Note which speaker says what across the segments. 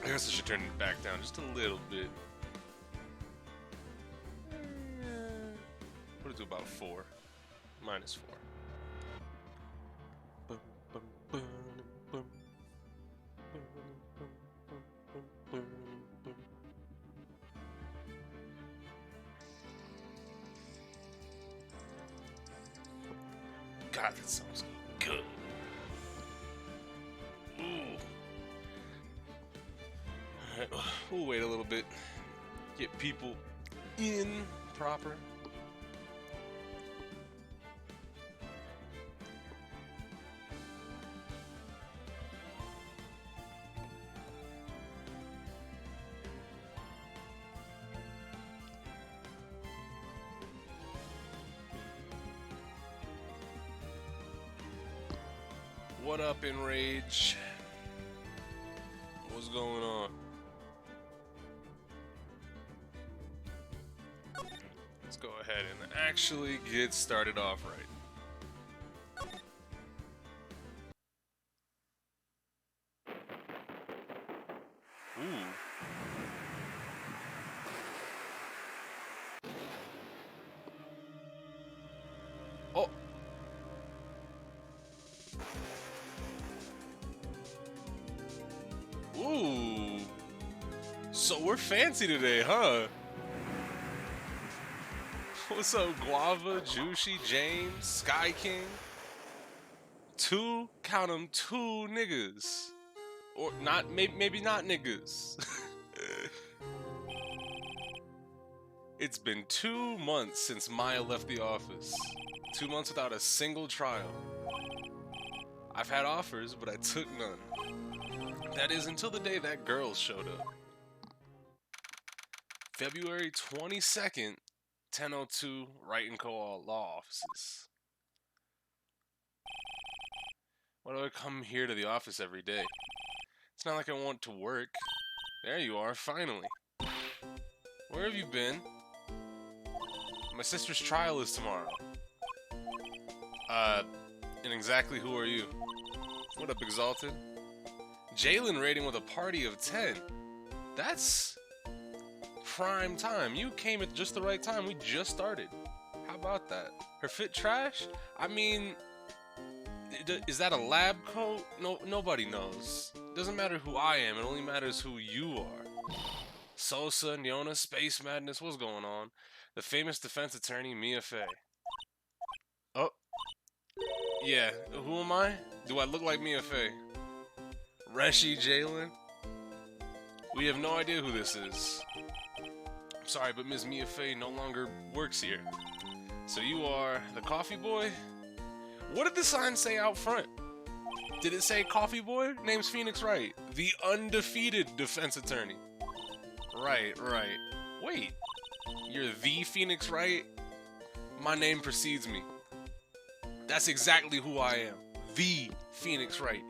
Speaker 1: I guess I should turn it back down just a little bit. What do about 4? -4. God, that sounds good. Ooh. Alright, we'll wait a little bit. Get people in proper. What up, Enrage? What's going on? Let's go ahead and actually get started off right. Ooh. Oh. Ooh. So we're fancy today, huh? What's up, Guava, Juicy, James, Sky King? Count 'em, 2 niggas. Or not, maybe not niggas. It's been 2 months since Maya left the office. 2 months without a single trial. I've had offers, but I took none. That is until the day that girl showed up. February 22nd, 10:02, Wright & Co. Law Offices. Why do I come here to the office every day? It's not like I want to work. There you are, finally. Where have you been? My sister's trial is tomorrow. And exactly who are you? What up, Exalted? Jalen rating with a party of 10. That's prime time. You came at just the right time. We just started. How about that? Her fit trash? I mean, is that a lab coat? No, nobody knows. Doesn't matter who I am. It only matters who you are. Sosa, Niona, Space Madness. What's going on? The famous defense attorney Mia Fey. Oh, yeah. Who am I? Do I look like Mia Fey? Reshi Jalen? We have no idea who this is. I'm sorry, but Ms. Mia Fey no longer works here. So you are the coffee boy? What did the sign say out front? Did it say coffee boy? Name's Phoenix Wright, the undefeated defense attorney. Right. Wait, you're the Phoenix Wright? My name precedes me. That's exactly who I am. The Phoenix Wright.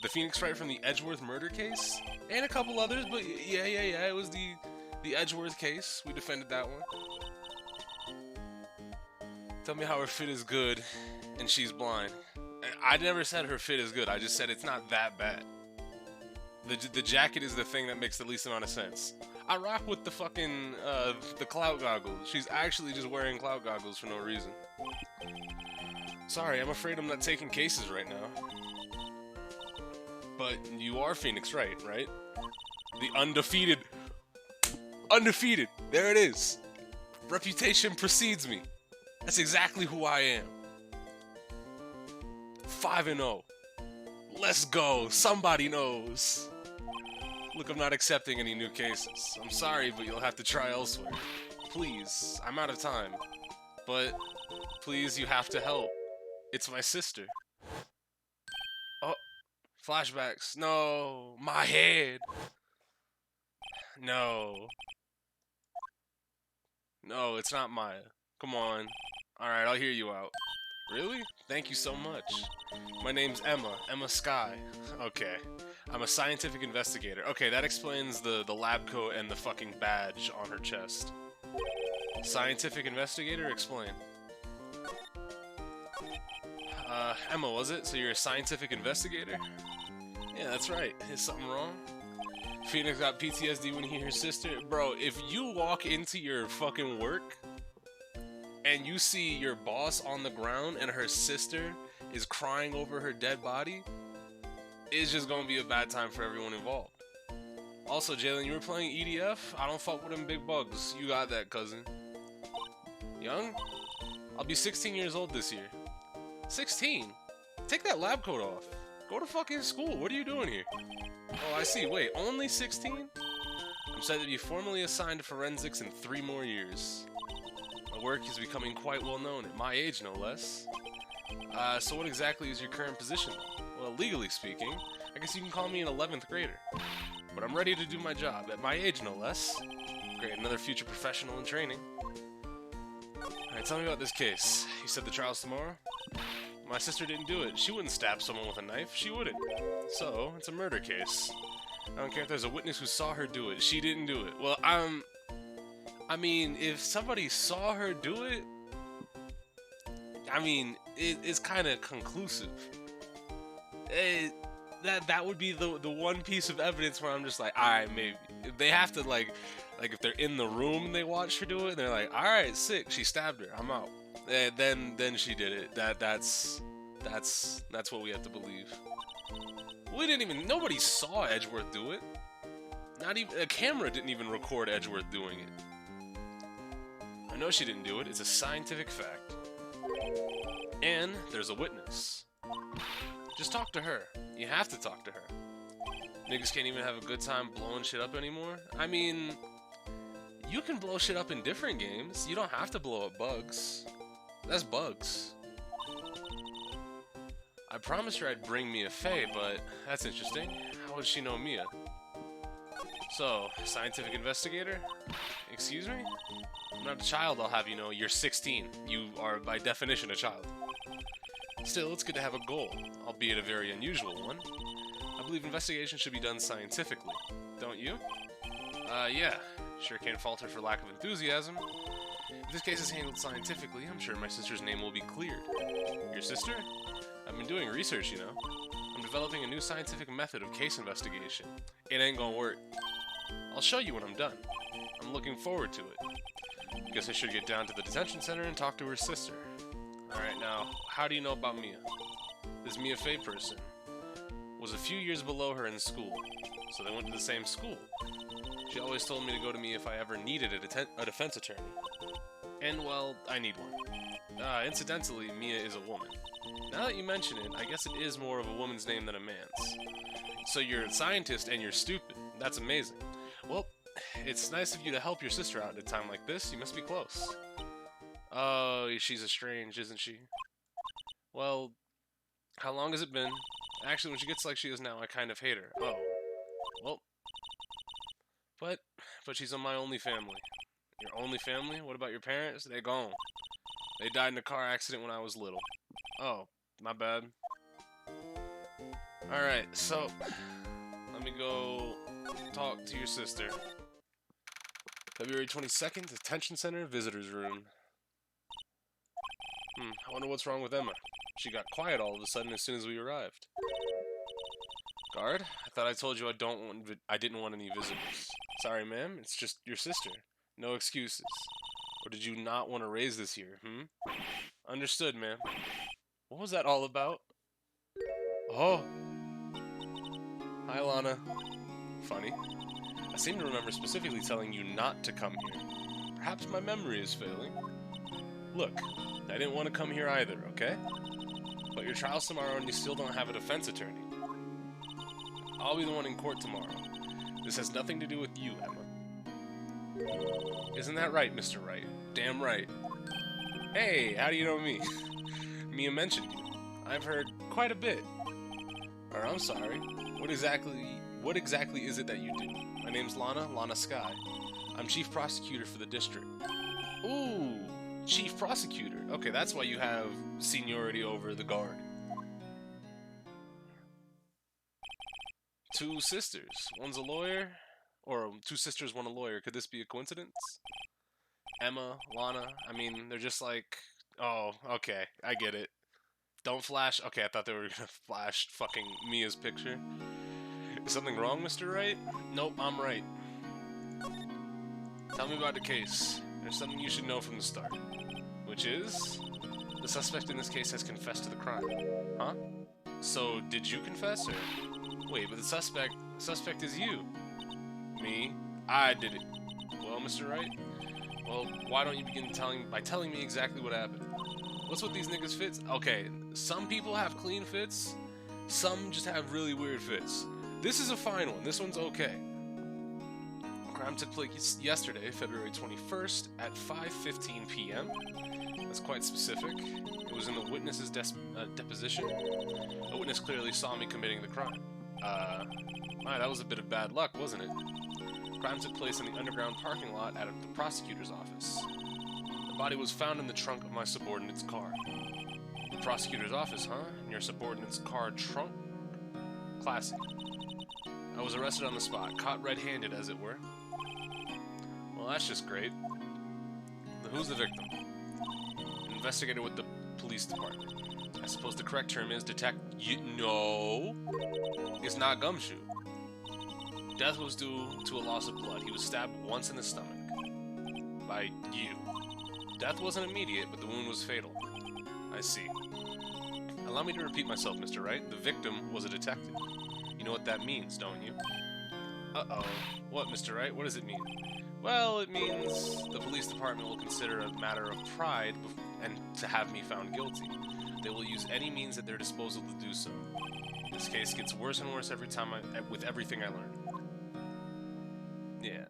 Speaker 1: The Phoenix Wright from the Edgeworth murder case? And a couple others, but yeah. It was the Edgeworth case. We defended that one. Tell me how her fit is good and she's blind. I never said her fit is good. I just said it's not that bad. The jacket is the thing that makes the least amount of sense. I rock with the fucking, the clout goggles. She's actually just wearing clout goggles for no reason. Sorry, I'm afraid I'm not taking cases right now. But you are Phoenix Wright, right? The undefeated. Undefeated. There it is. Reputation precedes me. That's exactly who I am. 5-0. Let's go. Somebody knows. Look, I'm not accepting any new cases. I'm sorry, but you'll have to try elsewhere. Please, I'm out of time. But, please, you have to help. It's my sister. Oh, flashbacks. No, my head. No. No, it's not Maya. Come on. Alright, I'll hear you out. Really? Thank you so much. My name's Emma Sky. Okay. I'm a scientific investigator. Okay, that explains the lab coat and the fucking badge on her chest. Scientific investigator? Explain. Emma, was it? So you're a scientific investigator? Yeah, that's right. Is something wrong? Phoenix got PTSD when he hears sister. Bro, if you walk into your fucking work and you see your boss on the ground and her sister is crying over her dead body, it's just gonna be a bad time for everyone involved. Also, Jalen, you were playing EDF? I don't fuck with them big bugs. You got that, cousin. Young? I'll be 16 years old this year. 16? Take that lab coat off. Go to fucking school. What are you doing here? Oh, I see. Wait, only 16? I'm set to be formally assigned to forensics in 3 more years. My work is becoming quite well known at my age, no less. So what exactly is your current position? Well, legally speaking, I guess you can call me an 11th grader. But I'm ready to do my job, at my age, no less. Great, another future professional in training. Alright, tell me about this case. You said the trial's tomorrow? My sister didn't do it. She wouldn't stab someone with a knife. She wouldn't. So, it's a murder case. I don't care if there's a witness who saw her do it. She didn't do it. Well, I mean, if somebody saw her do it, I mean, it's kind of conclusive. That would be the one piece of evidence where I'm just like, alright, maybe. They have to, like if they're in the room and they watch her do it, and they're like, alright, sick, she stabbed her, I'm out. Then she did it. That's what we have to believe. Nobody saw Edgeworth do it. Not even a camera didn't even record Edgeworth doing it. I know she didn't do it. It's a scientific fact. And there's a witness. Just talk to her. You have to talk to her. Niggas can't even have a good time blowing shit up anymore. I mean, you can blow shit up in different games. You don't have to blow up bugs. That's bugs. I promised her I'd bring Mia Fey, but that's interesting. How would she know Mia? So, scientific investigator? Excuse me? I'm not a child, I'll have you know. You're 16. You are, by definition, a child. Still, it's good to have a goal, albeit a very unusual one. I believe investigation should be done scientifically. Don't you? Yeah. Sure can't fault her for lack of enthusiasm. If this case is handled scientifically, I'm sure my sister's name will be cleared. Your sister? I've been doing research, you know. I'm developing a new scientific method of case investigation. It ain't gonna work. I'll show you when I'm done. I'm looking forward to it. Guess I should get down to the detention center and talk to her sister. Alright, now, how do you know about Mia? This Mia Fey person was a few years below her in school, so they went to the same school. She always told me to go to Mia if I ever needed a defense attorney. And, well, I need one. Incidentally, Mia is a woman. Now that you mention it, I guess it is more of a woman's name than a man's. So you're a scientist and you're stupid. That's amazing. Well, it's nice of you to help your sister out at a time like this. You must be close. Oh, she's estranged, isn't she? Well, how long has it been? Actually, when she gets like she is now, I kind of hate her. Oh. Well. But she's on my only family. Your only family? What about your parents? They're gone. They died in a car accident when I was little. Oh, my bad. Alright, so let me go talk to your sister. February 22nd, detention center, visitor's room. I wonder what's wrong with Emma. She got quiet all of a sudden as soon as we arrived. Guard, I thought I told you I didn't want any visitors. Sorry, ma'am, it's just your sister. No excuses. Or did you not want to raise this here, Understood, ma'am. What was that all about? Oh. Hi, Lana. Funny. I seem to remember specifically telling you not to come here. Perhaps my memory is failing. Look, I didn't want to come here either, okay? But your trial's tomorrow and you still don't have a defense attorney. I'll be the one in court tomorrow. This has nothing to do with you, Emma. Isn't that right, Mr. Wright? Damn right. Hey, how do you know me? Mia mentioned you. I've heard quite a bit. Or I'm sorry. What exactly is it that you do? My name's Lana Sky. I'm chief prosecutor for the district. Ooh, chief prosecutor. Okay, that's why you have seniority over the guard. 2 sisters. One's a lawyer. Or 2 sisters, 1 a lawyer. Could this be a coincidence? Emma, Lana, I mean, they're just like... Oh, okay, I get it. Don't flash... Okay, I thought they were gonna flash fucking Mia's picture. Is something wrong, Mr. Wright? Nope, I'm right. Tell me about the case. There's something you should know from the start. Which is... the suspect in this case has confessed to the crime. Huh? So, did you confess, or... wait, but the suspect is you. Me? I did it. Well, Mr. Wright? Well, why don't you begin by telling me exactly what happened? What's with these niggas' fits? Okay, some people have clean fits, some just have really weird fits. This is a fine one. This one's okay. Crime took place yesterday, February 21st, at 5:15 p.m. That's quite specific. It was in the witness's deposition. A witness clearly saw me committing the crime. That was a bit of bad luck, wasn't it? Crime took place in the underground parking lot at the prosecutor's office. The body was found in the trunk of my subordinate's car. The prosecutor's office, huh? In your subordinate's car trunk? Classy. I was arrested on the spot, caught red-handed, as it were. Well, that's just great. Who's the victim? An investigator with the police department. I suppose the correct term is No! It's not Gumshoe. Death was due to a loss of blood. He was stabbed once in the stomach. By you. Death wasn't immediate, but the wound was fatal. I see. Allow me to repeat myself, Mr. Wright. The victim was a detective. You know what that means, don't you? Uh-oh. What, Mr. Wright? What does it mean? Well, it means the police department will consider a matter of pride and to have me found guilty. They will use any means at their disposal to do so. This case gets worse and worse every time with everything I learn. Yeah,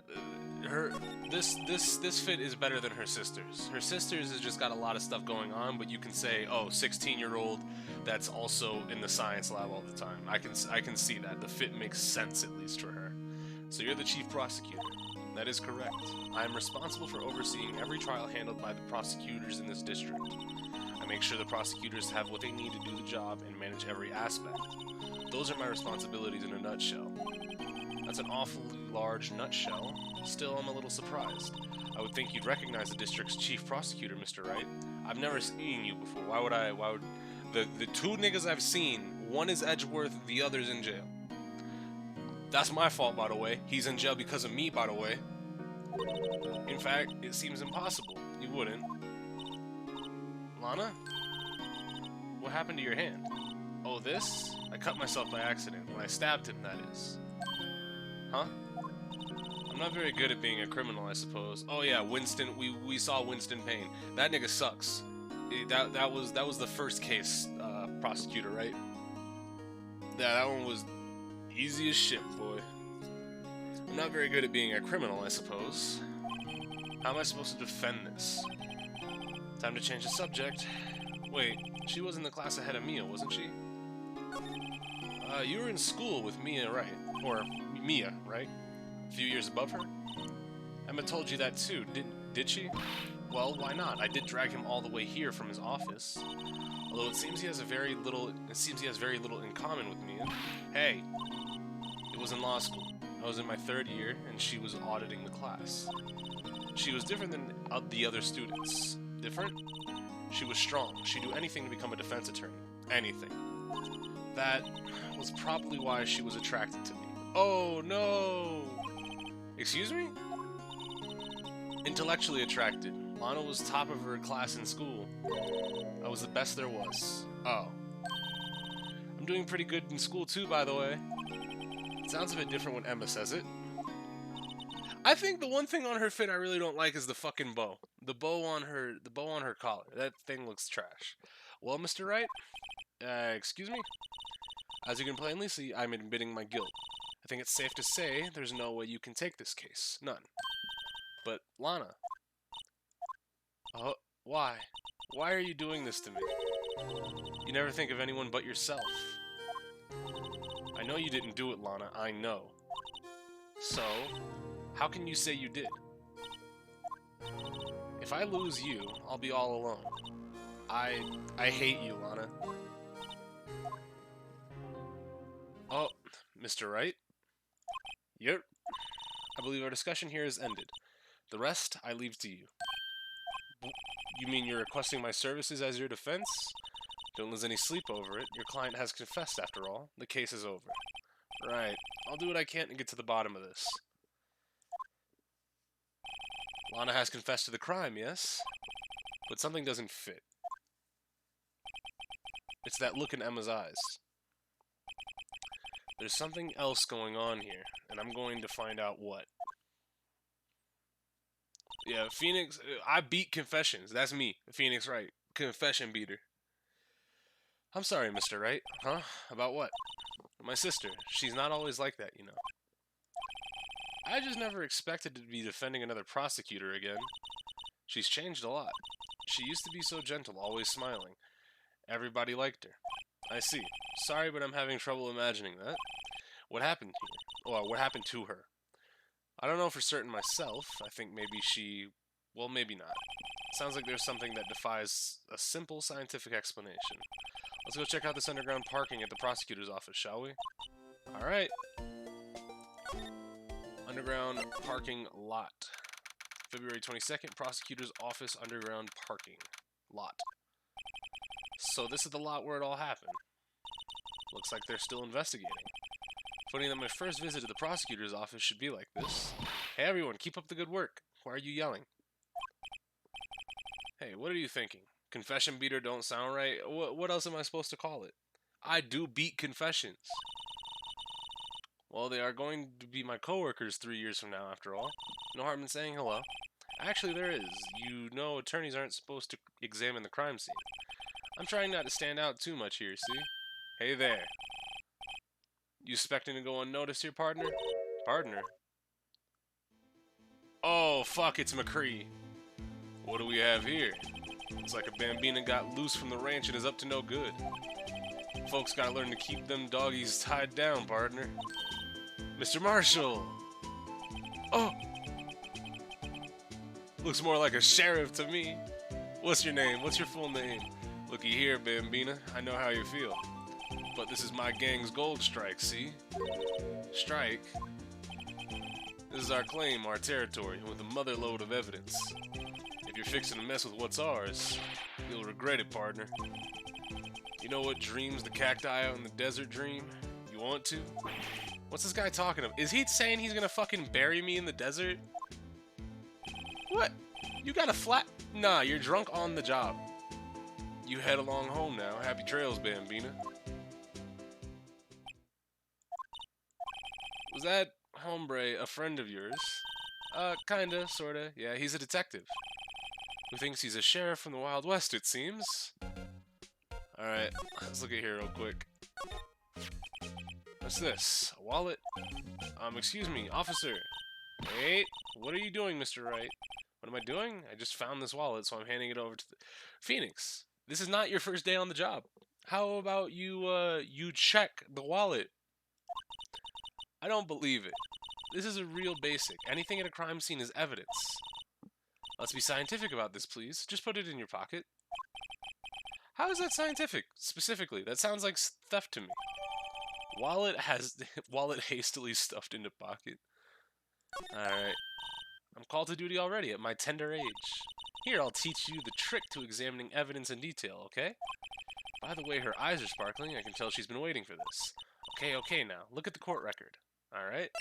Speaker 1: this fit is better than her sister's. Her sister's has just got a lot of stuff going on, but you can say, oh, 16-year-old that's also in the science lab all the time. I can see that. The fit makes sense, at least for her. So you're the chief prosecutor. That is correct. I am responsible for overseeing every trial handled by the prosecutors in this district. I make sure the prosecutors have what they need to do the job and manage every aspect. Those are my responsibilities in a nutshell. That's an awfully large nutshell. Still, I'm a little surprised. I would think you'd recognize the district's chief prosecutor, Mr. Wright. I've never seen you before. Why would the two niggas I've seen, one is Edgeworth, the other's in jail. That's my fault, by the way. He's in jail because of me, by the way. In fact, it seems impossible. You wouldn't. Lana? What happened to your hand? Oh, this? I cut myself by accident. When I stabbed him, that is. Huh? I'm not very good at being a criminal, I suppose. Oh yeah, Winston. We saw Winston Payne. That nigga sucks. That was the first case, prosecutor, right? Yeah, that one was easy as shit, boy. I'm not very good at being a criminal, I suppose. How am I supposed to defend this? Time to change the subject. Wait, she was in the class ahead of Mia, wasn't she? You were in school with Mia, right? Or Mia, right? A few years above her? Emma told you that too, did she? Well, why not? I did drag him all the way here from his office. Although it seems he has very little in common with Mia. Hey, it was in law school. I was in my 3rd year, and she was auditing the class. She was different than the other students. Different? She was strong. She'd do anything to become a defense attorney. Anything. That was probably why she was attracted to me. Oh, no! Excuse me? Intellectually attracted. Lana was top of her class in school. I was the best there was. Oh. I'm doing pretty good in school too, by the way. It sounds a bit different when Emma says it. I think the one thing on her fit I really don't like is the fucking bow. The bow on her collar. That thing looks trash. Well, Mr. Wright? Excuse me? As you can plainly see, I'm admitting my guilt. I think it's safe to say there's no way you can take this case. None. But, Lana. Why? Why are you doing this to me? You never think of anyone but yourself. I know you didn't do it, Lana. I know. So, how can you say you did? If I lose you, I'll be all alone. I hate you, Lana. Oh, Mr. Wright? Yep. I believe our discussion here is ended. The rest, I leave to you. You mean you're requesting my services as your defense? Don't lose any sleep over it. Your client has confessed, after all. The case is over. Right. I'll do what I can to get to the bottom of this. Lana has confessed to the crime, yes? But something doesn't fit. It's that look in Emma's eyes. There's something else going on here, and I'm going to find out what. Yeah, Phoenix... I beat confessions. That's me, Phoenix Wright. Confession beater. I'm sorry, Mr. Wright. Huh? About what? My sister. She's not always like that, you know. I just never expected to be defending another prosecutor again. She's changed a lot. She used to be so gentle, always smiling. Everybody liked her. I see. Sorry, but I'm having trouble imagining that. What happened here? Or what happened to her? I don't know for certain myself. I think maybe she... Well, maybe not. Sounds like there's something that defies a simple scientific explanation. Let's go check out this underground parking at the prosecutor's office, shall we? Alright. Underground parking lot. February 22nd, prosecutor's office underground parking lot. So this is the lot where it all happened. Looks like they're still investigating. Funny that my first visit to the prosecutor's office should be like this. Hey everyone, keep up the good work. Why are you yelling? Hey, what are you thinking? Confession beater don't sound right? What else am I supposed to call it? I do beat confessions. Well, they are going to be my coworkers 3 years from now, after all. No harm in saying hello. Actually, there is. You know attorneys aren't supposed to examine the crime scene. I'm trying not to stand out too much here, see? Hey there. You expecting to go unnoticed here, partner? Partner? Oh, fuck, it's McCree. What do we have here? Looks like a Bambina got loose from the ranch and is up to no good. Folks gotta learn to keep them doggies tied down, partner. Mr. Marshall! Oh! Looks more like a sheriff to me. What's your name? What's your full name? Looky here, Bambina. I know how you feel. But this is my gang's gold strike, see? Strike? This is our claim, our territory, with a mother load of evidence. If you're fixing to mess with what's ours, you'll regret it, partner. You know what dreams the cacti out in the desert dream? You want to? What's this guy talking about? Is he saying he's gonna fucking bury me in the desert? What? You got a flat? Nah, you're drunk on the job. You head along home now. Happy trails, Bambina. Was that hombre a friend of yours? Kinda, sorta. Yeah, he's a detective. Who thinks he's a sheriff from the Wild West, it seems. Alright, let's look at here real quick. What's this? A wallet? Excuse me, officer. Wait, what are you doing, Mr. Wright? What am I doing? I just found this wallet, so I'm handing it over to the... Phoenix, this is not your first day on the job. How about you check the wallet? I don't believe it. This is a real basic. Anything at a crime scene is evidence. Let's be scientific about this, please. Just put it in your pocket. How is that scientific, specifically? That sounds like theft to me. Wallet hastily stuffed into pocket. Alright. I'm called to duty already at my tender age. Here, I'll teach you the trick to examining evidence in detail, okay? By the way, her eyes are sparkling. I can tell she's been waiting for this. Okay now. Look at the court record. Alright?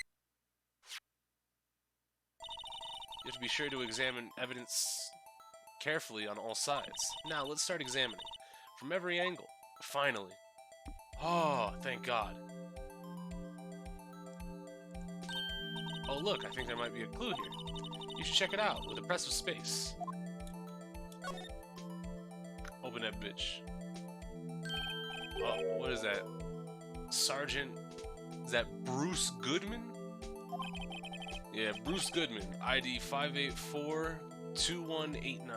Speaker 1: You have to be sure to examine evidence carefully on all sides. Now, let's start examining. From every angle. Finally. Oh, thank God. Oh, look, I think there might be a clue here. You should check it out with a press of space. Open that bitch. Oh, what is that? Sergeant... Is that Bruce Goodman? Yeah, Bruce Goodman. ID 584-2189.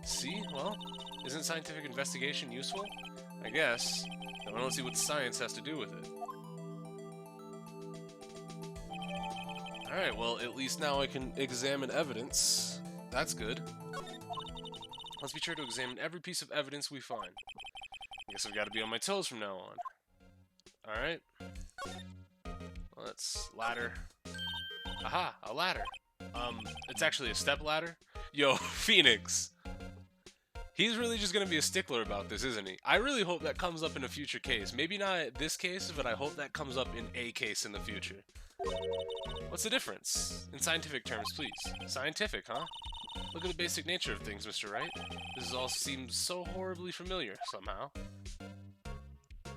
Speaker 1: See? Well, isn't scientific investigation useful? I guess. Now I don't see what science has to do with it. Alright, well, at least now I can examine evidence. That's good. Let's be sure to examine every piece of evidence we find. I guess I've got to be on my toes from now on. Alright. Let's ladder. Aha, a ladder. It's actually a step ladder. Yo, Phoenix. He's really just gonna be a stickler about this, isn't he? I really hope that comes up in a future case. Maybe not this case, but I hope that comes up in a case in the future. What's the difference? In scientific terms, please. Scientific, huh? Look at the basic nature of things, Mr. Wright. This all seems so horribly familiar, somehow.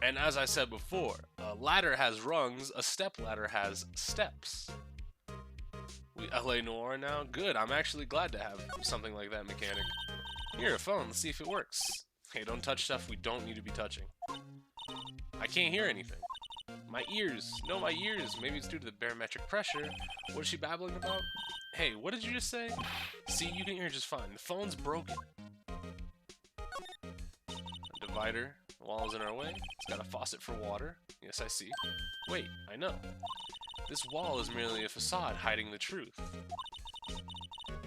Speaker 1: And as I said before, a ladder has rungs, a step ladder has steps. We LA Noir now? Good, I'm actually glad to have something like that mechanic. Here, a phone, let's see if it works. Hey, don't touch stuff we don't need to be touching. I can't hear anything. My ears. No, my ears. Maybe it's due to the barometric pressure. What is she babbling about? Hey, what did you just say? See, you can hear just fine. The phone's broken. A divider. The wall is in our way. It's got a faucet for water. Yes, I see. Wait, I know. This wall is merely a facade hiding the truth.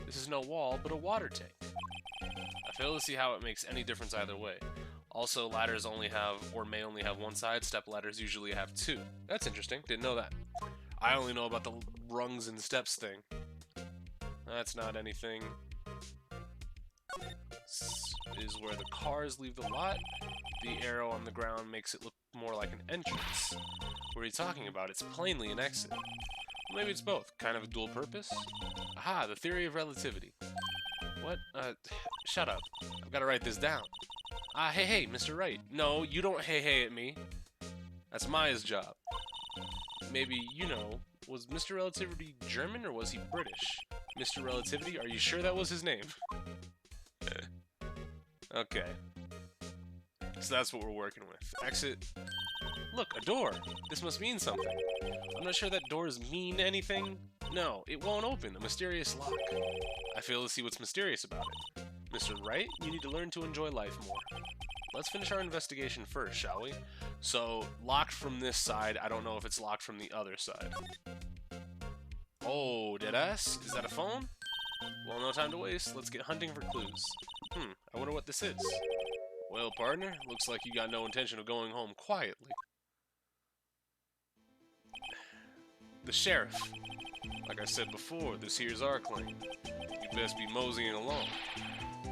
Speaker 1: This is no wall, but a water tank. I fail to see how it makes any difference either way. Also, ladders only have, or may only have one side. Step ladders usually have two. That's interesting. Didn't know that. I only know about the rungs and steps thing. That's not anything. This is where the cars leave the lot. The arrow on the ground makes it look more like an entrance. What are you talking about? It's plainly an exit. Well, maybe it's both. Kind of a dual purpose? Aha, the theory of relativity. What? Shut up. I've got to write this down. Hey, Mr. Wright. No, you don't hey at me. That's Maya's job. Maybe, you know, was Mr. Relativity German or was he British? Mr. Relativity, are you sure that was his name? Okay. So that's what we're working with. Exit. Look, a door. This must mean something. I'm not sure that doors mean anything. No, it won't open. A mysterious lock. I fail to see what's mysterious about it. Mr. Wright, you need to learn to enjoy life more. Let's finish our investigation first, shall we? So, locked from this side. I don't know if it's locked from the other side. Oh, deadass? Is that a phone? Well, no time to waste. Let's get hunting for clues. I wonder what this is. Well, partner, looks like you got no intention of going home quietly. The sheriff. Like I said before, this here's our claim. You best be moseying along.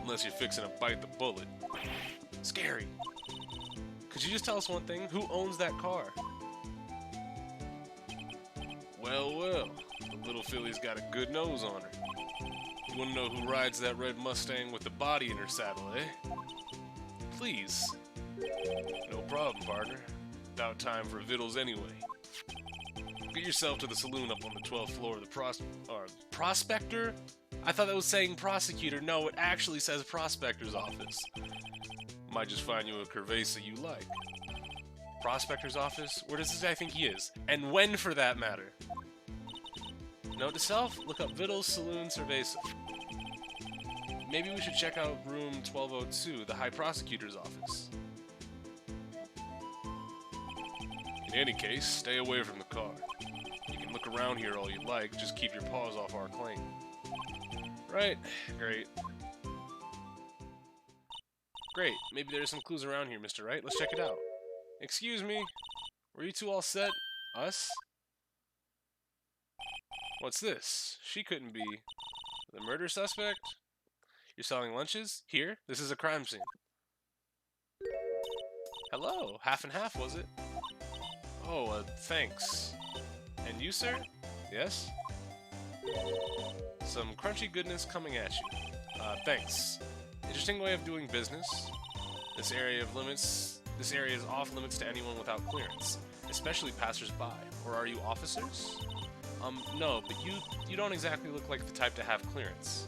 Speaker 1: Unless you're fixing to bite the bullet. Scary. Could you just tell us one thing? Who owns that car? Well, the little filly's got a good nose on her. You wanna know who rides that red Mustang with the body in her saddle, eh? Please. No problem, partner. About time for vittles anyway. Get yourself to the saloon up on the 12th floor of the Prospector? I thought that was saying prosecutor. No, it actually says prospector's office. Might just find you a cerveza you like. Prospector's office? Where does this guy think he is? And when, for that matter? Note to self, look up Vittles Saloon Cerveza. Maybe we should check out room 1202, the High Prosecutor's office. In any case, stay away from the car. You can look around here all you like, just keep your paws off our claim. Right, great. Great, maybe there's some clues around here, Mr. Wright. Let's check it out. Excuse me, were you two all set? Us? What's this? She couldn't be the murder suspect? You're selling lunches? Here? This is a crime scene. Hello, half and half, was it? Oh, thanks. And you, sir? Yes? Some crunchy goodness coming at you. Thanks. Interesting way of doing business. This area is off limits to anyone without clearance, especially passers-by. Or are you officers? No, but you don't exactly look like the type to have clearance.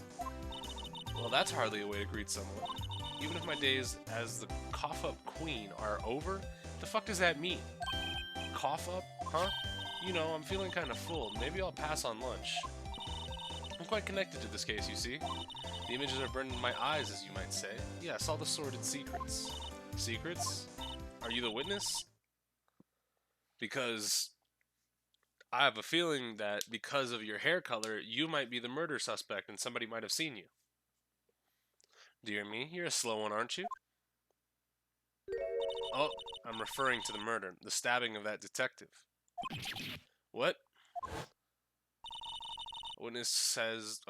Speaker 1: Well, that's hardly a way to greet someone. Even if my days as the cough-up queen are over, the fuck does that mean? Cough up? Huh? You know, I'm feeling kind of full. Maybe I'll pass on lunch. I'm quite connected to this case, you see. The images are burned in my eyes, as you might say. Yes, all the sordid secrets. Secrets? Are you the witness? Because I have a feeling that because of your hair color, you might be the murder suspect and somebody might have seen you. Dear me, you're a slow one, aren't you? Oh, I'm referring to the murder, the stabbing of that detective. What? A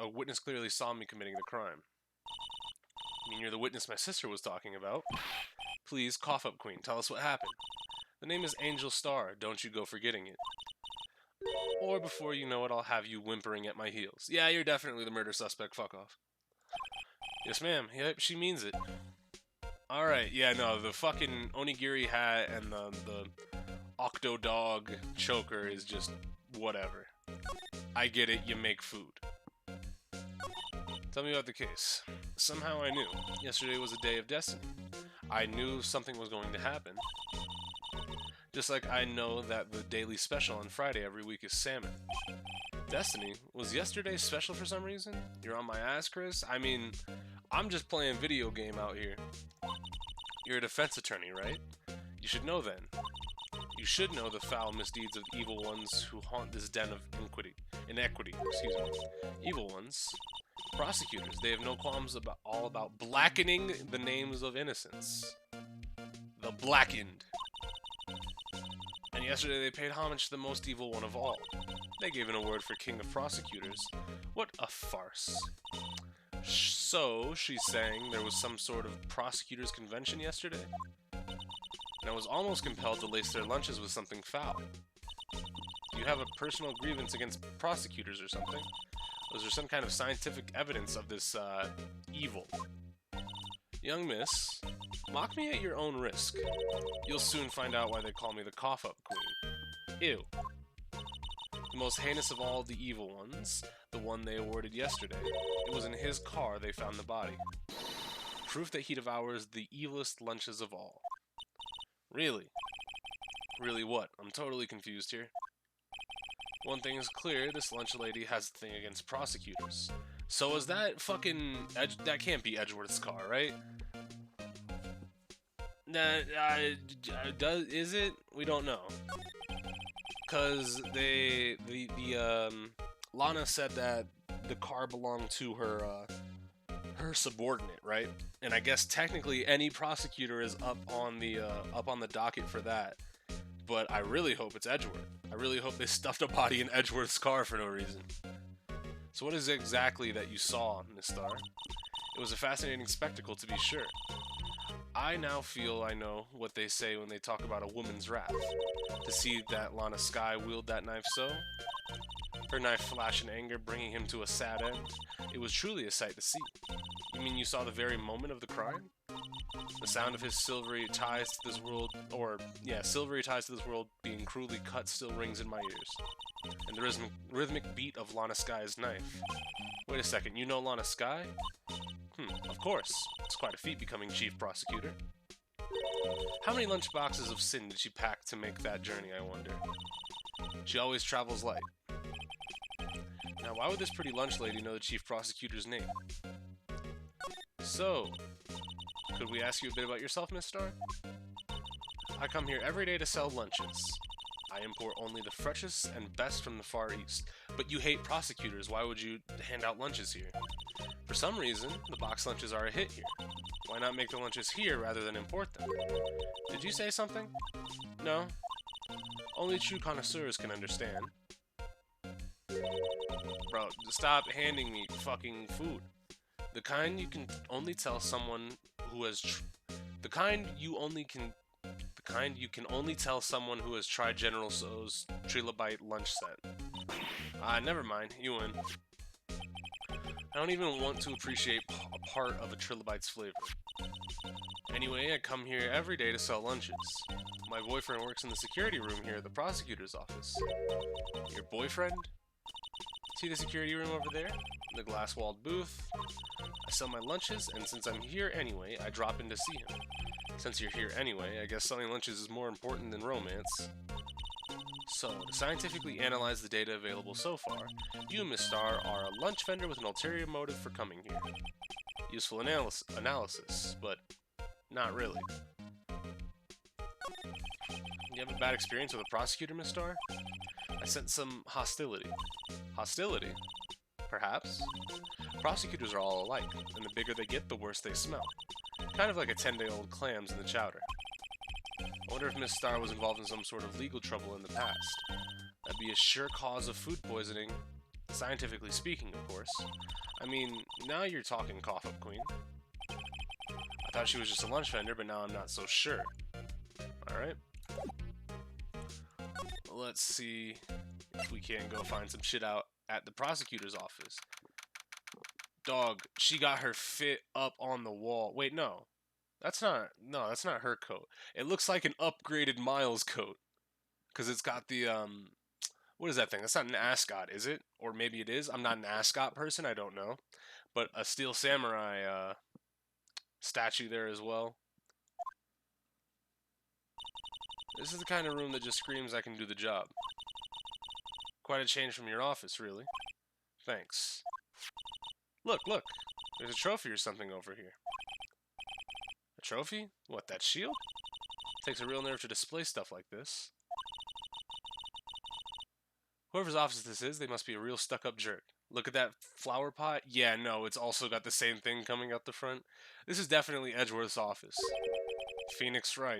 Speaker 1: witness clearly saw me committing the crime. You mean you're the witness my sister was talking about? Please, cough up, Queen. Tell us what happened. The name is Angel Star. Don't you go forgetting it. Or before you know it, I'll have you whimpering at my heels. Yeah, you're definitely the murder suspect. Fuck off. Yes, ma'am. Yep, she means it. Alright, yeah, no, the fucking onigiri hat and the octo dog choker is just whatever. I get it, you make food. Tell me about the case. Somehow I knew. Yesterday was a day of destiny. I knew something was going to happen. Just like I know that the daily special on Friday every week is salmon. Destiny? Was yesterday special for some reason? You're on my ass, Chris? I mean, I'm just playing video game out here. You're a defense attorney, right? You should know then. You should know the foul misdeeds of evil ones who haunt this den of inequity. Excuse me. Evil ones. Prosecutors. They have no qualms about blackening the names of innocents. The blackened. And yesterday they paid homage to the most evil one of all. They gave an award for King of Prosecutors. What a farce. So, she's saying there was some sort of prosecutors' convention yesterday? And I was almost compelled to lace their lunches with something foul. Do you have a personal grievance against prosecutors or something? Was there some kind of scientific evidence of this, evil? Young miss, mock me at your own risk. You'll soon find out why they call me the cough-up queen. Ew. The most heinous of all the evil ones, the one they awarded yesterday. It was in his car they found the body. Proof that he devours the evilest lunches of all. Really? Really what? I'm totally confused here. One thing is clear, this lunch lady has a thing against prosecutors. So is that fucking... that can't be Edgeworth's car, right? Is it? We don't know. Because Lana said that the car belonged to her subordinate, right? And I guess technically any prosecutor is up on the docket for that. But I really hope it's Edgeworth. I really hope they stuffed a body in Edgeworth's car for no reason. So what is it exactly that you saw, Miss Starr? It was a fascinating spectacle, to be sure. I now feel I know what they say when they talk about a woman's wrath. To see that Lana Skye wield that knife so, her knife flash in anger, bringing him to a sad end, it was truly a sight to see. You mean you saw the very moment of the crime? The sound of his silvery ties to this world, silvery ties to this world being cruelly cut still rings in my ears. And the rhythmic beat of Lana Skye's knife. Wait a second, you know Lana Skye? Of course. It's quite a feat becoming chief prosecutor. How many lunch boxes of sin did she pack to make that journey, I wonder? She always travels light. Now, why would this pretty lunch lady know the chief prosecutor's name? So, could we ask you a bit about yourself, Miss Starr? I come here every day to sell lunches. I import only the freshest and best from the Far East. But you hate prosecutors, why would you hand out lunches here? For some reason, the box lunches are a hit here. Why not make the lunches here rather than import them? Did you say something? No? Only true connoisseurs can understand. Bro, stop handing me fucking food. The kind you can only tell someone who has tried General Tso's Trilobite lunch set. Never mind, you win. I don't even want to appreciate a part of a Trilobite's flavor. Anyway, I come here every day to sell lunches. My boyfriend works in the security room here at the prosecutor's office. Your boyfriend? See the security room over there? The glass-walled booth. I sell my lunches, and since I'm here anyway, I drop in to see him. Since you're here anyway, I guess selling lunches is more important than romance. So, to scientifically analyze the data available so far, you, Miss Starr, are a lunch vendor with an ulterior motive for coming here. Useful analysis, but not really. You have a bad experience with a prosecutor, Miss Starr? I sense some hostility. Hostility? Perhaps. Prosecutors are all alike, and the bigger they get, the worse they smell. Kind of like a 10-day-old clams in the chowder. I wonder if Miss Starr was involved in some sort of legal trouble in the past. That'd be a sure cause of food poisoning. Scientifically speaking, of course. I mean, now you're talking, Cough-Up Queen. thought she was just a lunch vendor, but now I'm not so sure. Alright. Let's see if we can't go find some shit out at the prosecutor's office. Dog, she got her fit up on the wall. Wait, no. That's not her coat. It looks like an upgraded Miles coat. Because it's got the, what is that thing? That's not an ascot, is it? Or maybe it is. I'm not an ascot person, I don't know. But a Steel Samurai, statue there as well. This is the kind of room that just screams I can do the job. Quite a change from your office, really. Thanks. Look, look. There's a trophy or something over here. A trophy? What, that shield? Takes a real nerve to display stuff like this. Whoever's office this is, they must be a real stuck-up jerk. Look at that flower pot. Yeah, no, it's also got the same thing coming out the front. This is definitely Edgeworth's office. Phoenix Wright.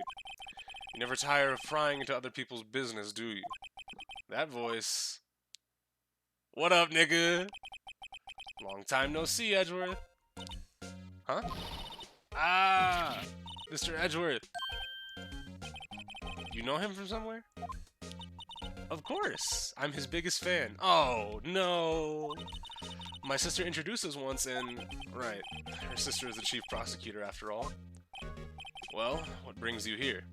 Speaker 1: You never tire of prying into other people's business, do you? That voice. What up, nigga? Long time no see, Edgeworth. Huh? Ah! Mr. Edgeworth. You know him from somewhere? Of course. I'm his biggest fan. Oh, no. My sister introduced us once and... Right. Her sister is the chief prosecutor, after all. Well, what brings you here?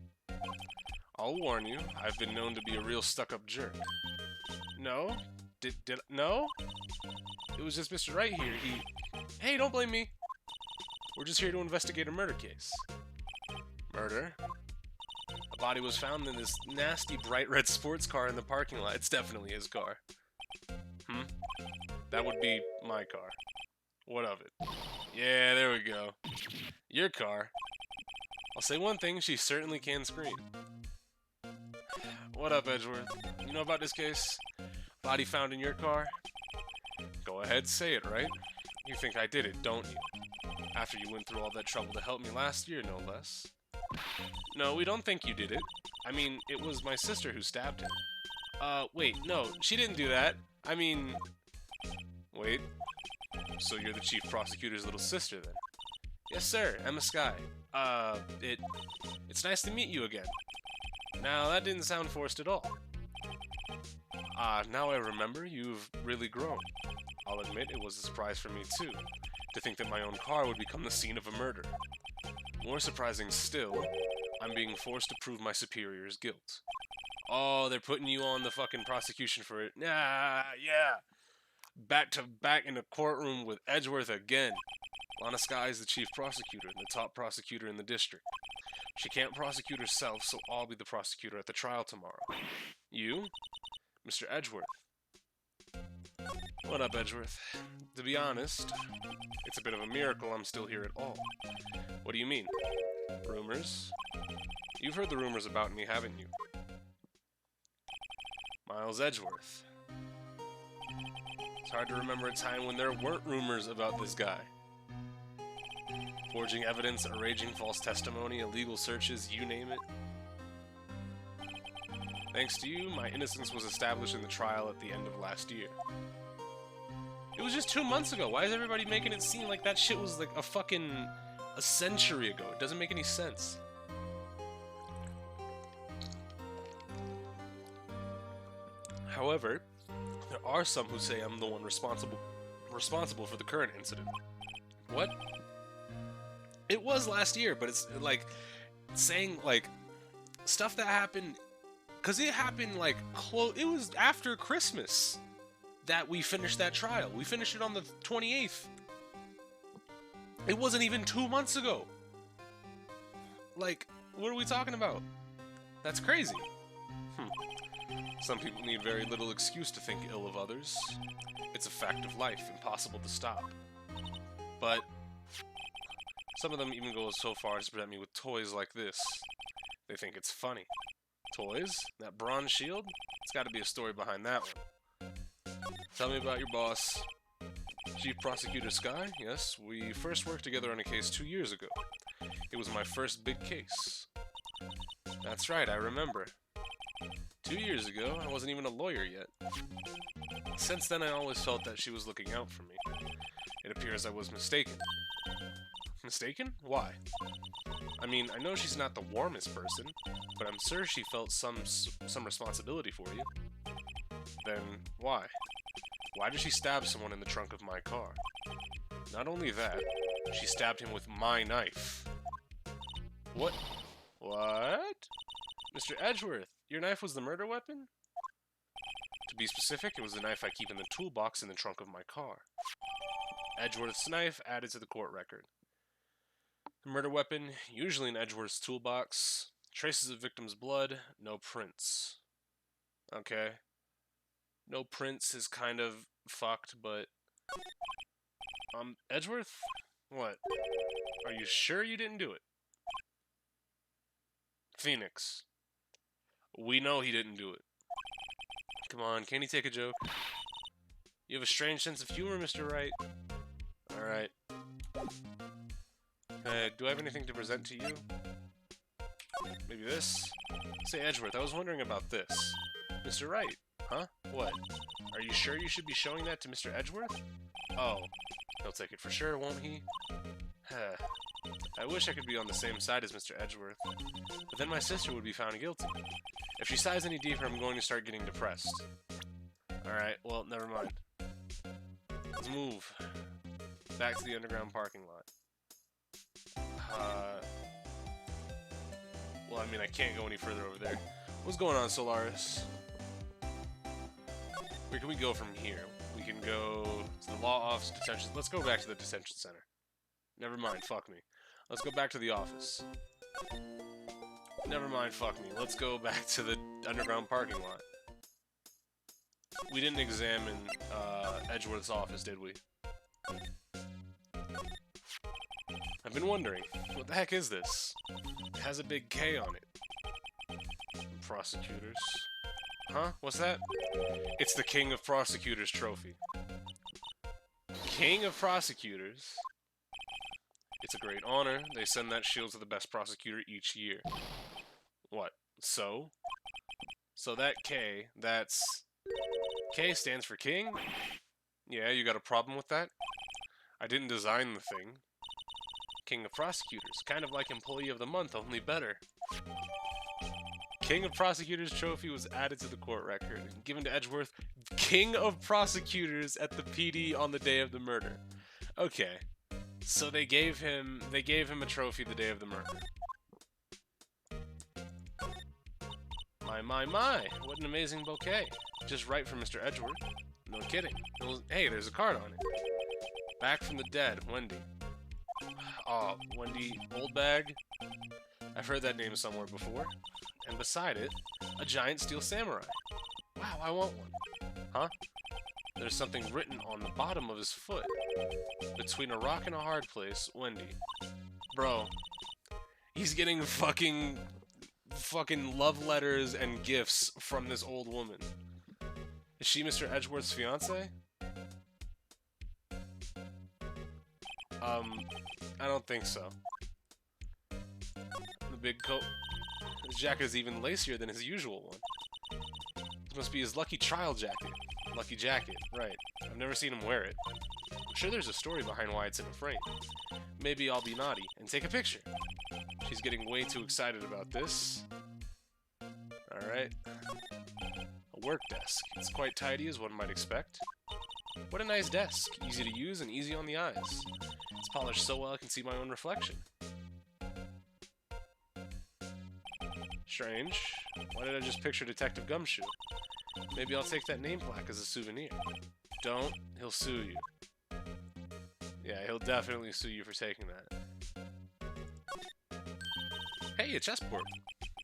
Speaker 1: I'll warn you, I've been known to be a real stuck-up jerk. No? No? It was just Mr. Wright here. Hey, don't blame me. We're just here to investigate a murder case. Murder? A body was found in this nasty bright red sports car in the parking lot. It's definitely his car. That would be my car. What of it? Yeah, there we go. Your car. I'll say one thing, she certainly can scream. What up, Edgeworth? You know about this case? Body found in your car? Go ahead, say it, right? You think I did it, don't you? After you went through all that trouble to help me last year, no less. No, we don't think you did it. I mean, it was my sister who stabbed him. Wait, no, she didn't do that. I mean... Wait. So you're the chief prosecutor's little sister, then? Yes, sir, Emma Skye. It's nice to meet you again. Now, that didn't sound forced at all. Now I remember, you've really grown. I'll admit, it was a surprise for me, too, to think that my own car would become the scene of a murder. More surprising still, I'm being forced to prove my superior's guilt. Oh, they're putting you on the fucking prosecution for it. Yeah. Back to back in the courtroom with Edgeworth again. Lana Skye is the chief prosecutor and the top prosecutor in the district. She can't prosecute herself, so I'll be the prosecutor at the trial tomorrow. You? Mr. Edgeworth. What up, Edgeworth? To be honest, it's a bit of a miracle I'm still here at all. What do you mean? Rumors? You've heard the rumors about me, haven't you? Miles Edgeworth. It's hard to remember a time when there weren't rumors about this guy. Forging evidence, arranging false testimony, illegal searches, you name it. Thanks to you, my innocence was established in the trial at the end of last year. It was just 2 months ago. Why is everybody making it seem like that shit was like a century ago? It doesn't make any sense. However, there are some who say I'm the one responsible for the current incident. What? It was last year, but it's like saying like stuff that happened, because it happened like it was after Christmas that we finished that trial. We finished it on the 28th. It wasn't even 2 months ago. Like, what are we talking about? That's crazy. Some people need very little excuse to think ill of others. It's a fact of life, impossible to stop. But some of them even go so far as to present me with toys like this. They think it's funny. Toys? That bronze shield? It's got to be a story behind that one. Tell me about your boss. Chief Prosecutor Skye? Yes, we first worked together on a case 2 years ago. It was my first big case. That's right, I remember. 2 years ago, I wasn't even a lawyer yet. Since then, I always felt that she was looking out for me. It appears I was mistaken. mistaken? Why? I mean, I know she's not the warmest person, but I'm sure she felt some responsibility for you. Then why? Why did she stab someone in the trunk of my car? Not only that, she stabbed him with my knife. What? What? Mr. Edgeworth, your knife was the murder weapon? To be specific, it was the knife I keep in the toolbox in the trunk of my car. Edgeworth's knife added to the court record. The murder weapon, usually in Edgeworth's toolbox. Traces of victim's blood, no prints. Okay. No prints is kind of fucked, but... Edgeworth? What? Are you sure you didn't do it? Phoenix. We know he didn't do it. Come on, can he take a joke? You have a strange sense of humor, Mr. Wright. Alright. Do I have anything to present to you? Maybe this? Say, Edgeworth, I was wondering about this. Mr. Wright. Huh? What? Are you sure you should be showing that to Mr. Edgeworth? Oh. He'll take it for sure, won't he? I wish I could be on the same side as Mr. Edgeworth, but then my sister would be found guilty. If she sighs any deeper, I'm going to start getting depressed. Alright, well, never mind. Let's move. Back to the underground parking lot. Well, I mean, I can't go any further over there. What's going on, Solaris? Where can we go from here? We can go to the law office, detention... Let's go back to the detention center. Never mind, fuck me. Let's go back to the office. Never mind, fuck me. Let's go back to the underground parking lot. We didn't examine Edgeworth's office, did we? I've been wondering, what the heck is this? It has a big K on it. Prosecutors. Huh? What's that? It's the King of Prosecutors trophy. King of Prosecutors? It's a great honor. They send that shield to the best prosecutor each year. What? So? So that K, that's... K stands for King? Yeah, you got a problem with that? I didn't design the thing. King of Prosecutors. Kind of like Employee of the Month, only better. King of Prosecutors trophy was added to the court record and given to Edgeworth, King of Prosecutors at the PD on the day of the murder. Okay. So they gave him a trophy the day of the murder. My, what an amazing bouquet. Just right for Mr. Edgeworth. No kidding. Hey, there's a card on it. Back from the dead, Wendy. Oh, Wendy Oldbag? I've heard that name somewhere before. And beside it, a giant steel samurai. Wow, I want one. Huh? There's something written on the bottom of his foot. Between a rock and a hard place, Wendy. Bro, he's getting fucking love letters and gifts from this old woman. Is she Mr. Edgeworth's fiance? I don't think so. The big coat. His jacket is even lacier than his usual one. This must be his lucky trial jacket. Lucky jacket, right. I've never seen him wear it. I'm sure there's a story behind why it's in a frame. Maybe I'll be naughty and take a picture. She's getting way too excited about this. Alright. A work desk. It's quite tidy as one might expect. What a nice desk. Easy to use and easy on the eyes. It's polished so well I can see my own reflection. Strange. Why did I just picture Detective Gumshoe? Maybe I'll take that name plaque as a souvenir. Don't. He'll sue you. Yeah, he'll definitely sue you for taking that. Hey, a chessboard.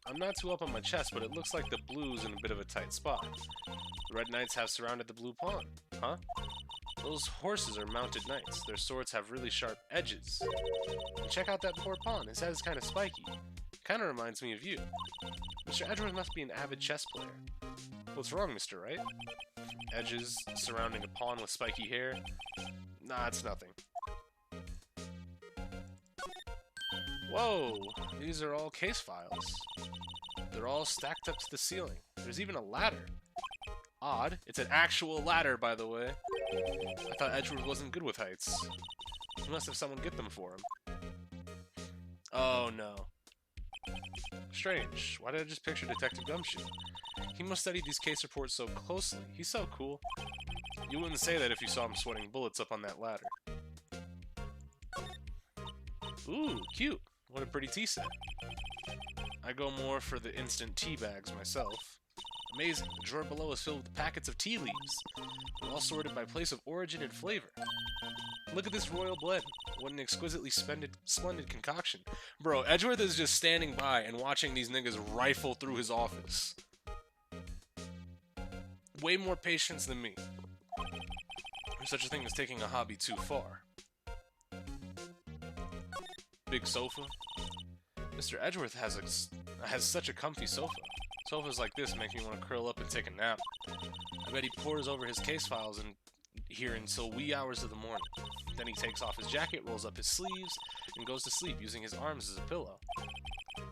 Speaker 1: I'm not too up on my chess, but it looks like the blue's in a bit of a tight spot. The red knights have surrounded the blue pawn. Huh? Those horses are mounted knights. Their swords have really sharp edges. And check out that poor pawn. His head is kind of spiky. Kind of reminds me of you. Mr. Edgeworth must be an avid chess player. What's wrong, Mr. Wright? Edges surrounding a pawn with spiky hair? Nah, it's nothing. Whoa! These are all case files. They're all stacked up to the ceiling. There's even a ladder. Odd. It's an actual ladder, by the way. I thought Edgeworth wasn't good with heights. He must have someone get them for him. Oh no. Strange. Why did I just picture Detective Gumshoe? He must study these case reports so closely. He's so cool. You wouldn't say that if you saw him sweating bullets up on that ladder. Ooh, cute. What a pretty tea set. I go more for the instant tea bags myself. Amazing. The drawer below is filled with packets of tea leaves. They're all sorted by place of origin and flavor. Look at this royal blend. What an exquisitely splendid concoction. Bro, Edgeworth is just standing by and watching these niggas rifle through his office. Way more patience than me. There's such a thing as taking a hobby too far. Big sofa. Mr. Edgeworth has such a comfy sofa. Sofas like this make me want to curl up and take a nap. I bet he pores over his case files in here until wee hours of the morning. Then he takes off his jacket, rolls up his sleeves, and goes to sleep using his arms as a pillow.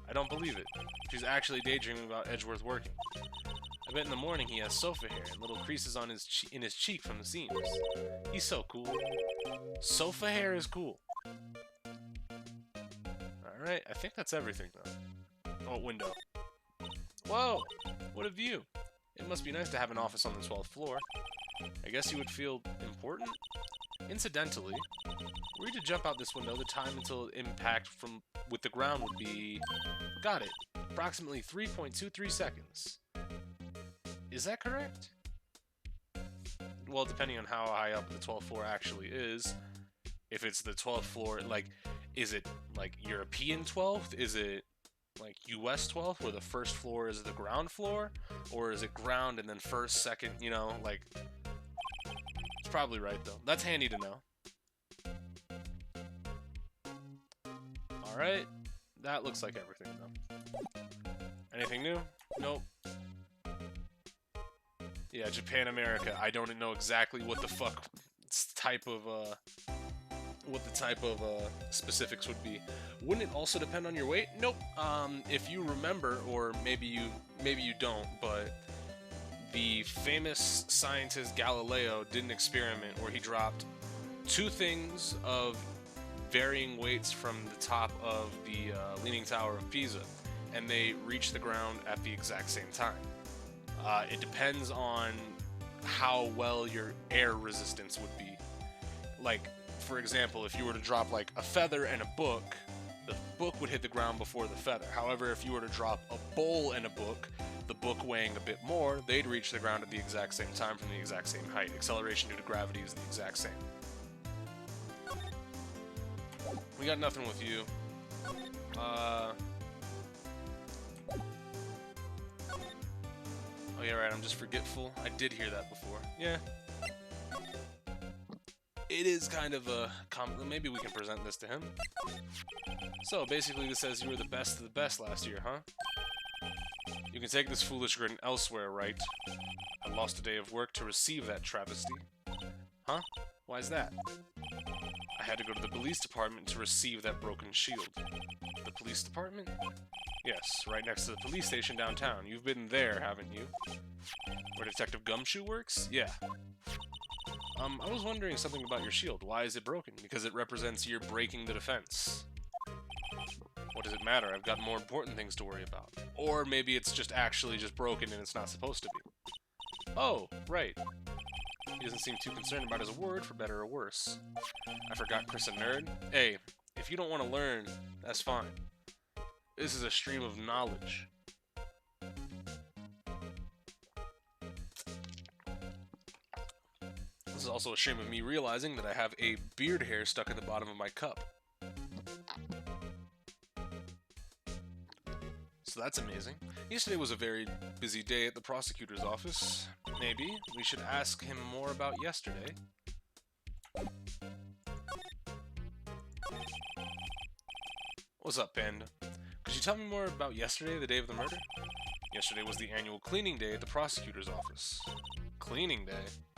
Speaker 1: I don't believe it. She's actually daydreaming about Edgeworth working. I bet in the morning he has sofa hair and little creases on in his cheek from the seams. He's so cool. Sofa hair is cool. Alright, I think that's everything though. Oh, window. Whoa! What a view! It must be nice to have an office on the 12th floor. I guess you would feel important? Incidentally, were you to jump out this window, the time until impact with the ground would be... Got it. Approximately 3.23 seconds. Is that correct? Well, depending on how high up the 12th floor actually is. If it's the 12th floor, like, is it, like, European 12th? Is it, like, US 12th, where the first floor is the ground floor? Or is it ground and then first, second, you know, like... It's probably right, though. That's handy to know. Alright. That looks like everything, though. Anything new? Nope. Yeah, Japan, America. I don't know exactly what the fuck type of, what the type of specifics would be. Wouldn't it also depend on your weight? Nope. If you remember, or maybe you don't, but the famous scientist Galileo did an experiment where he dropped two things of varying weights from the top of the Leaning Tower of Pisa, and they reached the ground at the exact same time. It depends on how well your air resistance would be. Like, for example, if you were to drop like a feather and a book, the book would hit the ground before the feather. However, if you were to drop a bowl and a book, the book weighing a bit more, they'd reach the ground at the exact same time from the exact same height. Acceleration due to gravity is the exact same. We got nothing with you. Oh yeah, right, I'm just forgetful. I did hear that before. Yeah. It is kind of a maybe we can present this to him. So, basically this says you were the best of the best last year, huh? You can take this foolish grin elsewhere, right? I lost a day of work to receive that travesty. Huh? Why's that? I had to go to the police department to receive that broken shield. The police department? Yes, right next to the police station downtown. You've been there, haven't you? Where Detective Gumshoe works? Yeah. I was wondering something about your shield. Why is it broken? Because it represents you're breaking the defense. What does it matter? I've got more important things to worry about. Or maybe it's just actually just broken and it's not supposed to be. Oh, right. He doesn't seem too concerned about his word, for better or worse. I forgot Chris a nerd. Hey, if you don't want to learn, that's fine. This is a stream of knowledge. This is also a stream of me realizing that I have a beard hair stuck at the bottom of my cup. So that's amazing. Yesterday was a very busy day at the prosecutor's office. Maybe we should ask him more about yesterday. What's up, Panda? Could you tell me more about yesterday, the day of the murder? Yesterday was the annual cleaning day at the prosecutor's office. Cleaning day?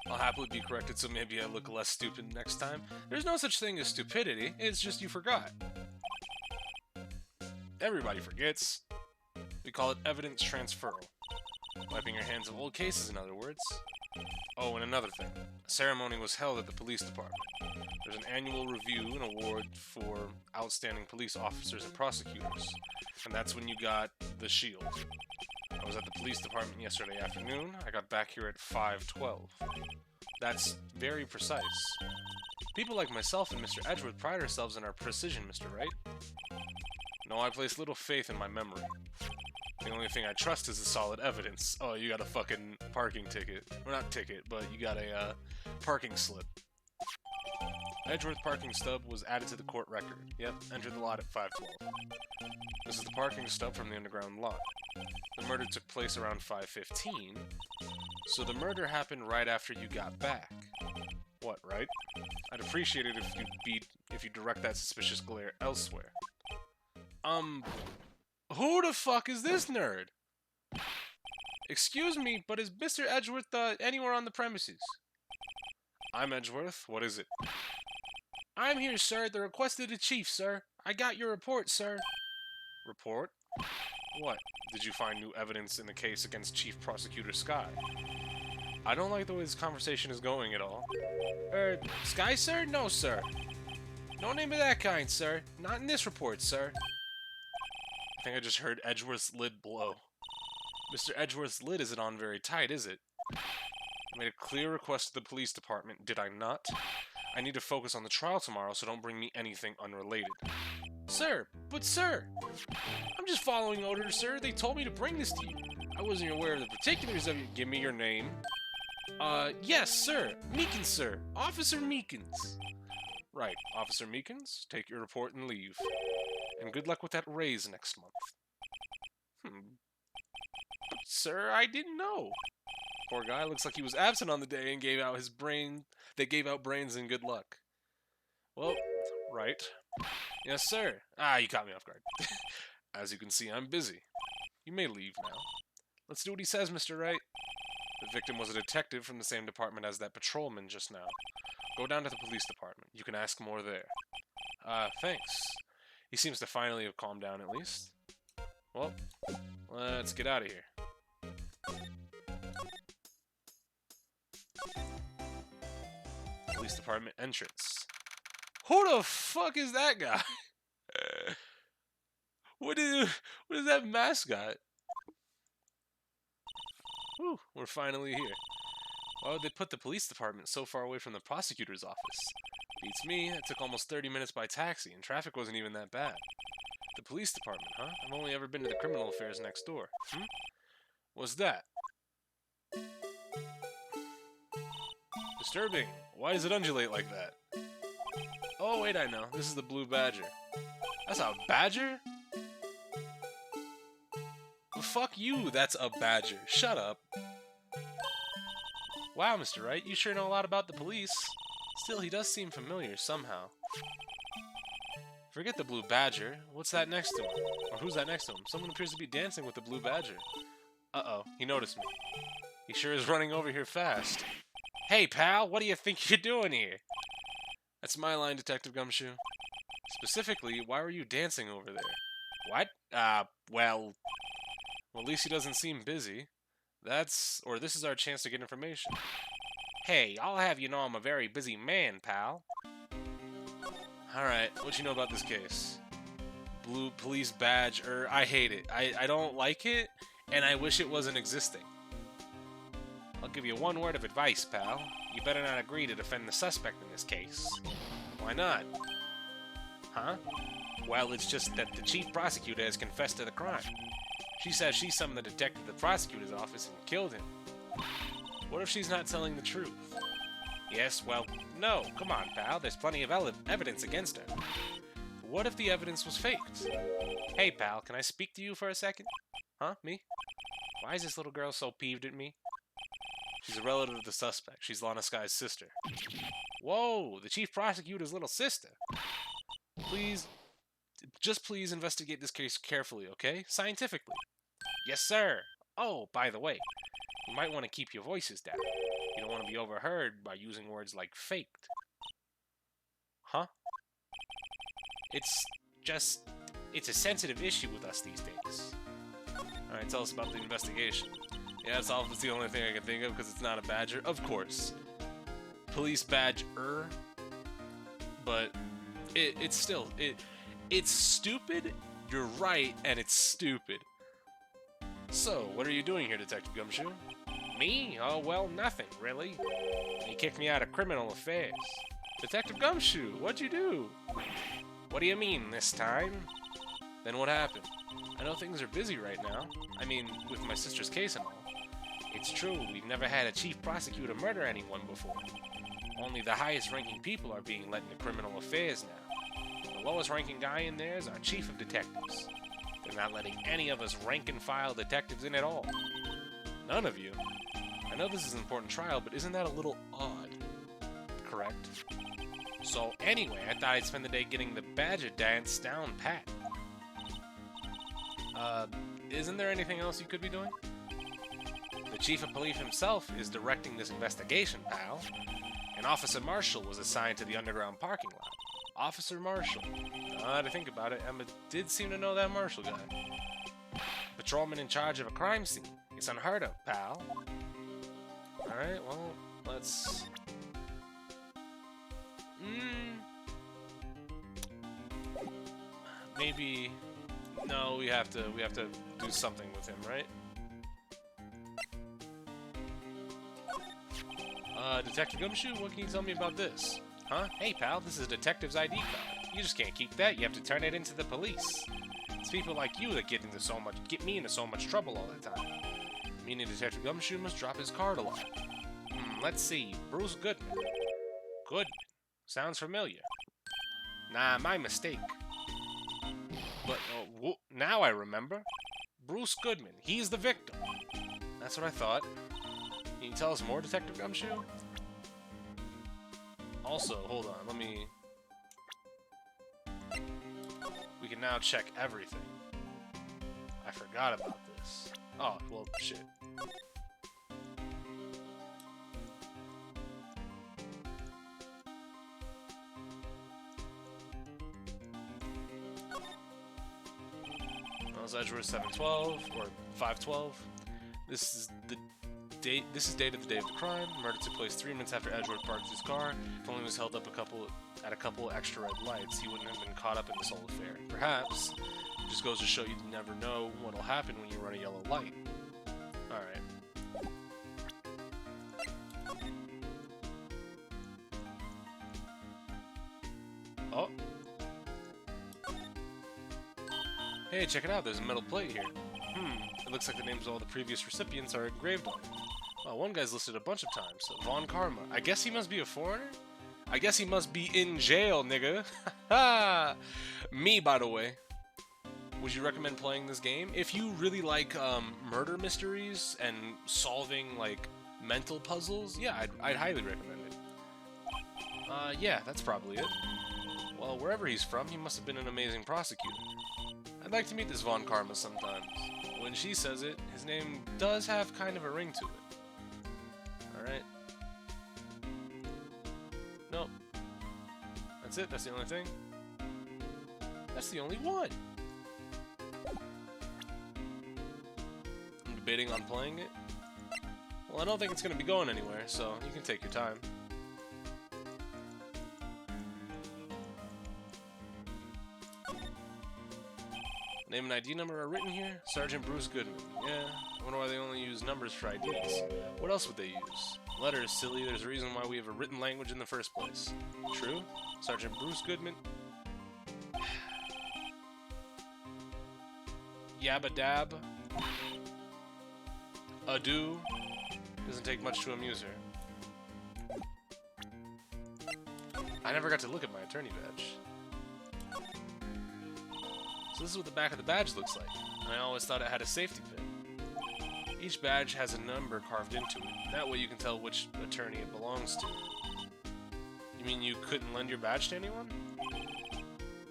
Speaker 1: I'll happily be corrected, so maybe I look less stupid next time. There's no such thing as stupidity, it's just you forgot. Everybody forgets. We call it evidence transferal. Wiping your hands of old cases, in other words. Oh, and another thing. A ceremony was held at the police department. There's an annual review and award for outstanding police officers and prosecutors. And that's when you got the shield. I was at the police department yesterday afternoon. I got back here at 5:12. That's very precise. People like myself and Mr. Edgeworth pride ourselves in our precision, Mr. Wright. No, I place little faith in my memory. The only thing I trust is the solid evidence. Oh, you got a fucking parking ticket. Or not ticket, but you got a parking slip. Edgeworth parking stub was added to the court record. Yep, entered the lot at 5:12. This is the parking stub from the underground lot. The murder took place around 5:15, so the murder happened right after you got back. What, right? I'd appreciate it if you direct that suspicious glare elsewhere. Who the fuck is this nerd? Excuse me, but is Mr. Edgeworth anywhere on the premises? I'm Edgeworth. What is it? I'm here, sir, at the request of the chief, sir. I got your report, sir. Report? What? Did you find new evidence in the case against Chief Prosecutor Sky? I don't like the way this conversation is going at all. Sky, sir? No, sir. No name of that kind, sir. Not in this report, sir. I think I just heard Edgeworth's lid blow. Mr. Edgeworth's lid isn't on very tight, is it? I made a clear request to the police department, did I not? I need to focus on the trial tomorrow, so don't bring me anything unrelated. Sir, but sir! I'm just following orders, sir. They told me to bring this to you. I wasn't aware of the particulars of it. Give me your name. Yes, sir. Meekins, sir. Officer Meekins. Right, Officer Meekins, take your report and leave. And good luck with that raise next month. But, sir, I didn't know. Poor guy, looks like he was absent on the day and gave out his brain. They gave out brains and good luck. Well, right. Yes, sir. You caught me off guard. As you can see, I'm busy. You may leave now. Let's do what he says, Mr. Wright. The victim was a detective from the same department as that patrolman just now. Go down to the police department. You can ask more there. Thanks. He seems to finally have calmed down at least. Well, let's get out of here. Police department entrance. Who the fuck is that guy? What is that mascot? Whew, we're finally here. Why would they put the police department so far away from the prosecutor's office? Beats me, it took almost 30 minutes by taxi, and traffic wasn't even that bad. The police department, huh? I've only ever been to the criminal affairs next door. What's that? Disturbing. Why does it undulate like that? Oh, wait, I know. This is the blue badger. That's a badger? Well, fuck you, that's a badger. Shut up. Wow, Mr. Wright, you sure know a lot about the police. Still, he does seem familiar somehow. Forget the blue badger. What's that next to him? Or who's that next to him? Someone appears to be dancing with the blue badger. Uh-oh, he noticed me. He sure is running over here fast. Hey, pal, what do you think you're doing here? That's my line, Detective Gumshoe. Specifically, why were you dancing over there? What? Well, at least he doesn't seem busy. This is our chance to get information. Hey, I'll have you know I'm a very busy man, pal. Alright, what you know about this case? Blue police badge, I hate it. I don't like it, and I wish it wasn't existing. I'll give you one word of advice, pal. You better not agree to defend the suspect in this case. Why not? Huh? Well, it's just that the chief prosecutor has confessed to the crime. She says she summoned the detective to the prosecutor's office and killed him. What if she's not telling the truth? Yes, well, no. Come on, pal. There's plenty of evidence against her. What if the evidence was faked? Hey, pal, can I speak to you for a second? Huh? Me? Why is this little girl so peeved at me? She's a relative of the suspect. She's Lana Sky's sister. Whoa, the chief prosecutor's little sister. Please investigate this case carefully, okay? Scientifically. Yes, sir. Oh, by the way, you might want to keep your voices down. You don't want to be overheard by using words like faked. Huh? It's a sensitive issue with us these days. Alright, tell us about the investigation. Yeah, that's the only thing I can think of because it's not a badger. Of course. Police badge, but it's still it's stupid. You're right, and it's stupid. So, what are you doing here, Detective Gumshoe? Me? Oh, well, nothing, really. He kicked me out of criminal affairs. Detective Gumshoe, what'd you do? What do you mean, this time? Then what happened? I know things are busy right now. I mean, with my sister's case and all. It's true, we've never had a chief prosecutor murder anyone before. Only the highest-ranking people are being let into criminal affairs now. The lowest-ranking guy in there is our chief of detectives. They're not letting any of us rank-and-file detectives in at all. None of you? I know this is an important trial, but isn't that a little odd? Correct. So anyway, I thought I'd spend the day getting the Badger dance down pat. Isn't there anything else you could be doing? The chief of police himself is directing this investigation, pal. An Officer Marshall was assigned to the underground parking lot. Officer Marshall. To think about it, Emma did seem to know that Marshall guy. Patrolman in charge of a crime scene. It's unheard of, pal. Alright, well, let's... Maybe... No, we have to do something with him, right? Detective Gumshoe, what can you tell me about this? Huh? Hey, pal, this is a detective's ID card. You just can't keep that. You have to turn it into the police. It's people like you that get me into so much trouble all the time. Meaning Detective Gumshoe must drop his card a lot. Let's see. Bruce Goodman. Goodman. Sounds familiar. Nah, my mistake. But, now I remember. Bruce Goodman. He's the victim. That's what I thought. Can you tell us more, Detective Gumshoe? Also, hold on, let me... We can now check everything. I forgot about this. Oh, well, shit. That was Edgeworth 712, or 512. This is date of the day of the crime. Murder took place 3 minutes after Edgeworth parked his car. If only he was held up at a couple extra red lights, he wouldn't have been caught up in this whole affair. Perhaps. It just goes to show you never know what'll happen when you run a yellow light. Alright. Oh. Hey, check it out. There's a metal plate here. It looks like the names of all the previous recipients are engraved on it. Oh, one guy's listed a bunch of times. Von Karma. I guess he must be a foreigner? I guess he must be in jail, nigga. Ha! Me, by the way. Would you recommend playing this game? If you really like murder mysteries and solving like mental puzzles, yeah, I'd highly recommend it. Yeah, that's probably it. Well, wherever he's from, he must have been an amazing prosecutor. I'd like to meet this Von Karma sometimes. When she says it, his name does have kind of a ring to it. Alright. Nope. That's it? That's the only thing? That's the only one! I'm debating on playing it. Well, I don't think it's going to be going anywhere, so you can take your time. Name and ID number are written here. Sergeant Bruce Goodman. Yeah, I wonder why they only use numbers for IDs. What else would they use? Letters, silly. There's a reason why we have a written language in the first place. True? Sergeant Bruce Goodman. Yabba dab. Adieu. Doesn't take much to amuse her. I never got to look at my attorney badge. So this is what the back of the badge looks like. And I always thought it had a safety pin. Each badge has a number carved into it. That way you can tell which attorney it belongs to. You mean you couldn't lend your badge to anyone?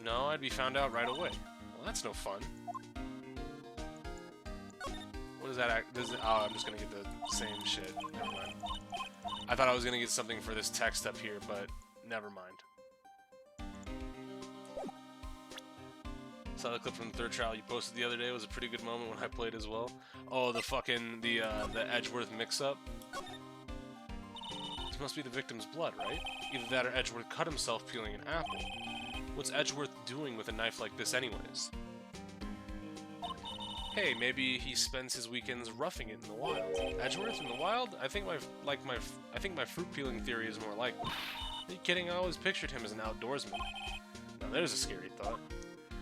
Speaker 1: No, I'd be found out right away. Well, that's no fun. What is that? Oh, I'm just gonna get the same shit. Never mind. I thought I was gonna get something for this text up here, but never mind. Saw the clip from the third trial you posted the other day. It was a pretty good moment when I played as well. Oh, the Edgeworth mix-up. It's must be the victim's blood, right? Either that or Edgeworth cut himself peeling an apple. What's Edgeworth doing with a knife like this anyways? Hey, maybe he spends his weekends roughing it in the wild. Edgeworth in the wild? I think my fruit peeling theory is more likely. Are you kidding? I always pictured him as an outdoorsman. Now there's a scary thought.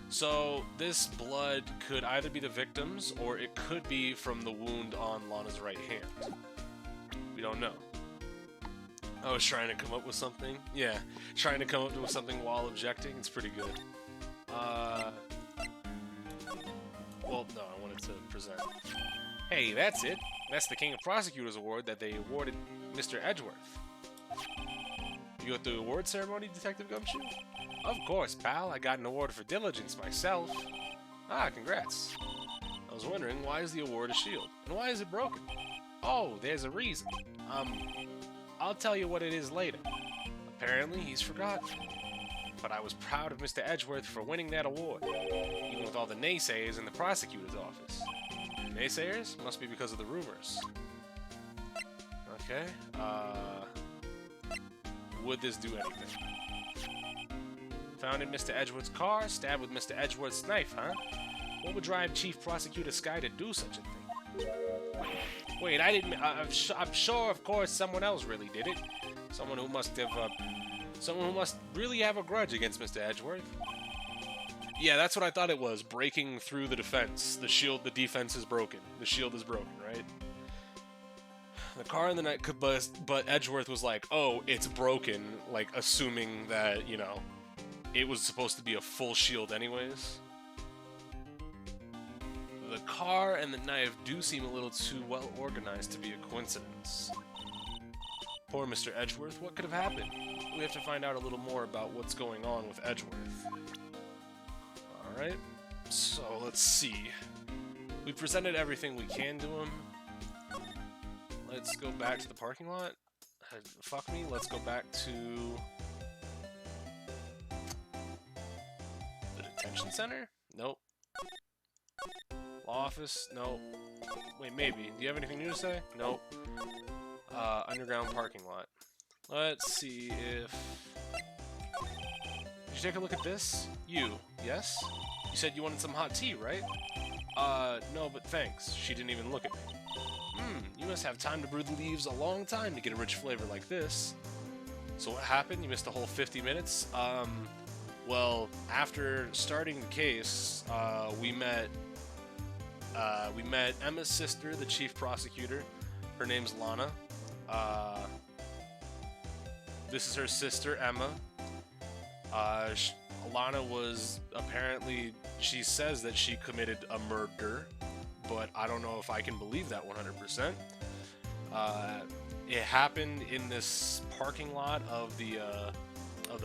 Speaker 1: So this blood could either be the victim's or it could be from the wound on Lana's right hand. We don't know. I was trying to come up with something. Yeah, trying to come up with something while objecting. It's pretty good. Well, no, I wanted to present. Hey, that's it. That's the King of Prosecutors Award that they awarded Mr. Edgeworth. You at the award ceremony, Detective Gumshoe? Of course, pal. I got an award for diligence myself. Ah, congrats. I was wondering, why is the award a shield? And why is it broken? Oh, there's a reason. I'll tell you what it is later. Apparently, he's forgotten. But I was proud of Mr. Edgeworth for winning that award, even with all the naysayers in the prosecutor's office. Naysayers? Must be because of the rumors. Okay, would this do anything? Found in Mr. Edgeworth's car, stabbed with Mr. Edgeworth's knife, huh? What would drive Chief Prosecutor Sky to do such a thing? Wait, I didn't. I'm sure, of course, someone else really did it. Someone who must really have a grudge against Mr. Edgeworth. Yeah, that's what I thought it was. Breaking through the defense. The shield, the defense is broken. The shield is broken, right? The car in the night, but Edgeworth was like, oh, it's broken, like, assuming that, you know, it was supposed to be a full shield anyways. The car and the knife do seem a little too well organized to be a coincidence. Poor Mr. Edgeworth, what could have happened? We have to find out a little more about what's going on with Edgeworth. Alright, so let's see. We presented everything we can to him. Let's go back to the parking lot. Fuck me, let's go back to the detention center? Nope. Law office? Nope. Wait, maybe. Do you have anything new to say? Nope. Underground parking lot. Let's see if... Did you take a look at this? You, yes? You said you wanted some hot tea, right? No, but thanks. She didn't even look at me. You must have time to brew the leaves a long time to get a rich flavor like this. So what happened? You missed a whole 50 minutes? Well, after starting the case, we met Emma's sister, the chief prosecutor. Her name's Lana. This is her sister, Emma. Lana was apparently, she says that she committed a murder, but I don't know if I can believe that 100%. It happened in this parking lot of the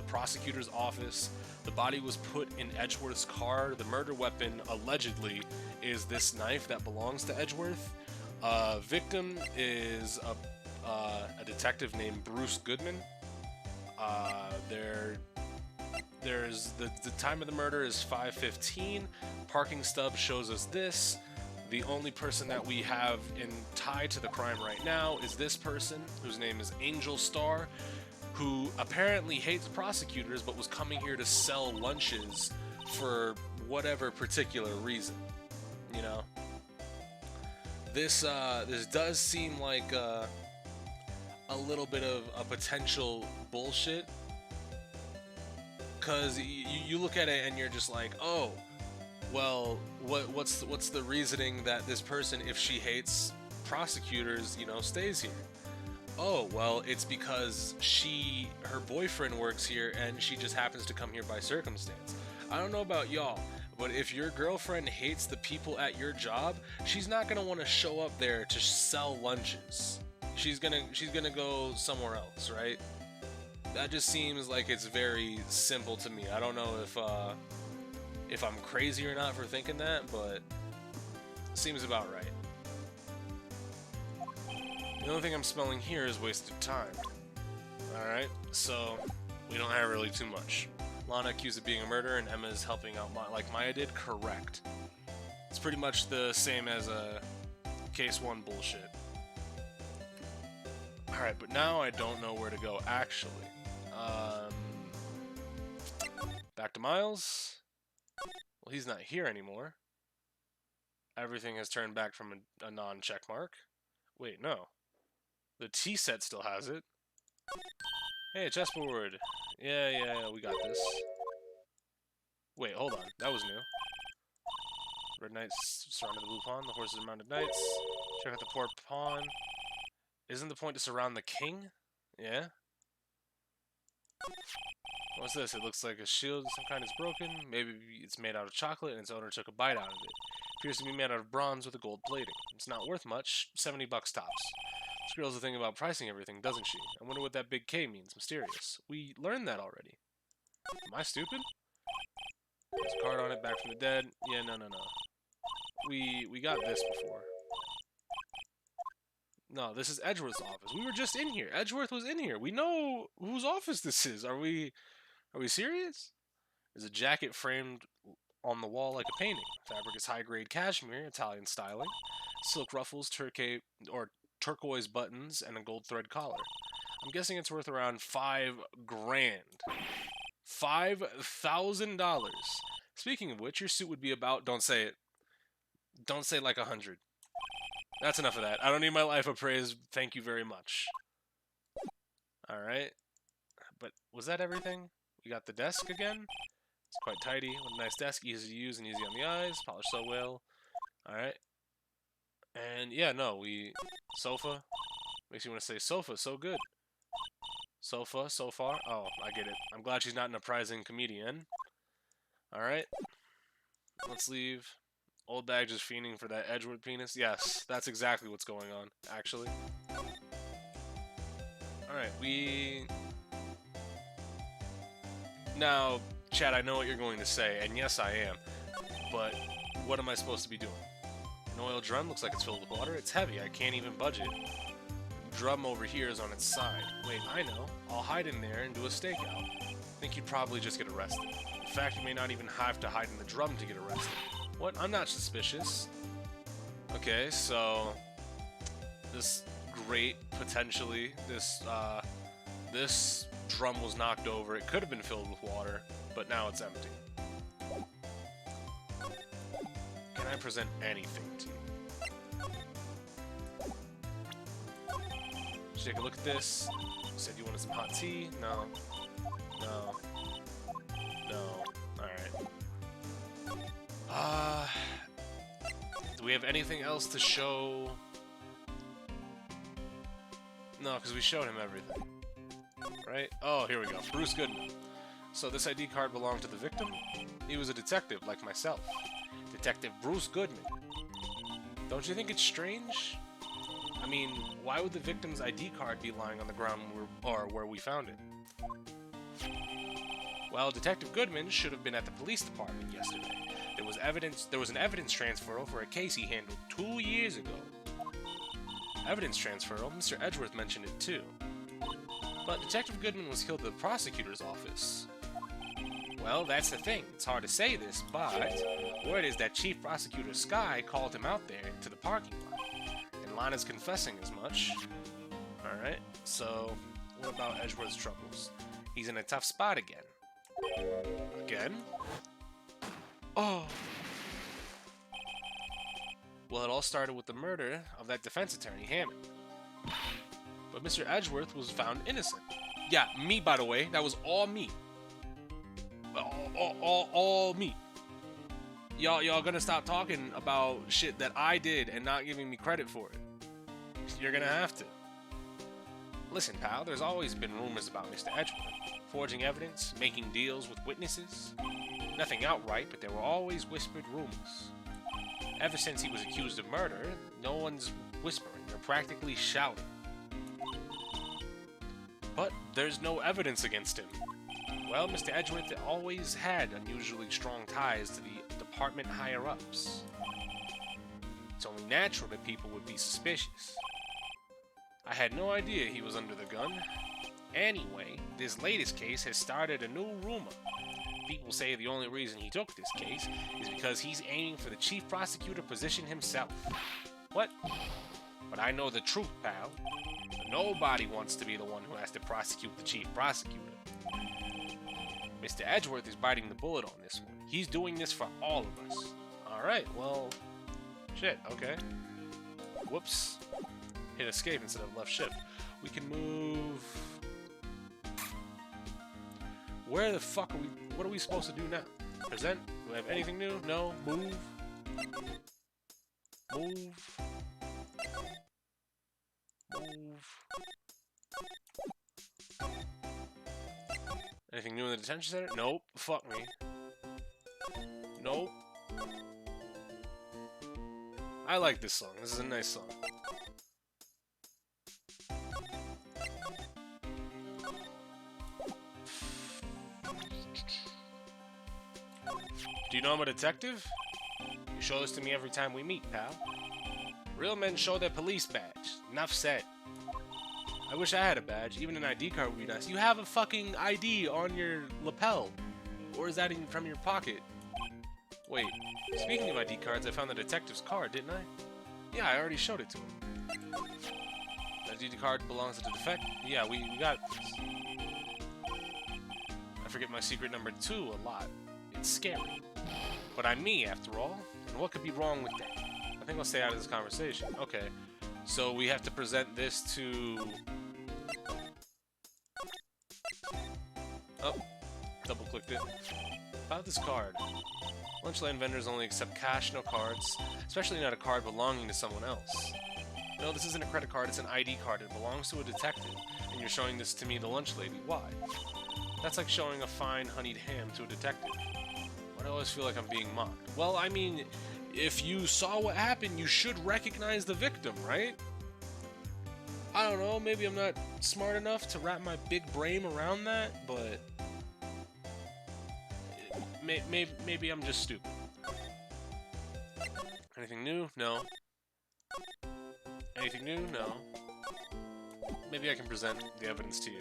Speaker 1: prosecutor's office. The body was put in Edgeworth's car. The murder weapon, allegedly, is this knife that belongs to Edgeworth. Victim is a detective named Bruce Goodman. There's the time of the murder is 5:15. Parking stub shows us this. The only person that we have in tie to the crime right now is this person, whose name is Angel Star, who apparently hates prosecutors but was coming here to sell lunches for whatever particular reason. You know, this does seem like a little bit of a potential bullshit, because you look at it and you're just like, oh, well, what's the reasoning that this person, if she hates prosecutors, you know, stays here? Oh, well, it's because her boyfriend works here and she just happens to come here by circumstance. I don't know about y'all, but if your girlfriend hates the people at your job, she's not gonna want to show up there to sell lunches. She's gonna go somewhere else, right? That just seems like it's very simple to me. I don't know if I'm crazy or not for thinking that, but it seems about right. The only thing I'm smelling here is wasted time. Alright, so we don't have really too much. Lana accused of being a murderer and Emma is helping out like Maya did? Correct. It's pretty much the same as a case 1 bullshit. Alright, but now I don't know where to go, actually. Back to Miles. Well, he's not here anymore. Everything has turned back from a non-check mark. Wait, no. The T set still has it. Hey, chessboard. Yeah, we got this. Wait, hold on. That was new. Red knights surrounded the blue pawn. The horses are mounted knights. Check out the poor pawn. Isn't the point to surround the king? Yeah. What's this? It looks like a shield of some kind is broken. Maybe it's made out of chocolate and its owner took a bite out of it. Appears to be made out of bronze with a gold plating. It's not worth much. 70 bucks tops. This girl's a thing about pricing everything, doesn't she? I wonder what that big K means. Mysterious. We learned that already. Am I stupid? There's a card on it, back from the dead. Yeah, no. We got this before. No, this is Edgeworth's office. We were just in here. Edgeworth was in here. We know whose office this is. Are we serious? There's a jacket framed on the wall like a painting. Fabric is high-grade cashmere, Italian styling. Silk ruffles, turquoise buttons, and a gold thread collar. I'm guessing it's worth around $5 grand. $5,000. Speaking of which, your suit would be about, don't say it. Don't say like 100. That's enough of that. I don't need my life appraised. Thank you very much. Alright. But was that everything? We got the desk again. It's quite tidy. What a nice desk. Easy to use and easy on the eyes. Polished so well. Alright. And yeah, no, sofa. Makes you want to say sofa. So good. Sofa, so far. Oh, I get it. I'm glad she's not an uprising comedian. Alright. Let's leave. Old bag just fiending for that Edgeworth penis. Yes, that's exactly what's going on, actually. Alright, Now, Chad, I know what you're going to say, and yes, I am. But what am I supposed to be doing? An oil drum looks like it's filled with water. It's heavy. I can't even budge it. Drum over here is on its side. Wait, I know. I'll hide in there and do a stakeout. Think you'd probably just get arrested. In fact, you may not even have to hide in the drum to get arrested. What? I'm not suspicious. Okay, so this grate, potentially, this drum was knocked over. It could have been filled with water, but now it's empty. Can I present anything to you? Just take a look at this. You said you wanted some hot tea? No. Alright. Do we have anything else to show? No, because we showed him everything. Right? Oh, here we go. Bruce Goodman. So this ID card belonged to the victim? He was a detective, like myself. Detective Bruce Goodman. Don't you think it's strange? I mean, why would the victim's ID card be lying on the ground where we found it? Well, Detective Goodman should have been at the police department yesterday. There was an evidence transfer for a case he handled 2 years ago. Evidence transfer? Mr. Edgeworth mentioned it too. But Detective Goodman was killed at the prosecutor's office. Well, that's the thing. It's hard to say this, but word is that Chief Prosecutor Sky called him out there to the parking lot. And Lana's confessing as much. Alright, so what about Edgeworth's troubles? He's in a tough spot again. Again? Oh! Well, it all started with the murder of that defense attorney, Hammond. But Mr. Edgeworth was found innocent. Yeah, me, by the way. That was all me. All me. Y'all gonna stop talking about shit that I did and not giving me credit for it. You're gonna have to. Listen, pal, there's always been rumors about Mr. Edgeworth. Forging evidence, making deals with witnesses. Nothing outright, but there were always whispered rumors. Ever since he was accused of murder, no one's whispering, they're practically shouting. But there's no evidence against him. Well, Mr. Edgeworth always had unusually strong ties to the department higher-ups. It's only natural that people would be suspicious. I had no idea he was under the gun. Anyway, this latest case has started a new rumor. People say the only reason he took this case is because he's aiming for the chief prosecutor position himself. What? But I know the truth, pal. Nobody wants to be the one who has to prosecute the chief prosecutor. Mr. Edgeworth is biting the bullet on this one. He's doing this for all of us. Alright, well... Shit, okay. Whoops. Hit escape instead of left shift. We can move... Where the fuck are we... What are we supposed to do now? Present? Do we have anything new? No? Move? Move? Move? Anything new in the detention center? Nope. Fuck me. Nope. I like this song. This is a nice song. Do you know I'm a detective? You show this to me every time we meet, pal. Real men show their police badge. Enough said. I wish I had a badge. Even an ID card would be nice. You have a fucking ID on your lapel. Or is that from your pocket? Wait, speaking of ID cards, I found the detective's card, didn't I? Yeah, I already showed it to him. The ID card belongs to the defect. Yeah, we got this. I forget my secret number 2 a lot. It's scary. But I'm me, after all. And what could be wrong with that? I think I'll stay out of this conversation. Okay. So we have to present this to... Oh. Double-clicked it. About this card. Lunchland vendors only accept cash, no cards. Especially not a card belonging to someone else. No, this isn't a credit card, it's an ID card. It belongs to a detective. And you're showing this to me, the lunch lady. Why? That's like showing a fine honeyed ham to a detective. Why do I always feel like I'm being mocked? Well, I mean, if you saw what happened, you should recognize the victim, right? I don't know, maybe I'm not smart enough to wrap my big brain around that, but... Maybe I'm just stupid. Anything new? No. Anything new? No. Maybe I can present the evidence to you.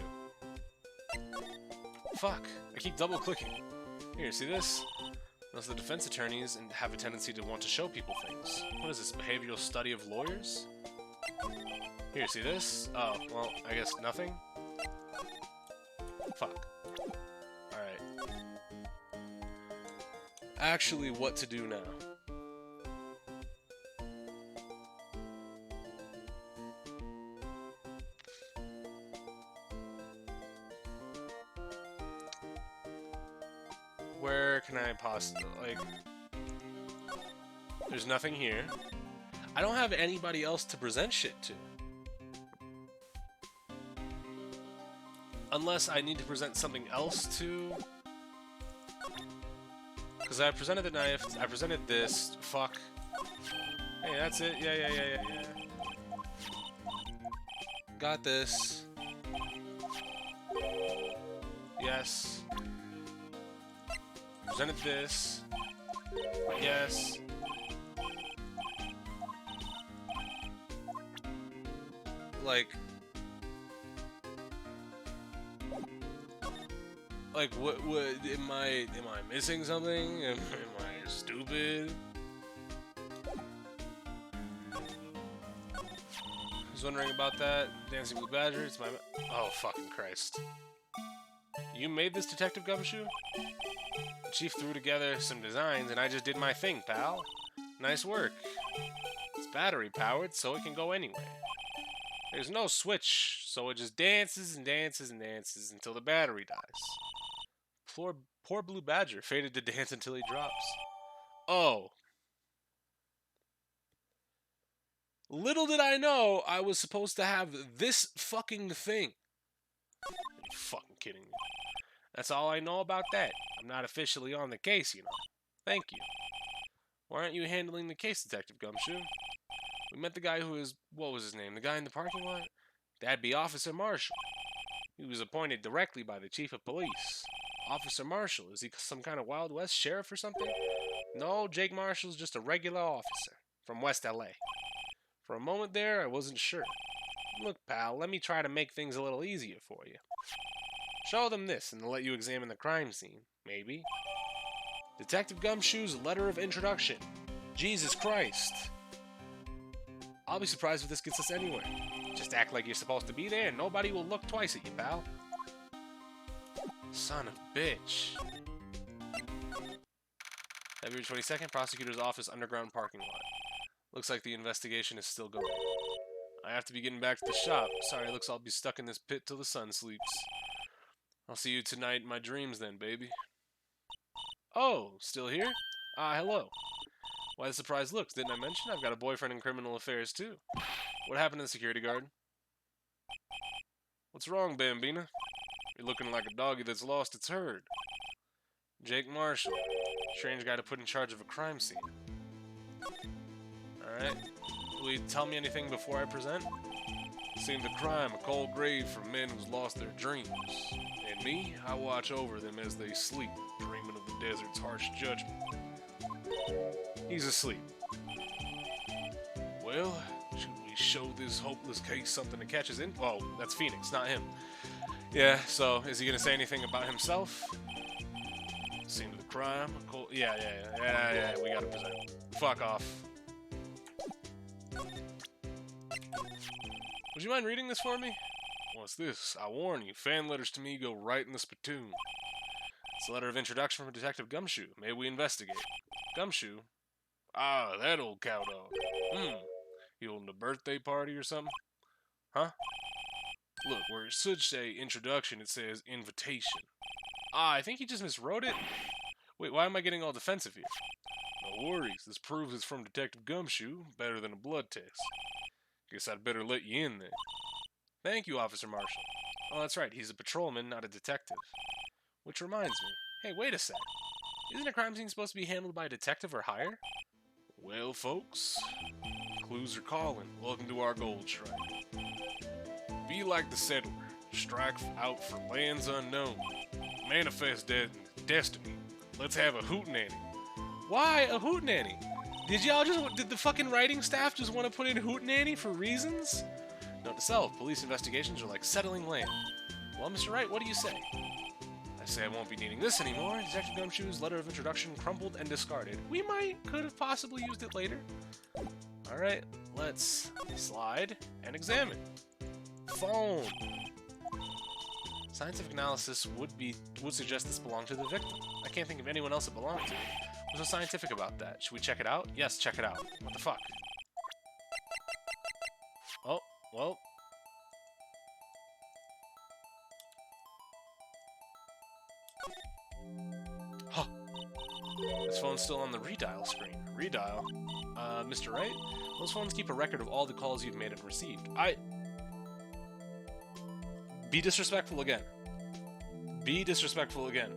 Speaker 1: Fuck! I keep double-clicking. Here, see this? Most of the defense attorneys have a tendency to want to show people things. What is this, behavioral study of lawyers? Here, see this? Oh, well, I guess nothing? Fuck. Alright. Actually, what to do now? Where can I possibly, like... There's nothing here. I don't have anybody else to present shit to. Unless I need to present something else to... Because I presented the knife, I presented this, fuck. Hey, that's it, yeah. Got this. Yes. Presented this. Yes. Like, what, am I missing something? Am I stupid? I was wondering about that. Dancing Blue Badger, it's my... Oh, fucking Christ. You made this, Detective Gumshoe? The Chief threw together some designs, and I just did my thing, pal. Nice work. It's battery-powered, so it can go anywhere. There's no switch, so it just dances and dances and dances until the battery dies. Poor Blue Badger, fated to dance until he drops. Oh. Little did I know I was supposed to have this fucking thing. Are you fucking kidding me? That's all I know about that. I'm not officially on the case, you know. Thank you. Why aren't you handling the case, Detective Gumshoe? We met the guy who is... What was his name? The guy in the parking lot? That'd be Officer Marshall. He was appointed directly by the Chief of Police. Officer Marshall, is he some kind of Wild West sheriff or something? No, Jake Marshall's just a regular officer from West LA. For a moment there, I wasn't sure. Look, pal, let me try to make things a little easier for you. Show them this, and they'll let you examine the crime scene, maybe. Detective Gumshoe's letter of introduction. Jesus Christ. I'll be surprised if this gets us anywhere. Just act like you're supposed to be there and nobody will look twice at you, pal. Son of a bitch. February 22nd, prosecutor's office, underground parking lot. Looks like the investigation is still going. I have to be getting back to the shop. Sorry, looks I'll be stuck in this pit till the sun sleeps. I'll see you tonight in my dreams then, baby. Oh, still here? Ah, hello. Why the surprised looks? Didn't I mention I've got a boyfriend in criminal affairs too? What happened to the security guard? What's wrong, Bambina? You're looking like a doggy that's lost its herd. Jake Marshall. Strange guy to put in charge of a crime scene. Alright. Will you tell me anything before I present? Seems a crime, a cold grave for men who's lost their dreams. And me, I watch over them as they sleep, dreaming of the desert's harsh judgment. He's asleep. Well, should we show this hopeless case something to catch his in? Oh, that's Phoenix, not him. Yeah, so is he gonna say anything about himself? Scene of the crime. Cool. Yeah, we gotta present. Fuck off. Would you mind reading this for me? What's this? I warn you, fan letters to me go right in the spittoon. It's a letter of introduction from Detective Gumshoe. May we investigate? Gumshoe? Ah, that old cow dog. You holding a birthday party or something? Huh? Look, where it should say introduction, it says invitation. Ah, I think he just miswrote it. Wait, why am I getting all defensive here? No worries, this proves it's from Detective Gumshoe, better than a blood test. Guess I'd better let you in then. Thank you, Officer Marshall. Oh, that's right, he's a patrolman, not a detective. Which reminds me. Hey, wait a sec. Isn't a crime scene supposed to be handled by a detective or higher? Well, folks, clues are calling. Welcome to our gold strike. Be like the settler. Strike out for lands unknown. Manifest destiny. Let's have a hootenanny. Why a hootenanny? Did the fucking writing staff just want to put in hootenanny for reasons? Note to self, police investigations are like settling land. Well, Mr. Wright, what do you say? I say I won't be needing this anymore. Detective Gumshoe's letter of introduction crumpled and discarded. We could have possibly used it later. Alright, let's slide and examine. Phone. Scientific analysis would suggest this belonged to the victim. I can't think of anyone else it belonged to. What's so scientific about that? Should we check it out? Yes, check it out. What the fuck? Oh, well. Huh. This phone's still on the redial screen. Redial? Mr. Wright? Those phones keep a record of all the calls you've made and received. Be disrespectful again. Be disrespectful again.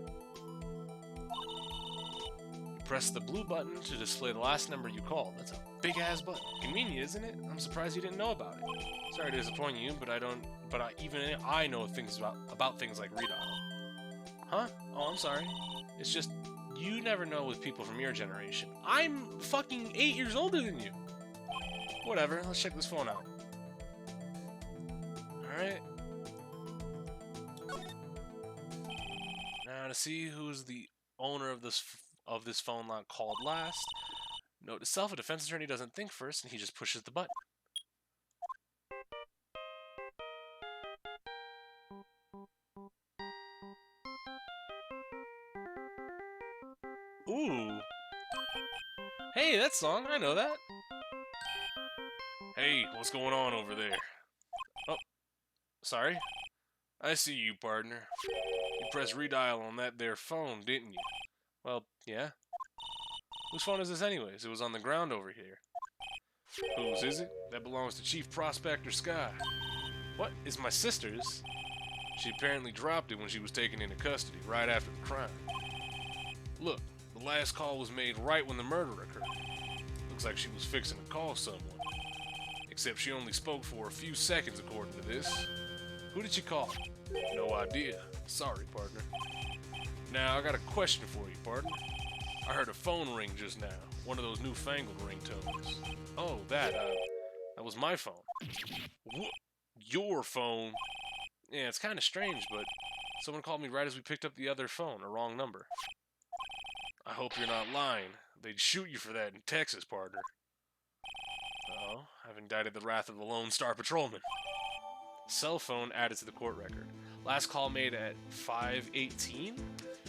Speaker 1: You press the blue button to display the last number you called. That's a big-ass button. Convenient, isn't it? I'm surprised you didn't know about it. Sorry to disappoint you, but even I know things about things like redial. Huh? Oh, I'm sorry. It's just, you never know with people from your generation. I'm fucking 8 years older than you. Whatever, let's check this phone out. Alright. Now to see who's the owner of this phone line called last. Note to self, a defense attorney doesn't think first and he just pushes the button. Ooh. Hey, that song, I know that. Hey, what's going on over there? Oh, sorry. I see you, partner. You pressed redial on that there phone, didn't you? Well, yeah. Whose phone is this anyways? It was on the ground over here. Whose is it? That belongs to Chief Prospector Sky. What? It's my sister's? She apparently dropped it when she was taken into custody, right after the crime. Look, the last call was made right when the murder occurred. Looks like she was fixing to call someone. Except she only spoke for a few seconds according to this. Who did she call? No idea. Sorry, partner. Now, I got a question for you, partner. I heard a phone ring just now. One of those newfangled ringtones. Oh, that was my phone. What? Your phone? Yeah, it's kind of strange, but someone called me right as we picked up the other phone, a wrong number. I hope you're not lying. They'd shoot you for that in Texas, partner. Uh-oh. I've indicted the wrath of the Lone Star Patrolman. Cell phone added to the court record. Last call made at 5:18?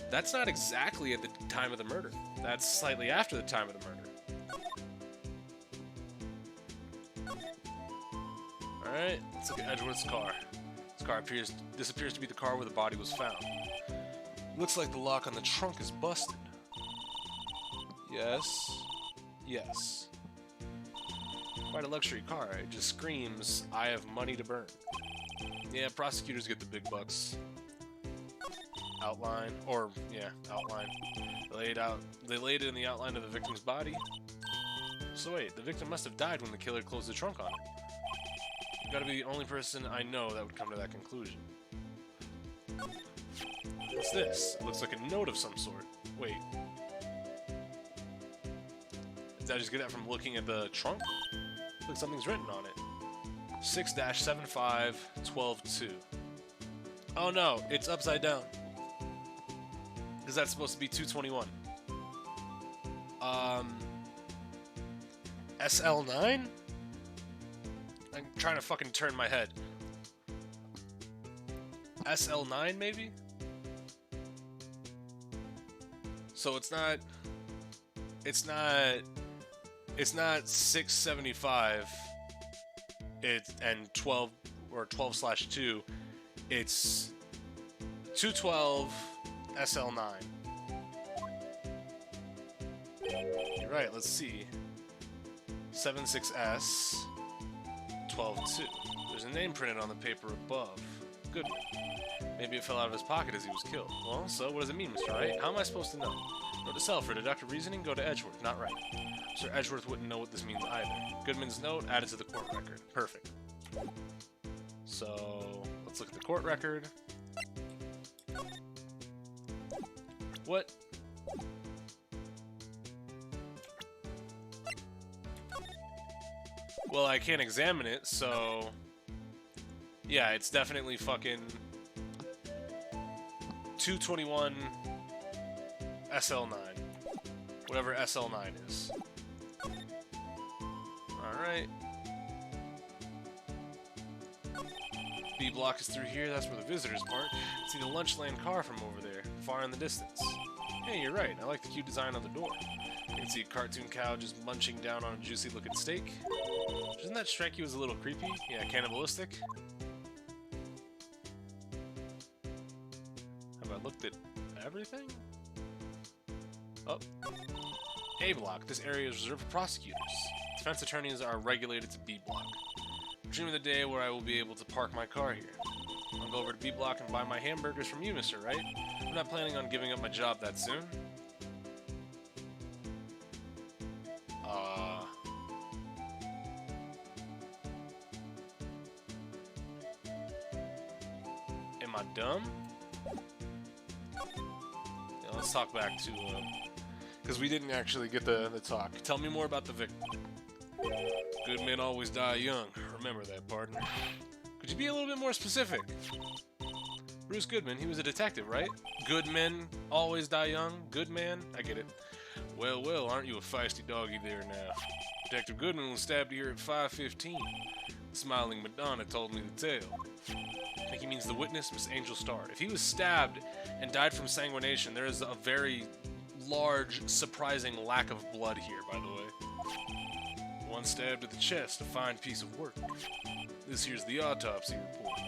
Speaker 1: That's not exactly at the time of the murder. That's slightly after the time of the murder. Alright, let's look at Edgeworth's car. This appears to be the car where the body was found. Looks like the lock on the trunk is busted. Yes. Yes. Quite a luxury car. It just screams, I have money to burn. Yeah, prosecutors get the big bucks. Outline. Outline. They laid it in the outline of the victim's body. So wait, the victim must have died when the killer closed the trunk on it. You gotta be the only person I know that would come to that conclusion. What's this? It looks like a note of some sort. Wait. Did I just get that from looking at the trunk? Looks like something's written on it. 6-75-12-2. Oh no, it's upside down. Because that's supposed to be 221. SL9? I'm trying to fucking turn my head. SL9 maybe? So it's not 675 and 12 or 12/2. It's 212 SL9. You're right, let's see. 76S 12-2. There's a name printed on the paper above. Good. Maybe it fell out of his pocket as he was killed. Well, so what does it mean, Mr. Wright? How am I supposed to know? Note to self, for deductive reasoning, go to Edgeworth, not Wright. Sir Edgeworth wouldn't know what this means either. Goodman's note added to the court record. Perfect. So, let's look at the court record. What? Well, I can't examine it, so... Yeah, it's definitely fucking... 221 SL9. Whatever SL9 is. Alright. B block is through here, that's where the visitors park. See the Lunchland car from over there, far in the distance. Hey, you're right, I like the cute design on the door. You can see a cartoon cow just munching down on a juicy looking steak. Doesn't that strike you as a little creepy? Yeah, cannibalistic? Have I looked at everything? Oh. A block. This area is reserved for prosecutors. Defense attorneys are regulated to B block. Dream of the day where I will be able to park my car here. I'll go over to B block and buy my hamburgers from you, Mr. Wright. I'm not planning on giving up my job that soon. Am I dumb? Yeah, let's talk back to, because we didn't actually get the talk. Tell me more about the victim. Good men always die young. Remember that, partner. Could you be a little bit more specific? Bruce Goodman, he was a detective, right? Good men always die young? Good man? I get it. Well, well, aren't you a feisty doggy there now? Detective Goodman was stabbed here at 5:15. The smiling Madonna told me the tale. I think he means the witness, Miss Angel Starr. If he was stabbed and died from sanguination, there is a very large, surprising lack of blood here, by the way. One stabbed at the chest, a fine piece of work. This here's the autopsy report.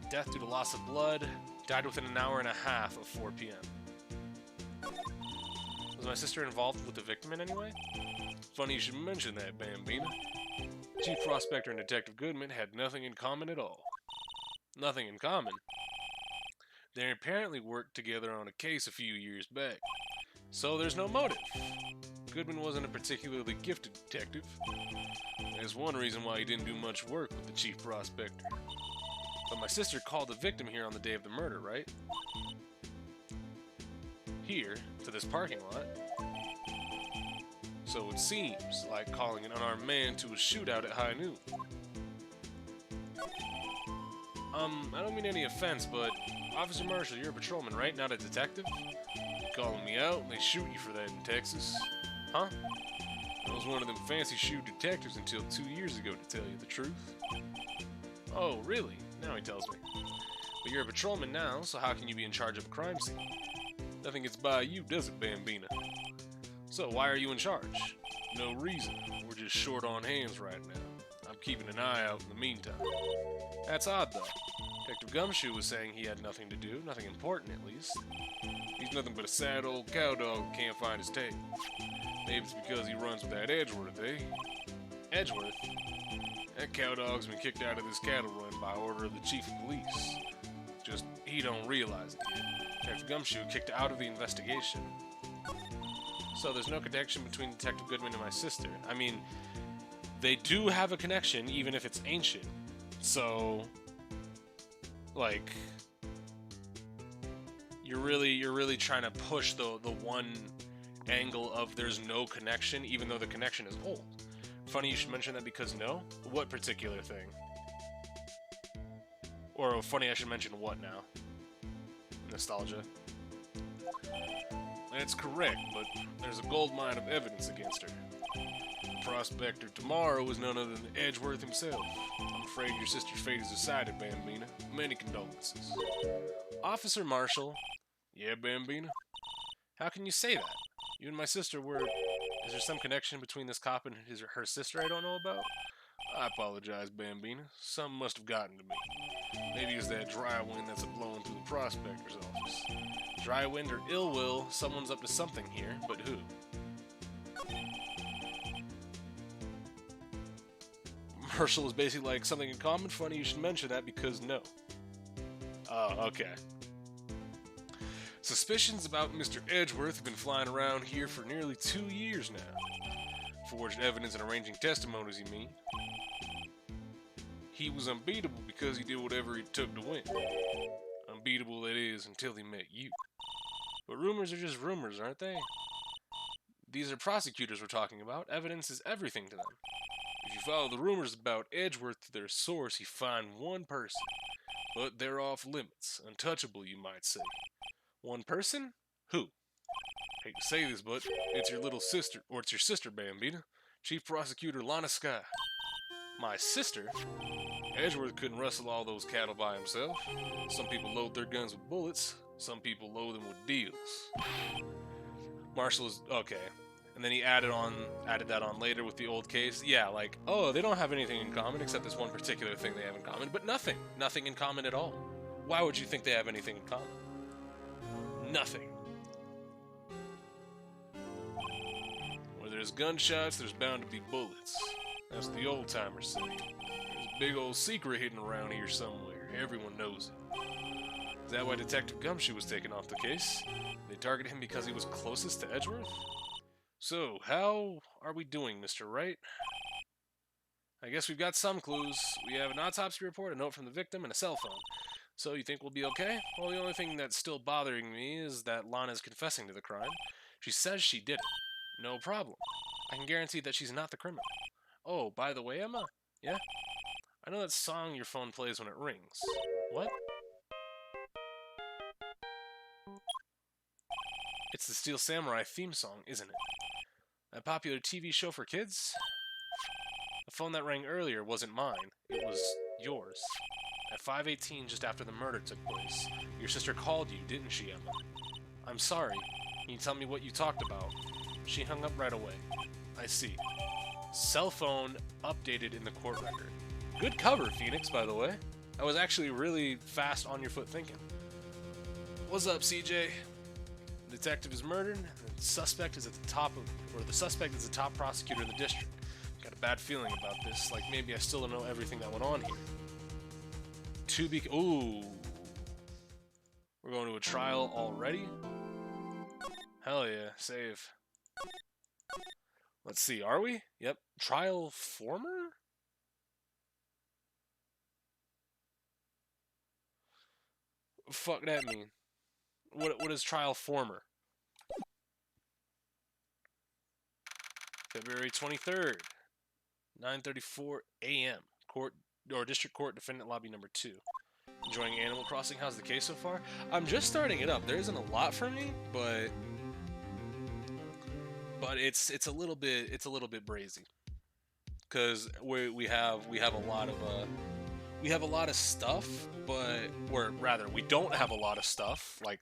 Speaker 1: Death due to loss of blood. Died within an hour and a half of 4 p.m. Was my sister involved with the victim in any way? Funny you should mention that, Bambina. Chief Prospector and Detective Goodman had nothing in common at all. Nothing in common? They apparently worked together on a case a few years back. So there's no motive. Goodman wasn't a particularly gifted detective. There's one reason why he didn't do much work with the Chief Prospector. But my sister called the victim here on the day of the murder, right? Here, to this parking lot. So it seems like calling an unarmed man to a shootout at high noon. I don't mean any offense, but Officer Marshall, you're a patrolman, right? Not a detective? You're calling me out and they shoot you for that in Texas. Huh? I was one of them fancy shoe detectives until 2 years ago, to tell you the truth. Oh, really? Now he tells me. But you're a patrolman now, so how can you be in charge of a crime scene? Nothing gets by you, does it, Bambina? So why are you in charge? No reason. We're just short on hands right now. I'm keeping an eye out in the meantime. That's odd, though. Detective Gumshoe was saying he had nothing to do, nothing important at least. He's nothing but a sad old cowdog who can't find his tail. Maybe it's because he runs with that Edgeworth, eh? Edgeworth? That cowdog's been kicked out of this cattle run by order of the chief of police. Just, he don't realize it yet. Detective Gumshoe kicked out of the investigation. So there's no connection between Detective Goodman and my sister. I mean, they do have a connection, even if it's ancient. So, like, you're really trying to push the one angle of there's no connection, even though the connection is old. Funny you should mention that, because no? What particular thing? Or funny I should mention what now? Nostalgia. That's correct, but there's a gold mine of evidence against her. The prospector tomorrow is none other than Edgeworth himself. I'm afraid your sister's fate is decided, Bambina. Many condolences. Officer Marshall. Yeah, Bambina? How can you say that? You and my sister were... Is there some connection between this cop and her sister I don't know about? I apologize, Bambina. Something must have gotten to me. Maybe it's that dry wind that's blowing through the prospector's office. Dry wind or ill will, someone's up to something here, but who? Marshall is basically like, something in common? Funny you should mention that, because no. Oh, okay. Suspicions about Mr. Edgeworth have been flying around here for nearly 2 years now. Forged evidence and arranging testimonies, you mean? He was unbeatable because he did whatever it took to win. Unbeatable, that is, until he met you. But rumors are just rumors, aren't they? These are prosecutors we're talking about. Evidence is everything to them. If you follow the rumors about Edgeworth to their source, you find one person. But they're off limits. Untouchable, you might say. One person? Who? Hate to say this, but it's your little sister, or it's your sister, Bambina. Chief Prosecutor Lana Sky. My sister? Edgeworth couldn't rustle all those cattle by himself. Some people load their guns with bullets. Some people load them with deals. Marshall is... okay. And then he added that on later with the old case. Yeah, like, oh, they don't have anything in common except this one particular thing they have in common. But nothing. Nothing in common at all. Why would you think they have anything in common? Nothing. Where there's gunshots, there's bound to be bullets. That's the old-timers say. There's a big old secret hidden around here somewhere. Everyone knows it. Is that why Detective Gumshoe was taken off the case? They targeted him because he was closest to Edgeworth? So, how are we doing, Mr. Wright? I guess we've got some clues. We have an autopsy report, a note from the victim, and a cell phone. So, you think we'll be okay? Well, the only thing that's still bothering me is that Lana's confessing to the crime. She says she did it. No problem. I can guarantee that she's not the criminal. Oh, by the way, Emma? Yeah? I know that song your phone plays when it rings. What? It's the Steel Samurai theme song, isn't it? That popular TV show for kids? The phone that rang earlier wasn't mine. It was yours. At 5:18, just after the murder took place, your sister called you, didn't she, Emma? I'm sorry. Can you tell me what you talked about? She hung up right away. I see. Cell phone updated in the court record. Good cover, Phoenix, by the way. I was actually really fast on your foot thinking. What's up, CJ? The detective is murdered, and the suspect is at the top the top prosecutor in the district. Got a bad feeling about this, like maybe I still don't know everything that went on here. Ooh. We're going to a trial already? Hell yeah, save. Let's see, are we? Yep. Trial former? Fuck that mean? What is trial former? February 23rd, 9:34 a.m. Court or District Court, Defendant Lobby number 2. Enjoying Animal Crossing? How's the case so far? I'm just starting it up. There isn't a lot for me, but but it's a little bit brazy because we have a lot of we have a lot of stuff, but or rather we don't have a lot of stuff. Like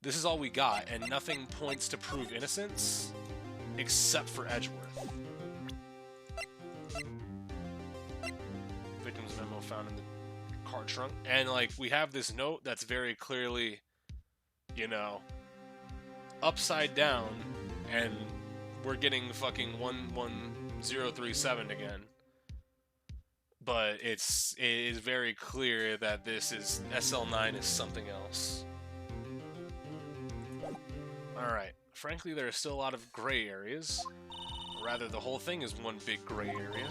Speaker 1: this is all we got, and nothing points to prove innocence except for Edgeworth. Victim's memo found in the car trunk, and like we have this note that's very clearly, you know, upside down, and we're getting fucking 11037 again. But it is very clear that this is SL9 is something else. Alright, frankly there are still a lot of gray areas. Rather, the whole thing is one big gray area.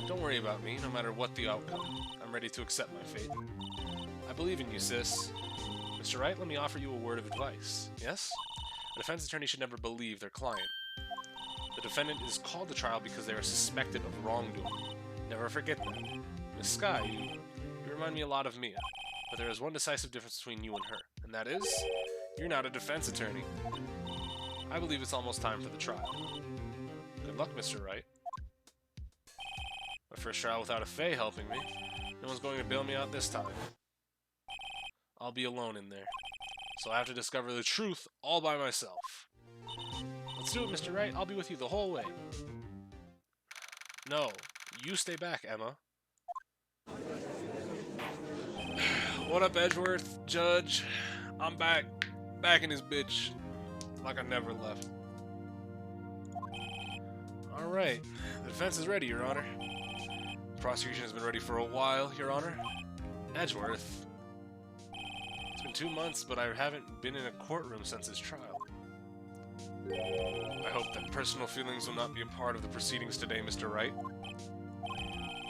Speaker 1: Don't worry about me, no matter what the outcome. I'm ready to accept my fate. I believe in you, sis. Mr. Wright, let me offer you a word of advice. Yes? A defense attorney should never believe their client. The defendant is called to trial because they are suspected of wrongdoing. Never forget that. Miss Sky, you remind me a lot of Mia. But there is one decisive difference between you and her, and that is, you're not a defense attorney. I believe it's almost time for the trial. Good luck, Mr. Wright. My first trial without a Fae helping me. No one's going to bail me out this time. I'll be alone in there. So I have to discover the truth all by myself. Let's do it, Mr. Wright. I'll be with you the whole way. No, you stay back, Emma. What up, Edgeworth? Judge? I'm back. Back in his bitch. Like I never left. Alright. The defense is ready, Your Honor. The prosecution has been ready for a while, Your Honor. Edgeworth. It's been 2 months, but I haven't been in a courtroom since his trial. I hope that personal feelings will not be a part of the proceedings today, Mr. Wright.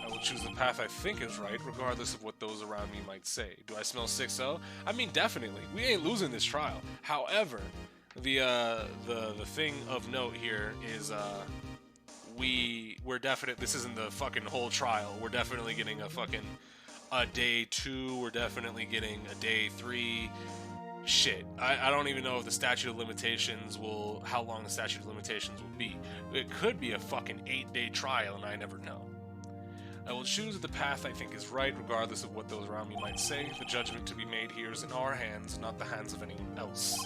Speaker 1: I will choose the path I think is right, regardless of what those around me might say. Do I smell 6-0? I mean, definitely. We ain't losing this trial. However, the thing of note here is, we're definite. This isn't the fucking whole trial. We're definitely getting a day 2. We're definitely getting a day 3. Shit, I don't even know if the statute of limitations how long the statute of limitations will be. It could be a fucking 8-day trial, and I never know. I will choose the path I think is right, regardless of what those around me might say. The judgment to be made here is in our hands, not the hands of anyone else.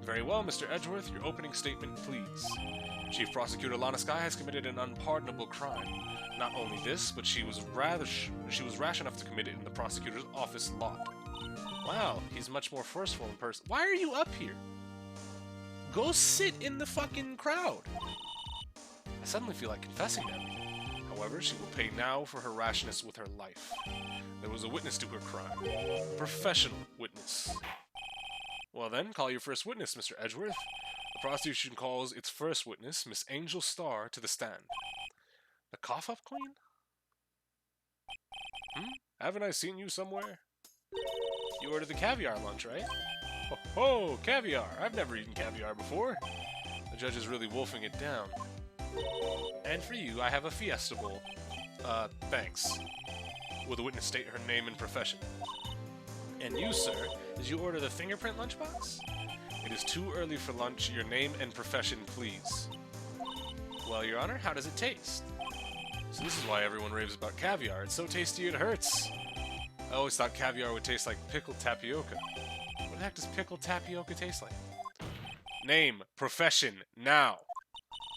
Speaker 1: Very well, Mr. Edgeworth, your opening statement, please. Chief Prosecutor Lana Sky has committed an unpardonable crime. Not only this, but she was rash enough to commit it in the prosecutor's office lot. Wow, he's much more forceful in person. Why are you up here? Go sit in the fucking crowd. I suddenly feel like confessing to everything. However, she will pay now for her rashness with her life. There was a witness to her crime. A professional witness. Well then, call your first witness, Mr. Edgeworth. The prosecution calls its first witness, Miss Angel Starr, to the stand. The cough-up queen? Haven't I seen you somewhere? You ordered the caviar lunch, right? Oh, caviar! I've never eaten caviar before. The judge is really wolfing it down. And for you, I have a Fiesta Bowl. Thanks. Will the witness state her name and profession? And you, sir, did you order the fingerprint lunchbox? It is too early for lunch. Your name and profession, please. Well, Your Honor, how does it taste? So this is why everyone raves about caviar. It's so tasty it hurts. I always thought caviar would taste like pickled tapioca. What the heck does pickled tapioca taste like? Name, profession, now.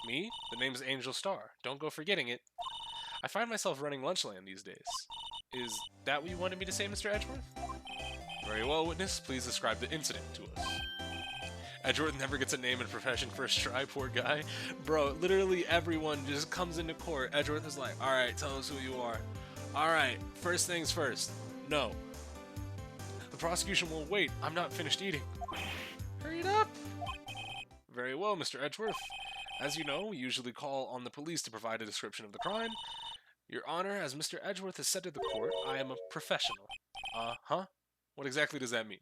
Speaker 1: Me? The name's Angel Starr. Don't go forgetting it. I find myself running Lunchland these days. Is that what you wanted me to say, Mr. Edgeworth? Very well, witness. Please describe the incident to us. Edgeworth never gets a name and profession first try, poor guy. Bro, literally everyone just comes into court. Edgeworth is like, alright, tell us who you are. Alright, first things first. No. The prosecution will wait. I'm not finished eating. Hurry it up. Very well, Mr. Edgeworth. As you know, we usually call on the police to provide a description of the crime. Your Honor, as Mr. Edgeworth has said to the court, I am a professional. Huh? What exactly does that mean?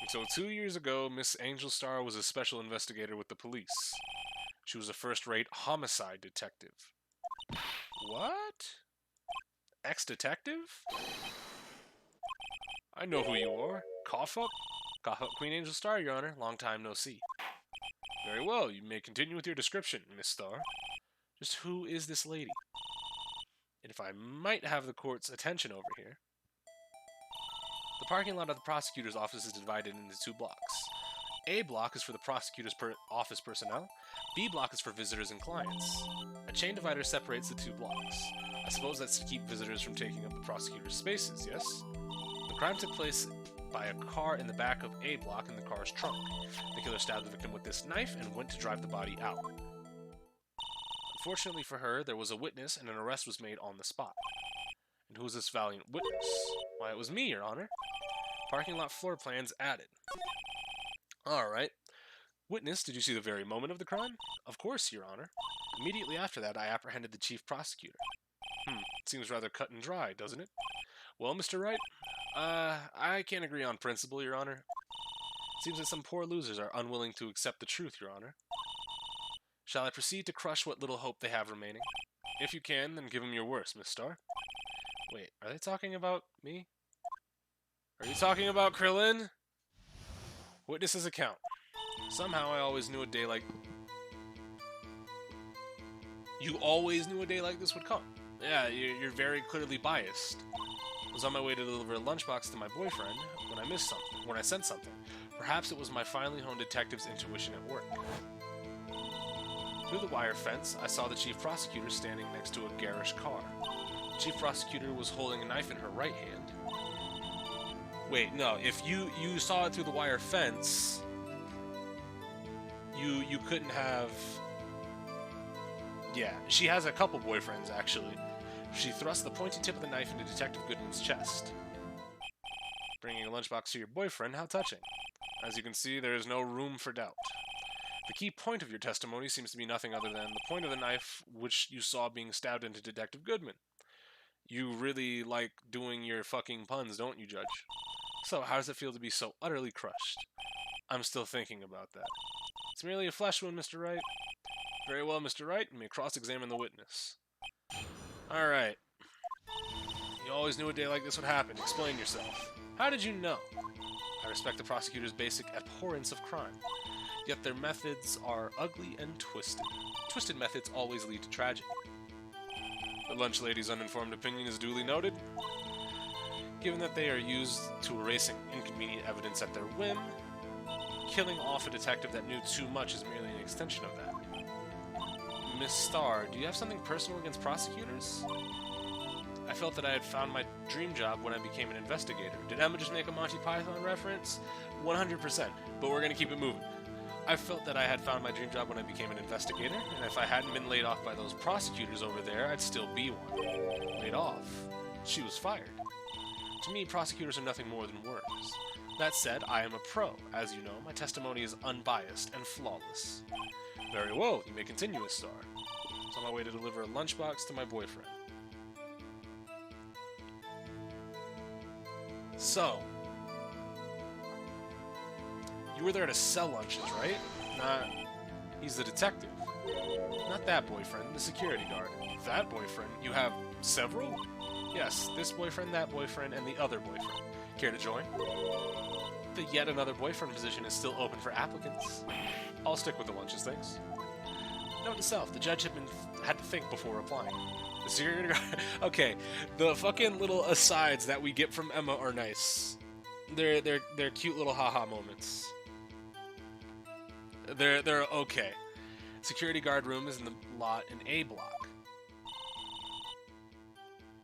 Speaker 1: So 2 years ago, Miss Angel Starr was a special investigator with the police. She was a first-rate homicide detective. What? Ex-detective? I know who you are. Cough up? Cough up Queen Angel Starr, Your Honor. Long time no see. Very well, you may continue with your description, Miss Starr. Just who is this lady? And if I might have the court's attention over here. The parking lot of the prosecutor's office is divided into 2 blocks. A block is for the prosecutor's office personnel. B block is for visitors and clients. A chain divider separates the 2 blocks. I suppose that's to keep visitors from taking up the prosecutor's spaces, yes? The crime took place by a car in the back of A block in the car's trunk. The killer stabbed the victim with this knife and went to drive the body out. Unfortunately for her, there was a witness and an arrest was made on the spot. And who was this valiant witness? Why, it was me, Your Honor. Parking lot floor plans added. Alright. Witness, did you see the very moment of the crime? Of course, Your Honor. Immediately after that, I apprehended the chief prosecutor. Seems rather cut and dry, doesn't it? Well, Mr. Wright, I can't agree on principle, Your Honor. Seems that some poor losers are unwilling to accept the truth, Your Honor. Shall I proceed to crush what little hope they have remaining? If you can, then give them your worst, Miss Starr. Wait, are they talking about me? Are you talking about Krillin? Witness's account. Somehow I always knew a day like... You always knew a day like this would come. Yeah, you're very clearly biased. I was on my way to deliver a lunchbox to my boyfriend when I sent something. Perhaps it was my finely honed detective's intuition at work. Through the wire fence, I saw the chief prosecutor standing next to a garish car. The chief prosecutor was holding a knife in her right hand. Wait, no, if you saw it through the wire fence, you couldn't have... Yeah, she has a couple boyfriends, actually. She thrust the pointy tip of the knife into Detective Goodman's chest. Bringing a lunchbox to your boyfriend, how touching. As you can see, there is no room for doubt. The key point of your testimony seems to be nothing other than the point of the knife which you saw being stabbed into Detective Goodman. You really like doing your fucking puns, don't you, Judge? So, how does it feel to be so utterly crushed? I'm still thinking about that. It's merely a flesh wound, Mr. Wright. Very well, Mr. Wright, you may cross-examine the witness. Alright. You always knew a day like this would happen. Explain yourself. How did you know? I respect the prosecutor's basic abhorrence of crime. Yet their methods are ugly and twisted. Twisted methods always lead to tragedy. The lunch lady's uninformed opinion is duly noted. Given that they are used to erasing inconvenient evidence at their whim, killing off a detective that knew too much is merely an extension of that. Miss Starr, do you have something personal against prosecutors? I felt that I had found my dream job when I became an investigator. Did Emma just make a Monty Python reference? 100%, but we're gonna keep it moving. I felt that I had found my dream job when I became an investigator, and if I hadn't been laid off by those prosecutors over there, I'd still be one. Laid off? She was fired. To me, prosecutors are nothing more than worms. That said, I am a pro. As you know, my testimony is unbiased and flawless. Very well, you may continue, Miss Starr. It's on my way to deliver a lunchbox to my boyfriend. So, you were there to sell lunches, right? He's the detective. Not that boyfriend, the security guard. That boyfriend? You have several? Yes, this boyfriend, that boyfriend, and the other boyfriend. Care to join? The yet another boyfriend position is still open for applicants. I'll stick with the lunches, thanks. Note to self, the judge had to think before applying. The security guard... Okay, the fucking little asides that we get from Emma are nice. They're cute little haha moments. They're okay. Security guard room is in the lot in A block.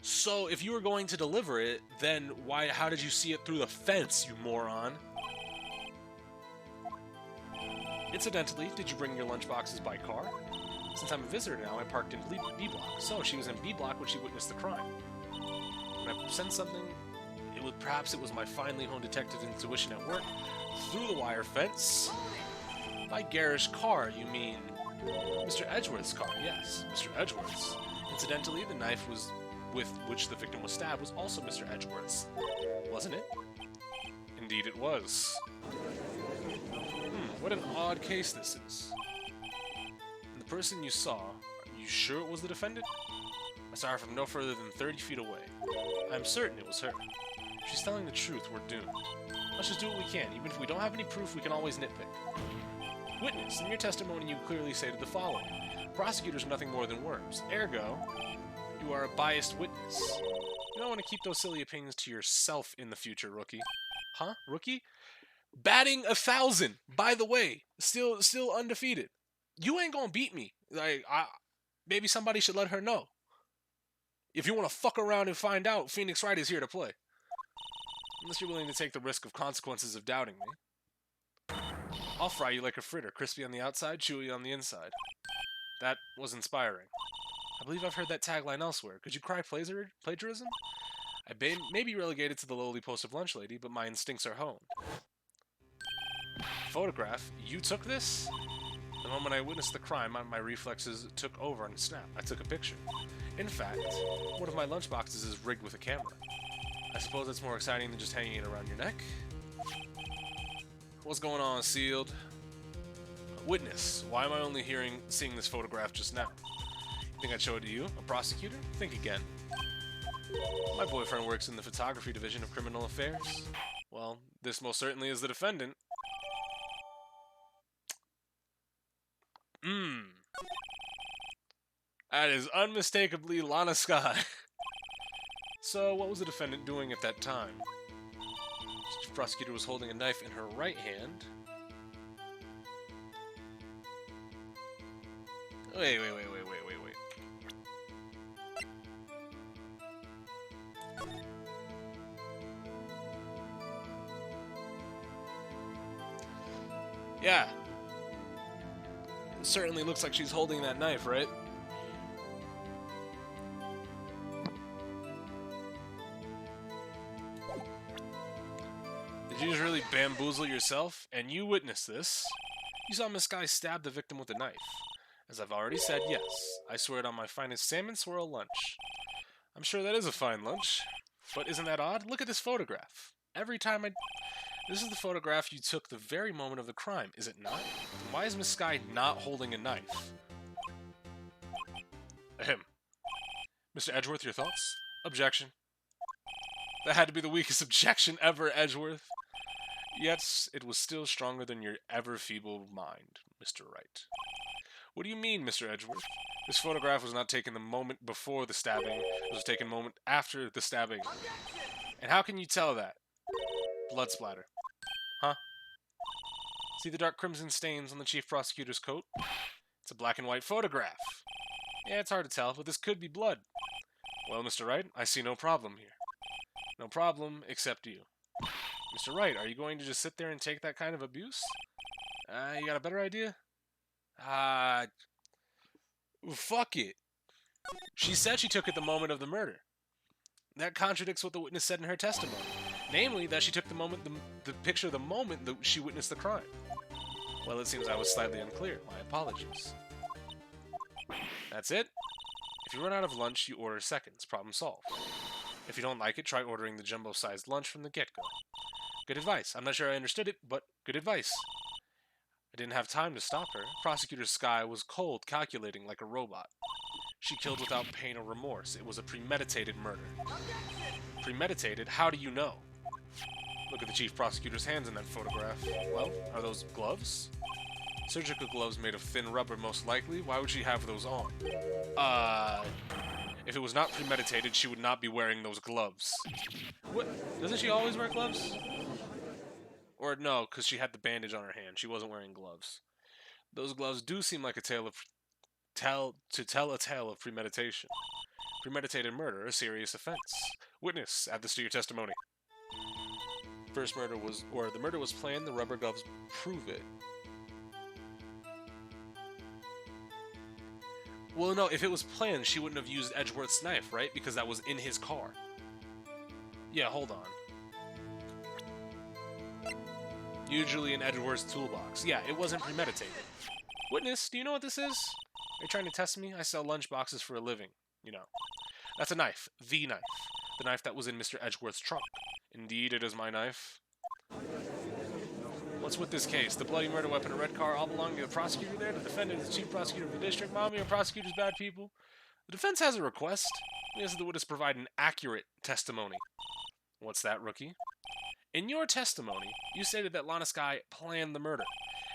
Speaker 1: So, if you were going to deliver it, then how did you see it through the fence, you moron? Incidentally, did you bring your lunchboxes by car? Since I'm a visitor now, I parked in B block. So, she was in B block when she witnessed the crime. When I sensed something, perhaps it was my finely honed detective intuition at work. Through the wire fence. By garish car, you mean Mr. Edgeworth's car? Yes, Mr. Edgeworth's. Incidentally, the knife with which the victim was stabbed was also Mr. Edgeworth's. Wasn't it? Indeed it was. What an odd case this is. And the person you saw, are you sure it was the defendant? I saw her from no further than 30 feet away. I'm certain it was her. If she's telling the truth, we're doomed. Let's just do what we can. Even if we don't have any proof, we can always nitpick. Witness, in your testimony you clearly stated the following. Prosecutors are nothing more than worms. Ergo, you are a biased witness. You don't want to keep those silly opinions to yourself in the future, rookie. Huh? Rookie? Batting 1,000, by the way. Still undefeated. You ain't gonna beat me. Maybe somebody should let her know. If you want to fuck around and find out, Phoenix Wright is here to play. Unless you're willing to take the risk of consequences of doubting me. I'll fry you like a fritter, crispy on the outside, chewy on the inside. That was inspiring. I believe I've heard that tagline elsewhere. Could you cry plagiarism? I may be relegated to the lowly post of lunch lady, but my instincts are honed. Photograph? You took this? The moment I witnessed the crime, my reflexes took over and snapped. I took a picture. In fact, one of my lunchboxes is rigged with a camera. I suppose it's more exciting than just hanging it around your neck. What's going on, Sealed? Witness. Why am I only seeing this photograph just now? You think I'd show it to you? A prosecutor? Think again. My boyfriend works in the photography division of criminal affairs. Well, this most certainly is the defendant. That is unmistakably Lana Sky. So, what was the defendant doing at that time? The prosecutor was holding a knife in her right hand. Wait. Yeah. It certainly looks like she's holding that knife, right? Did you just really bamboozle yourself? And you witnessed this. You saw Miss Sky stab the victim with a knife. As I've already said, yes. I swear it on my finest salmon swirl lunch. I'm sure that is a fine lunch. But isn't that odd? Look at this photograph. This is the photograph you took the very moment of the crime, is it not? Why is Miss Sky not holding a knife? Ahem. Mr. Edgeworth, your thoughts? Objection. That had to be the weakest objection ever, Edgeworth. Yet, it was still stronger than your ever-feeble mind, Mr. Wright. What do you mean, Mr. Edgeworth? This photograph was not taken the moment before the stabbing. It was taken a moment after the stabbing. And how can you tell that? Blood splatter. Huh? See the dark crimson stains on the chief prosecutor's coat? It's a black and white photograph. Yeah, it's hard to tell, but this could be blood. Well, Mr. Wright, I see no problem here. No problem, except you. Mr. Wright, are you going to just sit there and take that kind of abuse? You got a better idea? Fuck it. She said she took it the moment of the murder. That contradicts what the witness said in her testimony. Namely, that she took the picture the moment that she witnessed the crime. Well, it seems I was slightly unclear. My apologies. That's it. If you run out of lunch, you order seconds. Problem solved. If you don't like it, try ordering the jumbo-sized lunch from the get-go. Good advice. I'm not sure I understood it, but good advice. I didn't have time to stop her. Prosecutor Sky was cold, calculating like a robot. She killed without pain or remorse. It was a premeditated murder. Premeditated? How do you know? Look at the chief prosecutor's hands in that photograph. Well, are those gloves? Surgical gloves made of thin rubber, most likely. Why would she have those on? If it was not premeditated, she would not be wearing those gloves. What? Doesn't she always wear gloves? Or no, because she had the bandage on her hand. She wasn't wearing gloves. Those gloves do seem like a tell a tale of premeditation. Premeditated murder, a serious offense. Witness, add this to your testimony. The murder was planned, the rubber gloves prove it. Well, no, if it was planned, she wouldn't have used Edgeworth's knife, right? Because that was in his car. Yeah, hold on. Usually in Edgeworth's toolbox. Yeah, it wasn't premeditated. Witness, do you know what this is? Are you trying to test me? I sell lunch boxes for a living. You know. That's a knife. The knife. The knife that was in Mr. Edgeworth's trunk. Indeed, it is my knife. What's with this case? The bloody murder weapon, a red car, all belonging to the prosecutor there? The defendant is the chief prosecutor of the district. Mommy, are prosecutors bad people? The defense has a request. It is the witness provide an accurate testimony. What's that, rookie? In your testimony, you stated that Lana Skye planned the murder,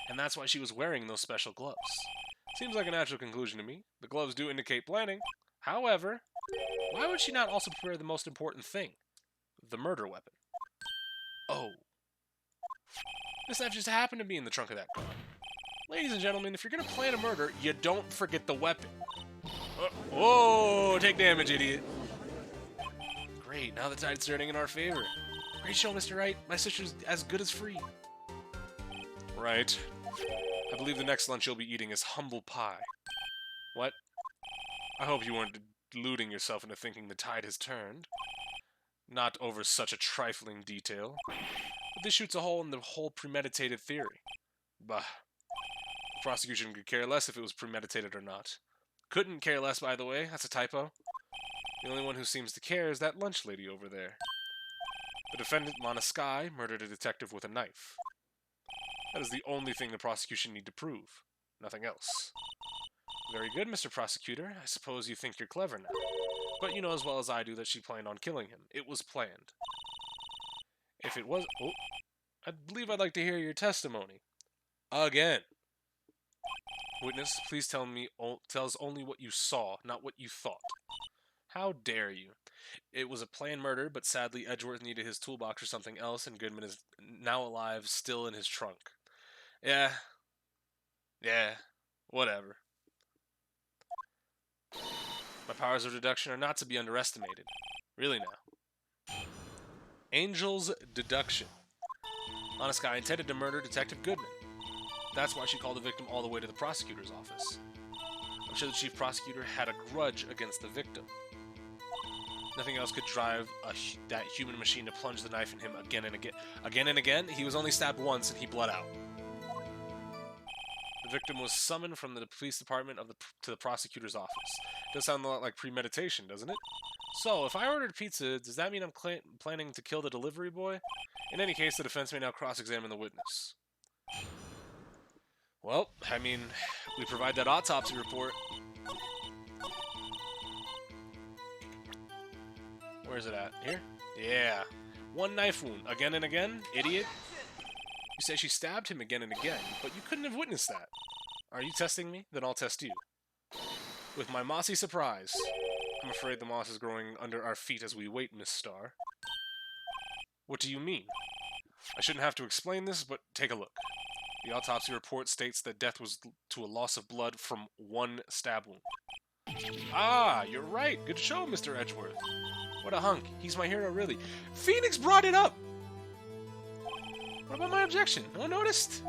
Speaker 1: and that's why she was wearing those special gloves. Seems like a natural conclusion to me. The gloves do indicate planning. However, why would she not also prepare the most important thing? The murder weapon. Oh. This knife just happened to be in the trunk of that car. Ladies and gentlemen, if you're going to plan a murder, you don't forget the weapon. Whoa, take damage, idiot. Great, now the tide's turning in our favor. Great show, Mr. Wright. My sister's as good as free. Right. I believe the next lunch you'll be eating is humble pie. What? I hope you weren't deluding yourself into thinking the tide has turned. Not over such a trifling detail. But this shoots a hole in the whole premeditated theory. Bah. The prosecution could care less if it was premeditated or not. Couldn't care less, by the way. That's a typo. The only one who seems to care is that lunch lady over there. The defendant, Lana Skye, murdered a detective with a knife. That is the only thing the prosecution need to prove. Nothing else. Very good, Mr. Prosecutor. I suppose you think you're clever now. But you know as well as I do that she planned on killing him. It was planned. If it was... Oh, I believe I'd like to hear your testimony. Again. Witness, please tell us only what you saw, not what you thought. How dare you? It was a planned murder, but sadly Edgeworth needed his toolbox or something else, and Goodman is now alive, still in his trunk. Yeah, whatever. My powers of deduction are not to be underestimated. Really now. Angel's deduction. Lana Skye intended to murder Detective Goodman. That's why she called the victim all the way to the prosecutor's office. I'm sure the chief prosecutor had a grudge against the victim. Nothing else could drive that human machine to plunge the knife in him again and again. Again and again? He was only stabbed once and he bled out. The victim was summoned from the police department to the prosecutor's office. Does sound a lot like premeditation, doesn't it? So, if I ordered pizza, does that mean I'm planning to kill the delivery boy? In any case, the defense may now cross-examine the witness. Well, I mean, we provide that autopsy report. Where's it at? Here? Yeah. One knife wound. Again and again? Idiot. You say she stabbed him again and again, but you couldn't have witnessed that. Are you testing me? Then I'll test you. With my mossy surprise. I'm afraid the moss is growing under our feet as we wait, Miss Starr. What do you mean? I shouldn't have to explain this, but take a look. The autopsy report states that death was to a loss of blood from one stab wound. Ah, you're right. Good show, Mr. Edgeworth. What a hunk. He's my hero, really. Phoenix brought it up! What about my objection? No one noticed?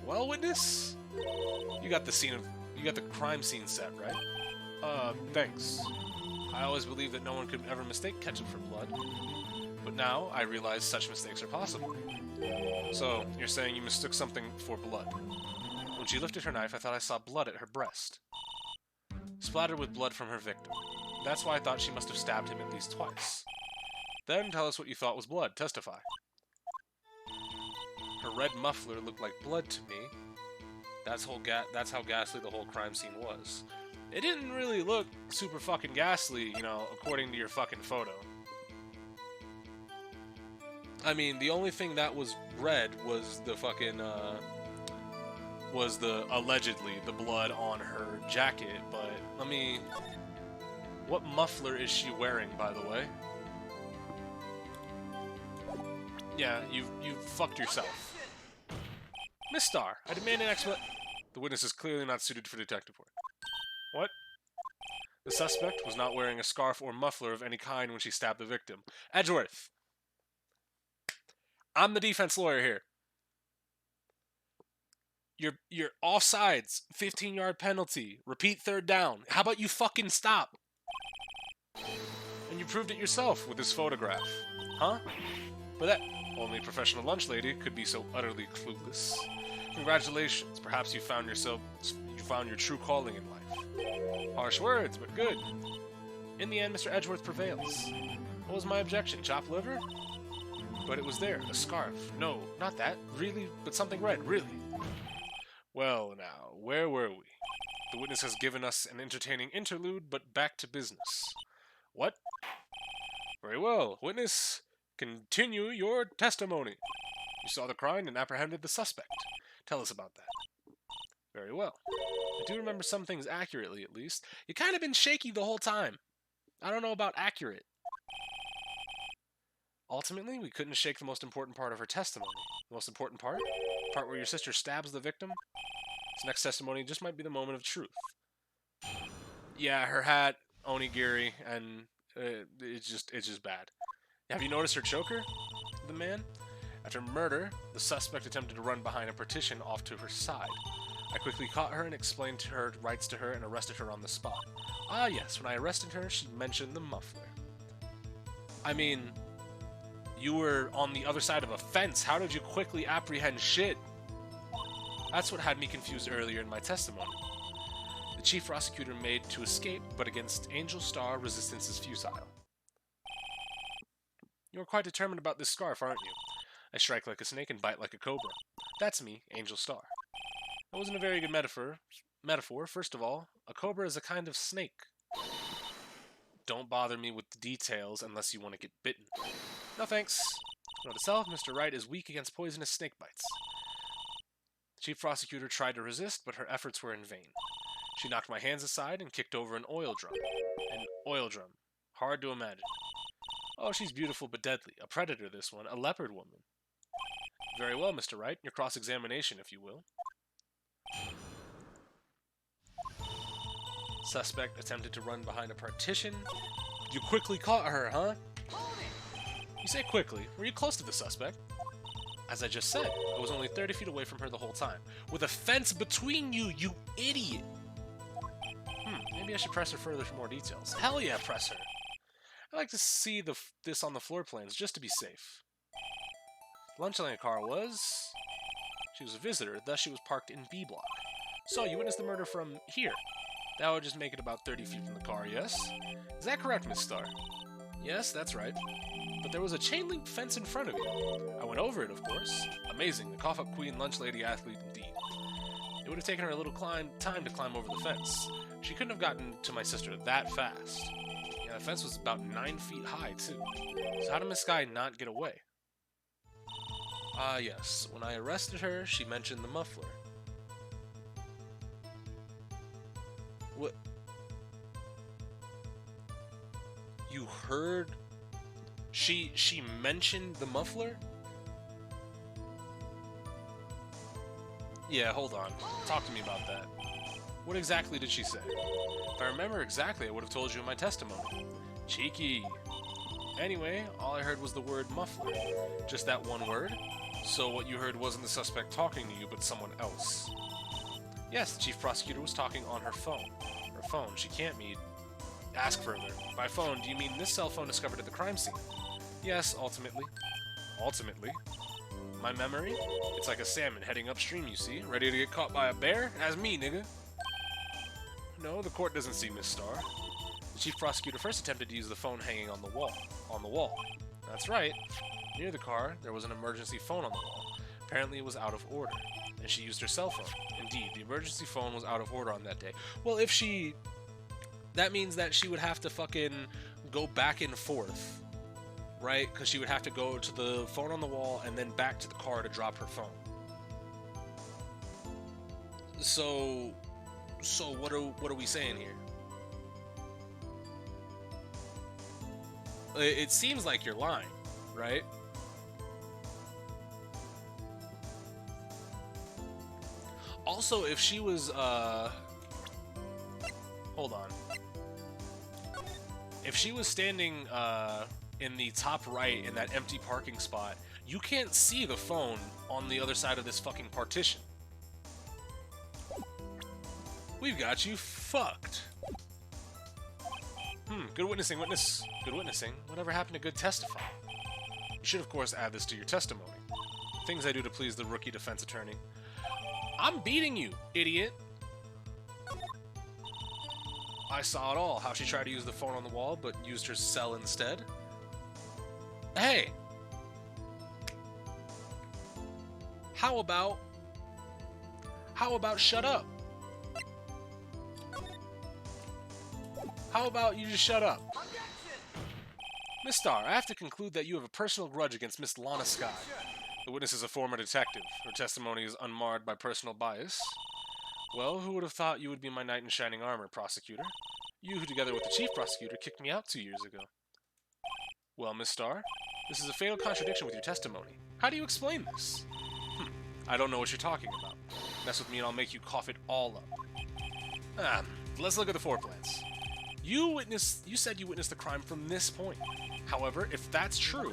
Speaker 1: Well, witness? You got the crime scene set, right? Thanks. I always believed that no one could ever mistake ketchup for blood. But now, I realize such mistakes are possible. So, you're saying you mistook something for blood. When she lifted her knife, I thought I saw blood at her breast. Splattered with blood from her victim. That's why I thought she must have stabbed him at least twice. Then tell us what you thought was blood. Testify. Her red muffler looked like blood to me. That's how ghastly the whole crime scene was. It didn't really look super fucking ghastly, you know, according to your fucking photo. I mean, the only thing that was red was the fucking, allegedly, the blood on her jacket, but, let me... What muffler is she wearing, by the way? Yeah, you fucked yourself. Miss Starr, I demand an explanation. The witness is clearly not suited for detective work. What? The suspect was not wearing a scarf or muffler of any kind when she stabbed the victim. Edgeworth! I'm the defense lawyer here. You're offsides. 15-yard penalty. Repeat third down. How about you fucking stop? And you proved it yourself with this photograph. Huh? But that only a professional lunch lady could be so utterly clueless. Congratulations. Perhaps you found your true calling in life. Harsh words, but good. In the end, Mr. Edgeworth prevails. What was my objection? Chopped liver? But it was there. A scarf. No, not that. Really? But something red. Really? Well, now, where were we? The witness has given us an entertaining interlude, but back to business. What? Very well. Witness, Continue your testimony. You saw the crime and apprehended the suspect. Tell us about that. Very well. I do remember some things accurately, at least. You kind of been shaky the whole time. I don't know about accurate. Ultimately, we couldn't shake the most important part of her testimony. The most important part? The part where your sister stabs the victim? This next testimony just might be the moment of truth. Yeah, her hat, onigiri, and it's just bad. Have you noticed her choker? The man? After murder, the suspect attempted to run behind a partition off to her side. I quickly caught her and explained her rights to her and arrested her on the spot. Ah yes, when I arrested her, she mentioned the muffler. I mean, you were on the other side of a fence. How did you quickly apprehend shit? That's what had me confused earlier in my testimony. The chief prosecutor made to escape, but against Angel Star, resistance is futile. You're quite determined about this scarf, aren't you? I strike like a snake and bite like a cobra. That's me, Angel Star. That wasn't a very good metaphor. First of all, a cobra is a kind of snake. Don't bother me with the details unless you want to get bitten. No thanks. Note itself, Mr. Wright is weak against poisonous snake bites. The chief prosecutor tried to resist, but her efforts were in vain. She knocked my hands aside and kicked over an oil drum. An oil drum. Hard to imagine. Oh, she's beautiful but deadly. A predator, this one. A leopard woman. Very well, Mr. Wright. Your cross-examination, if you will. Suspect attempted to run behind a partition. You quickly caught her, huh? You say quickly. Were you close to the suspect? As I just said, I was only 30 feet away from her the whole time. With a fence between you, you idiot! Maybe I should press her further for more details. Hell yeah, press her! I like to see this on the floor plans, just to be safe. The lunch lane car was... She was a visitor, thus she was parked in B block. So, you witnessed the murder from here. That would just make it about 30 feet from the car, yes? Is that correct, Miss Starr? Yes, that's right. But there was a chain link fence in front of you. I went over it, of course. Amazing, the cough-up queen lunch lady athlete indeed. It would have taken her a little time to climb over the fence. She couldn't have gotten to my sister that fast. Yeah, the fence was about 9 feet high, too. So how did Miss Guy not get away? Ah, yes. When I arrested her, she mentioned the muffler. What? You heard? She mentioned the muffler? Yeah, hold on. Talk to me about that. What exactly did she say? If I remember exactly, I would have told you in my testimony. Cheeky. Anyway, all I heard was the word muffler. Just that one word? So what you heard wasn't the suspect talking to you, but someone else. Yes, the chief prosecutor was talking on her phone. Her phone, she can't mean. Ask further. By phone, do you mean this cell phone discovered at the crime scene? Yes, ultimately. Ultimately? My memory? It's like a salmon heading upstream, you see. Ready to get caught by a bear? As me, nigga. No, the court doesn't see Miss Starr. The chief prosecutor first attempted to use the phone hanging on the wall. That's right. Near the car, there was an emergency phone on the wall. Apparently it was out of order, and she used her cell phone. Indeed, the emergency phone was out of order on that day. Well, if she... That means that she would have to fucking go back and forth, right? Because she would have to go to the phone on the wall and then back to the car to drop her phone. So what are we saying here? It seems like you're lying, right? Also, if she was, hold on. If she was standing, in the top right in that empty parking spot, you can't see the phone on the other side of this fucking partition. We've got you fucked. Good witnessing, witness. Good witnessing. Whatever happened to good testifying? You should, of course, add this to your testimony. Things I do to please the rookie defense attorney. I'm beating you, idiot. I saw it all, how she tried to use the phone on the wall, but used her cell instead. Hey! How about shut up? How about you just shut up? Miss Starr, I have to conclude that you have a personal grudge against Miss Lana Sky. The witness is a former detective. Her testimony is unmarred by personal bias. Well, who would have thought you would be my knight in shining armor, prosecutor? You, who together with the chief prosecutor, kicked me out 2 years ago. Well, Miss Starr, this is a fatal contradiction with your testimony. How do you explain this? I don't know what you're talking about. Mess with me and I'll make you cough it all up. Let's look at the floor plans. You said you witnessed the crime from this point. However, if that's true,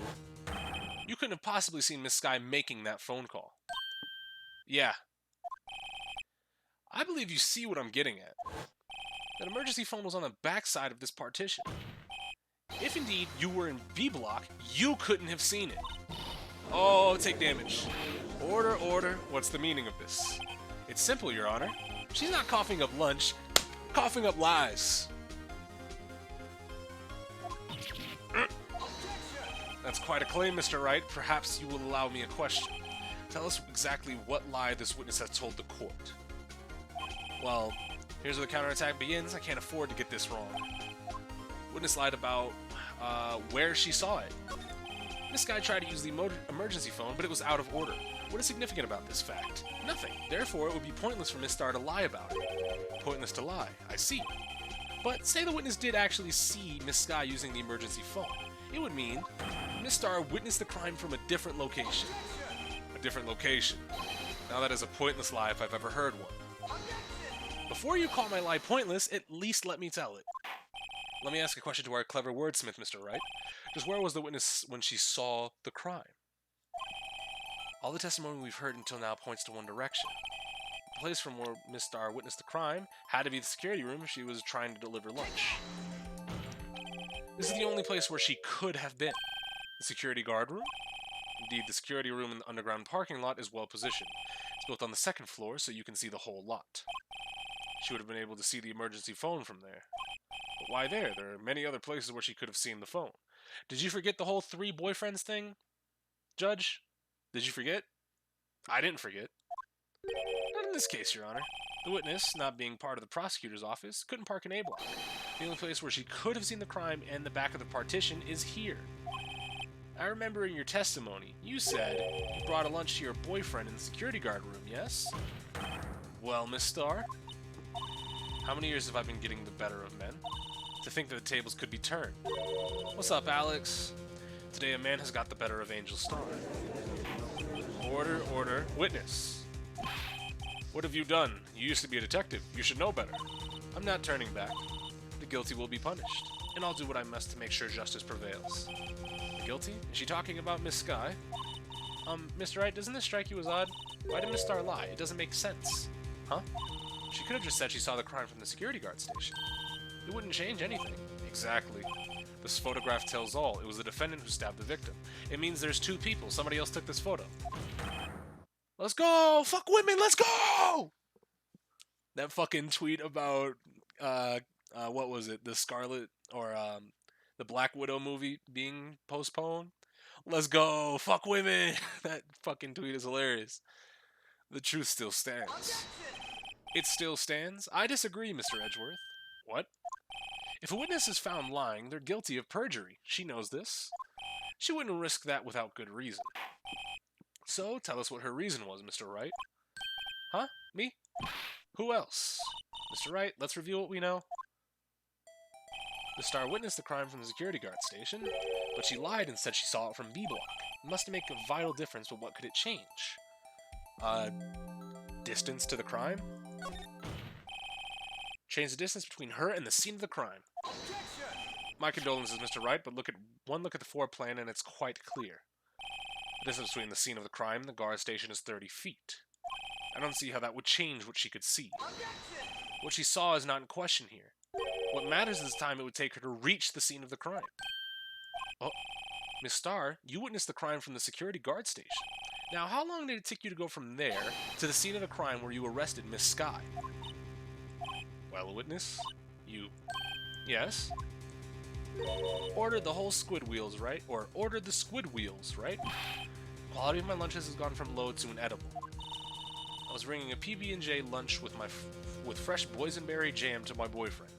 Speaker 1: you couldn't have possibly seen Miss Sky making that phone call. Yeah. I believe you see what I'm getting at. That emergency phone was on the backside of this partition. If indeed you were in B block, you couldn't have seen it. Oh, take damage. Order, order. What's the meaning of this? It's simple, Your Honor. She's not coughing up lunch, coughing up lies. That's quite a claim, Mr. Wright. Perhaps you will allow me a question. Tell us exactly what lie this witness has told the court. Well, here's where the counterattack begins. I can't afford to get this wrong. Witness lied about where she saw it. This guy tried to use the emergency phone, but it was out of order. What is significant about this fact? Nothing. Therefore, it would be pointless for Miss Starr to lie about it. Pointless to lie. I see. But say the witness did actually see Miss Sky using the emergency phone. It would mean Miss Starr witnessed the crime from a different location. A different location. Now that is a pointless lie if I've ever heard one. Before you call my lie pointless, at least let me tell it. Let me ask a question to our clever wordsmith, Mr. Wright. Just where was the witness when she saw the crime? All the testimony we've heard until now points to one direction. The place from where Miss Starr witnessed the crime had to be the security room she was trying to deliver lunch. This is the only place where she could have been. The security guard room? Indeed, the security room in the underground parking lot is well positioned. It's built on the second floor, so you can see the whole lot. She would have been able to see the emergency phone from there. But why there? There are many other places where she could have seen the phone. Did you forget the whole 3 boyfriends thing, Judge? Did you forget? I didn't forget. Not in this case, Your Honor. The witness, not being part of the prosecutor's office, couldn't park in A block. The only place where she could have seen the crime and the back of the partition is here. I remember in your testimony, you said you brought a lunch to your boyfriend in the security guard room, yes? Well, Miss Starr, how many years have I been getting the better of men? To think that the tables could be turned. What's up, Alex? Today a man has got the better of Angel Starr. Order, order. Witness. What have you done? You used to be a detective. You should know better. I'm not turning back. The guilty will be punished, and I'll do what I must to make sure justice prevails. The guilty? Is she talking about Miss Sky? Mr. Wright, doesn't this strike you as odd? Why did Miss Starr lie? It doesn't make sense. Huh? She could have just said she saw the crime from the security guard station. It wouldn't change anything. Exactly. This photograph tells all. It was the defendant who stabbed the victim. It means there's 2 people. Somebody else took this photo. Let's go! Fuck women, let's go! That fucking tweet about, what was it? The Scarlet, or, the Black Widow movie being postponed? Let's go! Fuck women! That fucking tweet is hilarious. The truth still stands. It still stands? I disagree, Mr. Edgeworth. What? If a witness is found lying, they're guilty of perjury. She knows this. She wouldn't risk that without good reason. So, tell us what her reason was, Mr. Wright. Huh? Me? Who else? Mr. Wright, let's review what we know. The Star witnessed the crime from the security guard station, but she lied and said she saw it from B block. It must make a vital difference, but what could it change? Distance to the crime? Change the distance between her and the scene of the crime. My condolences, Mr. Wright, but look at the floor plan and it's quite clear. The distance between the scene of the crime and the guard station is 30 feet. I don't see how that would change what she could see. What she saw is not in question here. What matters is the time it would take her to reach the scene of the crime. Oh, Miss Starr, you witnessed the crime from the security guard station. Now, how long did it take you to go from there to the scene of the crime where you arrested Miss Sky? Well, witness, you... Yes? Ordered the whole squid wheels, right? Or ordered the squid wheels, right? Quality of my lunches has gone from low to an edible. I was bringing a PB&J lunch with fresh boysenberry jam to my boyfriend.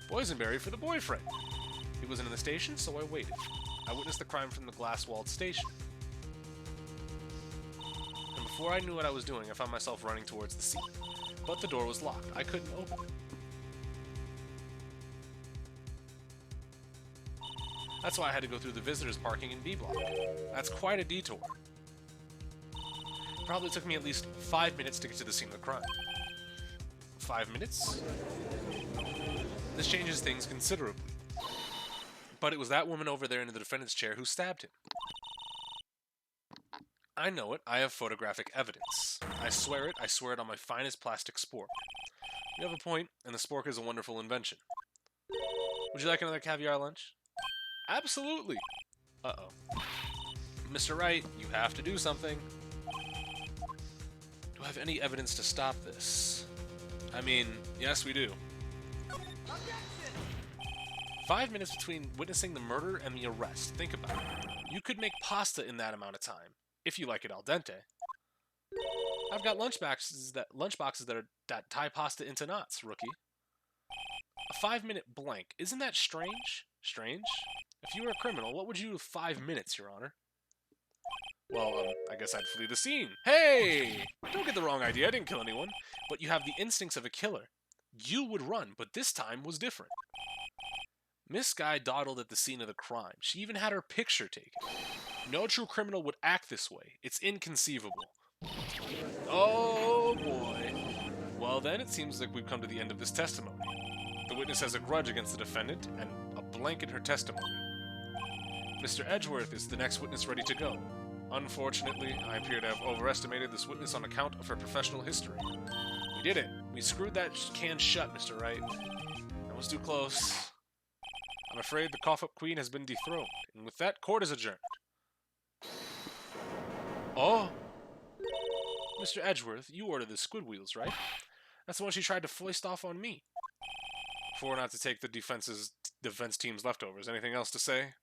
Speaker 1: Boysenberry for the boyfriend. He wasn't in the station, so I waited. I witnessed the crime from the glass-walled station. And before I knew what I was doing, I found myself running towards the scene. But the door was locked. I couldn't open it. That's why I had to go through the visitors parking in B block. That's quite a detour. Probably took me at least 5 minutes to get to the scene of the crime. 5 minutes? This changes things considerably. But it was that woman over there in the defendant's chair who stabbed him. I know it. I have photographic evidence. I swear it on my finest plastic spork. You have a point, and the spork is a wonderful invention. Would you like another caviar lunch? Absolutely! Uh-oh. Mr. Wright, you have to do something. Do I have any evidence to stop this? I mean, yes, we do. 5 minutes between witnessing the murder and the arrest. Think about it. You could make pasta in that amount of time, if you like it al dente. I've got lunchboxes that tie pasta into knots, rookie. A 5-minute blank. Isn't that strange? Strange? If you were a criminal, what would you do with 5 minutes, Your Honor? Well, I guess I'd flee the scene. Hey! Don't get the wrong idea, I didn't kill anyone. But you have the instincts of a killer. You would run, but this time was different. Miss Guy dawdled at the scene of the crime. She even had her picture taken. No true criminal would act this way. It's inconceivable. Oh, boy. Well, then, it seems like we've come to the end of this testimony. The witness has a grudge against the defendant, and a blank in her testimony. Mr. Edgeworth is the next witness ready to go. Unfortunately, I appear to have overestimated this witness on account of her professional history. We did it. We screwed that can shut, Mr. Wright. That was too close. I'm afraid the cough-up queen has been dethroned, and with that, court is adjourned. Oh! Mr. Edgeworth, you ordered the squid wheels, right? That's the one she tried to foist off on me. For not to take the defense team's leftovers. Anything else to say?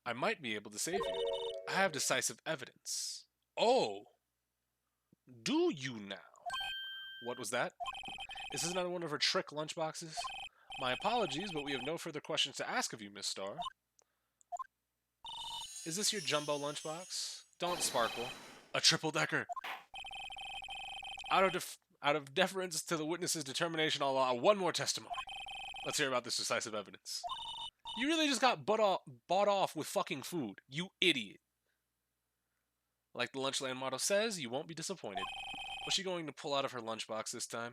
Speaker 1: I might be able to save you. I have decisive evidence. Oh! Do you now? What was that? Is this another one of her trick lunchboxes? My apologies, but we have no further questions to ask of you, Miss Starr. Is this your jumbo lunchbox? Don't sparkle. A triple-decker. Out of deference to the witness's determination, I'll allow one more testimony. Let's hear about this decisive evidence. You really just got bought off with fucking food. You idiot. Like the Lunchland motto says, you won't be disappointed. Was she going to pull out of her lunchbox this time?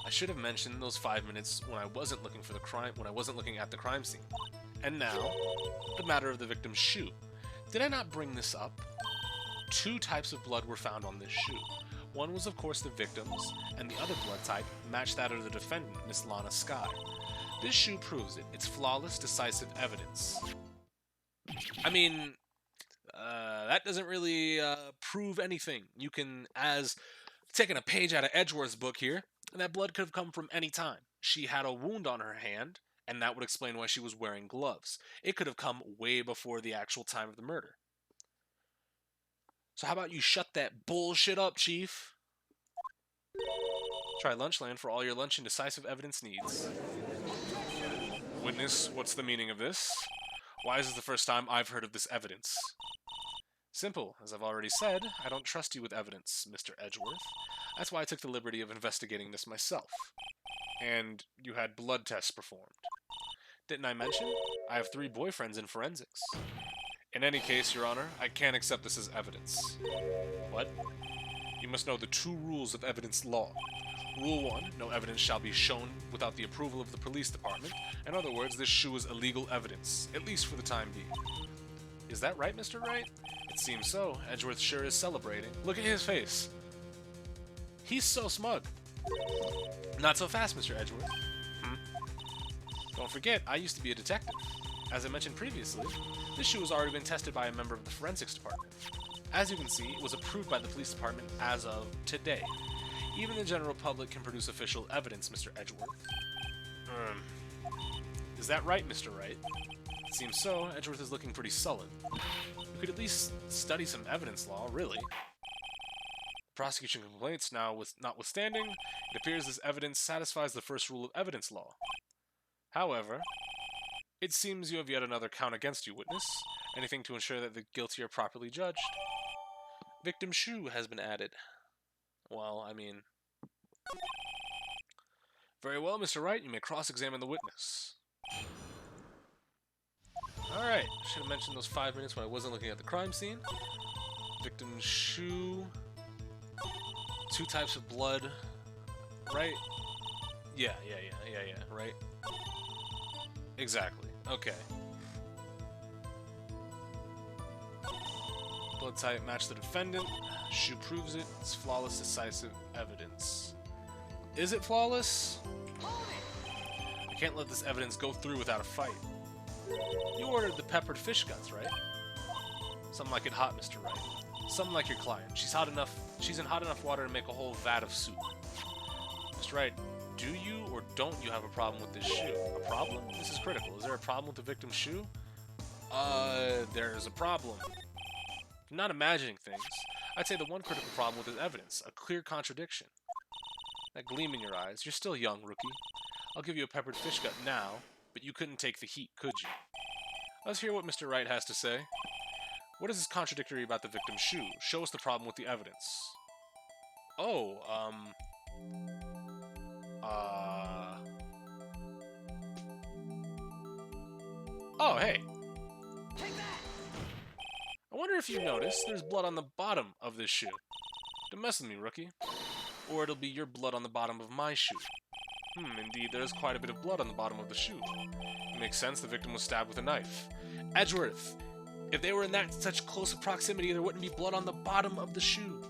Speaker 1: I should have mentioned those 5 minutes when I wasn't looking at the crime scene. And now, the matter of the victim's shoe. Did I not bring this up? 2 types of blood were found on this shoe. One was, of course, the victim's, and the other blood type matched that of the defendant, Miss Lana Sky. This shoe proves it. It's flawless, decisive evidence. I mean, that doesn't really prove anything. You can, as taking a page out of Edgeworth's book here, that blood could have come from any time. She had a wound on her hand, and that would explain why she was wearing gloves. It could have come way before the actual time of the murder. So how about you shut that bullshit up, Chief? Try Lunchland for all your lunch and decisive evidence needs. Witness, what's the meaning of this? Why is this the first time I've heard of this evidence? Simple. As I've already said, I don't trust you with evidence, Mr. Edgeworth. That's why I took the liberty of investigating this myself. And you had blood tests performed. Didn't I mention? I have 3 boyfriends in forensics. In any case, Your Honor, I can't accept this as evidence. What? You must know the 2 rules of evidence law. Rule 1, no evidence shall be shown without the approval of the police department. In other words, this shoe is illegal evidence, at least for the time being. Is that right, Mr. Wright? It seems so. Edgeworth sure is celebrating. Look at his face. He's so smug. Not so fast, Mr. Edgeworth. Don't forget, I used to be a detective. As I mentioned previously, this shoe has already been tested by a member of the forensics department. As you can see, it was approved by the police department as of today. Even the general public can produce official evidence, Mr. Edgeworth. Is that right, Mr. Wright? It seems so. Edgeworth is looking pretty sullen. You could at least study some evidence law, really. Prosecution complaints notwithstanding, it appears this evidence satisfies the first rule of evidence law. However, it seems you have yet another count against you, witness. Anything to ensure that the guilty are properly judged. Victim shoe has been added. Well, I mean... Very well, Mr. Wright, you may cross-examine the witness. Alright, should have mentioned those 5 minutes when I wasn't looking at the crime scene. Victim shoe... 2 types of blood, right? Yeah, right? Exactly, okay. Blood type match the defendant. Shoe proves it. It's flawless, decisive evidence. Is it flawless? I can't let this evidence go through without a fight. You ordered the peppered fish guts, right? Something like it hot, Mr. Wright. Something like your client. She's in hot enough water to make a whole vat of soup. Mr. Wright, do you or don't you have a problem with this shoe? A problem? This is critical. Is there a problem with the victim's shoe? There's a problem. I'm not imagining things. I'd say the one critical problem with this evidence, a clear contradiction. That gleam in your eyes, you're still young, rookie. I'll give you a peppered fish gut now, but you couldn't take the heat, could you? Let's hear what Mr. Wright has to say. What is this contradictory about the victim's shoe? Show us the problem with the evidence. Oh, Oh, hey.
Speaker 2: Take that!
Speaker 1: I wonder if you noticed there's blood on the bottom of this shoe. Don't mess with me, rookie. Or it'll be your blood on the bottom of my shoe. Indeed, there's quite a bit of blood on the bottom of the shoe. It makes sense, the victim was stabbed with a knife. Edgeworth! If they were in such close proximity, there wouldn't be blood on the bottom of the shoe.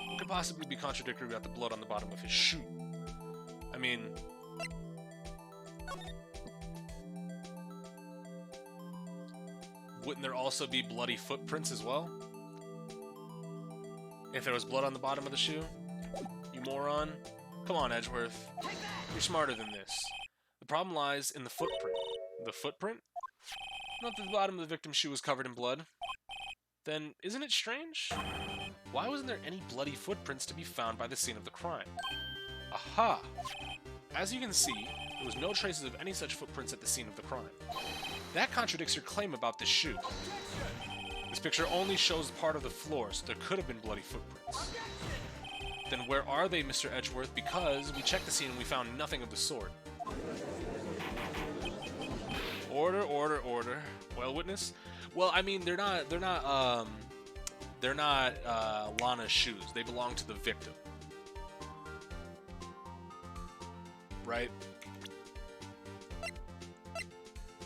Speaker 1: What could possibly be contradictory about the blood on the bottom of his shoe? I mean... wouldn't there also be bloody footprints as well? If there was blood on the bottom of the shoe? You moron. Come on, Edgeworth. You're smarter than this. The problem lies in the footprint. The footprint? Not that the bottom of the victim's shoe was covered in blood. Then, isn't it strange? Why wasn't there any bloody footprints to be found by the scene of the crime? Aha! As you can see, there was no traces of any such footprints at the scene of the crime. That contradicts your claim about this shoe. This picture only shows part of the floor, so there could have been bloody footprints. Then where are they, Mr. Edgeworth? Because we checked the scene and we found nothing of the sort. Order, order, order. Well, witness? Well, I mean, they're not Lana's shoes. They belong to the victim. Right?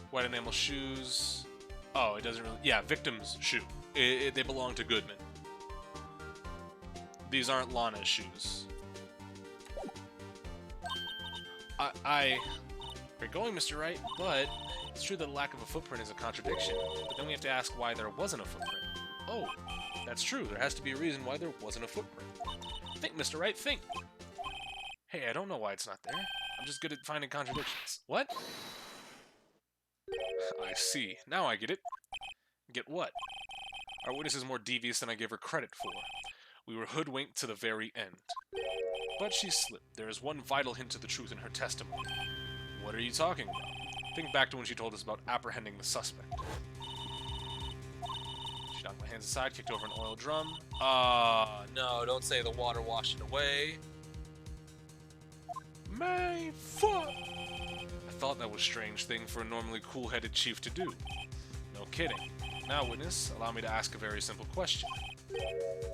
Speaker 1: White enamel shoes. Oh, it doesn't really... Yeah, victim's shoe. They belong to Goodman. These aren't Lana's shoes. We're going, Mr. Wright, but it's true that the lack of a footprint is a contradiction, but then we have to ask why there wasn't a footprint. Oh, that's true. There has to be a reason why there wasn't a footprint. Think, Mr. Wright, think. Hey, I don't know why it's not there. I'm just good at finding contradictions. What? I see. Now I get it. Get what? Our witness is more devious than I give her credit for. We were hoodwinked to the very end. But she slipped. There is one vital hint to the truth in her testimony. What are you talking about? Think back to when she told us about apprehending the suspect. She knocked my hands aside, kicked over an oil drum. No, don't say the water washed it away. My fuck! I thought that was a strange thing for a normally cool-headed chief to do. No kidding. Now, witness, allow me to ask a very simple question.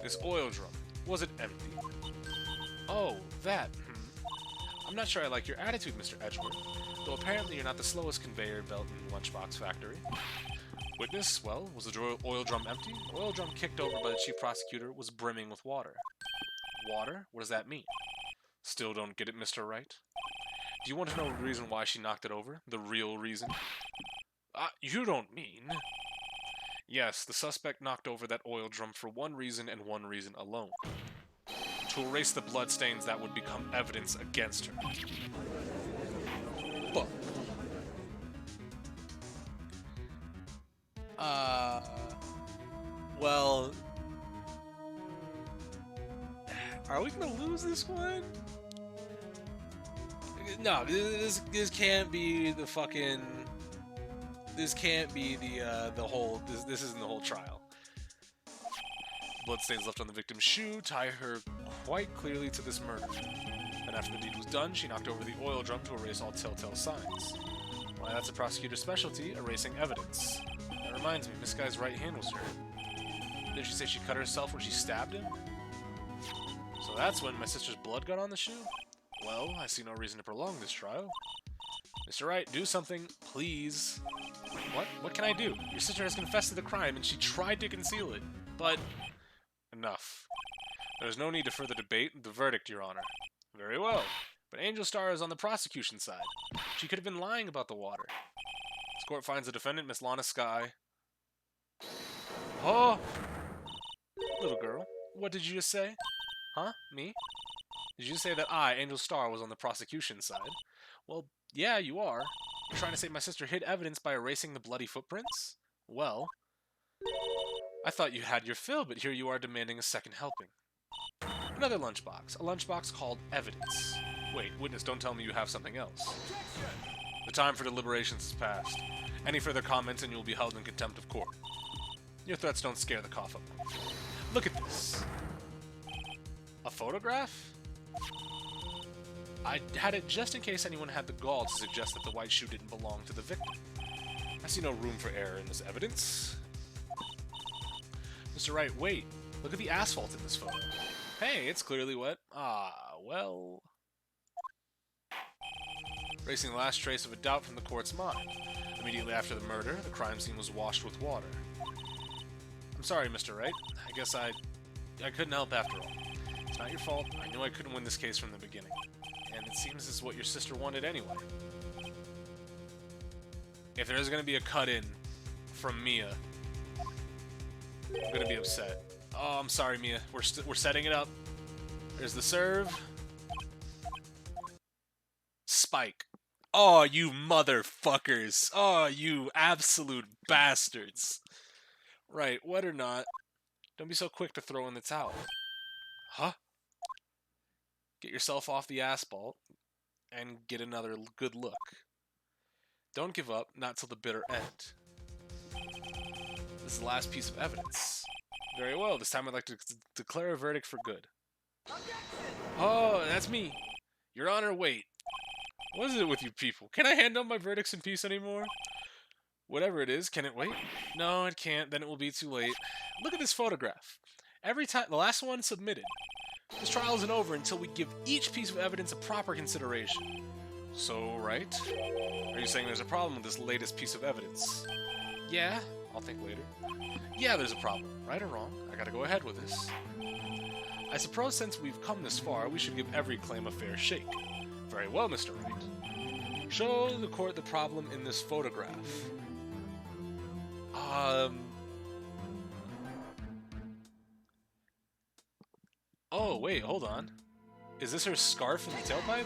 Speaker 1: This oil drum, was it empty? Oh, that. I'm not sure I like your attitude, Mr. Edgeworth, though apparently you're not the slowest conveyor belt in Lunchbox Factory. Witness, well, was the oil drum empty? The oil drum kicked over by the chief prosecutor was brimming with water. Water? What does that mean? Still don't get it, Mr. Wright? Do you want to know the reason why she knocked it over? The real reason? You don't mean... Yes, the suspect knocked over that oil drum for one reason and one reason alone. To erase the bloodstains that would become evidence against her. Fuck. Well... Are we gonna lose this one? No, this can't be the fucking. This can't be the whole. This isn't the whole trial. Bloodstains left on the victim's shoe tie her quite clearly to this murder. And after the deed was done, she knocked over the oil drum to erase all telltale signs. Why, that's a prosecutor's specialty, erasing evidence. That reminds me, Miss Guy's right hand was hurt. Did she say she cut herself when she stabbed him? So that's when my sister's blood got on the shoe? Well, I see no reason to prolong this trial. Mr. Wright, do something, please. What? What can I do? Your sister has confessed to the crime, and she tried to conceal it. But... enough. There is no need to further debate the verdict, Your Honor. Very well. But Angel Star is on the prosecution side. She could have been lying about the water. This court finds the defendant, Miss Lana Skye. Oh! Little girl, what did you just say? Huh? Me? Did you say that I, Angel Star, was on the prosecution side? Well, yeah, you are. You're trying to say my sister hid evidence by erasing the bloody footprints? Well, I thought you had your fill, but here you are demanding a second helping. Another lunchbox. A lunchbox called evidence. Wait, witness, don't tell me you have something else. The time for deliberations has passed. Any further comments and you will be held in contempt of court. Your threats don't scare the cough up. Look at this. A photograph? I had it just in case anyone had the gall to suggest that the white shoe didn't belong to the victim. I see no room for error in this evidence. Mr. Wright, wait. Look at the asphalt in this photo. Hey, it's clearly wet. Ah, well... Erasing the last trace of a doubt from the court's mind. Immediately after the murder, the crime scene was washed with water. I'm sorry, Mr. Wright. I guess I couldn't help after all. It's not your fault. I knew I couldn't win this case from the beginning. And it seems this is what your sister wanted anyway. If there is going to be a cut-in from Mia, I'm going to be upset. Oh, I'm sorry, Mia. We're setting it up. There's the serve. Spike. Oh, you motherfuckers. Oh, you absolute bastards. Right, what or not, don't be so quick to throw in the towel. Huh? Get yourself off the asphalt and get another good look. Don't give up, not till the bitter end. This is the last piece of evidence. Very well, this time I'd like to declare a verdict for good. Oh, that's me. Your Honor, wait. What is it with you people? Can I hand up my verdicts in peace anymore? Whatever it is, can it wait? No, it can't, then it will be too late. Look at this photograph. Every time, the last one submitted. This trial isn't over until we give each piece of evidence a proper consideration. So, right? Are you saying there's a problem with this latest piece of evidence? Yeah, I'll think later. Yeah, there's a problem. Right or wrong, I gotta go ahead with this. I suppose since we've come this far, we should give every claim a fair shake. Very well, Mr. Wright. Show the court the problem in this photograph. Oh, wait, hold on. Is this her scarf in the tailpipe?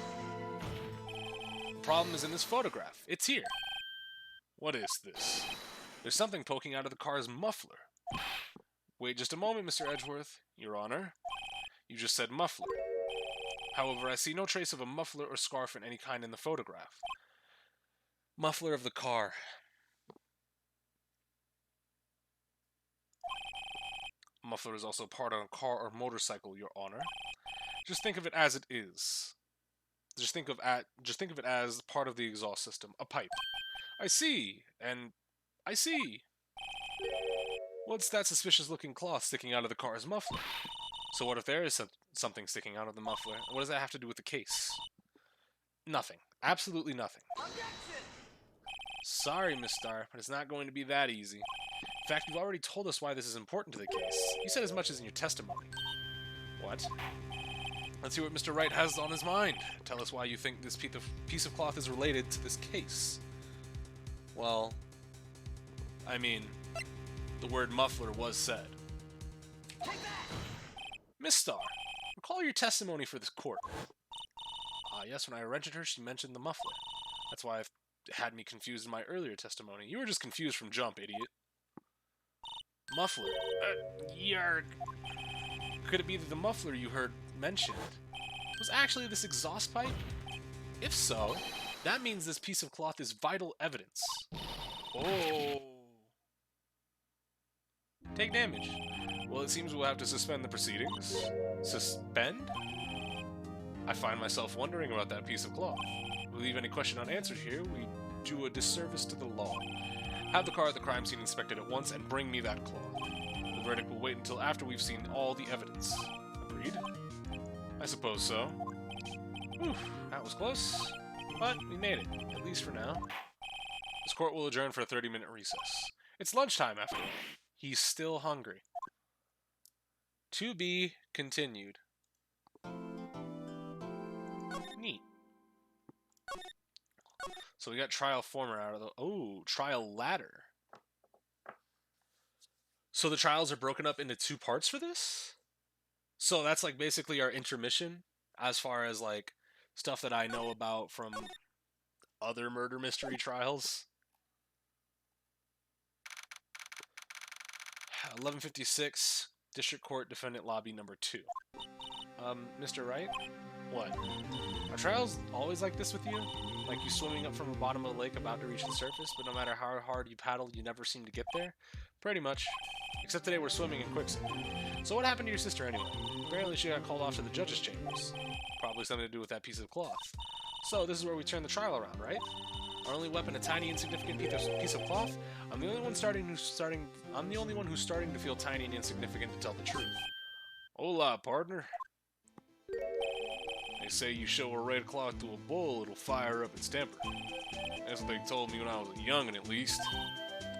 Speaker 1: The problem is in this photograph. It's here. What is this? There's something poking out of the car's muffler. Wait just a moment, Mr. Edgeworth. Your Honor. You just said muffler. However, I see no trace of a muffler or scarf in any kind in the photograph. Muffler of the car. Muffler is also part of a car or motorcycle, Your Honor. Just think of it as it is. Just think of it as part of the exhaust system, a pipe. I see, and I see. What's that suspicious-looking cloth sticking out of the car's muffler? So what if there is something sticking out of the muffler? What does that have to do with the case? Nothing. Absolutely nothing. Sorry, Miss Star, but it's not going to be that easy. In fact, you've already told us why this is important to the case. You said as much as in your testimony. What? Let's hear what Mr. Wright has on his mind. Tell us why you think this piece of cloth is related to this case. Well, I mean, the word muffler was said. Miss Star, recall your testimony for this court. Yes, when I arrested her, she mentioned the muffler. That's why it had me confused in my earlier testimony. You were just confused from jump, idiot. Muffler. Yarg. Could it be that the muffler you heard mentioned was actually this exhaust pipe? If so, that means this piece of cloth is vital evidence. Oh. Take damage. Well, it seems we'll have to suspend the proceedings. Suspend? I find myself wondering about that piece of cloth. If we leave any question unanswered here, we do a disservice to the law. Have the car at the crime scene inspected at once and bring me that cloth. The verdict will wait until after we've seen all the evidence. Agreed? I suppose so. Whew, that was close. But we made it, at least for now. This court will adjourn for a 30-minute recess. It's lunchtime after all. He's still hungry. To be continued. Neat. So we got trial former out of the... Oh, trial ladder. So the trials are broken up into 2 parts for this? So that's like basically our intermission as far as like stuff that I know about from other murder mystery trials. 1156, District Court Defendant Lobby number 2. Mr. Wright? What? Are trials always like this with you? Like you swimming up from the bottom of the lake about to reach the surface, but no matter how hard you paddle, you never seem to get there? Pretty much. Except today we're swimming in quicksand. So what happened to your sister anyway? Apparently she got called off to the judge's chambers. Probably something to do with that piece of cloth. So this is where we turn the trial around, right? Our only weapon, a tiny insignificant piece of cloth? I'm the only one who's starting to feel tiny and insignificant to tell the truth. Hola, partner. They say you show a red cloth to a bull, it'll fire up its temper. That's what they told me when I was a youngin' at least.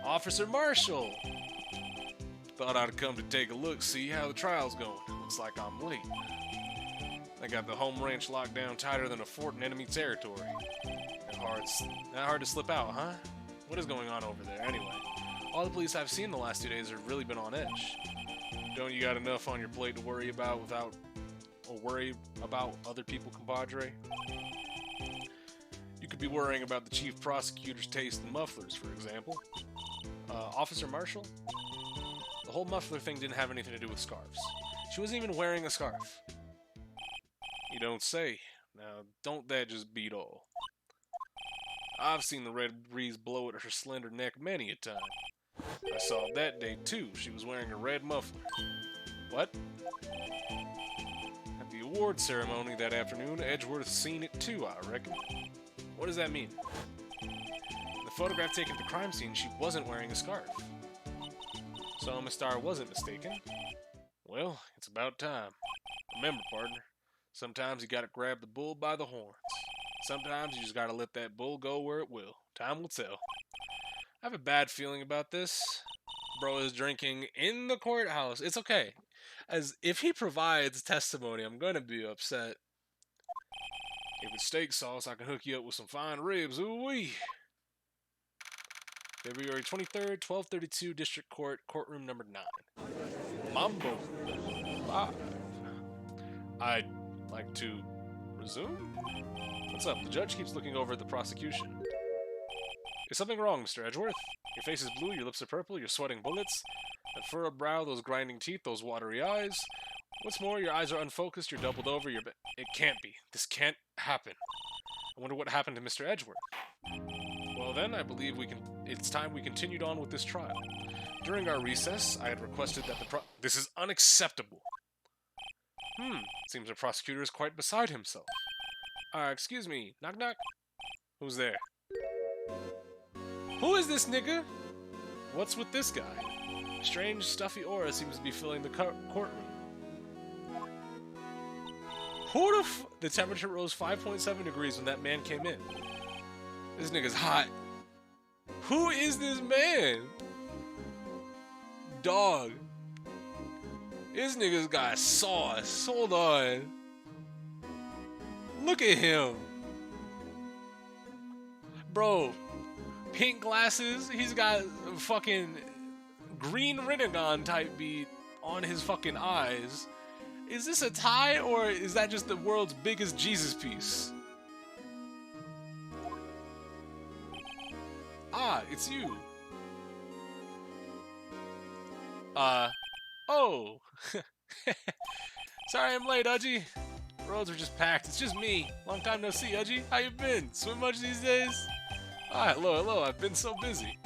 Speaker 1: Officer Marshall! Thought I'd come to take a look, see how the trial's going. Looks like I'm late. They got the home ranch locked down tighter than a fort in enemy territory. That hard to slip out, huh? What is going on over there, anyway? All the police I've seen the last 2 days have really been on edge. Don't you got enough on your plate to worry about other people, compadre? You could be worrying about the chief prosecutor's taste in mufflers, for example. Officer Marshall? The whole muffler thing didn't have anything to do with scarves. She wasn't even wearing a scarf. You don't say. Now, don't that just beat all? I've seen the red breeze blow at her slender neck many a time. I saw it that day, too. She was wearing a red muffler. What? At the award ceremony that afternoon, Edgeworth seen it too, I reckon. What does that mean? In the photograph taken at the crime scene, she wasn't wearing a scarf. So Miss Starr wasn't mistaken. Well, it's about time. Remember, partner, sometimes you gotta grab the bull by the horns. Sometimes you just gotta let that bull go where it will. Time will tell. I have a bad feeling about this. Bro is drinking in the courthouse. It's okay. As if he provides testimony, I'm gonna be upset. If it's steak sauce, I can hook you up with some fine ribs. Ooh-wee. February 23rd, 1232, District Court, courtroom number 9. Mambo 5. I'd like to resume? What's up? The judge keeps looking over at the prosecution. Is something wrong, Mr. Edgeworth? Your face is blue, your lips are purple, you're sweating bullets. That furrowed brow, those grinding teeth, those watery eyes. What's more, your eyes are unfocused, you're doubled over, It can't be. This can't happen. I wonder what happened to Mr. Edgeworth. Well then, I believe it's time we continued on with this trial. During our recess, I had requested that This is unacceptable. Seems the prosecutor is quite beside himself. Excuse me. Knock knock. Who's there? Who is this nigga? What's with this guy? Strange, stuffy aura seems to be filling the courtroom. Who the temperature rose 5.7 degrees when that man came in. This nigga's hot. Who is this man? Dog. This nigga's got sauce. Hold on. Look at him. Bro. Pink glasses. He's got a fucking green Rinnegan type bead on his fucking eyes. Is this a tie or is that just the world's biggest Jesus piece? Ah, it's you. Oh. Sorry I'm late, Udgy. Roads are just packed. It's just me. Long time no see, Udgy. How you been? Swim much these days? Ah, hello. I've been so busy.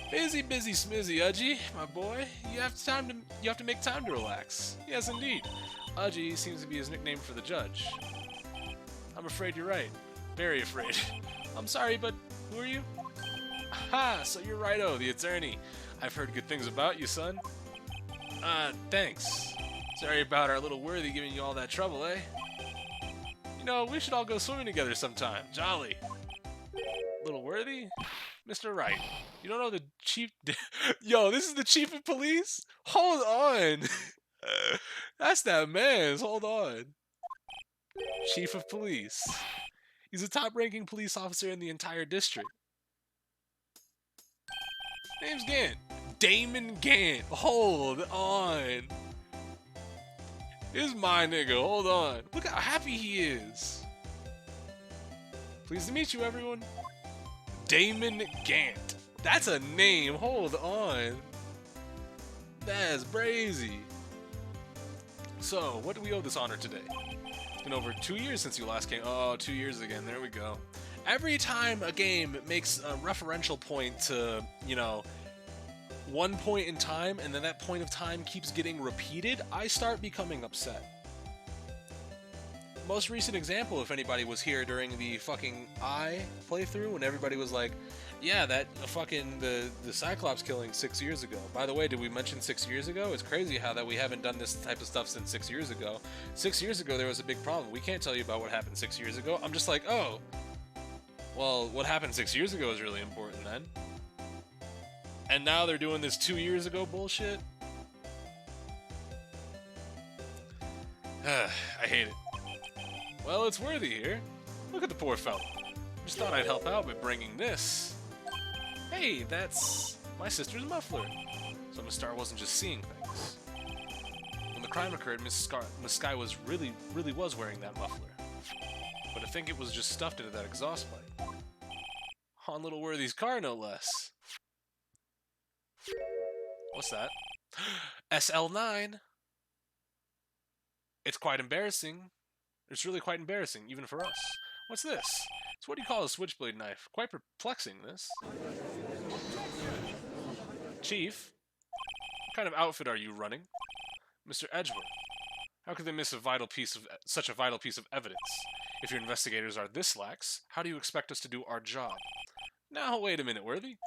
Speaker 1: Busy, smizzy, Udgy, my boy. You have to make time to relax. Yes, indeed. Udgy seems to be his nickname for the judge. I'm afraid you're right. Very afraid. I'm sorry, but who are you? Ha! So you're Righto, the attorney. I've heard good things about you, son. Thanks. Sorry about our little worthy giving you all that trouble, eh? You know, we should all go swimming together sometime. Jolly. Little worthy? Mr. Wright, you don't know the chief... Yo, this is the chief of police? Hold on. That's that man's. Hold on. Chief of police. He's a top-ranking police officer in the entire district. Name's Gant. Damon Gant. Hold on. This is my nigga. Hold on. Look how happy he is. Pleased to meet you, everyone. Damon Gant. That's a name. Hold on. That's brazy. So, what do we owe this honor today? It's been over 2 years since you last came. Oh, 2 years again. There we go. Every time a game makes a referential point to, you know, one point in time, and then that point of time keeps getting repeated, I start becoming upset. Most recent example, if anybody was here during the fucking I playthrough, when everybody was like, yeah, that fucking, the Cyclops killing 6 years ago. By the way, did we mention 6 years ago? It's crazy how that we haven't done this type of stuff since 6 years ago. 6 years ago, there was a big problem. We can't tell you about what happened 6 years ago. I'm just like, oh, well, what happened 6 years ago is really important then. And now they're doing this 2 years ago bullshit? I hate it. Well, it's worthy here. Look at the poor fella. Just thought I'd help out by bringing this. Hey, that's my sister's muffler. So Miss Star wasn't just seeing things. When the crime occurred, Miss Sky was really was wearing that muffler. But I think it was just stuffed into that exhaust pipe. On Little Worthy's car, no less. What's that? SL9! It's quite embarrassing. It's really quite embarrassing, even for us. What's this? It's what do you call a switchblade knife? Quite perplexing, this. Chief? What kind of outfit are you running? Mr. Edgeworth. How could they miss such a vital piece of evidence? If your investigators are this lax, how do you expect us to do our job? Now, wait a minute, Worthy.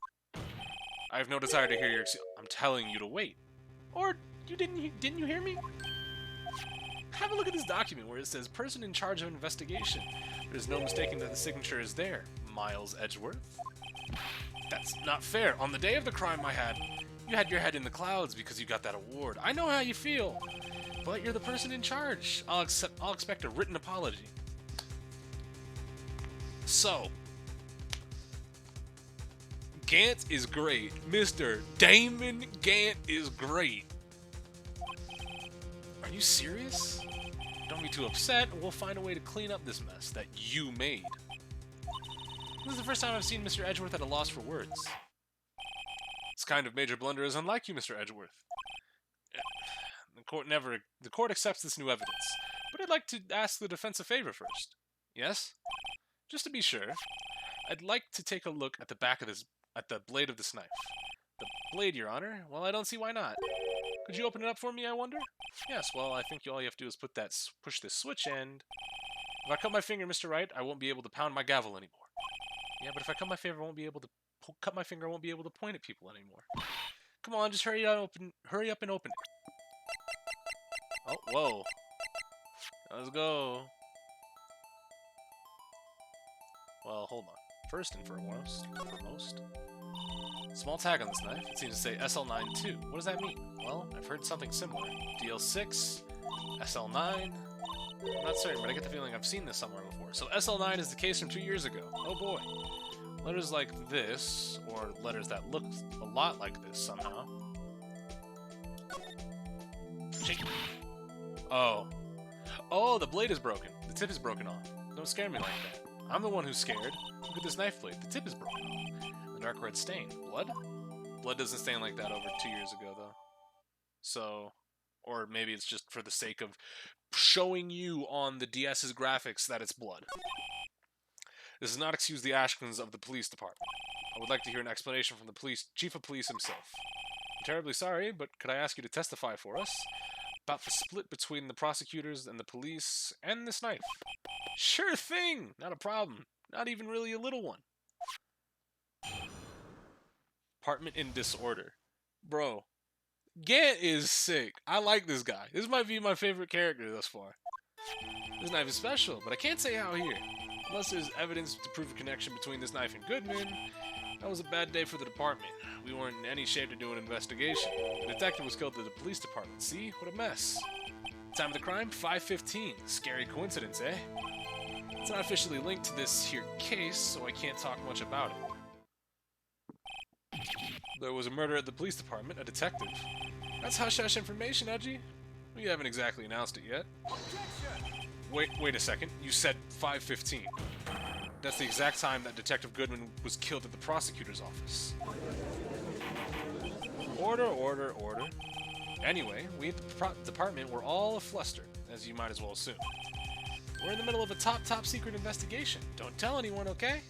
Speaker 1: I have no desire to hear your I'm telling you to wait. Or, didn't you hear me? Have a look at this document where it says person in charge of investigation. There's no mistaking that the signature is there. Miles Edgeworth. That's not fair. On the day of the crime you had your head in the clouds because you got that award. I know how you feel. But you're the person in charge. I'll expect a written apology. So, Gant is great. Mr. Damon Gant is great. Are you serious? Don't be too upset, and we'll find a way to clean up this mess that you made. This is the first time I've seen Mr. Edgeworth at a loss for words. This kind of major blunder is unlike you, Mr. Edgeworth. The court accepts this new evidence, but I'd like to ask the defense a favor first. Yes? Just to be sure, I'd like to take a look at the blade of this knife. The blade, Your Honor? Well, I don't see why not. Could you open it up for me, I wonder? Yes, well, I think all you have to do is push this switch, and if I cut my finger, Mr. Wright, I won't be able to pound my gavel anymore. Yeah, but if I cut my finger, I won't be able to point at people anymore. Come on, just hurry up and open it. Oh, whoa. Let's go. Well, hold on. First and foremost, small tag on this knife. It seems to say SL9-2. What does that mean? Well, I've heard something similar. DL6, SL9. I'm not certain, but I get the feeling I've seen this somewhere before. So SL9 is the case from 2 years ago. Oh boy. Letters like this, or letters that look a lot like this somehow. Shake. Oh. Oh, the blade is broken. The tip is broken off. Don't scare me like that. I'm the one who's scared. Look at this knife blade. The tip is broken off. The dark red stain. Blood? Blood doesn't stain like that over 2 years ago, though. So, or maybe it's just for the sake of showing you on the DS's graphics that it's blood. This does not excuse the actions of the police department. I would like to hear an explanation from the chief of police himself. I'm terribly sorry, but could I ask you to testify for us about the split between the prosecutors and the police and this knife? Sure thing! Not a problem. Not even really a little one. Apartment in disorder. Bro, Gant is sick. I like this guy. This might be my favorite character thus far. This knife is special, but I can't say how here. Unless there's evidence to prove a connection between this knife and Goodman, that was a bad day for the department. We weren't in any shape to do an investigation. The detective was killed at the police department. See? What a mess. Time of the crime? 5:15. Scary coincidence, eh? It's not officially linked to this here case, so I can't talk much about it. There was a murder at the police department, a detective. That's hush-hush information, Edgy. We haven't exactly announced it yet. Wait a second. You said 5:15. That's the exact time that Detective Goodman was killed at the prosecutor's office. Order. Anyway, we at the department were all aflustered, as you might as well assume. We're in the middle of a top secret investigation. Don't tell anyone, okay?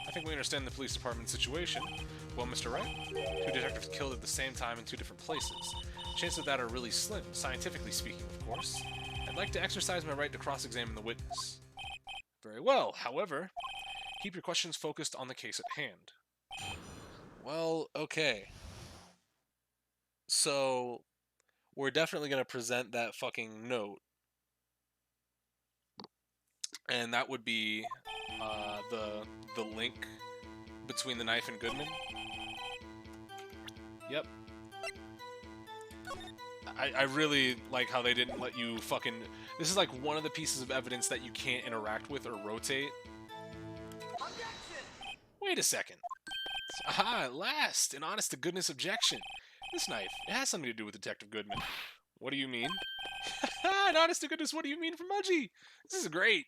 Speaker 1: I think we understand the police department situation. Well, Mr. Wright, 2 detectives killed at the same time in 2 different places. Chances of that are really slim, scientifically speaking, of course. I'd like to exercise my right to cross-examine the witness. Very well, however, keep your questions focused on the case at hand. Well, okay. So, we're definitely going to present that fucking note. And that would be the link between the knife and Goodman. Yep. I really like how they didn't let you fucking... This is like one of the pieces of evidence that you can't interact with or rotate. Wait a second. Aha, at last! An honest-to-goodness objection. This knife, it has something to do with Detective Goodman. What do you mean? An honest-to-goodness, what do you mean from Mudgy? This is great.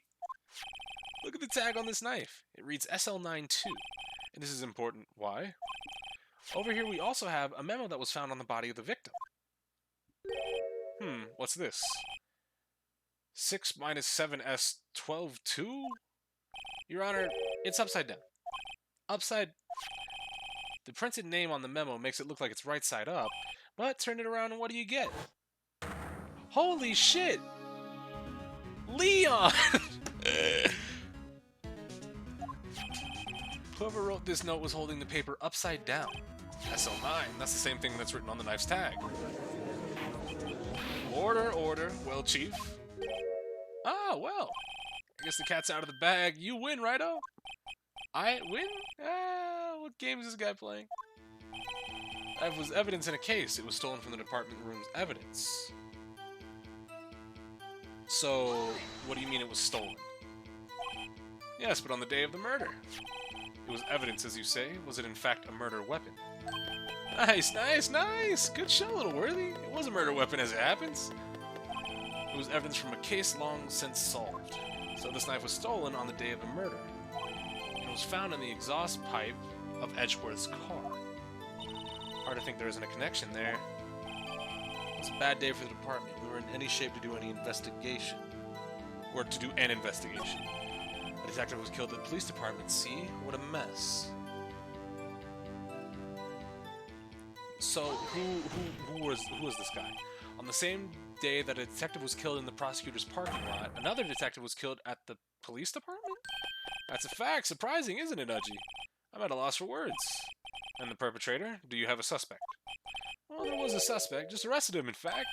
Speaker 1: Look at the tag on this knife. It reads SL92. And this is important. Why? Over here we also have a memo that was found on the body of the victim. What's this? 6 minus 7s 12 2? Your Honor, it's upside down. Upside... The printed name on the memo makes it look like it's right side up, but turn it around and what do you get? Holy shit! Leon! Whoever wrote this note was holding the paper upside down. SL9, that's the same thing that's written on the knife's tag. Order. Well, Chief. Ah, well. I guess the cat's out of the bag. You win, righto? I win? What game is this guy playing? That was evidence in a case. It was stolen from the department room's evidence. So, what do you mean it was stolen? Yes, but on the day of the murder. It was evidence, as you say. Was it in fact a murder weapon? Nice! Good show, Little Worthy. It was a murder weapon as it happens. It was evidence from a case long since solved. So this knife was stolen on the day of the murder. It was found in the exhaust pipe of Edgeworth's car. Hard to think there isn't a connection there. It was a bad day for the department. We were in any shape to do any investigation. Or to do an investigation. A detective was killed at the police department. See? What a mess. So, who was this guy? On the same day that a detective was killed in the prosecutor's parking lot, another detective was killed at the police department? That's a fact. Surprising, isn't it, Udgy? I'm at a loss for words. And the perpetrator? Do you have a suspect? Well, there was a suspect. Just arrested him, in fact.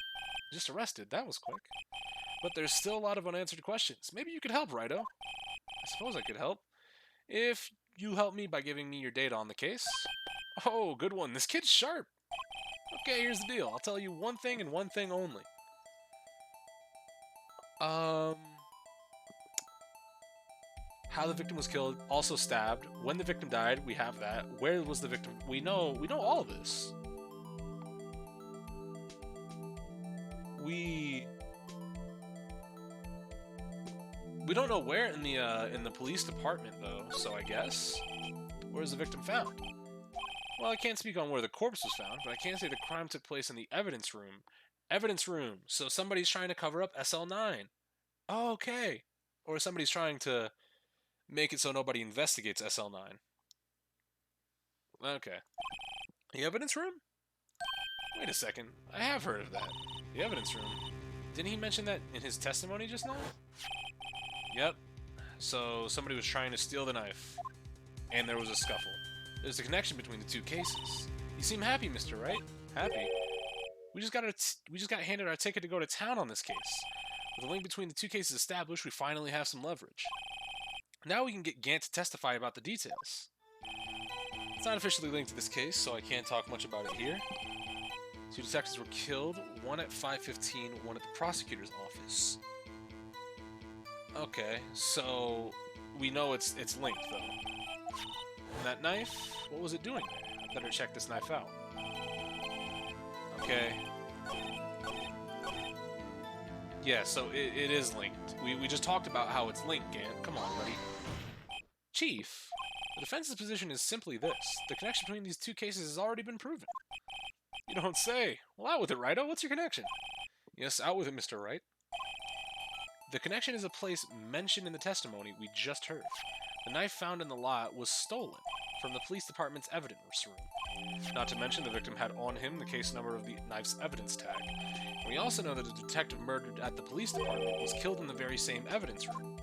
Speaker 1: Just arrested. That was quick. But there's still a lot of unanswered questions. Maybe you could help, Righto. I suppose I could help. If you help me by giving me your data on the case. Oh, good one. This kid's sharp. Okay, here's the deal. I'll tell you one thing and one thing only. How the victim was killed, also stabbed. When the victim died, we have that. Where was the victim? We know all of this. We don't know where in the police department though, so I guess where's the victim found? Well, I can't speak on where the corpse was found, but I can say the crime took place in the evidence room Evidence room. So somebody's trying to cover up SL9. Oh, okay. Or somebody's trying to make it so nobody investigates SL9. Okay. The evidence room? Wait a second. I have heard of that. The evidence room. Didn't he mention that in his testimony just now? Yep. So somebody was trying to steal the knife. And there was a scuffle. There's a connection between the two cases. You seem happy, Mr. Wright. Happy? We just got handed our ticket to go to town on this case. With the link between the two cases established, we finally have some leverage. Now we can get Gant to testify about the details. It's not officially linked to this case, so I can't talk much about it here. Two detectives were killed, one at 5:15, one at the prosecutor's office. Okay, so we know it's linked, though. And that knife, what was it doing there? I better check this knife out. Okay. Yeah, so it is linked. We just talked about how it's linked, Gant. Come on, buddy. Chief, the defense's position is simply this. The connection between these two cases has already been proven. You don't say. Well, out with it, Righto. What's your connection? Yes, out with it, Mr. Wright. The connection is a place mentioned in the testimony we just heard. The knife found in the lot was stolen from the police department's evidence room. Not to mention the victim had on him the case number of the knife's evidence tag. And we also know that the detective murdered at the police department was killed in the very same evidence room.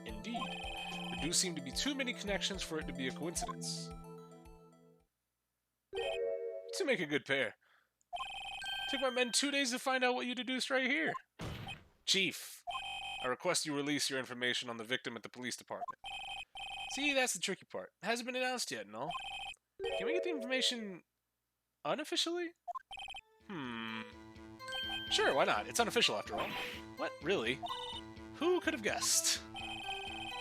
Speaker 1: Indeed. There do seem to be too many connections for it to be a coincidence. To make a good pair. Took my men 2 days to find out what you deduced right here. Chief, I request you release your information on the victim at the police department. See, that's the tricky part. It hasn't been announced yet, no? Can we get the information unofficially? Sure, why not? It's unofficial after all. What, really? Who could have guessed?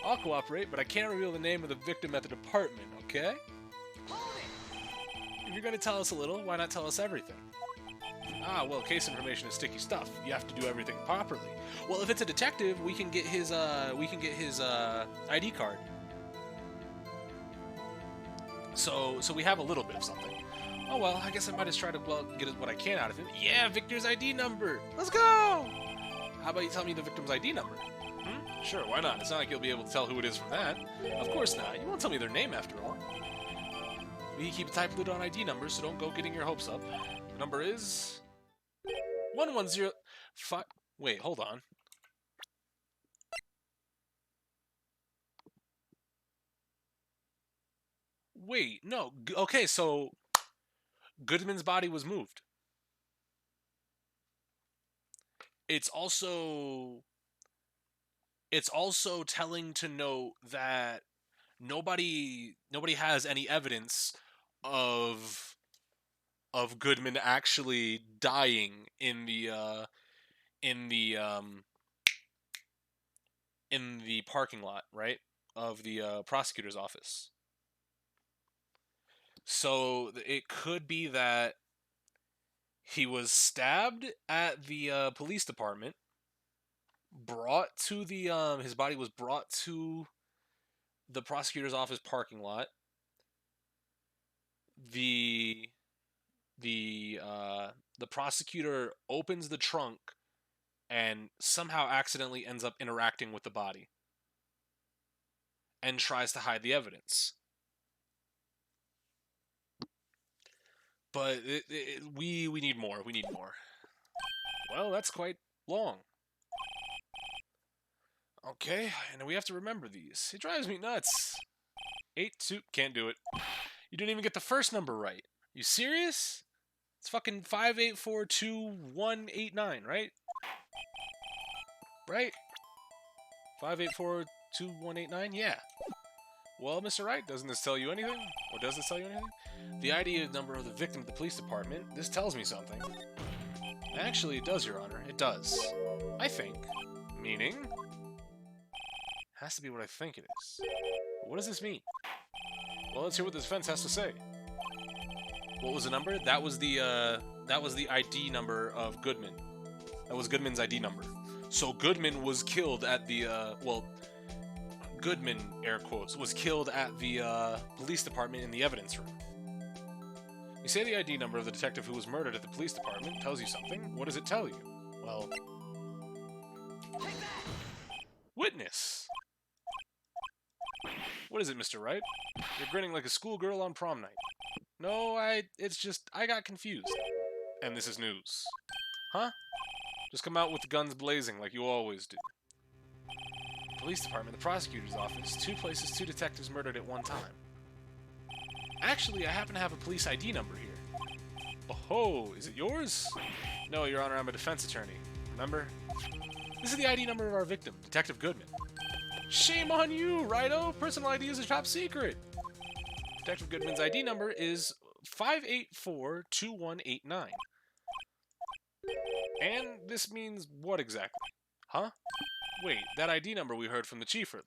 Speaker 1: I'll cooperate, but I can't reveal the name of the victim at the department, okay? If you're going to tell us a little, why not tell us everything? Ah, well, case information is sticky stuff. You have to do everything properly. Well, if it's a detective, we can get his ID card. So we have a little bit of something. Oh well, I guess I might just try to get what I can out of him. Yeah, Victor's ID number. Let's go. How about you tell me the victim's ID number? Sure, why not? It's not like you'll be able to tell who it is from that. Of course not. You won't tell me their name after all. We keep a tight lid on ID numbers, so don't go getting your hopes up. The number is 1105. Wait, hold on. Wait, no. Okay, so Goodman's body was moved. It's also telling to note that nobody has any evidence of Goodman actually dying in the parking lot, right, of the prosecutor's office. So it could be that he was stabbed at the police department, brought to the his body was brought to the prosecutor's office parking lot. The prosecutor opens the trunk and somehow accidentally ends up interacting with the body and tries to hide the evidence. But we need more. We need more. Well, that's quite long. Okay, and we have to remember these. It drives me nuts. 8-2, can't do it. You didn't even get the first number right. You serious? It's fucking 5842189, right? Right? 5842189? Yeah. Well, Mr. Wright, doesn't this tell you anything? Or does this tell you anything? The ID number of the victim at the police department. This tells me something. Actually, it does, Your Honor. It does. I think. Meaning? Has to be what I think it is. But what does this mean? Well, let's hear what the defense has to say. What was the number? That was the ID number of Goodman. That was Goodman's ID number. So Goodman was killed at the, Goodman, air quotes, was killed at the police department in the evidence room. You say the ID number of the detective who was murdered at the police department tells you something. What does it tell you? Well... Witness! What is it, Mr. Wright? You're grinning like a schoolgirl on prom night. No, it's just, I got confused. And this is news. Huh? Just come out with the guns blazing like you always do. Police department, the prosecutor's office, 2 places, 2 detectives murdered at one time. Actually, I happen to have a police ID number here. Oh, is it yours? No, Your Honor, I'm a defense attorney. Remember? This is the ID number of our victim, Detective Goodman. Shame on you, Righto! Personal ID is a top secret! Detective Goodman's ID number is 584-2189. And this means what exactly? Huh? Wait, that ID number we heard from the chief earlier.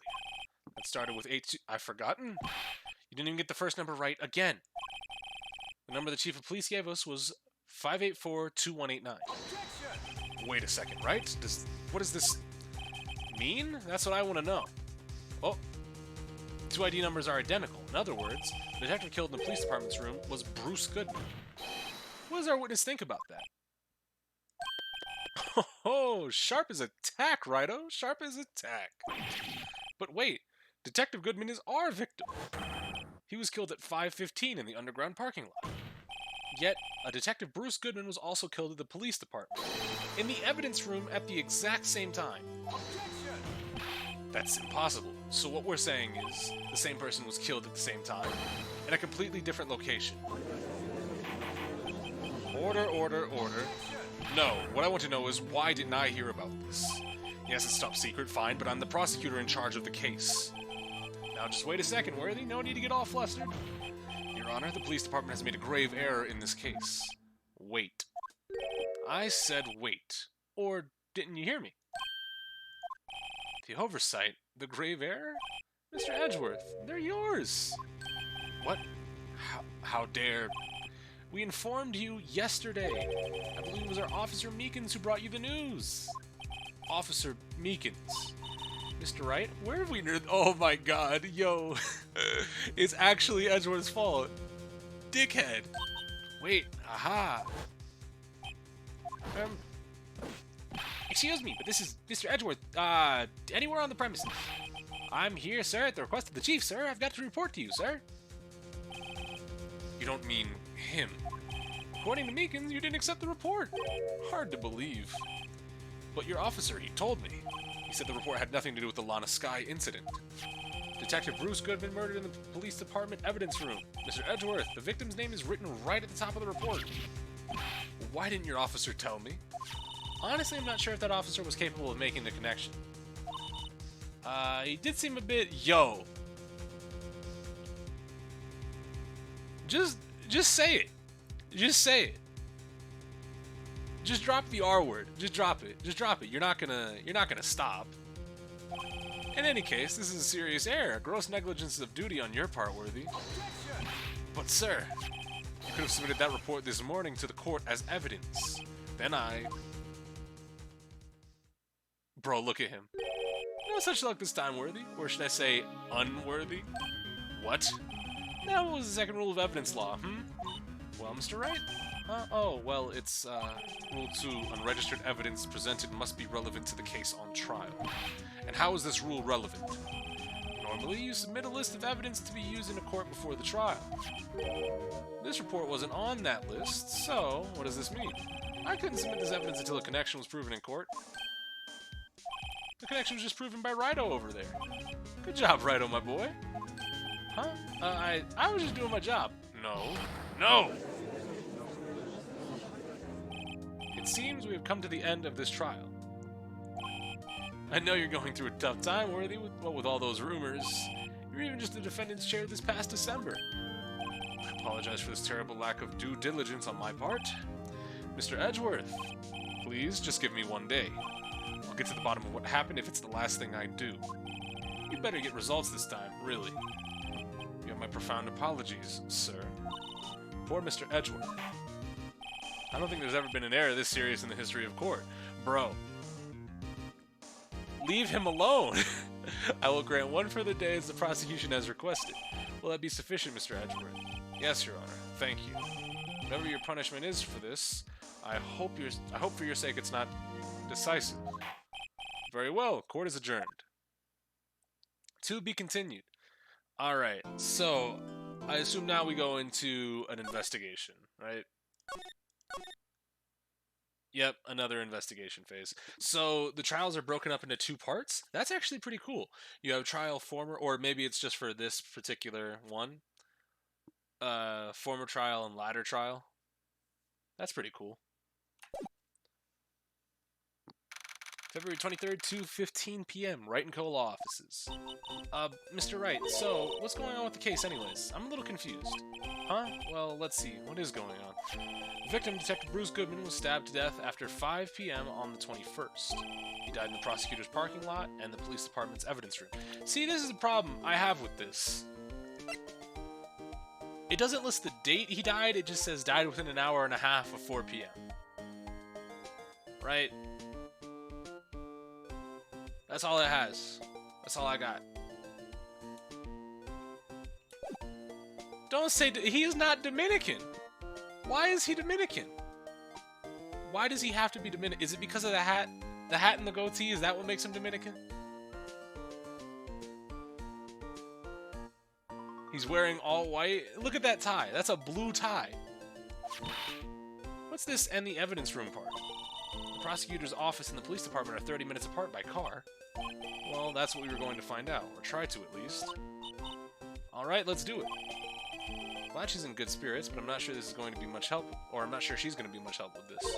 Speaker 1: That started with 82... I've forgotten? You didn't even get the first number right again. The number the chief of police gave us was 584-2189. Wait a second, right? What does this mean? That's what I want to know. Oh. 2 ID numbers are identical. In other words, the detective killed in the police department's room was Bruce Goodman. What does our witness think about that? Oh, sharp as a tack, Righto. Sharp as a tack. But wait, Detective Goodman is our victim. He was killed at 5:15 in the underground parking lot. Yet, a Detective Bruce Goodman was also killed at the police department, in the evidence room at the exact same time. That's impossible. So what we're saying is, the same person was killed at the same time, in a completely different location. Order, order, order. No, what I want to know is, why didn't I hear about this? Yes, it's top secret, fine, but I'm the prosecutor in charge of the case. Now just wait a second, Worthy, no need to get all flustered. Your Honor, the police department has made a grave error in this case. Wait. I said wait. Or didn't you hear me? The oversight? The grave error? Mr. Edgeworth, they're yours! What? How dare... We informed you yesterday. I believe it was our Officer Meekins who brought you the news. Officer Meekins. Mr. Wright, where have we... Oh my god, yo. It's actually Edgeworth's fault. Dickhead. Wait, aha. Excuse me, but this is Mr. Edgeworth. Anywhere on the premises? I'm here, sir, at the request of the chief, sir. I've got to report to you, sir. You don't mean him. According to Meekins, you didn't accept the report. Hard to believe. But your officer, he told me. He said the report had nothing to do with the Lana Sky incident. Detective Bruce Goodman murdered in the police department evidence room. Mr. Edgeworth, the victim's name is written right at the top of the report. Why didn't your officer tell me? Honestly, I'm not sure if that officer was capable of making the connection. He did seem a bit... Yo. Just say it. Just say it. Just drop the R word. Just drop it. Just drop it. You're not gonna stop. In any case, this is a serious error. Gross negligence of duty on your part, Worthy. But sir, you could have submitted that report this morning to the court as evidence. Then Bro, look at him. No such luck this time, Worthy. Or should I say, unworthy? What? That was the second rule of evidence law, Well, Mr. Wright? Oh, well, it's, Rule 2, unregistered evidence presented must be relevant to the case on trial. And how is this rule relevant? Normally, you submit a list of evidence to be used in a court before the trial. This report wasn't on that list, so what does this mean? I couldn't submit this evidence until a connection was proven in court. The connection was just proven by Righto over there. Good job, Righto, my boy. Huh? I was just doing my job. No! It seems we have come to the end of this trial. I know you're going through a tough time, Worthy, with all those rumors. You were even just the defendant's chair this past December. I apologize for this terrible lack of due diligence on my part. Mr. Edgeworth, please just give me one day. I'll get to the bottom of what happened if it's the last thing I do. You better get results this time, really. You have my profound apologies, sir. Poor Mr. Edgeworth. I don't think there's ever been an error this serious in the history of court. Bro. Leave him alone! I will grant one further day as the prosecution has requested. Will that be sufficient, Mr. Edgeworth? Yes, Your Honor. Thank you. Whatever your punishment is for this, I hope for your sake it's not decisive. Very well. Court is adjourned. To be continued. Alright, so I assume now we go into an investigation, right? Yep, another investigation phase. So the trials are broken up into 2 parts. That's actually pretty cool. You have trial former, or maybe it's just for this particular one. Former trial and latter trial. That's pretty cool. February 23rd, 2:15 p.m., Wright & Co. law offices. Mr. Wright, so, what's going on with the case anyways? I'm a little confused. Huh? Well, let's see. What is going on? Victim, Detective Bruce Goodman, was stabbed to death after 5 p.m. on the 21st. He died in the prosecutor's parking lot and the police department's evidence room. See, this is the problem I have with this. It doesn't list the date he died, it just says died within an hour and a half of 4 p.m. Right? That's all it has. That's all I got. Don't say... He is not Dominican. Why is he Dominican? Why does he have to be Dominican? Is it because of the hat? The hat and the goatee? Is that what makes him Dominican? He's wearing all white. Look at that tie. That's a blue tie. What's this and the evidence room part? The prosecutor's office and the police department are 30 minutes apart by car. Well, that's what we were going to find out, or try to at least. Alright, let's do it. Glad she's in good spirits, but I'm not sure this is going to be much help, or I'm not sure she's going to be much help with this.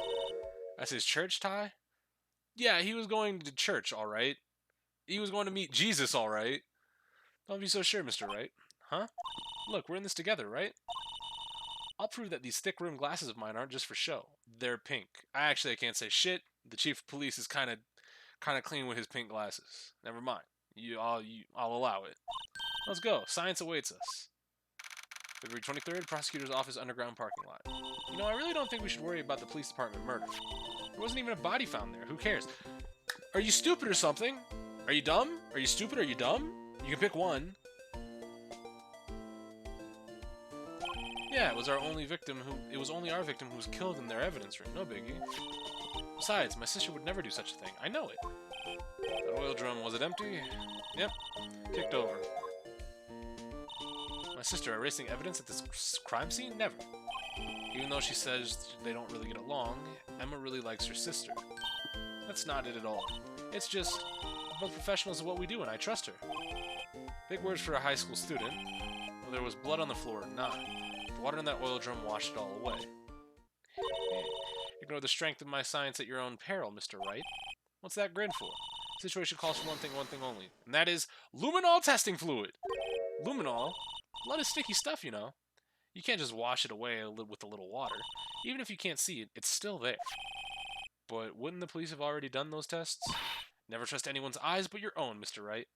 Speaker 1: That's his church tie? Yeah, he was going to church, alright. He was going to meet Jesus, alright. Don't be so sure, Mr. Wright. Huh? Look, we're in this together, right? I'll prove that these thick rimmed glasses of mine aren't just for show. They're pink. I can't say shit. The chief of police is kind of clean with his pink glasses. Never mind. I'll allow it. Let's go. Science awaits us. February 23rd, prosecutor's office underground parking lot. You know, I really don't think we should worry about the police department murder. There wasn't even a body found there. Who cares? Are you stupid or something? Are you dumb? Are you stupid? Are you dumb? You can pick one. Yeah, it was our only victim it was only our victim who was killed in their evidence room. No biggie. Besides, my sister would never do such a thing. I know it. That oil drum, was it empty? Yep. Kicked over. My sister erasing evidence at this crime scene? Never. Even though she says they don't really get along, Emma really likes her sister. That's not it at all. It's just, we're both professionals at what we do, and I trust her. Big words for a high school student. Well, there was blood on the floor or not. The water in that oil drum washed it all away. Hey, ignore the strength of my science at your own peril, Mr. Wright. What's that grin for? The situation calls for one thing only, and that is luminol testing fluid. Luminol? Blood is sticky stuff, you know. You can't just wash it away with a little water. Even if you can't see it, it's still there. But wouldn't the police have already done those tests? Never trust anyone's eyes but your own, Mr. Wright.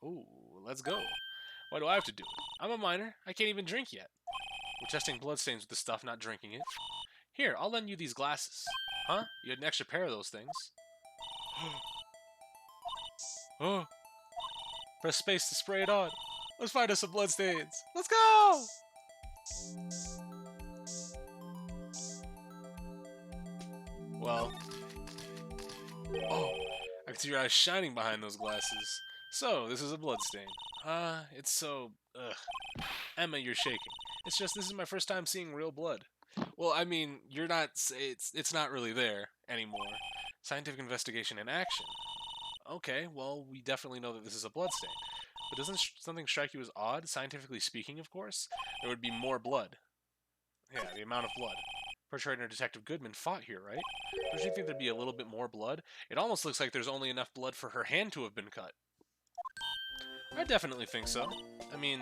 Speaker 1: Ooh, let's go. Why do I have to do it? I'm a minor. I can't even drink yet. We're testing bloodstains with the stuff, not drinking it. Here, I'll lend you these glasses. Huh? You had an extra pair of those things. Oh. Press space to spray it on. Let's find us some bloodstains. Let's go! Well. Oh, I can see your eyes shining behind those glasses. So, this is a bloodstain. It's so... Ugh. Emma, you're shaking. It's just, this is my first time seeing real blood. Well, I mean, you're not... It's not really there anymore. Scientific investigation in action. Okay, well, we definitely know that this is a bloodstain. But doesn't something strike you as odd? Scientifically speaking, of course. There would be more blood. Yeah, the amount of blood. Perpetrator Detective Goodman fought here, right? Don't you think there'd be a little bit more blood? It almost looks like there's only enough blood for her hand to have been cut. I definitely think so. I mean,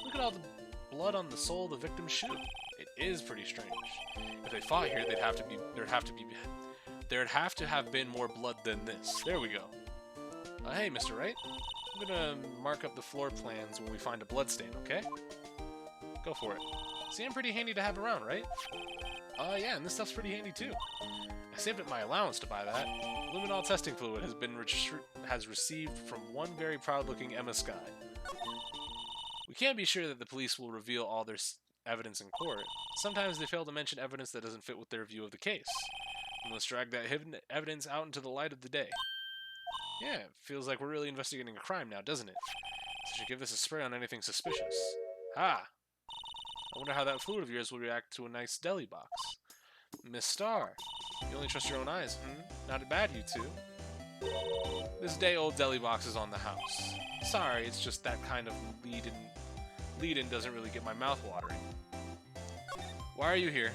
Speaker 1: look at all the blood on the sole of the victim's shoe. It is pretty strange. If they fought here, there'd have to have been more blood than this. There we go. Hey, Mr. Wright. I'm gonna mark up the floor plans when we find a bloodstain, okay? Go for it. Seem pretty handy to have around, right? Yeah, and this stuff's pretty handy too. I saved up my allowance to buy that. Luminol testing fluid has received from one very proud-looking Emma Sky. We can't be sure that the police will reveal all their evidence in court, sometimes they fail to mention evidence that doesn't fit with their view of the case. And let's drag that hidden evidence out into the light of the day. Yeah, it feels like we're really investigating a crime now, doesn't it? So should give this a spray on anything suspicious. Ah! I wonder how that fluid of yours will react to a nice deli box. Miss Star, you only trust your own eyes, Not bad, you two. This day-old deli box is on the house. Sorry, it's just that kind of lead-in doesn't really get my mouth watering. Why are you here?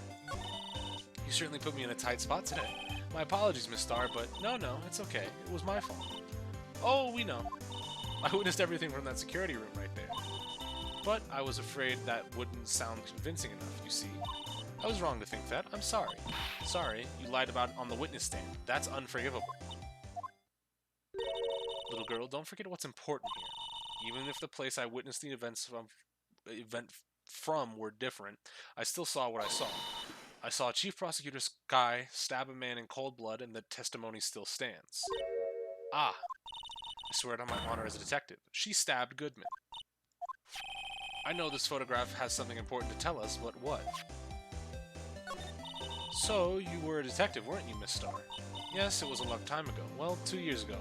Speaker 1: You certainly put me in a tight spot today. My apologies, Miss Star, but no, it's okay. It was my fault. Oh, we know. I witnessed everything from that security room right there. But I was afraid that wouldn't sound convincing enough, you see. I was wrong to think that. I'm sorry. Sorry, you lied about it on the witness stand. That's unforgivable. Little girl, don't forget what's important here. Even if the place I witnessed the event from were different, I still saw what I saw. I saw Chief Prosecutor Sky stab a man in cold blood, and the testimony still stands. Ah, I swear it on my honor as a detective. She stabbed Goodman. I know this photograph has something important to tell us, but what? So, you were a detective, weren't you, Miss Star? Yes, it was a long time ago. Well, 2 years ago.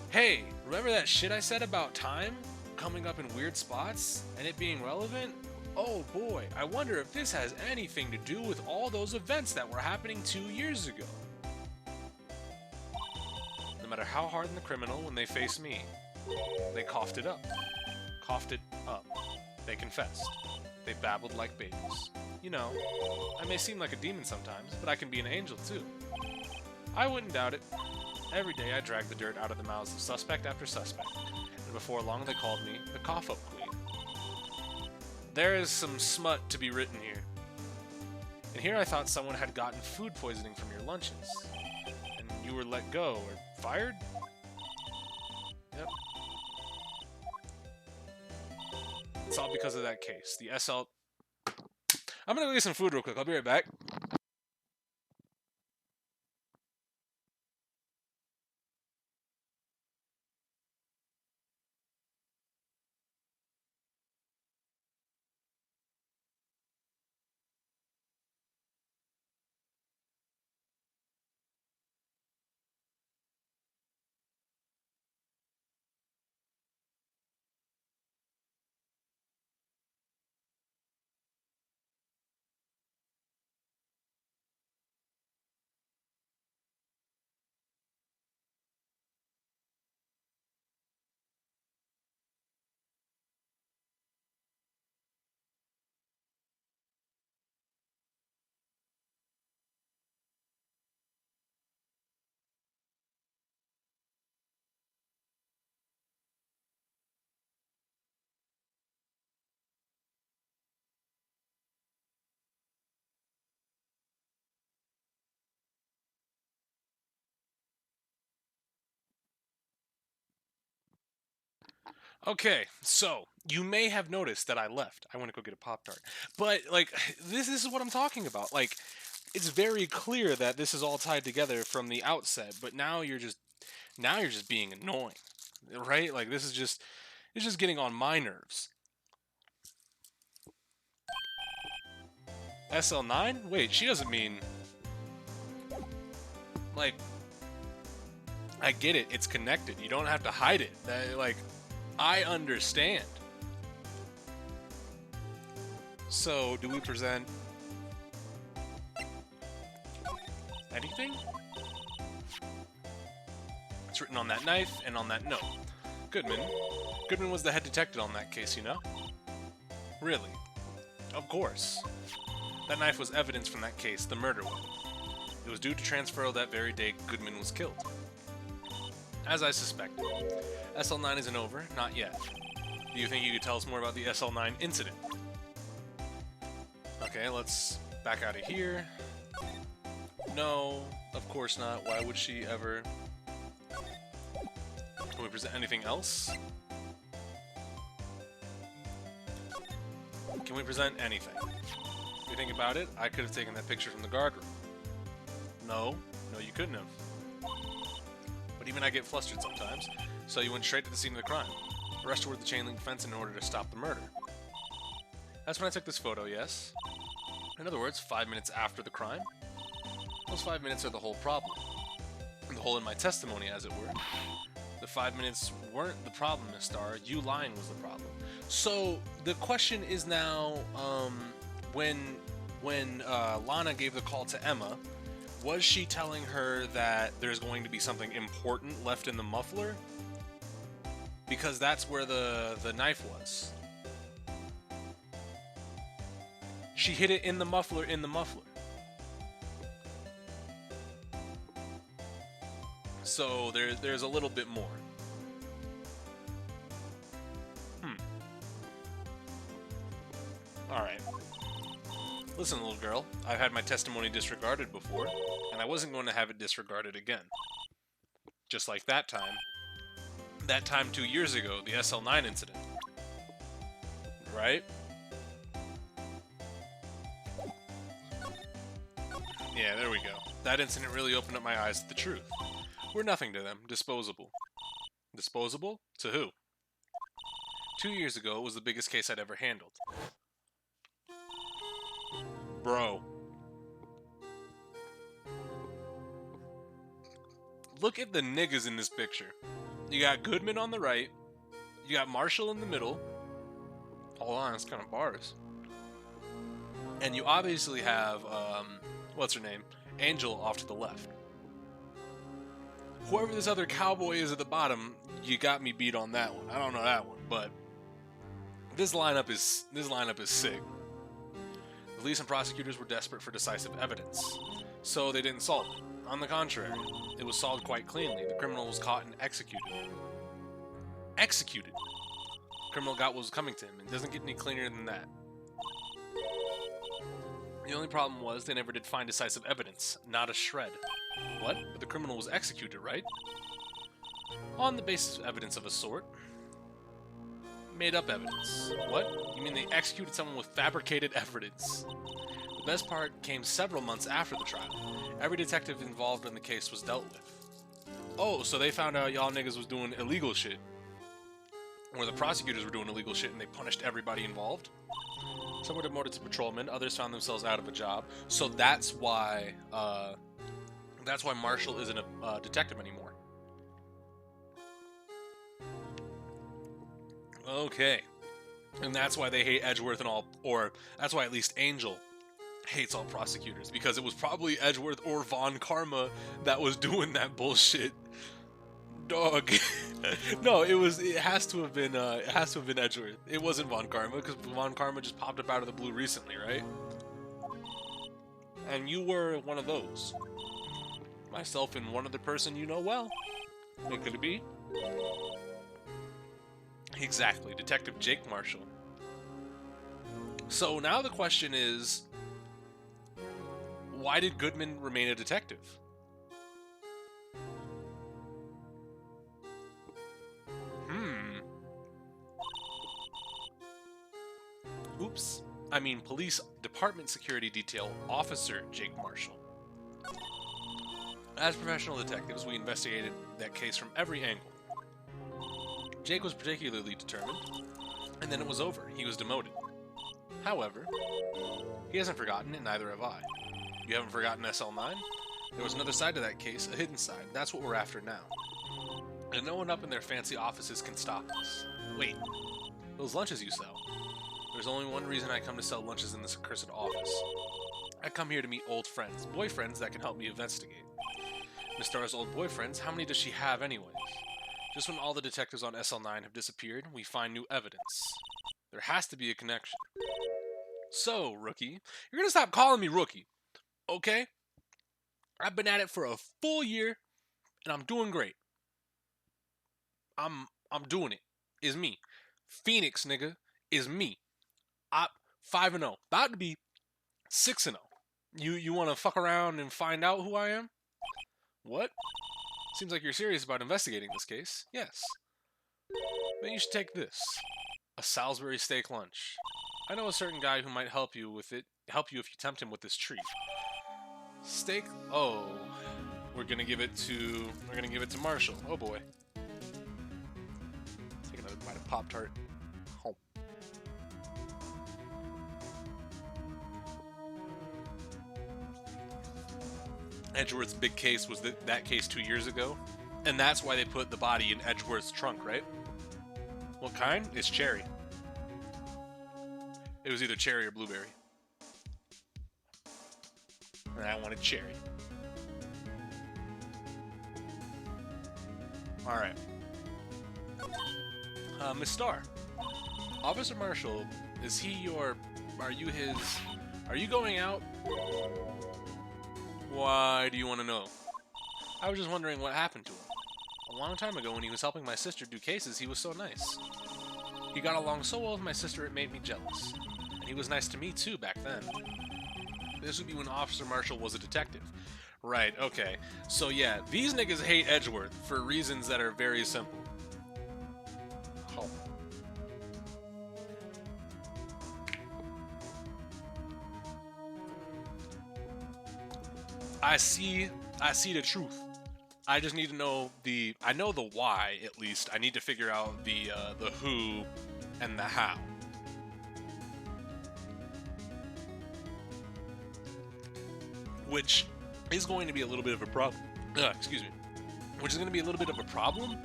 Speaker 1: Hey, remember that shit I said about time? Coming up in weird spots? And it being relevant? Oh boy, I wonder if this has anything to do with all those events that were happening 2 years ago. No matter how hardened the criminal, when they face me, they coughed it up. Coughed it up. They confessed. They babbled like babies. You know, I may seem like a demon sometimes, but I can be an angel too. I wouldn't doubt it. Every day I dragged the dirt out of the mouths of suspect after suspect, and before long they called me the Cough-Up Queen. There is some smut to be written here. And here I thought someone had gotten food poisoning from your lunches. And you were let go, or fired? Yep. It's all because of that case. The SL... I'm gonna go get some food real quick. I'll be right back. Okay, so you may have noticed that I left. I want to go get a Pop-Tart. But, like, this is what I'm talking about. Like, it's very clear that this is all tied together from the outset, but now you're just being annoying. Right? Like, it's just getting on my nerves. SL9? Wait, she doesn't mean... Like, I get it. It's connected. You don't have to hide it. Like... I understand. So, do we present anything? It's written on that knife and on that note. Goodman. Goodman was the head detective on that case, you know? Really? Of course. That knife was evidence from that case, the murder one. It was due to transfer that very day Goodman was killed. As I suspected. SL9 isn't over, not yet. Do you think you could tell us more about the SL9 incident? Okay, let's back out of here. No, of course not. Why would she ever? Can we present anything else? Can we present anything? If you think about it, I could have taken that picture from the guard room. No, you couldn't have. But even I get flustered sometimes. So you went straight to the scene of the crime. Rushed toward the chain link fence in order to stop the murder. That's when I took this photo, yes. In other words, 5 minutes after the crime. Those 5 minutes are the whole problem. The hole in my testimony, as it were. The 5 minutes weren't the problem, Miss Starr. You lying was the problem. So the question is now, when Lana gave the call to Emma, was she telling her that there's going to be something important left in the muffler? Because that's where the knife was. She hid it in the muffler, So there's a little bit more. Alright. Listen, little girl, I've had my testimony disregarded before, and I wasn't going to have it disregarded again. Just like that time. That time 2 years ago, the SL9 incident. Right? Yeah, there we go. That incident really opened up my eyes to the truth. We're nothing to them. Disposable. Disposable? To who? 2 years ago, it was the biggest case I'd ever handled. Bro. Look at the niggas in this picture. You got Goodman on the right. You got Marshall in the middle. Hold on, it's kind of bars. And you obviously have, what's her name? Angel off to the left. Whoever this other cowboy is at the bottom, you got me beat on that one. I don't know that one, but this lineup is sick. The police and prosecutors were desperate for decisive evidence, so they didn't solve it. On the contrary, it was solved quite cleanly. The criminal was caught and executed. Executed! The criminal got what was coming to him. It doesn't get any cleaner than that. The only problem was they never did find decisive evidence. Not a shred. What? But the criminal was executed, right? On the basis of evidence of a sort. Made up evidence. What? You mean they executed someone with fabricated evidence? The best part came several months after the trial. Every detective involved in the case was dealt with. Oh, so they found out y'all niggas was doing illegal shit. Or the prosecutors were doing illegal shit and they punished everybody involved? Some were demoted to patrolmen, others found themselves out of a job. So that's why Marshall isn't a detective anymore. Okay. And that's why they hate Edgeworth and all, or that's why at least Angel hates all prosecutors, because it was probably Edgeworth or Von Karma that was doing that bullshit. Dog. No, it has to have been Edgeworth. It wasn't Von Karma, because Von Karma just popped up out of the blue recently, right? And you were one of those. Myself and one other person you know well. What could it be? Exactly, Detective Jake Marshall. So now the question is, why did Goodman remain a detective? Oops. I mean, Police Department Security Detail Officer Jake Marshall. As professional detectives, we investigated that case from every angle. Jake was particularly determined, and then it was over. He was demoted. However, he hasn't forgotten, and neither have I. You haven't forgotten SL9? There was another side to that case, a hidden side. That's what we're after now. And no one up in their fancy offices can stop us. Wait, those lunches you sell. There's only one reason I come to sell lunches in this accursed office. I come here to meet old friends, boyfriends that can help me investigate. Miss Starr's old boyfriends, how many does she have anyways? Just when all the detectives on SL9 have disappeared, we find new evidence. There has to be a connection. So, Rookie, you're gonna stop calling me Rookie, okay? I've been at it for a full year, and I'm doing great. I'm doing it. Is me. Phoenix, nigga, is me. 5-0. About to be 6-0. You want to fuck around and find out who I am? What? Seems like you're serious about investigating this case. Yes. Then you should take this. A Salisbury steak lunch. I know a certain guy who might help you with it. Help you if you tempt him with this treat. Steak. Oh, we're gonna give it to Marshall. Oh boy. Take another bite of Pop-Tart. Oh. Edgeworth's big case was that case 2 years ago, and that's why they put the body in Edgeworth's trunk, right? What kind? It's cherry. It was either cherry or blueberry. And I wanted cherry. Alright. Miss Starr. Officer Marshall, is he your... Are you his... Are you going out? Why do you want to know? I was just wondering what happened to him. A long time ago when he was helping my sister do cases, he was so nice. He got along so well with my sister it made me jealous. And he was nice to me too back then. This would be when Officer Marshall was a detective. Right, okay. So yeah, these niggas hate Edgeworth for reasons that are very simple. Oh. I see the truth. I just need to know I know the why, at least. I need to figure out the who and the how. Which is going to be a little bit of a problem. Excuse me. Which is going to be a little bit of a problem,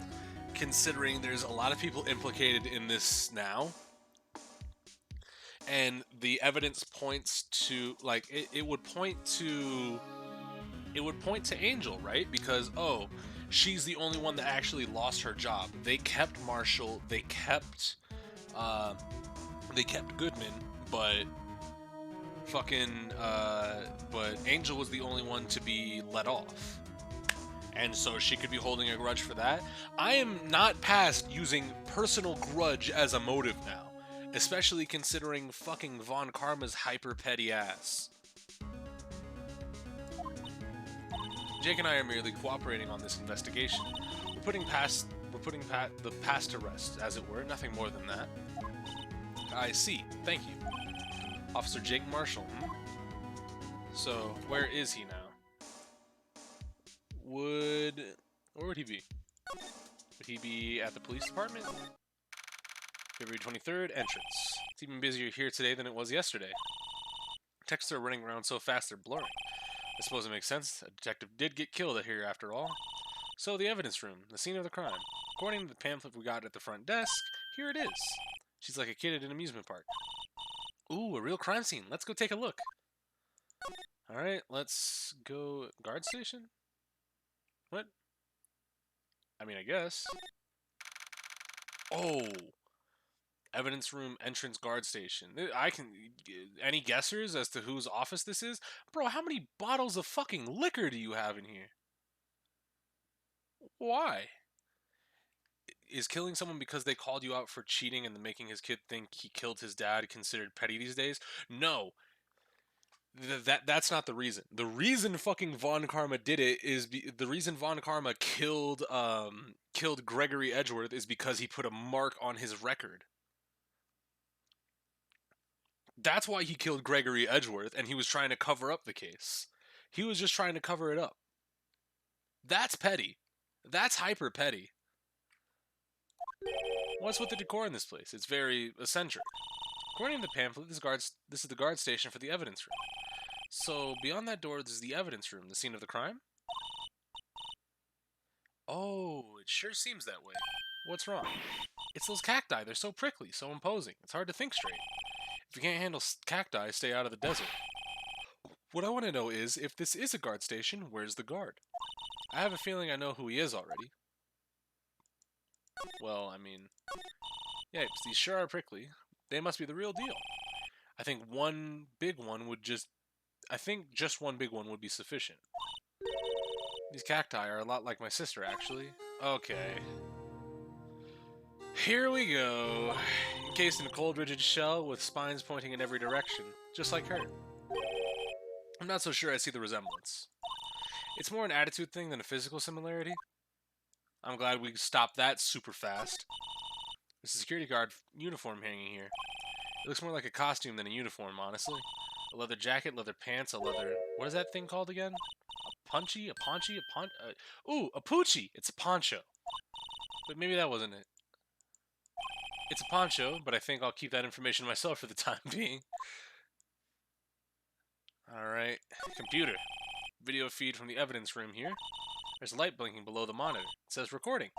Speaker 1: considering there's a lot of people implicated in this now. And the evidence points to, like, it would point to Angel, right? Because, oh, she's the only one that actually lost her job. They kept Marshall, they kept Goodman, but but Angel was the only one to be let off. And so she could be holding a grudge for that. I am not past using personal grudge as a motive now, especially considering fucking Von Karma's hyper petty ass. Jake and I are merely cooperating on this investigation. We're putting the past to rest, as it were, nothing more than that. I see. Thank you. Officer Jake Marshall, So, where is he now? Where would he be? Would he be at the police department? February 23rd, entrance. It's even busier here today than it was yesterday. Texts are running around so fast they're blurring. I suppose it makes sense. A detective did get killed here after all. So, the evidence room, the scene of the crime. According to the pamphlet we got at the front desk, here it is. She's like a kid at an amusement park. Ooh, a real crime scene. Let's go take a look. Alright, let's go... Guard station? What? I mean, I guess. Oh! Evidence room, entrance, guard station. I can... Any guessers as to whose office this is? Bro, how many bottles of fucking liquor do you have in here? Why? Is killing someone because they called you out for cheating and making his kid think he killed his dad considered petty these days? No. That's not the reason. The reason fucking Von Karma did it is the reason Von Karma killed Gregory Edgeworth is because he put a mark on his record. That's why he killed Gregory Edgeworth, and he was trying to cover up the case. He was just trying to cover it up. That's petty. That's hyper petty. What's with the decor in this place? It's very eccentric. According to the pamphlet, this is the guard station for the evidence room. So, beyond that door, this is the evidence room, the scene of the crime? Oh, it sure seems that way. What's wrong? It's those cacti. They're so prickly, so imposing. It's hard to think straight. If you can't handle cacti, stay out of the desert. What I want to know is, if this is a guard station, where's the guard? I have a feeling I know who he is already. Well, I mean... Yipes, these sure are prickly. They must be the real deal. I think just one big one would be sufficient. These cacti are a lot like my sister, actually. Okay. Here we go. Encased in a cold, rigid shell with spines pointing in every direction. Just like her. I'm not so sure I see the resemblance. It's more an attitude thing than a physical similarity. I'm glad we stopped that super fast. There's a security guard uniform hanging here. It looks more like a costume than a uniform, honestly. A leather jacket, leather pants, a leather... What is that thing called again? A punchy? A paunchy? Ooh, a poochie! It's a poncho. But maybe that wasn't it. It's a poncho, but I think I'll keep that information to myself for the time being. Alright. Computer. Video feed from the evidence room here. There's a light blinking below the monitor. It says recording.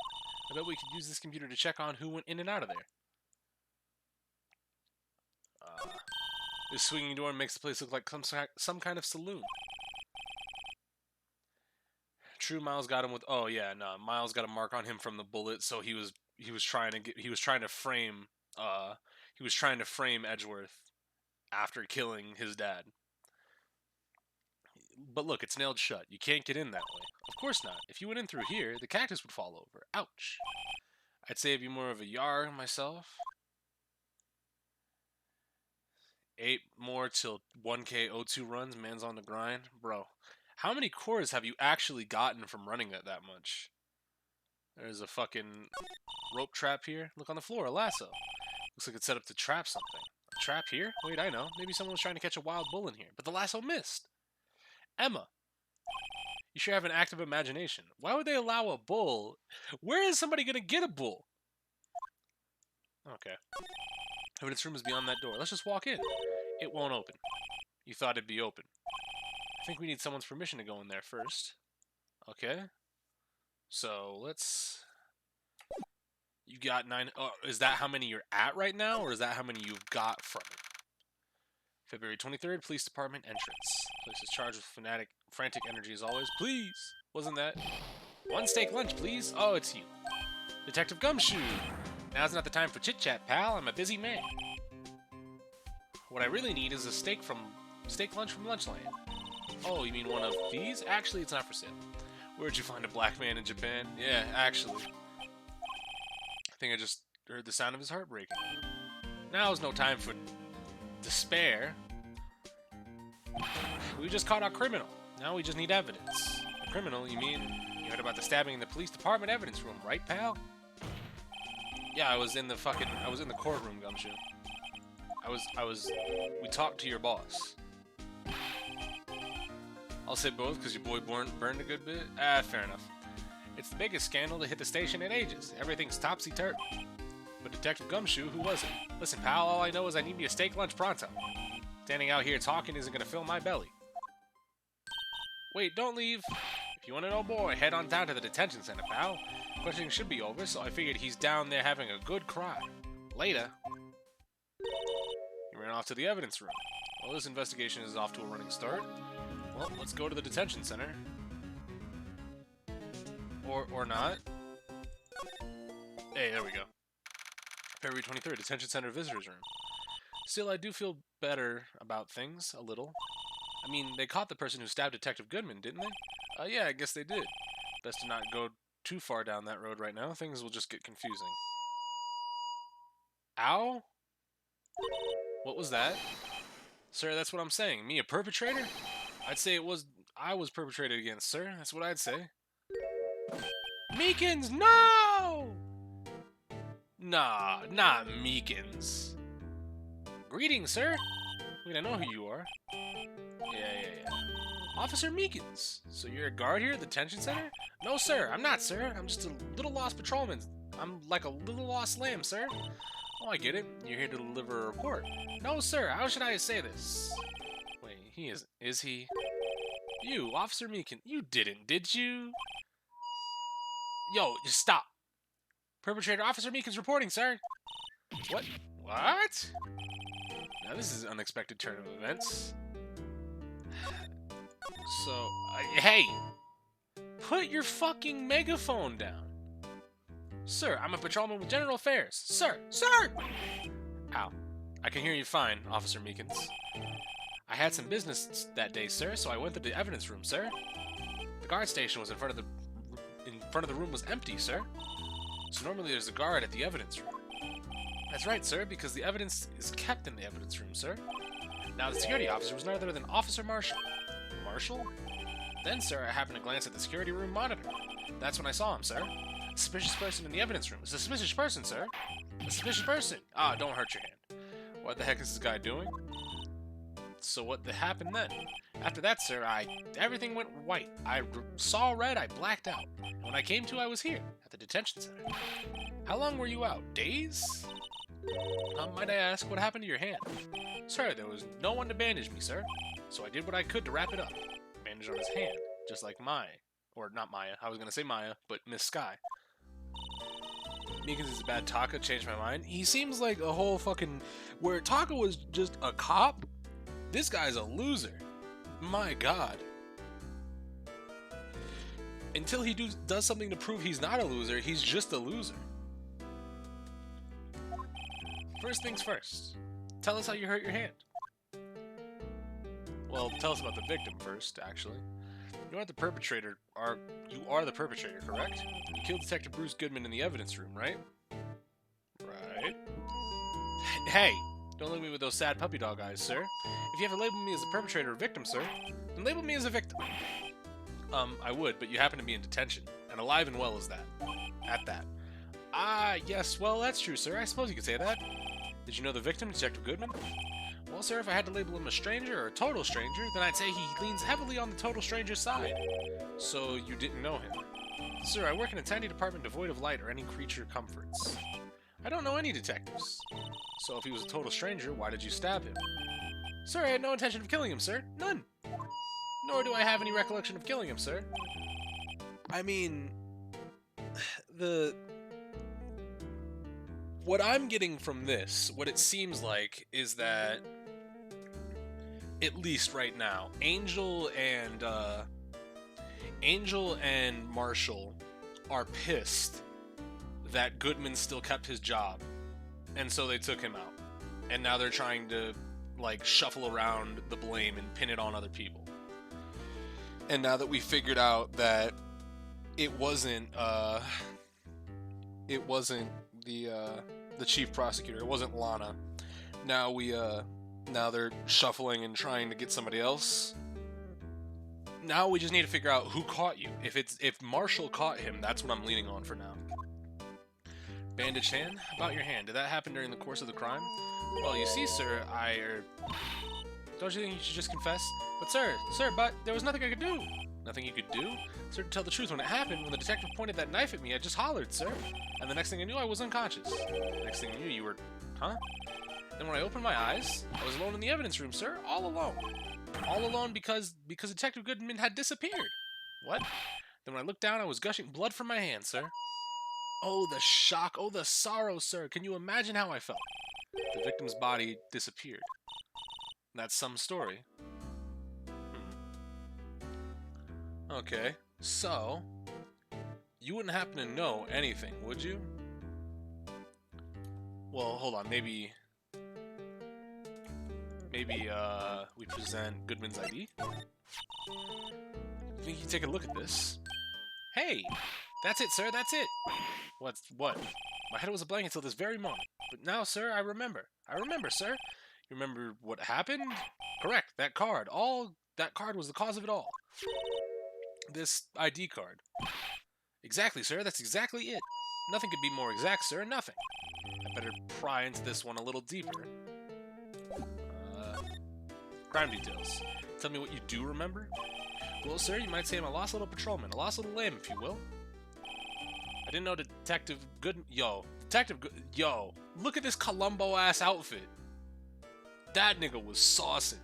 Speaker 1: I bet we could use this computer to check on who went in and out of there. This swinging door makes the place look like some kind of saloon. True, Miles got him with. Oh yeah, no. Miles got a mark on him from the bullet, so he was trying to frame Edgeworth after killing his dad. But look, it's nailed shut. You can't get in that way. Of course not. If you went in through here, the cactus would fall over. Ouch. I'd say it'd be more of a yar myself. 8 more till 1K O2 runs. Man's on the grind. Bro, how many cores have you actually gotten from running that much? There's a fucking rope trap here. Look on the floor, a lasso. Looks like it's set up to trap something. A trap here? Wait, I know. Maybe someone was trying to catch a wild bull in here, but the lasso missed. Emma, you sure have an active imagination. Why would they allow a bull? Where is somebody gonna get a bull? Okay. Evidence room is beyond that door. Let's just walk in. It won't open. You thought it'd be open. I think we need someone's permission to go in there first. Okay. So, let's... You got 9... Oh, is that how many you're at right now, or is that how many you've got from it? February 23rd, Police Department entrance. Place is charged with frantic energy as always. Please! Wasn't that... One steak lunch, please. Oh, it's you. Detective Gumshoe! Now's not the time for chit-chat, pal. I'm a busy man. What I really need is a steak lunch from Lunchland. Oh, you mean one of these? Actually, it's not for sale. Where'd you find a black man in Japan? Yeah, actually. I think I just heard the sound of his heart breaking. Now's no time for despair. We just caught our criminal. Now we just need evidence. A criminal, you mean? You heard about the stabbing in the police department evidence room, right, pal? Yeah, I was in the courtroom, Gumshoe. We talked to your boss. I'll say both, because your boy burned a good bit. Fair enough. It's the biggest scandal to hit the station in ages. Everything's topsy-turvy. But Detective Gumshoe, who was it? Listen, pal, all I know is I need me a steak lunch pronto. Standing out here talking isn't going to fill my belly. Wait, don't leave. If you want to know more, head on down to the detention center, pal. Questioning should be over, so I figured he's down there having a good cry. Later. He ran off to the evidence room. Well, this investigation is off to a running start. Well, let's go to the detention center. Or not. Hey, there we go. February 23rd, detention center visitors room. Still, I do feel better about things, a little. I mean, they caught the person who stabbed Detective Goodman, didn't they? Yeah, I guess they did. Best to not go too far down that road right now. Things will just get confusing. Ow? What was that? Sir, that's what I'm saying. Me, a perpetrator? I'd say I was perpetrated against, sir. That's what I'd say. Meekins, no! Nah, not Meekins. Greetings, sir. Wait, I know who you are. Yeah. Officer Meekins. So you're a guard here at the detention center? No, sir. I'm not, sir. I'm just a little lost patrolman. I'm like a little lost lamb, sir. Oh, I get it. You're here to deliver a report. No, sir. How should I say this? Wait, he isn't. Is he? You, Officer Meekins. You didn't, did you? Yo, just stop. Perpetrator Officer Meekins reporting, sir. What? What? Now this is an unexpected turn of events. So, hey! Put your fucking megaphone down. Sir, I'm a patrolman with General Affairs. Sir! Sir! Ow. I can hear you fine, Officer Meekins. I had some business that day, sir, so I went to the evidence room, sir. The guard station was in front of the room was empty, sir. So normally there's a guard at the evidence room. That's right, sir, because the evidence is kept in the evidence room, sir. Now, the security officer was none other than Officer Marshall. Marshall? Then, sir, I happened to glance at the security room monitor. That's when I saw him, sir. A suspicious person in the evidence room. A suspicious person, sir. A suspicious person. Ah, don't hurt your hand. What the heck is this guy doing? So what happened then? After that, sir, everything went white. I saw red, I blacked out. And when I came to, I was here, at the detention center. How long were you out? Days? Might I ask, what happened to your hand? Sir, there was no one to bandage me, sir. So I did what I could to wrap it up. bandage on his hand, just like Maya. Or not Maya, I was gonna say Maya, but Miss Sky. Meekins is a bad Taka, changed my mind. He seems like a whole fucking... Where Taka was just a cop, this guy's a loser. My god. Until he does something to prove he's not a loser, he's just a loser. First things first. Tell us how you hurt your hand. Well, tell us about the victim first, actually. You are the perpetrator, correct? You killed Detective Bruce Goodman in the evidence room, right? Right. Hey, don't look at me with those sad puppy dog eyes, sir. If you have to label me as a perpetrator or victim, sir, then label me as a victim. I would, but you happen to be in detention, and alive and well as that. At that. Ah, yes, well, that's true, sir. I suppose you could say that. Did you know the victim, Detective Goodman? Well, sir, if I had to label him a stranger or a total stranger, then I'd say he leans heavily on the total stranger's side. So, you didn't know him. Sir, I work in a tiny department devoid of light or any creature comforts. I don't know any detectives. So if he was a total stranger, why did you stab him? Sir, I had no intention of killing him, sir. None. Nor do I have any recollection of killing him, sir. I mean... What I'm getting from this, what it seems like, is that, at least right now, Angel and Marshall are pissed that Goodman still kept his job, and so they took him out. And now they're trying to, like, shuffle around the blame and pin it on other people. And now that we figured out that it wasn't the chief prosecutor, it wasn't Lana. Now they're shuffling and trying to get somebody else. Now we just need to figure out who caught you. If Marshall caught him, that's what I'm leaning on for now. Bandaged hand? About your hand. Did that happen during the course of the crime? Well, you see, sir, don't you think you should just confess? But sir, there was nothing I could do. Nothing you could do? Sir, to tell the truth, when it happened, when the detective pointed that knife at me, I just hollered, sir. And the next thing I knew, I was unconscious. Next thing I knew, you were... Huh? Then when I opened my eyes, I was alone in the evidence room, sir. All alone. All alone because Detective Goodman had disappeared. What? Then when I looked down, I was gushing blood from my hand, sir. Oh, the shock. Oh, the sorrow, sir. Can you imagine how I felt? The victim's body disappeared. That's some story. Okay, so... You wouldn't happen to know anything, would you? Well, hold on, maybe we present Goodman's ID? I think you take a look at this. Hey! That's it, sir, that's it! What? My head was a blank until this very moment. But now, sir, I remember. I remember, sir. You remember what happened? Correct, that card. That card was the cause of it all. This ID card. Exactly, sir, that's exactly it. Nothing could be more exact, sir, nothing. I better pry into this one a little deeper. Crime details. Tell me what you do remember? Well, sir, you might say I'm a lost little patrolman, a lost little lamb, if you will. I didn't know Detective Good... Yo, look at this Columbo-ass outfit. That nigga was saucing.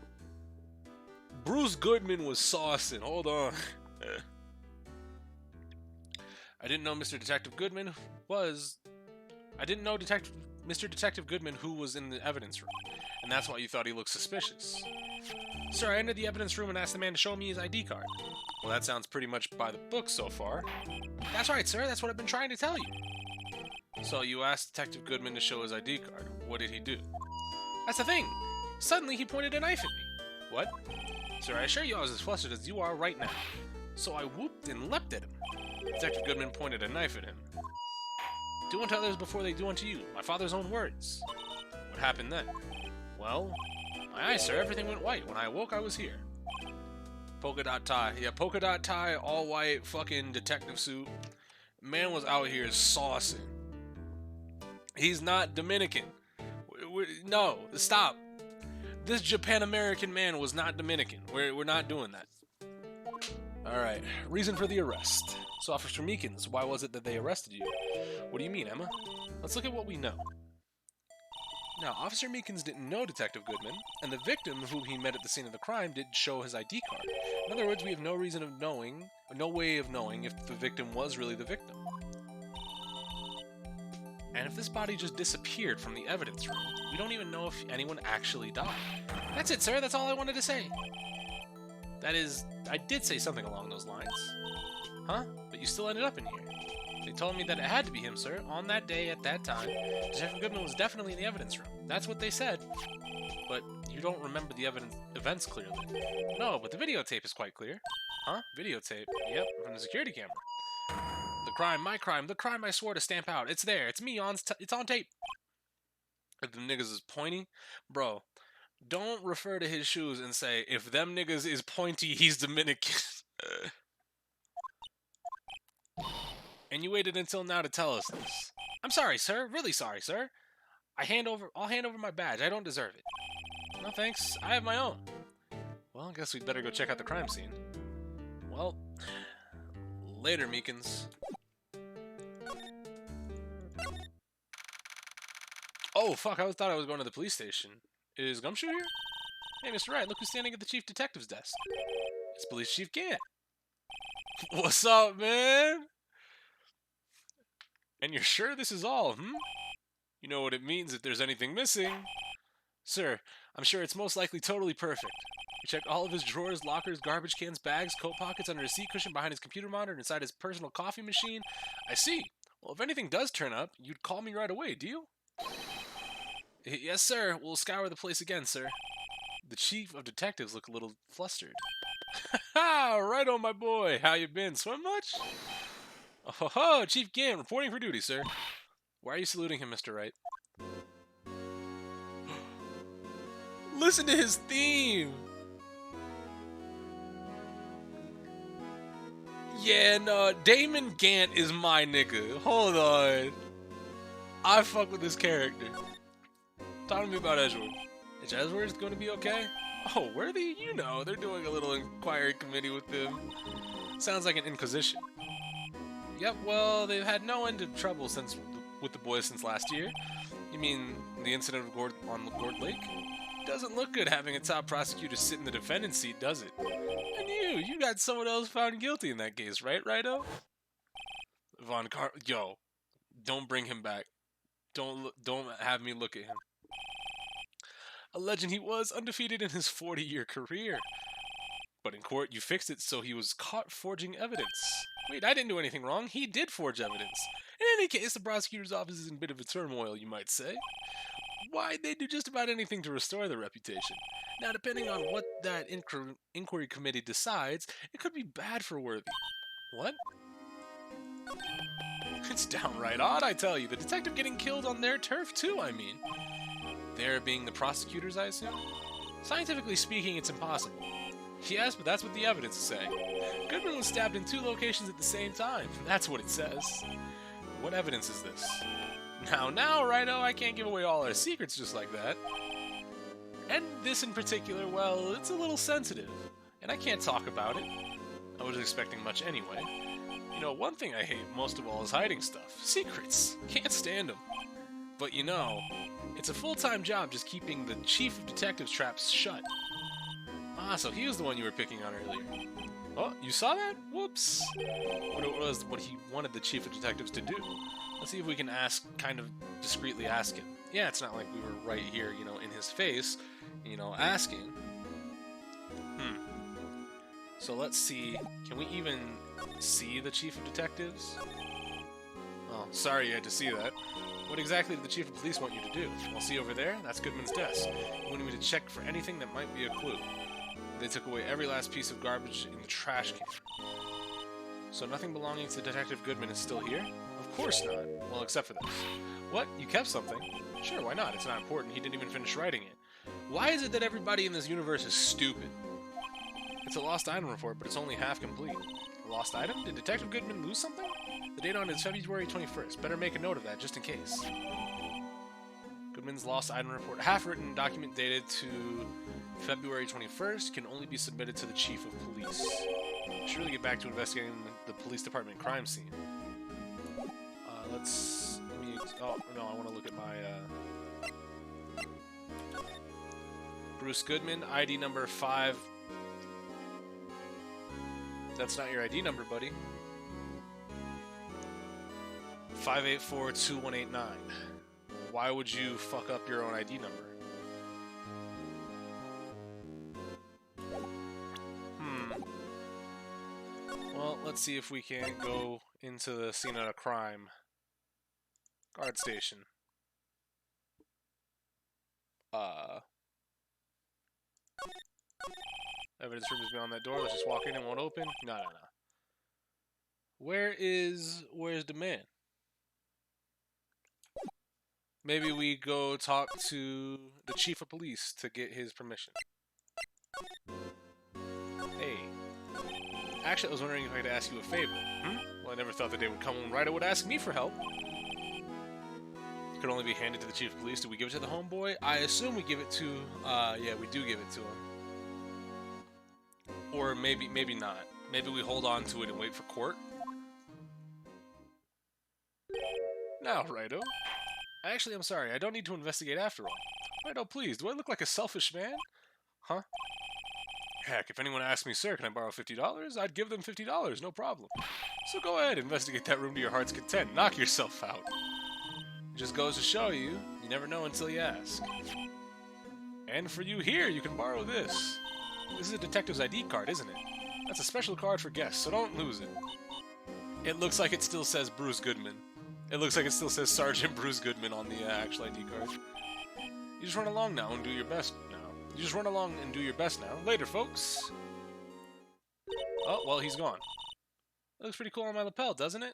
Speaker 1: Bruce Goodman was saucing. Hold on. I didn't know Mr. Detective Goodman was... I didn't know Mr. Detective Goodman who was in the evidence room. And that's why you thought he looked suspicious. Sir, I entered the evidence room and asked the man to show me his ID card. Well, that sounds pretty much by the book so far. That's right, sir. That's what I've been trying to tell you. So you asked Detective Goodman to show his ID card. What did he do? That's the thing. Suddenly he pointed a knife at me. What? Sir, I assure you I was as flustered as you are right now. So I whooped and leapt at him. Detective Goodman pointed a knife at him. Do unto others before they do unto you. My father's own words. What happened then? Well, my eyes, sir. Everything went white. When I awoke, I was here. Polka dot tie. Yeah, polka dot tie, all white, fucking detective suit. Man was out here saucing. He's not Dominican. No, stop. This Japan-American man was not Dominican. We're not doing that. Alright, reason for the arrest. So, Officer Meekins, why was it that they arrested you? What do you mean, Emma? Let's look at what we know. Now, Officer Meekins didn't know Detective Goodman, and the victim whom he met at the scene of the crime didn't show his ID card. In other words, we have no reason of knowing, no way of knowing if the victim was really the victim. And if this body just disappeared from the evidence room, we don't even know if anyone actually died. That's it, sir. That's all I wanted to say. That is, I did say something along those lines. Huh? But you still ended up in here. They told me that it had to be him, sir. On that day, at that time, Detective Goodman was definitely in the evidence room. That's what they said. But you don't remember the events clearly. No, but the videotape is quite clear. Huh? Videotape? Yep, from the security camera. The crime, my crime, the crime I swore to stamp out. It's there. It's me on. It's on tape. If the niggas is pointy, bro, don't refer to his shoes and say, if them niggas is pointy, he's Dominican. And you waited until now to tell us this. I'm sorry, sir. Really sorry, sir. I'll hand over my badge. I don't deserve it. No thanks. I have my own. Well, I guess we'd better go check out the crime scene. Well, later, Meekins. Oh, fuck, I thought I was going to the police station. Is Gumshoe here? Hey, Mr. Wright, look who's standing at the chief detective's desk. It's Police Chief Gant. What's up, man? And you're sure this is all, You know what it means if there's anything missing. Sir, I'm sure it's most likely totally perfect. We checked all of his drawers, lockers, garbage cans, bags, coat pockets, under his seat cushion, behind his computer monitor, inside his personal coffee machine. I see. Well, if anything does turn up, you'd call me right away, deal? Yes, sir. We'll scour the place again, sir. The chief of detectives looked a little flustered. Ha! Right on, my boy. How you been? Swim much? Oh, ho, ho, Chief Gant, reporting for duty, sir. Why are you saluting him, Mr. Wright? Listen to his theme! Yeah, no, Damon Gant is my nigga. Hold on. I fuck with this character. Talk to me about Edgeworth. Is Edgeworth going to be okay? Oh, Worthy? You know, they're doing a little inquiry committee with them. Sounds like an inquisition. Yep, well, they've had no end of trouble with the boys since last year. You mean the incident on Gord Lake? Doesn't look good having a top prosecutor sit in the defendant's seat, does it? And you got someone else found guilty in that case, right, Righto? Yo, don't bring him back. Don't have me look at him. A legend he was, undefeated in his 40-year career. But in court, you fixed it so he was caught forging evidence. Wait, I didn't do anything wrong. He did forge evidence. In any case, the prosecutor's office is in a bit of a turmoil, you might say. Why'd they do just about anything to restore their reputation? Now, depending on what that inquiry committee decides, it could be bad for Worthy. What? It's downright odd, I tell you. The detective getting killed on their turf, too, I mean. There being the prosecutors, I assume? Scientifically speaking, it's impossible. Yes, but that's what the evidence is saying. Goodman was stabbed in 2 locations at the same time. That's what it says. What evidence is this? Now, Righto, I can't give away all our secrets just like that. And this in particular, well, it's a little sensitive. And I can't talk about it. I wasn't expecting much anyway. You know, one thing I hate most of all is hiding stuff. Secrets. Can't stand them. But you know, it's a full-time job just keeping the chief of detectives traps shut. Ah, so he was the one you were picking on earlier. Oh, you saw that? Whoops. What he wanted the chief of detectives to do. Let's see if we can kind of discreetly ask him. Yeah, it's not like we were right here, you know, in his face, you know, asking. So let's see. Can we even see the chief of detectives? Oh, sorry you had to see that. What exactly did the chief of police want you to do? Well, see over there? That's Goodman's desk. He wanted me to check for anything that might be a clue. They took away every last piece of garbage in the trash can. So nothing belonging to Detective Goodman is still here? Of course not. Well, except for this. What? You kept something? Sure, why not? It's not important. He didn't even finish writing it. Why is it that everybody in this universe is stupid? It's a lost item report, but it's only half complete. A lost item? Did Detective Goodman lose something? The date on it is February 21st. Better make a note of that, just in case. Goodman's lost item report, half-written document dated to February 21st, can only be submitted to the chief of police. Should really get back to investigating the police department crime scene. Oh, no, I want to look at my, Bruce Goodman, ID number 5. That's not your ID number, buddy. 584-2189. Why would you fuck up your own ID number? Well, let's see if we can go into the scene of a crime. Guard station. Evidence room is beyond that door. Let's just walk in and won't open. No. Where's the man? Maybe we go talk to the chief of police to get his permission. Hey. Actually, I was wondering if I could ask you a favor. Well, I never thought the day would come when Ryder would ask me for help. It could only be handed to the chief of police. Do we give it to the homeboy? I assume we give it to, yeah, we do give it to him. Or maybe not. Maybe we hold on to it and wait for court. Now, Righto. Actually, I'm sorry. I don't need to investigate after all. Righto, please. Do I look like a selfish man? Huh? Heck, if anyone asked me, sir, can I borrow $50? I'd give them $50, no problem. So go ahead, investigate that room to your heart's content. Knock yourself out. It just goes to show you, you never know until you ask. And for you here, you can borrow this. This is a detective's ID card, isn't it? That's a special card for guests, so don't lose it. It looks like it still says Bruce Goodman. It looks like it still says Sergeant Bruce Goodman on the actual ID card. You just run along now and do your best now. You just run along and do your best now. Later, folks. Oh, well, he's gone. It looks pretty cool on my lapel, doesn't it?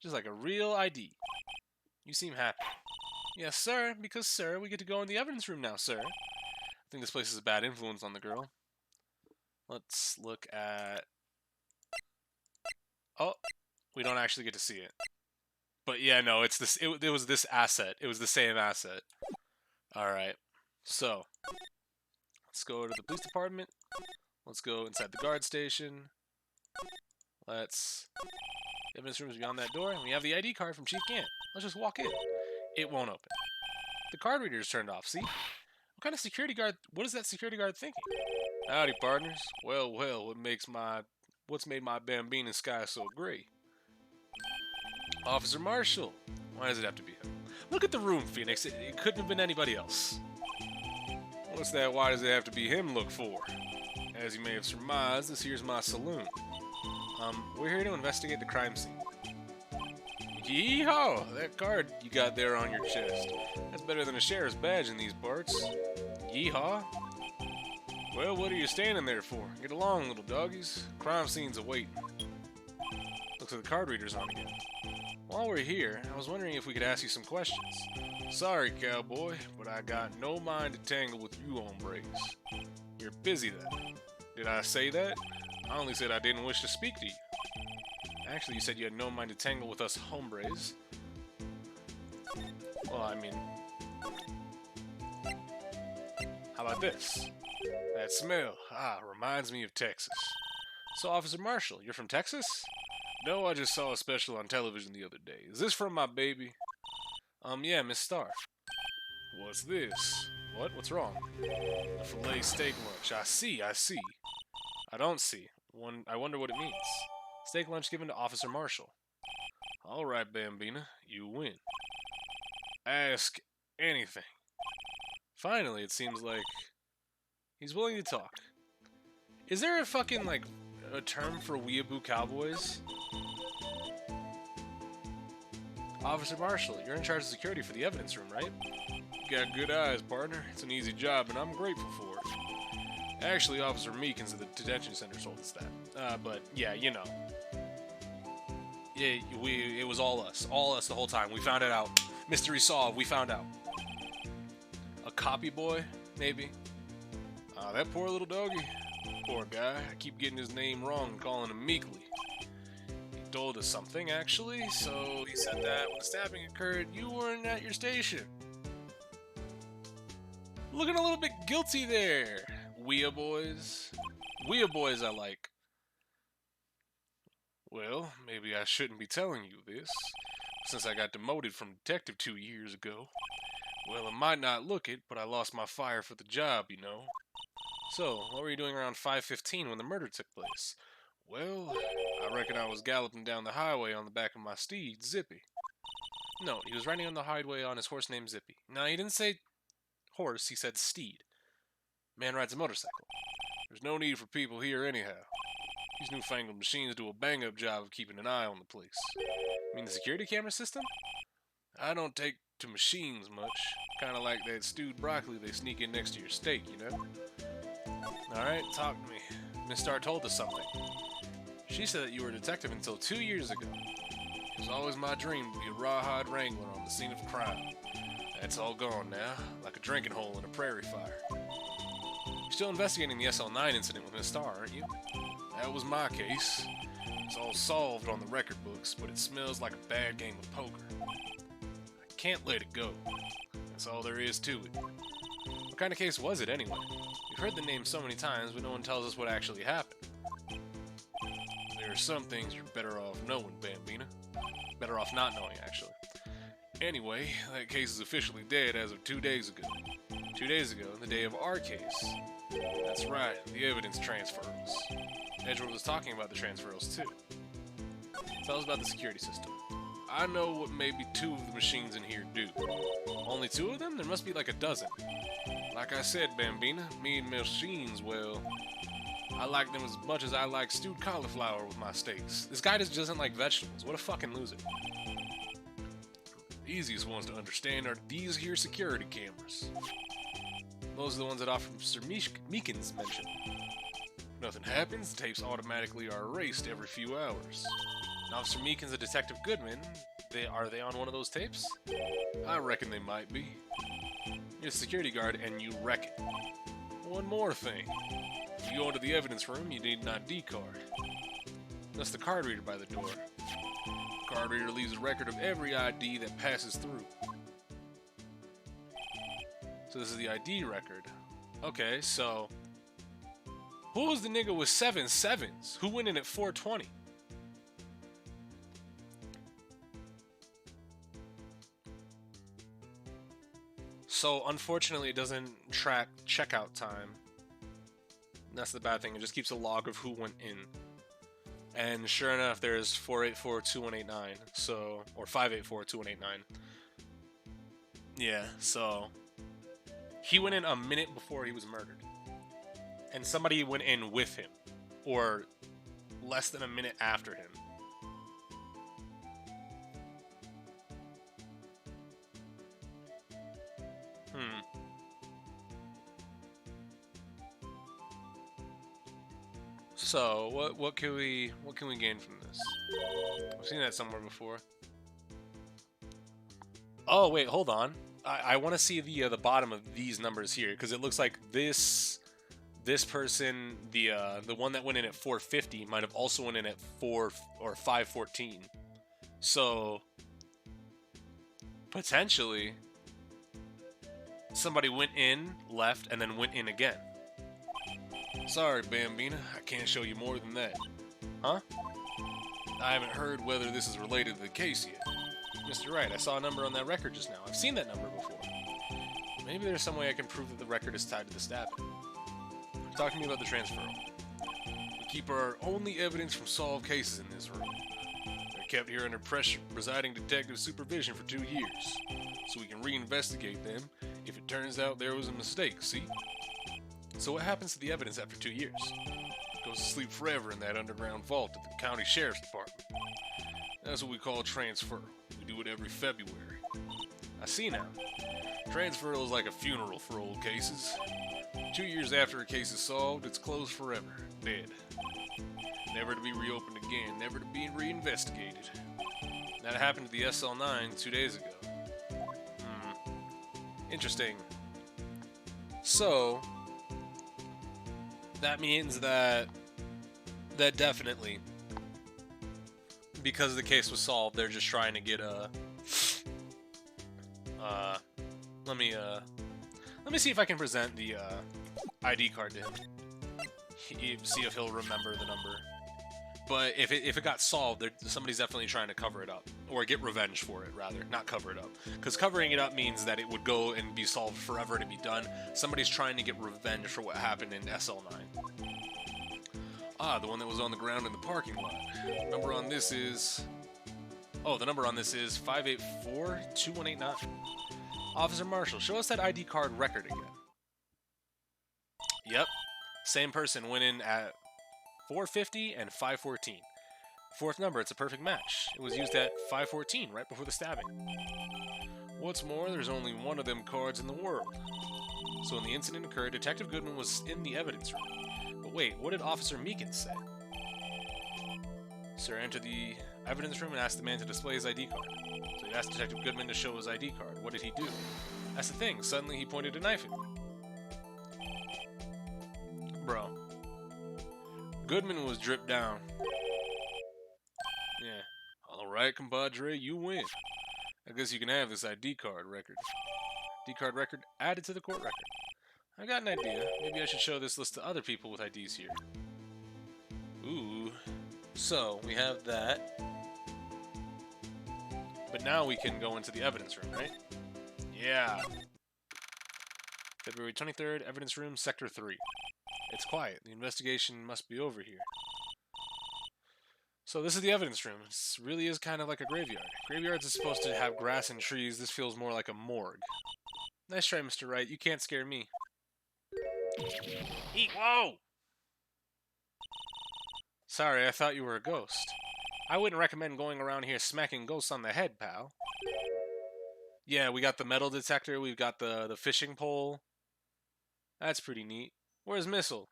Speaker 1: Just like a real ID. You seem happy. Yes, sir, because, sir, we get to go in the evidence room now, sir. I think this place is a bad influence on the girl. Let's look at... Oh, we don't actually get to see it. But yeah, no, it's this. It was this asset. It was the same asset. Alright, so... Let's go to the police department. Let's go inside the guard station. Let's... The evidence room is beyond that door, and we have the ID card from Chief Gant. Let's just walk in. It won't open. The card reader is turned off, see? What kind of security guard... What is that security guard thinking? Howdy, partners. Well, what's made my Bambina sky so gray? Officer Marshall. Why does it have to be him? Look at the room, Phoenix. It couldn't have been anybody else. What's that why does it have to be him look for? As you may have surmised, this here's my saloon. We're here to investigate the crime scene. Yeehaw! That card you got there on your chest. That's better than a sheriff's badge in these parts. Yeehaw! Well, what are you standing there for? Get along, little doggies. Crime scene's awaiting. Looks like the card reader's on again. While we're here, I was wondering if we could ask you some questions. Sorry, cowboy, but I got no mind to tangle with you hombres. You're busy then. Did I say that? I only said I didn't wish to speak to you. Actually, you said you had no mind to tangle with us hombres. Well, I mean... How about this? That smell, reminds me of Texas. So, Officer Marshall, you're from Texas? No, I just saw a special on television the other day. Is this from my baby? Yeah, Miss Starr. What's this? What? What's wrong? A filet steak lunch. I see. I don't see. I wonder what it means. Steak lunch given to Officer Marshall. Alright, Bambina. You win. Ask anything. Finally, it seems like he's willing to talk. Is there a fucking, like, a term for weeaboo cowboys? Officer Marshall, you're in charge of security for the evidence room, right? You got good eyes, partner. It's an easy job, and I'm grateful for it. Actually, Officer Meekins of the detention center told us that. But, yeah, you know. Yeah, it was all us the whole time. We found it out. Mystery solved, we found out. A copy boy, maybe? That poor little doggy. Poor guy. I keep getting his name wrong and calling him Meekly. He told us something, actually, so he said that when the stabbing occurred, you weren't at your station. Looking a little bit guilty there. Weea boys. Weea boys I like. Well, maybe I shouldn't be telling you this, since I got demoted from detective 2 years ago. Well, it might not look it, but I lost my fire for the job, you know. So, what were you doing around 5:15 when the murder took place? Well, I reckon I was galloping down the highway on the back of my steed, Zippy. No, he was riding on the highway on his horse named Zippy. No, he didn't say horse, he said steed. Man rides a motorcycle. There's no need for people here anyhow. These newfangled machines do a bang-up job of keeping an eye on the place. I mean the security camera system? I don't take to machines much. Kinda like that stewed broccoli they sneak in next to your steak, you know? Alright, talk to me. Miss Starr told us something. She said that you were a detective until 2 years ago. It was always my dream to be a rawhide wrangler on the scene of crime. That's all gone now, like a drinking hole in a prairie fire. You're still investigating the SL9 incident with Miss Starr, aren't you? That was my case. It's all solved on the record books, but it smells like a bad game of poker. I can't let it go. That's all there is to it. What kind of case was it anyway? We've heard the name so many times, but no one tells us what actually happened. There are some things you're better off knowing, Bambina. Better off not knowing, actually. Anyway, that case is officially dead as of 2 days ago. 2 days ago, the day of our case. That's right, the evidence transferals. Edgeworth was talking about the transferals too. Tell us about the security system. I know what maybe 2 of the machines in here do. Only 2 of them? There must be like a dozen. Like I said, Bambina, me and machines, well, I like them as much as I like stewed cauliflower with my steaks. This guy just doesn't like vegetables. What a fucking loser. The easiest ones to understand are these here security cameras. Those are the ones that Officer Meekins mentioned. If nothing happens, the tapes automatically are erased every few hours. And Officer Meekins and Detective Goodman, are they on one of those tapes? I reckon they might be. You're a security guard and you wreck it. One more thing. If you go into the evidence room, you need an ID card. That's the card reader by the door. The card reader leaves a record of every ID that passes through. So this is the ID record. Okay, so who was the nigga with 7 sevens? Who went in at 420? So unfortunately it doesn't track checkout time. That's the bad thing. It just keeps a log of who went in. And sure enough, there's 484-2189. So, or 584-2189. Yeah, so he went in a minute before he was murdered. And somebody went in with him. Or less than a minute after him. So, what can we gain from this? I've seen that somewhere before. Oh wait, hold on. I want to see the bottom of these numbers here because it looks like this person, the one that went in at 450 might have also went in at 4 or 514. So potentially somebody went in, left, and then went in again. Sorry, Bambina, I can't show you more than that. Huh? I haven't heard whether this is related to the case yet. Mr. Wright, I saw a number on that record just now. I've seen that number before. Maybe there's some way I can prove that the record is tied to the stabbing. Talk to me about the transferal. We keep our only evidence from solved cases in this room. They're kept here under pressure, presiding detective supervision for 2 years, so we can reinvestigate them if it turns out there was a mistake, see? So what happens to the evidence after 2 years? It goes to sleep forever in that underground vault at the county sheriff's department. That's what we call transfer. We do it every February. I see now. Transferal is like a funeral for old cases. 2 years after a case is solved, it's closed forever. Dead. Never to be reopened again, never to be reinvestigated. That happened to the SL9 2 days ago. Interesting. So that means that definitely, because the case was solved, they're just trying to get a let me see if I can present the ID card to him. See if he'll remember the number. But if it got solved, somebody's definitely trying to cover it up. Or get revenge for it, rather. Not cover it up. Because covering it up means that it would go and be solved forever to be done. Somebody's trying to get revenge for what happened in SL9. Ah, the one that was on the ground in the parking lot. Number on this is... Oh, the number on this is 584-2189. Officer Marshall, show us that ID card record again. Yep. Same person went in at 450 and 514. Fourth number, it's a perfect match. It was used at 514, right before the stabbing. What's more, there's only one of them cards in the world. So when the incident occurred, Detective Goodman was in the evidence room. But wait, what did Officer Meekins say? Sir entered the evidence room and asked the man to display his ID card. So he asked Detective Goodman to show his ID card. What did he do? That's the thing. Suddenly he pointed a knife at me. Bro. Goodman was dripped down. Yeah. Alright, compadre, you win. I guess you can have this ID card record. ID card record added to the court record. I got an idea. Maybe I should show this list to other people with IDs here. Ooh. So, we have that. But now we can go into the evidence room, right? Yeah. February 23rd, evidence room, sector 3. It's quiet. The investigation must be over here. So this is the evidence room. It really is kind of like a graveyard. Graveyards are supposed to have grass and trees. This feels more like a morgue. Nice try, Mr. Wright. You can't scare me. Eat, whoa! Sorry, I thought you were a ghost. I wouldn't recommend going around here smacking ghosts on the head, pal. Yeah, we got the metal detector. We've got the fishing pole. That's pretty neat. Where's Missile?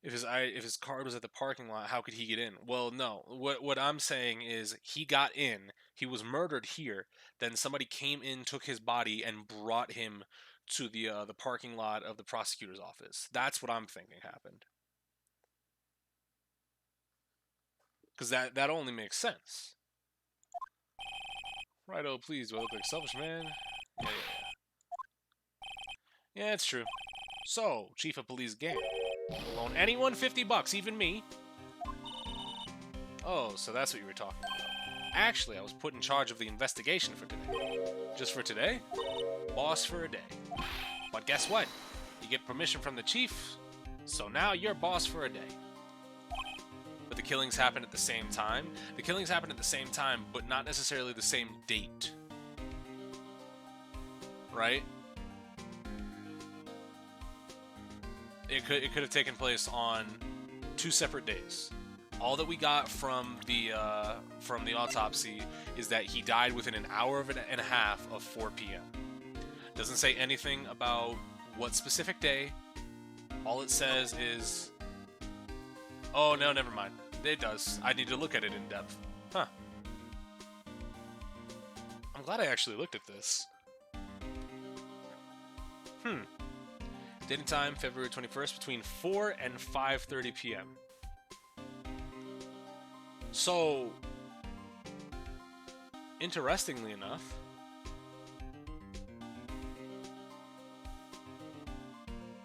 Speaker 1: If his card was at the parking lot, how could he get in? Well, no. What I'm saying is he got in. He was murdered here. Then somebody came in, took his body, and brought him to the parking lot of the prosecutor's office. That's what I'm thinking happened. Because that only makes sense. Righto, please. Do I look like a selfish man? Yeah. Yeah, it's true. So, Chief of Police Gang. Loan anyone $50, even me. Oh, so that's what you were talking about. Actually, I was put in charge of the investigation for today. Just for today? Boss for a day. But guess what? You get permission from the chief, so now you're boss for a day. But the killings happened at the same time. The killings happened at the same time, but not necessarily the same date. Right? It could have taken place on 2 separate days. All that we got from the autopsy is that he died within an hour and a half of 4 p.m. Doesn't say anything about what specific day. All it says is... Oh, no, never mind. It does. I need to look at it in depth. Huh. I'm glad I actually looked at this. Date and time, February 21st, between 4 and 5:30 p.m. So, interestingly enough,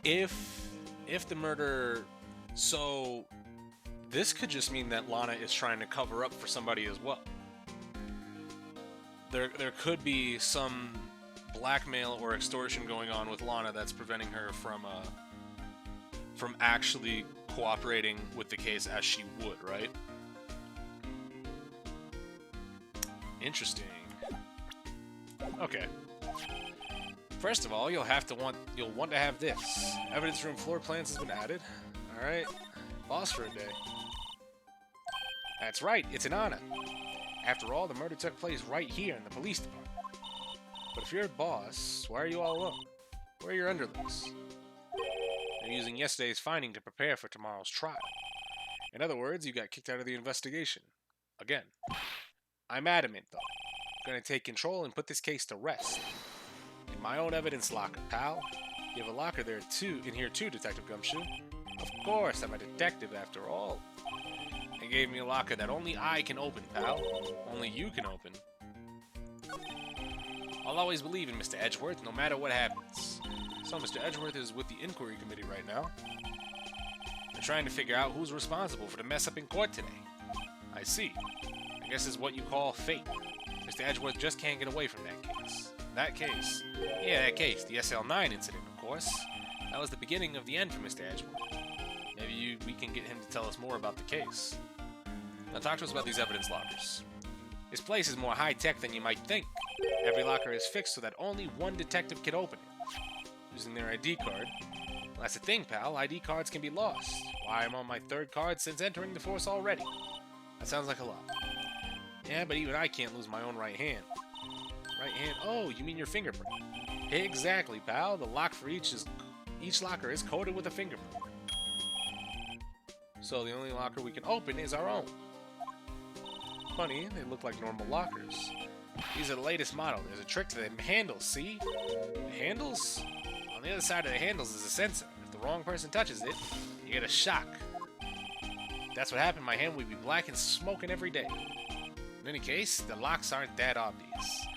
Speaker 1: if the murder... So, this could just mean that Lana is trying to cover up for somebody as well. There could be some blackmail or extortion going on with Lana that's preventing her from actually cooperating with the case as she would, right? Interesting. Okay. First of all, you'll want to have this. Evidence room floor plans has been added. All right. Boss for a day. That's right, it's an honor. After all, the murder took place right here in the police department. But if you're a boss, why are you all alone? Where are your underlings? They're using yesterday's finding to prepare for tomorrow's trial. In other words, you got kicked out of the investigation. Again. I'm adamant, though. I'm gonna take control and put this case to rest. In my own evidence locker, pal. You have a locker there too, in here too, Detective Gumshoe. Of course, I'm a detective after all. They gave me a locker that only I can open, pal. Only you can open. I'll always believe in Mr. Edgeworth, no matter what happens. So Mr. Edgeworth is with the inquiry committee right now.
Speaker 2: I'm trying to figure out who's responsible for the mess up in court today. I see. I guess it's what you call fate. Mr. Edgeworth just can't get away from that case. That case? Yeah, that case. The SL9 incident, of course. That was the beginning of the end for Mr. Edgeworth. Maybe we can get him to tell us more about the case. Now talk to us about these evidence lockers. This place is more high-tech than you might think. Every locker is fixed so that only one detective can open it, using their ID card. Well, that's the thing, pal. ID cards can be lost. Why, I'm on my 3rd card since entering the force already. That sounds like a lot. Yeah, but even I can't lose my own right hand. Right hand? Oh, you mean your fingerprint. Exactly, pal. The lock for each locker is coated with a fingerprint. So the only locker we can open is our own. Funny, they look like normal lockers. These are the latest model. There's a trick to the handles, see? The handles? On the other side of the handles is a sensor. If the wrong person touches it, you get a shock. If that's what happened, my hand would be black and smoking every day. In any case, the locks aren't that obvious.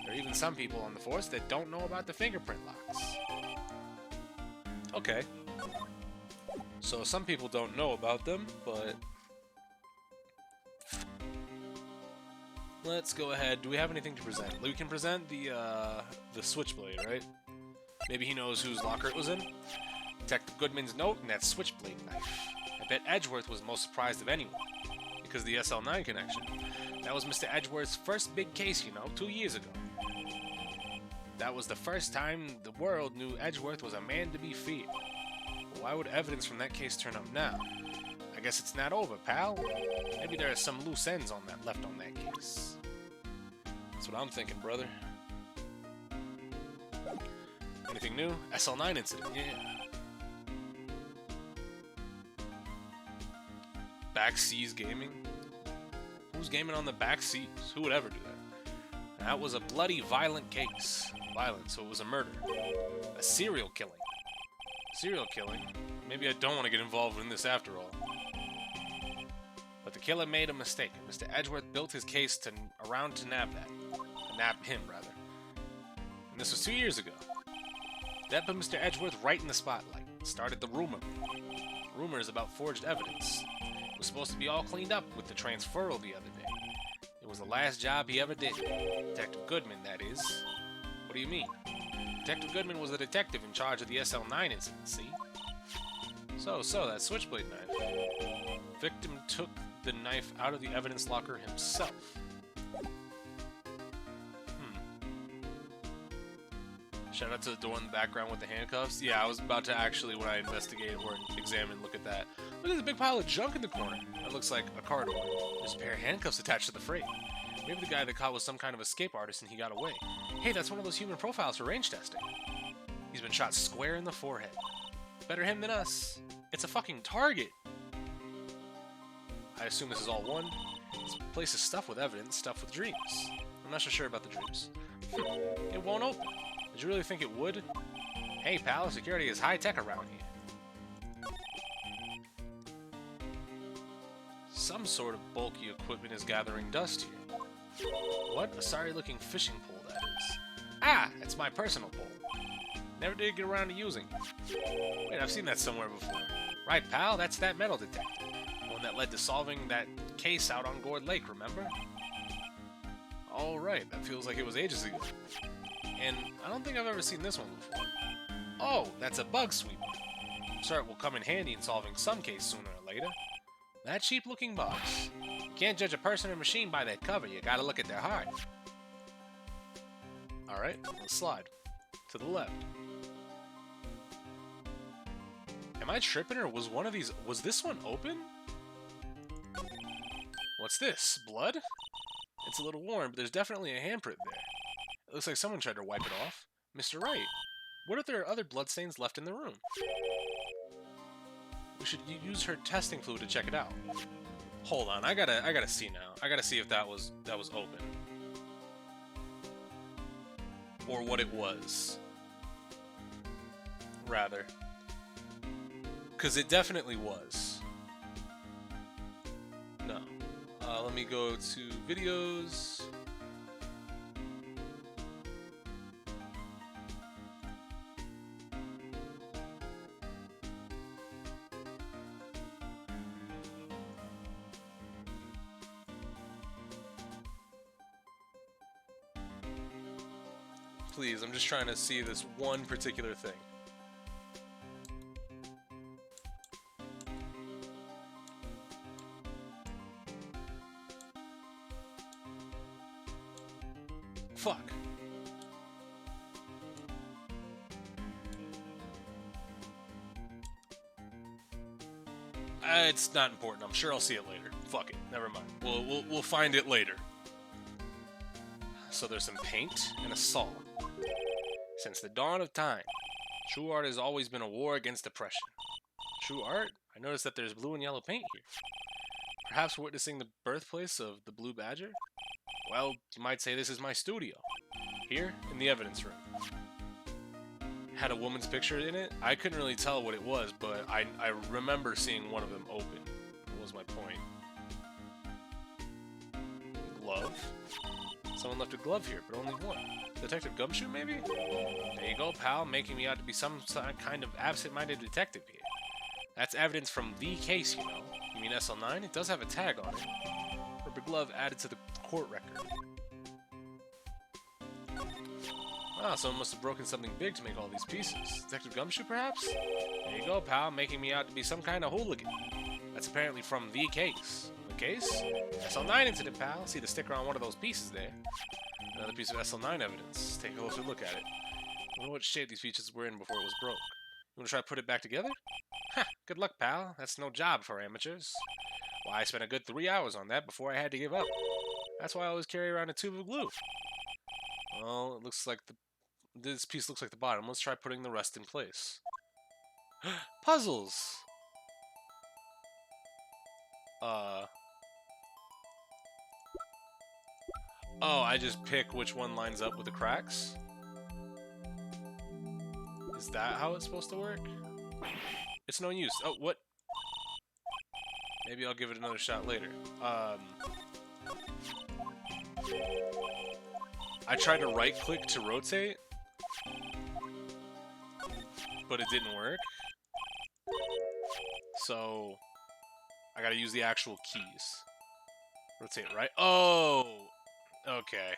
Speaker 2: There are even some people on the force that don't know about the fingerprint locks. Okay. So some people don't know about them, but let's go ahead. Do we have anything to present? We can present the switchblade, right? Maybe he knows whose locker it was in. Detective Goodman's note and that switchblade knife. I bet Edgeworth was most surprised of anyone, because of the SL9 connection. That was Mr. Edgeworth's first big case, 2 years ago. That was the first time the world knew Edgeworth was a man to be feared. But why would evidence from that case turn up now? I guess it's not over, pal. Maybe there are some loose ends left on that case. That's what I'm thinking, brother. Anything new? SL9 incident, yeah. Backseas gaming? Who's gaming on the backseas? Who would ever do that? That was a bloody, violent case. Violent, so it was a murder. A serial killing. Serial killing? Maybe I don't want to get involved in this after all. But the killer made a mistake. Mr. Edgeworth built his case around to nab him, rather. And this was 2 years ago. That put Mr. Edgeworth right in the spotlight. Started the rumor. Rumors about forged evidence. It was supposed to be all cleaned up with the transferal the other day. It was the last job he ever did. Detective Goodman, that is. What do you mean? Detective Goodman was the detective in charge of the SL9 incident, see? So, that switchblade knife. Victim took the knife out of the evidence locker himself. Shout out to the door in the background with the handcuffs. Yeah, I was about to actually, when I investigated or examined, look at that. Look at the big pile of junk in the corner. That looks like a car door. There's a pair of handcuffs attached to the frame. Maybe the guy they caught was some kind of escape artist and he got away. Hey, that's one of those human profiles for range testing. He's been shot square in the forehead. Better him than us. It's a fucking target. I assume this is all one. This place is stuffed with evidence, stuffed with dreams. I'm not so sure about the dreams. It won't open. Did you really think it would? Hey, pal, security is high-tech around here. Some sort of bulky equipment is gathering dust here. What? A sorry-looking fishing pole, that is. Ah! It's my personal pole. Never did get around to using it. Wait, I've seen that somewhere before. Right, pal, that's that metal detector. The one that led to solving that case out on Gourd Lake, remember? All right, that feels like it was ages ago. And I don't think I've ever seen this one before. Oh, that's a bug sweeper. I'm sure it will come in handy in solving some case sooner or later. That cheap-looking box. You can't judge a person or machine by that cover. You gotta look at their heart. Alright, let's slide. To the left. Am I tripping, or was this one open? What's this? Blood? It's a little warm, but there's definitely a handprint there. It looks like someone tried to wipe it off. Mr. Wright, what if there are other bloodstains left in the room? We should use her testing fluid to check it out. Hold on, I gotta see now. I gotta see if that was open. Or what it was. Rather. Because it definitely was. No. Let me go to videos.
Speaker 1: Please, I'm just trying to see this one particular thing. Fuck. It's not important. I'm sure I'll see it later. Fuck it. Never mind. We'll find it later. So there's some paint and a saw. Since the dawn of time, true art has always been a war against oppression. True art? I noticed that there's blue and yellow paint here. Perhaps witnessing the birthplace of the Blue Badger? Well, you might say this is my studio. Here, in the evidence room. Had a woman's picture in it. I couldn't really tell what it was, but I remember seeing one of them open. That was my point. Glove? Someone left a glove here, but only one. Detective Gumshoe, maybe? There you go, pal, making me out to be some kind of absent-minded detective here. That's evidence from the case, you know. You mean SL9? It does have a tag on it. Rubber glove added to the court record. Ah, someone must have broken something big to make all these pieces. Detective Gumshoe, perhaps? There you go, pal, making me out to be some kind of hooligan. That's apparently from the case. The case? SL9 incident, pal. See the sticker on one of those pieces there. Another piece of SL9 evidence. Take a closer look at it. I wonder what shape these pieces were in before it was broke. You want to try to put it back together? Ha! Good luck, pal. That's no job for amateurs. Why, I spent a good 3 hours on that before I had to give up. That's why I always carry around a tube of glue. Well, it looks like this piece looks like the bottom. Let's try putting the rest in place. Puzzles! Oh, I just pick which one lines up with the cracks? Is that how it's supposed to work? It's no use. Oh, what? Maybe I'll give it another shot later. I tried to right-click to rotate, but it didn't work. So, I gotta use the actual keys. Rotate right. Oh! Okay.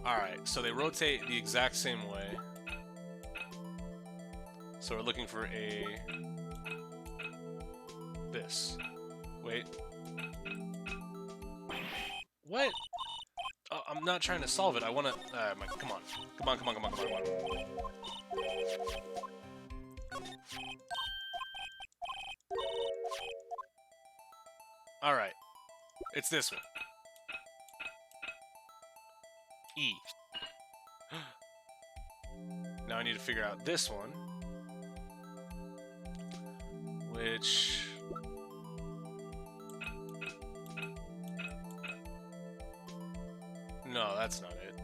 Speaker 1: Alright, so they rotate the exact same way. So we're looking for this. Wait. What? Oh, I'm not trying to solve it. I wanna... come on. Come on, come on, come on, come on, come on. Alright. It's this one. E. Now I need to figure out this one. Which... No, that's not it.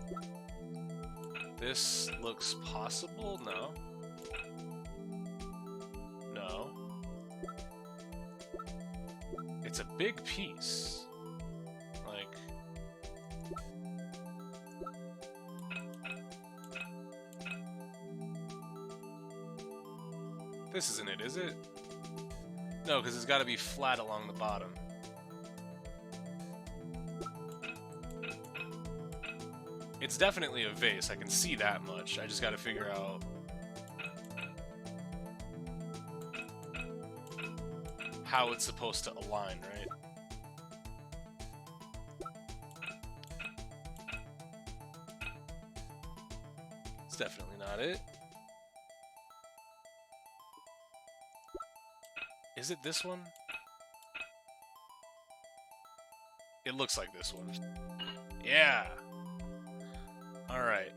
Speaker 1: This looks possible? No. No. It's a big piece. Like... This isn't it, is it? No, because it's got to be flat along the bottom. It's definitely a vase, I can see that much. I just got to figure out how it's supposed to align, right? It's definitely not it. Is it this one? It looks like this one. Yeah! Alright.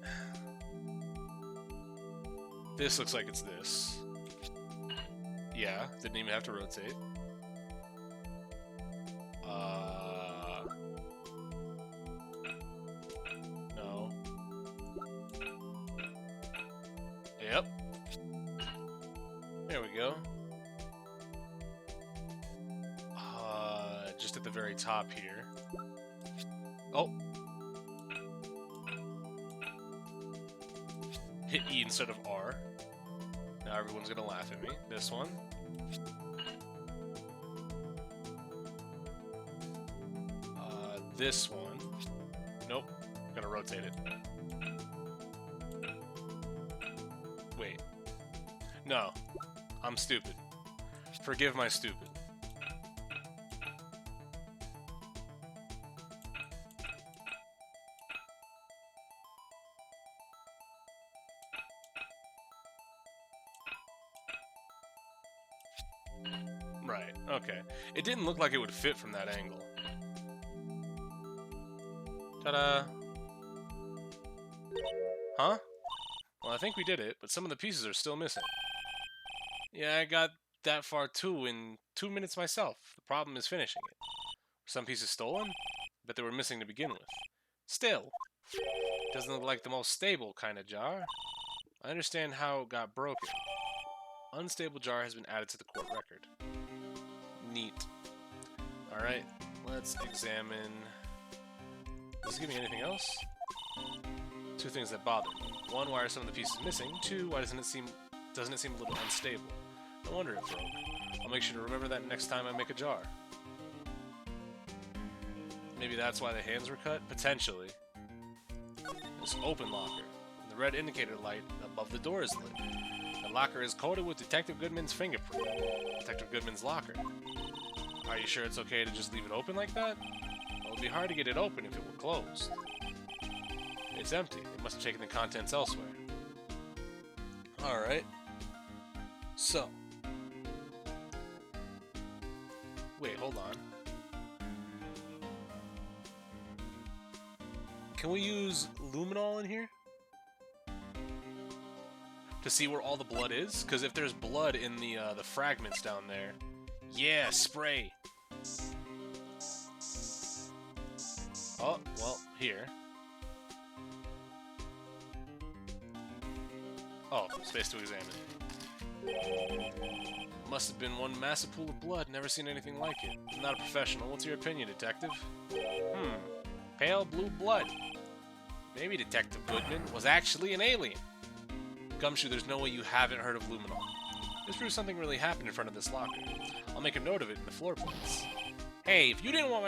Speaker 1: This looks like it's this. Yeah, didn't even have to rotate. No. Yep. There we go. Just at the very top here. Oh! Hit E instead of R. Now everyone's gonna laugh at me. This one.
Speaker 2: this one. Nope. Gonna rotate it. Wait. No. I'm stupid. Forgive my stupid. Right, okay. It didn't look like it would fit from that angle. Ta-da! Huh? Well, I think we did it, but some of the pieces are still missing. Yeah, I got that far too in 2 minutes myself. The problem is finishing it. Were some pieces stolen? But they were missing to begin with. Still, doesn't look like the most stable kind of jar. I understand how it got broken. Unstable jar has been added to the court record. Neat. Alright, let's examine... Does this give me anything else? 2 things that bother me. 1, why are some of the pieces missing? 2, why doesn't it seem a little unstable? No wonder it broke. I'll make sure to remember that next time I make a jar. Maybe that's why the hands were cut? Potentially. This open locker. The red indicator light above the door is lit. The locker is coated with Detective Goodman's fingerprint. Detective Goodman's locker. Are you sure it's okay to just leave it open like that? Well, it'd be hard to get it open if it were closed. It's empty. They must have taken the contents elsewhere. Alright. So. Wait, hold on. Can we use luminol in here? To see where all the blood is? Because if there's blood in the fragments down there... Yeah, spray! Oh, well, here. Oh, space to examine. Must have been one massive pool of blood. Never seen anything like it. I'm not a professional. What's your opinion, Detective? Pale blue blood. Maybe Detective Goodman was actually an alien. Gumshoe, there's no way you haven't heard of luminol. This proves something really happened in front of this locker. I'll make a note of it in the floor plans. Hey, if you didn't want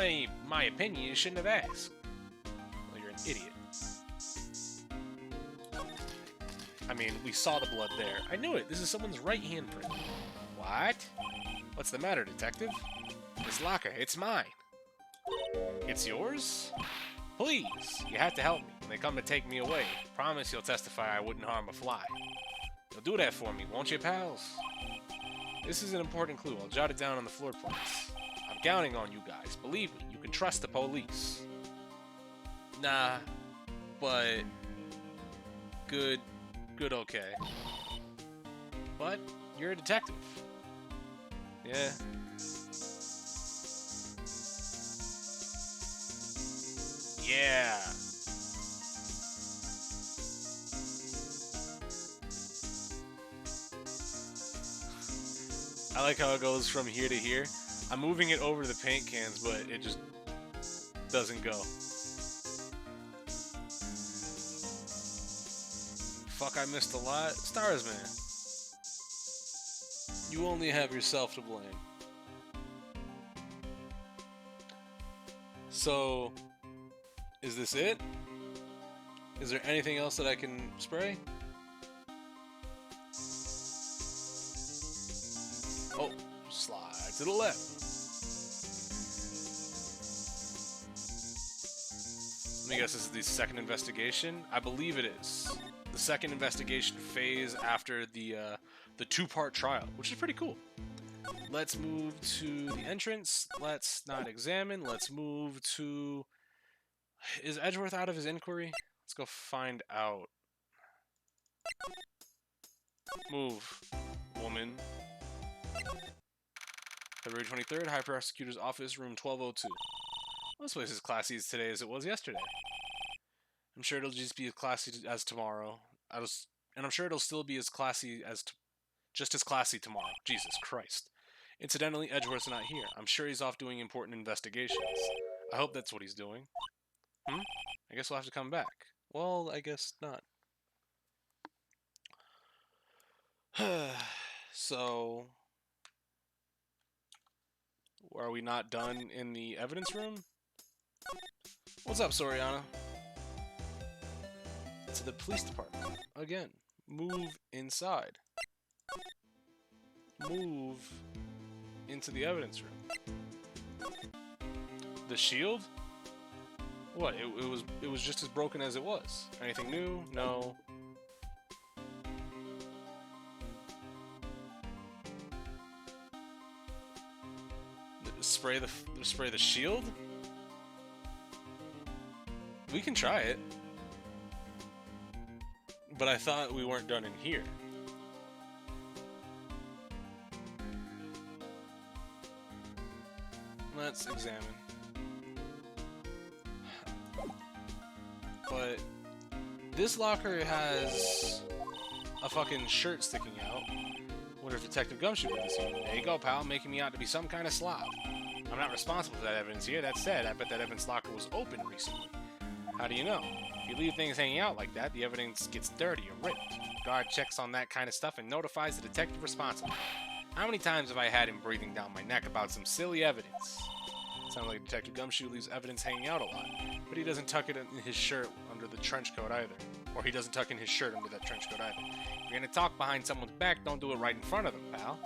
Speaker 2: my opinion, you shouldn't have asked. Well, you're an idiot. I mean, we saw the blood there. I knew it. This is someone's right handprint. What? What's the matter, Detective? This locker, it's mine. It's yours? Please, you have to help me when they come to take me away. Promise you'll testify I wouldn't harm a fly. You'll do that for me, won't you, pals? This is an important clue. I'll jot it down on the floor plans. I'm counting on you guys. Believe me, you can trust the police. Nah, but... Good, okay. But, you're a detective. Yeah. Yeah. I like how it goes from here to here. I'm moving it over the paint cans, but it just doesn't go. Fuck, I missed a lot. Stars, man. You only have yourself to blame. So, is this it? Is there anything else that I can spray? Oh, slide to the left. Let me guess, this is the second investigation? I believe it is. The second investigation phase after the 2-part trial, which is pretty cool. Let's move to the entrance. Let's not examine. Let's move to... Is Edgeworth out of his inquiry? Let's go find out. Move, woman. February 23rd, High Prosecutor's Office, room 1202. Well, this place is classy as today as it was yesterday. I'm sure it'll just be as classy as tomorrow. And I'm sure it'll still be as classy as... just as classy tomorrow. Jesus Christ. Incidentally, Edgeworth's not here. I'm sure he's off doing important investigations. I hope that's what he's doing. I guess we'll have to come back. Well, I guess not. So... Are we not done in the evidence room? What's up, Soriana? To the police department. Again. Move inside. Move into the evidence room. The shield? What? It was just as broken as it was. Anything new? No. Spray the shield? We can try it. But I thought we weren't done in here. Let's examine. But this locker has a fucking shirt sticking out. Wonder if Detective Gumshoe did this here. There you go, pal, making me out to be some kind of slob. I'm not responsible for that evidence here. That said, I bet that evidence locker was open recently. How do you know? If you leave things hanging out like that, the evidence gets dirty or ripped. Guard checks on that kind of stuff and notifies the detective responsible. How many times have I had him breathing down my neck about some silly evidence? Sounds like Detective Gumshoe leaves evidence hanging out a lot, but he doesn't tuck it in his shirt under the trench coat either. Or he doesn't tuck in his shirt under that trench coat either. If you're gonna talk behind someone's back, don't do it right in front of them, pal.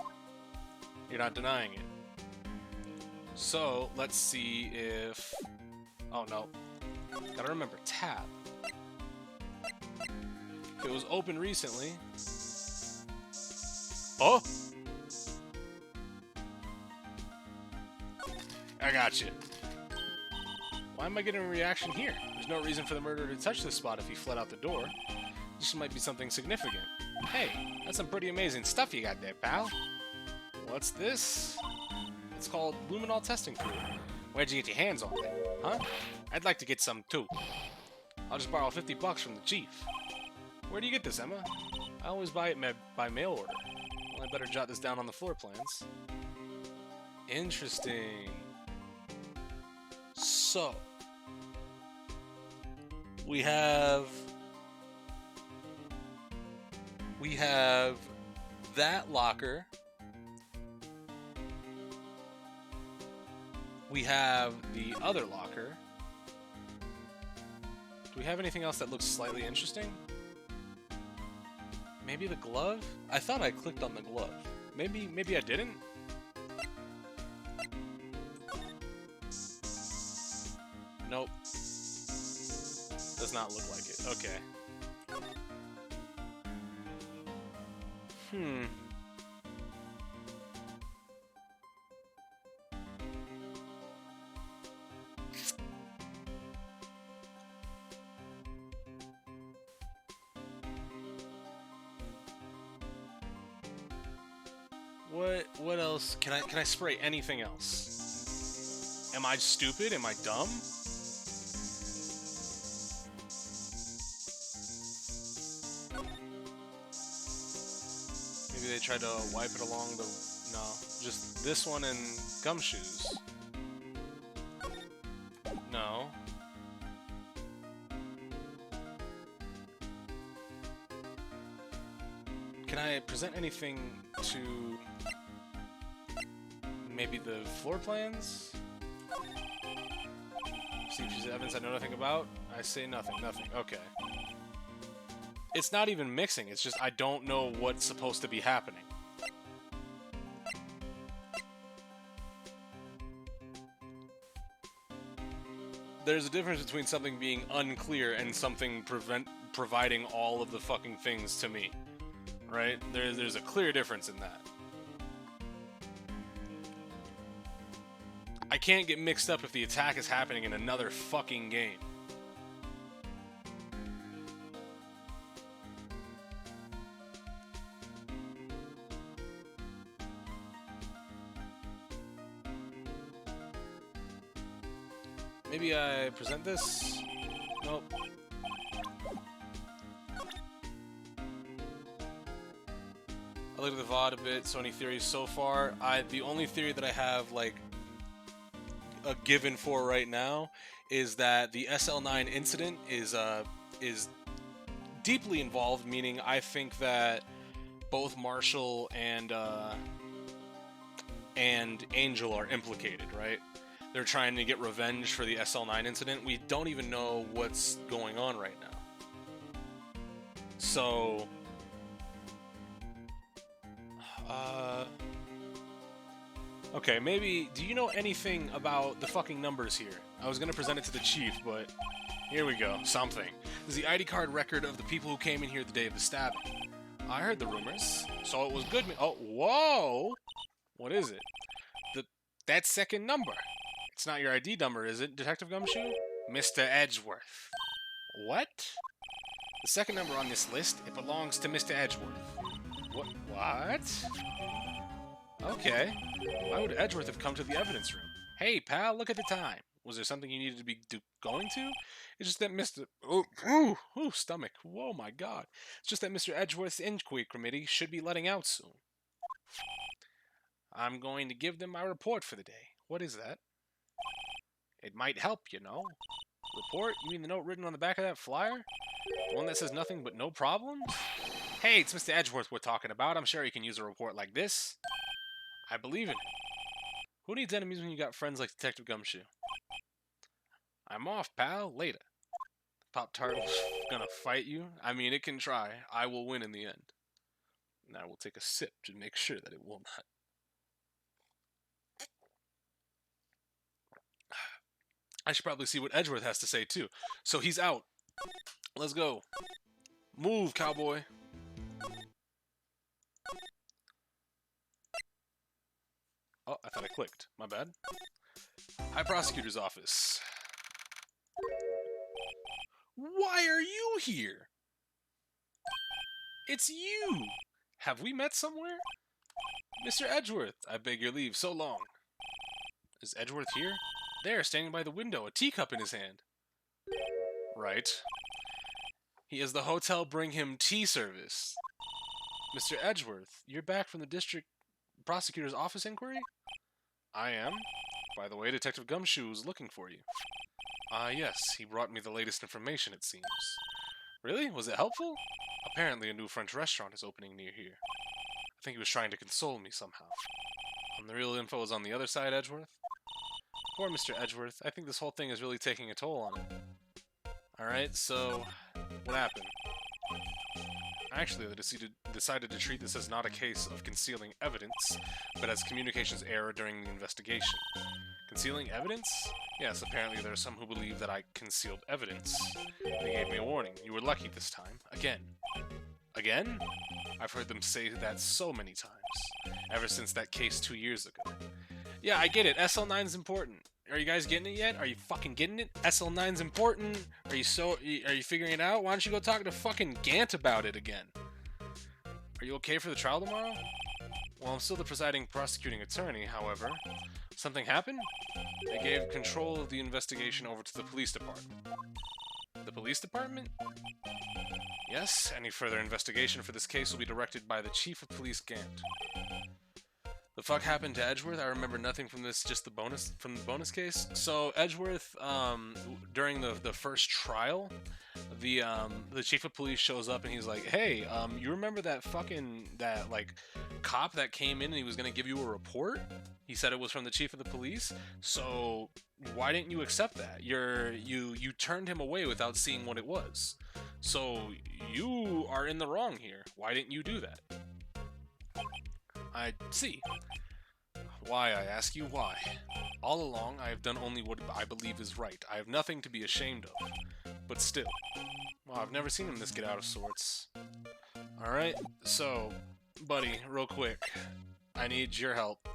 Speaker 2: You're not denying it. So, let's see if... Oh, no. Gotta remember, tab. If it was open recently... Oh! I got you. Why am I getting a reaction here? There's no reason for the murderer to touch this spot if he fled out the door. This might be something significant. Hey, that's some pretty amazing stuff you got there, pal. What's this? It's called luminol testing fluid. Where'd you get your hands on it? Huh? I'd like to get some too. I'll just borrow 50 bucks from the chief. Where do you get this, Emma? I always buy it by mail order. Well, I better jot this down on the floor plans. Interesting. So, we have that locker. We have the other locker. Do we have anything else that looks slightly interesting? Maybe the glove? I thought I clicked on the glove. Maybe I didn't? Nope. Does not look like it. Okay. What else? Can I spray anything else? Am I stupid? Am I dumb? Maybe they tried to wipe it along the... No, just this one and Gumshoes. No. Can I present anything to... maybe the floor plans? See if she's evidence I know nothing about? I say nothing. Okay. It's not even mixing, it's just I don't know what's supposed to be happening. There's a difference between something being unclear and something providing all of the fucking things to me. Right? There's a clear difference in that. I can't get mixed up if the attack is happening in another fucking game. Maybe I present this? Nope. I looked at the VOD a bit, so any theories so far? The only theory that I have, like, a given for right now is that the SL9 incident is deeply involved, meaning I think that both Marshall and Angel are implicated, right? they're trying to get revenge for the SL9 incident. We don't even know what's going on right now. So, okay, maybe, do you know anything about the fucking numbers here? I was gonna present it to the chief, but here we go, something. This is the ID card record of the people who came in here the day of the stabbing. I heard the rumors, so it was good. Oh, whoa! What is it? That second number. It's not your ID number, is it, Detective Gumshoe? Mr. Edgeworth. What? The second number on this list, it belongs to Mr. Edgeworth. What? Okay. Why would Edgeworth have come to the evidence room? Hey, pal, look at the time. Was there something you needed to be going to? It's just that Mr. Stomach. Whoa, my God. It's just that Mr. Edgeworth's inquiry committee should be letting out soon. I'm going to give them my report for the day. What is that? It might help, you know. Report? You mean the note written on the back of that flyer? The one that says nothing but no problems? Hey, it's Mr. Edgeworth we're talking about. I'm sure he can use a report like this. I believe in him. Who needs enemies when you got friends like Detective Gumshoe? I'm off, pal. Later. Pop-Tart gonna fight you? I mean, it can try. I will win in the end. And I will take a sip to make sure that it will not. I should probably see what Edgeworth has to say, too. So he's out. Let's go. Move, cowboy. Oh, I thought I clicked. My bad. High Prosecutor's Office. Why are you here? It's you! Have we met somewhere? Mr. Edgeworth, I beg your leave, so long. Is Edgeworth here? There, standing by the window, a teacup in his hand. Right. He has the hotel bring him tea service. Mr. Edgeworth, you're back from the district prosecutor's office inquiry? I am. By the way, Detective Gumshoe is looking for you. Yes, he brought me the latest information, it seems. Really? Was it helpful? Apparently a new French restaurant is opening near here. I think he was trying to console me somehow. The real info is on the other side, Edgeworth? Poor Mr. Edgeworth. I think this whole thing is really taking a toll on him. Alright, so what happened? Actually, they decided to treat this as not a case of concealing evidence, but as communications error during the investigation. Concealing evidence? Yes, apparently there are some who believe that I concealed evidence. They gave me a warning. You were lucky this time. Again. Again? I've heard them say that so many times. Ever since that case 2 years ago. Yeah, I get it. SL9's important. Are you guys getting it yet? Are you fucking getting it? SL9's important. Are you figuring it out? Why don't you go talk to fucking Gant about it again? Are you okay for the trial tomorrow? Well, I'm still the presiding prosecuting attorney, however. Something happened? They gave control of the investigation over to the police department. The police department? Yes, any further investigation for this case will be directed by the chief of police, Gant. The fuck happened to Edgeworth? I remember nothing from this, just the bonus case. So Edgeworth, during the first trial, the chief of police shows up and he's like, "Hey, you remember that cop that came in and he was gonna give you a report? He said it was from the chief of the police. So why didn't you accept that? You turned him away without seeing what it was. So you are in the wrong here. Why didn't you do that?" I see. Why, I ask you, why? All along, I have done only what I believe is right. I have nothing to be ashamed of. But still. Well, I've never seen him this get out of sorts. Alright, so, buddy, real quick. I need your help.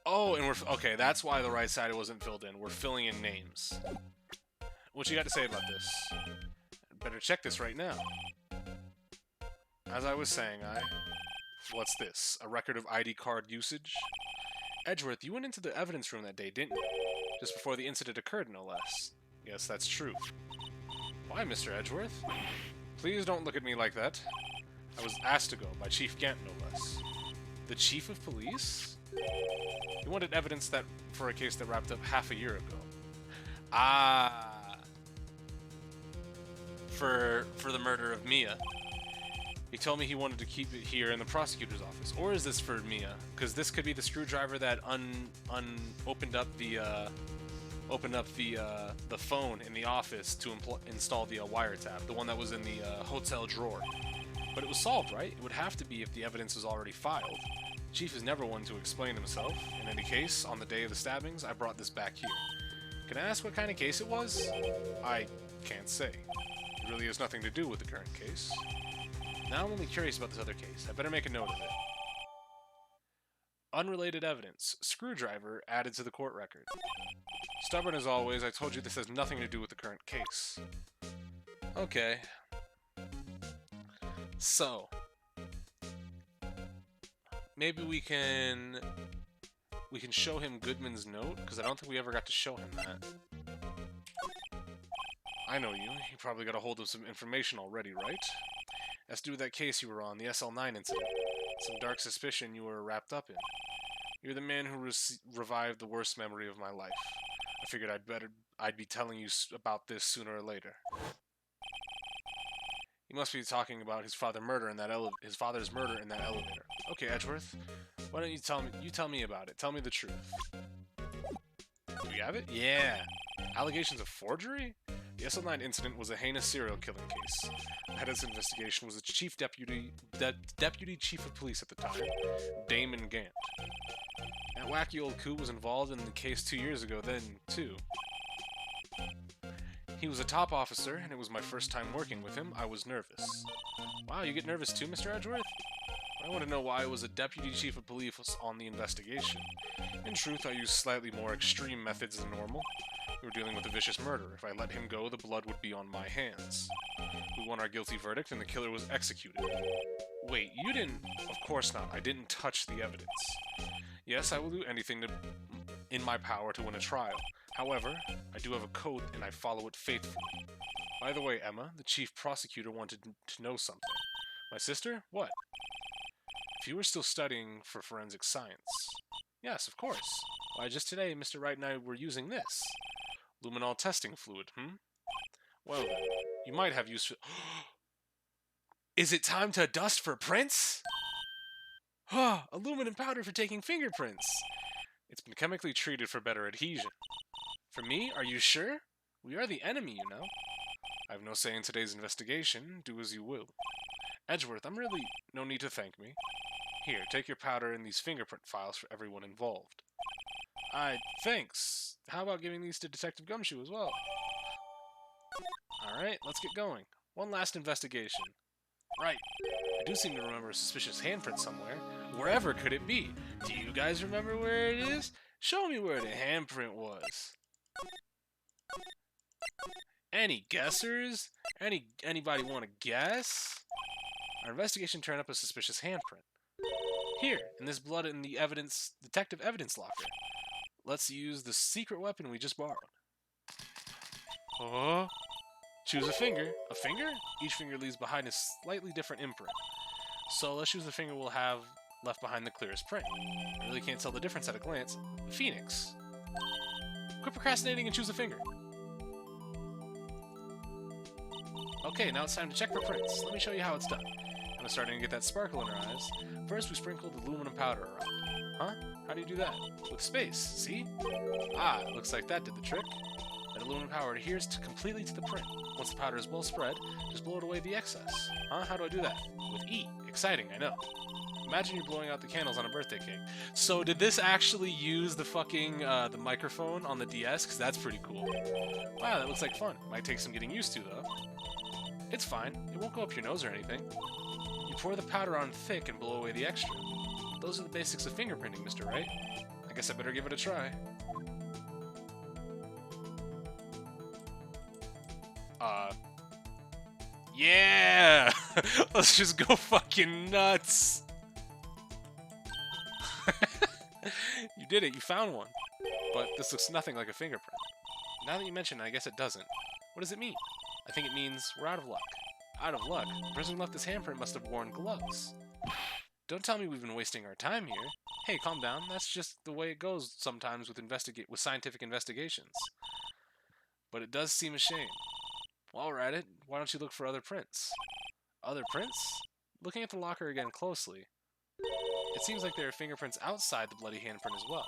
Speaker 2: Oh, and okay, that's why the right side wasn't filled in. We're filling in names. What you got to say about this? Better check this right now. As I was saying, what's this? A record of ID card usage? Edgeworth, you went into the evidence room that day, didn't you? Just before the incident occurred, no less. Yes, that's true. Why, Mr. Edgeworth? Please don't look at me like that. I was asked to go by Chief Gant, no less. The Chief of Police? He wanted evidence for a case that wrapped up half a year ago. Ah. For the murder of Mia. He told me he wanted to keep it here in the prosecutor's office. Or is this for Mia? Because this could be the screwdriver that opened up the phone in the office to install the wiretap, the one that was in the hotel drawer. But it was solved, right? It would have to be if the evidence was already filed. Chief is never one to explain himself. In any case, on the day of the stabbings, I brought this back here. Can I ask what kind of case it was? I can't say. It really has nothing to do with the current case. Now I'm only curious about this other case. I better make a note of it. Unrelated evidence. Screwdriver added to the court record. Stubborn as always, I told you this has nothing to do with the current case. Okay. So, maybe we can show him Goodman's note, because I don't think we ever got to show him that. I know you. You probably got a hold of some information already, right? Has to do with that case you were on, the SL9 incident. Some dark suspicion you were wrapped up in. You're the man who revived the worst memory of my life. I figured I'd be telling you about this sooner or later. You must be talking about his father's murder in that elevator. Okay, Edgeworth. Why don't you tell me about it? Tell me the truth. Do we have it? Yeah. Allegations of forgery? The SL9 incident was a heinous serial killing case. The head of this investigation was the deputy chief of police at the time, Damon Gant. That wacky old coup was involved in the case 2 years ago then, too. He was a top officer, and it was my first time working with him. I was nervous. Wow, you get nervous too, Mr. Edgeworth? I want to know why I was a deputy chief of police on the investigation. In truth, I used slightly more extreme methods than normal. We were dealing with a vicious murderer. If I let him go, the blood would be on my hands. We won our guilty verdict, and the killer was executed. Wait, you didn't... Of course not. I didn't touch the evidence. Yes, I will do anything in my power to win a trial. However, I do have a code, and I follow it faithfully. By the way, Emma, the chief prosecutor wanted to know something. My sister? What? If you were still studying for forensic science. Yes, of course. Why, just today, Mr. Wright and I were using this. Luminol testing fluid, Well then, you might have use for... Is it time to dust for prints? Aluminum powder for taking fingerprints. It's been chemically treated for better adhesion. For me? Are you sure? We are the enemy, you know. I have no say in today's investigation. Do as you will. Edgeworth, I'm really... No need to thank me. Here, take your powder and these fingerprint files for everyone involved. Thanks. How about giving these to Detective Gumshoe as well? Alright, let's get going. One last investigation. Right. I do seem to remember a suspicious handprint somewhere. Wherever could it be? Do you guys remember where it is? Show me where the handprint was. Any guessers? Anybody want to guess? Our investigation turned up a suspicious handprint. Here, in this blood in the detective evidence locker. Let's use the secret weapon we just borrowed. Choose a finger. A finger? Each finger leaves behind a slightly different imprint. So let's choose the finger we'll have left behind the clearest print. I really can't tell the difference at a glance. Phoenix. Quit procrastinating and choose a finger. Okay, now it's time to check for prints. Let me show you how it's done. I'm starting to get that sparkle in her eyes. First, we sprinkled aluminum powder around. Huh? How do you do that? With space, see? It looks like that did the trick. That aluminum powder adheres completely to the print. Once the powder is well spread, just blow it away the excess. Huh? How do I do that? With E. Exciting, I know. Imagine you're blowing out the candles on a birthday cake. So did this actually use the fucking, the microphone on the DS? Because that's pretty cool. Wow, that looks like fun. Might take some getting used to, though. It's fine. It won't go up your nose or anything. You pour the powder on thick and blow away the extra. Those are the basics of fingerprinting, Mr. Wright. I guess I better give it a try. Yeah! Let's just go fucking nuts! You did it, you found one. But this looks nothing like a fingerprint. Now that you mention it, I guess it doesn't. What does it mean? I think it means we're out of luck. Out of luck? The person who left this handprint must have worn gloves. Don't tell me we've been wasting our time here. Hey, calm down. That's just the way it goes sometimes with scientific investigations. But it does seem a shame. While we're at it, why don't you look for other prints? Other prints? Looking at the locker again closely, it seems like there are fingerprints outside the bloody handprint as well.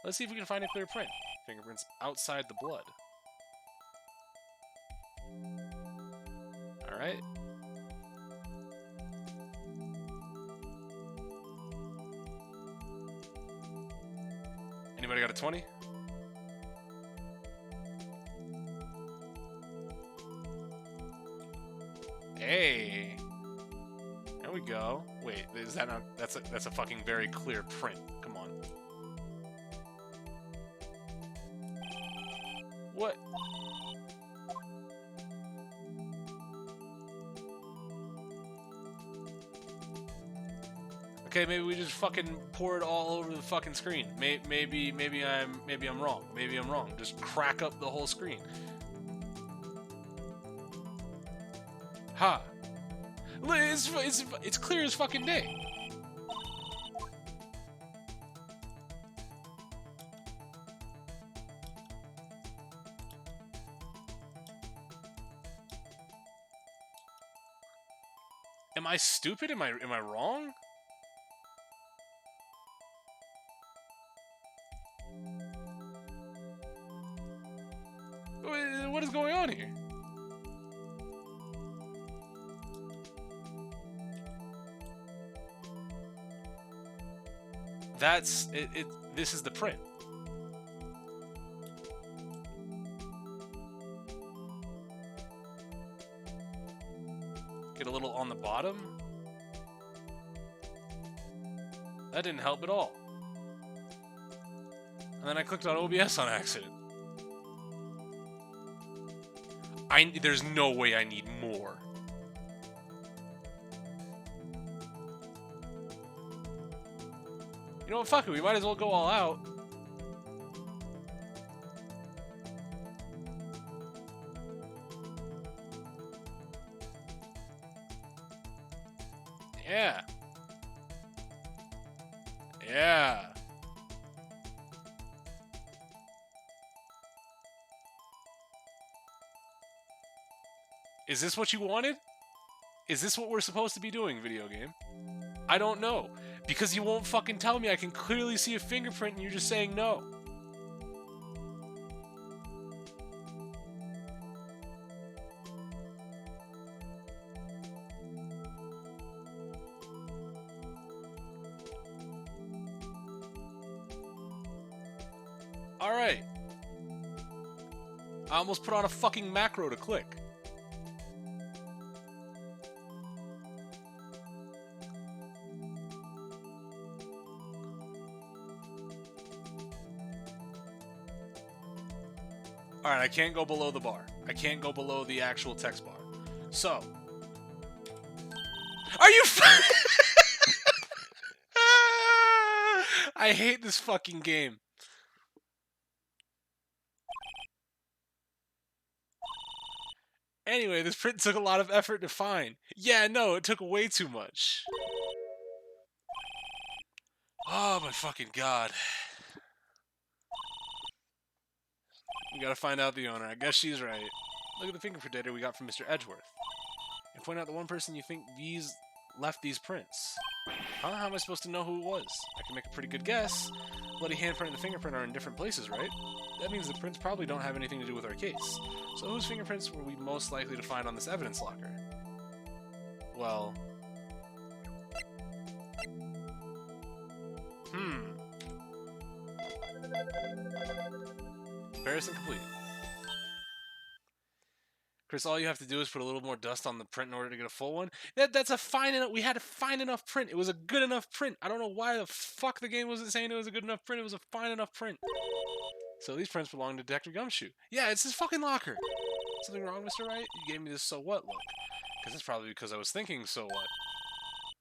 Speaker 2: Let's see if we can find a clear print. Fingerprints outside the blood. Alright. Anybody got a 20? Hey! There we go. Wait, is that not... That's a fucking very clear print. Come on. What? Okay, maybe we just fucking pour it all over the fucking screen. Maybe I'm wrong. Maybe I'm wrong. Just crack up the whole screen. Ha! It's clear as fucking day. Am I stupid? Am I wrong? What is going on here? That's it. This is the print. Get a little on the bottom. That didn't help at all. And then I clicked on OBS on accident. There's no way I need more. You know what, fuck it, we might as well go all out. Yeah. Yeah. Is this what you wanted? Is this what we're supposed to be doing, video game? I don't know. Because you won't fucking tell me. I can clearly see a fingerprint and you're just saying no. Alright. I almost put on a fucking macro to click. Alright, I can't go below the bar. I can't go below the actual text bar. So. Are you I hate this fucking game. Anyway, this print took a lot of effort to find. Yeah, no, it took way too much. Oh my fucking god. We gotta find out the owner. I guess she's right. Look at the fingerprint data we got from Mr. Edgeworth. And point out the one person you think left these prints. Huh? How am I supposed to know who it was? I can make a pretty good guess. Bloody handprint and the fingerprint are in different places, right? That means the prints probably don't have anything to do with our case. So whose fingerprints were we most likely to find on this evidence locker? Well... Comparison complete. Chris, all you have to do is put a little more dust on the print in order to get a full one. That's a fine enough. We had a fine enough print. It was a good enough print. I don't know why the fuck the game wasn't saying it was a good enough print. It was a fine enough print. So these prints belong to Detective Gumshoe. Yeah, it's his fucking locker. Something wrong, Mr. Wright? You gave me this so what look. Because it's probably because I was thinking so what.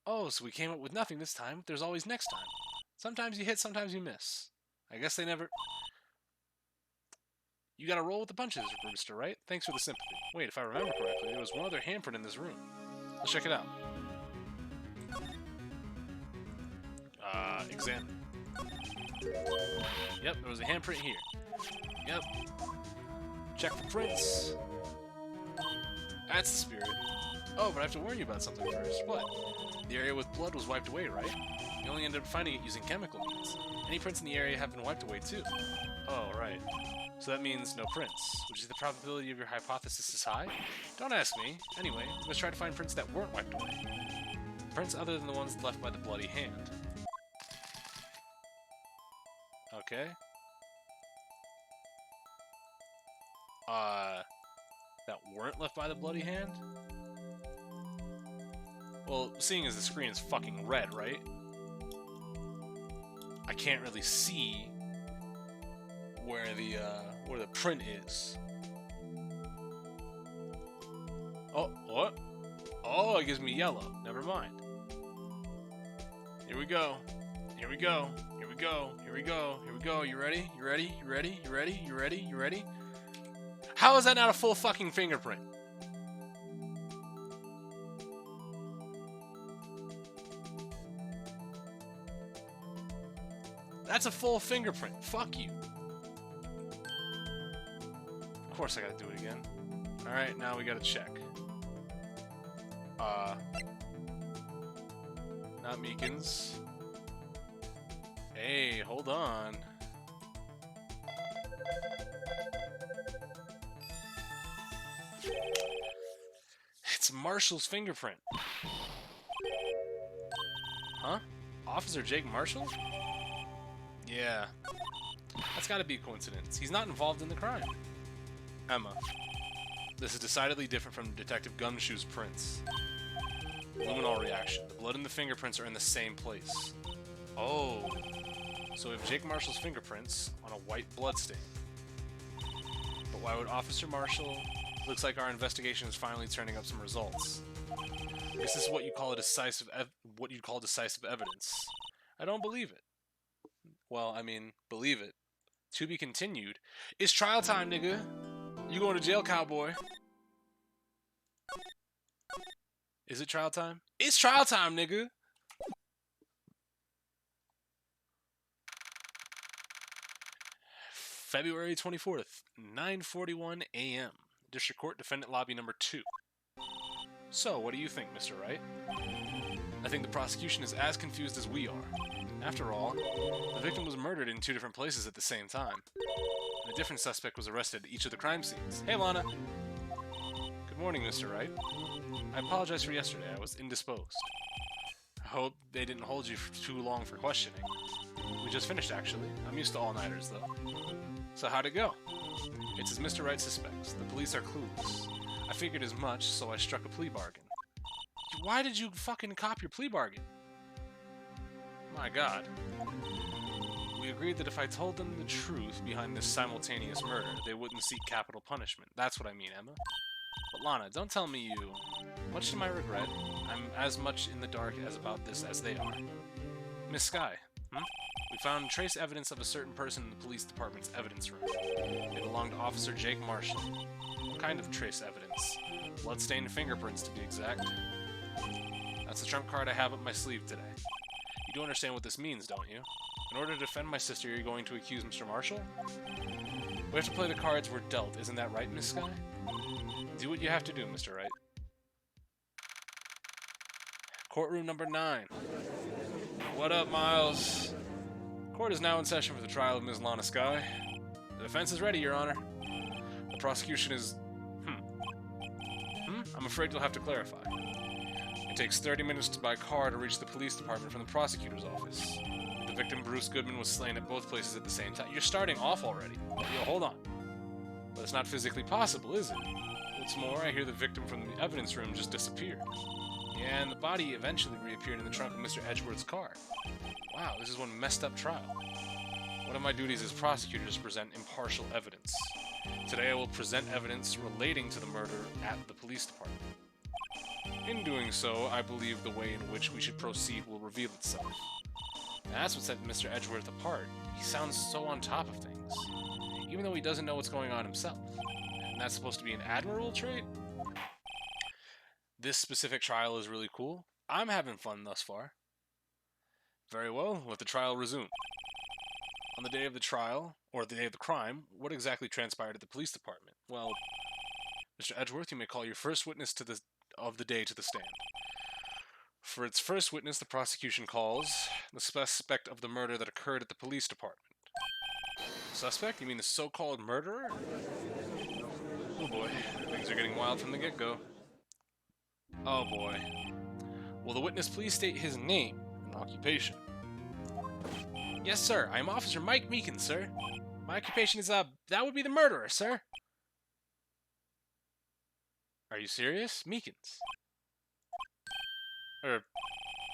Speaker 2: Oh, so we came up with nothing this time. There's always next time. Sometimes you hit, sometimes you miss. I guess they never... You gotta roll with the punches, Mr. Wright. Thanks for the sympathy. Wait, if I remember correctly, there was one other handprint in this room. Let's check it out. Examine. Yep, there was a handprint here. Yep. Check for prints. That's the spirit. Oh, but I have to warn you about something first. What? The area with blood was wiped away, right? You only ended up finding it using chemical means. Any prints in the area have been wiped away too. Oh, right. So that means no prints. Would you say the probability of your hypothesis is high? Don't ask me. Anyway, let's try to find prints that weren't wiped away. Prints other than the ones left by the bloody hand. Okay. That weren't left by the bloody hand? Well, seeing as the screen is fucking red, right? I can't really see where the print is. Oh, what? Oh, it gives me yellow. Never mind. Here we go. Here we go. Here we go. Here we go. Here we go. You ready? You ready? You ready? You ready? You ready? You ready? How is that not a full fucking fingerprint? That's a full fingerprint. Fuck you. Of course I gotta do it again. Alright, now we gotta check. Not Meekins. Hey, hold on. It's Marshall's fingerprint. Huh? Officer Jake Marshall? Yeah. That's gotta be a coincidence. He's not involved in the crime. Emma. This is decidedly different from Detective Gumshoe's prints. Luminol reaction. The blood and the fingerprints are in the same place. Oh. So we have Jake Marshall's fingerprints on a white bloodstain. But why would Officer Marshall... Looks like our investigation is finally turning up some results. This is what you call decisive evidence. I don't believe it. Well, I mean, believe it. To be continued. It's trial time, nigga. You going to jail, cowboy. Is it trial time? It's trial time, nigga. February 24th, 9:41 a.m. District Court, Defendant Lobby number 2. So, what do you think, Mr. Wright? I think the prosecution is as confused as we are. After all, the victim was murdered in 2 different places at the same time. And a different suspect was arrested at each of the crime scenes. Hey, Lana! Good morning, Mr. Wright. I apologize for yesterday. I was indisposed. I hope they didn't hold you for too long for questioning. We just finished, actually. I'm used to all-nighters, though. So how'd it go? It's as Mr. Wright suspects. The police are clueless. I figured as much, so I struck a plea bargain. Why did you fucking cop your plea bargain? My god. We agreed that if I told them the truth behind this simultaneous murder, they wouldn't seek capital punishment. That's what I mean, Emma. But Lana, don't tell me you... Much to my regret, I'm as much in the dark about this as they are. Miss Skye, we found trace evidence of a certain person in the police department's evidence room. It belonged to Officer Jake Marshall. What kind of trace evidence? Bloodstained fingerprints, to be exact. That's the trump card I have up my sleeve today. You do understand what this means, don't you? In order to defend my sister, you're going to accuse Mr. Marshall? We have to play the cards we're dealt, isn't that right, Miss Skye? Do what you have to do, Mr. Wright. Courtroom number 9. What up, Miles? Court is now in session for the trial of Ms. Lana Skye. The defense is ready, Your Honor. The prosecution is... I'm afraid you'll have to clarify. It takes 30 minutes by car to reach the police department from the prosecutor's office. The victim, Bruce Goodman, was slain at both places at the same time. You're starting off already. Yo, hold on. But it's not physically possible, is it? What's more, I hear the victim from the evidence room just disappeared. Yeah, and the body eventually reappeared in the trunk of Mr. Edgeworth's car. Wow, this is one messed up trial. One of my duties as prosecutor is to present impartial evidence. Today I will present evidence relating to the murder at the police department. In doing so, I believe the way in which we should proceed will reveal itself. And that's what set Mr. Edgeworth apart. He sounds so on top of things, even though he doesn't know what's going on himself. And that's supposed to be an admirable trait? This specific trial is really cool. I'm having fun thus far. Very well, let the trial resume. On the day of the trial, or the day of the crime, what exactly transpired at the police department? Well, Mr. Edgeworth, you may call your first witness of the day to the stand.
Speaker 1: For its first witness, the prosecution calls the suspect of the murder that occurred at the police department. Suspect? You mean the so-called murderer? Oh boy, things are getting wild from the get-go. Oh boy. Will the witness please state his name and occupation? Yes, sir. I am Officer Mike Meekins, sir. My occupation is, that would be the murderer, sir. Are you serious? Meekins.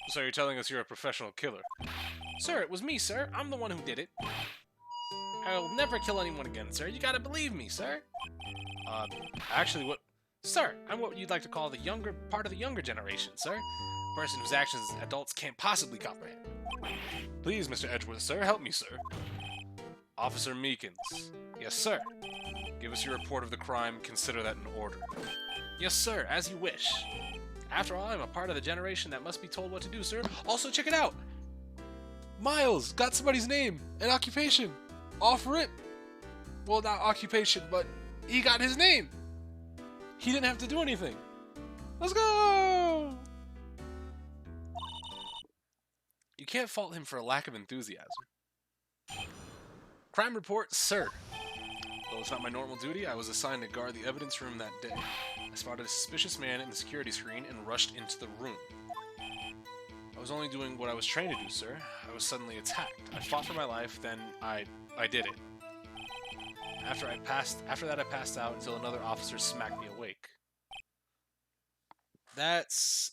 Speaker 1: So you're telling us you're a professional killer? Sir, it was me, sir. I'm the one who did it. I'll never kill anyone again, sir. You gotta believe me, sir. Actually, what... Sir, I'm what you'd like to call the younger part of the younger generation, sir. A person whose actions adults can't possibly comprehend. Please, Mr. Edgeworth, sir, help me, sir. Officer Meekins. Yes, sir. Give us your report of the crime. Consider that an order. Yes, sir, as you wish. After all, I'm a part of the generation that must be told what to do, sir. Also, check it out! Miles got somebody's name and occupation. Offer it. Well, not occupation, but he got his name. He didn't have to do anything. Let's go! You can't fault him for a lack of enthusiasm. Crime report, sir. Though it's not my normal duty, I was assigned to guard the evidence room that day. I spotted a suspicious man in the security screen and rushed into the room. I was only doing what I was trained to do, sir. I was suddenly attacked. I fought for my life, then I did it. After that I passed out until another officer smacked me awake. That's,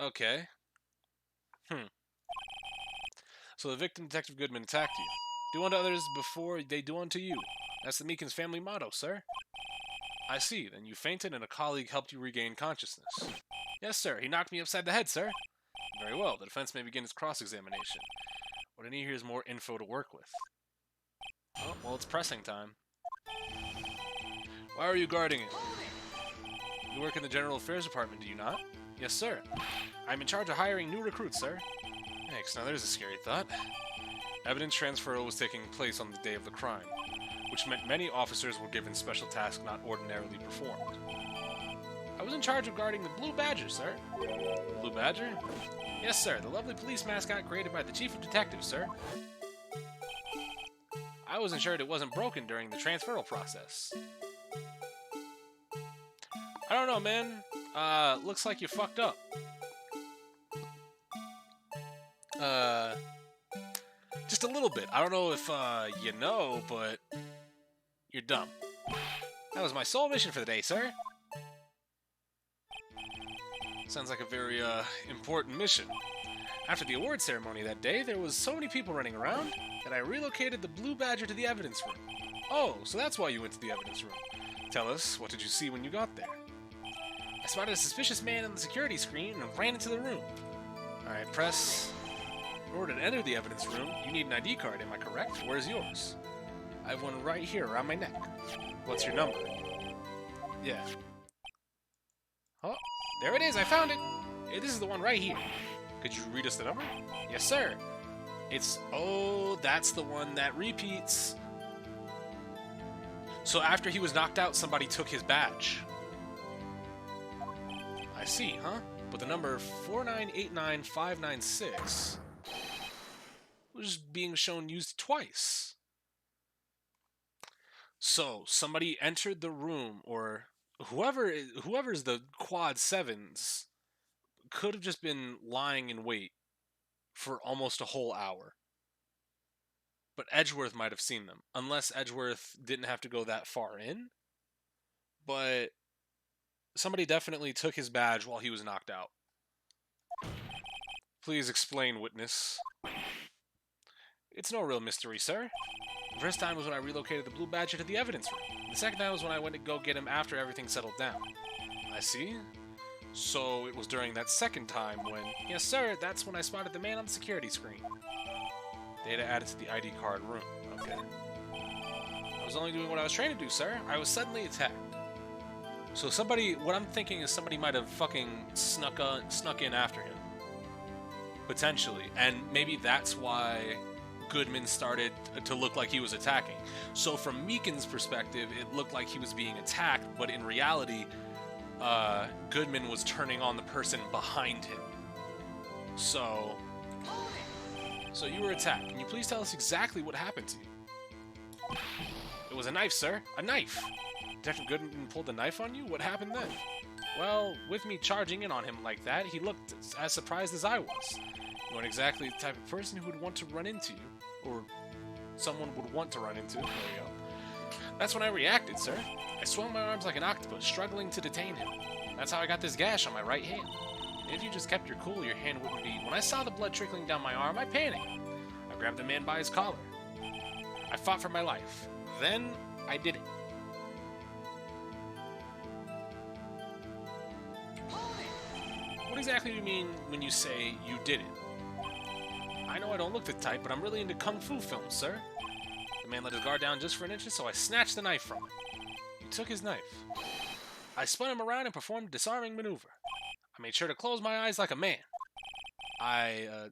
Speaker 1: okay. So the victim, Detective Goodman, attacked you. Do unto others before they do unto you. That's the Meekins family motto, sir. I see. Then you fainted and a colleague helped you regain consciousness. Yes, sir. He knocked me upside the head, sir. Very well. The defense may begin its cross-examination. What I need here is more info to work with. Oh, well, it's pressing time. Why are you guarding it? You work in the General Affairs Department, do you not? Yes, sir. I'm in charge of hiring new recruits, sir. Thanks. Now there's a scary thought. Evidence transfer was taking place on the day of the crime, which meant many officers were given special tasks not ordinarily performed. I was in charge of guarding the Blue Badger, sir. Blue Badger? Yes, sir. The lovely police mascot created by the Chief of Detectives, sir. I was ensured it wasn't broken during the transferal process. I don't know, man. Looks like you fucked up. Just a little bit. I don't know if, you know, but you're dumb. That was my sole mission for the day, sir. Sounds like a very, important mission. After the award ceremony that day, there was so many people running around that I relocated the Blue Badger to the evidence room. Oh, so that's why you went to the evidence room. Tell us, what did you see when you got there? I spotted a suspicious man on the security screen and ran into the room. Alright, press... In order to enter the evidence room, you need an ID card, am I correct? Where's yours? I have one right here around my neck. What's your number? Yeah. Oh, there it is, I found it! Hey, this is the one right here. Could you read us the number? Yes, sir. It's... Oh, that's the one that repeats. So after he was knocked out, somebody took his badge. I see, huh? But the number 4989596 was being shown used twice. So somebody entered the room, or whoever's the quad sevens could have just been lying in wait for almost a whole hour. But Edgeworth might have seen them, unless Edgeworth didn't have to go that far in. But somebody definitely took his badge while he was knocked out. Please explain, witness. It's no real mystery, sir. The first time was when I relocated the Blue Badger to the evidence room. The second time was when I went to go get him after everything settled down. I see. So it was during that second time when... Yes, sir, that's when I spotted the man on the security screen. Data added to the ID card room. Okay. I was only doing what I was trained to do, sir. I was suddenly attacked. So somebody... What I'm thinking is somebody might have fucking snuck in after him. Potentially. And maybe that's why
Speaker 2: Goodman started to look like he was attacking. So from Meekin's perspective, it looked like he was being attacked, but in reality, Goodman was turning on the person behind him. So you were attacked. Can you please tell us exactly what happened to you? It was a knife, sir. A knife. Detective Goodman pulled the knife on you? What happened then? Well, with me charging in on him like that, he looked as surprised as I was. You weren't exactly the type of person who would want to run into you, or someone would want to run into. There we go. That's when I reacted, sir. I swung my arms like an octopus, struggling to detain him. That's how I got this gash on my right hand. If you just kept your cool, your hand wouldn't be... When I saw the blood trickling down my arm, I panicked. I grabbed the man by his collar. I fought for my life. Then, I did it. What exactly do you mean when you say you did it? I know I don't look the type, but I'm really into kung fu films, sir. The man let his guard down just for an inch, so I snatched the knife from him. He took his knife. I spun him around and performed a disarming maneuver. I made sure to close my eyes like a man.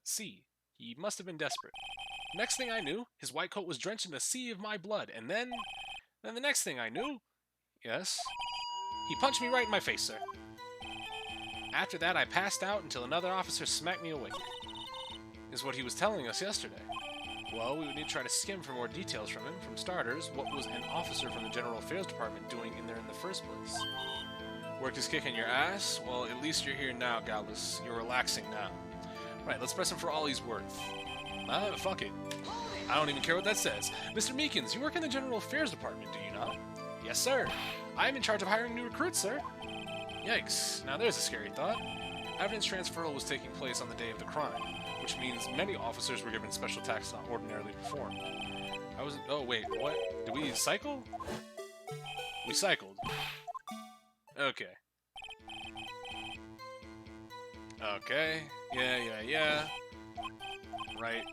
Speaker 2: See. He must have been desperate. Next thing I knew, his white coat was drenched in a sea of my blood, and then the next thing I knew, yes, he punched me right in my face, sir. After that, I passed out until another officer smacked me awake. Is what he was telling us yesterday. Well, we would need to try to skim for more details from him. From starters, what was an officer from the General Affairs Department doing in there in the first place? Work is kicking your ass? Well, at least you're here now, Gallus. You're relaxing now. Right, let's press him for all he's worth. Fuck it. I don't even care what that says. Mr. Meekins, you work in the General Affairs Department, do you not? Yes, sir. I am in charge of hiring new recruits, sir. Yikes. Now there's a scary thought. Evidence transferal was taking place on the day of the crime, which means many officers were given special tasks not ordinarily performed. Oh, wait, what? Did we cycle? We cycled. Okay. Okay. Yeah. Right.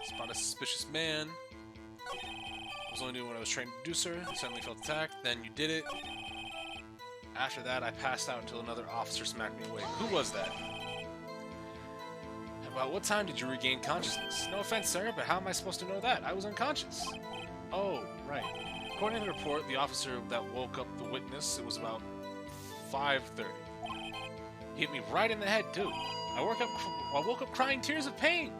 Speaker 2: Spot a suspicious man. I was only doing what I was trained to do, sir. I suddenly felt attacked. Then you did it. After that, I passed out until another officer smacked me awake. Who was that? About what time did you regain consciousness? No offense, sir, but how am I supposed to know that? I was unconscious. Oh, right. According to the report, the officer that woke up the witness, it was about 5:30. He hit me right in the head, too. I woke up crying tears of pain.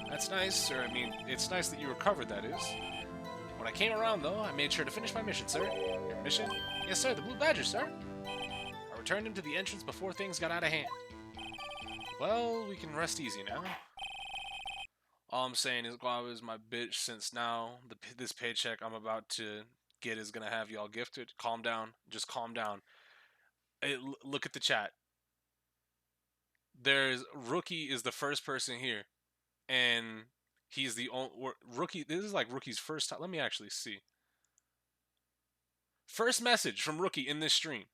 Speaker 2: That's nice, sir. I mean, it's nice that you recovered, that is. When I came around, though, I made sure to finish my mission, sir. Your mission? Yes, sir, the Blue Badger, sir. I returned him to the entrance before things got out of hand. Well, we can rest easy now. All I'm saying is Guava is my bitch, since now this paycheck I'm about to get is gonna have y'all gifted. Calm down. Just calm down. Hey, look at the chat. Rookie is the first person here, and he's the only Rookie. This is like Rookie's first time. Let me actually see. First message from Rookie in this stream,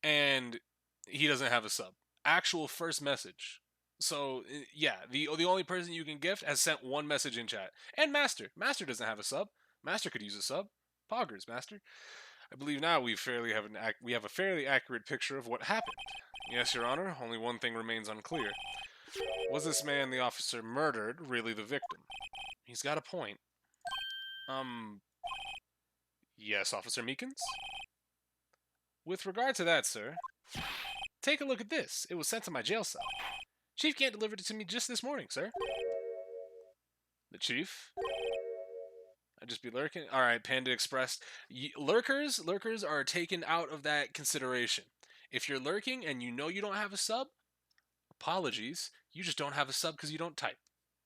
Speaker 2: and he doesn't have a sub. Actual first message. So yeah, the only person you can gift has sent one message in chat. And Master doesn't have a sub. Master could use a sub. Poggers, Master. I believe now we have a fairly accurate picture of what happened. Yes, Your Honor. Only one thing remains unclear. Was this man the officer murdered really the victim? He's got a point. Yes, Officer Meekins? With regard to that, sir, take a look at this. It was sent to my jail cell. Chief Gant delivered it to me just this morning, sir. The Chief? I'd just be lurking? Alright, Panda Express. Lurkers are taken out of that consideration. If you're lurking and you know you don't have a sub, apologies. You just don't have a sub because you don't type.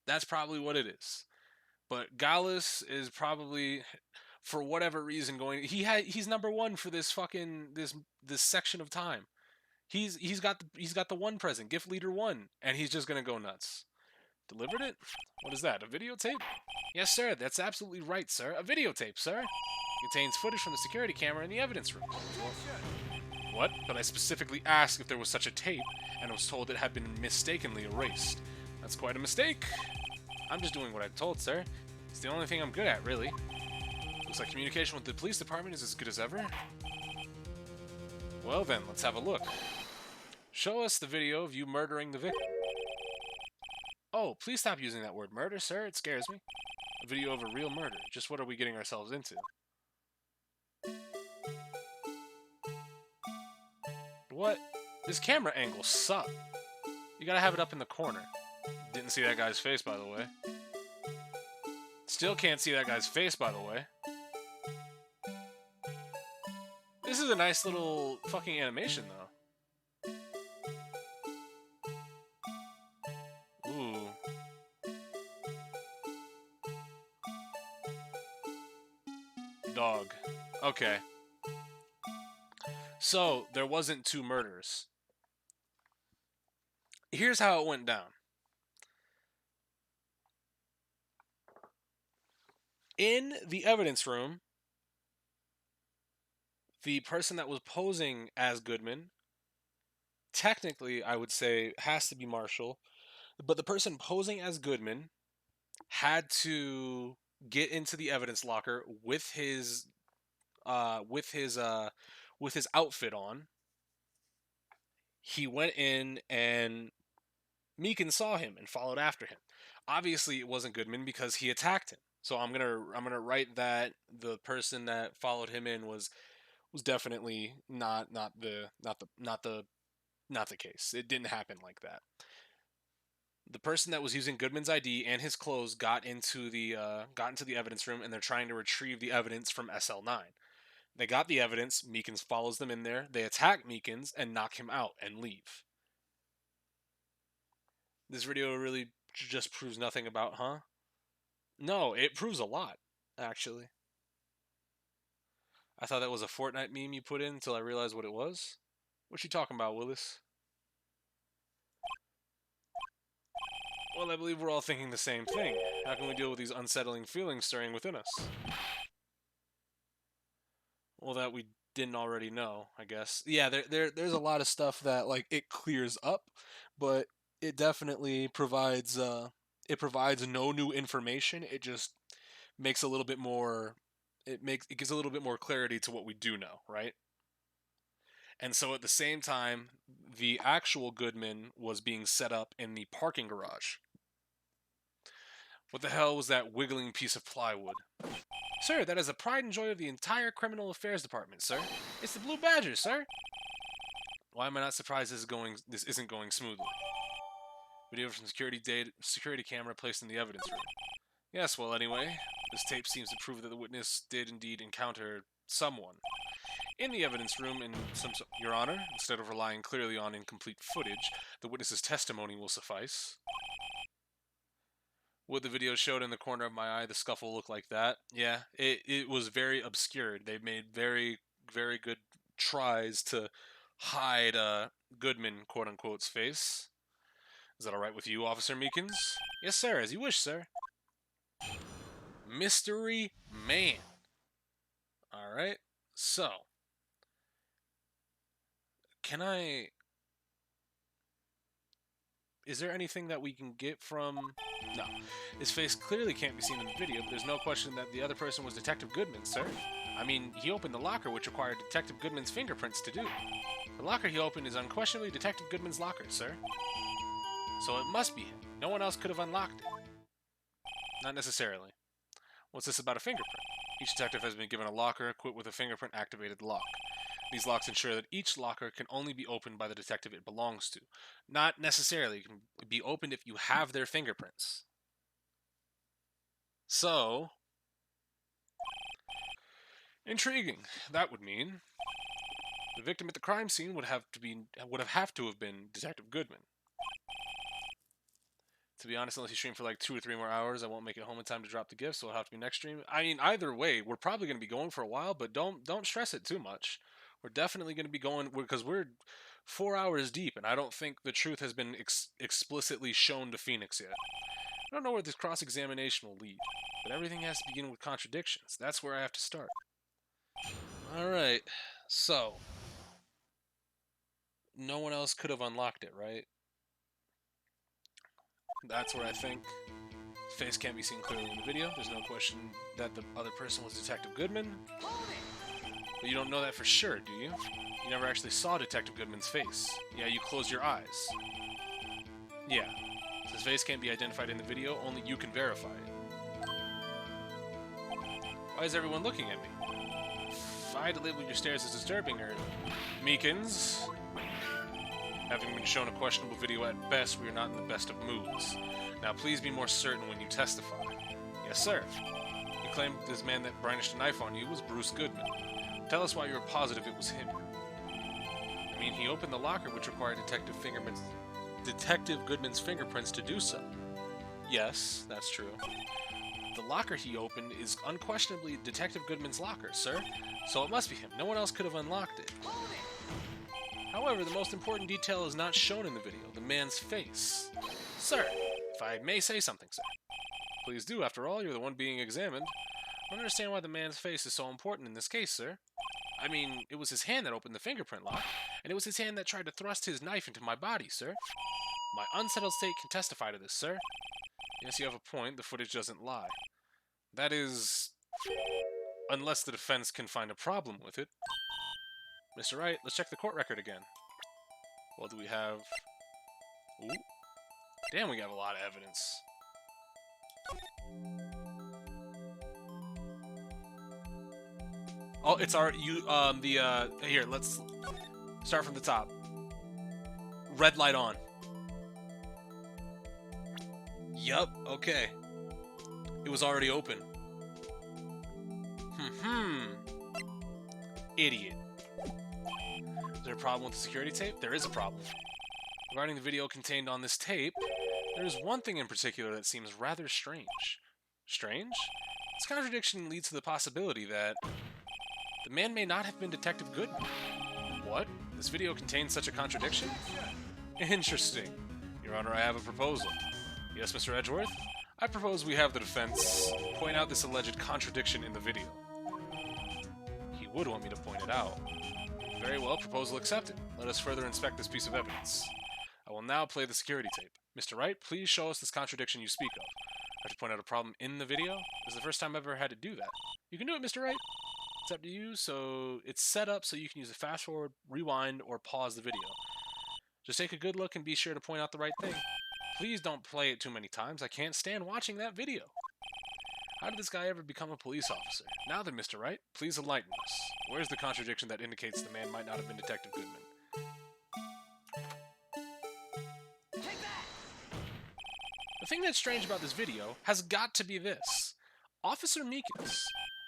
Speaker 2: That's probably what it is. But Gallus is probably, for whatever reason, he's number one for this fucking this section of time. He's got the one present, gift leader 1, and he's just gonna go nuts. Delivered it? What is that? A videotape? Yes, sir. That's absolutely right, sir. A videotape, sir. Contains footage from the security camera in the evidence room. What? But I specifically asked if there was such a tape, and was told it had been mistakenly erased. That's quite a mistake. I'm just doing what I'm told, sir. It's the only thing I'm good at, really. Looks like communication with the police department is as good as ever. Well then, let's have a look. Show us the video of you murdering the victim. Oh, please stop using that word murder, sir. It scares me. A video of a real murder. Just what are we getting ourselves into? What? This camera angle sucks. You gotta have it up in the corner. Didn't see that guy's face, by the way. Still can't see that guy's face, by the way. This is a nice little fucking animation, though. Ooh. Dog. Okay. So, there wasn't 2 murders. Here's how it went down. In the evidence room, the person that was posing as Goodman, technically, I would say, has to be Marshall, but the person posing as Goodman had to get into the evidence locker with his outfit on. He went in and Meekin saw him and followed after him. Obviously, it wasn't Goodman because he attacked him. So I'm gonna write that the person that followed him in was definitely not the case. It didn't happen like that. The person that was using Goodman's ID and his clothes got into the evidence room, and they're trying to retrieve the evidence from SL9. They got the evidence. Meekins follows them in there. They attack Meekins and knock him out and leave. This video really just proves nothing about, huh? No, it proves a lot, actually. I thought that was a Fortnite meme you put in until I realized what it was. What you talking about, Willis? Well, I believe we're all thinking the same thing. How can we deal with these unsettling feelings stirring within us? Well, that we didn't already know, I guess. Yeah, there's a lot of stuff that like it clears up, but it definitely provides no new information. It just makes a little bit more it gives a little bit more clarity to what we do know, right? And so at the same time, the actual Goodman was being set up in the parking garage. What the hell was that wiggling piece of plywood? Sir, that is the pride and joy of the entire criminal affairs department, sir. It's the Blue Badger, sir. Why am I not surprised this isn't going smoothly? Video from security camera placed in the evidence room. Yes, well anyway, this tape seems to prove that the witness did indeed encounter someone. In the evidence room, Your Honor, instead of relying clearly on incomplete footage, the witness's testimony will suffice. What the video showed in the corner of my eye, the scuffle looked like that. Yeah, it was very obscured. They made very, very good tries to hide Goodman, quote-unquote's face. Is that alright with you, Officer Meekins? Yes, sir, as you wish, sir. Mystery Man. Alright, so. Is there anything that we can get from... No. His face clearly can't be seen in the video, but there's no question that the other person was Detective Goodman, sir. I mean, he opened the locker, which required Detective Goodman's fingerprints to do. The locker he opened is unquestionably Detective Goodman's locker, sir. So it must be him. No one else could have unlocked it. Not necessarily. What's this about a fingerprint? Each detective has been given a locker equipped with a fingerprint-activated lock. These locks ensure that each locker can only be opened by the detective it belongs to. Not necessarily. It can be opened if you have their fingerprints. So, intriguing. That would mean the victim at the crime scene would have to have been Detective Goodman. To be honest, unless you stream for like 2 or 3 more hours, I won't make it home in time to drop the gift, so it'll have to be next stream. I mean, either way, we're probably going to be going for a while, but don't stress it too much. We're definitely going to be going because we're 4 hours deep, and I don't think the truth has been explicitly shown to Phoenix yet. I don't know where this cross-examination will lead, but everything has to begin with contradictions. That's where I have to start. Alright, so no one else could have unlocked it, right? That's where I think his face can't be seen clearly in the video. There's no question that the other person was Detective Goodman. But you don't know that for sure, do you? You never actually saw Detective Goodman's face. Yeah, you closed your eyes. Yeah. Since his face can't be identified in the video, only you can verify it. Why is everyone looking at me? If I had to label your stares as disturbing or Meekins, having been shown a questionable video at best, we are not in the best of moods. Now please be more certain when you testify. Yes, sir. You claimed this man that brandished a knife on you was Bruce Goodman. Tell us why you were positive it was him. I mean, he opened the locker which required Detective Goodman's fingerprints to do so. Yes, that's true. The locker he opened is unquestionably Detective Goodman's locker, sir. So it must be him. No one else could have unlocked it. However, the most important detail is not shown in the video, the man's face. Sir, if I may say something, sir. Please do, after all, you're the one being examined. I don't understand why the man's face is so important in this case, sir. I mean, it was his hand that opened the fingerprint lock, and it was his hand that tried to thrust his knife into my body, sir. My unsettled state can testify to this, sir. Yes, you have a point. The footage doesn't lie. That is... unless the defense can find a problem with it. Mr. Wright, let's check the court record again. Well, do we have... Ooh. Damn, we have a lot of evidence. Oh, it's our... Here, let's start from the top. Red light on. Yup, okay. It was already open. Idiot. Is there a problem with the security tape? There is a problem. Regarding the video contained on this tape, there is one thing in particular that seems rather strange. Strange? This contradiction leads to the possibility that the man may not have been Detective Goodman. What? This video contains such a contradiction? Interesting. Your Honor, I have a proposal. Yes, Mr. Edgeworth? I propose we have the defense point out this alleged contradiction in the video. He would want me to point it out. Very well, proposal accepted. Let us further inspect this piece of evidence. I will now play the security tape. Mr. Wright, please show us this contradiction you speak of. I have to point out a problem in the video? This is the first time I've ever had to do that. You can do it, Mr. Wright. It's up to you, so it's set up so you can use a fast forward, rewind, or pause the video. Just take a good look and be sure to point out the right thing. Please don't play it too many times. I can't stand watching that video. How did this guy ever become a police officer? Now then, Mr. Wright, please enlighten us. Where's the contradiction that indicates the man might not have been Detective Goodman? Take that! The thing that's strange about this video has got to be this. Officer Meekins.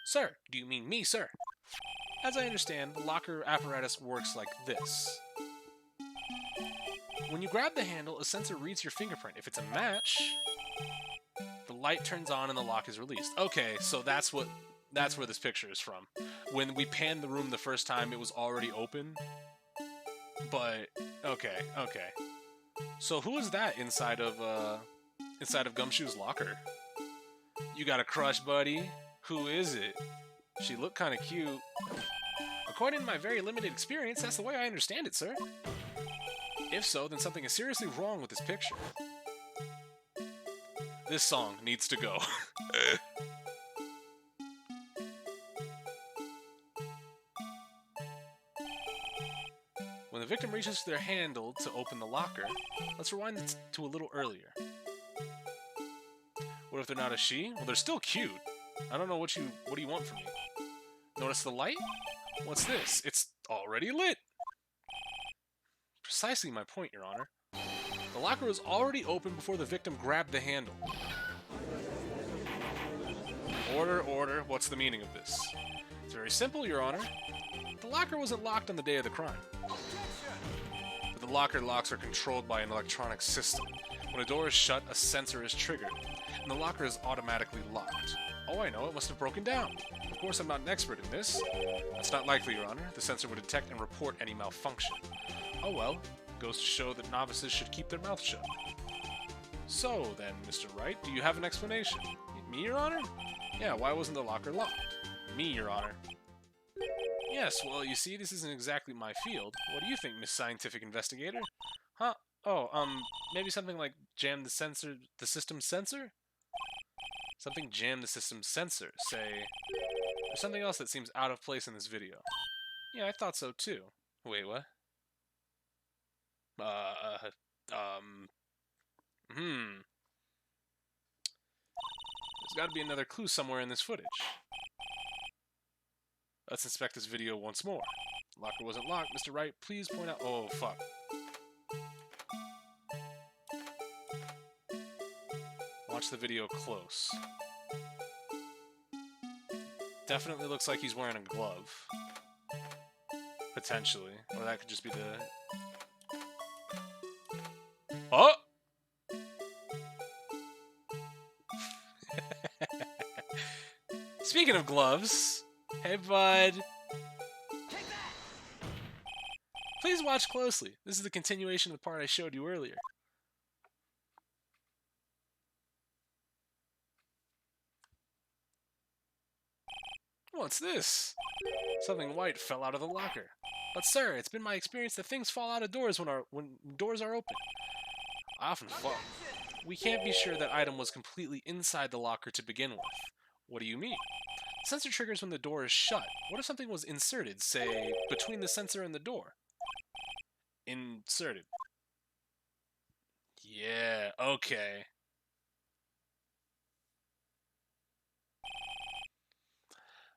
Speaker 2: Sir, do you mean me, sir? As I understand, the locker apparatus works like this. When you grab the handle, a sensor reads your fingerprint. If it's a match, the light turns on and the lock is released. Okay, so that's where this picture is from. When we panned the room the first time, it was already open. But okay. So who is that inside of Gumshoe's locker? You got a crush, buddy? Who is it? She looked kind of cute. According to my very limited experience, that's the way I understand it, sir. If so, then something is seriously wrong with this picture. This song needs to go. When the victim reaches for their handle to open the locker, let's rewind it to a little earlier. What if they're not a she? Well, they're still cute. I don't know what do you want from me? Notice the light? What's this? It's already lit. Precisely my point, Your Honor. The locker was already open before the victim grabbed the handle. Order. What's the meaning of this? It's very simple, Your Honor. The locker wasn't locked on the day of the crime. But the locker locks are controlled by an electronic system. When a door is shut, a sensor is triggered, and the locker is automatically locked. Oh, I know, it must have broken down. Of course, I'm not an expert in this. That's not likely, Your Honor. The sensor would detect and report any malfunction. Oh well, goes to show that novices should keep their mouth shut. So then, Mr. Wright, do you have an explanation? Me, Your Honor? Yeah, why wasn't the locker locked? Me, Your Honor. Yes, well, you see, this isn't exactly my field. What do you think, Miss Scientific Investigator? Huh? Oh, maybe something like jam the system sensor? Something jam the system sensor, say... There's something else that seems out of place in this video. Yeah, I thought so too. Wait, what? There's got to be another clue somewhere in this footage. Let's inspect this video once more. The locker wasn't locked. Mr. Wright, please point out... Oh, fuck. Watch the video close. Definitely looks like he's wearing a glove. Potentially. Or that could just be the... Oh! Speaking of gloves, hey bud. Please watch closely. This is the continuation of the part I showed you earlier. What's this? Something white fell out of the locker. But sir, it's been my experience that things fall out of doors when doors are open. I often fall. We can't be sure that item was completely inside the locker to begin with. What do you mean? The sensor triggers when the door is shut. What if something was inserted, say, between the sensor and the door? Inserted. Yeah, okay.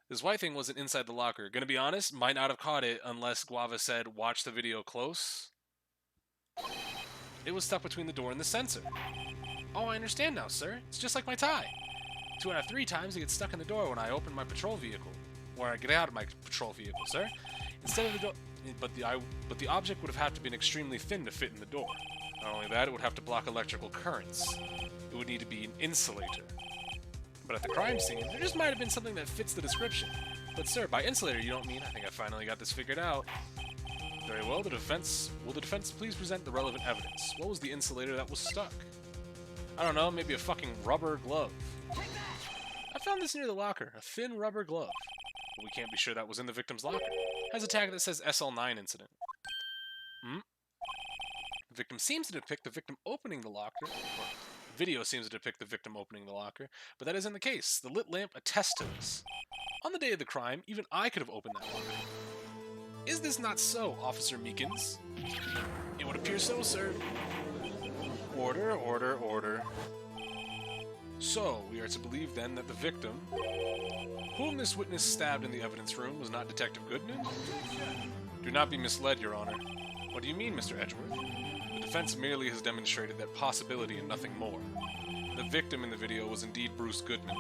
Speaker 2: This white thing wasn't inside the locker. Gonna be honest, might not have caught it unless Guava said, watch the video close. It was stuck between the door and the sensor. Oh, I understand now, sir. It's just like my tie. 2 out of 3 times it gets stuck in the door when I open my patrol vehicle. Or I get out of my patrol vehicle, sir. Instead of the door... But the object would have had to been extremely thin to fit in the door. Not only that, it would have to block electrical currents. It would need to be an insulator. But at the crime scene, there just might have been something that fits the description. But sir, by insulator you don't mean... I think I finally got this figured out. Very well, the defense... Will the defense please present the relevant evidence? What was the insulator that was stuck? I don't know, maybe a fucking rubber glove. I found this near the locker, a thin rubber glove. But we can't be sure that was in the victim's locker. It has a tag that says SL9 incident. The victim seems to depict the victim opening the locker. Video seems to depict the victim opening the locker, but that isn't the case. The lit lamp attests to this. On the day of the crime, even I could have opened that locker. Is this not so, Officer Meekins? It would appear so, sir. Order, order, order. So, we are to believe then that the victim, whom this witness stabbed in the evidence room, was not Detective Goodman? Do not be misled, Your Honor. What do you mean, Mr. Edgeworth? The defense merely has demonstrated that possibility and nothing more. The victim in the video was indeed Bruce Goodman.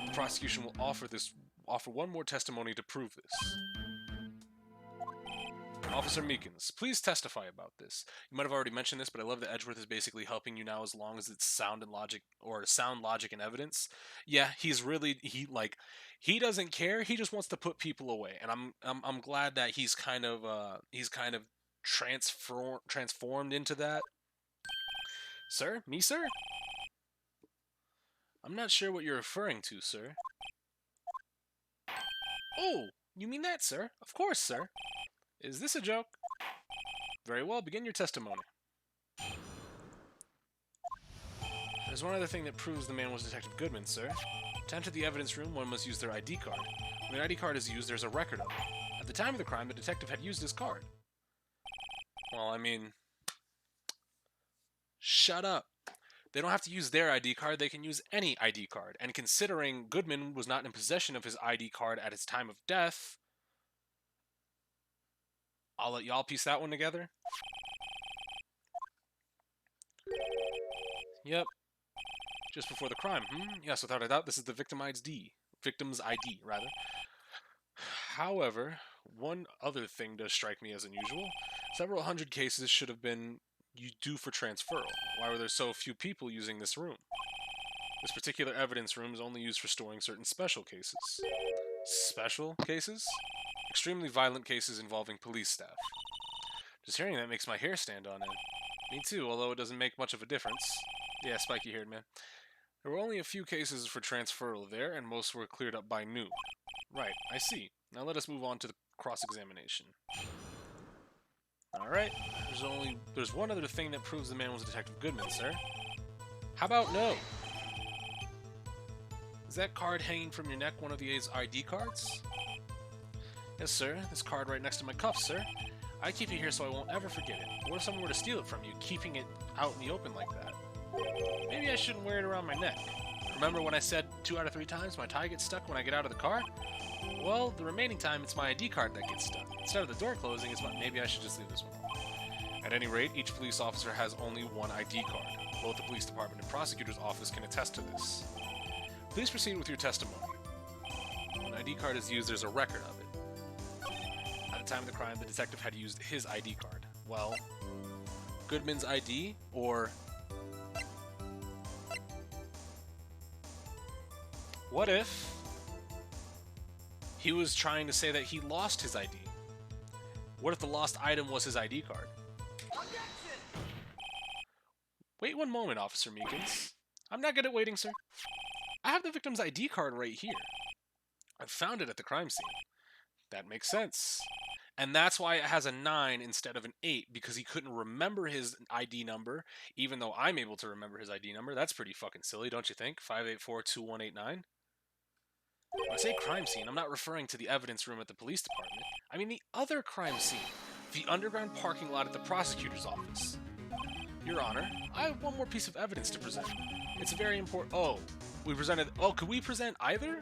Speaker 2: The prosecution will offer one more testimony to prove this. Officer Meekins, please testify about this. You might have already mentioned this, but I love that Edgeworth is basically helping you now as long as it's sound and logic, or sound logic and evidence. Yeah, he doesn't care. He just wants to put people away, and I'm glad that he's kind of transformed into that. Sir? Me, sir? I'm not sure what you're referring to, sir. Oh, you mean that, sir? Of course, sir. Is this a joke? Very well, begin your testimony. There's one other thing that proves the man was Detective Goodman, sir. To enter the evidence room, one must use their ID card. When the ID card is used, there's a record of it. At the time of the crime, the detective had used his card. Well, I mean... Shut up. They don't have to use their ID card, they can use any ID card. And considering Goodman was not in possession of his ID card at his time of death... I'll let y'all piece that one together. Yep. Just before the crime. Yes, without a doubt, this is the victim's ID, rather. However, one other thing does strike me as unusual. Several hundred cases should have been due for transferal. Why were there so few people using this room? This particular evidence room is only used for storing certain special cases. Special cases? Extremely violent cases involving police staff. Just hearing that makes my hair stand on end. Me too, although it doesn't make much of a difference. Yeah, spiky-haired man. There were only a few cases for transferal there, and most were cleared up by noon. Right, I see. Now let us move on to the cross-examination. Alright, there's one other thing that proves the man was Detective Goodman, sir. How about no? Is that card hanging from your neck one of the A's ID cards? Yes, sir. This card right next to my cuff, sir. I keep it here so I won't ever forget it. What if someone were to steal it from you, keeping it out in the open like that? Maybe I shouldn't wear it around my neck. Remember when I said 2 out of 3 times my tie gets stuck when I get out of the car? Well, the remaining time it's my ID card that gets stuck. Instead of the door closing, maybe I should just leave this one on. At any rate, each police officer has only one ID card. Both the police department and prosecutor's office can attest to this. Please proceed with your testimony. When an ID card is used, there's a record of it. At the time of the crime, the detective had used his ID card. Well, Goodman's ID, or... what if he was trying to say that he lost his ID? What if the lost item was his ID card? Wait one moment, Officer Meekins. I'm not good at waiting, sir. I have the victim's ID card right here. I found it at the crime scene. That makes sense. And that's why it has a 9 instead of an 8, because he couldn't remember his ID number, even though I'm able to remember his ID number. That's pretty fucking silly, don't you think? 584-2189. When I say crime scene, I'm not referring to the evidence room at the police department. I mean the other crime scene, the underground parking lot at the prosecutor's office. Your Honor, I have one more piece of evidence to present. It's a very important... Oh, we presented... Oh, could we present either?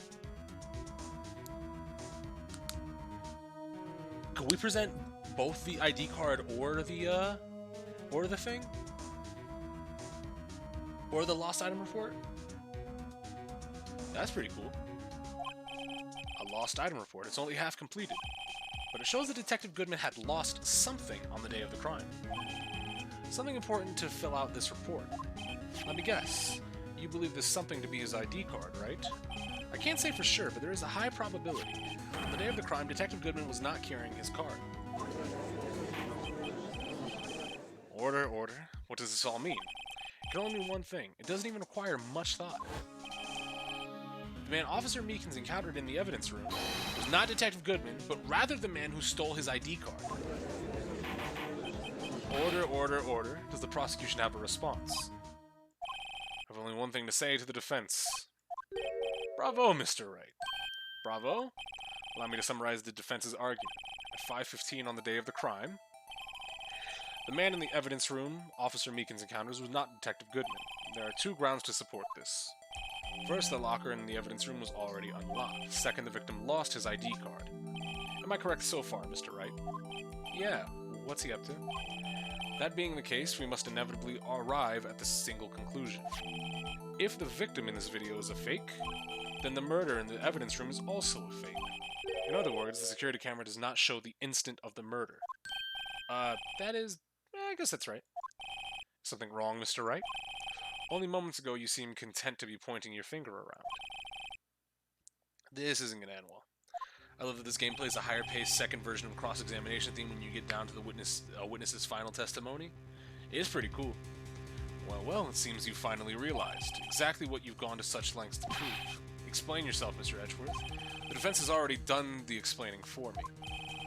Speaker 2: Could we present both the ID card or the thing? Or the lost item report? That's pretty cool. A lost item report. It's only half completed. But it shows that Detective Goodman had lost something on the day of the crime. Something important to fill out this report. Let me guess. You believe this something to be his ID card, right? I can't say for sure, but there is a high probability. On the day of the crime, Detective Goodman was not carrying his card. Order, order. What does this all mean? It can only mean one thing. It doesn't even require much thought. The man Officer Meekins encountered in the evidence room was not Detective Goodman, but rather the man who stole his ID card. Order, order, order. Does the prosecution have a response? I have only one thing to say to the defense. Bravo, Mr. Wright. Bravo. Allow me to summarize the defense's argument. At 5:15 on the day of the crime, the man in the evidence room Officer Meekins encounters was not Detective Goodman. There are 2 grounds to support this. First, the locker in the evidence room was already unlocked. Second, the victim lost his ID card. Am I correct so far, Mr. Wright? Yeah. What's he up to? That being the case, we must inevitably arrive at the single conclusion. If the victim in this video is a fake, then the murder in the evidence room is also a fake. In other words, the security camera does not show the instant of the murder. That is... I guess that's right. Something wrong, Mr. Wright? Only moments ago you seemed content to be pointing your finger around. This isn't gonna end well. I love that this game plays a higher-paced second version of cross-examination theme when you get down to the witness's final testimony. It is pretty cool. Well, it seems you finally realized exactly what you've gone to such lengths to prove. Explain yourself, Mr. Edgeworth. The defense has already done the explaining for me.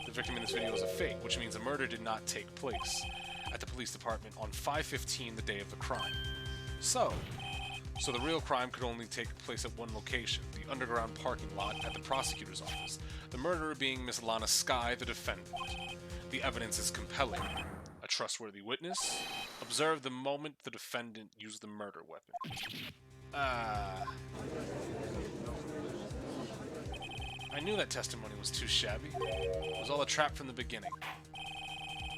Speaker 2: The victim in this video is a fake, which means a murder did not take place at the police department on 5:15, the day of the crime. So the real crime could only take place at one location, the underground parking lot at the prosecutor's office, the murderer being Miss Lana Skye, the defendant. The evidence is compelling. A trustworthy witness observed the moment the defendant used the murder weapon. I knew that testimony was too shabby. It was all a trap from the beginning.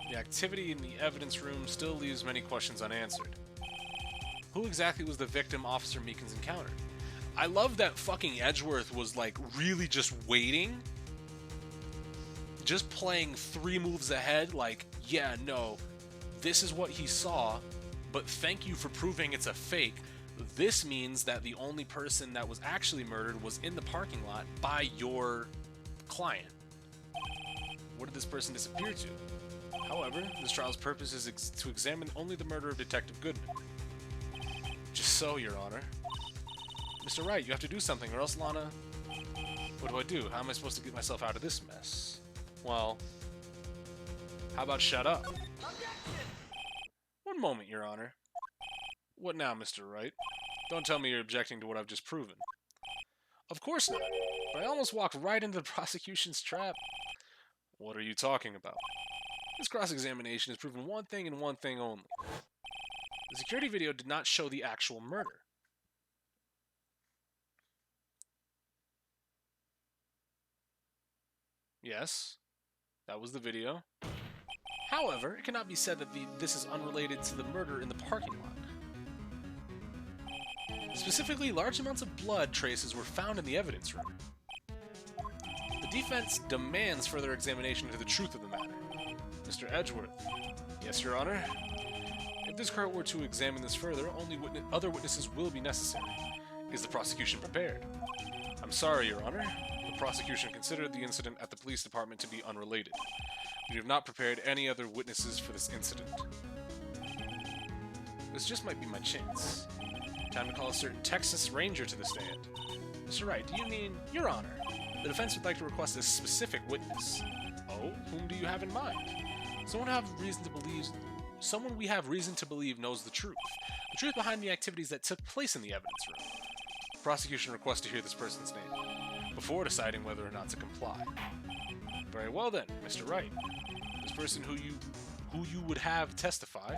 Speaker 2: The activity in the evidence room still leaves many questions unanswered. Who exactly was the victim Officer Meekins encountered? I love that fucking Edgeworth was like really just waiting. Just playing 3 moves ahead, like, yeah, no, this is what he saw, but thank you for proving it's a fake. This means that the only person that was actually murdered was in the parking lot by your client. Where did this person disappear to? However, this trial's purpose is to examine only the murder of Detective Goodman. Just so, Your Honor. Mr. Wright, you have to do something, or else Lana... What do I do? How am I supposed to get myself out of this mess? Well, how about shut up? One moment, Your Honor. What now, Mr. Wright? Don't tell me you're objecting to what I've just proven. Of course not, but I almost walked right into the prosecution's trap. What are you talking about? This cross-examination has proven one thing and one thing only. The security video did not show the actual murder. Yes, that was the video. However, it cannot be said that this is unrelated to the murder in the parking lot. Specifically, large amounts of blood traces were found in the evidence room. The defense demands further examination into the truth of the matter. Mr. Edgeworth. Yes, Your Honor. If this court were to examine this further, only other witnesses will be necessary. Is the prosecution prepared? I'm sorry, Your Honor. The prosecution considered the incident at the police department to be unrelated. We have not prepared any other witnesses for this incident. This just might be my chance. Time to call a certain Texas Ranger to the stand. Mr. Wright, do you mean Your Honor? The defense would like to request a specific witness. Oh, whom do you have in mind? Someone we have reason to believe knows the truth. The truth behind the activities that took place in the evidence room. The prosecution requests to hear this person's name, before deciding whether or not to comply. Very well then, Mr. Wright. This person who you would have testify,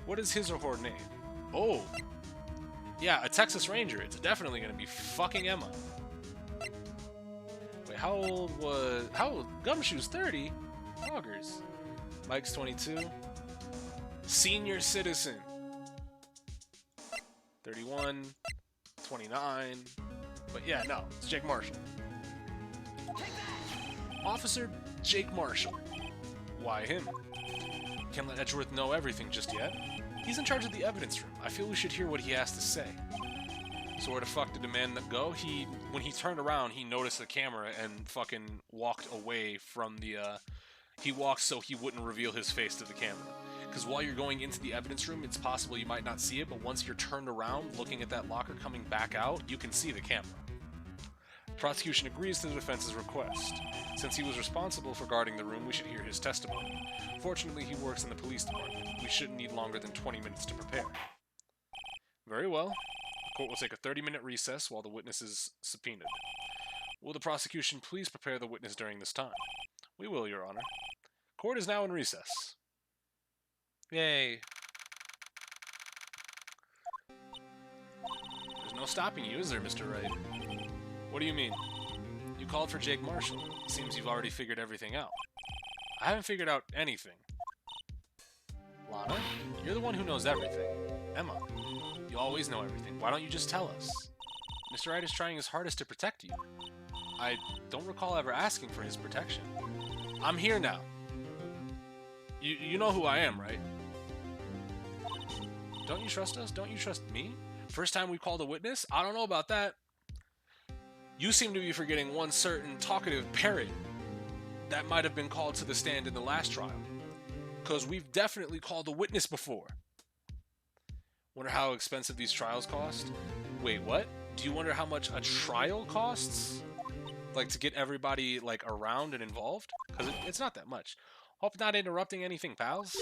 Speaker 2: what is his or her name? Oh! Yeah, a Texas Ranger. It's definitely gonna be fucking Emma. Wait, how old? Gumshoe's 30? Augers. Mike's 22. Senior citizen. 31. 29. But yeah, no, it's Jake Marshall. Officer Jake Marshall. Why him? Can't let Edgeworth know everything just yet. He's in charge of the evidence room. I feel we should hear what he has to say. So where the fuck did the man go? When he turned around, he noticed the camera and fucking walked away from the, he walked so he wouldn't reveal his face to the camera. Because while you're going into the evidence room, it's possible you might not see it, but once you're turned around, looking at that locker coming back out, you can see the camera. The prosecution agrees to the defense's request. Since he was responsible for guarding the room, we should hear his testimony. Fortunately, he works in the police department. We shouldn't need longer than 20 minutes to prepare. Very well. The court will take a 30-minute recess while the witness is subpoenaed. Will the prosecution please prepare the witness during this time? We will, Your Honor. Court is now in recess. Yay. There's no stopping you, is there, Mr. Wright? What do you mean? You called for Jake Marshall. It seems you've already figured everything out. I haven't figured out anything. Lana, you're the one who knows everything. Emma, you always know everything. Why don't you just tell us? Mr. Wright is trying his hardest to protect you. I don't recall ever asking for his protection. I'm here now. You know who I am, right? Don't you trust us? Don't you trust me? First time we called a witness? I don't know about that. You seem to be forgetting one certain talkative parrot that might have been called to the stand in the last trial. Because we've definitely called a witness before. Wonder how expensive these trials cost? Wait, what? Do you wonder how much a trial costs? Like, to get everybody, like, around and involved? Because it's not that much. Hope not interrupting anything, pals.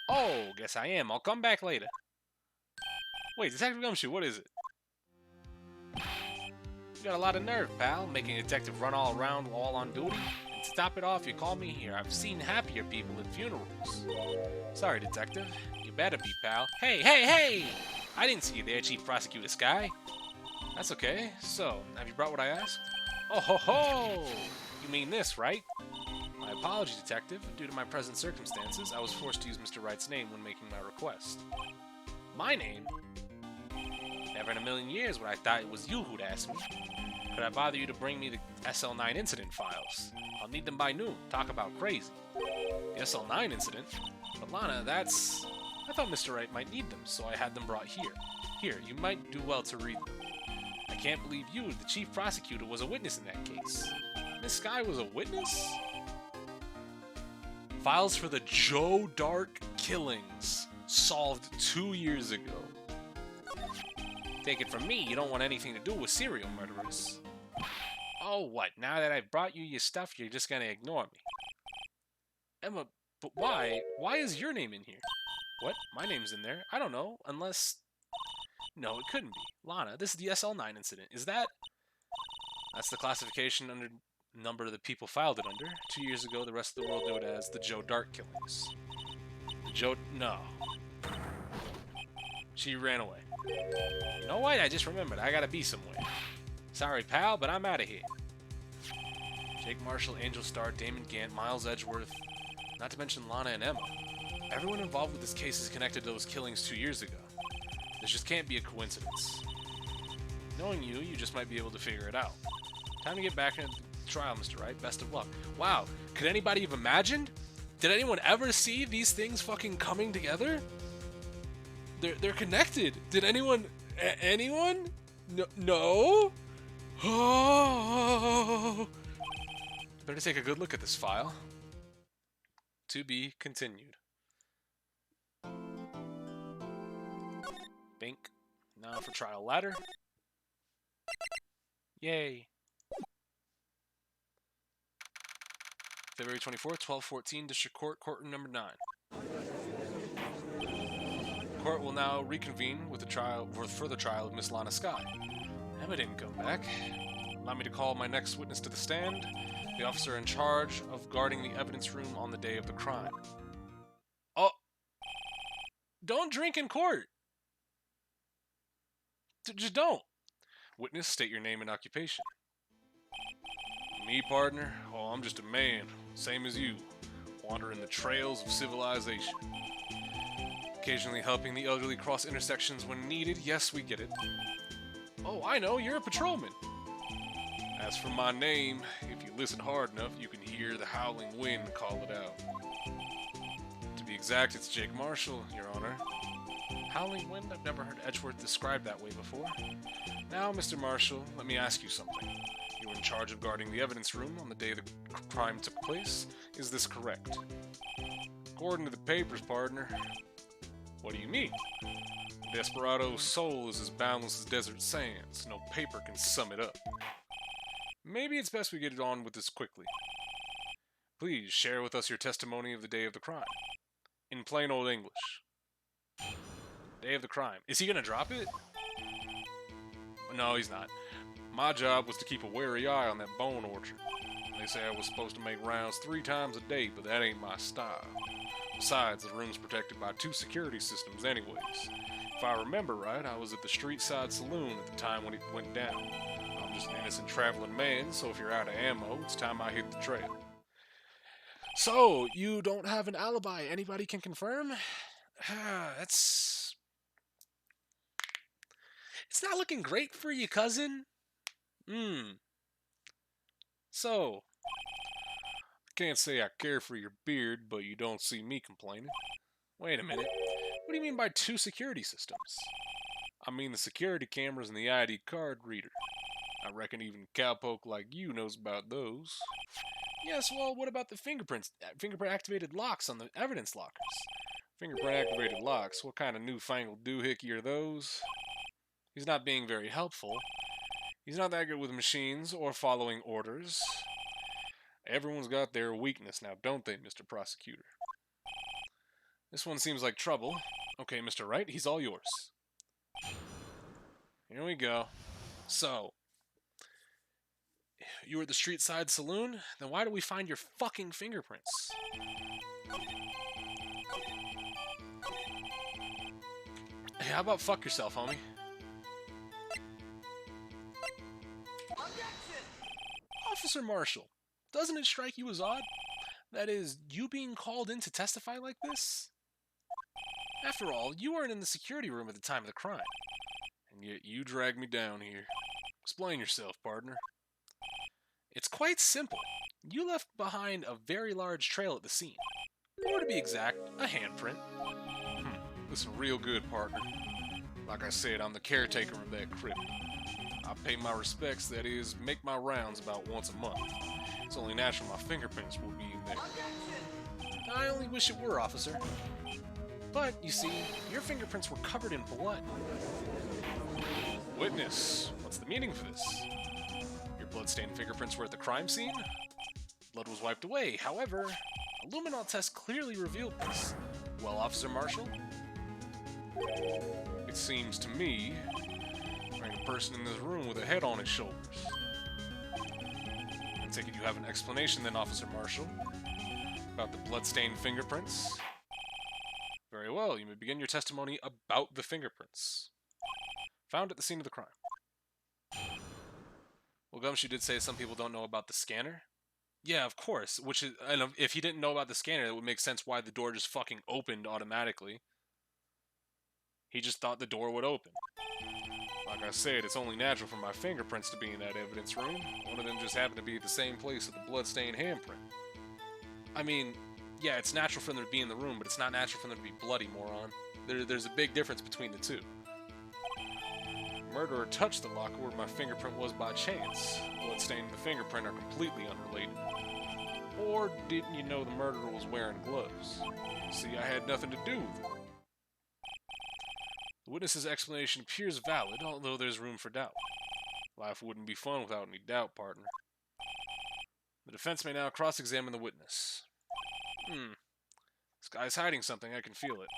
Speaker 2: Oh, guess I am. I'll come back later. Wait, Detective Gumshoe, what is it? You got a lot of nerve, pal, making a detective run all around while on duty. And to top it off, you call me here. I've seen happier people at funerals. Sorry, detective. You better be, pal. Hey, hey, hey! I didn't see you there, Chief Prosecutor Sky. That's okay. So, have you brought what I asked? Oh ho ho! You mean this, right? My apologies, detective. Due to my present circumstances, I was forced to use Mr. Wright's name when making my request. My name? Never in a million years would I thought it was you who'd ask me. Could I bother you to bring me the SL9 incident files? I'll need them by noon. Talk about crazy. The SL9 incident? But Lana, that's... I thought Mr. Wright might need them, so I had them brought here. Here, you might do well to read them. I can't believe you, the chief prosecutor, was a witness in that case. Miss Sky was a witness? Files for the Joe Dark killings, solved 2 years ago. Take it from me, you don't want anything to do with serial murderers. Oh, what? Now that I've brought you your stuff, you're just gonna ignore me. Emma, but why? Why is your name in here? What? My name's in there? I don't know, unless... No, it couldn't be. Lana, this is the SL9 incident. Is that... That's the classification under number of the people filed it under. 2 years ago, the rest of the world knew it as the Joe Dark killings. The Joe... No. She ran away. You know what? I just remembered. I gotta be somewhere. Sorry, pal, but I'm out of here. Jake Marshall, Angel Starr, Damon Gant, Miles Edgeworth, not to mention Lana and Emma. Everyone involved with this case is connected to those killings 2 years ago. This just can't be a coincidence. Knowing you, you just might be able to figure it out. Time to get back into the trial, Mr. Wright. Best of luck. Wow, could anybody have imagined? Did anyone ever see these things fucking coming together? They're connected. Did anyone? Anyone? No? Oh. Better take a good look at this file. To be continued. Bink. Now for trial ladder. Yay. February 24th, 1214, District Court, courtroom number 9. Court will now reconvene with the trial for the further trial of Miss Lana Sky. Emma didn't come back. Allow me to call my next witness to the stand, the officer in charge of guarding the evidence room on the day of the crime. Oh! Don't drink in court! Just don't! Witness, state your name and occupation. Me, partner? Oh, I'm just a man, same as you, wandering the trails of civilization. Occasionally helping the elderly cross intersections when needed. Yes, we get it. Oh, I know, you're a patrolman. As for my name, if you listen hard enough, you can hear the howling wind call it out. To be exact, it's Jake Marshall, Your Honor. Howling wind? I've never heard Edgeworth described that way before. Now, Mr. Marshall, let me ask you something. You were in charge of guarding the evidence room on the day the crime took place. Is this correct? According to the papers, partner. What do you mean? Desperado's soul is as boundless as desert sands. No paper can sum it up. Maybe it's best we get it on with this quickly. Please share with us your testimony of the day of the crime. In plain old English. Day of the crime. Is he gonna drop it? No, he's not. My job was to keep a wary eye on that bone orchard. They say I was supposed to make rounds 3 times a day, but that ain't my style. Besides, the room's protected by 2 security systems anyways. If I remember right, I was at the street side saloon at the time when it went down. I'm just an innocent traveling man, so if you're out of ammo, it's time I hit the trail. So, you don't have an alibi anybody can confirm? It's not looking great for you, cousin. So, I can't say I care for your beard, but you don't see me complaining. Wait a minute. What do you mean by 2 security systems? I mean the security cameras and the ID card reader. I reckon even a cowpoke like you knows about those. Yes, well, what about the fingerprint-activated locks on the evidence lockers? Fingerprint-activated locks? What kind of newfangled doohickey are those? He's not being very helpful. He's not that good with machines or following orders. Everyone's got their weakness now, don't they, Mr. Prosecutor? This one seems like trouble. Okay, Mr. Wright, he's all yours. Here we go. So, you were at the street side saloon? Then why do we find your fucking fingerprints? Hey, how about fuck yourself, homie? Officer Marshall, doesn't it strike you as odd? That is, you being called in to testify like this? After all, you weren't in the security room at the time of the crime. And yet you dragged me down here. Explain yourself, partner. It's quite simple. You left behind a very large trail at the scene. Or to be exact, a handprint. Listen real good, partner. Like I said, I'm the caretaker of that crypt. I pay my respects, that is, make my rounds about once a month. It's only natural my fingerprints will be in there. I only wish it were, officer. But, you see, your fingerprints were covered in blood. Witness, what's the meaning for this? Your blood-stained fingerprints were at the crime scene? Blood was wiped away, however, a luminol test clearly revealed this. Well, Officer Marshall? It seems to me there ain't a person in this room with a head on his shoulders. I take it you have an explanation then, Officer Marshall, about the blood-stained fingerprints? Very well. well, you may begin your testimony about the fingerprints found at the scene of the crime. Well, Gumshoe did say some people don't know about the scanner. Yeah, of course, which is, and if he didn't know about the scanner, it would make sense why the door just fucking opened automatically. He just thought the door would open. Like I said, it's only natural for my fingerprints to be in that evidence room. One of them just happened to be at the same place with the bloodstained handprint. I mean, yeah, it's natural for them to be in the room, but it's not natural for them to be bloody, moron. There's a big difference between the two. Murderer touched the locker where my fingerprint was by chance. Bloodstain and the fingerprint are completely unrelated. Or didn't you know the murderer was wearing gloves? See, I had nothing to do with it. The witness's explanation appears valid, although there's room for doubt. Life wouldn't be fun without any doubt, partner. The defense may now cross-examine the witness. This guy's hiding something, I can feel it.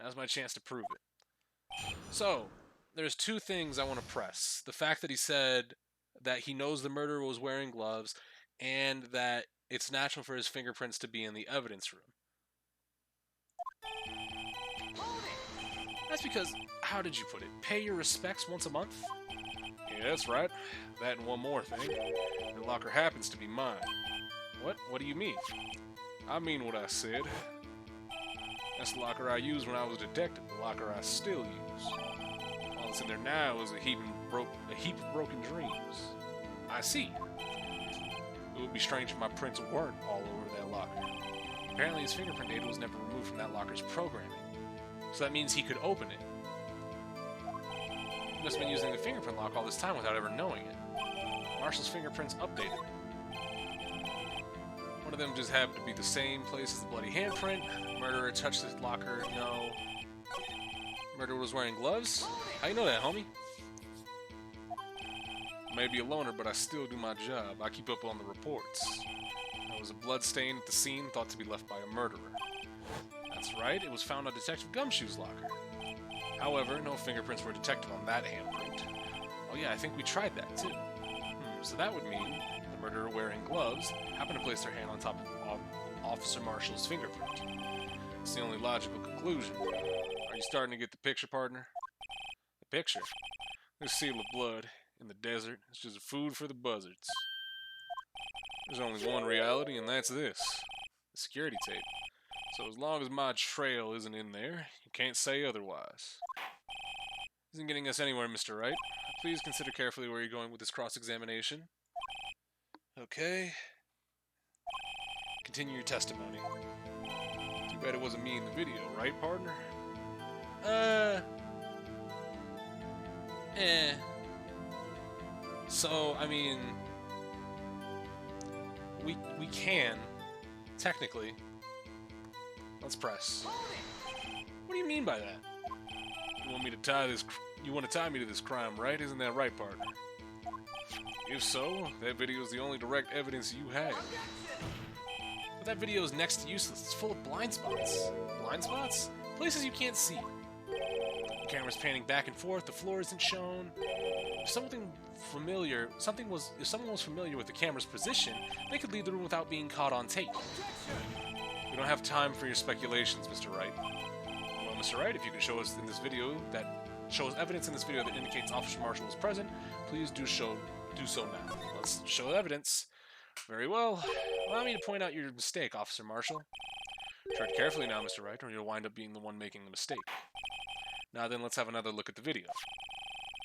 Speaker 2: Now's my chance to prove it. So, there's two things I want to press. The fact that he said that he knows the murderer was wearing gloves, and that it's natural for his fingerprints to be in the evidence room. That's because, how did you put it? Pay your respects once a month? Yeah, that's right. That and one more thing. The locker happens to be mine. What? What do you mean? I mean what I said. That's the locker I used when I was a detective. The locker I still use. All that's in there now is a heap of broken dreams. I see. It would be strange if my prints weren't all over that locker. Apparently his fingerprint data was never removed from that locker's programming. So that means he could open it. He must have been using the fingerprint lock all this time without ever knowing it. Marshall's fingerprints updated. One of them just happened to be the same place as the bloody handprint. Murderer touched the locker, no. Murderer was wearing gloves? How you know that, homie? I may be a loner, but I still do my job. I keep up on the reports. There was a blood stain at the scene thought to be left by a murderer. That's right, it was found on Detective Gumshoe's locker. However, no fingerprints were detected on that handprint. Oh yeah, I think we tried that too. So that would mean the murderer wearing gloves happened to place their hand on top of Officer Marshall's fingerprint. It's the only logical conclusion. Are you starting to get the picture, partner? The picture? This seal of blood in the desert is just food for the buzzards. There's only one reality, and that's this. The security tape. So as long as my trail isn't in there, you can't say otherwise. Isn't getting us anywhere, Mr. Wright. Please consider carefully where you're going with this cross-examination. Okay. Continue your testimony. Too bad it wasn't me in the video, right, partner? So, I mean... We can, technically. Let's press. What do you mean by that? You want me to tie this? You want to tie me to this crime, right? Isn't that right, partner? If so, that video is the only direct evidence you have. But that video is next to useless. It's full of blind spots. Blind spots? Places you can't see. The camera's panning back and forth. The floor isn't shown. If someone was familiar with the camera's position, they could leave the room without being caught on tape. We don't have time for your speculations, Mr. Wright. Well, Mr. Wright, if you can show us in this video that shows evidence in this video that indicates Officer Marshall was present, please do so now. Let's show evidence. Very well. Allow me to point out your mistake, Officer Marshall. Tread carefully now, Mr. Wright, or you'll wind up being the one making the mistake. Now then, let's have another look at the video.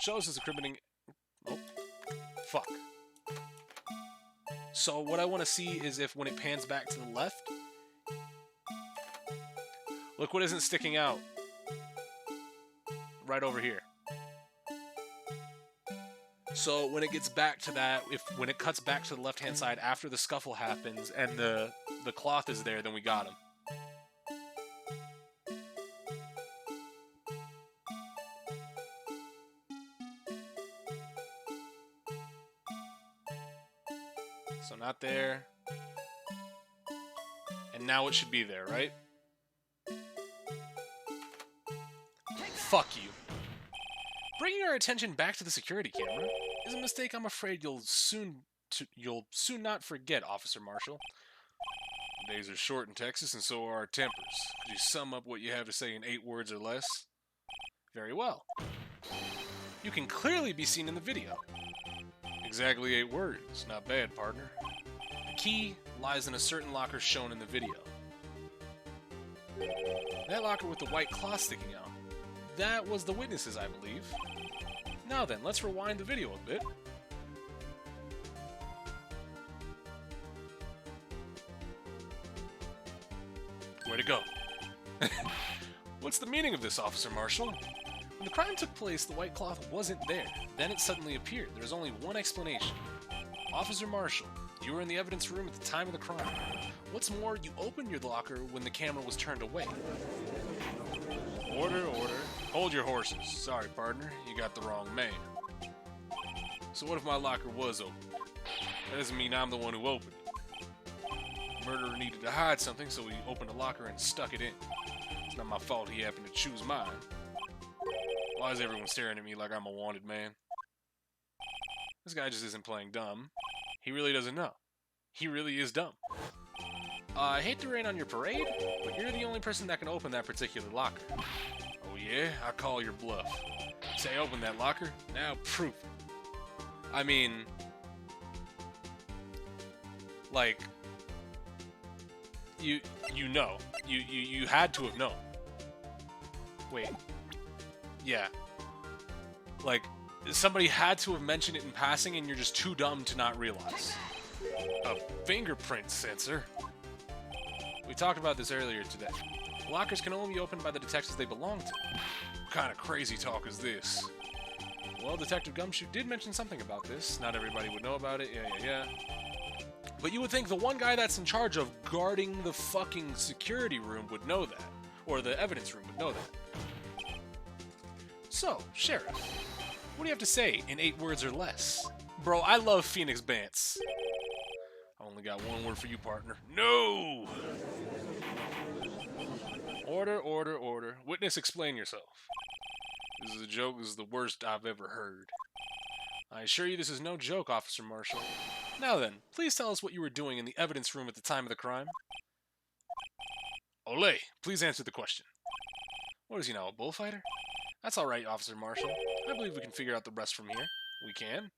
Speaker 2: Shows this incriminating... Oh. Fuck. So what I want to see is if when it pans back to the left... Look what isn't sticking out. Right over here. So when it gets back to that, when it cuts back to the left-hand side after the scuffle happens and the cloth is there, then we got him. So not there. And now it should be there, right? Fuck you. Bringing our attention back to the security camera is a mistake I'm afraid you'll soon not forget, Officer Marshall.
Speaker 1: Days are short in Texas, and so are our tempers. Could you sum up what you have to say in 8 words or less?
Speaker 2: Very well. You can clearly be seen in the video.
Speaker 1: Exactly 8 words. Not bad, partner.
Speaker 2: The key lies in a certain locker shown in the video. That locker with the white cloth sticking out. That was the witnesses, I believe. Now then, let's rewind the video a bit.
Speaker 1: Way to go.
Speaker 2: What's the meaning of this, Officer Marshall? When the crime took place, the white cloth wasn't there. Then it suddenly appeared. There's only one explanation. Officer Marshall, you were in the evidence room at the time of the crime. What's more, you opened your locker when the camera was turned away.
Speaker 1: Order, order. Hold your horses. Sorry, partner. You got the wrong man. So what if my locker was open? That doesn't mean I'm the one who opened it. The murderer needed to hide something, so he opened a locker and stuck it in. It's not my fault he happened to choose mine. Why is everyone staring at me like I'm a wanted man? This guy just isn't playing dumb. He really doesn't know. He really is dumb.
Speaker 2: I hate to rain on your parade, but you're the only person that can open that particular locker.
Speaker 1: Oh yeah? I call your bluff. Say open that locker, now prove it.
Speaker 2: I mean, like, you know. You had to have known. Wait. Yeah. Like, somebody had to have mentioned it in passing and you're just too dumb to not realize.
Speaker 1: A fingerprint sensor?
Speaker 2: We talked about this earlier today. Lockers can only be opened by the detectives they belong to.
Speaker 1: What kind of crazy talk is this?
Speaker 2: Well, Detective Gumshoe did mention something about this. Not everybody would know about it. Yeah. But you would think the one guy that's in charge of guarding the fucking security room would know that. Or the evidence room would know that. So, Sheriff, what do you have to say in 8 words or less? Bro, I love Phoenix Bants.
Speaker 1: I only got one word for you, partner. No!
Speaker 2: Order, order, order. Witness, explain yourself.
Speaker 1: This is a joke. This is the worst I've ever heard.
Speaker 2: I assure you this is no joke, Officer Marshall. Now then, please tell us what you were doing in the evidence room at the time of the crime.
Speaker 1: Olay, please answer the question.
Speaker 2: What is he now, a bullfighter? That's alright, Officer Marshall. I believe we can figure out the rest from here.
Speaker 1: We can?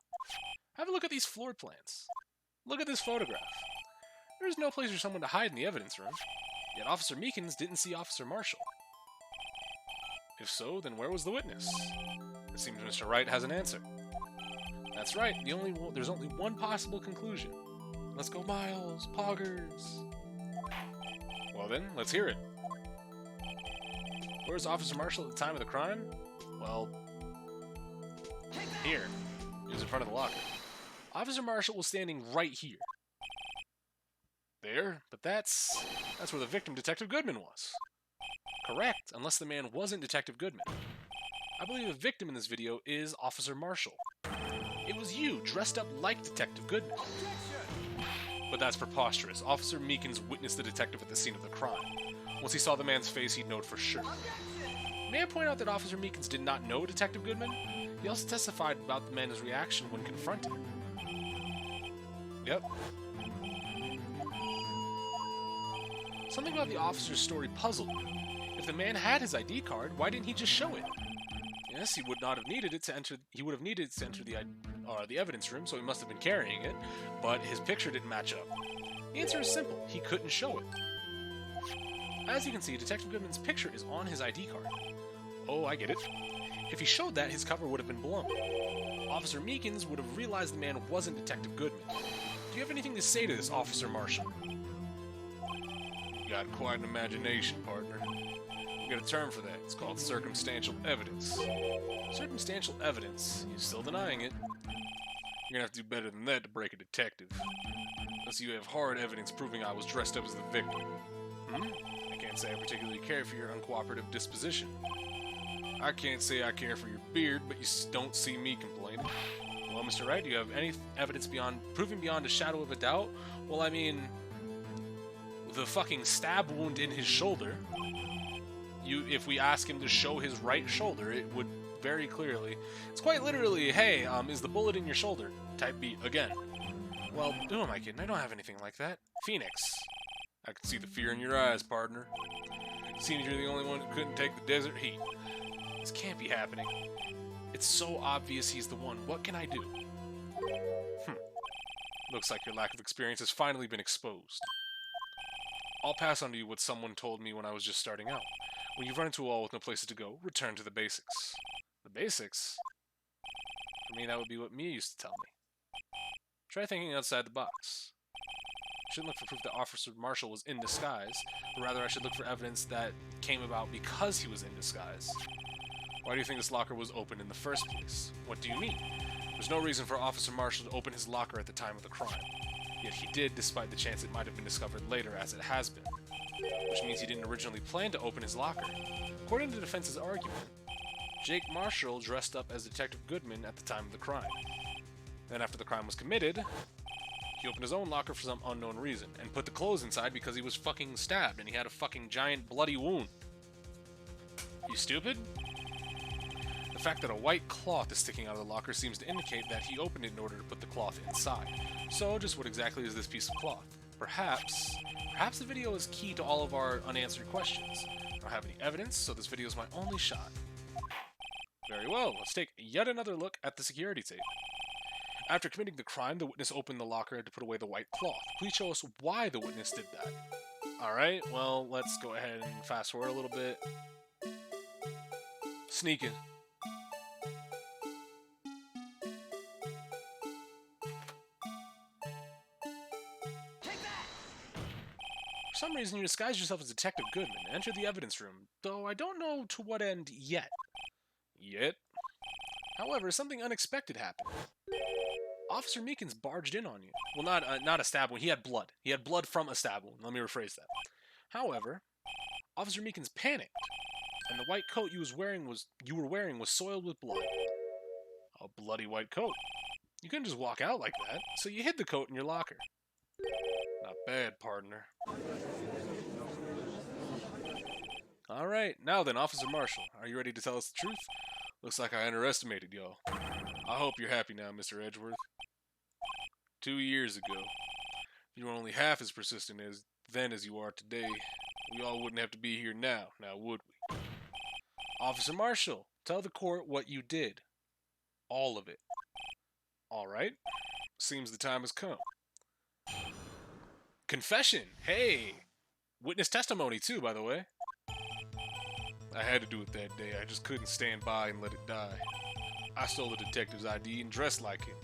Speaker 2: Have a look at these floor plans. Look at this photograph. There's no place for someone to hide in the evidence room. Yet Officer Meekins didn't see Officer Marshall. If so, then where was the witness? It seems Mr. Wright has an answer. That's right, there's only one possible conclusion. Let's go Miles, Poggers. Well then, let's hear it. Where's Officer Marshall at the time of the crime? Well, here. He was in front of the locker. Officer Marshall was standing right here. There, but that's where the victim, Detective Goodman, was. Correct, unless the man wasn't Detective Goodman. I believe the victim in this video is Officer Marshall. It was you, dressed up like Detective Goodman. But that's preposterous. Officer Meekins witnessed the detective at the scene of the crime. Once he saw the man's face, he'd know it for sure. May I point out that Officer Meekins did not know Detective Goodman? He also testified about the man's reaction when confronted. Yep. Something about the officer's story puzzled me. If the man had his ID card, why didn't he just show it? Yes, he would not have needed it to enter. He would have needed to enter the evidence room, so he must have been carrying it. But his picture didn't match up. The answer is simple: he couldn't show it. As you can see, Detective Goodman's picture is on his ID card. Oh, I get it. If he showed that, his cover would have been blown. Officer Meekins would have realized the man wasn't Detective Goodman. Do you have anything to say to this, Officer Marshall?
Speaker 1: You got quite an imagination, partner. We got a term for that. It's called circumstantial evidence.
Speaker 2: Circumstantial evidence? You're still denying it.
Speaker 1: You're gonna have to do better than that to break a detective. Unless you have hard evidence proving I was dressed up as the victim.
Speaker 2: I can't say I particularly care for your uncooperative disposition.
Speaker 1: I can't say I care for your beard, but you don't see me complaining.
Speaker 2: Well, Mr. Wright, do you have any evidence proving beyond a shadow of a doubt? Well, I mean, the fucking stab wound in his shoulder. If we ask him to show his right shoulder, it would very clearly. It's quite literally, hey, is the bullet in your shoulder? Type beat again. Well, who am I kidding? I don't have anything like that. Phoenix.
Speaker 1: I can see the fear in your eyes, partner. Seems you're the only one who couldn't take the desert heat.
Speaker 2: This can't be happening. It's so obvious he's the one. What can I do?
Speaker 1: Looks like your lack of experience has finally been exposed. I'll pass on to you what someone told me when I was just starting out. When you run into a wall with no places to go, return to the basics.
Speaker 2: The basics? For me, that would be what Mia used to tell me. Try thinking outside the box. I shouldn't look for proof that Officer Marshall was in disguise, but rather I should look for evidence that came about because he was in disguise.
Speaker 1: Why do you think this locker was open in the first place? What do you mean? There's no reason for Officer Marshall to open his locker at the time of the crime. Yet he did, despite the chance it might have been discovered later, as it has been. Which means he didn't originally plan to open his locker. According to the defense's argument, Jake Marshall dressed up as Detective Goodman at the time of the crime. Then after the crime was committed, he opened his own locker for some unknown reason, and put the clothes inside because he was fucking stabbed and he had a fucking giant bloody wound. You stupid? The fact that a white cloth is sticking out of the locker seems to indicate that he opened it in order to put the cloth inside. So just what exactly is this piece of cloth? Perhaps the video is key to all of our unanswered questions. I don't have any evidence, so this video is my only shot. Very well, let's take yet another look at the security tape. After committing the crime, the witness opened the locker to put away the white cloth. Please show us why the witness did that.
Speaker 2: Alright, well, let's go ahead and fast forward a little bit.
Speaker 1: Sneaking.
Speaker 2: For some reason, you disguised yourself as Detective Goodman and entered the evidence room, though I don't know to what end yet.
Speaker 1: Yet?
Speaker 2: However, something unexpected happened. Officer Meekins barged in on you. Well, not a stab wound. He had blood. He had blood from a stab wound. Let me rephrase that. However, Officer Meekins panicked, and the white coat you were wearing was soiled with blood.
Speaker 1: A bloody white coat.
Speaker 2: You couldn't just walk out like that, so you hid the coat in your locker.
Speaker 1: Not bad, partner.
Speaker 2: Alright, now then, Officer Marshall, are you ready to tell us the truth?
Speaker 1: Looks like I underestimated y'all. I hope you're happy now, Mr. Edgeworth. 2 years ago, if you were only half as persistent as you are today, we all wouldn't have to be here now would we?
Speaker 2: Officer Marshall, tell the court what you did. All of it.
Speaker 1: Alright. Seems the time has come.
Speaker 2: Confession! Hey! Witness testimony, too, by the way.
Speaker 1: I had to do it that day. I just couldn't stand by and let it die. I stole the detective's ID and dressed like him.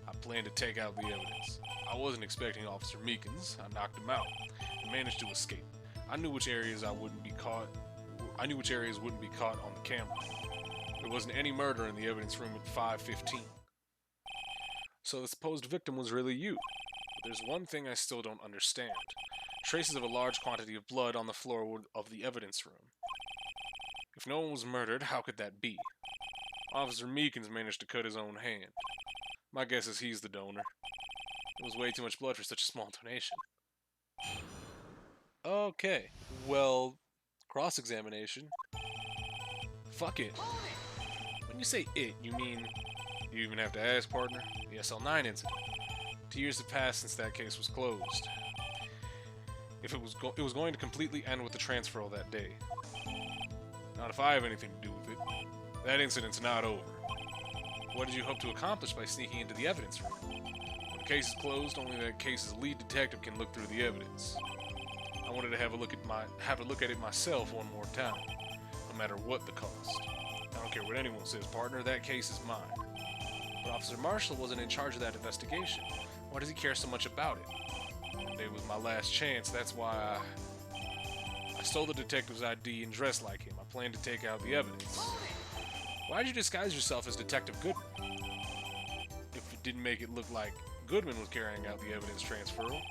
Speaker 1: I planned to take out the evidence. I wasn't expecting Officer Meekins. I knocked him out and managed to escape. I knew which areas wouldn't be caught on the camera. There wasn't any murder in the evidence room at 5:15. So the supposed victim was really you. But there's one thing I still don't understand. Traces of a large quantity of blood on the floor of the evidence room. If no one was murdered, how could that be? Officer Meekins managed to cut his own hand. My guess is he's the donor. It was way too much blood for such a small donation.
Speaker 2: Okay, well, cross-examination.
Speaker 1: Fuck it.
Speaker 2: When you say it, you mean...
Speaker 1: You even have to ask, partner?
Speaker 2: The SL9 incident.
Speaker 1: 2 years have passed since that case was closed. If it was going to completely end with the transferal that day. Not if I have anything to do with it. That incident's not over.
Speaker 2: What did you hope to accomplish by sneaking into the evidence room?
Speaker 1: When the case is closed, only that case's lead detective can look through the evidence. I wanted to have a look at it myself one more time, no matter what the cost. I don't care what anyone says, partner, that case is mine.
Speaker 2: But Officer Marshall wasn't in charge of that investigation. Why does he care so much about it?
Speaker 1: It was my last chance, that's why I stole the detective's ID and dressed like him. I planned to take out the evidence.
Speaker 2: Why did you disguise yourself as Detective Goodman?
Speaker 1: If it didn't make it look like Goodman was carrying out the evidence transferal,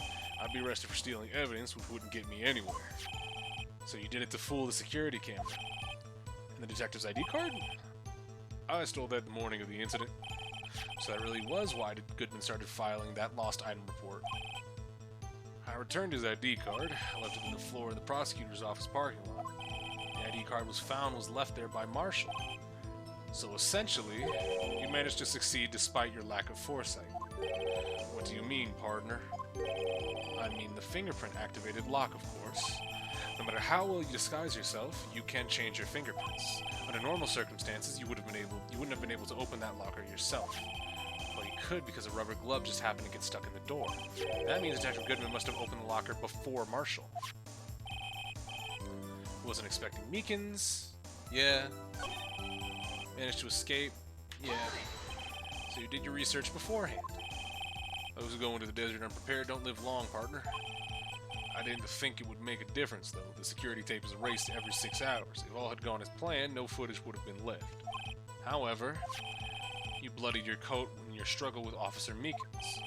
Speaker 1: I'd be arrested for stealing evidence, which wouldn't get me anywhere.
Speaker 2: So you did it to fool the security camera. And the detective's ID card?
Speaker 1: I stole that the morning of the incident.
Speaker 2: So that really was why Goodman started filing that lost item report.
Speaker 1: I returned his ID card, left it on the floor in the prosecutor's office parking lot.
Speaker 2: The ID card was left there by Marshall.
Speaker 1: So essentially, you managed to succeed despite your lack of foresight. What do you mean, partner?
Speaker 2: I mean the fingerprint-activated lock, of course. No matter how well you disguise yourself, you can't change your fingerprints. Under normal circumstances, you wouldn't have been able to open that locker yourself. But you could because a rubber glove just happened to get stuck in the door. That means Detective Goodman must have opened the locker before Marshall. Wasn't expecting Meekins. Yeah. Managed to escape. Yeah. So you did your research beforehand. Those who go into the desert unprepared don't live long, partner. I didn't think it would make a difference, though. The security tape is erased every 6 hours. If all had gone as planned, no footage would have been left. However, you bloodied your coat in your struggle with Officer Meekins.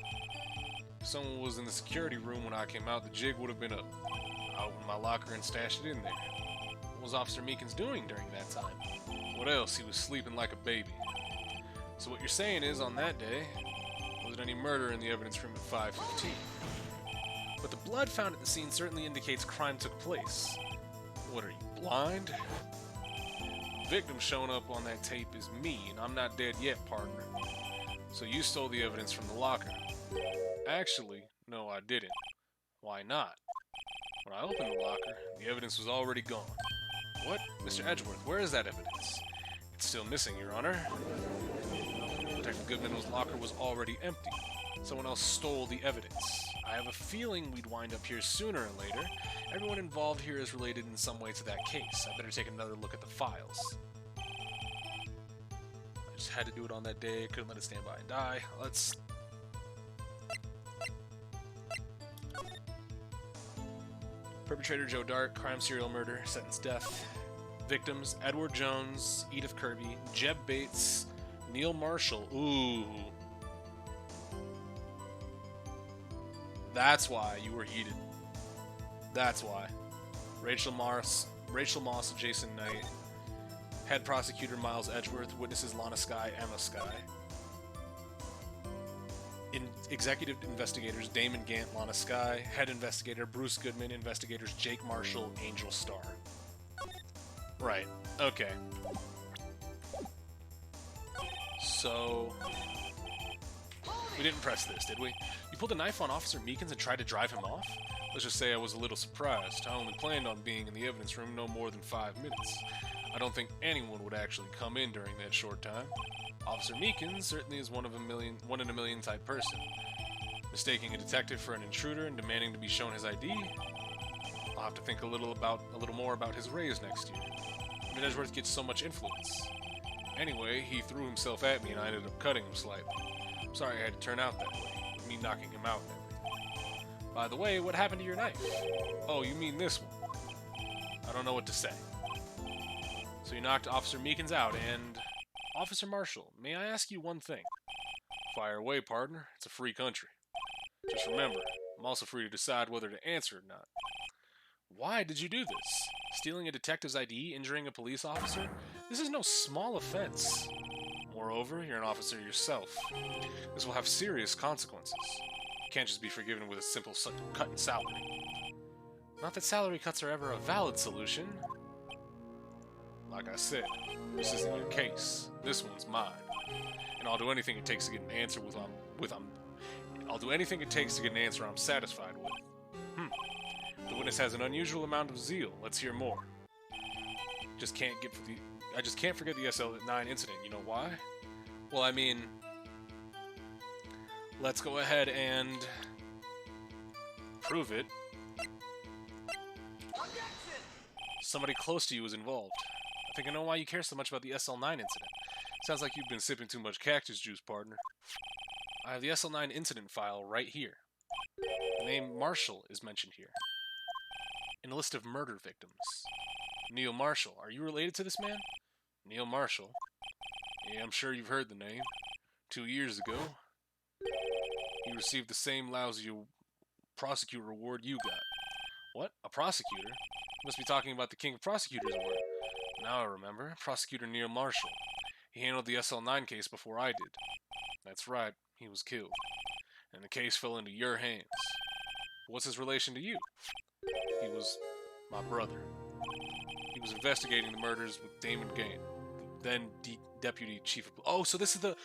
Speaker 2: If someone was in the security room when I came out, the jig would have been up. I opened my locker and stashed it in there. What was Officer Meekins doing during that time? What else? He was sleeping like a baby. So what you're saying is, on that day, wasn't any murder in the evidence room at 5:15. But the blood found at the scene certainly indicates crime took place. What are you, blind? The victim showing up on that tape is me, and I'm not dead yet, partner. So you stole the evidence from the locker. Actually, no, I didn't. Why not? When I opened the locker, the evidence was already gone. What? Mr. Edgeworth, where is that evidence? It's still missing, Your Honor. Detective Goodman's locker was already empty. Someone else stole the evidence. I have a feeling we'd wind up here sooner or later. Everyone involved here is related in some way to that case. I better take another look at the files. I just had to do it on that day. Couldn't let it stand by and die. Let's... Perpetrator Joe Dark, crime serial murder, sentence death. Victims Edward Jones, Edith Kirby, Jeb Bates, Neil Marshall. Ooh. That's why you were heated. That's why. Rachel Moss, Jason Knight, head prosecutor Miles Edgeworth, witnesses Lana Skye, Emma Skye. Executive investigators Damon Gant, Lana Skye, head investigator Bruce Goodman, investigators Jake Marshall, Angel Starr. Right, okay. So, we didn't press this, did we? You pulled a knife on Officer Meekins and tried to drive him off? Let's just say I was a little surprised. I only planned on being in the evidence room no more than 5 minutes. I don't think anyone would actually come in during that short time. Officer Meekins certainly is one in a million type person. Mistaking a detective for an intruder and demanding to be shown his ID? I'll have to think a little more about his raise next year. I mean, Edgeworth gets so much influence. Anyway, he threw himself at me and I ended up cutting him slightly. I'm sorry I had to turn out that way, with me knocking him out and everything. By the way, what happened to your knife? Oh, you mean this one? I don't know what to say. So you knocked Officer Meekins out and... Officer Marshall, may I ask you one thing? Fire away, partner. It's a free country. Just remember, I'm also free to decide whether to answer or not. Why did you do this? Stealing a detective's ID, injuring a police officer? This is no small offense. Moreover, you're an officer yourself. This will have serious consequences. You can't just be forgiven with a simple cut in salary. Not that salary cuts are ever a valid solution. Like I said, this isn't your case. This one's mine. And I'll do anything it takes to get an answer I'll do anything it takes to get an answer I'm satisfied with. The witness has an unusual amount of zeal. Let's hear more. I just can't forget the SL9 incident. You know why? Well, I mean, let's go ahead and prove it. Somebody close to you is involved. I think I know why you care so much about the SL9 incident. Sounds like you've been sipping too much cactus juice, partner. I have the SL9 incident file right here. The name Marshall is mentioned here. In a list of murder victims. Neil Marshall. Are you related to this man? Neil Marshall. Yeah, I'm sure you've heard the name. 2 years ago, he received the same lousy prosecutor award you got. What? A prosecutor? You must be talking about the King of Prosecutors award. Now I remember. Prosecutor Neil Marshall. He handled the SL9 case before I did. That's right. He was killed. And the case fell into your hands. What's his relation to you? He was my brother. He was investigating the murders with Damon Gant, then deputy chief of... Oh, so this is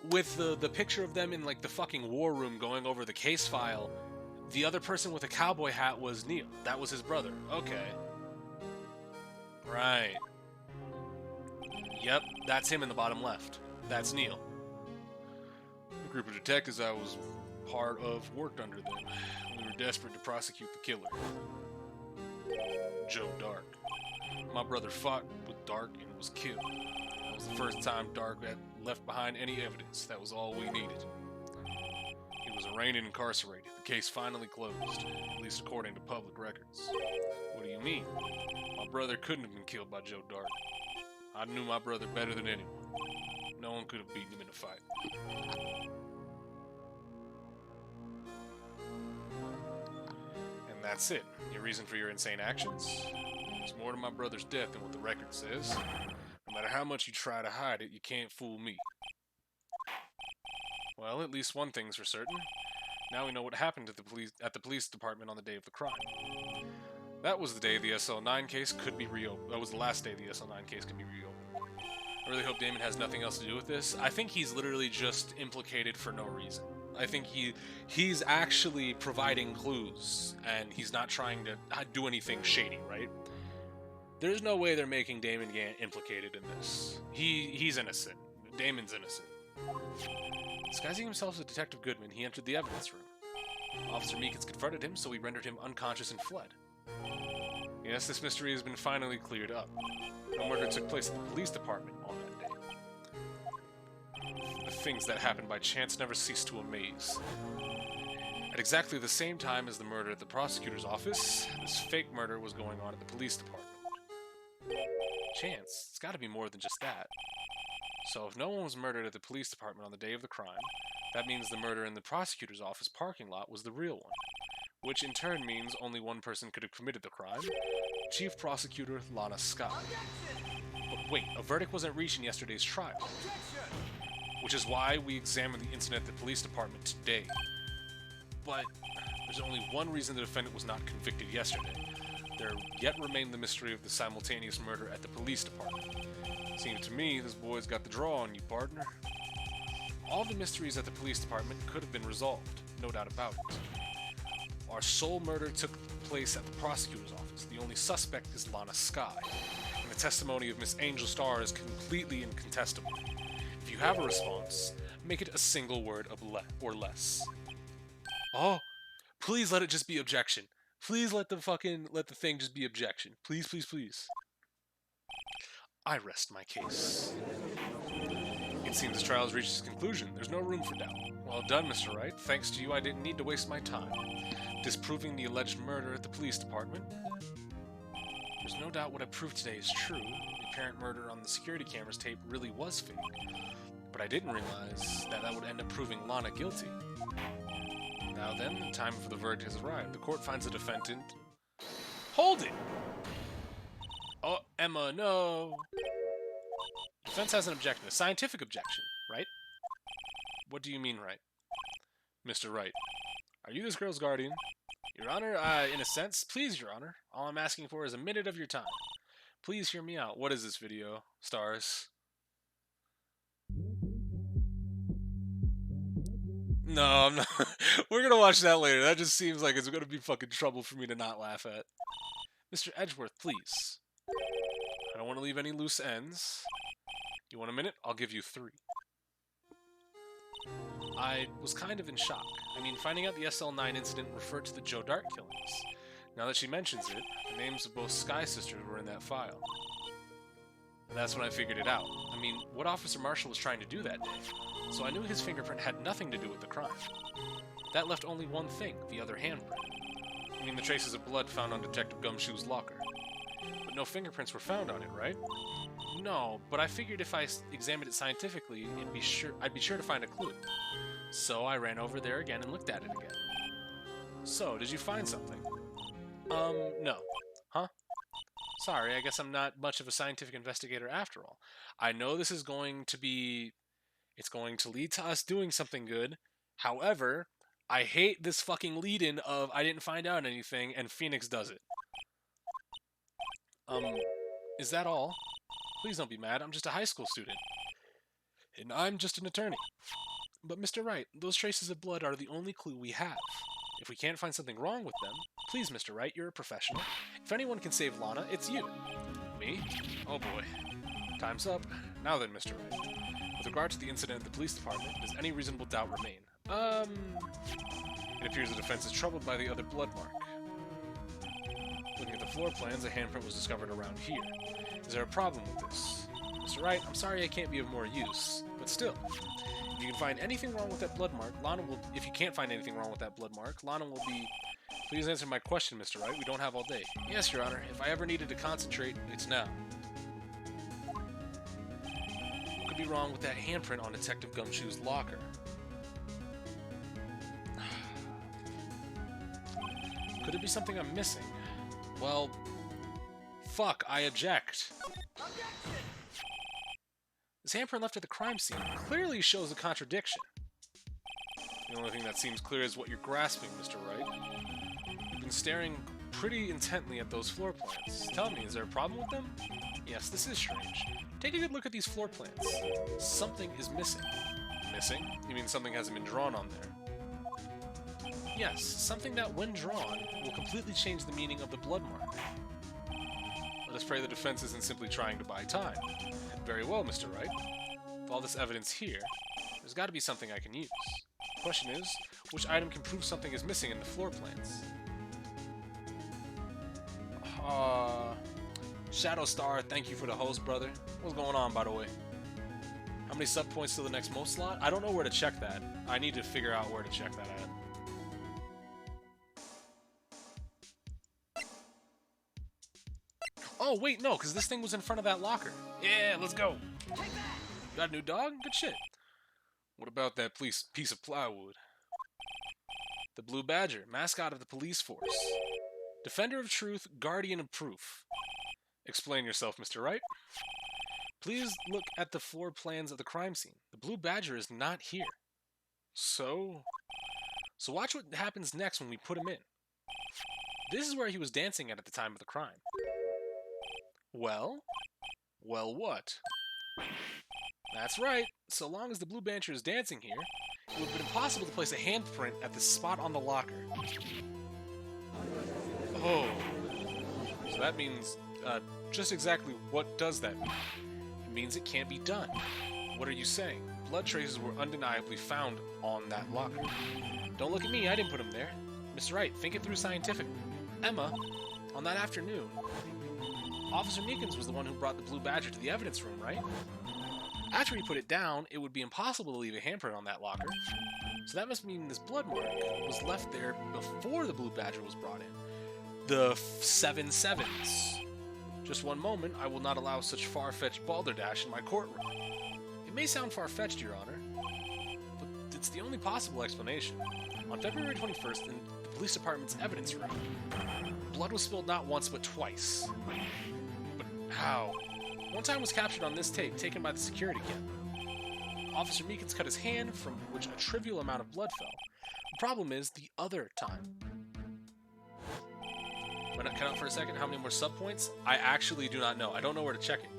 Speaker 2: with the picture of them in like the fucking war room going over the case file. The other person with a cowboy hat was Neil. That was his brother. Okay. Right. Yep, that's him in the bottom left. That's Neil.
Speaker 1: The group of detectives I was part of worked under them. We were desperate to prosecute the killer, Joe Dark. My brother fought with Dark and was killed. That was the first time Dark had left behind any evidence. That was all we needed. He was arraigned and incarcerated. The case finally closed, at least according to public records. What do you mean? My brother couldn't have been killed by Joe Dark. I knew my brother better than anyone. No one could have beaten him in a fight.
Speaker 2: And that's it. Your reason for your insane actions?
Speaker 1: There's more to my brother's death than what the record says. No matter how much you try to hide it, you can't fool me.
Speaker 2: Well, at least one thing's for certain. Now we know what happened at the police department on the day of the crime. That was the day the SL9 case could be reopened. That was the last day the SL9 case could be reopened. I really hope Damon has nothing else to do with this. I think he's literally just implicated for no reason. I think he's actually providing clues, and he's not trying to do anything shady, right? There's no way they're making Damon implicated in this. He's innocent. Damon's innocent. Disguising himself as Detective Goodman, he entered the evidence room. Officer Meekins confronted him, so he rendered him unconscious and fled. Yes, this mystery has been finally cleared up. No murder took place at the police department on that day. The things that happened by chance never cease to amaze. At exactly the same time as the murder at the prosecutor's office, this fake murder was going on at the police department. Chance? It's gotta be more than just that. So if no one was murdered at the police department on the day of the crime, that means the murder in the prosecutor's office parking lot was the real one. Which in turn means only one person could have committed the crime, Chief Prosecutor Lana Scott. But wait, a verdict wasn't reached in yesterday's trial. Which is why we examined the incident at the police department today. But there's only one reason the defendant was not convicted yesterday. There yet remained the mystery of the simultaneous murder at the police department. Seems to me this boy's got the draw on you, partner. All the mysteries at the police department could have been resolved, no doubt about it. Our sole murder took place at the prosecutor's office. The only suspect is Lana Sky, and the testimony of Miss Angel Star is completely incontestable. If you have a response, make it a single word of or less. Oh, please let it just be objection. Please let the thing just be objection. Please, please, please. I rest my case. It seems this trial has reached its conclusion. There's no room for doubt. Well done, Mr. Wright. Thanks to you, I didn't need to waste my time disproving the alleged murder at the police department. There's no doubt what I proved today is true. The apparent murder on the security camera's tape really was fake. But I didn't realize that would end up proving Lana guilty. Now then, the time for the verdict has arrived. The court finds the defendant... Hold it! Oh, Emma, no! Defense has an objection, a scientific objection, right? What do you mean, right? Mr. Wright, are you this girl's guardian? Your Honor, in a sense, please, Your Honor. All I'm asking for is a minute of your time. Please hear me out. What is this video, stars? No, I'm not. We're gonna watch that later. That just seems like it's gonna be fucking trouble for me to not laugh at. Mr. Edgeworth, please. I don't want to leave any loose ends. You want a minute? I'll give you 3. I was kind of in shock. I mean, finding out the SL9 incident referred to the Joe Dart killings. Now that she mentions it, the names of both Sky sisters were in that file. And that's when I figured it out. I mean, what Officer Marshall was trying to do that day? So I knew his fingerprint had nothing to do with the crime. That left only one thing, the other handprint. I mean, the traces of blood found on Detective Gumshoe's locker. But no fingerprints were found on it, right? No, but I figured if I examined it scientifically, I'd be sure to find a clue. So I ran over there again and looked at it again. So, did you find something? No. Huh? Sorry, I guess I'm not much of a scientific investigator after all. I know this is going to be... It's going to lead to us doing something good. However, I hate this fucking lead-in of I didn't find out anything and Phoenix does it. Is that all? Please don't be mad, I'm just a high school student. And I'm just an attorney. But Mr. Wright, those traces of blood are the only clue we have. If we can't find something wrong with them, please, Mr. Wright, you're a professional. If anyone can save Lana, it's you. Me? Oh boy. Time's up. Now then, Mr. Wright. With regard to the incident at the police department, does any reasonable doubt remain? It appears the defense is troubled by the other blood mark. Looking at the floor plans, a handprint was discovered around here. Is there a problem with this? Mr. Wright, I'm sorry I can't be of more use, but still, if you can find anything wrong with that blood mark, Lana will... If you can't find anything wrong with that blood mark, Lana will be... Please answer my question, Mr. Wright. We don't have all day. Yes, Your Honor. If I ever needed to concentrate, it's now. What could be wrong with that handprint on Detective Gumshoe's locker? Could it be something I'm missing? Well, fuck, I object. This handprint left at the crime scene clearly shows a contradiction. The only thing that seems clear is what you're grasping, Mr. Wright. You've been staring pretty intently at those floor plans. Tell me, is there a problem with them? Yes, this is strange. Take a good look at these floor plans. Something is missing. Missing? You mean something hasn't been drawn on there? Yes, something that, when drawn, will completely change the meaning of the blood mark. Let us pray the defense isn't simply trying to buy time. Very well, Mr. Wright. With all this evidence here, there's got to be something I can use. The question is, which item can prove something is missing in the floor plans? Shadow Star, thank you for the host, brother. What's going on, by the way? How many sub points to the next most slot? I don't know where to check that. I need to figure out where to check that at. Oh, wait, no, because this thing was in front of that locker. Yeah, let's go. Got a new dog? Good shit. What about that piece of plywood? The Blue Badger, mascot of the police force. Defender of truth, guardian of proof. Explain yourself, Mr. Wright. Please look at the floor plans of the crime scene. The Blue Badger is not here. So watch what happens next when we put him in. This is where he was dancing at the time of the crime. Well? Well, what? That's right. So long as the Blue Badger is dancing here, it would have been impossible to place a handprint at the spot on the locker. Oh. So that means, just exactly what does that mean? It means it can't be done. What are you saying? Blood traces were undeniably found on that locker. Don't look at me, I didn't put them there. Mr. Wright, think it through scientifically. Emma, on that afternoon, Officer Meekins was the one who brought the Blue Badger to the evidence room, right? After he put it down, it would be impossible to leave a handprint on that locker. So that must mean this blood mark was left there before the Blue Badger was brought in. The 7 sevens. Just one moment, I will not allow such far-fetched balderdash in my courtroom. It may sound far-fetched, Your Honor, but it's the only possible explanation. On February 21st, in the police department's evidence room, blood was spilled not once but twice. But how? One time was captured on this tape, taken by the security camera. Officer Meekins cut his hand, from which a trivial amount of blood fell. The problem is the other time. Why not cut out for a second? How many more sub points? I actually do not know. I don't know where to check it.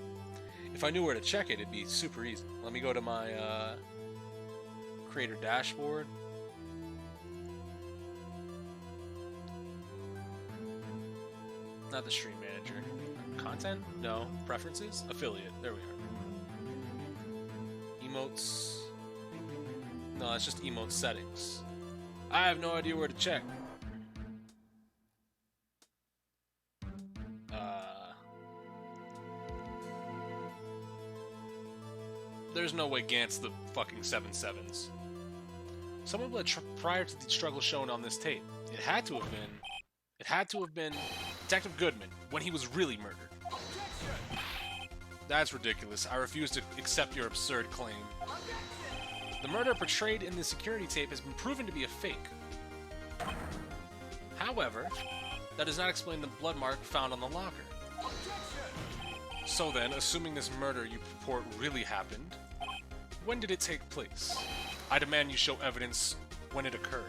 Speaker 2: If I knew where to check it, it'd be super easy. Let me go to my creator dashboard. Not the stream manager. Content? No. Preferences? Affiliate. There we are. Emotes. No, it's just emote settings. I have no idea where to check. There's no way Gant's the fucking 7 sevens. Someone bled prior to the struggle shown on this tape. It had to have been Detective Goodman when he was really murdered. That's ridiculous. I refuse to accept your absurd claim. The murder portrayed in the security tape has been proven to be a fake. However, that does not explain the blood mark found on the locker. So then, assuming this murder you purport really happened, when did it take place? I demand you show evidence when it occurred.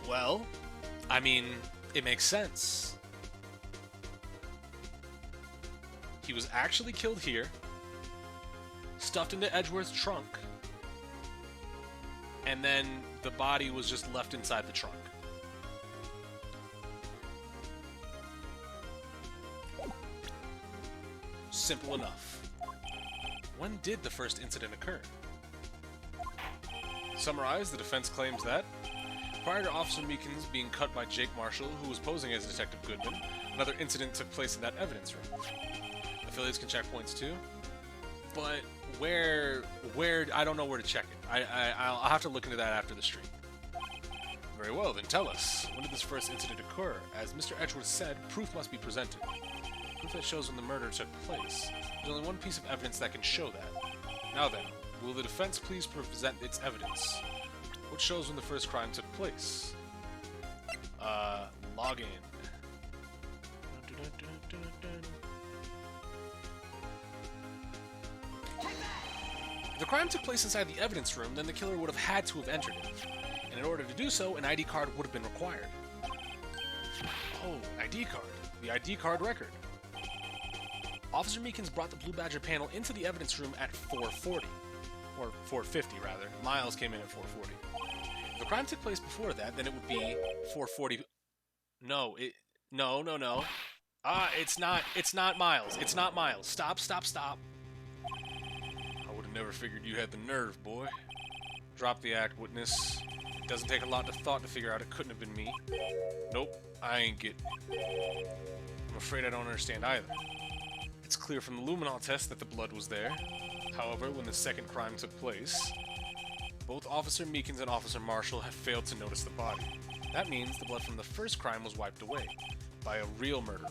Speaker 2: Well, I mean, it makes sense. He was actually killed here, stuffed into Edgeworth's trunk, and then the body was just left inside the trunk. Simple enough. When did the first incident occur? Summarized, the defense claims that prior to Officer Meekins being cut by Jake Marshall, who was posing as Detective Goodman, another incident took place in that evidence room. Affiliates can check points too, but where I don't know where to check it. I'll have to look into that after the stream. Very well, then tell us, when did this first incident occur? As Mr. Edgeworth said, proof must be presented. Proof that shows when the murder took place. There's only one piece of evidence that can show that. Now then, will the defense please present its evidence? What shows when the first crime took place? Log in. If the crime took place inside the evidence room, then the killer would have had to have entered it. And in order to do so, an ID card would have been required. Oh, ID card. The ID card record. Officer Meekins brought the Blue Badger panel into the evidence room at 4:40. Or 4:50, rather. Miles came in at 4:40. If the crime took place before that, then it would be 4:40... No. It's not Miles. It's not Miles. Stop. I would have never figured you had the nerve, boy. Drop the act, witness. It doesn't take a lot of thought to figure out it couldn't have been me. Nope, I ain't getting it. I'm afraid I don't understand either. It's clear from the luminol test that the blood was there. However, when the second crime took place, both Officer Meekins and Officer Marshall have failed to notice the body. That means the blood from the first crime was wiped away by a real murderer.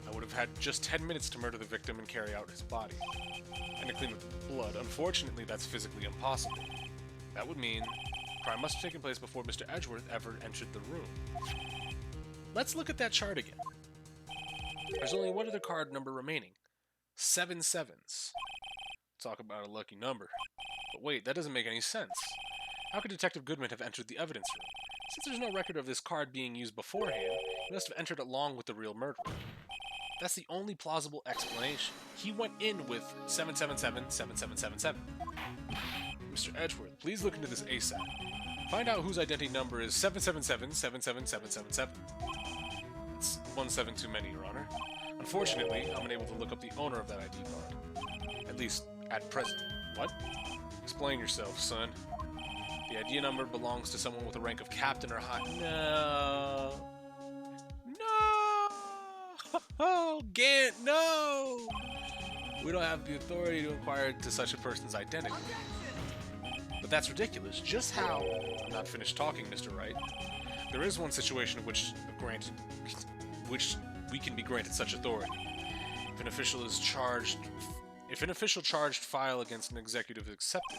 Speaker 2: I would have had just 10 minutes to murder the victim and carry out his body, and to clean up the blood. Unfortunately, that's physically impossible. That would mean the crime must have taken place before Mr. Edgeworth ever entered the room. Let's look at that chart again. There's only one other card number remaining. 7 sevens. Talk about a lucky number. But wait, that doesn't make any sense. How could Detective Goodman have entered the evidence room? Since there's no record of this card being used beforehand, he must have entered along with the real murderer. That's the only plausible explanation. He went in with 777, 7777. Mr. Edgeworth, please look into this ASAP. Find out whose identity number is 777, 77777. It's 1 7 too many, Your Honor. Unfortunately, I'm unable to look up the owner of that ID card. At least, at present. What? Explain yourself, son. The ID number belongs to someone with a rank of captain or high... No! Oh, Gant, no! We don't have the authority to inquire into such a person's identity. But that's ridiculous. Just how... I'm not finished talking, Mr. Wright. There is one situation in which we can be granted such authority. If an official charged file against an executive is accepted,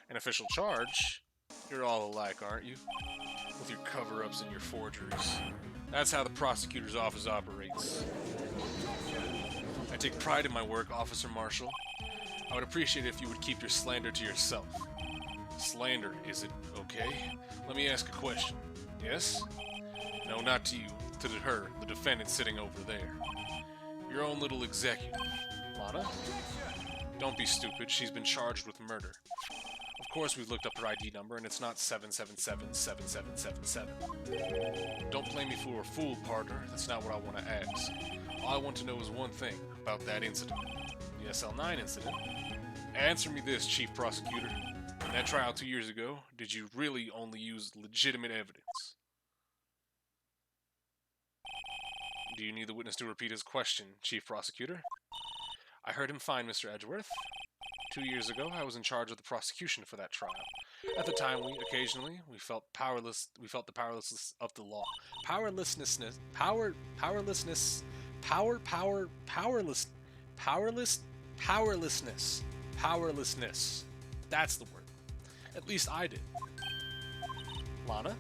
Speaker 2: an official charge, you're all alike, aren't you? With your cover-ups and your forgeries. That's how the prosecutor's office operates. I take pride in my work, Officer Marshall. I would appreciate it if you would keep your slander to yourself. Slander, is it okay? Let me ask a question. Yes? No, not to you. To her, the defendant sitting over there. Your own little executive. Lana? Don't be stupid. She's been charged with murder. Of course we've looked up her ID number, and it's not 777 7777. Don't play me for a fool, partner. That's not what I want to ask. All I want to know is one thing about that incident. The SL9 incident. Answer me this, Chief Prosecutor. In that trial 2 years ago, did you really only use legitimate evidence? Do you need the witness to repeat his question, Chief Prosecutor? I heard him fine, Mr. Edgeworth. 2 years ago, I was in charge of the prosecution for that trial. At the time, we felt powerless. We felt the powerlessness of the law. Powerlessness. That's the word. At least I did. Lana,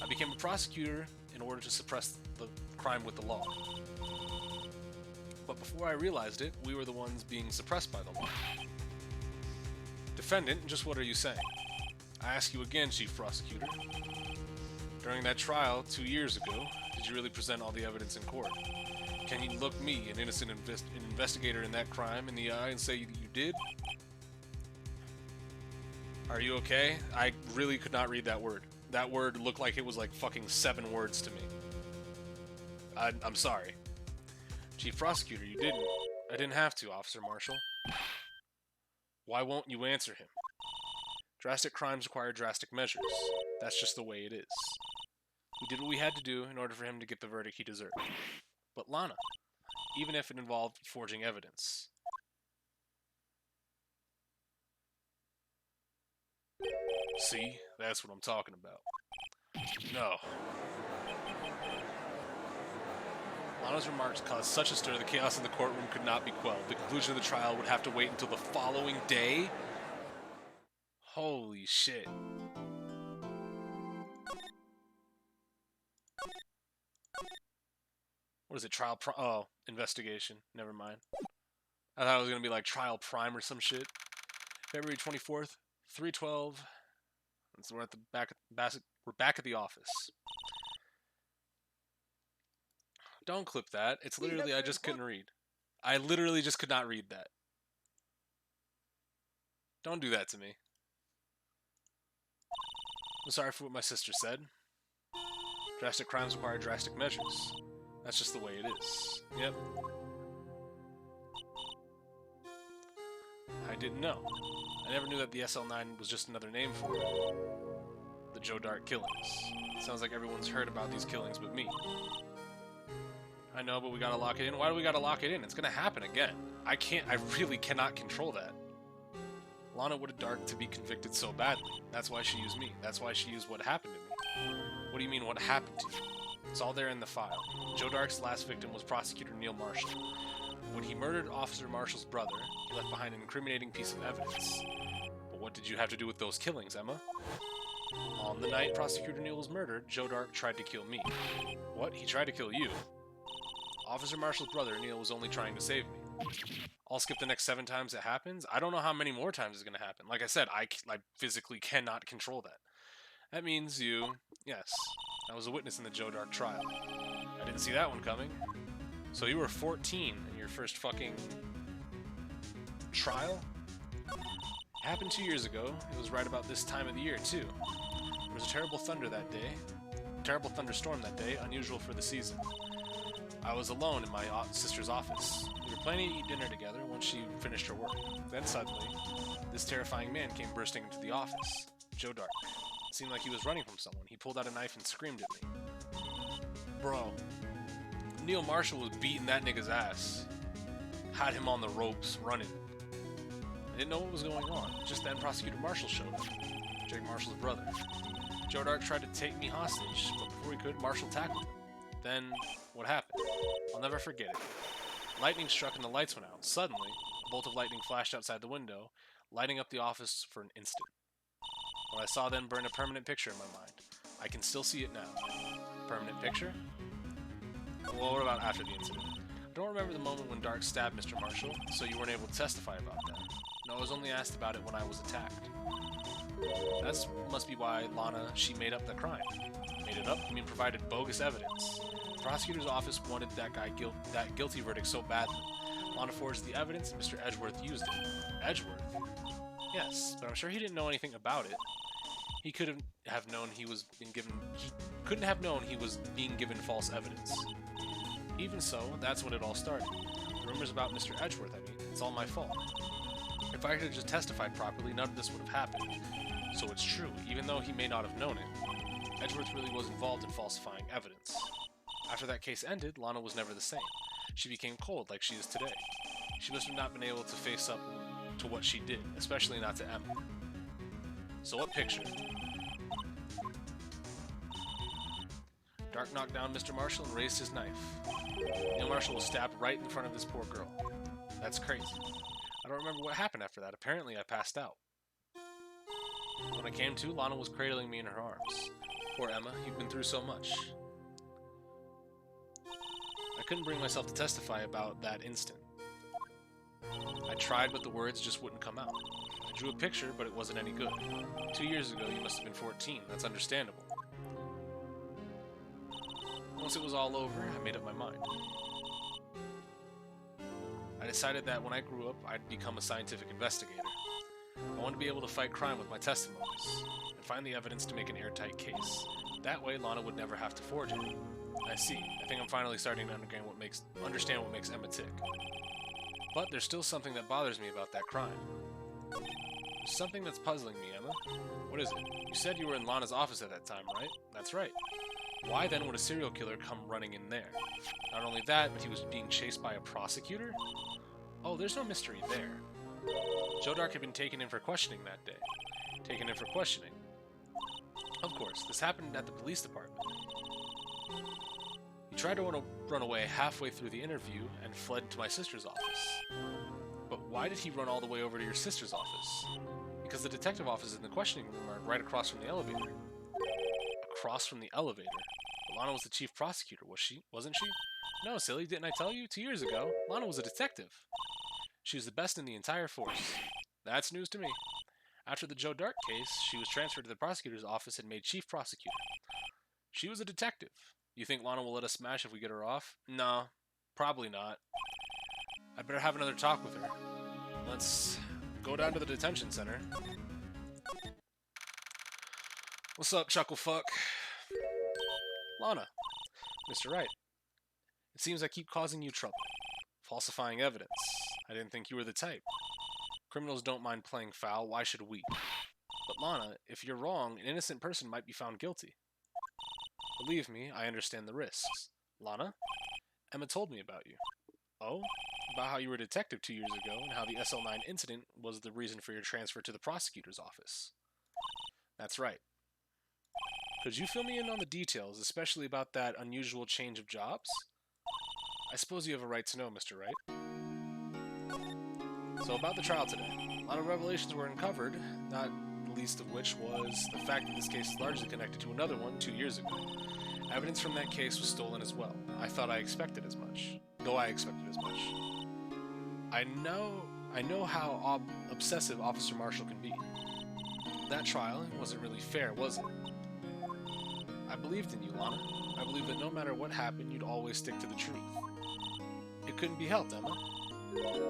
Speaker 2: I became a prosecutor in order to suppress the crime with the law. But before I realized it, we were the ones being suppressed by the law. Defendant, just what are you saying? I ask you again, Chief Prosecutor. During that trial 2 years ago, did you really present all the evidence in court? Can you look me, an innocent investigator in that crime, in the eye and say that you did? Are you okay? I really could not read that word. That word looked like it was like fucking 7 words to me. I'm sorry. Chief Prosecutor, you didn't. I didn't have to, Officer Marshall. Why won't you answer him? Drastic crimes require drastic measures. That's just the way it is. We did what we had to do in order for him to get the verdict he deserved. But Lana, even if it involved forging evidence. See? That's what I'm talking about. No. Lana's remarks caused such a stir the chaos in the courtroom could not be quelled. The conclusion of the trial would have to wait until the following day? Holy shit. What is it? Oh, investigation. Never mind. I thought it was going to be like trial prime or some shit. February 24th, 3:12. So we're at the we're back at the office. Don't clip that. It's literally, I just couldn't read. I literally just could not read that. Don't do that to me. I'm sorry for what my sister said. Drastic crimes require drastic measures. That's just the way it is. Yep. I didn't know. I never knew that the SL9 was just another name for it. The Joe Dart killings. Sounds like everyone's heard about these killings but me. I know, but we gotta lock it in. Why do we gotta lock it in? It's gonna happen again. I really cannot control that. Lana wanted Dark to be convicted so badly. That's why she used me. That's why she used what happened to me. What do you mean, what happened to you? It's all there in the file. Joe Dark's last victim was Prosecutor Neil Marshall. When he murdered Officer Marshall's brother, he left behind an incriminating piece of evidence. But what did you have to do with those killings, Emma? On the night Prosecutor Neil was murdered, Joe Dark tried to kill me. What? He tried to kill you? Officer Marshall's brother, Neil, was only trying to save me. I'll skip the next 7 times it happens. I don't know how many more times it's going to happen. Like I said, I physically cannot control that. That means you... Yes, I was a witness in the Joe Dark trial. I didn't see that one coming. So you were 14 in your first fucking... trial? It happened 2 years ago. It was right about this time of the year, too. There was a terrible thunder that day. Terrible thunderstorm that day, unusual for the season. I was alone in my sister's office. We were planning to eat dinner together once she finished her work. Then suddenly, this terrifying man came bursting into the office. Joe Dark. It seemed like he was running from someone. He pulled out a knife and screamed at me. Bro, Neil Marshall was beating that nigga's ass. Had him on the ropes, running. I didn't know what was going on. Just then, Prosecutor Marshall showed up. Jake Marshall's brother. Joe Dark tried to take me hostage, but before he could, Marshall tackled him. Then, what happened? I'll never forget it. Lightning struck and the lights went out. Suddenly, a bolt of lightning flashed outside the window, lighting up the office for an instant. What I saw then burned a permanent picture in my mind. I can still see it now. Permanent picture? Well, what about after the incident? I don't remember the moment when Dark stabbed Mr. Marshall, so you weren't able to testify about that. No, I was only asked about it when I was attacked. That must be why Lana, she made up the crime. Made it up? I mean, provided bogus evidence. The prosecutor's office wanted that guilty verdict so badly. Lana forged the evidence and Mr. Edgeworth used it. Edgeworth? Yes, but I'm sure he didn't know anything about it. He couldn't have known he was being given false evidence. Even so, that's when it all started. The rumors about Mr. Edgeworth, it's all my fault. If I could have just testified properly, none of this would have happened. So it's true, even though he may not have known it. Edgeworth really was involved in falsifying evidence. After that case ended, Lana was never the same. She became cold like she is today. She must have not been able to face up to what she did, especially not to Emma. So what picture? Dark knocked down Mr. Marshall and raised his knife. Neil Marshall was stabbed right in front of this poor girl. That's crazy. I don't remember what happened after that. Apparently I passed out. When I came to, Lana was cradling me in her arms. Poor Emma, you've been through so much. I couldn't bring myself to testify about that instant. I tried, but the words just wouldn't come out. I drew a picture, but it wasn't any good. 2 years ago, you must have been 14. That's understandable. Once it was all over, I made up my mind. I decided that when I grew up, I'd become a scientific investigator. I wanted to be able to fight crime with my testimonies, and find the evidence to make an airtight case. That way, Lana would never have to forge it. I see. I think I'm finally starting to understand what makes Emma tick. But there's still something that bothers me about that crime. There's something that's puzzling me, Emma. What is it? You said you were in Lana's office at that time, right? That's right. Why then would a serial killer come running in there? Not only that, but he was being chased by a prosecutor? Oh, there's no mystery there. Joe Dark had been taken in for questioning that day. Taken in for questioning. Of course, this happened at the police department. He tried to run away halfway through the interview and fled to my sister's office. But why did he run all the way over to your sister's office? Because the detective office and the questioning room are right across from the elevator. Across from the elevator? But Lana was the chief prosecutor, wasn't she? No, silly, didn't I tell you? 2 years ago, Lana was a detective. She was the best in the entire force. That's news to me. After the Joe Dark case, she was transferred to the prosecutor's office and made chief prosecutor. She was a detective. You think Lana will let us smash if we get her off? No, probably not. I'd better have another talk with her. Let's go down to the detention center. What's up, Chucklefuck? Lana. Mr. Wright. It seems I keep causing you trouble. Falsifying evidence. I didn't think you were the type. Criminals don't mind playing foul, why should we? But Lana, if you're wrong, an innocent person might be found guilty. Believe me, I understand the risks. Lana? Emma told me about you. Oh? About how you were a detective 2 years ago, and how the SL9 incident was the reason for your transfer to the prosecutor's office. That's right. Could you fill me in on the details, especially about that unusual change of jobs? I suppose you have a right to know, Mr. Wright. So about the trial today, a lot of revelations were uncovered, not the least of which was the fact that this case is largely connected to another one 2 years ago. Evidence from that case was stolen as well. I thought I expected as much. Though I expected as much. I know how obsessive Officer Marshall can be. That trial wasn't really fair, was it? I believed in you, Lana. I believed that no matter what happened, you'd always stick to the truth. It couldn't be helped, Emma.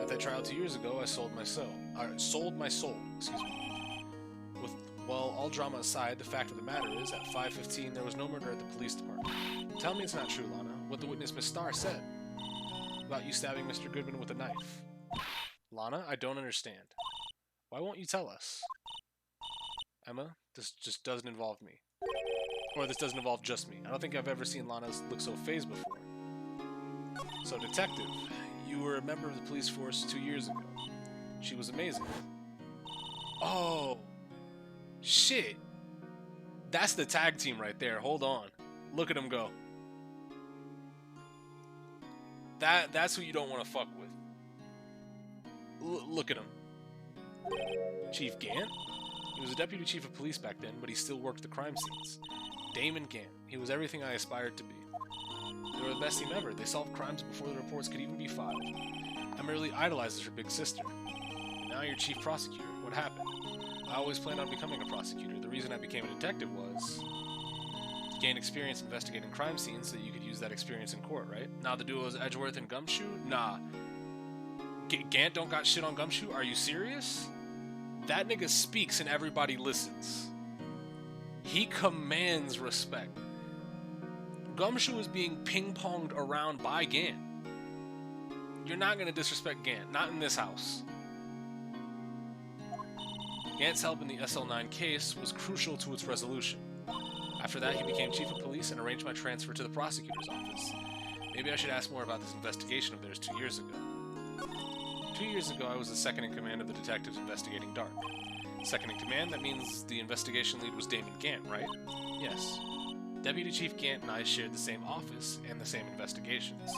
Speaker 2: At that trial 2 years ago, I sold my soul. Excuse me. Well, all drama aside, the fact of the matter is, at 5:15, there was no murder at the police department. Tell me it's not true, Lana. What the witness, Miss Starr, said about you stabbing Mr. Goodman with a knife. Lana, I don't understand. Why won't you tell us? Emma, this just doesn't involve me. Or this doesn't involve just me. I don't think I've ever seen Lana look so phased before. So, detective, you were a member of the police force 2 years ago. She was amazing. Oh, shit. That's the tag team right there. Hold on. Look at them go. That's who you don't want to fuck with. Look at him. Chief Gant? He was a deputy chief of police back then, but he still worked the crime scenes. Damon Gant. He was everything I aspired to be. They were the best team ever. They solved crimes before the reports could even be filed. Emma really idolizes her big sister. And now you're chief prosecutor. What happened? I always planned on becoming a prosecutor. The reason I became a detective was to gain experience investigating crime scenes so that you could use that experience in court, right? Now the duo is Edgeworth and Gumshoe? Nah. Gant don't got shit on Gumshoe? Are you serious? That nigga speaks and everybody listens. He commands respect. Gumshoe is being ping-ponged around by Gant. You're not going to disrespect Gant. Not in this house. Gant's help in the SL9 case was crucial to its resolution. After that, he became chief of police and arranged my transfer to the prosecutor's office. Maybe I should ask more about this investigation of theirs 2 years ago. 2 years ago, I was the second in command of the detectives investigating Dark. Second in command, that means the investigation lead was Damon Gant, right? Yes. Deputy Chief Gant and I shared the same office and the same investigations.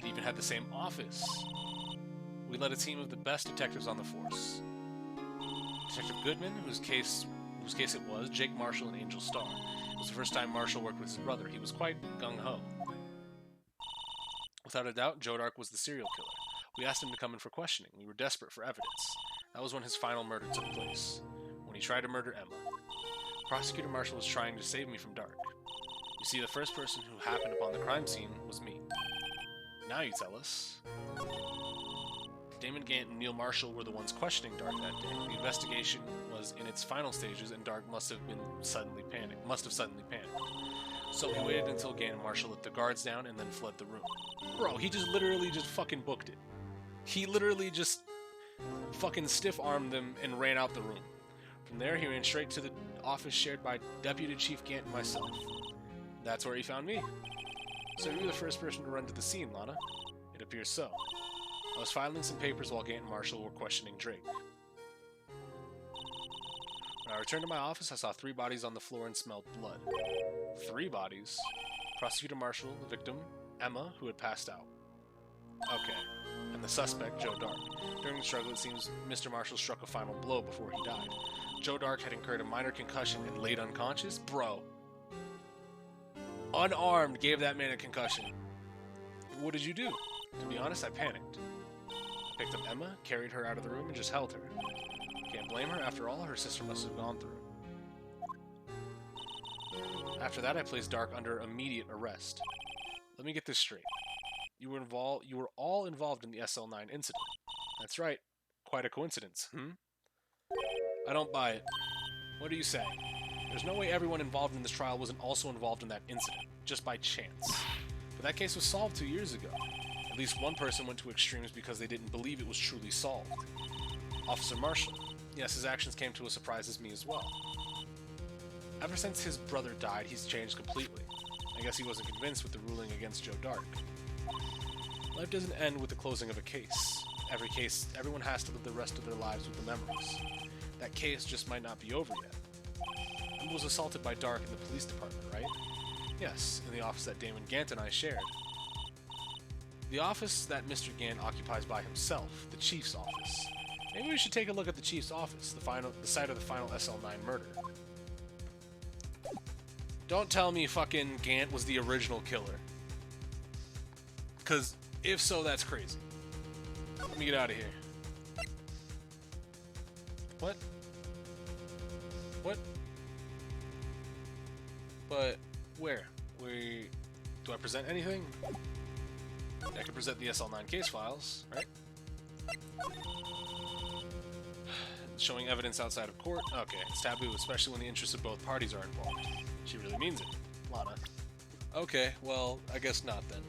Speaker 2: We even had the same office. We led a team of the best detectives on the force. Detective Goodman, whose case it was, Jake Marshall and Angel Starr. It was the first time Marshall worked with his brother. He was quite gung-ho. Without a doubt, Joe Dark was the serial killer. We asked him to come in for questioning. We were desperate for evidence. That was when his final murder took place, when he tried to murder Emma. Prosecutor Marshall was trying to save me from Dark. You see, the first person who happened upon the crime scene was me. Now you tell us. Damon Gant and Neil Marshall were the ones questioning Dark that day. The investigation was in its final stages, and Dark must have suddenly panicked. So he waited until Gant and Marshall let the guards down and then fled the room. Bro, he just literally just fucking booked it. He literally just fucking stiff-armed them and ran out the room. From there, he ran straight to the office shared by Deputy Chief Gant and myself. That's where he found me. So you were the first person to run to the scene, Lana. It appears so. I was filing some papers while Gant and Marshall were questioning Drake. When I returned to my office, I saw 3 bodies on the floor and smelled blood. 3 bodies? Prosecutor Marshall, the victim, Emma, who had passed out. Okay. And the suspect, Joe Dark. During the struggle, it seems Mr. Marshall struck a final blow before he died. Joe Dark had incurred a minor concussion and laid unconscious? Bro. Unarmed, gave that man a concussion. What did you do? To be honest, I panicked. I picked up Emma, carried her out of the room, and just held her. Can't blame her, after all her sister must have gone through. After that, I placed Dark under immediate arrest. Let me get this straight. You were all involved in the SL9 incident. That's right. Quite a coincidence, I don't buy it. What are you saying? There's no way everyone involved in this trial wasn't also involved in that incident, just by chance. But that case was solved 2 years ago. At least one person went to extremes because they didn't believe it was truly solved. Officer Marshall. Yes, his actions came to a surprise as me as well. Ever since his brother died, he's changed completely. I guess he wasn't convinced with the ruling against Joe Dark. Life doesn't end with the closing of a case. Everyone has to live the rest of their lives with the memories. That case just might not be over yet. Emma was assaulted by Dark in the police department, right? Yes, in the office that Damon Gant and I shared. The office that Mr. Gant occupies by himself, the Chief's office. Maybe we should take a look at the Chief's office, the site of the final SL9 murder. Don't tell me fucking Gant was the original killer. Because if so, that's crazy. Let me get out of here. What? What? But where? Do I present anything? I can present the SL9 case files, right? Showing evidence outside of court? Okay, it's taboo, especially when the interests of both parties are involved. She really means it. Lana. Okay, well, I guess not then.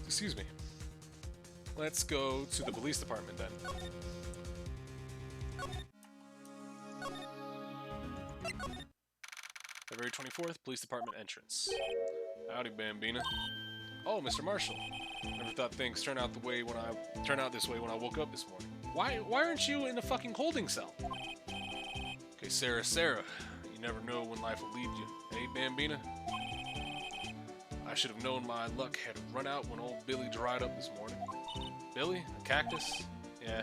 Speaker 2: Excuse me. Let's go to the police department then. February 24th, police department entrance. Howdy, Bambina. Oh, Mr. Marshall. Never thought things turned out this way when I woke up this morning. Why aren't you in a fucking holding cell? Okay, Sarah. You never know when life will lead you. Hey, Bambina. I should have known my luck had run out when old Billy dried up this morning. Billy? A cactus? Yeah.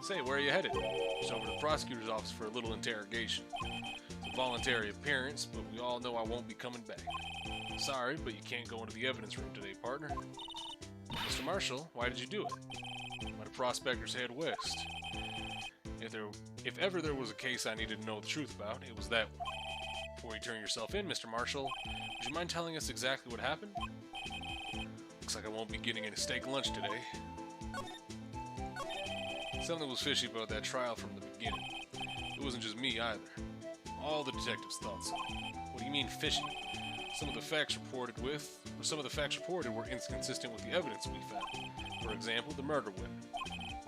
Speaker 2: Say, where are you headed? Just over to the prosecutor's office for a little interrogation. It's a voluntary appearance, but we all know I won't be coming back. Sorry, but you can't go into the evidence room today, partner. Mr. Marshall, why did you do it? Why do prospectors head west? If ever there was a case I needed to know the truth about, it was that one. Before you turn yourself in, Mr. Marshall, would you mind telling us exactly what happened? Looks like I won't be getting any steak lunch today. Something was fishy about that trial from the beginning. It wasn't just me either. All the detectives thought so. What do you mean fishy? Some of the facts reported were inconsistent with the evidence we found. For example, the murder weapon.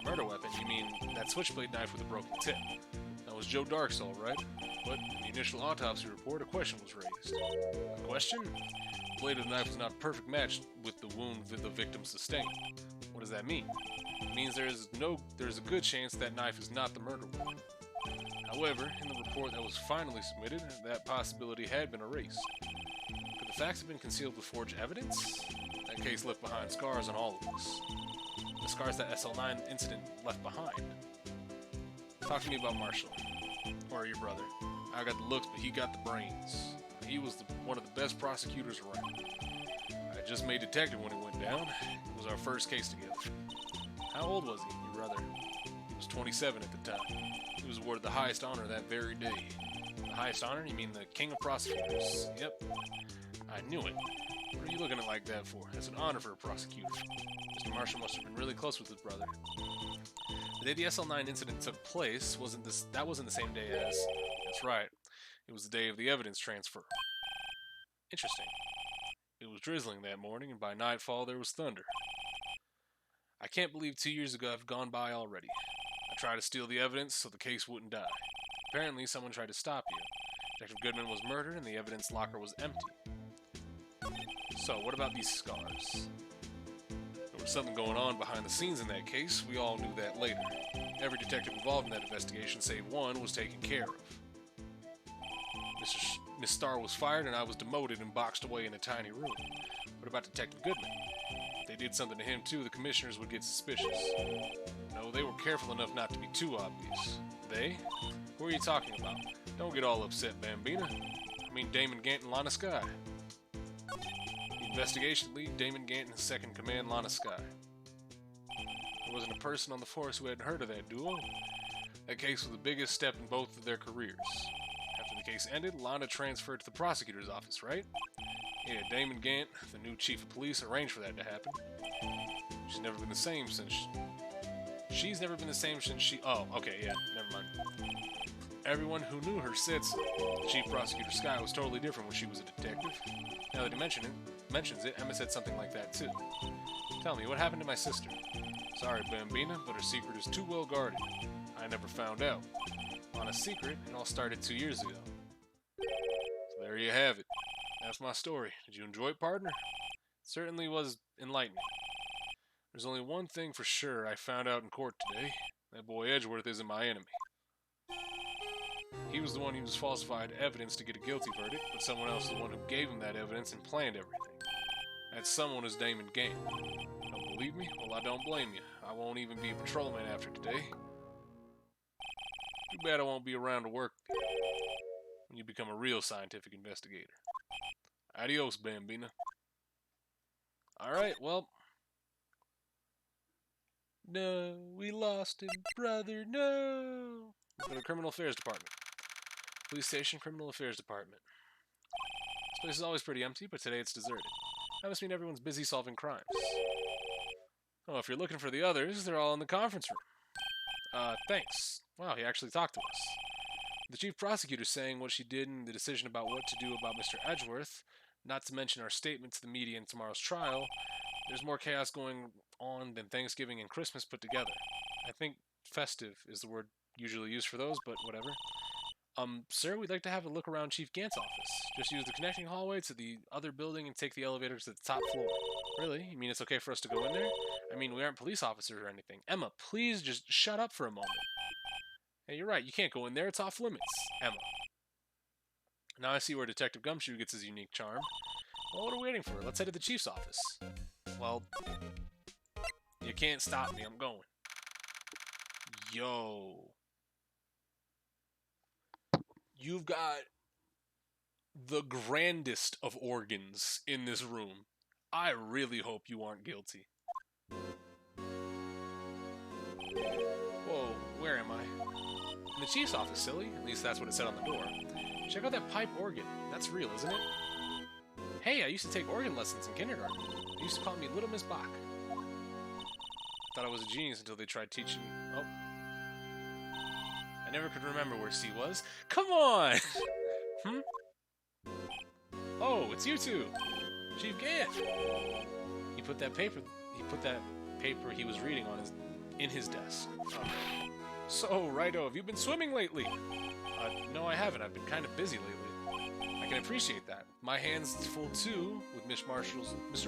Speaker 2: The murder weapon? You mean that switchblade knife with a broken tip? That was Joe Dark's, all right. But in the initial autopsy report, a question was raised. A question? The blade of the knife was not a perfect match with the wound the victim sustained. What does that mean? It means there's a good chance that knife is not the murder weapon. However, in the report that was finally submitted, that possibility had been erased. Could the facts have been concealed with forged evidence? That case left behind scars on all of us. The scars that SL9 incident left behind. Talk to me about Marshall. Or your brother. I got the looks, but he got the brains. He was one of the best prosecutors around. I just made detective when he went down. It was our first case together. How old was he, your brother? He was 27 at the time. He was awarded the highest honor that very day. The highest honor? You mean the king of prosecutors? Yep. I knew it. What are you looking at like that for? It's an honor for a prosecutor. Mr. Marshall must have been really close with his brother. The day the SL9 incident took place wasn't the same day as... That's right. It was the day of the evidence transfer. Interesting. It was drizzling that morning, and by nightfall there was thunder. I can't believe 2 years ago have gone by already. I tried to steal the evidence so the case wouldn't die. Apparently someone tried to stop you. Detective Goodman was murdered and the evidence locker was empty. So, what about these scars? There was something going on behind the scenes in that case. We all knew that later. Every detective involved in that investigation, save one, was taken care of. Miss Starr was fired and I was demoted and boxed away in a tiny room. What about Detective Goodman? If they did something to him too, the commissioners would get suspicious. No, they were careful enough not to be too obvious. They? Who are you talking about? Don't get all upset, Bambina. I mean Damon Gant and Lana Skye. The investigation lead, Damon Gant and his second command, Lana Skye. There wasn't a person on the force who hadn't heard of that duo. That case was the biggest step in both of their careers. After the case ended, Lana transferred to the prosecutor's office, right? Yeah, Damon Gant, the new chief of police, arranged for that to happen. She's never been the same since she... Oh, okay, yeah, never mind. Everyone who knew her said so. Chief Prosecutor Skye was totally different when she was a detective. Now that he mentions it, Emma said something like that too. Tell me, what happened to my sister? Sorry, Bambina, but her secret is too well guarded. I never found out. On a secret, it all started 2 years ago. So there you have it. That's my story. Did you enjoy it, partner? It certainly was enlightening. There's only one thing for sure I found out in court today. That boy Edgeworth isn't my enemy. He was the one who used falsified evidence to get a guilty verdict, but someone else is the one who gave him that evidence and planned everything. That someone is Damon Gant. Don't believe me? Well, I don't blame you. I won't even be a patrolman after today. Too bad I won't be around to work when you become a real scientific investigator. Adios, Bambina. Alright, well... No, we lost him, brother, no! Go to Criminal Affairs Department. Police Station, Criminal Affairs Department. This place is always pretty empty, but today it's deserted. That must mean everyone's busy solving crimes. Oh, if you're looking for the others, they're all in the conference room. Thanks. Wow, he actually talked to us. The chief prosecutor saying what she did and the decision about what to do about Mr. Edgeworth, not to mention our statement to the media in tomorrow's trial, there's more chaos going on than Thanksgiving and Christmas put together. I think festive is the word usually used for those, but whatever. Sir, we'd like to have a look around Chief Gant's office. Just use the connecting hallway to the other building and take the elevator to the top floor. Really? You mean it's okay for us to go in there? I mean, we aren't police officers or anything. Emma, please just shut up for a moment. Hey, you're right. You can't go in there. It's off limits. Emma. Now I see where Detective Gumshoe gets his unique charm. Well, what are we waiting for? Let's head to the chief's office. Well, you can't stop me. I'm going. Yo. You've got the grandest of organs in this room. I really hope you aren't guilty. Whoa, where am I? In the chief's office, silly. At least that's what it said on the door. Check out that pipe organ. That's real, isn't it? Hey, I used to take organ lessons in kindergarten. They used to call me Little Miss Bach. Thought I was a genius until they tried teaching... Oh. I never could remember where C was. Come on! Oh, it's you two! Chief Gant! He put that paper he was reading on in his desk. Oh. So, Righto, have you been swimming lately? No, I haven't. I've been kind of busy lately. I can appreciate that. My hands full too with Mr.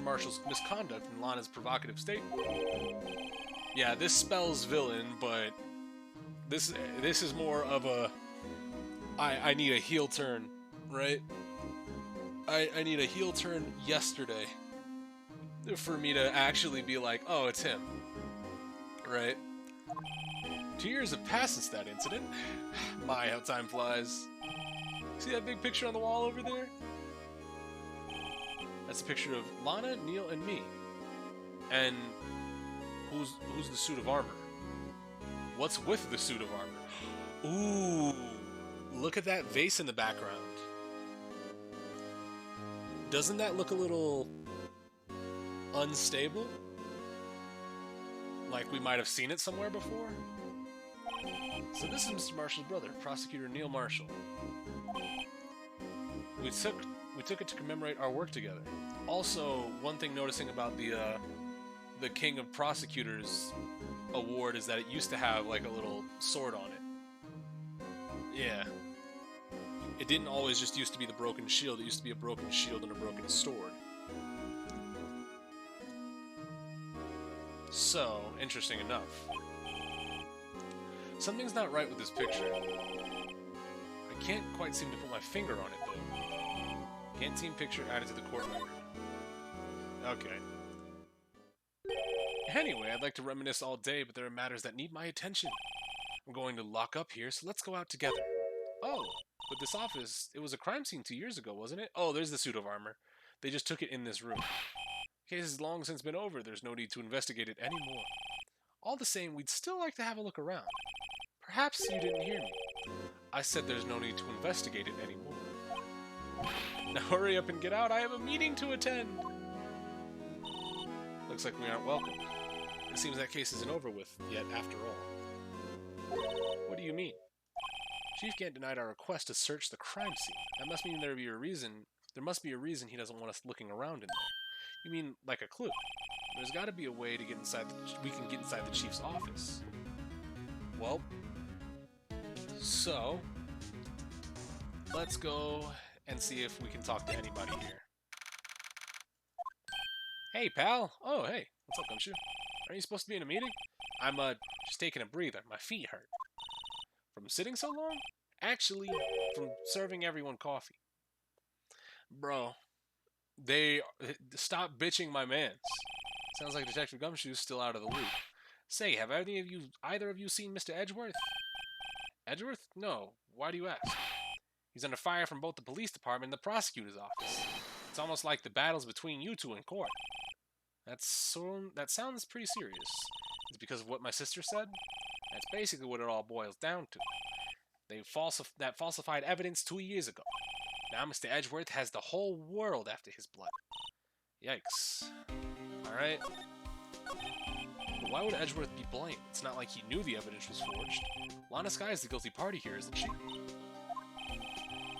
Speaker 2: Marshall's misconduct and Lana's provocative statement. Yeah, this spells villain, but this is more of a I need a heel turn, right? I need a heel turn yesterday for me to actually be like, oh, it's him, right? 2 years have passed since that incident. My, how time flies. See that big picture on the wall over there? That's a picture of Lana, Neil, and me. And who's the suit of armor? What's with the suit of armor? Ooh, look at that vase in the background. Doesn't that look a little unstable? Like we might have seen it somewhere before? So this is Mr. Marshall's brother, Prosecutor Neil Marshall. We took it to commemorate our work together. Also, one thing noticing about the King of Prosecutors award is that it used to have like a little sword on it. Yeah. It didn't always just used to be the broken shield, it used to be a broken shield and a broken sword. So, interesting enough. Something's not right with this picture. I can't quite seem to put my finger on it, though. Can't seem picture added to the court record. Okay. Anyway, I'd like to reminisce all day, but there are matters that need my attention. I'm going to lock up here, so let's go out together. Oh, but this office, it was a crime scene 2 years ago, wasn't it? Oh, there's the suit of armor. They just took it in this room. Case has long since been over. There's no need to investigate it anymore. All the same, we'd still like to have a look around. Perhaps you didn't hear me. I said there's no need to investigate it anymore. Now hurry up and get out. I have a meeting to attend. Looks like we aren't welcome. It seems that case isn't over with yet after all. What do you mean? Chief Gant denied our request to search the crime scene. That must mean there must be a reason he doesn't want us looking around in there. You mean like a clue? There's got to be a way to get inside. We can get inside the chief's office. Well, so let's go and see if we can talk to anybody here. Hey, pal. Oh, hey. What's up, Gumshoe? Aren't you supposed to be in a meeting? I'm just taking a breather. My feet hurt. From sitting so long? Actually, from serving everyone coffee. Bro, they stop bitching my mans. Sounds like Detective Gumshoe's still out of the loop. Say, have either of you seen Mr. Edgeworth? Edgeworth? No. Why do you ask? He's under fire from both the police department and the prosecutor's office. It's almost like the battle's between you two in court. That sounds pretty serious. It's because of what my sister said? That's basically what it all boils down to. They falsified evidence 2 years ago. Now Mr. Edgeworth has the whole world after his blood. Yikes. Alright. But why would Edgeworth be blamed? It's not like he knew the evidence was forged. Lana Skye is the guilty party here, isn't she?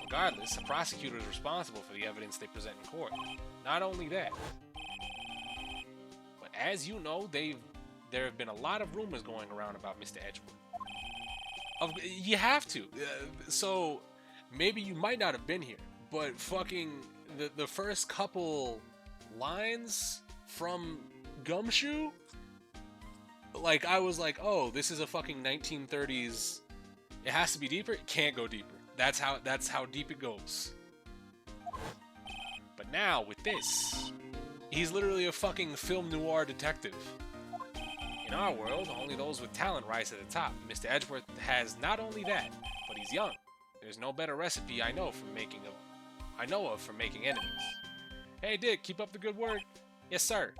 Speaker 2: Regardless, the prosecutor is responsible for the evidence they present in court. Not only that, but as you know, there have been a lot of rumors going around about Mr. Edgeworth. You have to. So, maybe you might not have been here, but fucking the first couple lines from Gumshoe, like, I was like, oh, this is a fucking 1930s. It has to be deeper. It can't go deeper. That's how deep it goes. But now with this, he's literally a fucking film noir detective. In our world, only those with talent rise to the top. Mr. Edgeworth has not only that, but he's young. There's no better recipe I know of for making enemies. Hey Dick, keep up the good work. Yes, sir.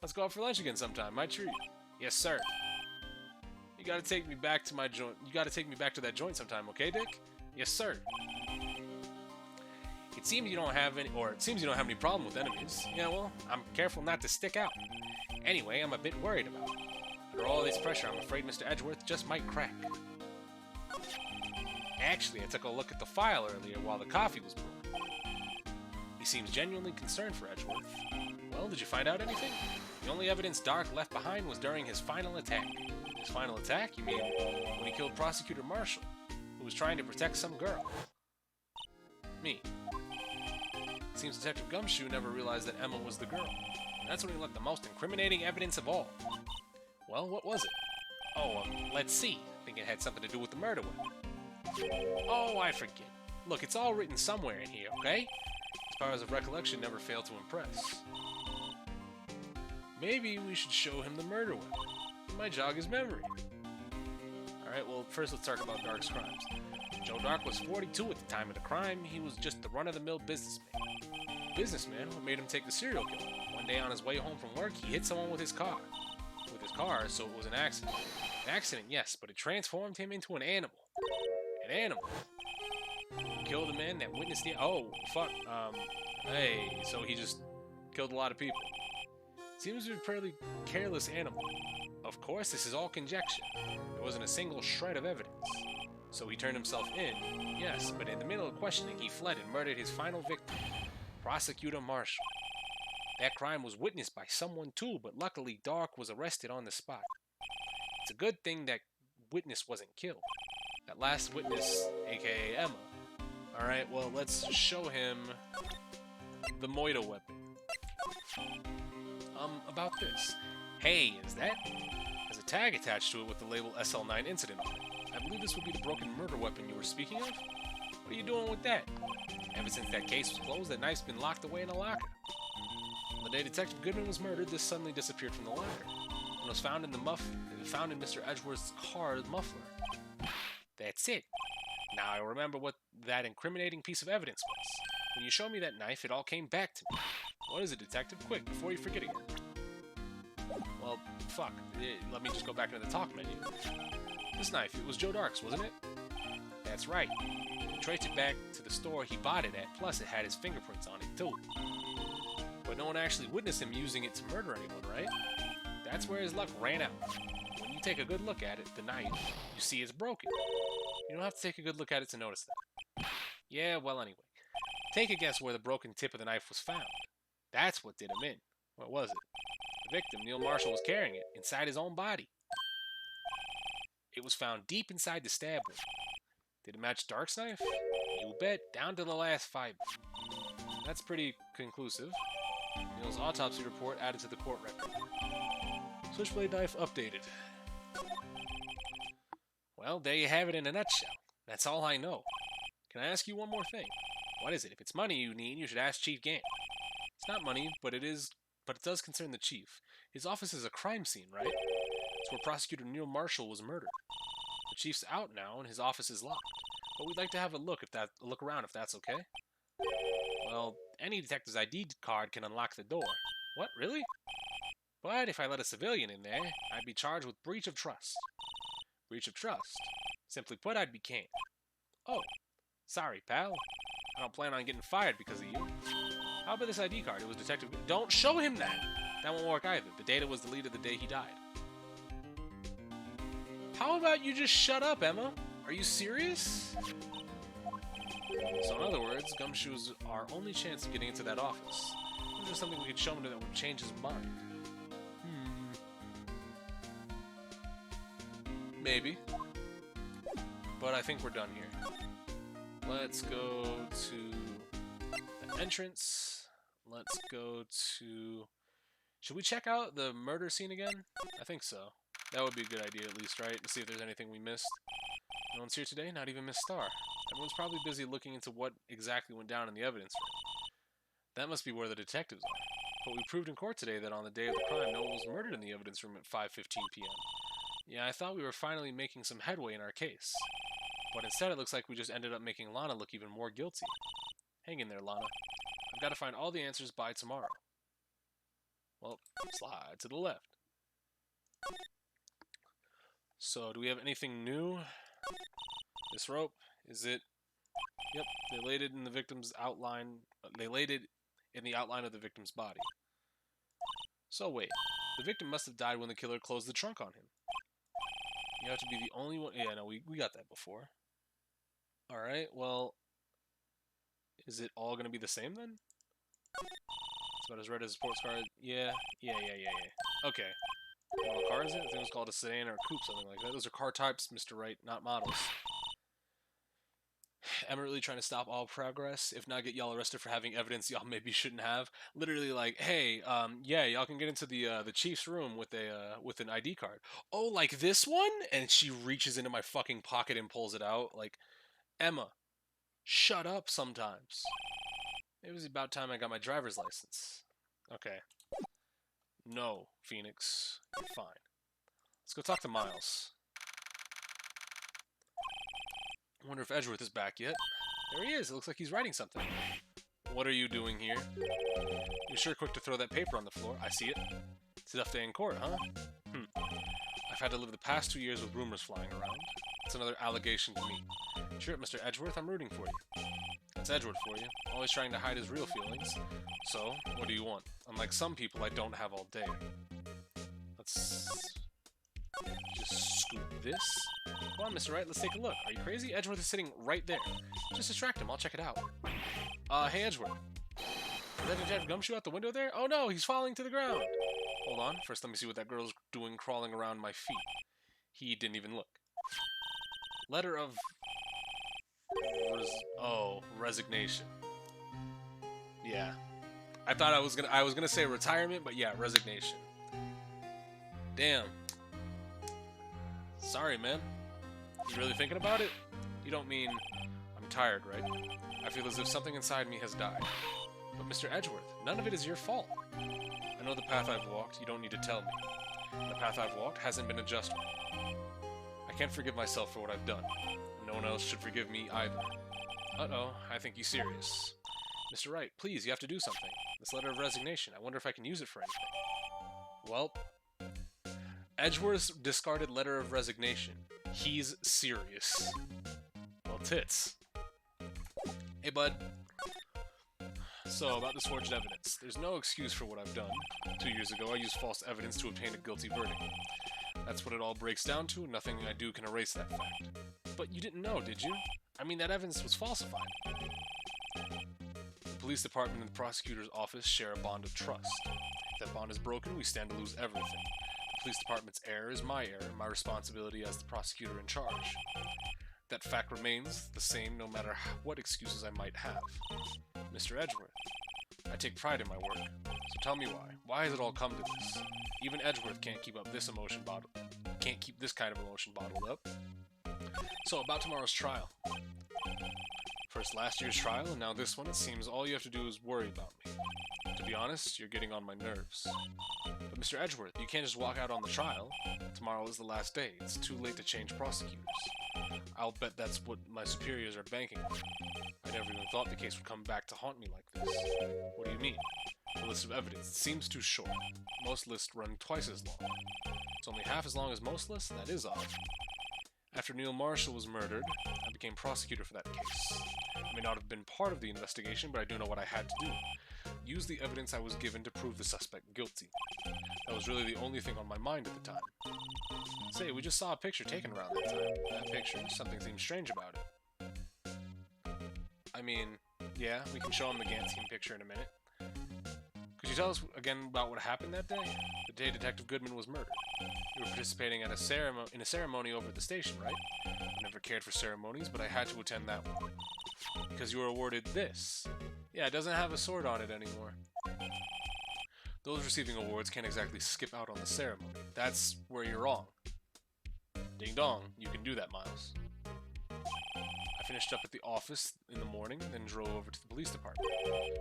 Speaker 2: Let's go out for lunch again sometime. My treat. Yes, sir. You gotta take me back to my joint. You gotta take me back to that joint sometime, okay, Dick? Yes, sir. It seems you don't have any problem with enemies. Yeah, well, I'm careful not to stick out. Anyway, I'm a bit worried about it. Under all this pressure, I'm afraid Mr. Edgeworth just might crack. Actually, I took a look at the file earlier while the coffee was brewing. He seems genuinely concerned for Edgeworth. Well, did you find out anything? The only evidence Dark left behind was during his final attack. His final attack? You mean when he killed Prosecutor Marshall, who was trying to protect some girl? Me. It seems Detective Gumshoe never realized that Emma was the girl. That's when he left the most incriminating evidence of all. Well, what was it? Oh, let's see. I think it had something to do with the murder weapon. Oh, I forget. Look, it's all written somewhere in here, okay? His powers of recollection never fail to impress. Maybe we should show him the murder weapon. It might jog his memory. Alright, well, first let's talk about Dark's crimes. Joe Dark was 42 at the time of the crime. He was just the run-of-the-mill businessman. Businessman? What made him take the serial killer? One day on his way home from work, he hit someone with his car. So it was an accident. An accident, yes, but it transformed him into an animal. An animal. Kill the man that witnessed the... Oh, fuck. Hey, so he just killed a lot of people. Seems to be a fairly careless animal. Of course, this is all conjecture. There wasn't a single shred of evidence. So he turned himself in. Yes, but in the middle of questioning, he fled and murdered his final victim, Prosecutor Marshall. That crime was witnessed by someone too, but luckily Dark was arrested on the spot. It's a good thing that witness wasn't killed. That last witness, aka Emma. Alright, well, let's show him the Moida weapon. About this. Hey, is that? There's a tag attached to it with the label SL9 incident on it. I believe this would be the broken murder weapon you were speaking of? What are you doing with that? Ever since that case was closed, that knife's been locked away in a locker. On the day Detective Goodman was murdered, this suddenly disappeared from the locker. It was found in Mr. Edgeworth's car muffler. That's it. Now I remember what that incriminating piece of evidence was. When you showed me that knife, it all came back to me. What is it, Detective? Quick, before you forget again. Well, fuck. Let me just go back into the talk menu. This knife, it was Joe Dark's, wasn't it? That's right. He traced it back to the store he bought it at, plus it had his fingerprints on it, too. But no one actually witnessed him using it to murder anyone, right? That's where his luck ran out. When you take a good look at it, the knife, you see it's broken. You don't have to take a good look at it to notice that. Yeah, well, anyway. Take a guess where the broken tip of the knife was found. That's what did him in. What was it? The victim, Neil Marshall, was carrying it inside his own body. It was found deep inside the stab wound. Did it match Dark's knife? You bet, down to the last fiber. That's pretty conclusive. Neil's autopsy report added to the court record. Switchblade knife updated. Well, there you have it in a nutshell. That's all I know. Can I ask you one more thing? What is it? If it's money you need, you should ask Chief Gant. It's not money, but it does concern the chief. His office is a crime scene, right? It's where Prosecutor Neil Marshall was murdered. The chief's out now, and his office is locked. But we'd like to have a look around, if that's okay. Well, any detective's ID card can unlock the door. What, really? But if I let a civilian in there, I'd be charged with breach of trust. Breach of trust? Simply put, I'd be canned. Oh, sorry, pal. I don't plan on getting fired because of you. How about this ID card? It was Detective... Don't show him that! That won't work either. The data was deleted the day he died. How about you just shut up, Emma? Are you serious? So in other words, Gumshoe's our only chance of getting into that office. Is there something we could show him that would change his mind? Maybe. But I think we're done here. Let's go to the entrance. Let's go to... Should we check out the murder scene again? I think so. That would be a good idea at least, right? To see if there's anything we missed. No one's here today, not even Miss Starr. Everyone's probably busy looking into what exactly went down in the evidence room. That must be where the detectives are. But we proved in court today that on the day of the crime, no one was murdered in the evidence room at 5:15 p.m. Yeah, I thought we were finally making some headway in our case. But instead it looks like we just ended up making Lana look even more guilty. Hang in there, Lana. I've got to find all the answers by tomorrow. Well, slide to the left. So, do we have anything new? This rope, is it? Yep, they laid it in the victim's outline. They laid it in the outline of the victim's body. So wait, the victim must have died when the killer closed the trunk on him. You have to be the only one. Yeah, no, we got that before. Alright, well, is it all going to be the same then? It's about as red as a sports car. Yeah. Okay. What car is it? I think it was called a sedan or a coupe, something like that. Those are car types, Mr. Wright, not models. Am I really trying to stop all progress? If not, get y'all arrested for having evidence y'all maybe shouldn't have. Literally, like, hey, yeah, y'all can get into the chief's room with an ID card. Oh, like this one? And she reaches into my fucking pocket and pulls it out. Like, Emma, shut up sometimes. It was about time I got my driver's license. Okay. No, Phoenix, you're fine. Let's go talk to Miles. I wonder if Edgeworth is back yet. There he is. It looks like he's writing something. What are you doing here? You're sure quick to throw that paper on the floor. I see it. It's a tough day in court, huh? I've had to live the past 2 years with rumors flying around. It's another allegation to me. Cheer up, Mr. Edgeworth, I'm rooting for you. That's Edgeworth for you, always trying to hide his real feelings. So, what do you want? Unlike some people, I don't have all day. Let's just scoop this. Come on, Mr. Wright, let's take a look. Are you crazy? Edgeworth is sitting right there. Just distract him, I'll check it out. Hey Edgeworth. Is that Detective Gumshoe out the window there? Oh no, he's falling to the ground. Hold on, first let me see what that girl's doing crawling around my feet. He didn't even look. Letter of... resignation. Yeah. I thought I was gonna say retirement, but yeah, resignation. Damn. Sorry, man. You really thinking about it? You don't mean I'm tired, right? I feel as if something inside me has died. But Mr. Edgeworth, none of it is your fault. I know the path I've walked, you don't need to tell me. The path I've walked hasn't been a just one. I can't forgive myself for what I've done. No one else should forgive me either. Uh-oh, I think he's serious. Mr. Wright, please, you have to do something. This letter of resignation, I wonder if I can use it for anything. Well, Edgeworth's discarded letter of resignation. He's serious. Well, tits. Hey, bud. So, about this forged evidence. There's no excuse for what I've done. 2 years ago, I used false evidence to obtain a guilty verdict. That's what it all breaks down to, nothing I do can erase that fact. But you didn't know, did you? I mean, that evidence was falsified. The police department and the prosecutor's office share a bond of trust. If that bond is broken, we stand to lose everything. The police department's error is my error, my responsibility as the prosecutor in charge. That fact remains the same no matter what excuses I might have. Mr. Edgeworth, I take pride in my work, so tell me why. Why has it all come to this? Even Edgeworth can't keep up this emotion bottled. Can't keep this kind of emotion bottled up. So about tomorrow's trial. First last year's trial, and now this one. It seems all you have to do is worry about me. To be honest, you're getting on my nerves. But Mr. Edgeworth, you can't just walk out on the trial. Tomorrow is the last day. It's too late to change prosecutors. I'll bet that's what my superiors are banking on. I never even thought the case would come back to haunt me like this. What do you mean? The list of evidence seems too short. Most lists run twice as long. It's only half as long as most lists? That is odd. After Neil Marshall was murdered, I became prosecutor for that case. I may not have been part of the investigation, but I do know what I had to do. Use the evidence I was given to prove the suspect guilty. That was really the only thing on my mind at the time. Say, we just saw a picture taken around that time. That picture, something seems strange about it. I mean, yeah, we can show him the Gantine picture in a minute. Could you tell us again about what happened that day? The day Detective Goodman was murdered. You were participating at in a ceremony over at the station, right? I never cared for ceremonies, but I had to attend that one. Because you were awarded this. Yeah, it doesn't have a sword on it anymore. Those receiving awards can't exactly skip out on the ceremony. That's where you're wrong. Ding dong, you can do that, Miles. I finished up at the office in the morning, then drove over to the police department.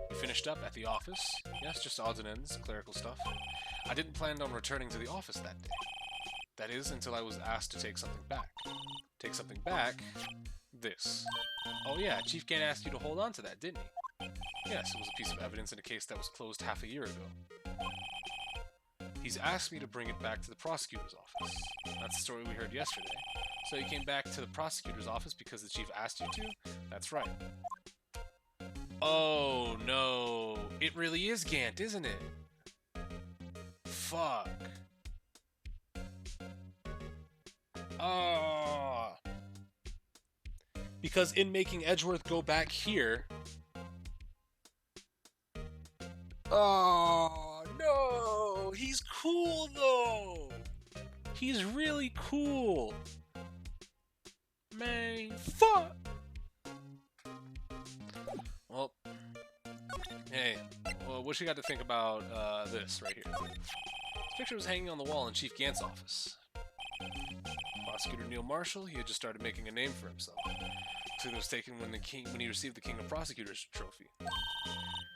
Speaker 2: We finished up at the office. Yes, just odds and ends, clerical stuff. I didn't plan on returning to the office that day. That is, until I was asked to take something back. Take something back? This. Oh yeah, Chief Gant asked you to hold on to that, didn't he? Yes, it was a piece of evidence in a case that was closed half a year ago. He's asked me to bring it back to the prosecutor's office. That's the story we heard yesterday. So you came back to the prosecutor's office because the chief asked you to? That's right. Oh no, it really is Gant, isn't it? Fuck. Ah. Because in making Edgeworth go back here... Oh, no! He's cool, though! He's really cool! Man, fuck! Well, hey, well, what you got to think about this right here? This picture was hanging on the wall in Chief Gant's office. Prosecutor Neil Marshall, he had just started making a name for himself. So it was taken when he received the King of Prosecutors trophy.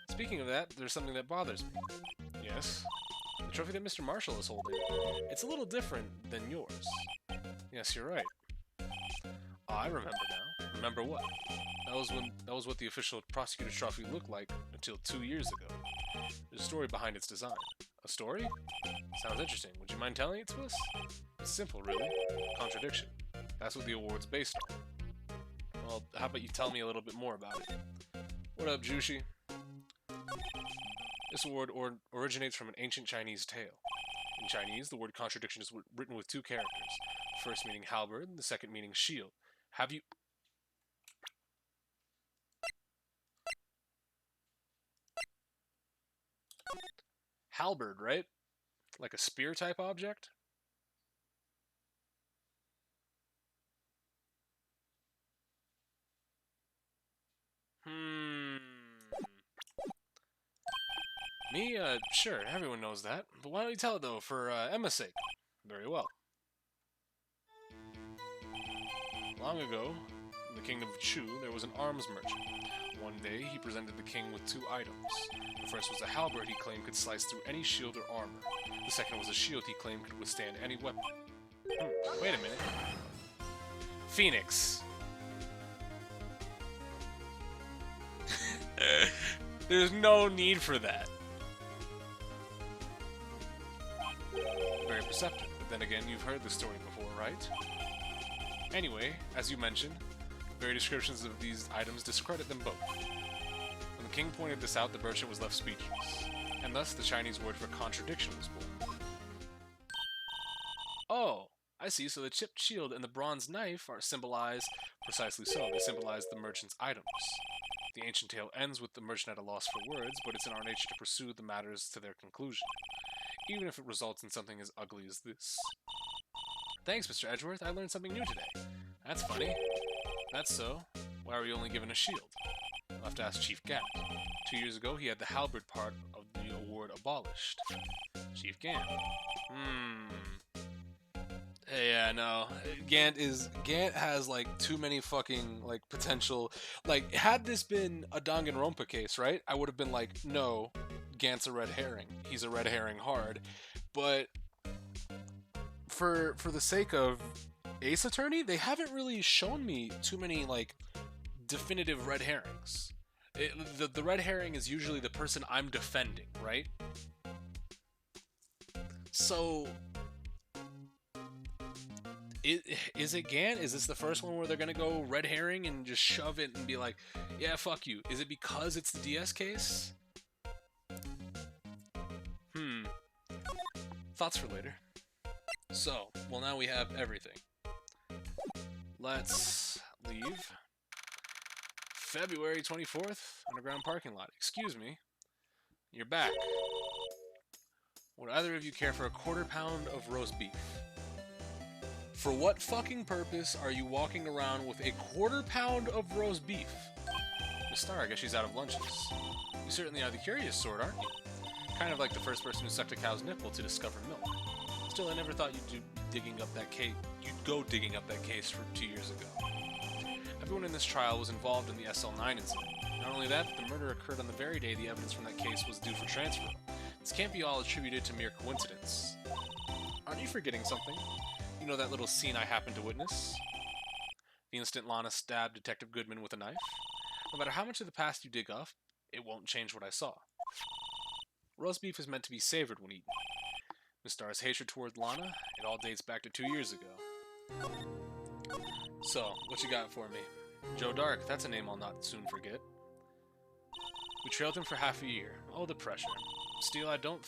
Speaker 2: Speaking of that, there's something that bothers me. Yes? The trophy that Mr. Marshall is holding. It's a little different than yours. Yes, you're right. Oh, I remember now. Remember what? That was what the official prosecutor's trophy looked like until 2 years ago. There's a story behind its design. A story? Sounds interesting. Would you mind telling it to us? It's simple, really. Contradiction. That's what the award's based on. Well, how about you tell me a little bit more about it? What up, Jushi? This award originates from an ancient Chinese tale. In Chinese, the word contradiction is written with two characters, the first meaning halberd and the second meaning shield. Have you... Halberd, right? Like a spear type object? Me? Sure, everyone knows that. But why don't you tell it, though, for Emma's sake? Very well. Long ago, in the kingdom of Chu, there was an arms merchant. One day, he presented the king with two items. The first was a halberd he claimed could slice through any shield or armor. The second was a shield he claimed could withstand any weapon. Wait a minute. Phoenix. There's no need for that. Very perceptive, but then again, you've heard this story before, right? Anyway, as you mentioned, very descriptions of these items discredit them both. When the king pointed this out, the merchant was left speechless, and thus the Chinese word for contradiction was born. Oh, I see, so the chipped shield and the bronze knife are symbolized precisely so. They symbolize the merchant's items. The ancient tale ends with the merchant at a loss for words, but it's in our nature to pursue the matters to their conclusion, even if it results in something as ugly as this. Thanks, Mr. Edgeworth. I learned something new today. That's funny. That's so. Why were you only given a shield? I'll have to ask Chief Gant. 2 years ago, he had the halberd part of the award abolished. Chief Gant. Yeah, no. Gant has like too many fucking like potential. Like, had this been a Danganronpa case, right? I would have been like, no, Gant's a red herring. He's a red herring hard. But for the sake of Ace Attorney, they haven't really shown me too many like definitive red herrings. The red herring is usually the person I'm defending, right? So is it Gant? Is this the first one where they're gonna go red herring and just shove it and be like, yeah, fuck you? Is it because it's the DS case? Thoughts for later. So, well, now we have everything. Let's leave. February 24th, underground parking lot. Excuse me. You're back. Would either of you care for a quarter pound of roast beef? For what fucking purpose are you walking around with a quarter pound of roast beef? Miss Star, I guess she's out of lunches. You certainly are the curious sort, aren't you? Kind of like the first person who sucked a cow's nipple to discover milk. Still, I never thought you'd go digging up that case from 2 years ago. Everyone in this trial was involved in the SL9 incident. Not only that, the murder occurred on the very day the evidence from that case was due for transfer. This can't be all attributed to mere coincidence. Aren't you forgetting something? You know that little scene I happened to witness? The instant Lana stabbed Detective Goodman with a knife? No matter how much of the past you dig up, it won't change what I saw. Roast beef is meant to be savored when eaten. Miss Star's hatred toward Lana, it all dates back to 2 years ago. So, what you got for me? Joe Dark, that's a name I'll not soon forget. We trailed him for half a year. Oh, the pressure. Still, I don't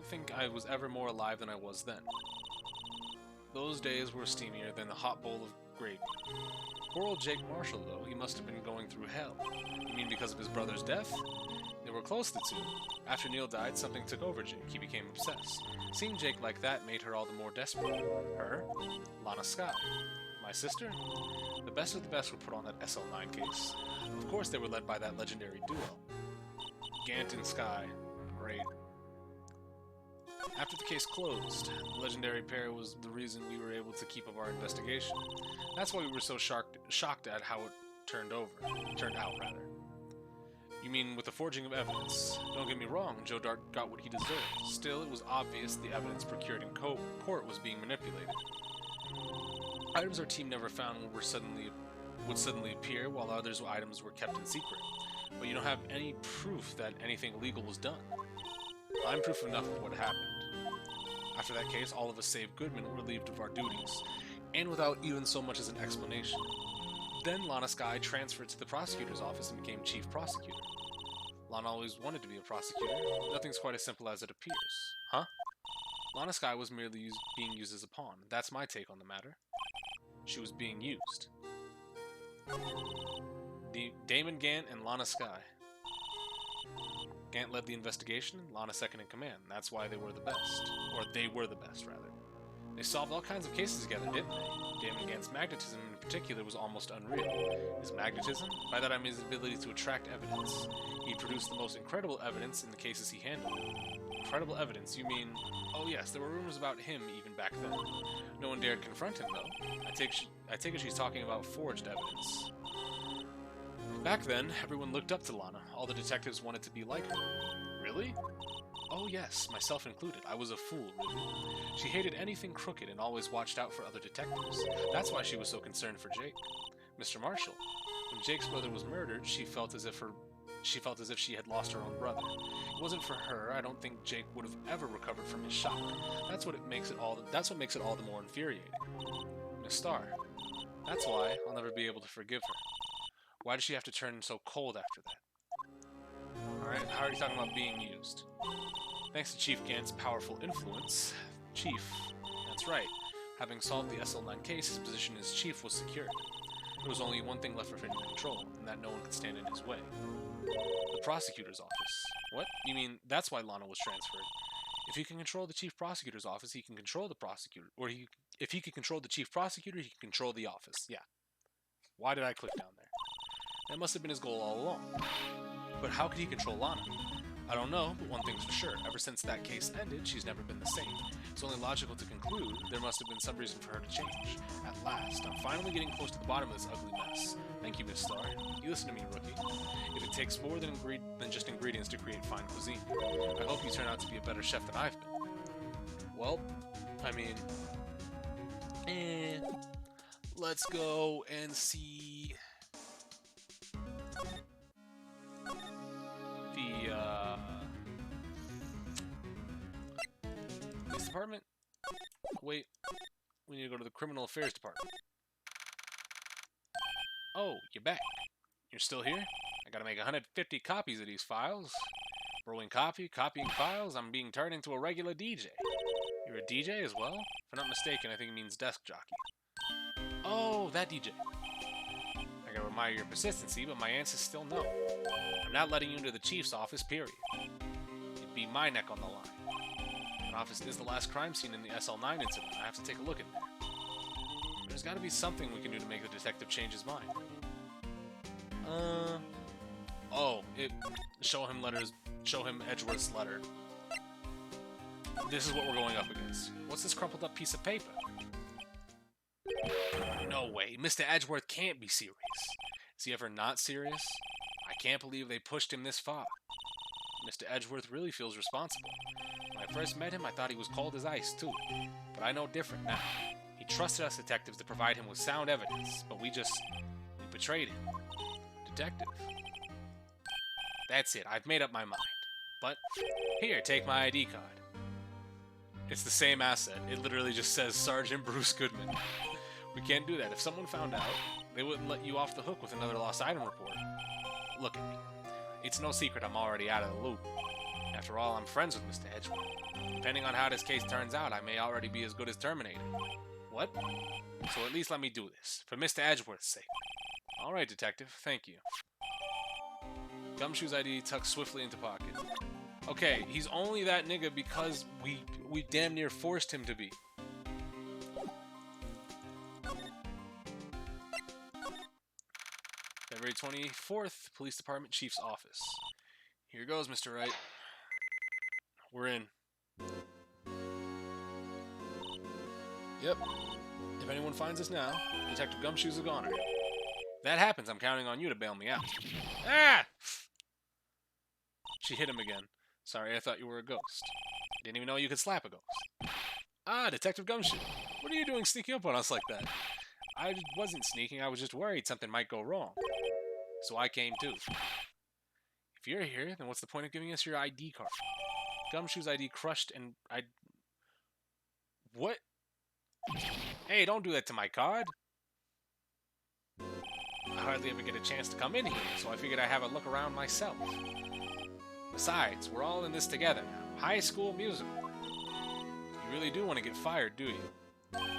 Speaker 2: think I was ever more alive than I was then. Those days were steamier than a hot bowl of gravy. Poor old Jake Marshall, though, he must have been going through hell. You mean because of his brother's death? They were close, the two. After Neil died, something took over Jake. He became obsessed. Seeing Jake like that made her all the more desperate. Her? Lana Scott. My sister? The best of the best were put on that SL9 case. Of course they were led by that legendary duo. Gant and Sky. Great. After the case closed, the legendary pair was the reason we were able to keep up our investigation. That's why we were so shocked at how it turned out. You mean with the forging of evidence? Don't get me wrong, Joe Dark got what he deserved. Still, it was obvious the evidence procured in court was being manipulated. Items our team never found would suddenly appear, while others items were kept in secret. But you don't have any proof that anything illegal was done. I'm proof enough of what happened. After that case, all of us save Goodman were relieved of our duties. and without even so much as an explanation. Then Lana Skye transferred to the prosecutor's office and became chief prosecutor. Lana always wanted to be a prosecutor. Nothing's quite as simple as it appears. Huh? Lana Skye was merely being used as a pawn. That's my take on the matter. She was being used. Damon Gant and Lana Skye. Gant led the investigation, Lana second in command. That's why they were the best. Or they were the best, rather. They solved all kinds of cases together, didn't they? Damon Gant's magnetism in particular was almost unreal. His magnetism? By that I mean his ability to attract evidence. He produced the most incredible evidence in the cases he handled. Incredible evidence? You mean... Oh yes, there were rumors about him even back then. No one dared confront him, though. I take it she's talking about forged evidence. Back then, everyone looked up to Lana. All the detectives wanted to be like her. Really? Oh yes, myself included. I was a fool, really. She hated anything crooked and always watched out for other detectives. That's why she was so concerned for Jake. Mr. Marshall. When Jake's brother was murdered, she felt as if she had lost her own brother. It wasn't for her, I don't think Jake would have ever recovered from his shock. That's what makes it all the more infuriating. Miss Starr. That's why I'll never be able to forgive her. Why did she have to turn so cold after that? Alright, how are you talking about being used? Thanks to Chief Gant's powerful influence, Chief, that's right, having solved the SL9 case, his position as Chief was secured. There was only one thing left for him to control, and that no one could stand in his way. The prosecutor's office. What? You mean that's why Lana was transferred? If he can control the chief prosecutor's office, he can control the prosecutor. If he can control the chief prosecutor, he can control the office. Yeah. Why did I click down there? That must have been his goal all along. But how could he control Lana? I don't know, but one thing's for sure. Ever since that case ended, she's never been the same. It's only logical to conclude there must have been some reason for her to change. At last, I'm finally getting close to the bottom of this ugly mess. Thank you, Miss Starr. You listen to me, rookie. If it takes more than just ingredients to create fine cuisine, I hope you turn out to be a better chef than I've been. Well, I mean... let's go and see... the, police department? Wait, we need to go to the criminal affairs department. Oh, you're back. You're still here? I gotta make 150 copies of these files. Brewing copying files, I'm being turned into a regular DJ. You're a DJ as well? If I'm not mistaken, I think it means desk jockey. Oh, that DJ. I gotta admire your persistency, but my answer's still no. I'm not letting you into the chief's office, period. It'd be my neck on the line. That office is the last crime scene in the SL9 incident. I have to take a look in there. There's gotta be something we can do to make the detective change his mind. Show him Edgeworth's letter. This is what we're going up against. What's this crumpled up piece of paper? No way, Mr. Edgeworth can't be serious. Is he ever not serious? I can't believe they pushed him this far. Mr. Edgeworth really feels responsible. When I first met him, I thought he was cold as ice, too. But I know different now. He trusted us detectives to provide him with sound evidence, but we betrayed him. Detective. That's it, I've made up my mind. But, here, take my ID card. It's the same asset. It literally just says Sergeant Bruce Goodman. We can't do that. If someone found out, they wouldn't let you off the hook with another lost item report. Look at me. It's no secret I'm already out of the loop. After all, I'm friends with Mr. Edgeworth. Depending on how this case turns out, I may already be as good as terminated. What? So at least let me do this, for Mr. Edgeworth's sake. Alright, detective. Thank you. Gumshoe's ID tucked swiftly into pocket. Okay, he's only that nigga because we damn near forced him to be. February 24th, Police Department Chief's Office. Here goes, Mr. Wright. We're in. Yep. If anyone finds us now, Detective Gumshoe's a goner. If that happens, I'm counting on you to bail me out. Ah! She hit him again. Sorry, I thought you were a ghost. Didn't even know you could slap a ghost. Ah, Detective Gumshoe. What are you doing sneaking up on us like that? I wasn't sneaking, I was just worried something might go wrong. So I came too. If you're here, then what's the point of giving us your ID card? Gumshoe's ID crushed and What? Hey, don't do that to my card. I hardly ever get a chance to come in here, so I figured I'd have a look around myself. Besides, we're all in this together now. High School Musical. You really do want to get fired, do you?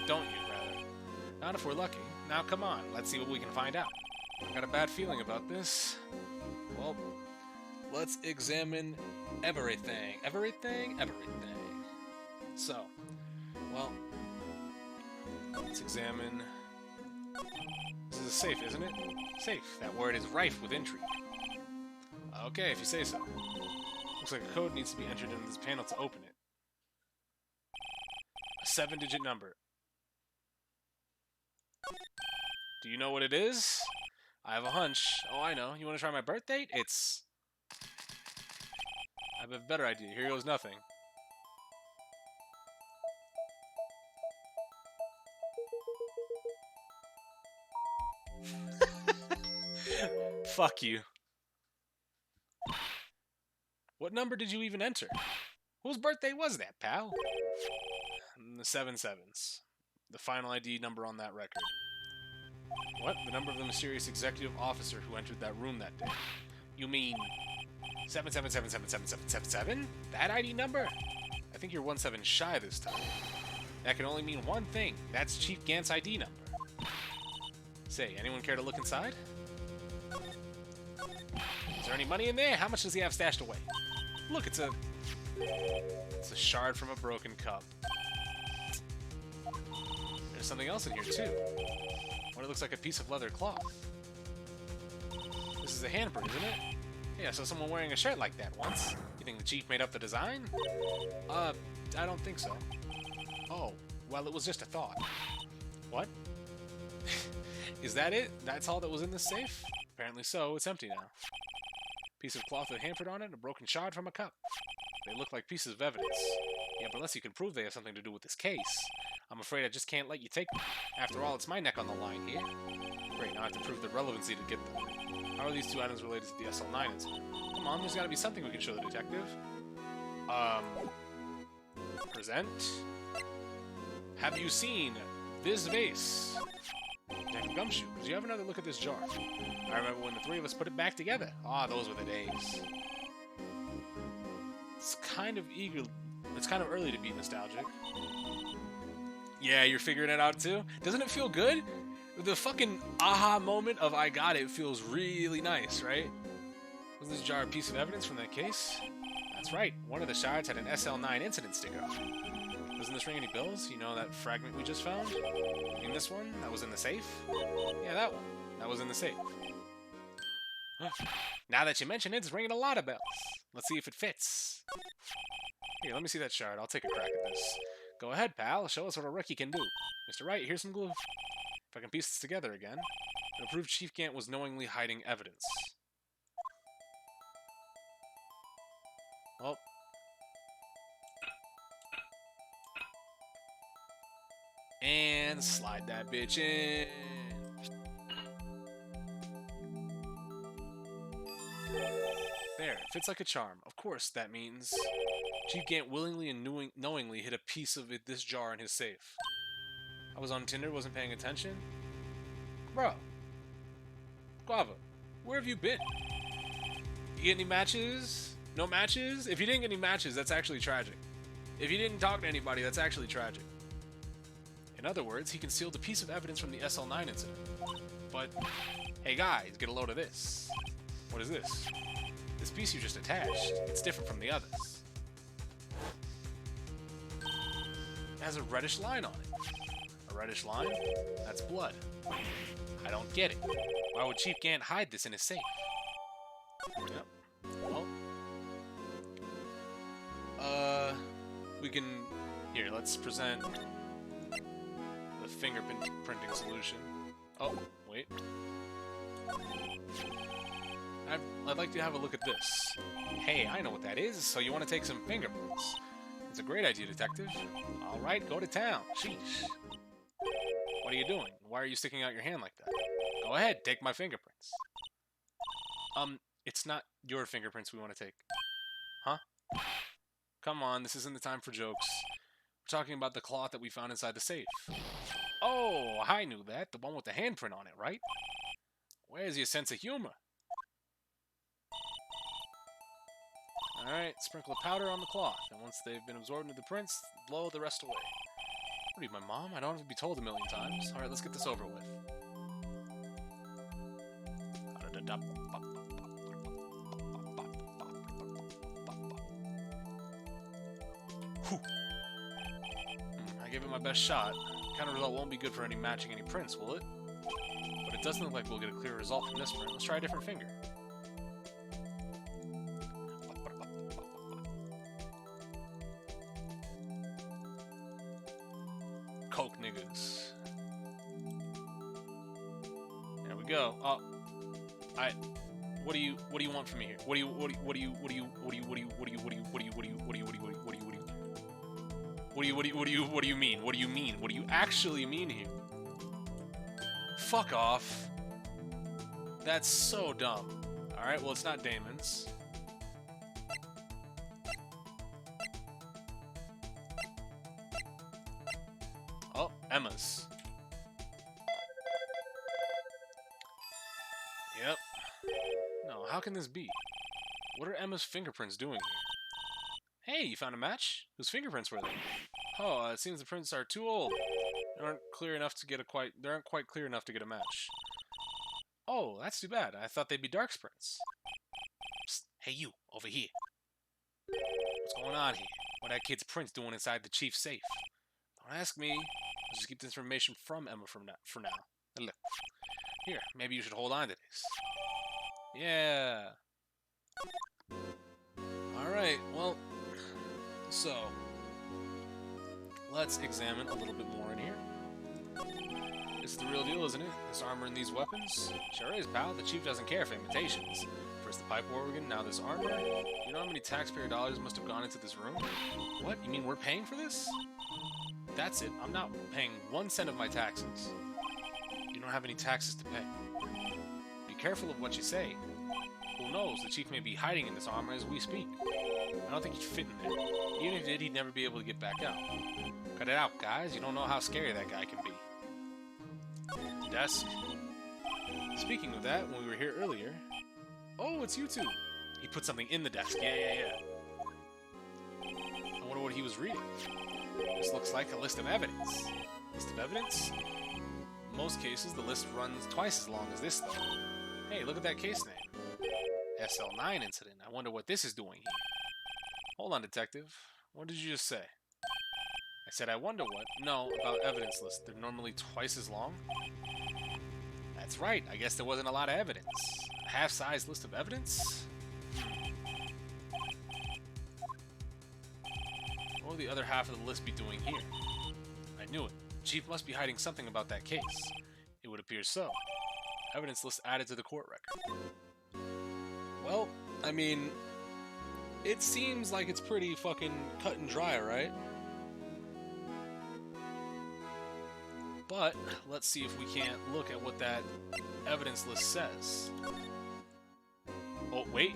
Speaker 2: Don't you, rather? Not if we're lucky. Now come on, let's see what we can find out. I've got a bad feeling about this. Well, let's examine everything. Everything? Everything. So, well, let's examine... This is a safe, isn't it? Safe. That word is rife with intrigue. Okay, if you say so. Looks like a code needs to be entered in this panel to open it. A 7-digit number. Do you know what it is? I have a hunch. Oh, I know. You want to try my birth date? It's... I have a better idea. Here goes nothing. Fuck you. What number did you even enter? Whose birthday was that, pal? The 7 sevens. The final ID number on that record. What? The number of the mysterious executive officer who entered that room that day. You mean 777777777? That ID number? I think you're 17 shy this time. That can only mean one thing. That's Chief Gant's ID number. Say, anyone care to look inside? Is there any money in there? How much does he have stashed away? Look, it's a shard from a broken cup. There's something else in here, too. What looks like a piece of leather cloth. This is a handprint, isn't it? Yeah, so someone wearing a shirt like that once. You think the chief made up the design? I don't think so. Oh, well, it was just a thought. What? Is that it? That's all that was in this safe? Apparently so. It's empty now. Piece of cloth with a handprint on it and a broken shard from a cup. They look like pieces of evidence. Yeah, but unless you can prove they have something to do with this case, I'm afraid I just can't let you take them. After all, it's my neck on the line here. Great, now I have to prove the relevancy to get them. How are these two items related to the SL9 incident? Come on, there's gotta be something we can show the detective. Present. Have you seen this vase? Detective Gumshoe, do you have another look at this jar? I remember when the three of us put it back together. Ah, those were the days. It's kind of early to be nostalgic. Yeah, you're figuring it out too? Doesn't it feel good? The fucking aha moment of I got it feels really nice, right? Was this jar a piece of evidence from that case? That's right. One of the shards had an SL9 incident sticker. Doesn't this ring any bells? You know that fragment we just found? You mean this one? That was in the safe? Yeah, that one. That was in the safe. Now that you mention it, it's ringing a lot of bells. Let's see if it fits. Here, let me see that shard. I'll take a crack at this. Go ahead, pal. Show us what a rookie can do. Mr. Wright, here's some glue. If I can piece this together again, it'll prove Chief Gant was knowingly hiding evidence. Well. And slide that bitch in. There, it fits like a charm. Of course, that means Chief Gant willingly and knowingly hid a piece of this jar in his safe. I was on Tinder, wasn't paying attention. Bro. Guava, where have you been? You get any matches? No matches? If you didn't get any matches, that's actually tragic. If you didn't talk to anybody, that's actually tragic. In other words, he concealed a piece of evidence from the SL9 incident. But, hey guys, get a load of this. What is this? This piece you just attached, it's different from the others. It has a reddish line on it. A reddish line? That's blood. I don't get it. Why would Chief Gant hide this in his safe? Yep. Well, we can... Here, let's present the fingerprinting solution. Oh, wait. I'd like to have a look at this. Hey, I know what that is, so you want to take some fingerprints. It's a great idea, detective. Alright, go to town. Sheesh. What are you doing? Why are you sticking out your hand like that? Go ahead, take my fingerprints. It's not your fingerprints we want to take. Huh? Come on, this isn't the time for jokes. We're talking about the cloth that we found inside the safe. Oh, I knew that. The one with the handprint on it, right? Where's your sense of humor? Alright, sprinkle of powder on the cloth, and once they've been absorbed into the prints, blow the rest away. What are you, my mom? I don't have to be told a million times. Alright, let's get this over with. I gave it my best shot. Kind of result won't be good for matching any prints, will it? But it doesn't look like we'll get a clear result from this print. Let's try a different finger. Coke niggas. There we go. Oh, what do you want from me here? What do you mean? What do you mean? What do you actually mean here? Fuck off. That's so dumb. Alright, well, it's not Damon's. Oh, Emma's. Yep. No, how can this be? What are Emma's fingerprints doing here? Hey, you found a match? Whose fingerprints were they? Oh, it seems the prints are too old. They aren't quite clear enough to get a match. Oh, that's too bad. I thought they'd be Dark's prints. Psst, hey you, over here. What's going on here? What are that kid's prints doing inside the chief's safe? Don't ask me. Let's just keep this information from Emma for now. Look. Here, maybe you should hold on to this. Yeah. Alright, well, so let's examine a little bit more in here. This is the real deal, isn't it? This armor and these weapons? Sure is, pal. The chief doesn't care for imitations. First the pipe organ, now this armor. You know how many taxpayer dollars must have gone into this room? What? You mean we're paying for this? That's it. I'm not paying 1 cent of my taxes. You don't have any taxes to pay. Be careful of what you say. Who knows? The chief may be hiding in this armor as we speak. I don't think he'd fit in there. Even if he did, he'd never be able to get back out. Cut it out, guys. You don't know how scary that guy can be. Desk. Speaking of that, when we were here earlier... Oh, it's you two. He put something in the desk. Yeah. I wonder what he was reading. This looks like a list of evidence. List of evidence? In most cases, the list runs twice as long as this, though. Hey, look at that case name. SL9 incident. I wonder what this is doing here. Hold on, detective. What did you just say? I said I wonder what... No, about evidence lists. They're normally twice as long? That's right. I guess there wasn't a lot of evidence. A half-size list of evidence? What will the other half of the list be doing here? I knew it. Chief must be hiding something about that case. It would appear so. Evidence list added to the court record. Well, I mean, it seems like it's pretty fucking cut and dry, right? But let's see if we can't look at what that evidence list says. Oh, wait.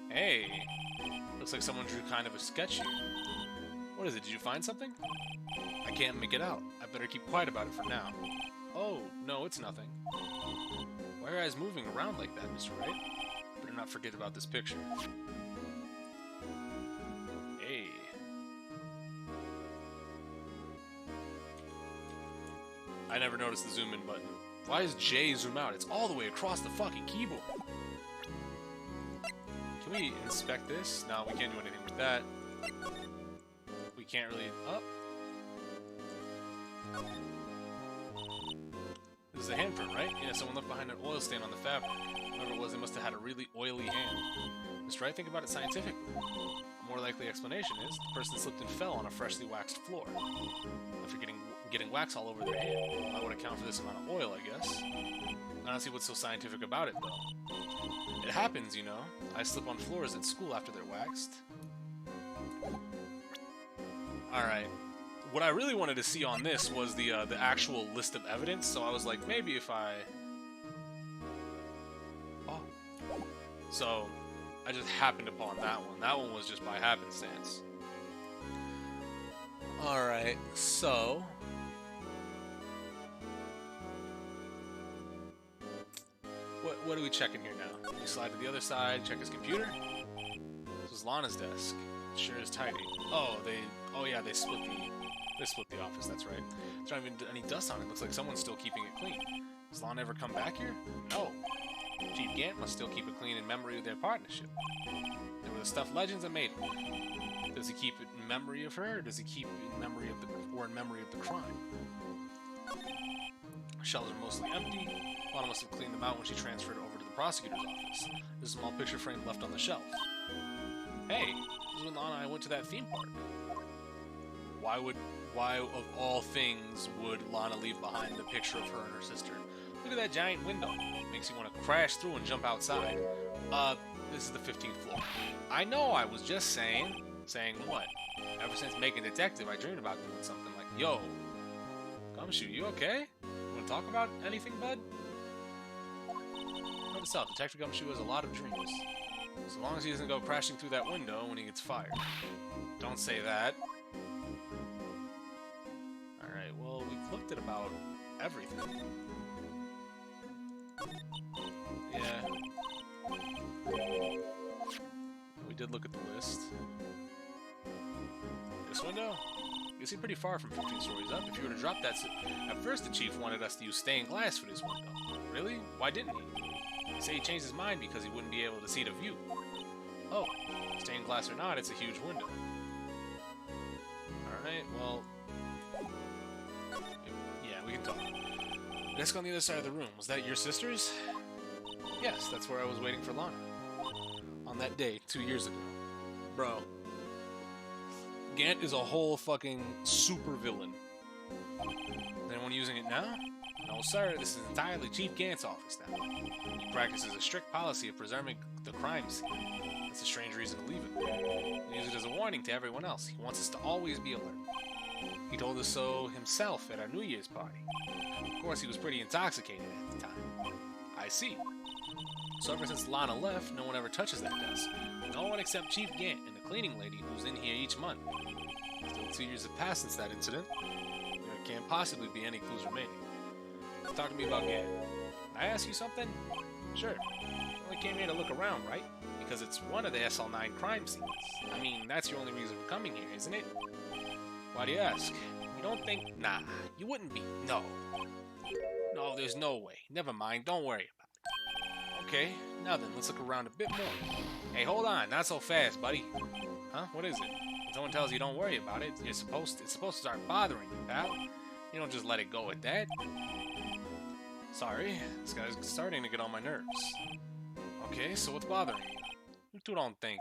Speaker 2: Hey, looks like someone drew kind of a sketch here. What is it? Did you find something? I can't make it out. I better keep quiet about it for now. Oh, no, it's nothing. Why are your eyes moving around like that, Mr. Wright? Better not forget about this picture. Hey. I never noticed the zoom in button. Why does J zoom out? It's all the way across the fucking keyboard. Can we inspect this? No, we can't do anything with that. We can't really... Oh. This is a handprint, right? Yeah, someone left behind an oil stain on the fabric. Whoever it was, they must have had a really oily hand. Mr. Wright, think about it scientifically. A more likely explanation is the person slipped and fell on a freshly waxed floor. After getting wax all over their hand, that would account for this amount of oil, I guess. I don't see what's so scientific about it, though. It happens, you know. I slip on floors at school after they're waxed. Alright. What I really wanted to see on this was the actual list of evidence, so I was like, maybe if I... Oh. So, I just happened upon that one. That one was just by happenstance. Alright, so... What are we checking here now? We slide to the other side, check his computer. This is Lana's desk. It sure is tidy. Oh, yeah, they split the office, that's right. There's not even any dust on it. Looks like someone's still keeping it clean. Has Lana ever come back here? No. Chief Gant must still keep it clean in memory of their partnership. They were the stuffed legends that made it. Does he keep it in memory of her, or does he keep it in memory of the crime? Shelves are mostly empty. Lana must have cleaned them out when she transferred over to the prosecutor's office. There's a small picture frame left on the shelf. Hey, this is when Lana and I went to that theme park. Why of all things would Lana leave behind the picture of her and her sister? Look at that giant window. Makes you want to crash through and jump outside. This is the 15th floor. I know, I was just saying. Saying what? Ever since making Detective, I dreamed about doing something like, yo, Gumshoe, you okay? You want to talk about anything, bud? Note to self, Detective Gumshoe has a lot of dreams. So long as he doesn't go crashing through that window when he gets fired. Don't say that. Alright, well, we've looked at about everything. Yeah. We did look at the list. This window? You see pretty far from 15 stories up. If you were to drop that... At first, the chief wanted us to use stained glass for this window. Really? Why didn't he? He said he changed his mind because he wouldn't be able to see the view. Oh, stained glass or not, it's a huge window. Alright, well... Yeah, we can talk. Desk on the other side of the room. Was that your sister's? Yes, that's where I was waiting for Lana. On that day, 2 years ago. Bro. Gant is a whole fucking super villain. Is anyone using it now? No, sir. This is entirely Chief Gant's office now. He practices a strict policy of preserving the crime scene. That's a strange reason to leave it. He uses it as a warning to everyone else. He wants us to always be alert. He told us so himself at our New Year's party. Of course, he was pretty intoxicated at the time. I see. So ever since Lana left, no one ever touches that desk. No one except Chief Gant and the cleaning lady who's in here each month. Still 2 years have passed since that incident. There can't possibly be any clues remaining. Talk to me about Gant. Can I ask you something? Sure. You only came here to look around, right? Because it's one of the SL9 crime scenes. I mean, that's your only reason for coming here, isn't it? Why do you ask? You don't think... Nah, you wouldn't be. No. No, there's no way. Never mind, don't worry about it. Okay, now then, let's look around a bit more. Hey, hold on, not so fast, buddy. Huh? What is it? When someone tells you don't worry about it, it's supposed to start bothering you, pal. You don't just let it go at that. Sorry, this guy's starting to get on my nerves. Okay, so what's bothering you? You two don't think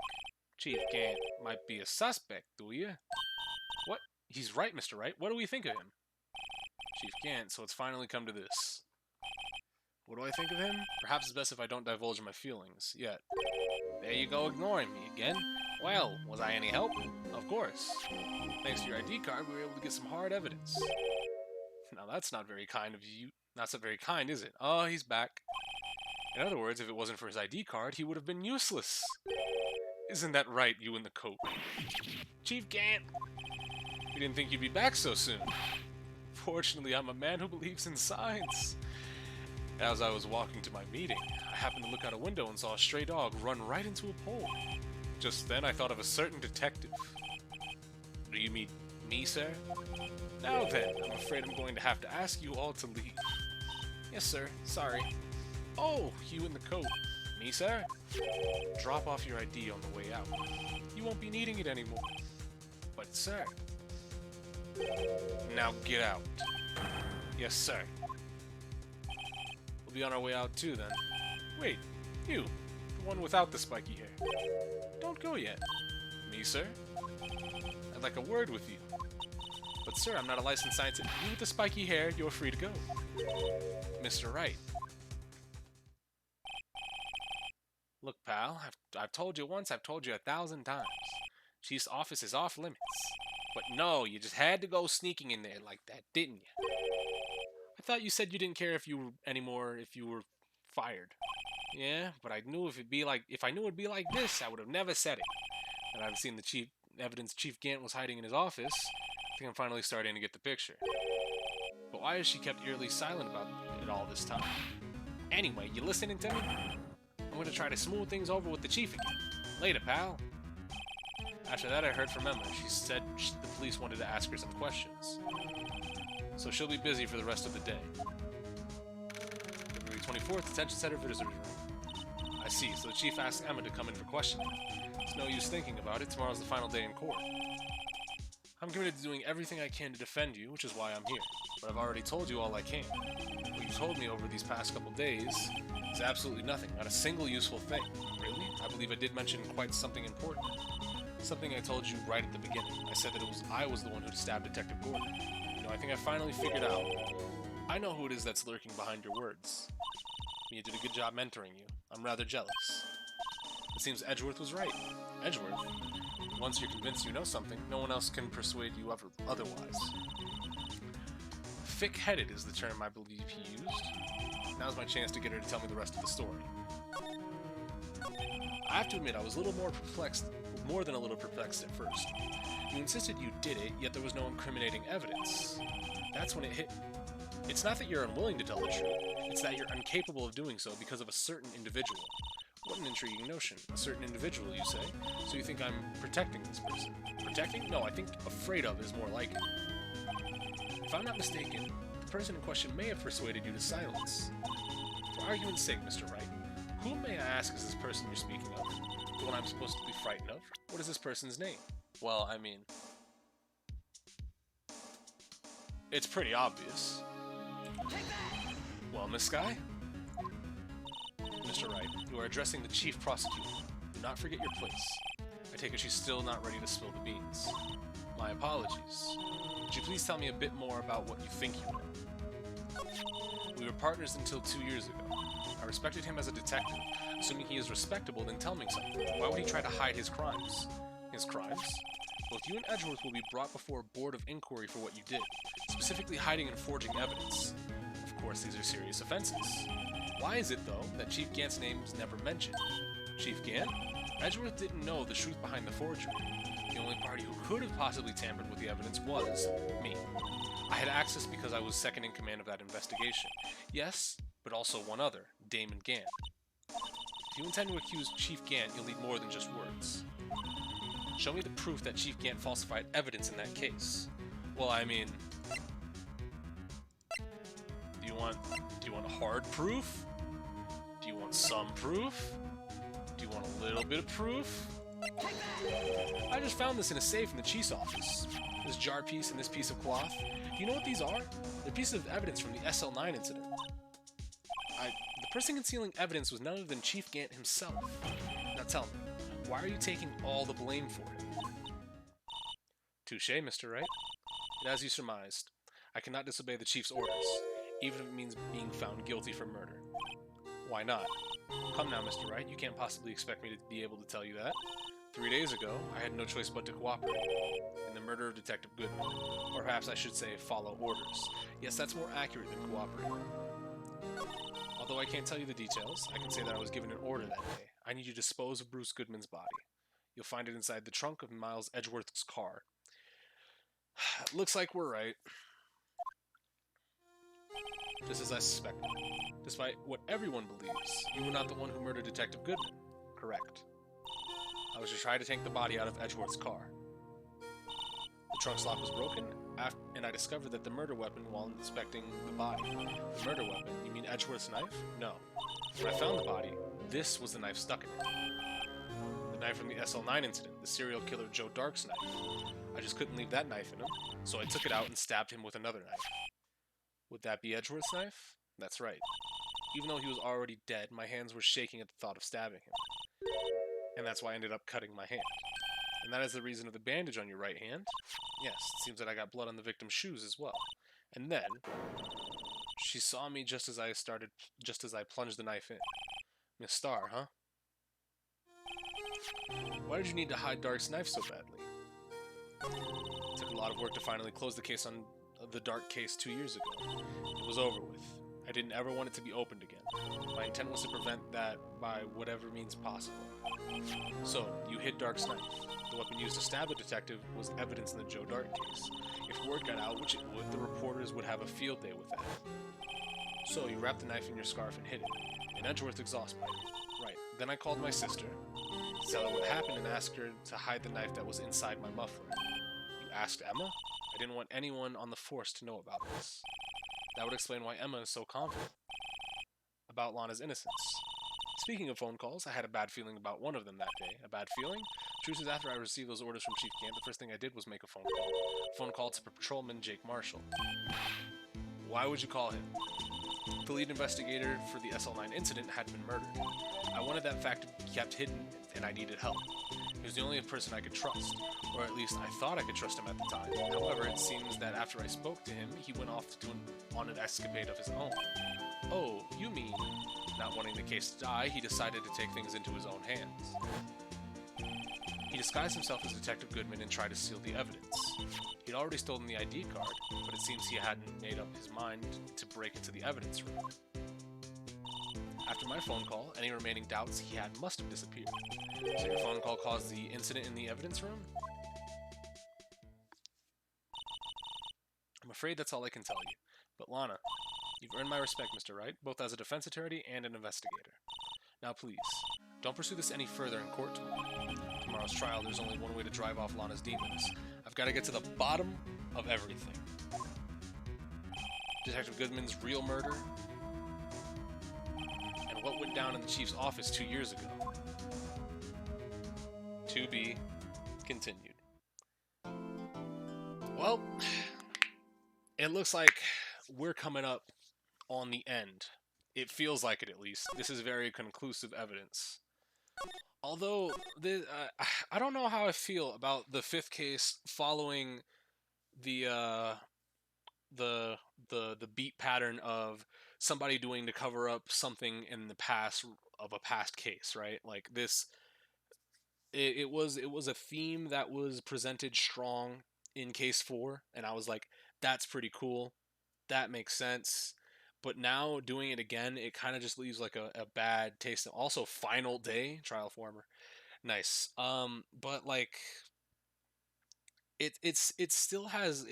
Speaker 2: Chief Gant might be a suspect, do you? What? He's right, Mr. Wright. What do we think of him? Chief Gant, so it's finally come to this. What do I think of him? Perhaps it's best if I don't divulge my feelings, yet. There you go, ignoring me again. Well, was I any help? Of course. Thanks to your ID card, we were able to get some hard evidence. Now that's not very kind of you. Not so very kind, is it? Oh, he's back. In other words, if it wasn't for his ID card, he would have been useless. Isn't that right, you in the coat? Chief Gant! We didn't think you'd be back so soon. Fortunately, I'm a man who believes in science. As I was walking to my meeting, I happened to look out a window and saw a stray dog run right into a pole. Just then, I thought of a certain detective. Do you mean me, sir? Now then, I'm afraid I'm going to have to ask you all to leave. Yes, sir. Sorry. Oh, you in the coat. Me, sir? Drop off your ID on the way out. You won't be needing it anymore. But, sir... Now get out. Yes, sir. We'll be on our way out too, then. Wait, you. The one without the spiky hair. Don't go yet. Me, sir? I'd like a word with you. But, sir, I'm not a licensed scientist. You with the spiky hair, you're free to go. Mr. Wright. Look, pal, I've told you once, I've told you 1,000 times. Chief's office is off limits. But no, you just had to go sneaking in there like that, didn't you? I thought you said you didn't care if you were fired. Yeah, but I knew if I knew it'd be like this, I would have never said it. And I've seen the evidence Chief Gant was hiding in his office. I think I'm finally starting to get the picture. But why has she kept eerily silent about it all this time? Anyway, you listening to me? I'm gonna try to smooth things over with the chief again. Later, pal. After that, I heard from Emma. She said the police wanted to ask her some questions. So she'll be busy for the rest of the day. February 24th, detention center visitor's room. I see, so the chief asked Emma to come in for questioning. It's no use thinking about it. Tomorrow's the final day in court. I'm committed to doing everything I can to defend you, which is why I'm here. But I've already told you all I can. What you've told me over these past couple days is absolutely nothing, not a single useful thing. Really? I believe I did mention quite something important. Something I told you right at the beginning. I said that I was the one who stabbed Detective Gordon. You know, I think I finally figured out. I know who it is that's lurking behind your words. You did a good job mentoring you. I'm rather jealous. It seems Edgeworth was right. Edgeworth? Once you're convinced you know something, no one else can persuade you otherwise. Thick-headed is the term I believe he used. Now's my chance to get her to tell me the rest of the story. I have to admit, I was a little more than a little perplexed at first. You insisted you did it, yet there was no incriminating evidence. That's when it hit. It's not that you're unwilling to tell the truth, it's that you're incapable of doing so because of a certain individual. What an intriguing notion. A certain individual, you say? So you think I'm protecting this person? Protecting? No, I think afraid of is more like it. If I'm not mistaken, the person in question may have persuaded you to silence. For argument's sake, Mr. Wright, who, may I ask, is this person you're speaking of? The one I'm supposed to be frightened of? What is this person's name? Well, I mean, it's pretty obvious. Well, Miss Skye? Mr. Wright, you are addressing the chief prosecutor. Do not forget your place. I take it she's still not ready to spill the beans. My apologies. Would you please tell me a bit more about what you think you know? We were partners until 2 years ago. I respected him as a detective. Assuming he is respectable, then tell me something. Why would he try to hide his crimes? His crimes? Both you and Edgeworth will be brought before a board of inquiry for what you did, specifically hiding and forging evidence. Of course, these are serious offenses. Why is it, though, that Chief Gant's name is never mentioned? Chief Gant? Edgeworth didn't know the truth behind the forgery. The only party who could have possibly tampered with the evidence was me. I had access because I was second in command of that investigation. Yes, but also one other, Damon Gant. If you intend to accuse Chief Gant, you'll need more than just words. Show me the proof that Chief Gant falsified evidence in that case. Well, I mean, do you want hard proof? Do you want some proof? Do you want a little bit of proof? I just found this in a safe in the chief's office. This jar piece and this piece of cloth. Do you know what these are? They're pieces of evidence from the SL9 incident. The person concealing evidence was none other than Chief Gant himself. Now tell me, why are you taking all the blame for it? Touché, Mr. Wright. And as you surmised, I cannot disobey the chief's orders, even if it means being found guilty for murder. Why not? Come now, Mr. Wright, you can't possibly expect me to be able to tell you that. 3 days ago, I had no choice but to cooperate in the murder of Detective Goodman. Or perhaps I should say follow orders. Yes, that's more accurate than cooperate. Although I can't tell you the details, I can say that I was given an order that day. I need you to dispose of Bruce Goodman's body. You'll find it inside the trunk of Miles Edgeworth's car. Looks like we're right. Just as I suspected. Despite what everyone believes, you were not the one who murdered Detective Goodman. Correct. I was just trying to take the body out of Edgeworth's car. The trunk's lock was broken, and I discovered that the murder weapon while inspecting the body. The murder weapon? You mean Edgeworth's knife? No. When I found the body, this was the knife stuck in it. The knife from the SL9 incident, the serial killer Joe Dark's knife. I just couldn't leave that knife in him, so I took it out and stabbed him with another knife. Would that be Edgeworth's knife? That's right. Even though he was already dead, my hands were shaking at the thought of stabbing him. And that's why I ended up cutting my hand. And that is the reason of the bandage on your right hand? Yes, it seems that I got blood on the victim's shoes as well. And then, she saw me just as I plunged the knife in. Miss Starr, huh? Why did you need to hide Dark's knife so badly? It took a lot of work to finally close the case on the Dark case 2 years ago. It was over with. I didn't ever want it to be opened again. My intent was to prevent that by whatever means possible. So, you hid Dark's knife. The weapon used to stab the detective was evidence in the Joe Dart case. If word got out, which it would, the reporters would have a field day with that. So, you wrapped the knife in your scarf and hid it. In Edgeworth exhaust pipe. Right. Then I called my sister, to tell her what happened, and asked her to hide the knife that was inside my muffler. You asked Emma? I didn't want anyone on the force to know about this. That would explain why Emma is so confident about Lana's innocence. Speaking of phone calls, I had a bad feeling about one of them that day. A bad feeling? Truth is, after I received those orders from Chief Gant, the first thing I did was make a phone call. A phone call to Patrolman Jake Marshall. Why would you call him? The lead investigator for the SL9 incident had been murdered. I wanted that fact to be kept hidden, and I needed help. He was the only person I could trust, or at least I thought I could trust him at the time. However, it seems that after I spoke to him, he went off on an escapade of his own. Oh, you mean, not wanting the case to die, he decided to take things into his own hands. He disguised himself as Detective Goodman and tried to steal the evidence. He'd already stolen the ID card, but it seems he hadn't made up his mind to break into the evidence room. After my phone call, any remaining doubts he had must have disappeared. So your phone call caused the incident in the evidence room? I'm afraid that's all I can tell you. But Lana, you've earned my respect, Mr. Wright, both as a defense attorney and an investigator. Now please, don't pursue this any further in court tomorrow. Tomorrow's trial, there's only one way to drive off Lana's demons. I've got to get to the bottom of everything. Detective Goodman's real murder, and what went down in the chief's office 2 years ago. To be continued. Well, it looks like we're coming up on the end. It feels like it, at least. This is very conclusive evidence. Although, I don't know how I feel about the fifth case following the beat pattern of somebody doing to cover up something in the past of a past case, right? Like this, it was a theme that was presented strong in case 4, and I was like, that's pretty cool. That makes sense. But now doing it again, it kind of just leaves like a bad taste. Also, final day trial former, nice. But like, it still has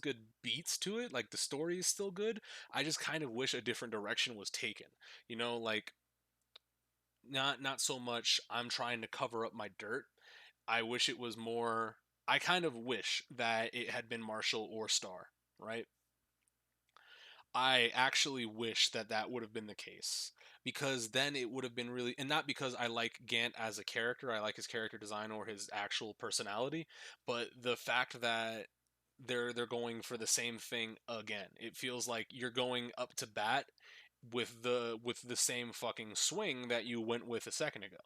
Speaker 2: good beats to it. Like the story is still good. I just kind of wish a different direction was taken. You know, like not so much I'm trying to cover up my dirt. I wish it was more. I kind of wish that it had been Marshall or Star, right? I actually wish that that would have been the case, because then it would have been really, and not because I like Gant as a character, I like his character design or his actual personality, but the fact that they're going for the same thing again. It feels like you're going up to bat with the same fucking swing that you went with a second ago.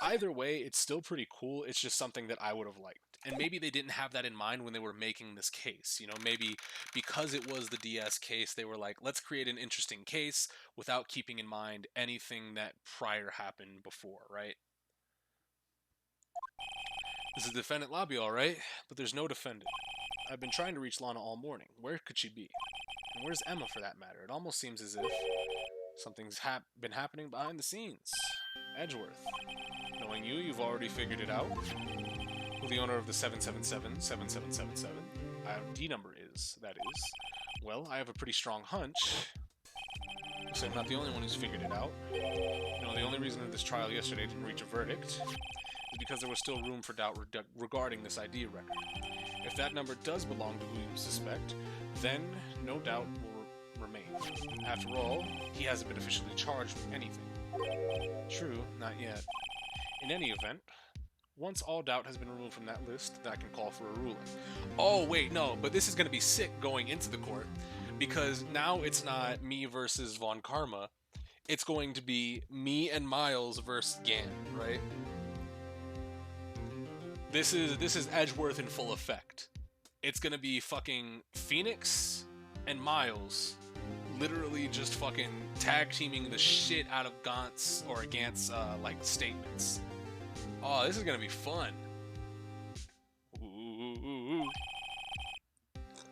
Speaker 2: Either way, it's still pretty cool. It's just something that I would have liked. And maybe they didn't have that in mind when they were making this case. You know, maybe because it was the DS case, they were like, let's create an interesting case without keeping in mind anything that prior happened before, right? This is the defendant lobby, all right, but there's no defendant. I've been trying to reach Lana all morning. Where could she be? And where's Emma, for that matter? It almost seems as if something's been happening behind the scenes. Edgeworth. Knowing you, you've already figured it out. Who the owner of the 777-7777 ID number is, that is. Well, I have a pretty strong hunch. So I'm not the only one who's figured it out. You know, the only reason that this trial yesterday didn't reach a verdict is because there was still room for doubt regarding this ID record. If that number does belong to who you suspect, then no doubt will remain. After all, he hasn't been officially charged with anything. True, not yet. In any event, once all doubt has been removed from that list, that can call for a ruling. Oh, wait, no, but this is going to be sick going into the court, because now it's not me versus Von Karma. It's going to be me and Miles versus Gant, right? This is Edgeworth in full effect. It's going to be fucking Phoenix and Miles literally just fucking tag teaming the shit out of Gant's like statements. Oh, this is gonna be fun. Ooh.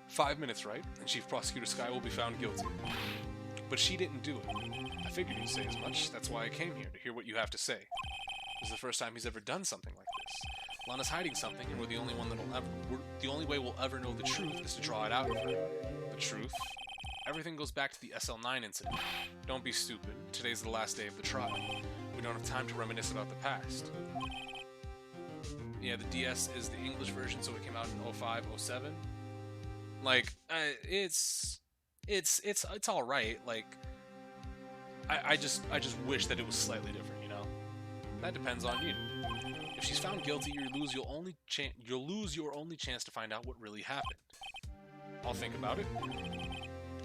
Speaker 2: 5 minutes, right? And Chief Prosecutor Sky will be found guilty. but she didn't do it. I figured you'd say as much. That's why I came here, to hear what you have to say. This is the first time he's ever done something like this. Lana's hiding something, and we're the only the only way we'll ever know the truth is to draw it out of her. The truth? Everything goes back to the SL9 incident. Don't be stupid. Today's the last day of the trial. We don't have time to reminisce about the past. Yeah, the DS is the English version, so it came out in 05, 07. Like, it's all right. Like, I just wish that it was slightly different, you know. That depends on you. If she's found guilty, you'll lose your only chance to find out what really happened. I'll think about it.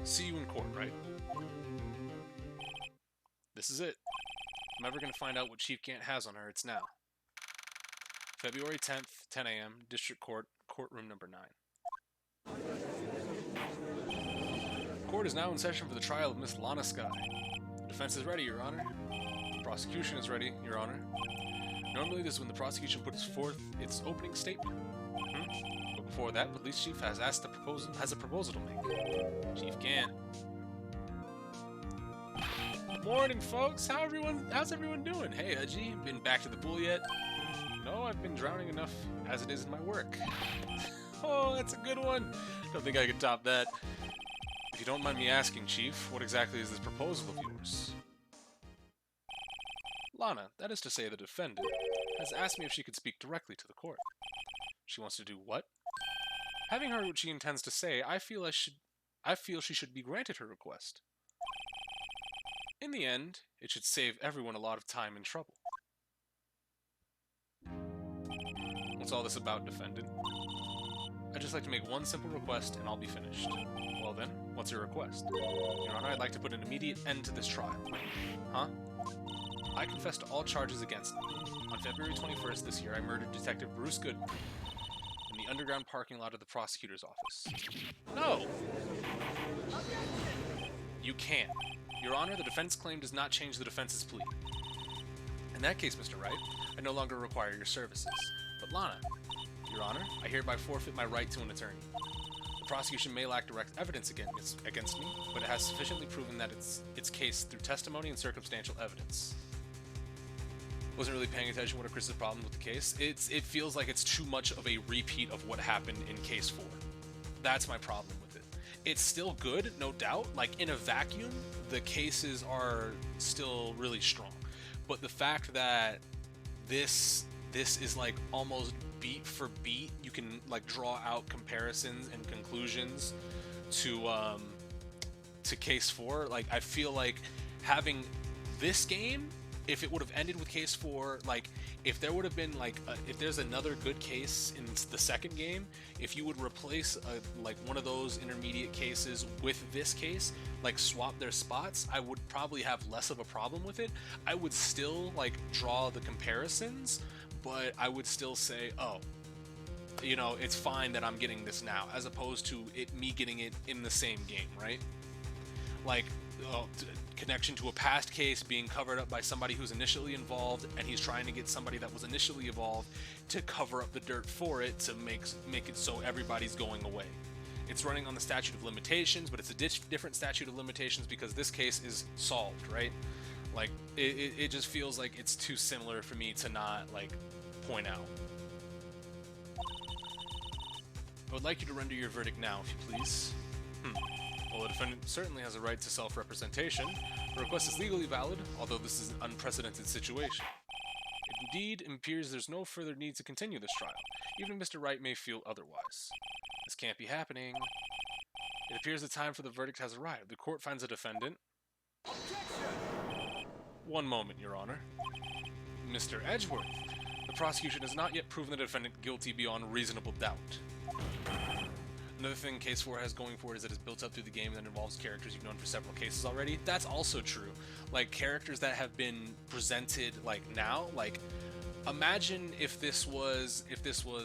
Speaker 2: See you in court, right? This is it. If I'm ever gonna find out what Chief Gant has on her, it's now. February 10th, 10 a.m., District Court, courtroom number 9. Court is now in session for the trial of Miss Lana Sky. The defense is ready, Your Honor. The prosecution is ready, Your Honor. Normally, this is when the prosecution puts forth its opening statement. But before that, the police chief has a proposal to make. Chief Gant. Morning, folks. How's everyone doing? Hey, Edgy, been back to the pool yet? No, I've been drowning enough as it is in my work. Oh, that's a good one. Don't think I could top that. If you don't mind me asking, Chief, what exactly is this proposal of yours? Lana, that is to say the defendant, has asked me if she could speak directly to the court. She wants to do what? Having heard what she intends to say, I feel she should be granted her request. In the end, it should save everyone a lot of time and trouble. What's all this about, defendant? I'd just like to make one simple request and I'll be finished. Well then, what's your request? Your Honor, I'd like to put an immediate end to this trial. Huh? I confess to all charges against me. On February 21st this year, I murdered Detective Bruce Goodman in the underground parking lot of the prosecutor's office. No! You can't. Your Honor, the defense claim does not change the defense's plea. In that case, Mr. Wright, I no longer require your services. But Lana, Your Honor, I hereby forfeit my right to an attorney. The prosecution may lack direct evidence against me, but it has sufficiently proven that its case through testimony and circumstantial evidence. Wasn't really paying attention to Chris's problem with the case. It feels like it's too much of a repeat of what happened in case 4. That's my problem with it. It's still good, no doubt. Like, in a vacuum, the cases are still really strong. But the fact that this is like almost beat for beat, you can like draw out comparisons and conclusions to case 4. Like, I feel like having this game, if it would have ended with case 4, like if there would have been like if there's another good case in the second game, if you would replace like one of those intermediate cases with this case, like swap their spots, I would probably have less of a problem with it. I would still like draw the comparisons, but I would still say, oh, you know, it's fine that I'm getting this now, as opposed to me getting it in the same game, right? Like, connection to a past case being covered up by somebody who's initially involved, and he's trying to get somebody that was initially involved to cover up the dirt for it, to make it so everybody's going away. It's running on the statute of limitations, but it's a different statute of limitations because this case is solved, right? Like, it just feels like it's too similar for me to not, like, point out. I would like you to render your verdict now, if you please. While the defendant certainly has a right to self-representation, the request is legally valid, although this is an unprecedented situation. It indeed appears there's no further need to continue this trial, even Mr. Wright may feel otherwise. This can't be happening. It appears the time for the verdict has arrived. The court finds a defendant. Objection! One moment, Your Honor. Mr. Edgeworth, the prosecution has not yet proven the defendant guilty beyond reasonable doubt. Another thing Case 4 has going for it is that it's built up through the game that involves characters you've known for several cases already. That's also true. Like, characters that have been presented, like, now. Like, imagine if this was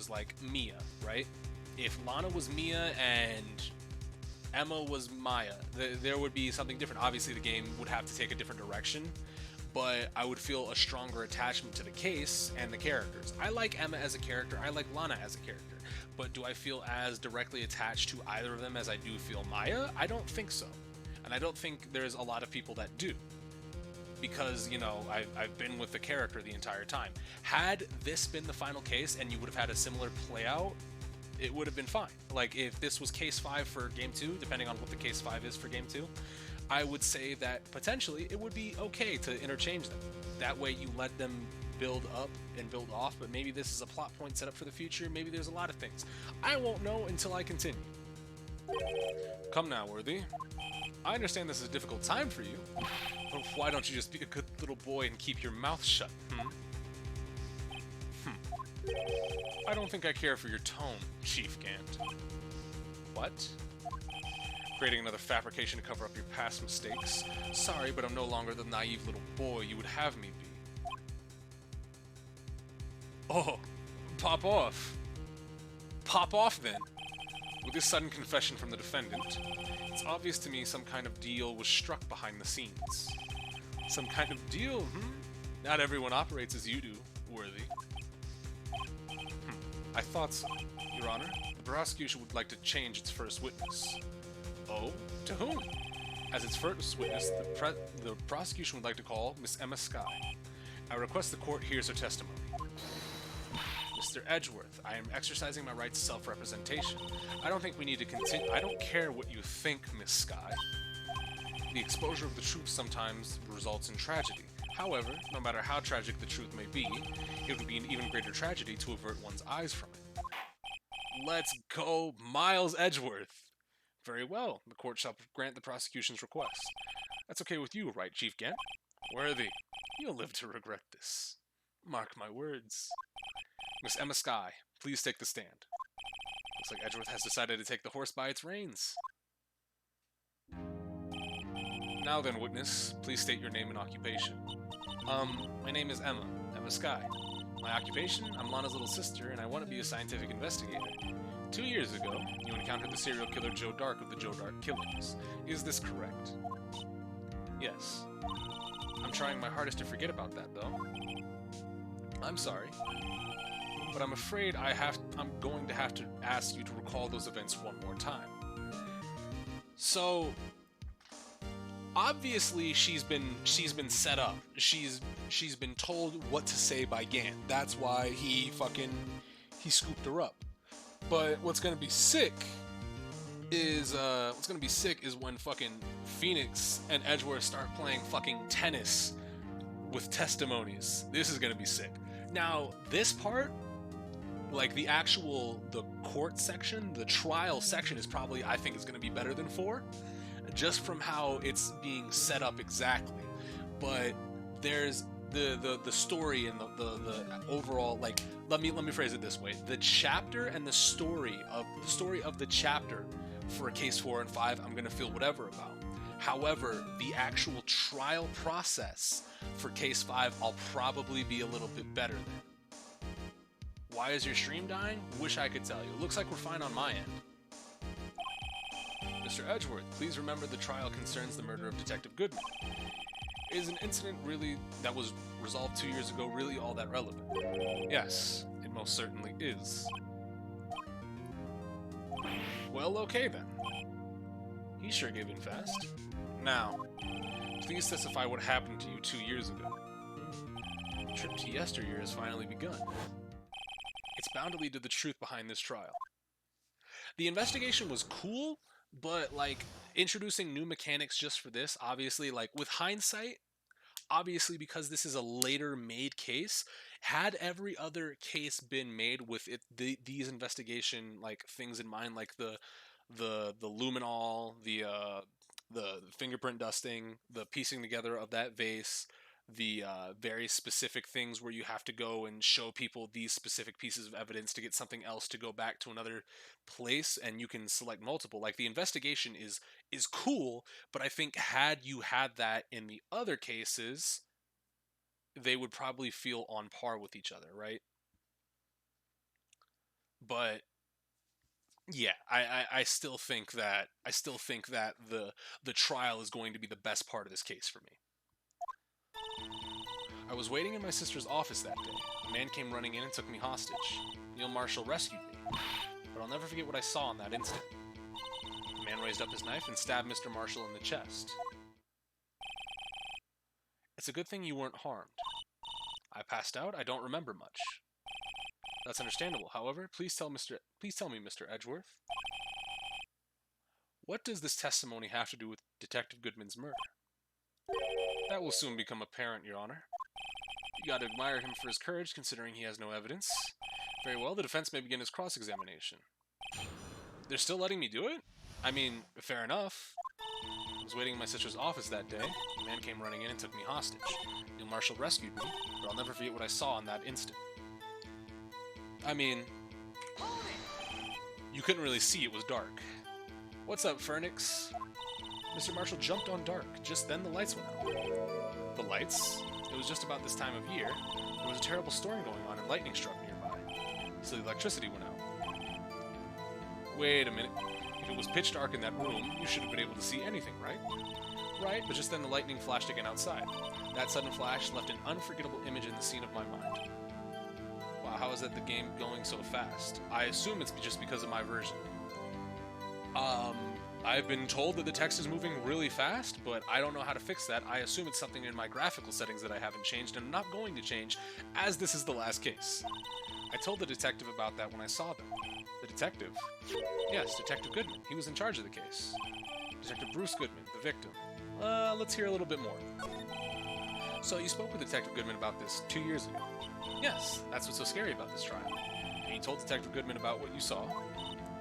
Speaker 2: like, Mia, right? If Lana was Mia and Emma was Maya, there would be something different. Obviously, the game would have to take a different direction, but I would feel a stronger attachment to the case and the characters. I like Emma as a character. I like Lana as a character. But do I feel as directly attached to either of them as I do feel Maya? I don't think so. And I don't think there's a lot of people that do. Because, you know, I've been with the character the entire time. Had this been the final case and you would have had a similar play out, it would have been fine. Like, if this was case 5 for game 2, depending on what the case 5 is for game 2, I would say that potentially it would be okay to interchange them. That way you let them build up and build off, but maybe this is a plot point set up for the future. Maybe there's a lot of things. I won't know until I continue. Come now, Worthy. I understand this is a difficult time for you, but why don't you just be a good little boy and keep your mouth shut, I don't think I care for your tone, Chief Gant. What? Creating another fabrication to cover up your past mistakes? Sorry, but I'm no longer the naive little boy you would have me be. Oh, pop off. Pop off then. With this sudden confession from the defendant, it's obvious to me some kind of deal was struck behind the scenes. Some kind of deal, Not everyone operates as you do, Worthy. I thought so, Your Honor. The prosecution would like to change its first witness. Oh? To whom? As its first witness, the prosecution would like to call Miss Emma Skye. I request the court hears her testimony. Mr. Edgeworth, I am exercising my right to self-representation. I don't think we need to continue. I don't care what you think, Miss Skye. The exposure of the truth sometimes results in tragedy. However, no matter how tragic the truth may be, it would be an even greater tragedy to avert one's eyes from it. Let's go, Miles Edgeworth! Very well, the court shall grant the prosecution's request. That's okay with you, right, Chief Gant? Worthy, you'll live to regret this. Mark my words. Miss Emma Skye, please take the stand. Looks like Edgeworth has decided to take the horse by its reins. Now then, witness, please state your name and occupation. My name is Emma Skye. My occupation, I'm Lana's little sister, and I want to be a scientific investigator. 2 years ago, you encountered the serial killer Joe Dark of the Joe Dark Killings. Is this correct? Yes. I'm trying my hardest to forget about that, though. I'm sorry, but I'm afraid I'm going to have to ask you to recall those events one more time. So, obviously she's been set up. She's been told what to say by Gant. That's why he scooped her up. But what's gonna be sick is when fucking Phoenix and Edgeworth start playing fucking tennis with testimonies. This is gonna be sick. Now, this part, like the court section, the trial section is probably, I think, is gonna be better than 4, just from how it's being set up exactly. But there's the story and the overall, like, let me phrase it this way: the chapter and the story of the chapter for case 4 and 5, I'm gonna feel whatever about. However, the actual trial process for case 5, I'll probably be a little bit better than. Why is your stream dying? Wish I could tell you. It looks like we're fine on my end. Mr. Edgeworth, please remember the trial concerns the murder of Detective Goodman. Is an incident really that was resolved 2 years ago really all that relevant? Yes, it most certainly is. Well, okay then. He sure gave in fast. Now, please specify what happened to you 2 years ago. The trip to yesteryear has finally begun. It's bound to lead to the truth behind this trial. The investigation was cool, but, like, introducing new mechanics just for this, obviously, like, with hindsight, obviously, because this is a later made case, had every other case been made with these investigation, like, things in mind, like the luminol, the fingerprint dusting, the piecing together of that vase, the very specific things where you have to go and show people these specific pieces of evidence to get something else to go back to another place, and you can select multiple. Like, the investigation is cool, but I think had you had that in the other cases, they would probably feel on par with each other, right? But yeah, I still think that the trial is going to be the best part of this case for me. I was waiting in my sister's office that day. A man came running in and took me hostage. Neil Marshall rescued me, but I'll never forget what I saw in that instant. The Man raised up his knife and stabbed Mr. Marshall in the chest. It's a good thing you weren't harmed. I passed out. I don't remember much. That's understandable. However, please tell me, Mr. Edgeworth. What does this testimony have to do with Detective Goodman's murder? That will soon become apparent, Your Honor. You gotta admire him for his courage, considering he has no evidence. Very well, the defense may begin his cross-examination. They're still letting me do it? I mean, fair enough. I was waiting in my sister's office that day. A man came running in and took me hostage. Neil Marshall rescued me, but I'll never forget what I saw in that instant. I mean, you couldn't really see, it was dark. What's up, Phoenix? Mr. Marshall jumped on dark. Just then the lights went out. The lights? It was just about this time of year. There was a terrible storm going on and lightning struck nearby. So the electricity went out. Wait a minute. If it was pitch dark in that room, you should have been able to see anything, right? Right, but just then the lightning flashed again outside. That sudden flash left an unforgettable image in the scene of my mind. Wow, how is that the game going so fast? I assume it's just because of my version. I've been told that the text is moving really fast, but I don't know how to fix that. I assume it's something in my graphical settings that I haven't changed, and I'm not going to change, as this is the last case. I told the detective about that when I saw them. The detective? Yes, Detective Goodman. He was in charge of the case. Detective Bruce Goodman, the victim. Let's hear a little bit more. So you spoke with Detective Goodman about this 2 years ago? Yes, that's what's so scary about this trial. And you told Detective Goodman about what you saw?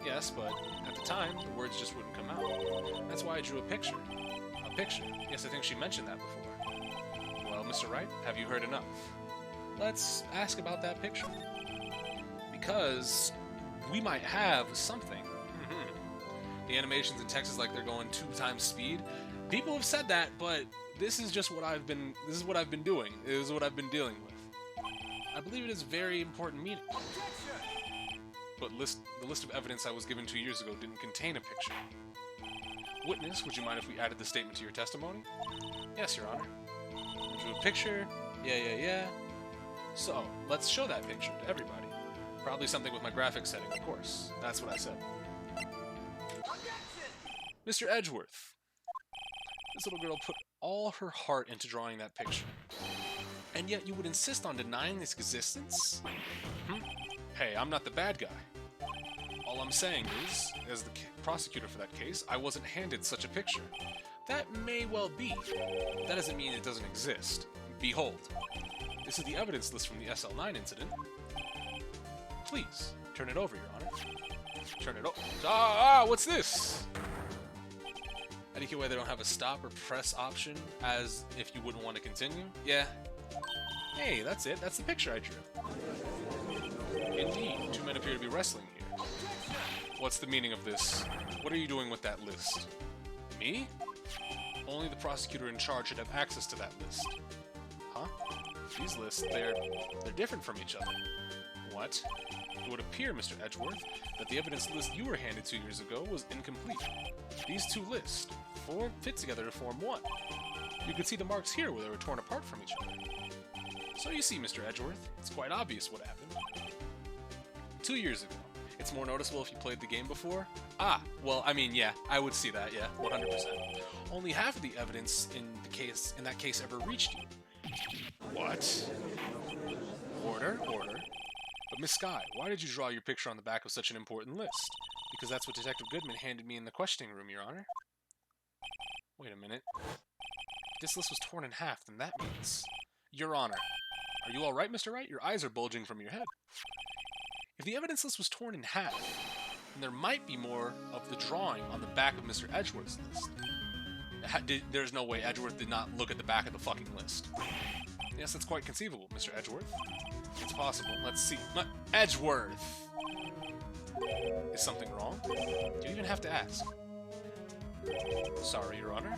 Speaker 2: Yes, but at the time, the words just wouldn't come out. That's why I drew a picture. A picture? Yes, I think she mentioned that before. Well, Mr. Wright, have you heard enough? Let's ask about that picture. Because we might have something. The animations in text is like they're going 2 times speed. People have said that, but this is just what I've been doing. This is what I've been dealing with. I believe it is very important meaning. But the list of evidence I was given 2 years ago didn't contain a picture. Witness, would you mind if we added the statement to your testimony? Yes, Your Honor. Drew a picture. Yeah. So, let's show that picture to everybody. Probably something with my graphics setting, of course. That's what I said. Mr. Edgeworth. This little girl put all her heart into drawing that picture. And yet you would insist on denying its existence? Hey, I'm not the bad guy. All I'm saying is, as the prosecutor for that case, I wasn't handed such a picture. That may well be. That doesn't mean it doesn't exist. Behold. This is the evidence list from the SL9 incident. Please, turn it over, Your Honor. Turn it over. What's this? Etiquette, they don't have a stop or press option, as if you wouldn't want to continue? Yeah. Hey, that's it. That's the picture I drew. Indeed, 2 men appear to be wrestling here. What's the meaning of this? What are you doing with that list? Me? Only the prosecutor in charge should have access to that list. Huh? These lists, they're different from each other. What? It would appear, Mr. Edgeworth, that the evidence list you were handed 2 years ago was incomplete. These 2 lists fit together to form one. You can see the marks here where they were torn apart from each other. So you see, Mr. Edgeworth, it's quite obvious what happened. 2 years ago. It's more noticeable if you played the game before. Well, I mean, yeah, I would see that, yeah, 100%. Only half of the evidence in that case ever reached you. What? Order. But Miss Skye, why did you draw your picture on the back of such an important list? Because that's what Detective Goodman handed me in the questioning room, Your Honor. Wait a minute. If this list was torn in half, then that means... Your Honor. Are you alright, Mr. Wright? Your eyes are bulging from your head. If the evidence list was torn in half, then there might be more of the drawing on the back of Mr. Edgeworth's list. There's no way Edgeworth did not look at the back of the fucking list. Yes, that's quite conceivable, Mr. Edgeworth. It's possible. Let's see. Edgeworth! Is something wrong? Do you even have to ask? Sorry, Your Honor.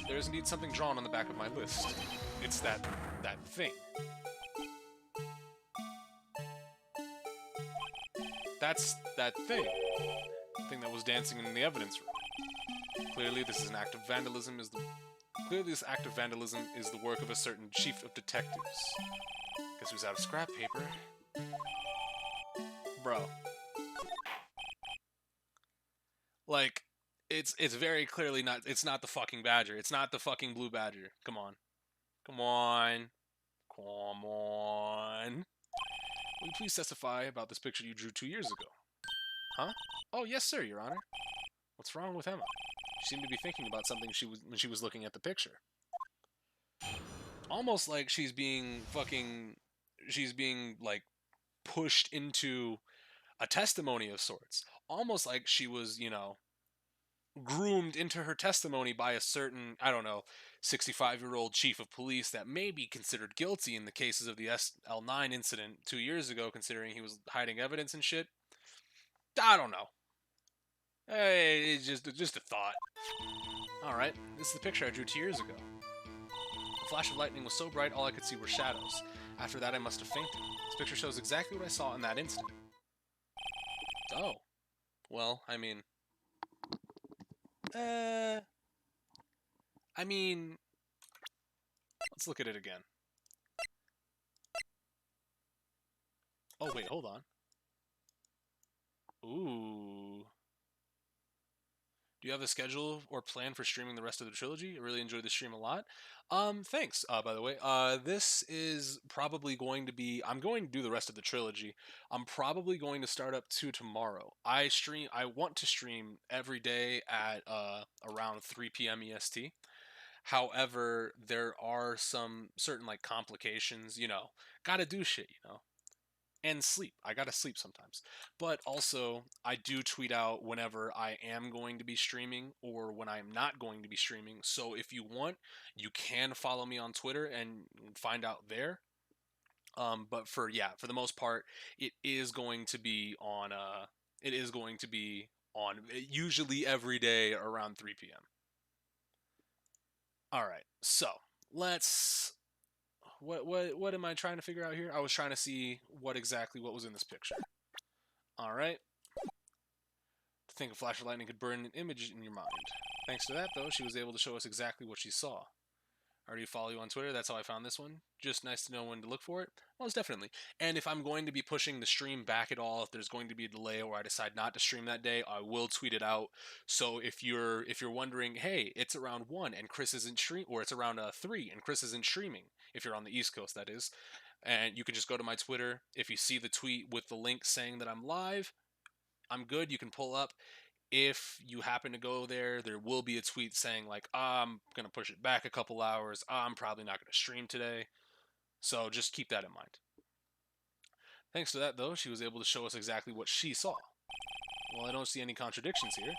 Speaker 2: There is indeed something drawn on the back of my list. It's that thing. That's that thing. The thing that was dancing in the evidence room. Clearly, this act of vandalism is the work of a certain chief of detectives. Guess who's out of scrap paper? Bro. Like, It's very clearly not. It's not the fucking badger. It's not the fucking blue badger. Come on. Come on. Come on. Will you please testify about this picture you drew 2 years ago? Huh? Oh, yes, sir, Your Honor. What's wrong with Emma? She seemed to be thinking about something when she was looking at the picture. Almost like she's being like pushed into a testimony of sorts. Almost like she was, groomed into her testimony by a certain, I don't know, 65-year-old chief of police that may be considered guilty in the cases of the SL9 incident 2 years ago, considering he was hiding evidence and shit. I don't know. Hey, it's just a thought. Alright, this is the picture I drew 2 years ago. The flash of lightning was so bright all I could see were shadows. After that I must have fainted. This picture shows exactly what I saw in that instant. Oh. Well, I mean, let's look at it again. Oh, wait, hold on. Ooh. Do you have a schedule or plan for streaming the rest of the trilogy? I really enjoyed the stream a lot. Thanks, by the way. This is probably going to be... I'm going to do the rest of the trilogy. I'm probably going to start up to tomorrow. I want to stream every day at around 3 p.m. EST. However, there are some certain, like, complications, Gotta do shit, and sleep. I gotta sleep sometimes. But also, I do tweet out whenever I am going to be streaming or when I am not going to be streaming. So if you want, you can follow me on Twitter and find out there. But for the most part, it is going to be on. Usually every day around 3 p.m. All right. So let's. What am I trying to figure out here? I was trying to see what was in this picture. All right. To think a flash of lightning could burn an image in your mind. Thanks to that, though, she was able to show us exactly what she saw. I already follow you on Twitter. That's how I found this one. Just nice to know when to look for it. Most definitely. And if I'm going to be pushing the stream back at all, if there's going to be a delay or I decide not to stream that day, I will tweet it out. So if you're wondering, hey, it's around 1 and Chris isn't streaming, or it's around 3 and Chris isn't streaming, if you're on the East Coast, that is, and you can just go to my Twitter. If you see the tweet with the link saying that I'm live, I'm good. You can pull up. If you happen to go there, there will be a tweet saying, like, I'm going to push it back a couple hours. I'm probably not going to stream today. So just keep that in mind. Thanks to that, though, she was able to show us exactly what she saw. Well, I don't see any contradictions here.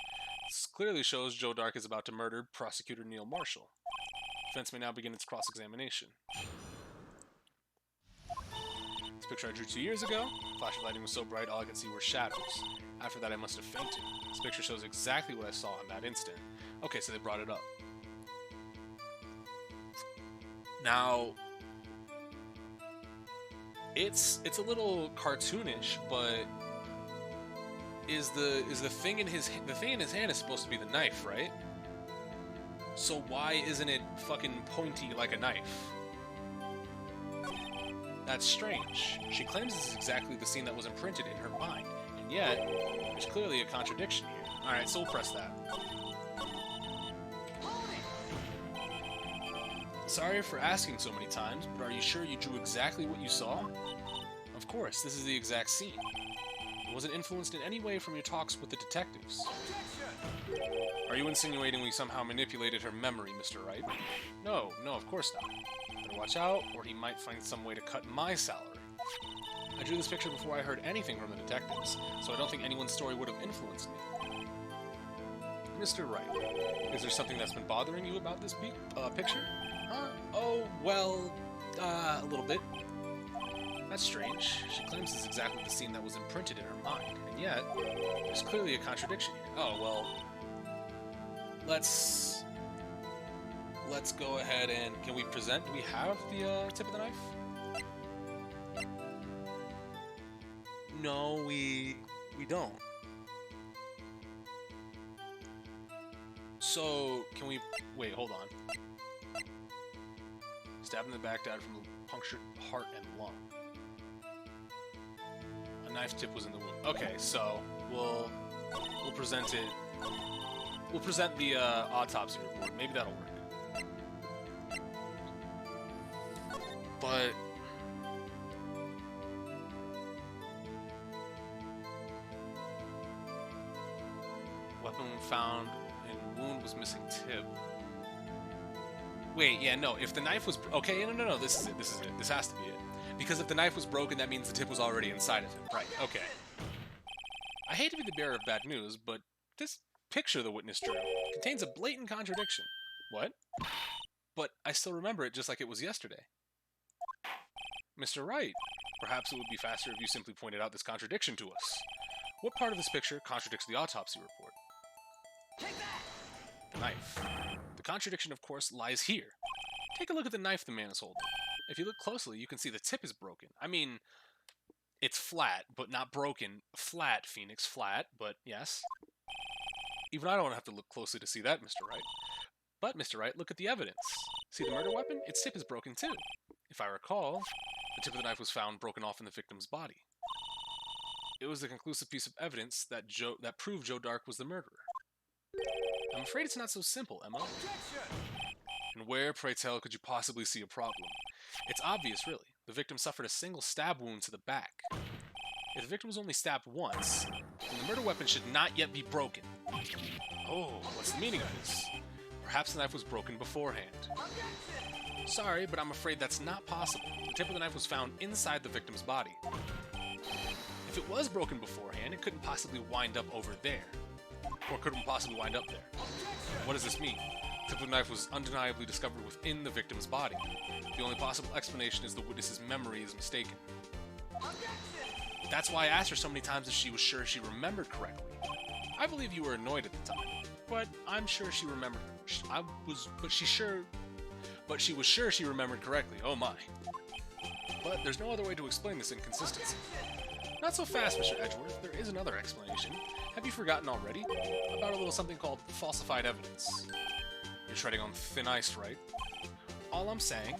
Speaker 2: This clearly shows Joe Dark is about to murder Prosecutor Neil Marshall. Defense may now begin its cross-examination. This picture I drew 2 years ago. Flash of lightning was so bright, all I could see were shadows. After that, I must have fainted. This picture shows exactly what I saw in that instant. Okay, so they brought it up. Now, it's a little cartoonish, but is the thing in his hand is supposed to be the knife, right? So why isn't it fucking pointy like a knife? That's strange. She claims this is exactly the scene that was imprinted in her mind, and yet there's clearly a contradiction here. Alright, so we'll press that. Sorry for asking so many times, but are you sure you drew exactly what you saw? Of course, this is the exact scene. It wasn't influenced in any way from your talks with the detectives. Are you insinuating we somehow manipulated her memory, Mr. Wright? No, of course not. Better watch out, or he might find some way to cut my salary. I drew this picture before I heard anything from the detectives, so I don't think anyone's story would have influenced me. Mr. Wright, is there something that's been bothering you about this picture? Oh, well, a little bit. That's strange. She claims this is exactly the scene that was imprinted in her mind, and yet there's clearly a contradiction here. Oh, well, let's go ahead and... Can we present? Do we have the tip of the knife? No, we don't. So, can we... Wait, hold on. Stabbed in the back, died from a punctured heart and lung. A knife tip was in the wound. Okay, so we'll present it We'll present the autopsy report. Maybe that'll work. But weapon found and wound was missing tip. Wait, yeah, no. If the knife was okay, no. This is it. This is it. This has to be it. Because if the knife was broken, that means the tip was already inside of him. Right. Okay. I hate to be the bearer of bad news, but this picture the witness drew contains a blatant contradiction. What? But I still remember it just like it was yesterday. Mr. Wright, perhaps it would be faster if you simply pointed out this contradiction to us. What part of this picture contradicts the autopsy report? The knife. The contradiction, of course, lies here. Take a look at the knife the man is holding. If you look closely, you can see the tip is broken. I mean, it's flat, but not broken. Flat, Phoenix, flat, but yes. Even I don't have to look closely to see that, Mr. Wright. But, Mr. Wright, look at the evidence. See the murder weapon? Its tip is broken too. If I recall, the tip of the knife was found broken off in the victim's body. It was the conclusive piece of evidence that proved Joe Dark was the murderer. I'm afraid it's not so simple, Emma. And where, pray tell, could you possibly see a problem? It's obvious, really. The victim suffered a single stab wound to the back. If the victim was only stabbed once, then the murder weapon should not yet be broken. Oh, what's the meaning of this? Perhaps the knife was broken beforehand. Sorry, but I'm afraid that's not possible. The tip of the knife was found inside the victim's body. If it was broken beforehand, it couldn't possibly wind up over there. Or couldn't possibly wind up there. What does this mean? The tip of the knife was undeniably discovered within the victim's body. The only possible explanation is the witness's memory is mistaken. That's why I asked her so many times if she was sure she remembered correctly. I believe you were annoyed at the time, but I'm sure she remembered. But she was sure she remembered correctly. Oh my. But there's no other way to explain this inconsistency. Not so fast, Mr. Edgeworth. There is another explanation. Have you forgotten already? About a little something called falsified evidence. You're treading on thin ice, right? All I'm saying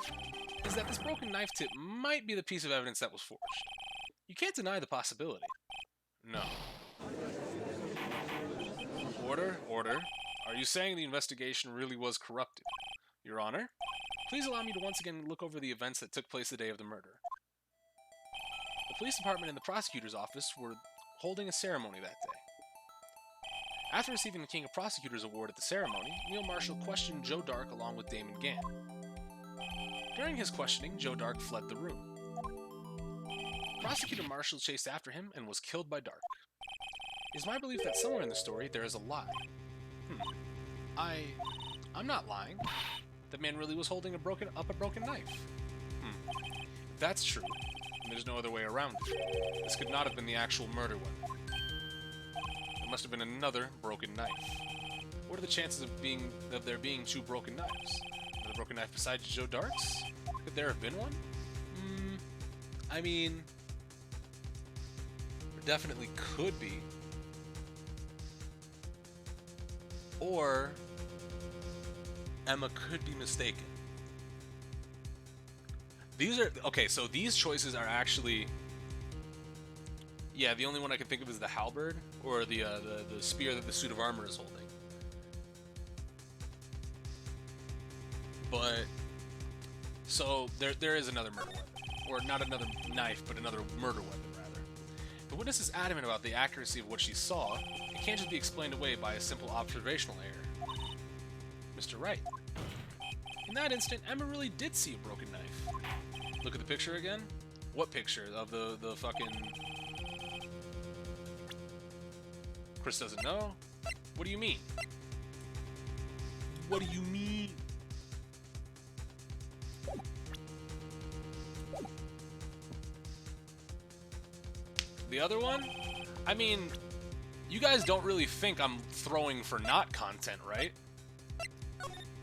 Speaker 2: is that this broken knife tip might be the piece of evidence that was forged. You can't deny the possibility. No. Order, order. Are you saying the investigation really was corrupted? Your Honor, please allow me to once again look over the events that took place the day of the murder. The police department and the prosecutor's office were holding a ceremony that day. After receiving the King of Prosecutors Award at the ceremony, Neil Marshall questioned Joe Dark along with Damon Gann. During his questioning, Joe Dark fled the room. Prosecutor Marshall chased after him and was killed by Dark. It is my belief that somewhere in the story there is a lie. I'm not lying. The man really was holding a broken knife. If that's true, then there's no other way around it. This could not have been the actual murder weapon. There must have been another broken knife. What are the chances of there being two broken knives? Another broken knife besides Joe Dark's? Could there have been one? I mean, there definitely could be. Or Emma could be mistaken. So these choices are actually, yeah, the only one I can think of is the halberd or the spear that the suit of armor is holding. But so there is another murder weapon, or not another knife, but another murder weapon rather. The witness is adamant about the accuracy of what she saw. It can't just be explained away by a simple observational error. Mr. Wright. In that instant, Emma really did see a broken knife. Look at the picture again. What picture? Of the fucking... Chris doesn't know? What do you mean? What do you mean? The other one? I mean, you guys don't really think I'm throwing for not content, right?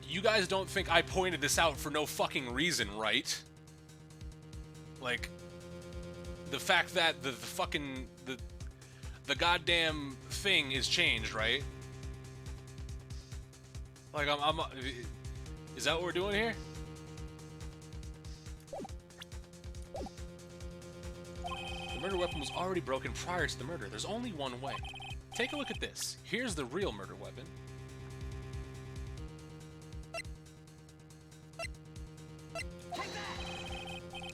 Speaker 2: You guys don't think I pointed this out for no fucking reason, right? Like, the fact that the fucking... The goddamn thing is changed, right? Like, is that what we're doing here? The murder weapon was already broken prior to the murder. There's only one way. Take a look at this. Here's the real murder weapon.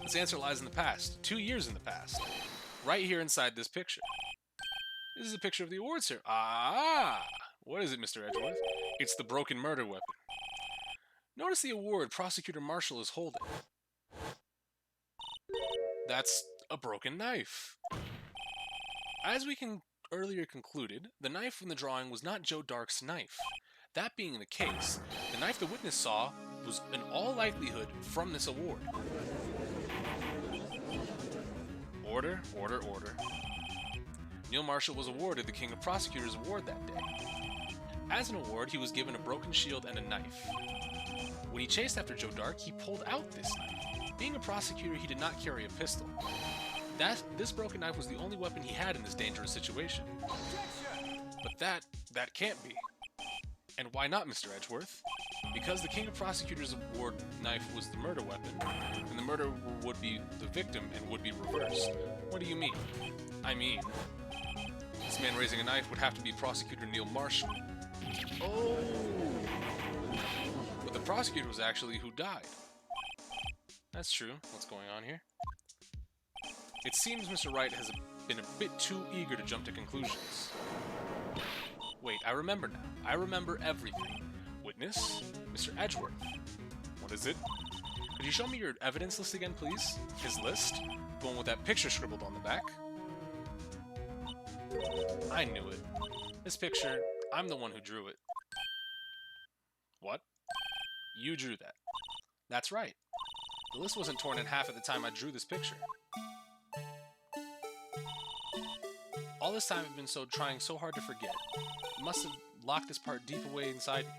Speaker 2: This answer lies in the past, 2 years in the past, right here inside this picture. This is a picture of the awards here. Ah! What is it, Mr. Edgeworth? It's the broken murder weapon. Notice the award Prosecutor Marshall is holding. That's a broken knife. As we earlier concluded, the knife in the drawing was not Joe Dark's knife. That being the case, the knife the witness saw was in all likelihood from this award. Order, order, order. Neil Marshall was awarded the King of Prosecutors Award that day. As an award, he was given a broken shield and a knife. When he chased after Joe Dark, he pulled out this knife. Being a prosecutor, he did not carry a pistol. This broken knife was the only weapon he had in this dangerous situation. But that can't be. And why not, Mr. Edgeworth? Because the King of Prosecutors Award knife was the murder weapon, and the murderer would be the victim and would be reversed. What do you mean? I mean, this man raising a knife would have to be Prosecutor Neil Marshall. Oh! But the prosecutor was actually who died. That's true. What's going on here? It seems Mr. Wright has been a bit too eager to jump to conclusions. Wait, I remember now. I remember everything. Witness, Mr. Edgeworth. What is it? Could you show me your evidence list again, please? His list? The one with that picture scribbled on the back? I knew it. This picture, I'm the one who drew it. What? You drew that. That's right. The list wasn't torn in half at the time I drew this picture. All this time I've been trying so hard to forget. You must have locked this part deep away inside me.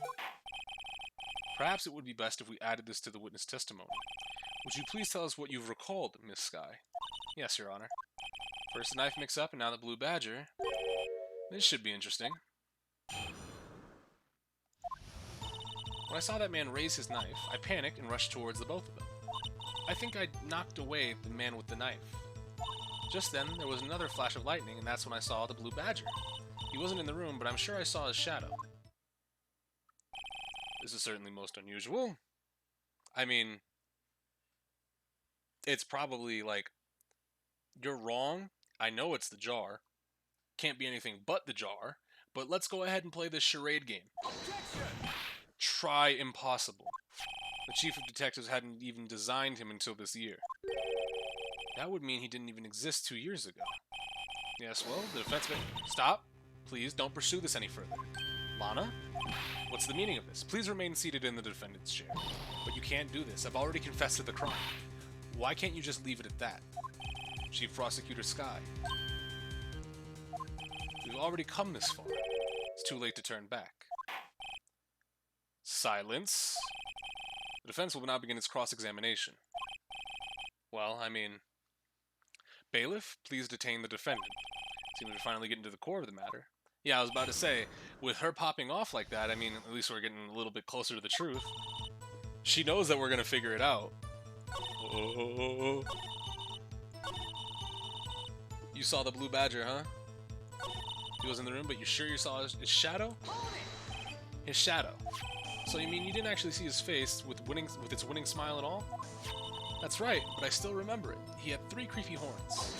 Speaker 2: Perhaps it would be best if we added this to the witness testimony. Would you please tell us what you've recalled, Miss Skye? Yes, Your Honor. First the knife mix-up and now the blue badger. This should be interesting. When I saw that man raise his knife, I panicked and rushed towards the both of them. I think I knocked away the man with the knife. Just then, there was another flash of lightning, and that's when I saw the blue badger. He wasn't in the room, but I'm sure I saw his shadow. This is certainly most unusual. I mean, it's probably like, you're wrong. I know it's the jar. Can't be anything but the jar. But let's go ahead and play this charade game. Try impossible. The chief of detectives hadn't even designed him until this year. That would mean he didn't even exist 2 years ago. Yes, well, the defense... Stop! Please, don't pursue this any further. Lana? What's the meaning of this? Please remain seated in the defendant's chair. But you can't do this. I've already confessed to the crime. Why can't you just leave it at that? Chief Prosecutor Skye. We've already come this far. It's too late to turn back. Silence. The defense will now begin its cross-examination. Well, I mean... Bailiff, please detain the defendant. Seems we're finally getting to the core of the matter. Yeah, I was about to say, with her popping off like that, I mean, at least we're getting a little bit closer to the truth. She knows that we're gonna figure it out. Oh. You saw the blue badger, huh? He was in the room, but you sure you saw his shadow? His shadow. So you mean you didn't actually see his face with its winning smile and all? That's right, but I still remember it. He had 3 creepy horns.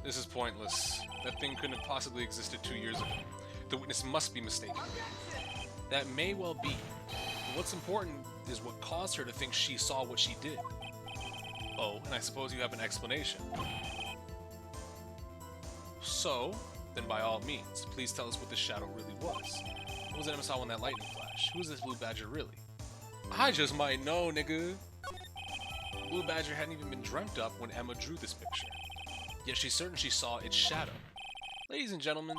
Speaker 2: This is pointless. That thing couldn't have possibly existed 2 years ago. The witness must be mistaken. That may well be. But what's important is what caused her to think she saw what she did. Oh, and I suppose you have an explanation. So, then by all means, please tell us what this shadow really was. What was it Emma saw in that lightning flash? Who is this blue badger really? I just might know, nigga. The blue badger hadn't even been dreamt up when Emma drew this picture. Yet she's certain she saw its shadow. Ladies and gentlemen,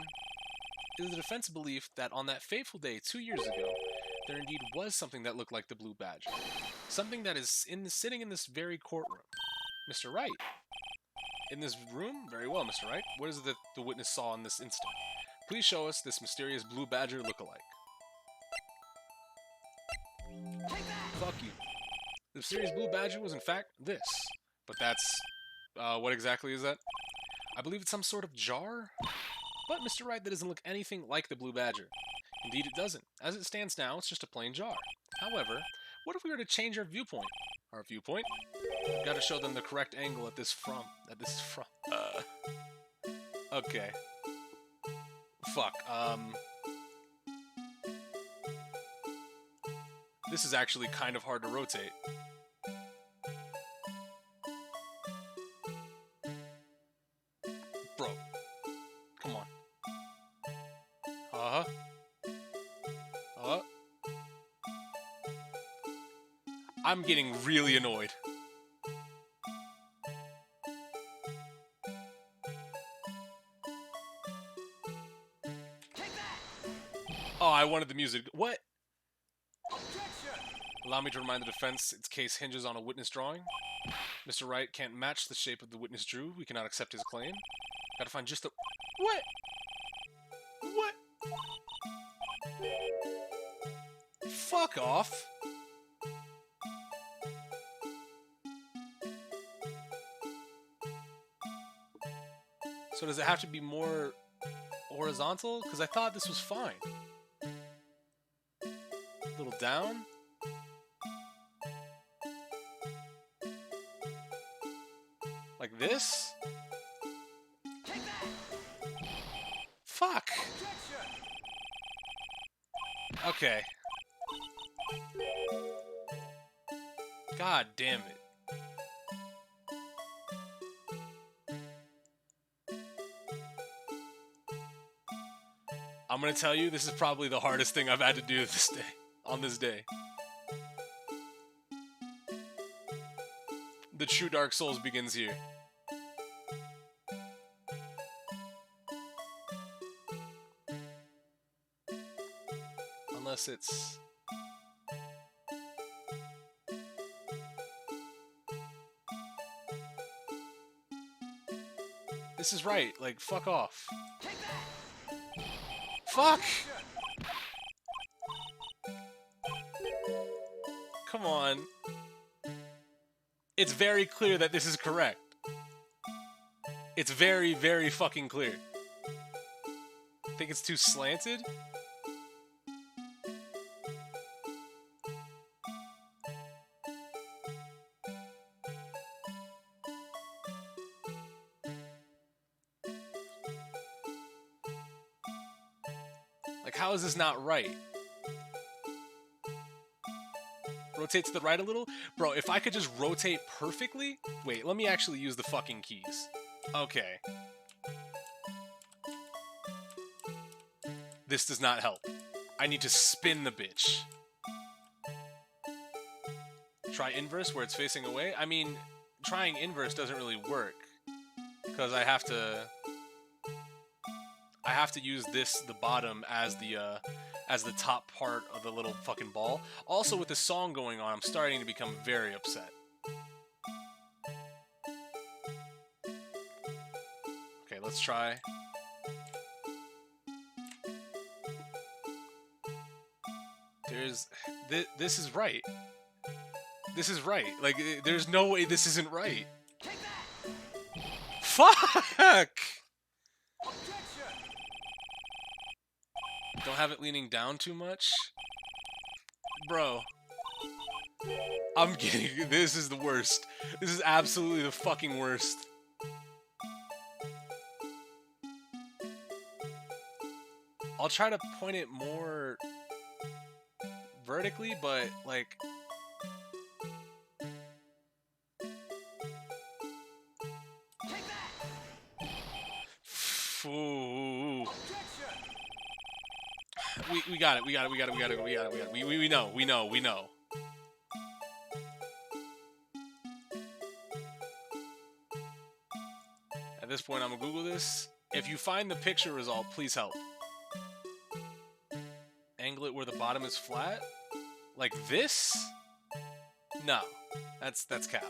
Speaker 2: it is the defense's belief that on that fateful day 2 years ago, there indeed was something that looked like the blue badger. Something that is sitting in this very courtroom. Mr. Wright. In this room? Very well, Mr. Wright. What is it that the witness saw in this instant? Please show us this mysterious blue badger look-alike. Fuck you. The mysterious blue badger was in fact this. But that's... what exactly is that? I believe it's some sort of jar? But, Mr. Wright, that doesn't look anything like the blue badger. Indeed it doesn't. As it stands now, it's just a plain jar. However, what if we were to change our viewpoint? our viewpoint. I've got to show them the correct angle at this from. Okay. Fuck. This is actually kind of hard to rotate. Bro. Come on. Uh-huh. I'm getting really annoyed. Oh, I wanted the music. What? Allow me to remind the defense its case hinges on a witness drawing. Mr. Wright can't match the shape of the witness drew. We cannot accept his claim. Gotta find just the... What? What? Fuck off. So does it have to be more horizontal? Because I thought this was fine. A little down. Like this? Fuck! Okay. God damn it. I'm gonna tell you, this is probably the hardest thing I've had to do this day, on this day. The true Dark Souls begins here. Unless it's... This is right, like, fuck off. Fuck! Come on. It's very clear that this is correct. It's very, very fucking clear. Think it's too slanted? Like, how is this not right? Rotate to the right a little? Bro, if I could just rotate perfectly... Wait, let me actually use the fucking keys. Okay. This does not help. I need to spin the bitch. Try inverse where it's facing away? I mean, trying inverse doesn't really work. Because I have to use this, the bottom, as the top part of the little fucking ball. Also, with the song going on, I'm starting to become very upset. Okay, let's try. This is right. This is right. Like, there's no way this isn't right. Fuck! Don't have it leaning down too much. Bro. I'm getting... This is the worst. This is absolutely the fucking worst. I'll try to point it more vertically, but, like... Ooh. We got it. We know. At this point, I'm gonna Google this. If you find the picture result, please help. Angle it where the bottom is flat? Like this? No. That's cap.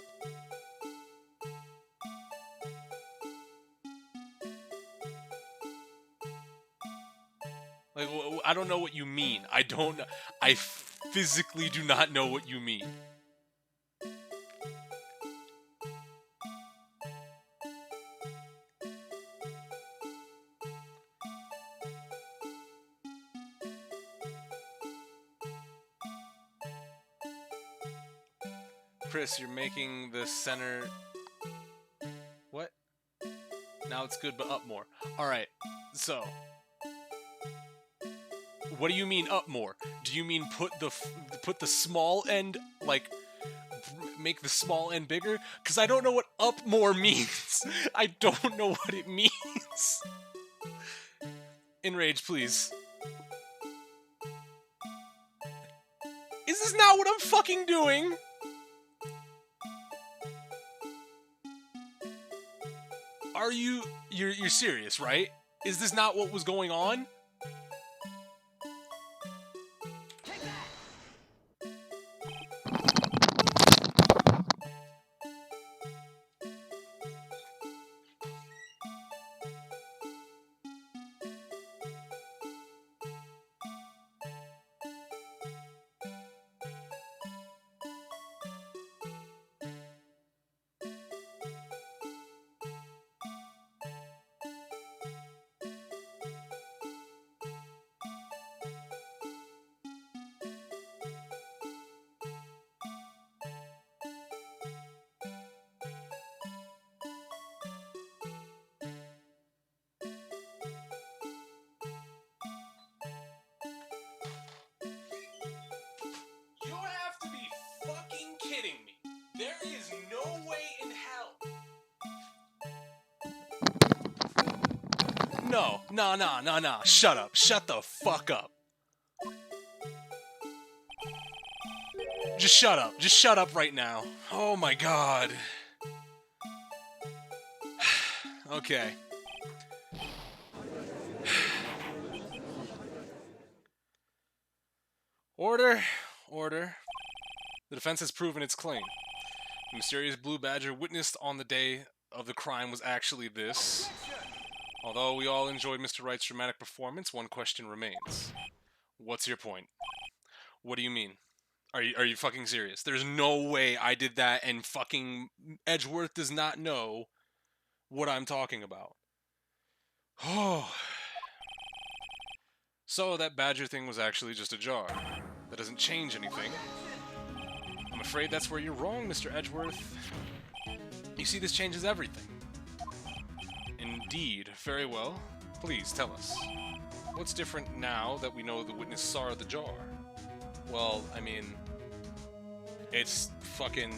Speaker 2: Like, I don't know what you mean. I physically do not know what you mean. Chris, you're making the center... What? Now it's good, but up more. Alright, so... What do you mean up more? Do you mean put the small end, like, make the small end bigger? Because I don't know what up more means. I don't know what it means. Enrage, please. Is this not what I'm fucking doing? Are you... You're serious, right? Is this not what was going on? There is no way in hell. No. Shut up. Shut the fuck up. Just shut up. Just shut up right now. Oh my god. Okay. Order. The defense has proven its claim. The mysterious blue badger witnessed on the day of the crime was actually this. Although we all enjoyed Mr. Wright's dramatic performance, one question remains. What's your point? What do you mean? Are you fucking serious? There's no way I did that and fucking Edgeworth does not know what I'm talking about. Oh. So that badger thing was actually just a jar. That doesn't change anything. I'm afraid that's where you're wrong, Mr. Edgeworth. You see, this changes everything. Indeed. Very well. Please, tell us. What's different now that we know the witness saw the jar? Well, I mean... It's fucking...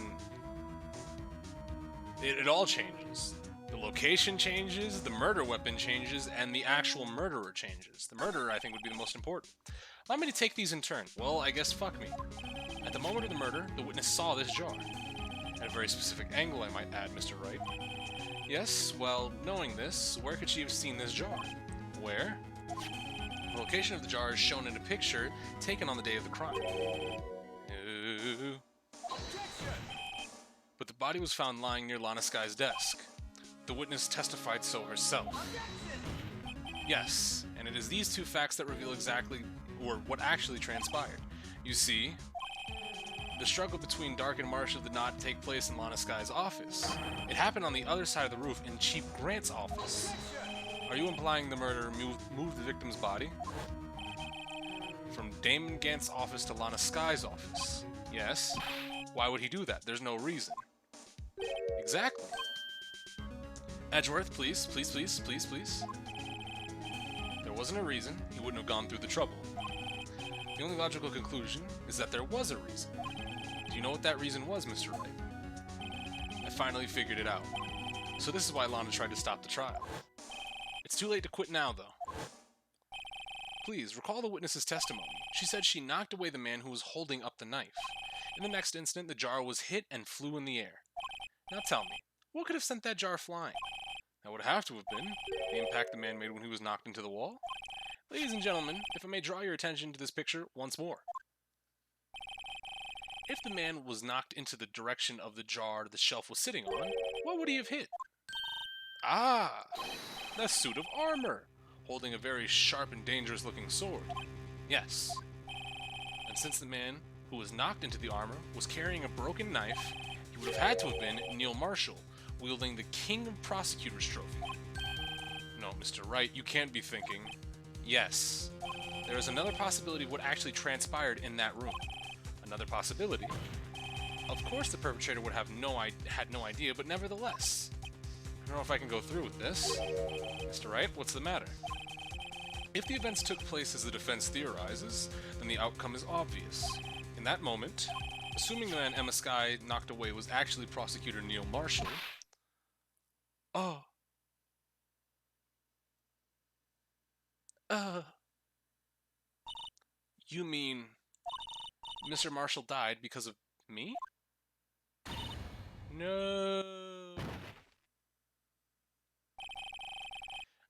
Speaker 2: It all changes. The location changes, the murder weapon changes, and the actual murderer changes. The murderer, I think, would be the most important. Allow me to take these in turn. Well, I guess fuck me. At the moment of the murder, the witness saw this jar. At a very specific angle, I might add, Mr. Wright. Yes, well, knowing this, where could she have seen this jar? Where? The location of the jar is shown in a picture taken on the day of the crime. But the body was found lying near Lana Sky's desk. The witness testified so herself. Yes, and it is these two facts that reveal exactly, or what actually transpired. You see, the struggle between Dark and Marshall did not take place in Lana Sky's office. It happened on the other side of the roof in Chief Grant's office. Are you implying the murderer moved the victim's body from Damon Gant's office to Lana Sky's office? Yes. Why would he do that? There's no reason. Exactly. Edgeworth, please. There wasn't a reason. He wouldn't have gone through the trouble. The only logical conclusion is that there was a reason. Do you know what that reason was, Mr. Wright? I finally figured it out. So this is why Lana tried to stop the trial. It's too late to quit now, though. Please, recall the witness's testimony. She said she knocked away the man who was holding up the knife. In the next instant, the jar was hit and flew in the air. Now tell me, what could have sent that jar flying? That would have to have been the impact the man made when he was knocked into the wall. Ladies and gentlemen, if I may draw your attention to this picture once more. If the man was knocked into the direction of the jar the shelf was sitting on, what would he have hit? Ah, the suit of armor, holding a very sharp and dangerous looking sword. Yes. And since the man who was knocked into the armor was carrying a broken knife, he would have had to have been Neil Marshall, wielding the King of Prosecutors trophy. No, Mr. Wright, you can't be thinking... Yes. There is another possibility of what actually transpired in that room. Another possibility. Of course the perpetrator would have had no idea, but nevertheless. I don't know if I can go through with this. Mr. Wright, what's the matter? If the events took place as the defense theorizes, then the outcome is obvious. In that moment, assuming the man Emma Skye knocked away was actually Prosecutor Neil Marshall... Oh. You mean... Mr. Marshall died because of me? No.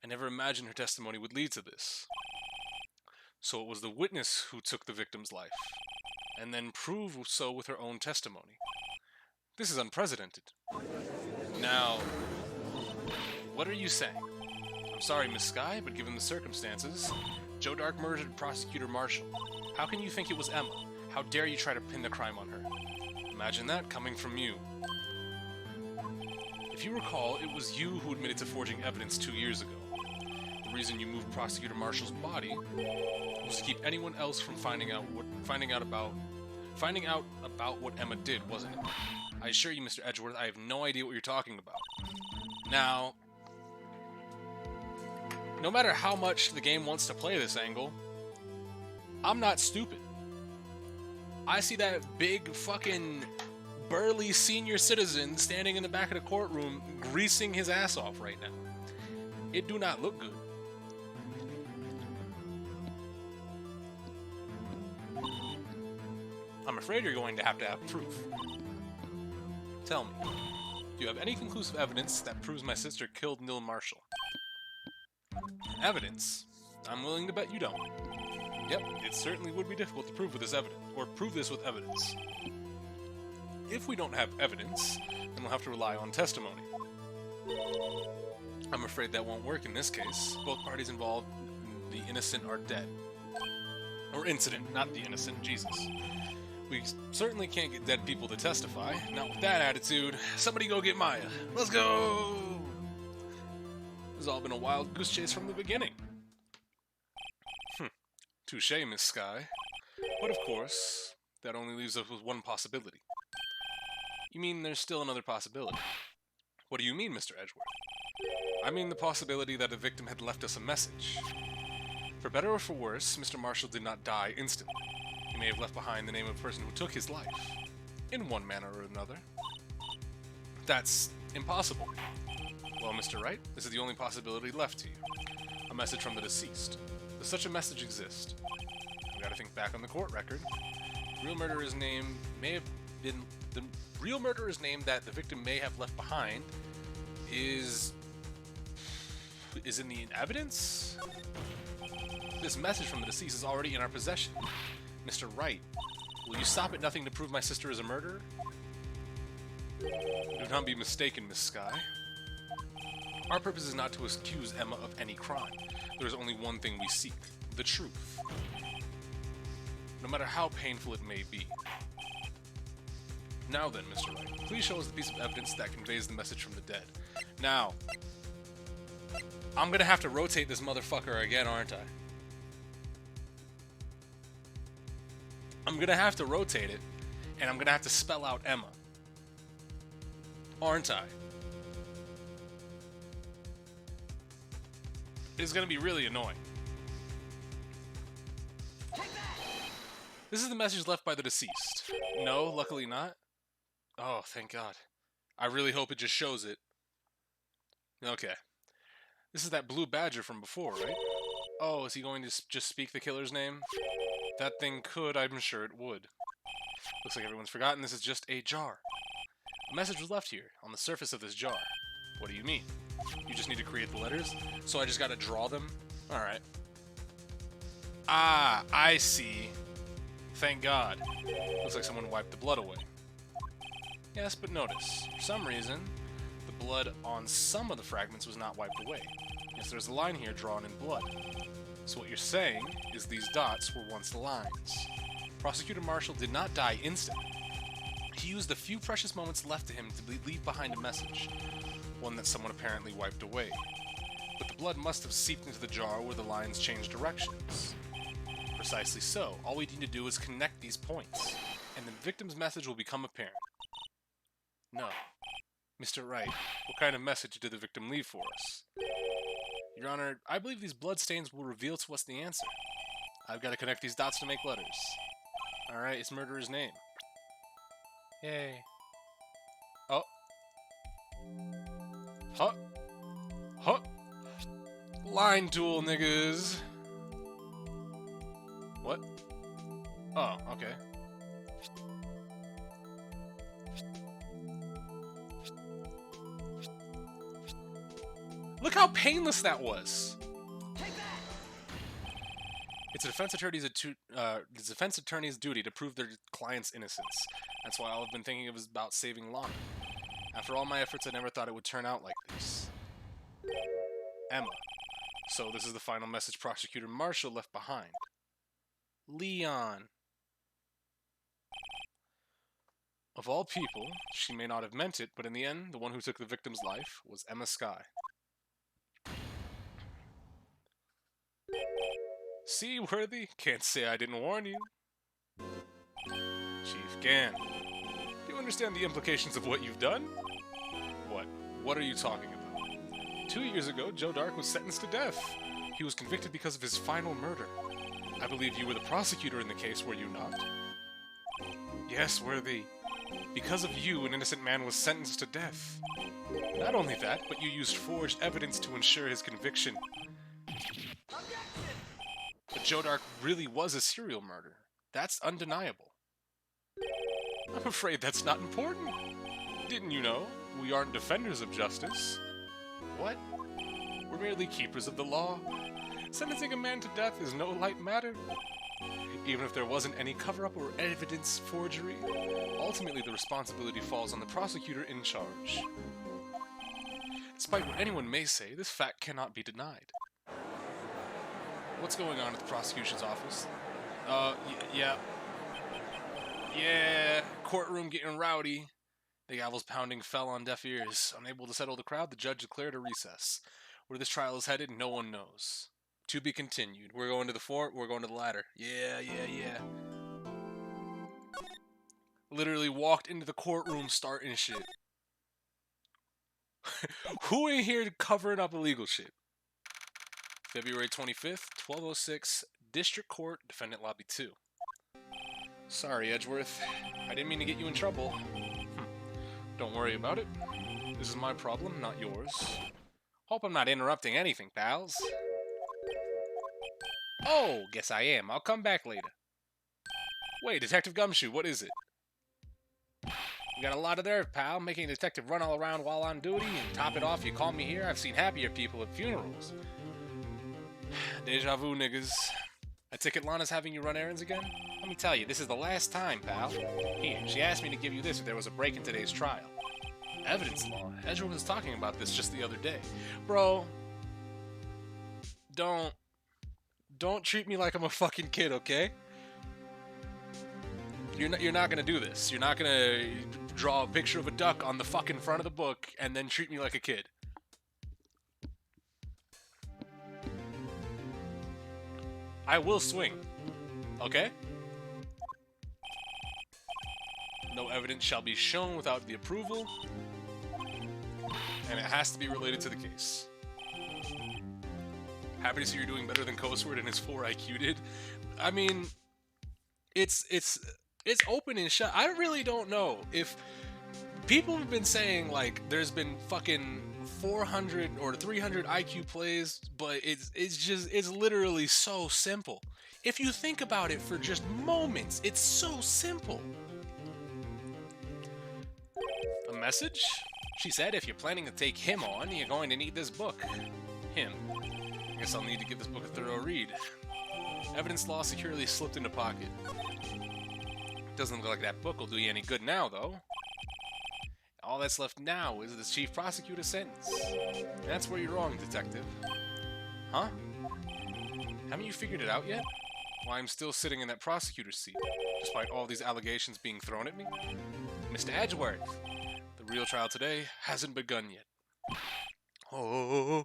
Speaker 2: I never imagined her testimony would lead to this. So it was the witness who took the victim's life, and then proved so with her own testimony. This is unprecedented. Now, what are you saying? I'm sorry, Miss Skye, but given the circumstances, Joe Dark murdered Prosecutor Marshall. How can you think it was Emma? How dare you try to pin the crime on her? Imagine that coming from you. If you recall, it was you who admitted to forging evidence 2 years ago. The reason you moved Prosecutor Marshall's body was to keep anyone else from finding out about what Emma did, wasn't it? I assure you, Mr. Edgeworth, I have no idea what you're talking about. Now, no matter how much the game wants to play this angle, I'm not stupid. I see that big fucking burly senior citizen standing in the back of the courtroom greasing his ass off right now. It do not look good. I'm afraid you're going to have proof. Tell me, do you have any conclusive evidence that proves my sister killed Neil Marshall? Evidence? I'm willing to bet you don't. Yep, it certainly would be difficult to prove with this evidence, or prove this with evidence. If we don't have evidence, then we'll have to rely on testimony. I'm afraid that won't work in this case. Both parties involved, the innocent, are dead. Or incident, not the innocent, Jesus. We certainly can't get dead people to testify. Not with that attitude. Somebody go get Maya. Let's go! It's all been a wild goose chase from the beginning. Touché, Miss Skye. But of course, that only leaves us with one possibility. You mean there's still another possibility? What do you mean, Mr. Edgeworth? I mean the possibility that the victim had left us a message. For better or for worse, Mr. Marshall did not die instantly. He may have left behind the name of the person who took his life, in one manner or another. That's impossible. Well, Mr. Wright, this is the only possibility left to you. A message from the deceased. Does such a message exist? We gotta think back on the court record. The real murderer's name may have been... The real murderer's name that the victim may have left behind is in the evidence? This message from the deceased is already in our possession. Mr. Wright, will you stop at nothing to prove my sister is a murderer? Do not be mistaken, Miss Skye. Our purpose is not to accuse Emma of any crime. There is only one thing we seek, the truth. No matter how painful it may be. Now then, Mr. Wright, please show us the piece of evidence that conveys the message from the dead. Now, I'm gonna have to rotate this motherfucker again, aren't I? I'm gonna have to rotate it, and I'm gonna have to spell out Emma. Aren't I? It's gonna be really annoying. This is the message left by the deceased. No, luckily not. Oh, thank God. I really hope it just shows it. Okay. This is that blue badger from before, right? Oh, is he going to just speak the killer's name? That thing could, I'm sure it would. Looks like everyone's forgotten this is just a jar. A message was left here, on the surface of this jar. What do you mean? You just need to create the letters? So I just gotta draw them? Alright. Ah, I see. Thank God. Looks like someone wiped the blood away. Yes, but notice, for some reason, the blood on some of the fragments was not wiped away. Yes, there's a line here drawn in blood. So what you're saying is these dots were once lines. Prosecutor Marshall did not die instantly. He used the few precious moments left to him to leave behind a message, one that someone apparently wiped away. But the blood must have seeped into the jar where the lines changed directions. Precisely so. All we need to do is connect these points, and the victim's message will become apparent. No. Mr. Wright, what kind of message did the victim leave for us? Your Honor, I believe these bloodstains will reveal to us the answer. I've got to connect these dots to make letters. Alright, it's murderer's name. Yay. Oh. Huh. Huh. Line tool, niggas. What? Oh, okay. Look how painless that was. It's a defense attorney's duty to prove their client's innocence. That's why all I've been thinking of is about saving Lana. After all my efforts, I never thought it would turn out like this. Emma. So this is the final message Prosecutor Marshall left behind. Leon. Of all people, she may not have meant it, but in the end, the one who took the victim's life was Emma Skye. See, Worthy? Can't say I didn't warn you. Chief Gann. Do you understand the implications of what you've done? What? What are you talking about? 2 years ago, Joe Dark was sentenced to death. He was convicted because of his final murder. I believe you were the prosecutor in the case, were you not? Yes, Worthy. Because of you, an innocent man was sentenced to death. Not only that, but you used forged evidence to ensure his conviction. But Joe Dark really was a serial murderer. That's undeniable. I'm afraid that's not important. Didn't you know? We aren't defenders of justice. What? We're merely keepers of the law. Sentencing a man to death is no light matter. Even if there wasn't any cover-up or evidence forgery, ultimately the responsibility falls on the prosecutor in charge. Despite what anyone may say, this fact cannot be denied. What's going on at the prosecution's office? Yeah. Yeah, courtroom getting rowdy. The gavel's pounding fell on deaf ears. Unable to settle the crowd, the judge declared a recess. Where this trial is headed, no one knows. To be continued. We're going to the fort, we're going to the ladder. Yeah. Literally walked into the courtroom starting shit. Who in here covering up illegal shit? February 25th, 12:06, District Court, Defendant Lobby 2. Sorry, Edgeworth. I didn't mean to get you in trouble. Don't worry about it. This is my problem, not yours. Hope I'm not interrupting anything, pals. Oh, guess I am. I'll come back later. Wait, Detective Gumshoe, what is it? You got a lot of nerve, pal, making a detective run all around while on duty, and top it off, you call me here? I've seen happier people at funerals. Deja vu, niggas. A ticket Lana's having you run errands again? Let me tell you, this is the last time, pal. Here, she asked me to give you this if there was a break in today's trial. Evidence law. Edgeworth was talking about this just the other day. Bro, don't treat me like I'm a fucking kid, okay? You're not gonna do this. You're not gonna draw a picture of a duck on the fucking front of the book and then treat me like a kid. I will swing. Okay? No evidence shall be shown without the approval. And it has to be related to the case. Happy to see you're doing better than Coastward and his 4 IQ did. I mean, it's open and shut. I really don't know if people have been saying like there's been fucking 400 or 300 IQ plays, but it's literally so simple. If you think about it for just moments, it's so simple. A message? She said if you're planning to take him on, you're going to need this book. Him. Guess I'll need to give this book a thorough read. Evidence law securely slipped into pocket. Doesn't look like that book will do you any good now, though. All that's left now is the chief prosecutor's sentence. That's where you're wrong, detective. Huh? Haven't you figured it out yet? Why I'm still sitting in that prosecutor's seat, despite all these allegations being thrown at me? Mr. Edgeworth, the real trial today hasn't begun yet. Oh.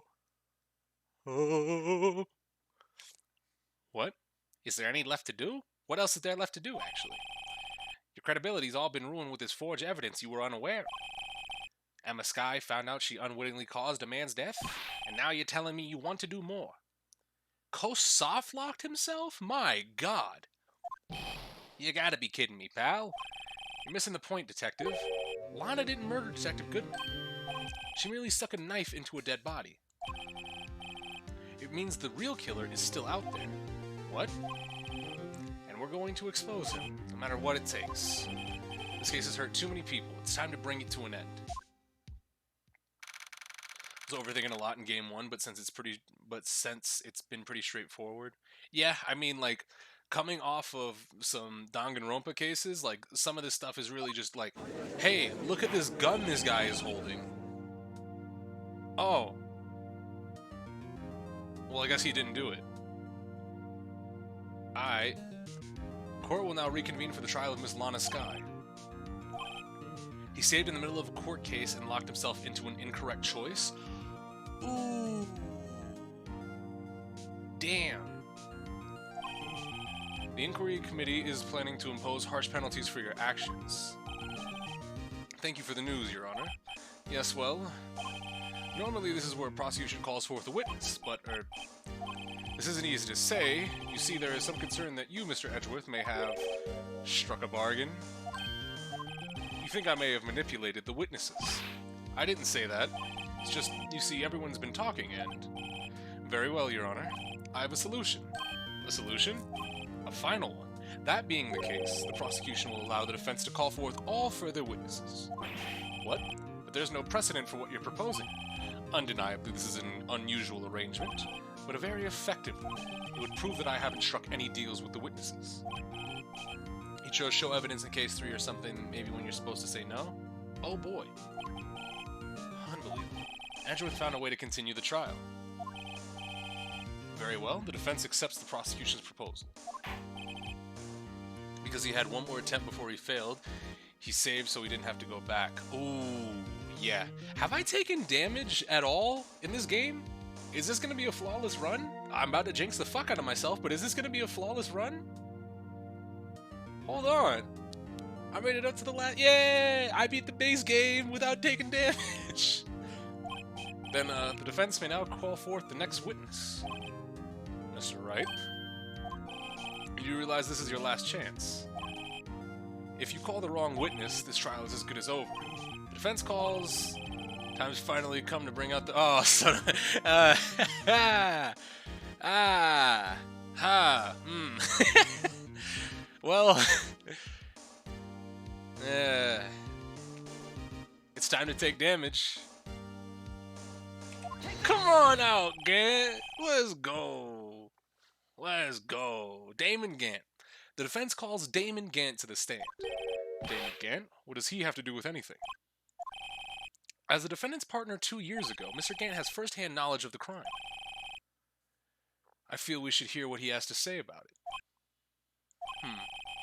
Speaker 2: What? Is there any left to do? What else is there left to do, actually? Your credibility's all been ruined with this forged evidence you were unaware of. Emma Skye found out she unwittingly caused a man's death, and now you're telling me you want to do more. Coast soft-locked himself? My God. You gotta be kidding me, pal. You're missing the point, Detective. Lana didn't murder Detective Goodman. She merely stuck a knife into a dead body. It means the real killer is still out there. What? And we're going to expose him, no matter what it takes. This case has hurt too many people. It's time to bring it to an end. I was overthinking a lot in game 1, but since it's been pretty straightforward. Yeah, I mean, like, coming off of some Danganronpa cases, like, some of this stuff is really just like, hey, look at this gun this guy is holding. Oh. Well, I guess he didn't do it. Alright. Court will now reconvene for the trial of Miss Lana Skye. He saved in the middle of a court case and locked himself into an incorrect choice? Ooh. Damn. The inquiry committee is planning to impose harsh penalties for your actions. Thank you for the news, Your Honor. Yes, well, normally this is where prosecution calls forth a witness, but, this isn't easy to say. You see, there is some concern that you, Mr. Edgeworth, may have struck a bargain. You think I may have manipulated the witnesses. I didn't say that. It's just, you see, everyone's been talking, and... Very well, Your Honor. I have a solution. A solution? A final one. That being the case, the prosecution will allow the defense to call forth all further witnesses. What? But there's no precedent for what you're proposing. Undeniably, this is an unusual arrangement, but a very effective one. It would prove that I haven't struck any deals with the witnesses. You chose show evidence in case 3 or something, maybe when you're supposed to say no? Oh boy. Unbelievable. Edgeworth found a way to continue the trial. Very well, the defense accepts the prosecution's proposal. Because he had one more attempt before he failed, he saved so he didn't have to go back. Ooh, yeah. Have I taken damage at all in this game? Is this going to be a flawless run? I'm about to jinx the fuck out of myself, but is this going to be a flawless run? Hold on. I made it up to the last... Yeah! I beat the base game without taking damage! Then, the defense may now call forth the next witness. Mr. Wright? You realize this is your last chance. If you call the wrong witness, this trial is as good as over. The defense calls... Time's finally come to bring out the... Oh, son of... Well... It's time to take damage. Come on out, Gant. Let's go. Let's go. Damon Gant. The defense calls Damon Gant to the stand. Damon Gant? What does he have to do with anything? As the defendant's partner 2 years ago, Mr. Gant has first-hand knowledge of the crime. I feel we should hear what he has to say about it.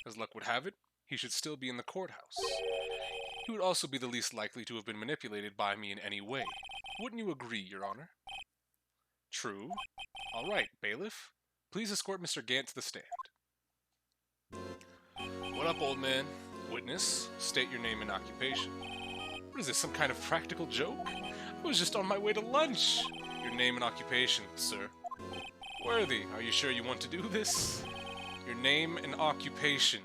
Speaker 2: As luck would have it, he should still be in the courthouse. He would also be the least likely to have been manipulated by me in any way. Wouldn't you agree, Your Honor? True. All right, bailiff. Please escort Mr. Gant to the stand. What up, old man? Witness, state your name and occupation. What is this, some kind of practical joke? I was just on my way to lunch. Your name and occupation, sir. Worthy, are you sure you want to do this? Your name and occupation.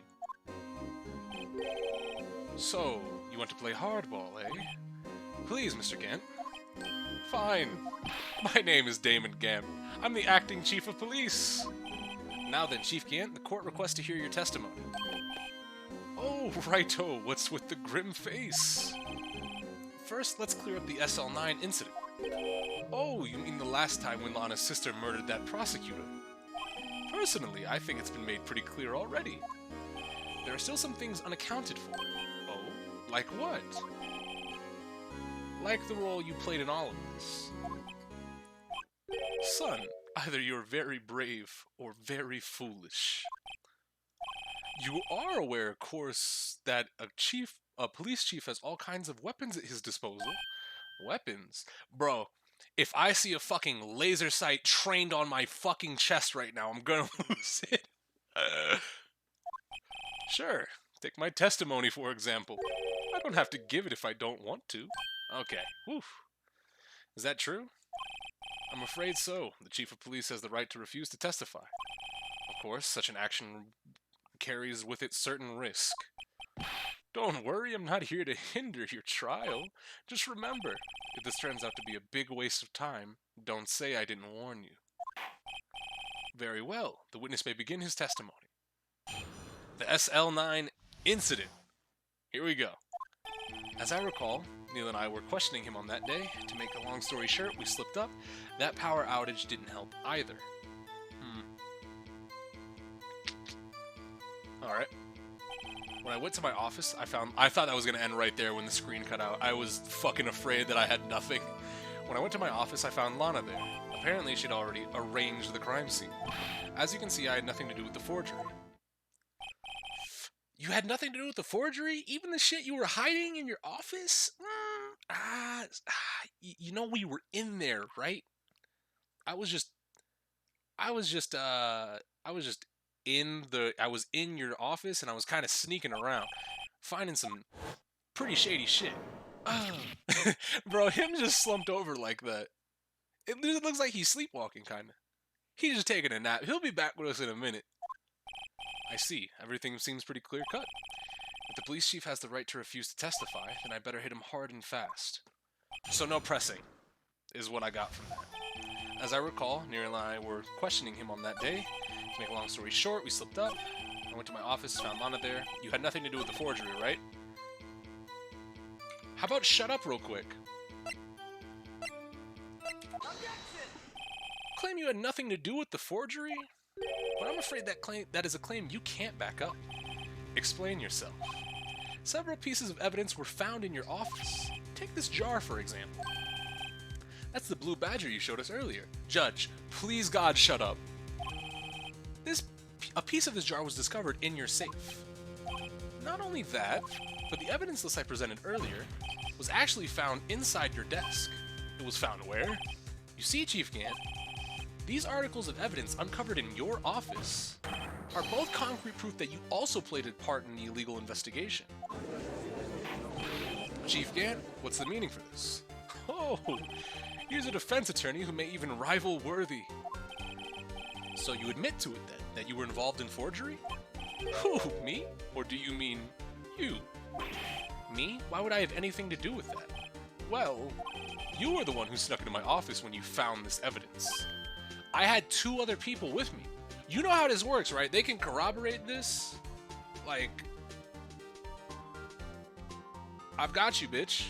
Speaker 2: So, you want to play hardball, eh? Please, Mr. Gant. Fine. My name is Damon Gant. I'm the acting chief of police. Now then, Chief Gant, the court requests to hear your testimony. Oh, righto, what's with the grim face? First, let's clear up the SL9 incident. Oh, you mean the last time when Lana's sister murdered that prosecutor? Personally, I think it's been made pretty clear already. There are still some things unaccounted for. Oh, like what? Like the role you played in all of this. Son, either you're very brave or very foolish. You are aware, of course, that a police chief has all kinds of weapons at his disposal. Weapons? Bro, if I see a fucking laser sight trained on my fucking chest right now, I'm gonna lose it. Sure, Take my testimony, for example. I don't have to give it if I don't want to. Okay, whew. Is that true? I'm afraid so. The chief of police has the right to refuse to testify. Of course, such an action carries with it certain risk. Don't worry, I'm not here to hinder your trial. Just remember, if this turns out to be a big waste of time, don't say I didn't warn you. Very well, the witness may begin his testimony. The SL9 incident. Here we go. As I recall, Neil and I were questioning him on that day. To make a long story short, we slipped up. That power outage didn't help either. Alright. When I went to my office, I thought that was going to end right there when the screen cut out. I was fucking afraid that I had nothing. When I went to my office, I found Lana there. Apparently, she'd already arranged the crime scene. As you can see, I had nothing to do with the forgery. You had nothing to do with the forgery? Even the shit you were hiding in your office? You know we were in there, right? I was in your office and I was kind of sneaking around, finding some pretty shady shit. Bro, him just slumped over like that. It looks like he's sleepwalking, kinda. He's just taking a nap. He'll be back with us in a minute. I see. Everything seems pretty clear-cut. If the police chief has the right to refuse to testify, then I better hit him hard and fast. So no pressing, is what I got from that. As I recall, Neil and I were questioning him on that day. To make a long story short, we slipped up. I went to my office, found Lana there. You had nothing to do with the forgery, right? How about shut up real quick? Claim you had nothing to do with the forgery? But I'm afraid that is a claim you can't back up. Explain yourself. Several pieces of evidence were found in your office. Take this jar, for example. That's the blue badger you showed us earlier. Judge, please God, shut up. A piece of this jar was discovered in your safe. Not only that, but the evidence list I presented earlier was actually found inside your desk. It was found where? You see, Chief Gant, these articles of evidence uncovered in your office are both concrete proof that you also played a part in the illegal investigation. Chief Gant, what's the meaning for this? Oh, here's a defense attorney who may even rival Worthy. So you admit to it then, that you were involved in forgery? Who, me? Or do you mean you? Me? Why would I have anything to do with that? Well, you were the one who snuck into my office when you found this evidence. I had 2 other people with me. You know how this works, right? They can corroborate this. Like, I've got you, bitch.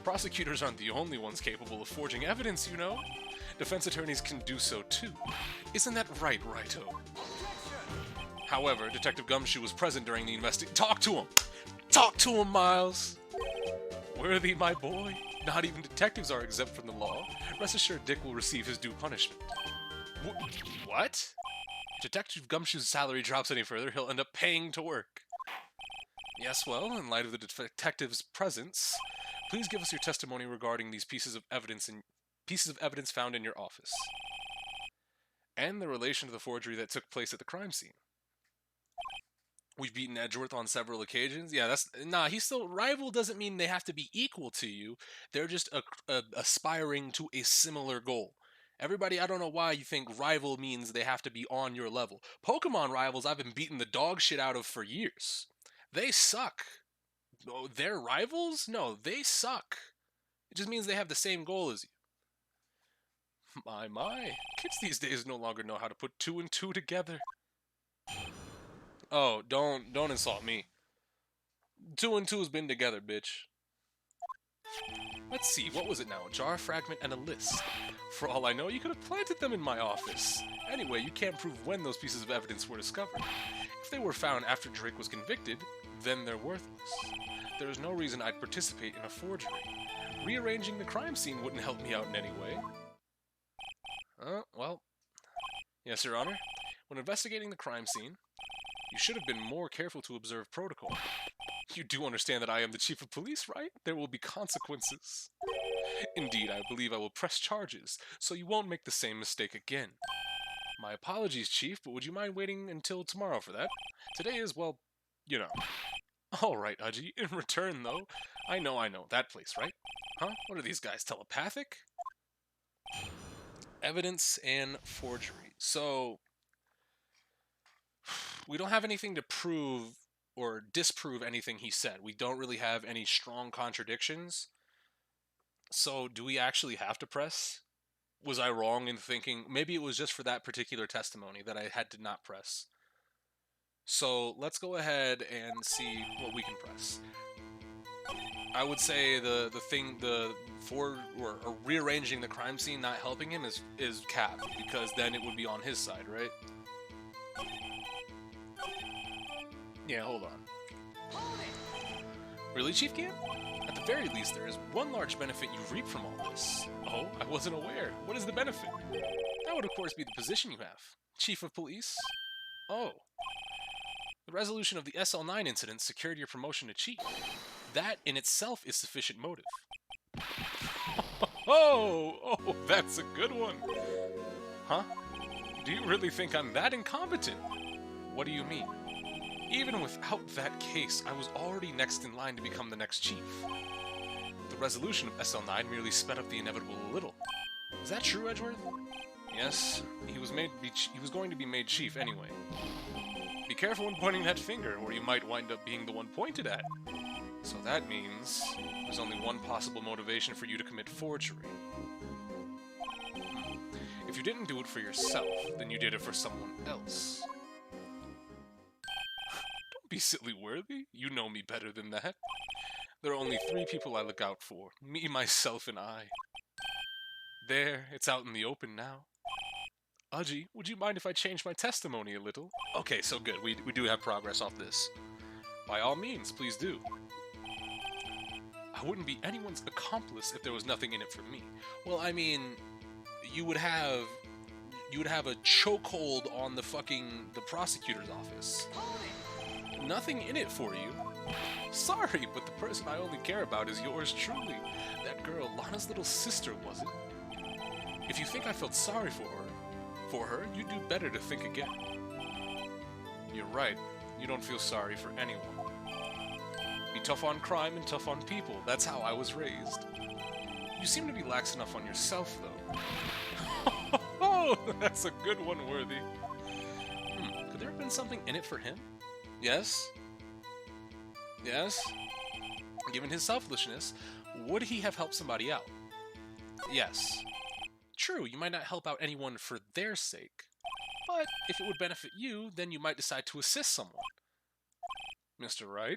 Speaker 2: Prosecutors aren't the only ones capable of forging evidence, you know? Defense attorneys can do so too. Isn't that right, Righto? However, Detective Gumshoe was present during the investigation. Talk to him! Talk to him, Miles! Worthy, my boy. Not even detectives are exempt from the law. Rest assured Dick will receive his due punishment. What? If Detective Gumshoe's salary drops any further, he'll end up paying to work. Yes, well, in light of the detective's presence, please give us your testimony regarding these pieces of evidence found in your office. And the relation to the forgery that took place at the crime scene. We've beaten Edgeworth on several occasions. Yeah, he's still... Rival doesn't mean they have to be equal to you. They're just aspiring to a similar goal. Everybody, I don't know why you think rival means they have to be on your level. Pokemon rivals I've been beating the dog shit out of for years. They suck. Oh, they're rivals? No, they suck. It just means they have the same goal as you. My. Kids these days no longer know how to put 2 and 2 together. Oh, don't insult me. 2 and 2 has been together, bitch. Let's see, what was it now? A jar fragment and a list. For all I know, you could have planted them in my office. Anyway, you can't prove when those pieces of evidence were discovered. If they were found after Drake was convicted, then they're worthless. There is no reason I'd participate in a forgery. Rearranging the crime scene wouldn't help me out in any way. Well... Yes, Your Honor. When investigating the crime scene, you should have been more careful to observe protocol. You do understand that I am the chief of police, right? There will be consequences. Indeed, I believe I will press charges, so you won't make the same mistake again. My apologies, Chief, but would you mind waiting until tomorrow for that? Today is, well, you know. All right, Udgy. In return, though, I know, that place, right? Huh? What are these guys, telepathic? Evidence and forgery. So, we don't have anything to prove or disprove anything he said. We don't really have any strong contradictions. So, do we actually have to press? Was I wrong in thinking maybe it was just for that particular testimony that I had to not press? So, let's go ahead and see what we can press. I would say or rearranging the crime scene not helping him is cap, because then it would be on his side, right? Yeah, hold on. Really, Chief Gant? At the very least, there is one large benefit you reap from all this. Oh, I wasn't aware. What is the benefit? That would, of course, be the position you have. Chief of Police? Oh. The resolution of the SL9 incident secured your promotion to Chief. That in itself is sufficient motive. Oh, that's a good one. Huh? Do you really think I'm that incompetent? What do you mean? Even without that case, I was already next in line to become the next chief. The resolution of SL9 merely sped up the inevitable a little. Is that true, Edgeworth? Yes, he was going to be made chief anyway. Be careful when pointing that finger, or you might wind up being the one pointed at. So that means there's only one possible motivation for you to commit forgery. If you didn't do it for yourself, then you did it for someone else. Don't be silly, Worthy. You know me better than that. There are only 3 people I look out for. Me, myself, and I. There, it's out in the open now. Udgy, would you mind if I change my testimony a little? Okay, so good. We do have progress off this. By all means, please do. I wouldn't be anyone's accomplice if there was nothing in it for me. Well, I mean, you would have a chokehold on the prosecutor's office. Nothing in it for you. Sorry, but the person I only care about is yours truly. That girl, Lana's little sister, was it? If you think I felt sorry for her, you'd do better to think again. You're right. You don't feel sorry for anyone. Be tough on crime and tough on people. That's how I was raised. You seem to be lax enough on yourself, though. Oh, that's a good one, Worthy. Could there have been something in it for him? Yes? Yes? Given his selfishness, would he have helped somebody out? Yes. True, you might not help out anyone for their sake. But if it would benefit you, then you might decide to assist someone. Mr. Wright,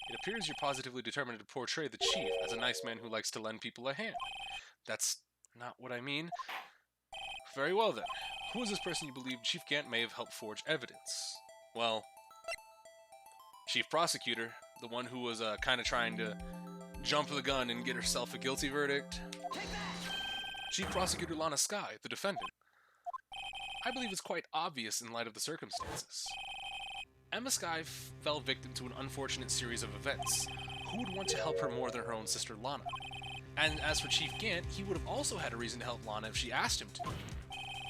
Speaker 2: it appears you're positively determined to portray the Chief as a nice man who likes to lend people a hand. That's not what I mean. Very well then. Who is this person you believe Chief Gant may have helped forge evidence? Well, Chief Prosecutor, the one who was kind of trying to jump the gun and get herself a guilty verdict. Chief Prosecutor Lana Skye, the defendant. I believe it's quite obvious in light of the circumstances. Emma Skye fell victim to an unfortunate series of events. Who would want to help her more than her own sister Lana? And as for Chief Gant, he would have also had a reason to help Lana if she asked him to.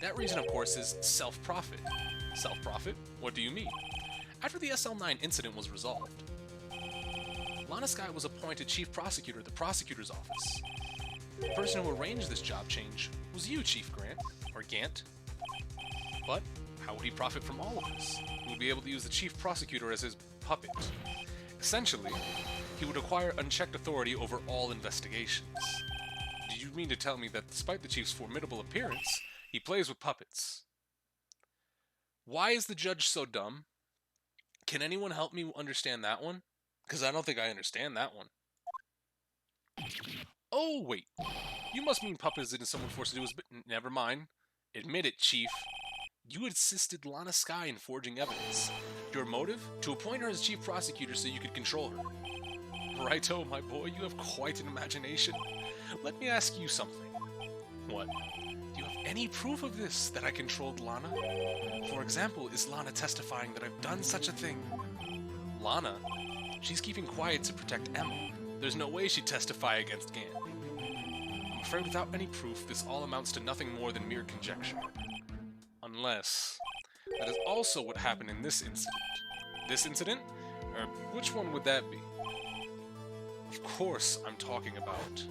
Speaker 2: That reason, of course, is self-profit. Self-profit? What do you mean? After the SL9 incident was resolved, Lana Skye was appointed Chief Prosecutor at the Prosecutor's Office. The person who arranged this job change was you, Chief Gant. But how would he profit from all of this? He would be able to use the Chief Prosecutor as his puppet. Essentially, he would acquire unchecked authority over all investigations. Do you mean to tell me that despite the Chief's formidable appearance, he plays with puppets? Why is the judge so dumb? Can anyone help me understand that one? Because I don't think I understand that one. Oh, wait. You must mean puppets isn't someone forced to do his bit. Never mind. Admit it, Chief. You assisted Lana Skye in forging evidence. Your motive? To appoint her as Chief Prosecutor so you could control her. Righto, my boy, you have quite an imagination. Let me ask you something. What? Do you have any proof of this, that I controlled Lana? For example, is Lana testifying that I've done such a thing? Lana? She's keeping quiet to protect Emma. There's no way she'd testify against Gant. I'm afraid without any proof, this all amounts to nothing more than mere conjecture. Unless that is also what happened in this incident. This incident? Or which one would that be? Of course I'm talking about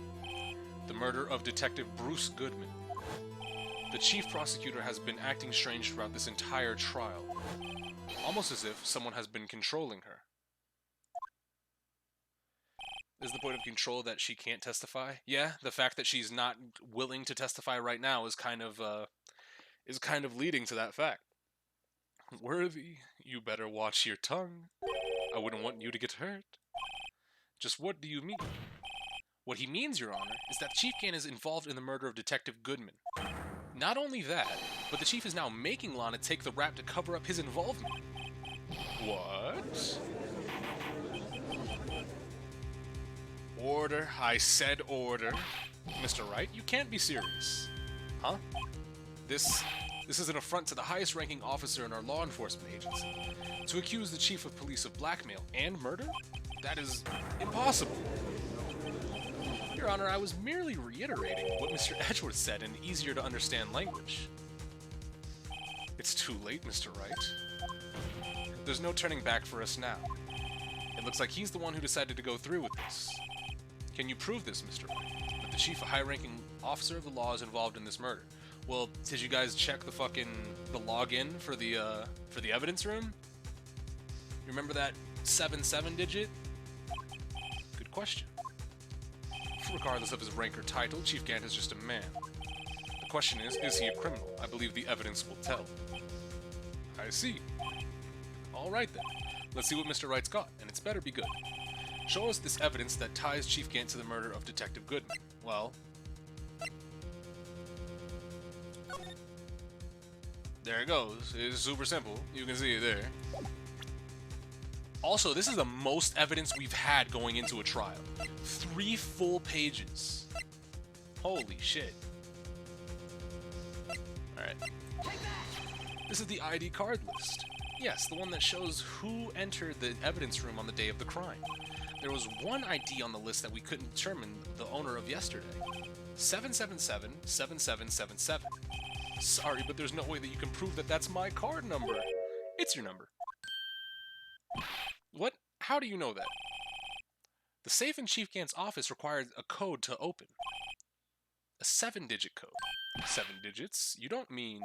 Speaker 2: the murder of Detective Bruce Goodman. The chief prosecutor has been acting strange throughout this entire trial, almost as if someone has been controlling her. Is the point of control that she can't testify? Yeah, the fact that she's not willing to testify right now is kind of leading to that fact. Worthy, you better watch your tongue. I wouldn't want you to get hurt. Just what do you mean? What he means, Your Honor, is that Chief Gann is involved in the murder of Detective Goodman. Not only that, but the Chief is now making Lana take the rap to cover up his involvement. What? Order, I said order. Mr. Wright, you can't be serious. Huh? This is an affront to the highest-ranking officer in our law enforcement agency. To accuse the Chief of Police of blackmail and murder? That is impossible. Your Honor, I was merely reiterating what Mr. Edgeworth said in easier-to-understand language. It's too late, Mr. Wright. There's no turning back for us now. It looks like he's the one who decided to go through with this. Can you prove this, Mr. Wright? That the chief, a high-ranking officer of the law, is involved in this murder? Well, did you guys check the login for the evidence room? You remember that 77 digit? Good question. Regardless of his rank or title, Chief Gann is just a man. The question is he a criminal? I believe the evidence will tell. I see. Alright then. Let's see what Mr. Wright's got, and it's better be good. Show us this evidence that ties Chief Gann to the murder of Detective Goodman. Well, there it goes. It's super simple. You can see it there. Also, this is the most evidence we've had going into a trial. 3 full pages. Holy shit. Alright. This is the ID card list. Yes, the one that shows who entered the evidence room on the day of the crime. There was one ID on the list that we couldn't determine the owner of yesterday. 777-7777. Sorry, but there's no way that you can prove that that's my card number. It's your number. What? How do you know that? The safe in Chief Gann's office requires a code to open. A 7-digit code. 7 digits? You don't mean...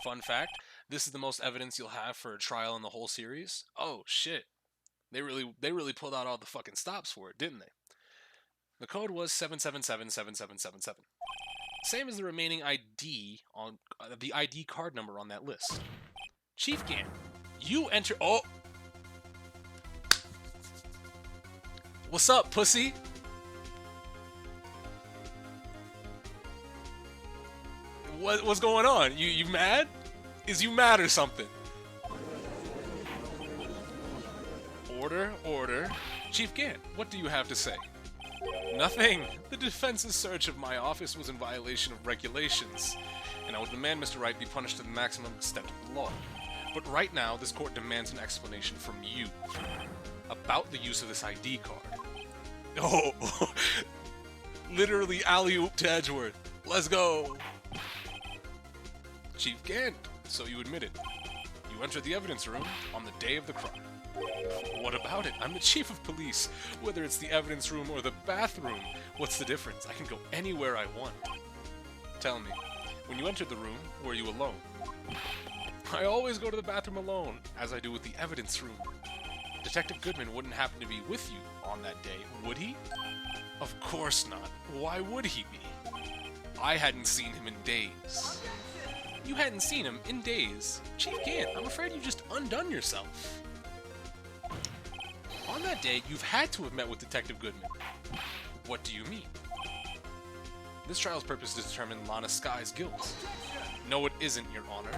Speaker 2: Fun fact, this is the most evidence you'll have for a trial in the whole series. Oh, shit. They really pulled out all the fucking stops for it, didn't they? The code was 777-7777. Same as the remaining ID on the ID card number on that list. Chief Gann, you enter... Oh! What's up, pussy? What's going on? You mad? Is you mad or something? Order. Chief Gann, what do you have to say? Nothing. The defense's search of my office was in violation of regulations, and I would demand Mr. Wright be punished to the maximum extent of the law. But right now, this court demands an explanation from you about the use of this ID card. Oh, literally alley-oop to Edgeworth. Let's go. Chief Gann, so you admit it. You entered the evidence room on the day of the crime. What about it? I'm the chief of police. Whether it's the evidence room or the bathroom, what's the difference? I can go anywhere I want. Tell me, when you entered the room, were you alone? I always go to the bathroom alone, as I do with the evidence room. Detective Goodman wouldn't happen to be with you on that day, would he? Of course not. Why would he be? I hadn't seen him in days. You hadn't seen him in days? Chief Gann, I'm afraid you just undone yourself. On that day, you've had to have met with Detective Goodman. What do you mean? This trial's purpose is to determine Lana Sky's guilt. No, it isn't, Your Honor.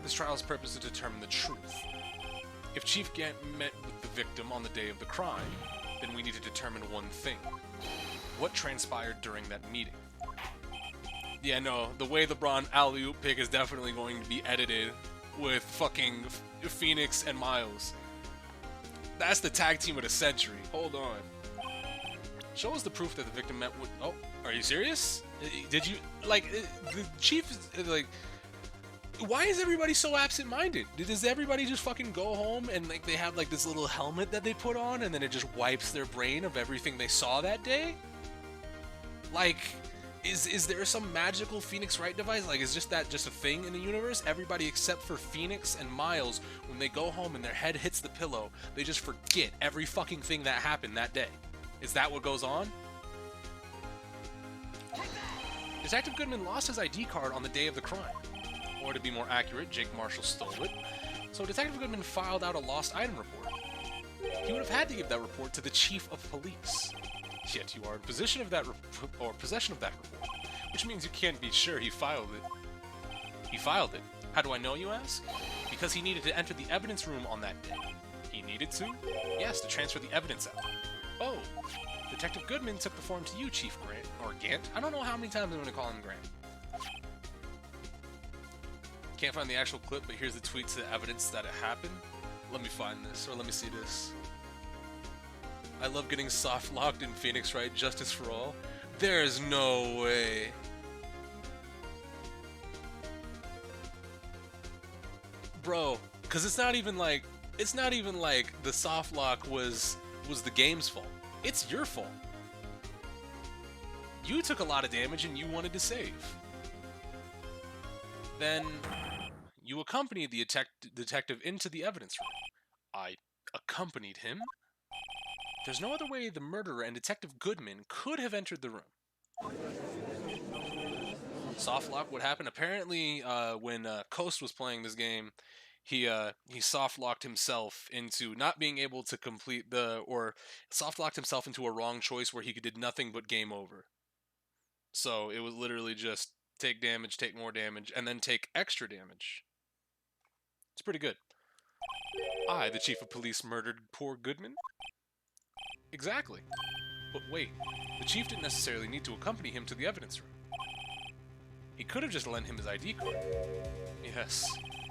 Speaker 2: This trial's purpose is to determine the truth. If Chief Gann met with the victim on the day of the crime, then we need to determine one thing. What transpired during that meeting? Yeah, no, the way the Braun alley-oop pick is definitely going to be edited with fucking Phoenix and Miles. That's the tag team of the century. Hold on. Show us the proof that the victim met with... Oh, are you serious? Did you... Like, the chief is... Like... Why is everybody so absent-minded? Does everybody just fucking go home and like they have like this little helmet that they put on and then it just wipes their brain of everything they saw that day? Like, is there some magical Phoenix Wright device? Like, is just that just a thing in the universe? Everybody except for Phoenix and Miles, when they go home and their head hits the pillow, they just forget every fucking thing that happened that day. Is that what goes on? Detective Goodman lost his ID card on the day of the crime. Or to be more accurate, Jake Marshall stole it. So Detective Goodman filed out a lost item report. He would have had to give that report to the Chief of Police. Yet you are in possession of that report, which means you can't be sure he filed it. He filed it. How do I know, you ask? Because he needed to enter the evidence room on that day. He needed to? Yes, to transfer the evidence out. Oh, Detective Goodman took the form to you, Chief Grant, or Gant. I don't know how many times I'm going to call him Grant. Can't find the actual clip, but here's the tweet to the evidence that it happened. Let me find this, or let me see this. I love getting soft-locked in Phoenix Wright, justice for all. There's no way. Bro, cause it's not even like the soft lock was the game's fault. It's your fault. You took a lot of damage and you wanted to save. Then you accompanied the detective into the evidence room. I accompanied him? There's no other way the murderer and Detective Goodman could have entered the room. Softlock, what happened? Apparently, when Coast was playing this game, he softlocked himself into not being able to complete softlocked himself into a wrong choice where he did nothing but game over. So it was literally just take damage, take more damage, and then take extra damage. It's pretty good. I, the Chief of Police, murdered poor Goodman? Exactly. But wait, the Chief didn't necessarily need to accompany him to the evidence room. He could have just lent him his ID card. Yes.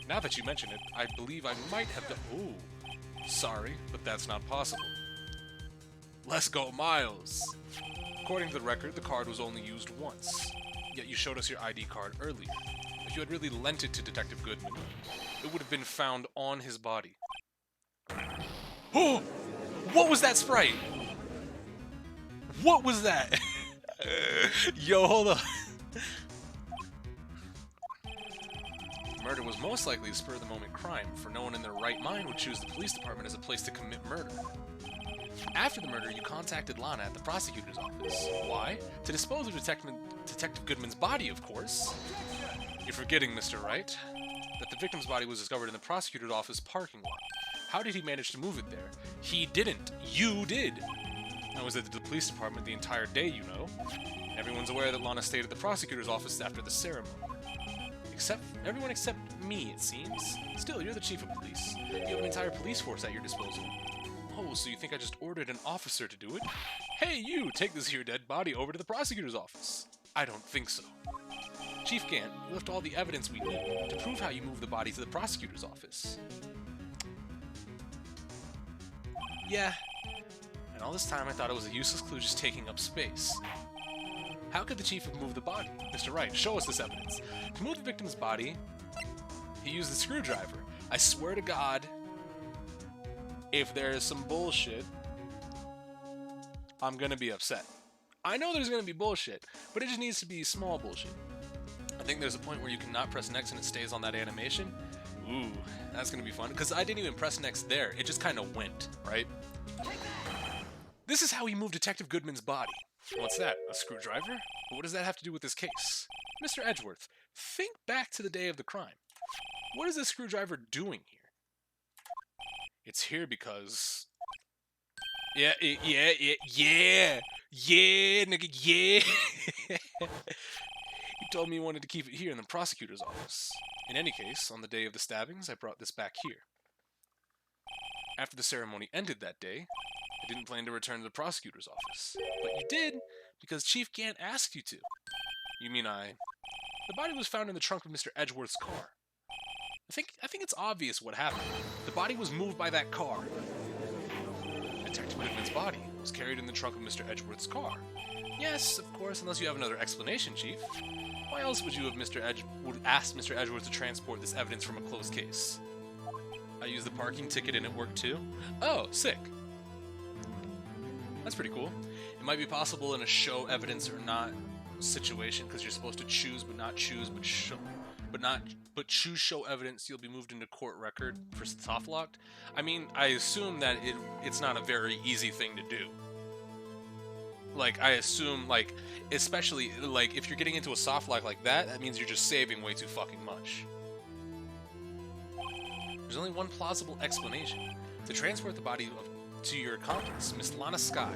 Speaker 2: Now that you mention it, I believe I might have done... Ooh. Sorry, but that's not possible. Let's go, Miles! According to the record, the card was only used once. Yet you showed us your ID card earlier. If you had really lent it to Detective Goodman, it would have been found on his body. Oh! What was that sprite? What was that? Yo, hold up. Murder was most likely a spur-of-the-moment crime, for no one in their right mind would choose the police department as a place to commit murder. After the murder, you contacted Lana at the prosecutor's office. Why? To dispose of Detective Goodman's body, of course. You're forgetting, Mr. Wright, that the victim's body was discovered in the prosecutor's office parking lot. How did he manage to move it there? He didn't. You did. I was at the police department the entire day, you know. Everyone's aware that Lana stayed at the prosecutor's office after the ceremony. Everyone except me, it seems. Still, you're the Chief of Police. You have an entire police force at your disposal. Oh, so you think I just ordered an officer to do it? Hey, you! Take this here dead body over to the prosecutor's office. I don't think so. Chief Gant, we left all the evidence we need to prove how you moved the body to the prosecutor's office. Yeah. And all this time I thought it was a useless clue just taking up space. How could the Chief have moved the body? Mr. Wright, show us this evidence. To move the victim's body, he used the screwdriver. I swear to God, if there is some bullshit, I'm gonna be upset. I know there's gonna be bullshit, but it just needs to be small bullshit. I think there's a point where you cannot press next and it stays on that animation. Ooh, that's gonna be fun, because I didn't even press next there. It just kind of went, right? This is how he moved Detective Goodman's body. What's that, a screwdriver? What does that have to do with this case? Mr. Edgeworth, think back to the day of the crime. What is this screwdriver doing here? It's here because... Yeah, nigga, yeah! You told me you wanted to keep it here in the prosecutor's office. In any case, on the day of the stabbings, I brought this back here. After the ceremony ended that day, I didn't plan to return to the prosecutor's office. But you did, because Chief Gant asked you to. You mean The body was found in the trunk of Mr. Edgeworth's car. I think it's obvious what happened. The body was moved by that car. Detective Goodman's body was carried in the trunk of Mr. Edgeworth's car. Yes, of course, unless you have another explanation, Chief. Why else would you have asked Mr. Edgeworth to transport this evidence from a closed case? I used the parking ticket and it worked too? Oh, sick. That's pretty cool. It might be possible in a show evidence or not situation, because you're supposed to choose but not choose but choose show evidence. You'll be moved into court record for soft locked. I mean, I assume that it's not a very easy thing to do. Like, I assume, like, especially, like, if you're getting into a soft lock like that, that means you're just saving way too fucking much. There's only one plausible explanation. To transport the body to your accomplice, Miss Lana Sky.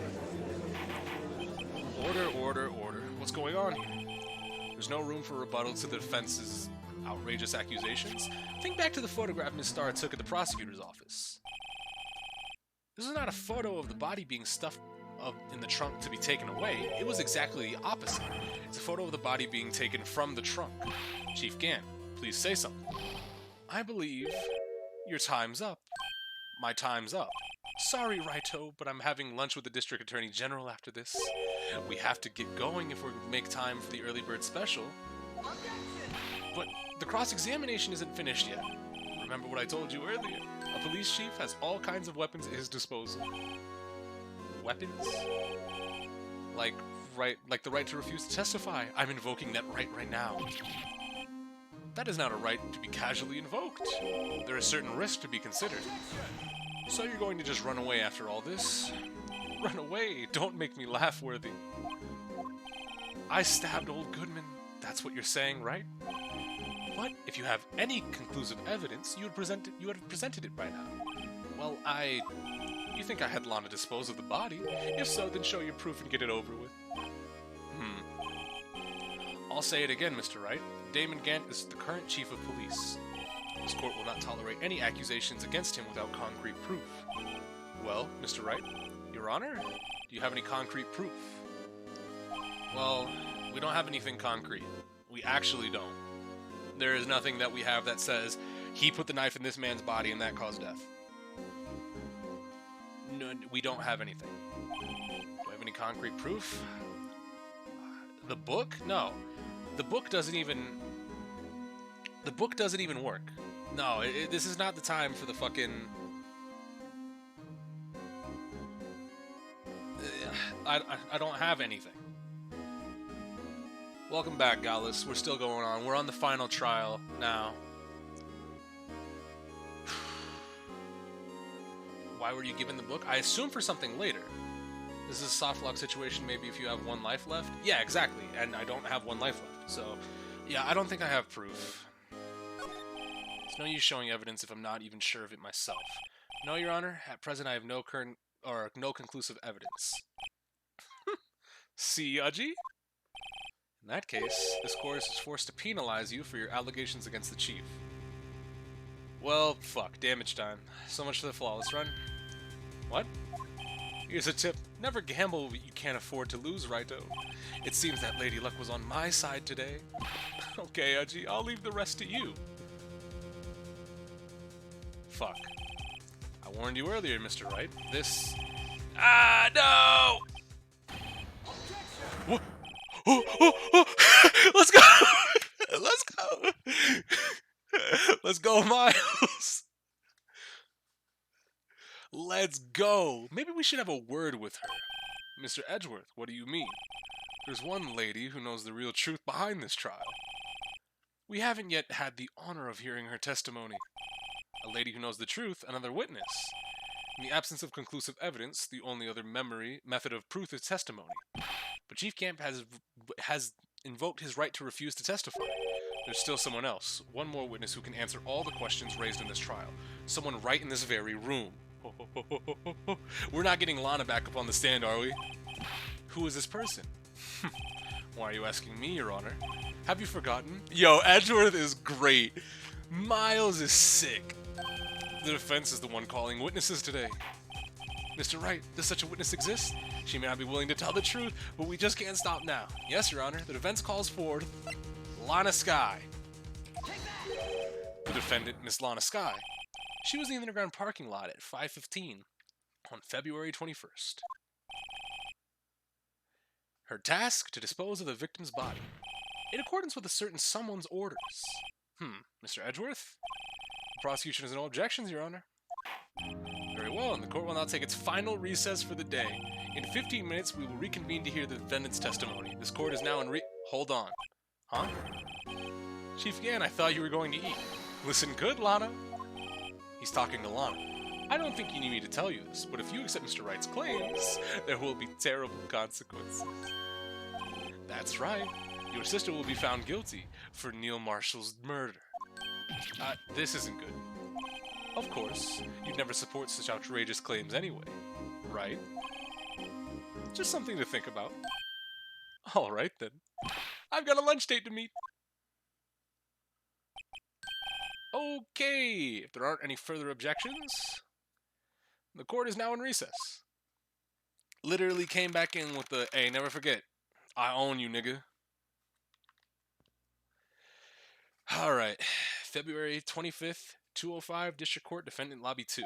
Speaker 2: Order, order, order. What's going on here? There's no room for rebuttal to the defense's outrageous accusations. Think back to the photograph Miss Starr took at the prosecutor's office. This is not a photo of the body being stuffed in the trunk to be taken away. It was exactly the opposite. It's a photo of the body being taken from the trunk. Chief Gant, please say something. I believe your time's up. My time's up. Sorry, Raito, but I'm having lunch with the District Attorney General after this. We have to get going if we're to make time for the early bird special. But the cross-examination isn't finished yet. Remember what I told you earlier? A police chief has all kinds of weapons at his disposal. Weapons? Like the right to refuse to testify. I'm invoking that right now. That is not a right to be casually invoked. There are certain risks to be considered. So you're going to just run away after all this? Run away! Don't make me laugh, Worthy. I stabbed old Goodman. That's what you're saying, right? But if you have any conclusive evidence, you would have presented it by now. Well, you think I had Lana dispose of the body? If so, then show your proof and get it over with. I'll say it again, Mr. Wright. Damon Gant is the current chief of police. This court will not tolerate any accusations against him without concrete proof. Well, Mr. Wright, Your Honor, do you have any concrete proof? Well, we don't have anything concrete. We actually don't. There is nothing that we have that says, he put the knife in this man's body and that caused death. No, we don't have anything. Do we have any concrete proof? The book? No. The book doesn't even work. No, this is not the time for the fucking... I don't have anything. Welcome back, Gallus. We're still going on. We're on the final trial now. Why were you given the book? I assume for something later. This is a soft lock situation, maybe if you have one life left? Yeah, exactly. And I don't have one life left. So, yeah, I don't think I have proof. It's no use showing evidence if I'm not even sure of it myself. No, Your Honor. At present, I have no conclusive evidence. See, Udgy? In that case, this court is forced to penalize you for your allegations against the chief. Well, fuck. Damage time. So much for the flawless run. What? Here's a tip. Never gamble what you can't afford to lose, Raito. It seems that Lady Luck was on my side today. Okay, Udgy, I'll leave the rest to you. Fuck. I warned you earlier, Mr. Wright. This... Ah, no! What? Let's go! Let's go! Let's go, Miles! Let's go! Maybe we should have a word with her. Mr. Edgeworth, what do you mean? There's one lady who knows the real truth behind this trial. We haven't yet had the honor of hearing her testimony. A lady who knows the truth, another witness. In the absence of conclusive evidence, the only other method of proof is testimony. But Chief Camp has invoked his right to refuse to testify. There's still someone else, one more witness who can answer all the questions raised in this trial. Someone right in this very room. We're not getting Lana back up on the stand, are we? Who is this person? Why are you asking me, Your Honor? Have you forgotten? Yo, Edgeworth is great. Miles is sick. The defense is the one calling witnesses today. Mr. Wright, does such a witness exist? She may not be willing to tell the truth, but we just can't stop now. Yes, Your Honor, the defense calls forward Lana Sky. The defendant, Miss Lana Sky. She was in the underground parking lot at 5:15 on February 21st. Her task, to dispose of the victim's body. in accordance with a certain someone's orders. Mr. Edgeworth? The prosecution has no objections, Your Honor. Very well, and the court will now take its final recess for the day. In 15 minutes, we will reconvene to hear the defendant's testimony. This court is now in Hold on. Huh? Chief Gan, I thought you were going to eat. Listen good, Lana. He's talking to Lana. I don't think you need me to tell you this, but if you accept Mr. Wright's claims, there will be terrible consequences. That's right. Your sister will be found guilty for Neil Marshall's murder. This isn't good. Of course, you'd never support such outrageous claims anyway, right? Just something to think about. All right, then. I've got a lunch date to meet. Okay, if there aren't any further objections, the court is now in recess. Literally came back in with the, hey, never forget, I own you, nigga. All right, February 25th, 205, District Court, Defendant Lobby 2.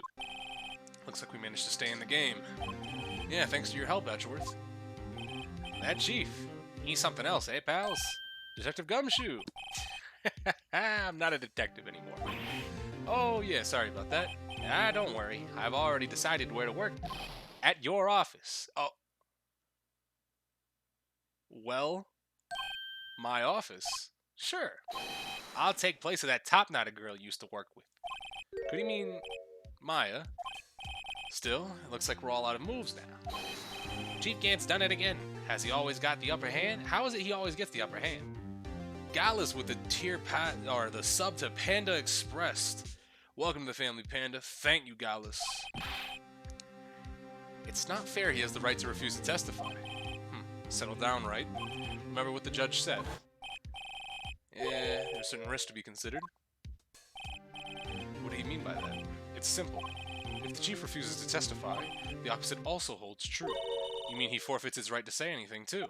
Speaker 2: Looks like we managed to stay in the game. Yeah, thanks to your help, Edgeworth. That chief, he's something else, eh, pals? Detective Gumshoe. I'm not a detective anymore. Oh, yeah, sorry about that. Don't worry. I've already decided where to work. At your office. Oh. Well, my office? Sure. I'll take place of that top-knotted girl you used to work with. Could you mean Maya? Still, it looks like we're all out of moves now. Chief Gant's done it again. Has he always got the upper hand? How is it he always gets the upper hand? Gallus with the the sub to Panda Expressed. Welcome to the family, Panda. Thank you, Gallus. It's not fair he has the right to refuse to testify. Settle down, right? Remember what the judge said. Yeah, there's certain risks to be considered. What do you mean by that? It's simple. If the chief refuses to testify, the opposite also holds true. You mean he forfeits his right to say anything, too?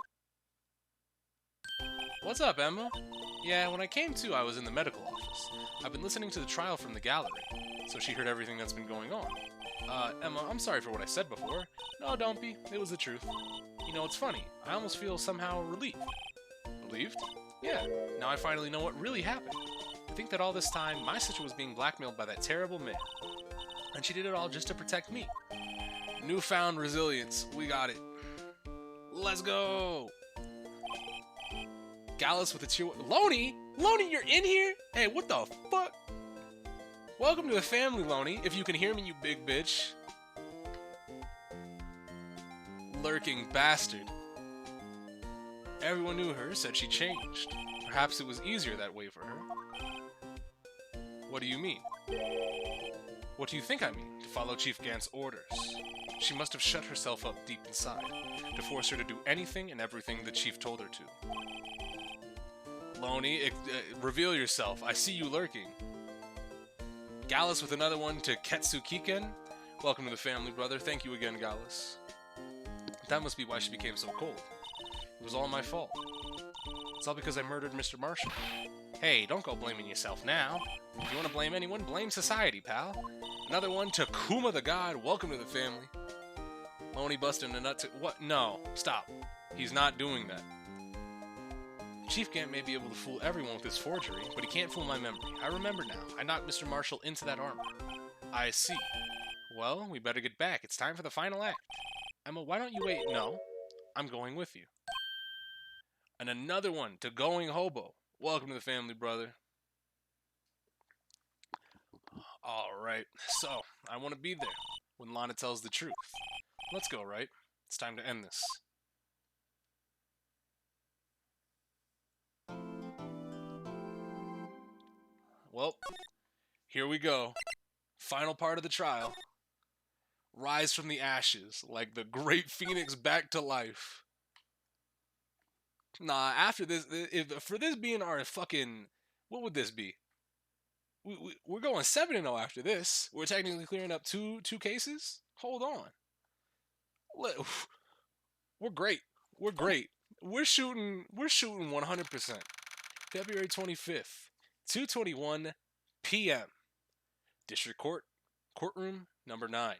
Speaker 2: What's up, Emma? Yeah, when I came to, I was in the medical office. I've been listening to the trial from the gallery, so she heard everything that's been going on. Emma, I'm sorry for what I said before. No, don't be. It was the truth. You know, it's funny. I almost feel somehow relieved. Relieved? Yeah, now I finally know what really happened. I think that all this time, my sister was being blackmailed by that terrible man. And she did it all just to protect me. Newfound resilience. We got it. Let's go! Gallus with a tear. Loney? Loney, you're in here? Hey, what the fuck? Welcome to the family, Loney. If you can hear me, you big bitch. Lurking bastard. Everyone knew her, said she changed. Perhaps it was easier that way for her. What do you mean? What do you think I mean? To follow Chief Gant's orders. She must have shut herself up deep inside, to force her to do anything and everything the Chief told her to. Loney, reveal yourself. I see you lurking. Gallus with another one to Ketsukiken. Welcome to the family, brother. Thank you again, Gallus. That must be why she became so cold. It was all my fault. It's all because I murdered Mr. Marshall. Hey, don't go blaming yourself now. If you want to blame anyone, blame society, pal. Another one to Kuma the God. Welcome to the family. Loney busting a nut to... What? No. Stop. He's not doing that. Chief Gant may be able to fool everyone with his forgery, but he can't fool my memory. I remember now. I knocked Mr. Marshall into that armor. I see. Well, we better get back. It's time for the final act. Emma, why don't you wait? No. I'm going with you. And another one to Going Hobo. Welcome to the family, brother. Alright, so, I want to be there when Lana tells the truth. Let's go, right? It's time to end this. Well, here we go. Final part of the trial. Rise from the ashes, like the great Phoenix back to life. Nah, after this, for this being our fucking... What would this be? We're going 7-0 after this. We're technically clearing up two cases? Hold on. We're great. We're great. We're shooting 100%. February 25th, 2:21 p.m. District Court, courtroom number 9.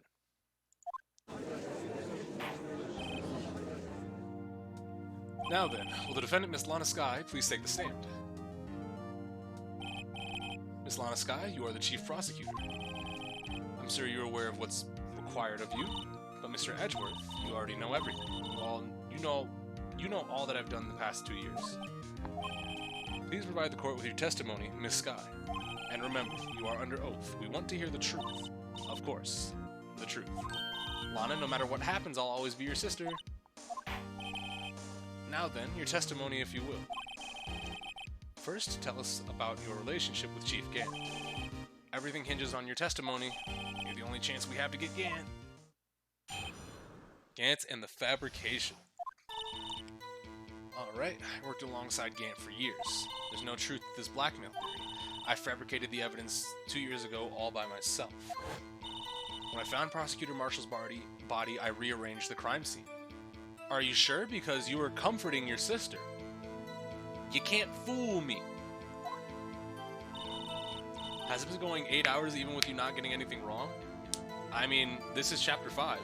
Speaker 2: Now then, will the defendant, Miss Lana Sky, please take the stand? Miss Lana Sky, you are the chief prosecutor. I'm sure you're aware of what's required of you, but Mr. Edgeworth, you already know everything. You know all that I've done the past 2 years. Please provide the court with your testimony, Miss Sky. And remember, you are under oath. We want to hear the truth. Of course, the truth. Lana, no matter what happens, I'll always be your sister. Now then, your testimony, if you will. First, tell us about your relationship with Chief Gant. Everything hinges on your testimony. You're the only chance we have to get Gant. Gant and the fabrication. Alright, I worked alongside Gant for years. There's no truth to this blackmail theory. I fabricated the evidence 2 years ago all by myself. When I found Prosecutor Marshall's body, I rearranged the crime scene. Are you sure? Because you were comforting your sister. You can't fool me. Has it been going 8 hours even with you not getting anything wrong? I mean, this is chapter 5.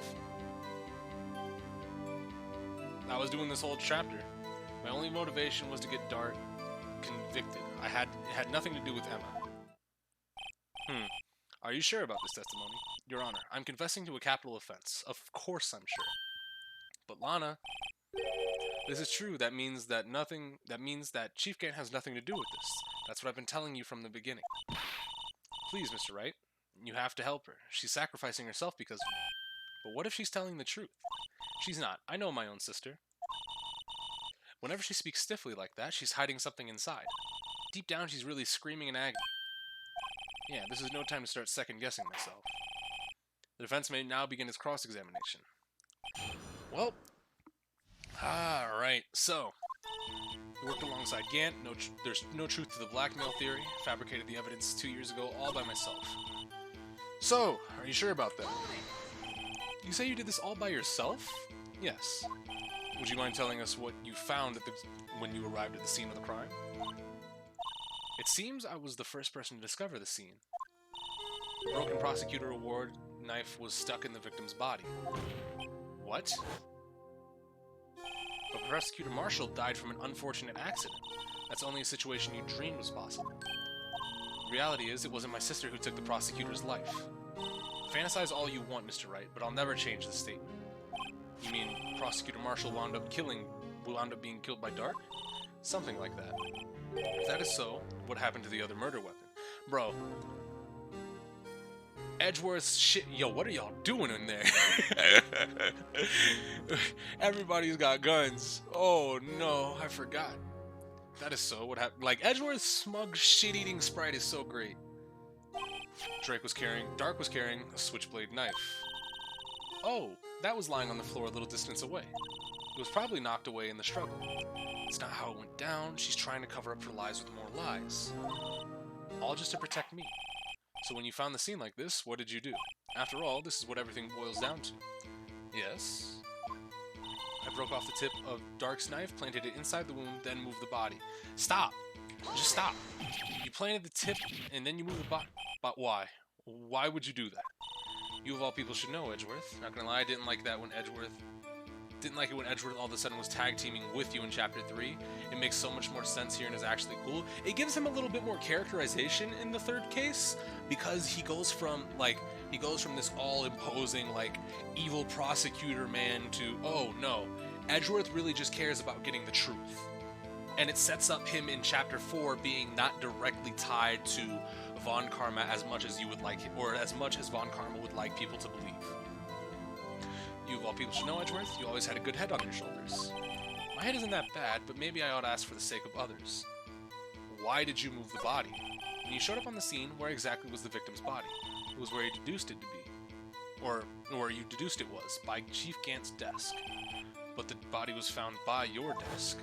Speaker 2: I was doing this whole chapter. My only motivation was to get Dart convicted. It had nothing to do with Emma. Are you sure about this testimony? Your Honor, I'm confessing to a capital offense. Of course I'm sure. But Lana, this is true. That means that Chief Gant has nothing to do with this. That's what I've been telling you from the beginning. Please, Mr. Wright, you have to help her. She's sacrificing herself because of me. But what if she's telling the truth? She's not. I know my own sister. Whenever she speaks stiffly like that, she's hiding something inside. Deep down, she's really screaming in agony. Yeah, this is no time to start second-guessing myself. The defense may now begin its cross-examination. Well, alright, so, we worked alongside Gant, there's no truth to the blackmail theory, fabricated the evidence 2 years ago all by myself. So, are you sure about that? You say you did this all by yourself? Yes. Would you mind telling us what you found when you arrived at the scene of the crime? It seems I was the first person to discover the scene. The broken prosecutor award knife was stuck in the victim's body. What? But Prosecutor Marshall died from an unfortunate accident. That's only a situation you dreamed was possible. The reality is, it wasn't my sister who took the prosecutor's life. Fantasize all you want, Mr. Wright, but I'll never change the statement. You mean Prosecutor Marshall wound up being killed by Dark? Something like that. If that is so, what happened to the other murder weapon? Bro. Edgeworth's shit. Yo, what are y'all doing in there? Everybody's got guns. Oh no, I forgot. That is so. What happened? Like, Edgeworth's smug shit-eating sprite is so great. Dark was carrying a switchblade knife. Oh, that was lying on the floor a little distance away. It was probably knocked away in the struggle. It's not how it went down. She's trying to cover up her lies with more lies. All just to protect me. So when you found the scene like this, what did you do? After all, this is what everything boils down to. Yes? I broke off the tip of Dark's knife, planted it inside the wound, then moved the body. Stop! Just stop. You planted the tip, and then you moved the body. But why? Why would you do that? You of all people should know, Edgeworth. Not gonna lie, I didn't like it when Edgeworth all of a sudden was tag teaming with you in Chapter 3. It makes so much more sense here and is actually cool. It gives him a little bit more characterization in the third case, because he goes from this all-imposing, like, evil prosecutor man to, oh no, Edgeworth really just cares about getting the truth. And it sets up him in Chapter 4 being not directly tied to Von Karma as much as you would like, or as much as Von Karma would like people to believe. You of all people should know, Edgeworth, you always had a good head on your shoulders. My head isn't that bad, but maybe I ought to ask for the sake of others. Why did you move the body? When you showed up on the scene, where exactly was the victim's body? It was where you deduced it to be. Or where you deduced it was, by Chief Gant's desk. But the body was found by your desk.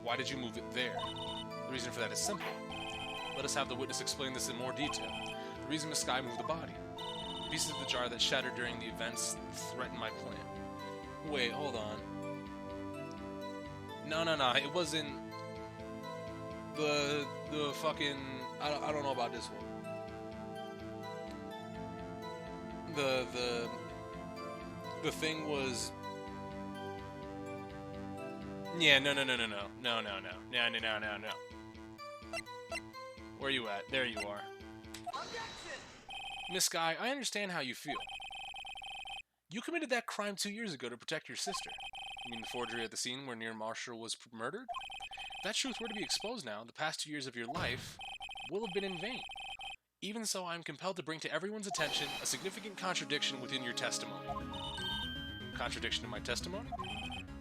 Speaker 2: Why did you move it there? The reason for that is simple. Let us have the witness explain this in more detail. The reason Miss Sky moved the body. The pieces of the jar that shattered during the events threatened my plan. Wait, hold on. No, it wasn't the fucking... I don't know about this one. The thing was... Yeah, no. Where you at? There you are. Miss Guy, I understand how you feel. You committed that crime 2 years ago to protect your sister. You mean the forgery at the scene where Near Marshall was murdered? If that truth were to be exposed now, the past 2 years of your life will have been in vain. Even so, I am compelled to bring to everyone's attention a significant contradiction within your testimony. Contradiction in my testimony?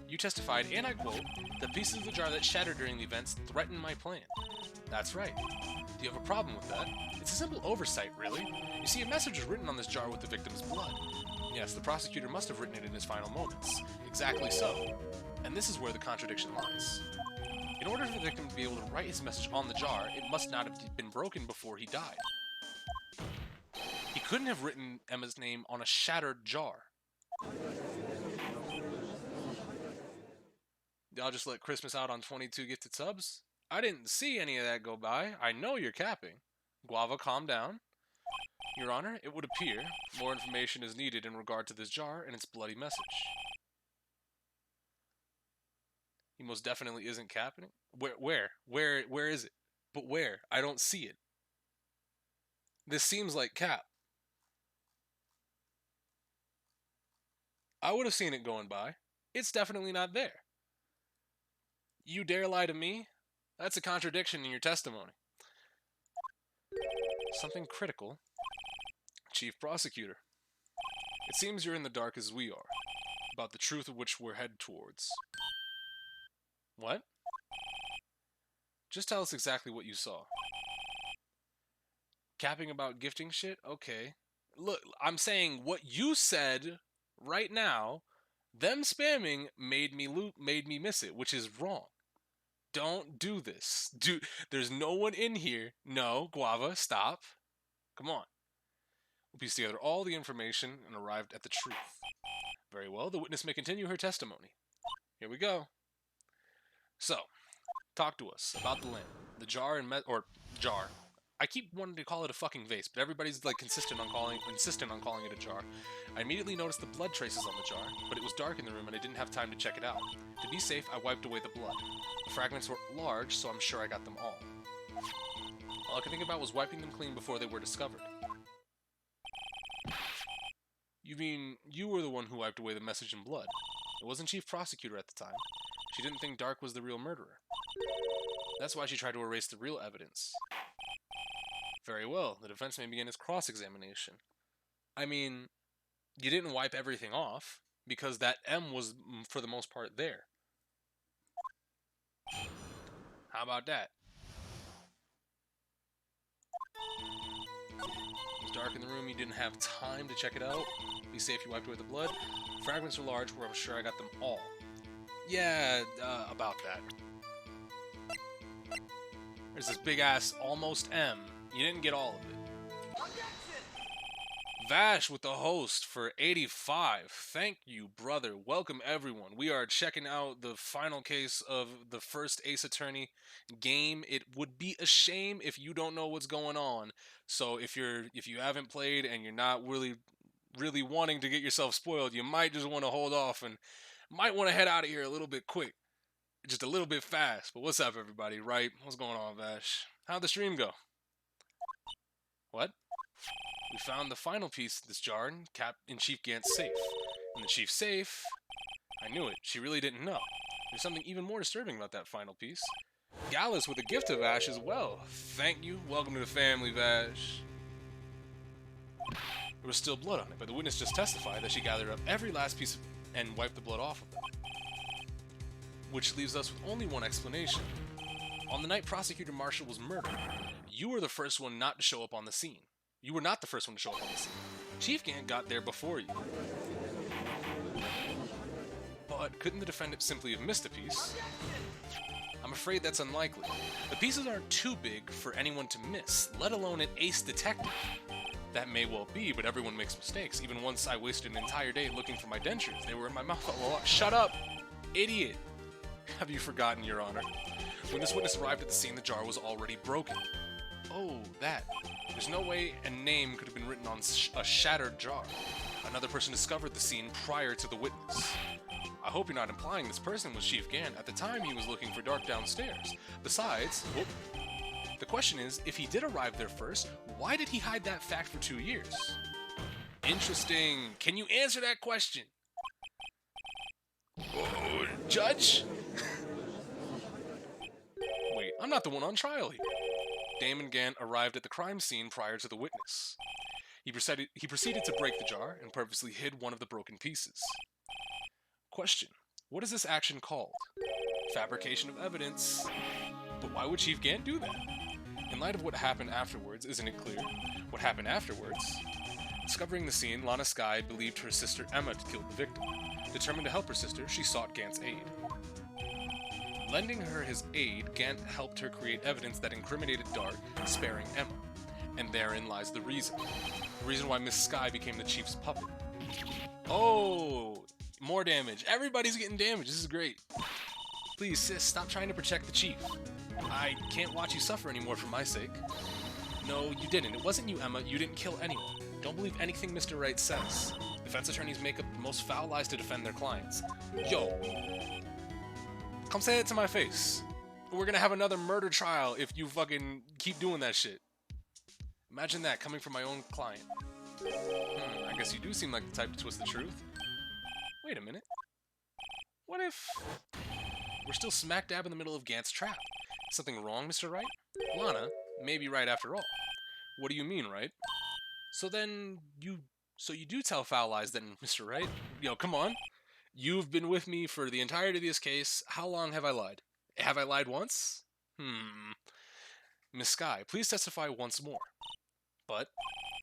Speaker 2: You testified, and I quote, "The pieces of the jar that shattered during the events threaten my plan." That's right. Do you have a problem with that? It's a simple oversight, really. You see, a message was written on this jar with the victim's blood. Yes, the prosecutor must have written it in his final moments. Exactly so. And this is where the contradiction lies. In order for the victim to be able to write his message on the jar, it must not have been broken before he died. He couldn't have written Emma's name on a shattered jar. Y'all just let Christmas out on 22 gifted subs? I didn't see any of that go by. I know you're capping. Guava, calm down. Your Honor, it would appear more information is needed in regard to this jar and its bloody message. He most definitely isn't capping. Where is it? But where? I don't see it. This seems like cap. I would have seen it going by. It's definitely not there. You dare lie to me? That's a contradiction in your testimony. Something critical. Chief Prosecutor. It seems you're in the dark as we are, about the truth of which we're headed towards. What? Just tell us exactly what you saw. Capping about gifting shit? Okay. Look, I'm saying what you said right now, them spamming made me miss it, which is wrong. Don't do this. There's no one in here. No, Guava, stop. Come on. We'll piece together all the information and arrived at the truth. Very well, the witness may continue her testimony. Here we go. So, talk to us about the lamp, the jar and jar. I keep wanting to call it a fucking vase, but everybody's like insistent on calling it a jar. I immediately noticed the blood traces on the jar, but it was dark in the room and I didn't have time to check it out. To be safe, I wiped away the blood. The fragments were large, so I'm sure I got them all. All I could think about was wiping them clean before they were discovered. You mean you were the one who wiped away the message in blood? It wasn't Chief Prosecutor at the time. She didn't think Dark was the real murderer. That's why she tried to erase the real evidence. Very well, the defense may begin its cross-examination. I mean, you didn't wipe everything off, because that M was, for the most part, there. How about that? It was dark in the room, you didn't have time to check it out. Be safe, you wiped away the blood. Fragments are large, where I'm sure I got them all. Yeah, about that. There's this big-ass almost M. You didn't get all of it. Vash with the host for 85. Thank you, brother. Welcome, everyone. We are checking out the final case of the first Ace Attorney game. It would be a shame if you don't know what's going on. So if you haven't played and you're not really wanting to get yourself spoiled, you might just want to hold off and might want to head out of here a little bit quick. Just a little bit fast. But what's up, everybody, right? What's going on, Vash? How'd the stream go? What? We found the final piece of this jar in Chief Gant's safe. In the Chief's safe? I knew it. She really didn't know. There's something even more disturbing about that final piece. Gallus with a gift of Vash as well. Thank you. Welcome to the family, Vash. There was still blood on it, but the witness just testified that she gathered up every last piece and wiped the blood off of them. Which leaves us with only one explanation. On the night Prosecutor Marshall was murdered, you were the first one not to show up on the scene. You were not the first one to show up on the scene. Chief Gant got there before you. But couldn't the defendant simply have missed a piece? I'm afraid that's unlikely. The pieces aren't too big for anyone to miss, let alone an ace detective. That may well be, but everyone makes mistakes. Even once I wasted an entire day looking for my dentures. They were in my mouth all along. Shut up, idiot! Have you forgotten, Your Honor? When this witness arrived at the scene, the jar was already broken. Oh, that. There's no way a name could have been written on a shattered jar. Another person discovered the scene prior to the witness. I hope you're not implying this person was Chief Gant. At the time, he was looking for Dark downstairs. Besides, whoop, the question is, if he did arrive there first, why did he hide that fact for 2 years? Interesting. Can you answer that question? Oh, Judge? Wait, I'm not the one on trial here. Damon Gant arrived at the crime scene prior to the witness. He proceeded to break the jar and purposely hid one of the broken pieces. Question: what is this action called? Fabrication of evidence. But why would Chief Gant do that? In light of what happened afterwards, isn't it clear? What happened afterwards? Discovering the scene, Lana Skye believed her sister Emma had killed the victim. Determined to help her sister, she sought Gant's aid. Lending her his aid, Gant helped her create evidence that incriminated Dark, sparing Emma. And therein lies the reason. The reason why Miss Skye became the Chief's puppet. Oh, more damage. Everybody's getting damage. This is great. Please, sis, stop trying to protect the Chief. I can't watch you suffer anymore for my sake. No, you didn't. It wasn't you, Emma. You didn't kill anyone. Don't believe anything Mr. Wright says. Defense attorneys make up the most foul lies to defend their clients. Yo, come say it to my face. We're gonna have another murder trial if you fucking keep doing that shit. Imagine that coming from my own client. I guess you do seem like the type to twist the truth. Wait a minute. What if we're still smack dab in the middle of Gant's trap? Something wrong, Mr. Wright? Lana may be right after all. What do you mean, right? So you do tell foul lies then, Mr. Wright? Yo, come on. You've been with me for the entirety of this case. How long have I lied? Have I lied once? Miss Skye, please testify once more. But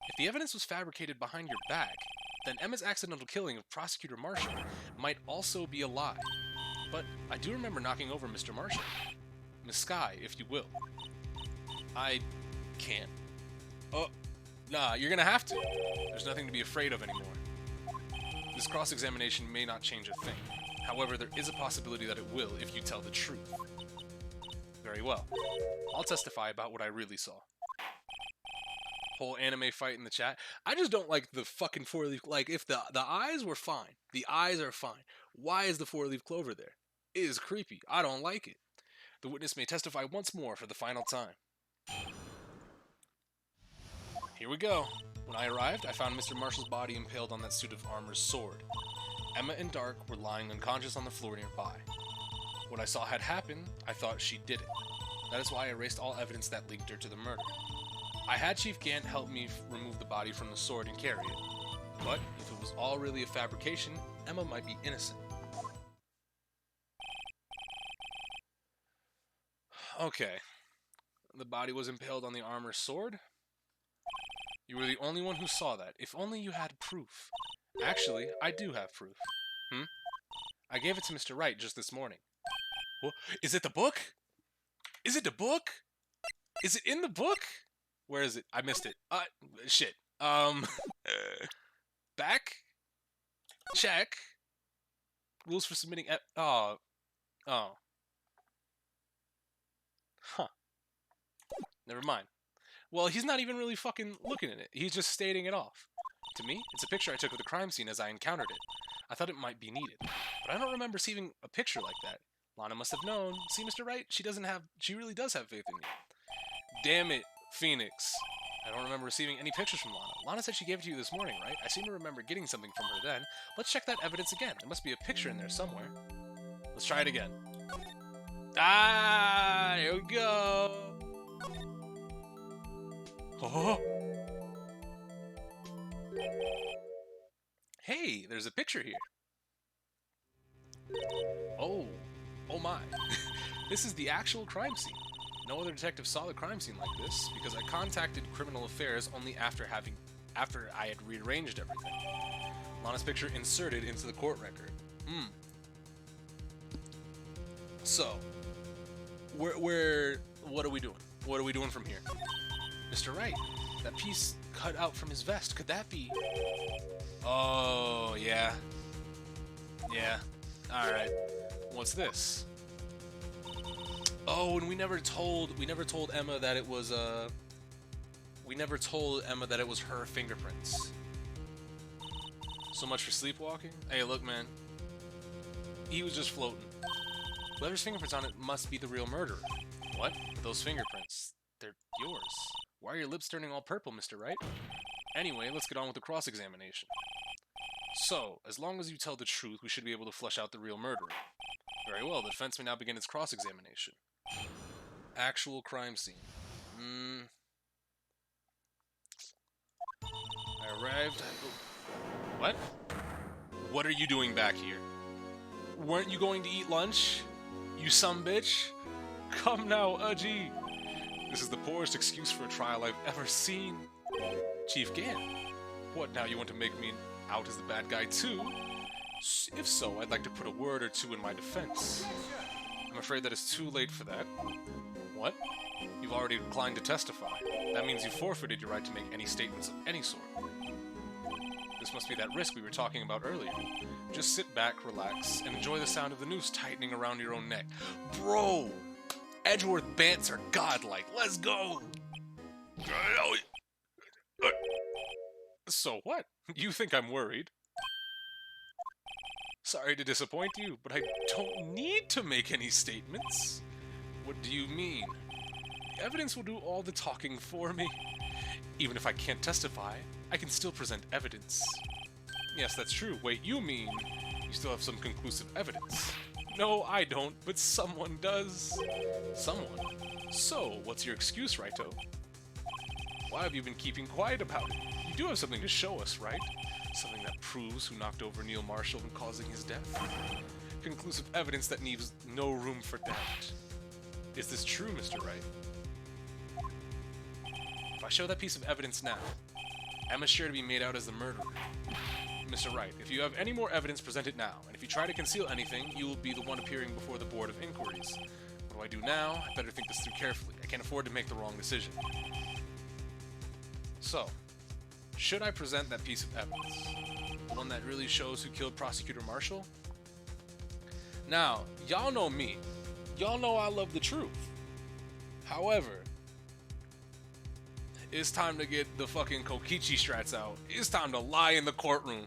Speaker 2: if the evidence was fabricated behind your back, then Emma's accidental killing of Prosecutor Marshall might also be a lie. But I do remember knocking over Mr. Marshall. Miss Skye, if you will. I can't. Oh, nah, you're gonna have to. There's nothing to be afraid of anymore. This cross-examination may not change a thing. However, there is a possibility that it will if you tell the truth. Very well. I'll testify about what I really saw. Whole anime fight in the chat. I just don't like the fucking four-leaf... Like, if the eyes were fine. The eyes are fine. Why is the four-leaf clover there? It is creepy. I don't like it. The witness may testify once more for the final time. Here we go. When I arrived, I found Mr. Marshall's body impaled on that suit of armor's sword. Emma and Dark were lying unconscious on the floor nearby. What I saw had happened, I thought she did it. That is why I erased all evidence that linked her to the murder. I had Chief Gant help me remove the body from the sword and carry it. But if it was all really a fabrication, Emma might be innocent. Okay. The body was impaled on the armor's sword? You were the only one who saw that. If only you had proof. Actually, I do have proof. I gave it to Mr. Wright just this morning. What? Is it the book? Is it the book? Is it in the book? Where is it? I missed it. Shit. Back? Check. Rules for submitting oh. Huh. Never mind. Well, he's not even really fucking looking at it. He's just stating it off. To me, it's a picture I took of the crime scene as I encountered it. I thought it might be needed. But I don't remember receiving a picture like that. Lana must have known. See, Mr. Wright? She really does have faith in me. Damn it, Phoenix. I don't remember receiving any pictures from Lana. Lana said she gave it to you this morning, right? I seem to remember getting something from her then. Let's check that evidence again. There must be a picture in there somewhere. Let's try it again. Ah, here we go. Oh. Hey, there's a picture here. Oh my. This is the actual crime scene. No other detective saw the crime scene like this because I contacted Criminal Affairs only after I had rearranged everything. Lana's picture inserted into the court record. So, what are we doing? What are we doing from here? Mr. Wright, that piece cut out from his vest, could that be... Oh, yeah. Yeah. Alright. What's this? Oh, and we never told Emma that it was, we never told Emma that it was her fingerprints. So much for sleepwalking? Hey, look, man. he was just floating. Whoever's fingerprints on it must be the real murderer. What? Those fingerprints. They're yours. Why are your lips turning all purple, Mr. Wright? Anyway, let's get on with the cross-examination. So, as long as you tell the truth, we should be able to flush out the real murderer. Very well, the defense may now begin its cross-examination. Actual crime scene. I arrived... What? What are you doing back here? Weren't you going to eat lunch? You sumbitch? Come now, Udgy. This is the poorest excuse for a trial I've ever seen. Chief Gant. What now, you want to make me out as the bad guy too? If so, I'd like to put a word or two in my defense. I'm afraid that it's too late for that. What? You've already declined to testify. That means you forfeited your right to make any statements of any sort. This must be that risk we were talking about earlier. Just sit back, relax, and enjoy the sound of the noose tightening around your own neck. Bro! Edgeworth bants are godlike. Let's go! So what? You think I'm worried? Sorry to disappoint you, but I don't need to make any statements. What do you mean? The evidence will do all the talking for me. Even if I can't testify, I can still present evidence. Yes, that's true. Wait, you mean you still have some conclusive evidence? No, I don't, but someone does. Someone? So, what's your excuse, Raito? Why have you been keeping quiet about it? You do have something to show us, right? Something that proves who knocked over Neil Marshall and causing his death? Conclusive evidence that leaves no room for doubt. Is this true, Mr. Wright? If I show that piece of evidence now, Emma's sure to be made out as the murderer. Mr. Wright, if you have any more evidence, present it now, and if you try to conceal anything, you will be the one appearing before the Board of Inquiries. What do I do now? I better think this through carefully. I can't afford to make the wrong decision. So, should I present that piece of evidence? The one that really shows who killed Prosecutor Marshall? Now, y'all know me. Y'all know I love the truth. However, it's time to get the fucking Kokichi strats out. It's time to lie in the courtroom.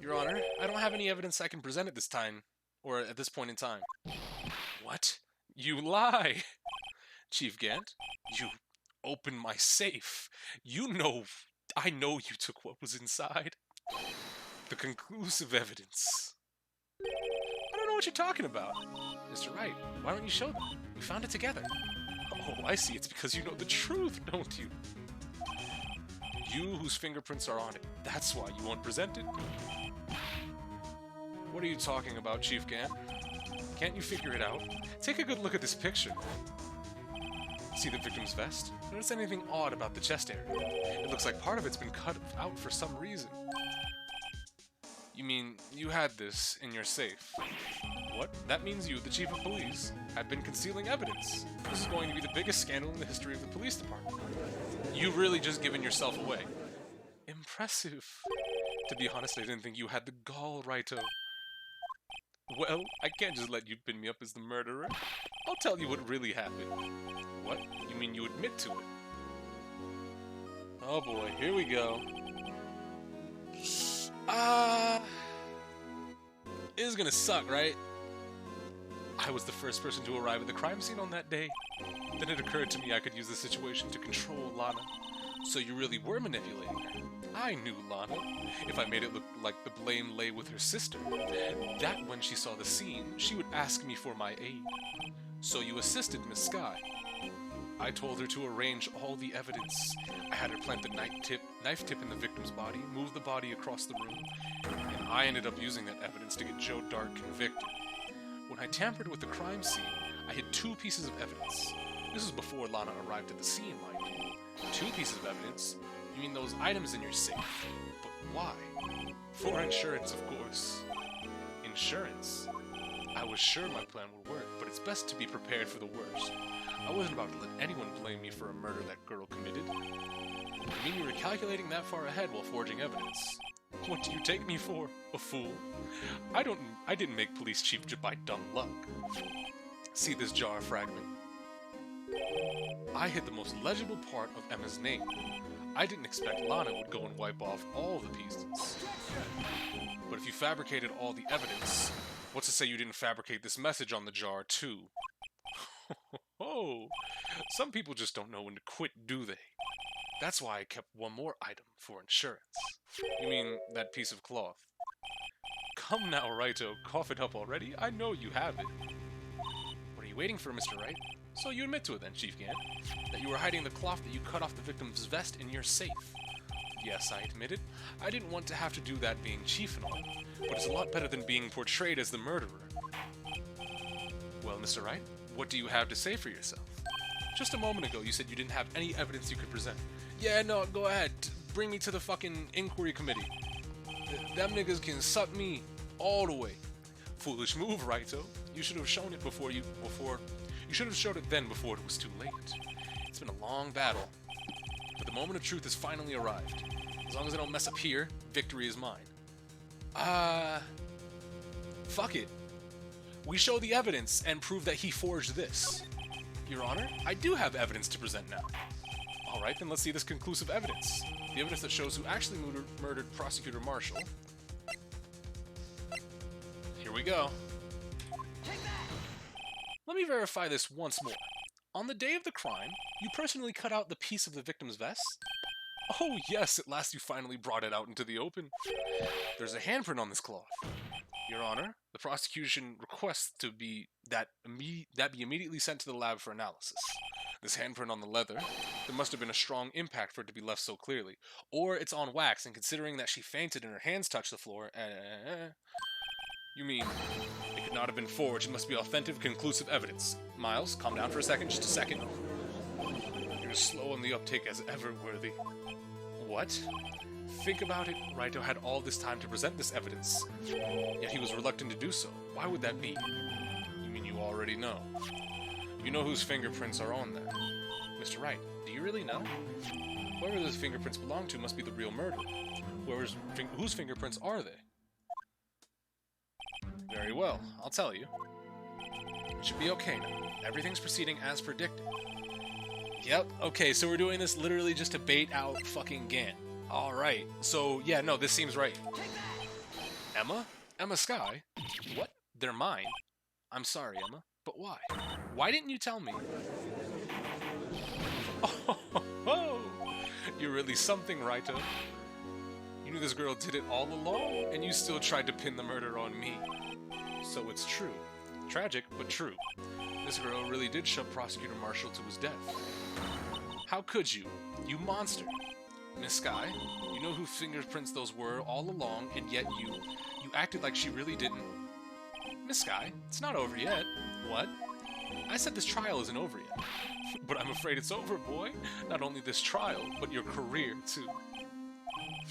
Speaker 2: Your Honor, I don't have any evidence I can present at this time, or at this point in time. What? You lie! Chief Gant, you opened my safe. I know you took what was inside. The conclusive evidence. I don't know what you're talking about. Mr. Wright, why don't you show them? We found it together. Oh, I see. It's because you know the truth, don't you? You whose fingerprints are on it. That's why you won't present it. What are you talking about, Chief Gant? Can't you figure it out? Take a good look at this picture. See the victim's vest? Notice anything odd about the chest area? It looks like part of it's been cut out for some reason. You mean, you had this in your safe? What? That means you, the Chief of Police, have been concealing evidence. This is going to be the biggest scandal in the history of the police department. You've really just given yourself away. Impressive. To be honest, I didn't think you had the gall, Raito. Well, I can't just let you pin me up as the murderer. I'll tell you what really happened. What? You mean you admit to it? Oh boy, here we go. This is gonna suck, right? I was the first person to arrive at the crime scene on that day. Then it occurred to me I could use the situation to control Lana. So you really were manipulating her. I knew Lana. If I made it look like the blame lay with her sister, that when she saw the scene, she would ask me for my aid. So you assisted Miss Sky. I told her to arrange all the evidence. I had her plant the knife tip in the victim's body, move the body across the room, and I ended up using that evidence to get Joe Dart convicted. When I tampered with the crime scene, I hid 2 pieces of evidence. This was before Lana arrived at the scene, mind you. 2 pieces of evidence? You mean those items in your safe? But why? For insurance, of course. Insurance? I was sure my plan would work, but it's best to be prepared for the worst. I wasn't about to let anyone blame me for a murder that girl committed. You mean you were calculating that far ahead while forging evidence? What do you take me for? A fool? I didn't make police chief just by dumb luck. See this jar fragment? I hid the most legible part of Emma's name. I didn't expect Lana would go and wipe off all the pieces. But if you fabricated all the evidence, what's to say you didn't fabricate this message on the jar, too? Oh, some people just don't know when to quit, do they? That's why I kept one more item for insurance. You mean that piece of cloth? Come now, Raito, cough it up already. I know you have it. What are you waiting for, Mr. Wright? So you admit to it then, Chief Gant, that you were hiding the cloth that you cut off the victim's vest in your safe. Yes, I admit it. I didn't want to have to do that being chief and all, but it's a lot better than being portrayed as the murderer. Well, Mr. Wright, what do you have to say for yourself? Just a moment ago, you said you didn't have any evidence you could present. Yeah, no, go ahead. Bring me to the fucking inquiry committee. Them niggas can suck me all the way. Foolish move, Raito. You should have shown it You should have showed it then before it was too late. It's been a long battle, but the moment of truth has finally arrived. As long as I don't mess up here, victory is mine. Fuck it. We show the evidence and prove that he forged this. Your Honor, I do have evidence to present now. Alright, then let's see this conclusive evidence. The evidence that shows who actually murdered Prosecutor Marshall. Here we go. Let me verify this once more. On the day of the crime, you personally cut out the piece of the victim's vest? Oh yes, at last you finally brought it out into the open. There's a handprint on this cloth. Your Honor, the prosecution requests that be immediately sent to the lab for analysis. This handprint on the leather, there must have been a strong impact for it to be left so clearly. Or it's on wax, and considering that she fainted and her hands touched the floor, You mean, it could not have been forged, it must be authentic, conclusive evidence. Miles, calm down for a second, just a second. You're as slow on the uptake as ever, Worthy. What? Think about it, Raito had all this time to present this evidence, yet he was reluctant to do so. Why would that be? You mean you already know? You know whose fingerprints are on there. Mr. Wright, do you really know? Whoever those fingerprints belong to must be the real murderer. Whose fingerprints are they? Very well, I'll tell you. It should be okay now. Everything's proceeding as predicted. Yep, okay, so we're doing this literally just to bait out fucking Gant. Alright, so yeah, no, this seems right. Emma? Emma Sky? What? They're mine? I'm sorry, Emma, but why? Why didn't you tell me? Oh, you're really something, Raito. You knew this girl did it all along, and you still tried to pin the murder on me. So it's true. Tragic, but true. This girl really did shove Prosecutor Marshall to his death. How could you? You monster! Miss Sky, you know whose fingerprints those were all along, and yet you acted like she really didn't. Miss Sky, it's not over yet. What? I said this trial isn't over yet. But I'm afraid it's over, boy. Not only this trial, but your career, too.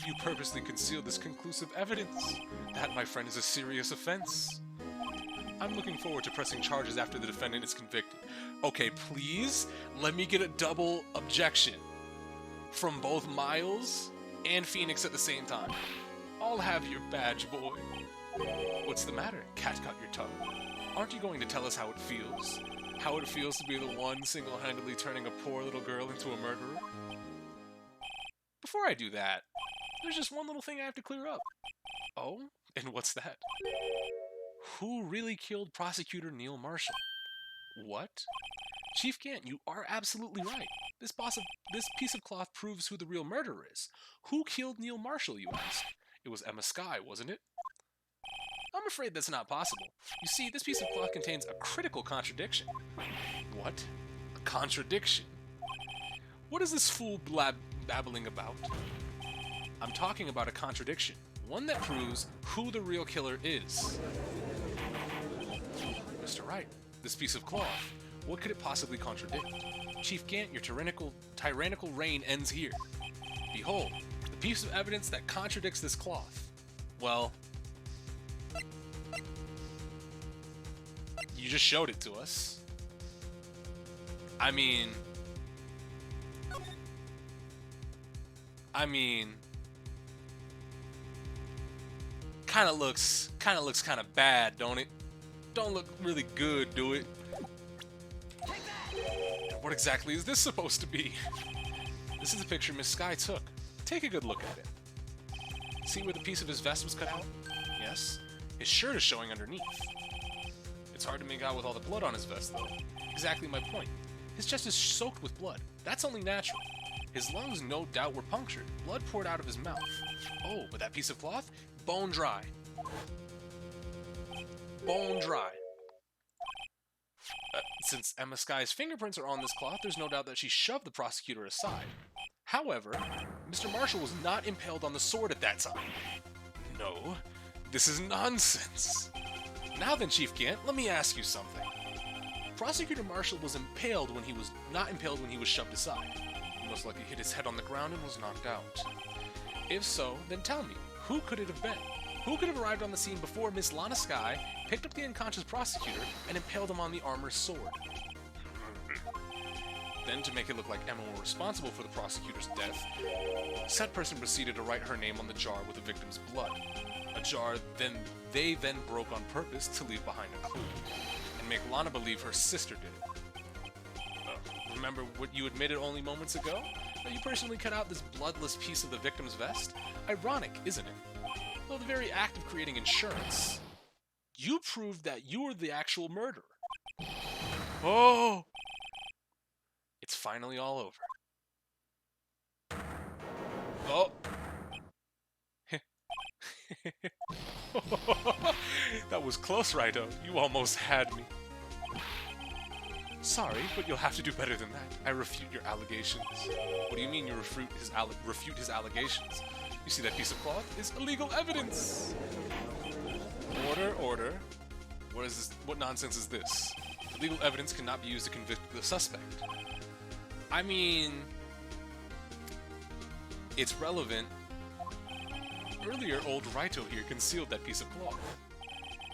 Speaker 2: You purposely concealed this conclusive evidence. That, my friend, is a serious offense. I'm looking forward to pressing charges after the defendant is convicted. Okay, please, let me get a double objection from both Miles and Phoenix at the same time. I'll have your badge, boy. What's the matter? Cat got your tongue. Aren't you going to tell us how it feels? How it feels to be the one single-handedly turning a poor little girl into a murderer? Before I do that, there's just one little thing I have to clear up. Oh? And what's that? Who really killed Prosecutor Neil Marshall? What? Chief Gant, you are absolutely right. This piece of cloth proves who the real murderer is. Who killed Neil Marshall, you ask? It was Emma Sky, wasn't it? I'm afraid that's not possible. You see, this piece of cloth contains a critical contradiction. What? A contradiction? What is this fool babbling about? I'm talking about a contradiction. One that proves who the real killer is. Mr. Wright, this piece of cloth, what could it possibly contradict? Chief Gant, your tyrannical reign ends here. Behold, the piece of evidence that contradicts this cloth. Well, you just showed it to us. I mean, kind of looks kind of bad, don't it? Don't look really good, do it? And what exactly is this supposed to be? This is the picture Miss Sky took. Take a good look at it. See where the piece of his vest was cut out? Yes. His shirt is showing underneath. It's hard to make out with all the blood on his vest, though. Exactly my point. His chest is soaked with blood. That's only natural. His lungs no doubt were punctured. Blood poured out of his mouth. Oh, but that piece of cloth? Bone dry. Bone dry. Since Emma Sky's fingerprints are on this cloth, there's no doubt that she shoved the prosecutor aside. However, Mr. Marshall was not impaled on the sword at that time. No, this is nonsense. Now then, Chief Gant, let me ask you something. Prosecutor Marshall was impaled when he was not impaled when he was shoved aside. He most likely hit his head on the ground and was knocked out. If so, then tell me, who could it have been? Who could have arrived on the scene before Miss Lana Sky picked up the unconscious prosecutor and impaled him on the armor's sword? Then, to make it look like Emma were responsible for the prosecutor's death, said person proceeded to write her name on the jar with the victim's blood. A jar they then broke on purpose to leave behind a clue, and make Lana believe her sister did it. Remember what you admitted only moments ago? That you personally cut out this bloodless piece of the victim's vest? Ironic, isn't it? Well, the very act of creating insurance, you proved that you were the actual murderer. Oh! It's finally all over. Oh! That was close, Raito. You almost had me. Sorry, but you'll have to do better than that. I refute your allegations. What do you mean you refute his allegations? You see that piece of cloth? It's illegal evidence! Order, order. What is this? What nonsense is this? Illegal evidence cannot be used to convict the suspect. I mean, it's relevant. Earlier, old Raito here concealed that piece of cloth.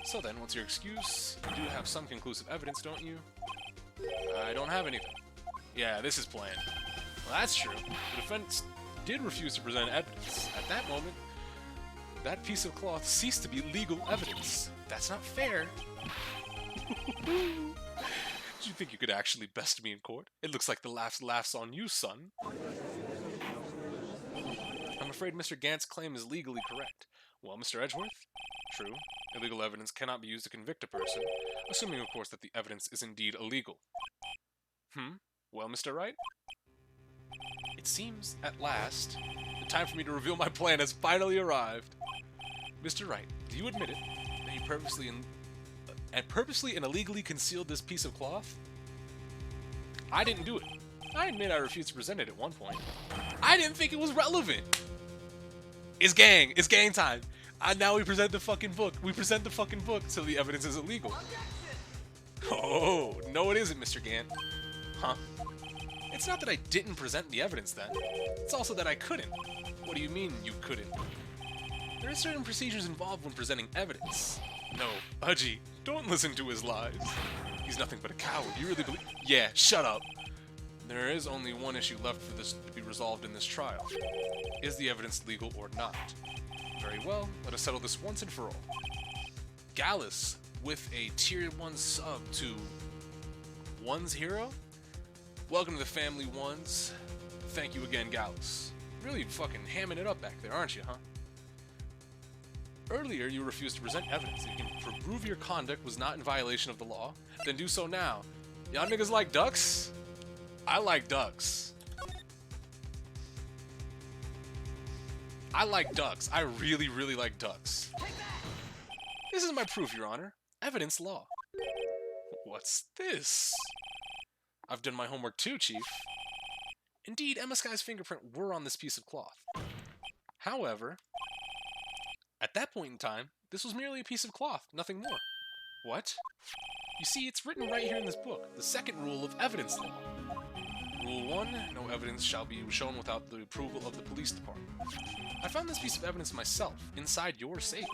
Speaker 2: So then, what's your excuse? You do have some conclusive evidence, don't you? I don't have anything. Yeah, this is planned. Well, that's true. The defense did refuse to present evidence. At that moment, that piece of cloth ceased to be legal evidence. That's not fair. Did you think you could actually best me in court? It looks like the laughs on you, son. I'm afraid Mr. Gant's claim is legally correct. Well, Mr. Edgeworth? True. Illegal evidence cannot be used to convict a person, assuming, of course, that the evidence is indeed illegal. Well, Mr. Wright? It seems, at last, the time for me to reveal my plan has finally arrived. Mr. Wright, do you admit it, that you purposely and illegally concealed this piece of cloth? I didn't do it. I admit I refused to present it at one point. I didn't think it was relevant. It's gang time. Now we present the fucking book. We present the fucking book so the evidence is illegal. Oh, no it isn't, Mr. Gant. Huh? It's not that I didn't present the evidence then. It's also that I couldn't. What do you mean you couldn't? There are certain procedures involved when presenting evidence. No, Budgie, don't listen to his lies. He's nothing but a coward. You really believe? Yeah, shut up. There is only one issue left for this to be resolved in this trial. Is the evidence legal or not? Very well, let us settle this once and for all. Gallus, with a tier 1 sub to One's Hero? Welcome to the family, Ones. Thank you again, Gallus. Really fucking hamming it up back there, aren't you, huh? Earlier, you refused to present evidence. If you can prove your conduct was not in violation of the law, then do so now. Y'all niggas like ducks? I like ducks. I like ducks. I really, really like ducks. This is my proof, Your Honor. Evidence law. What's this? I've done my homework too, Chief. Indeed, Emma Sky's fingerprint were on this piece of cloth. However, at that point in time, this was merely a piece of cloth, nothing more. What? You see, it's written right here in this book, the second rule of evidence law. Rule 1, no evidence shall be shown without the approval of the police department. I found this piece of evidence myself, inside your safe.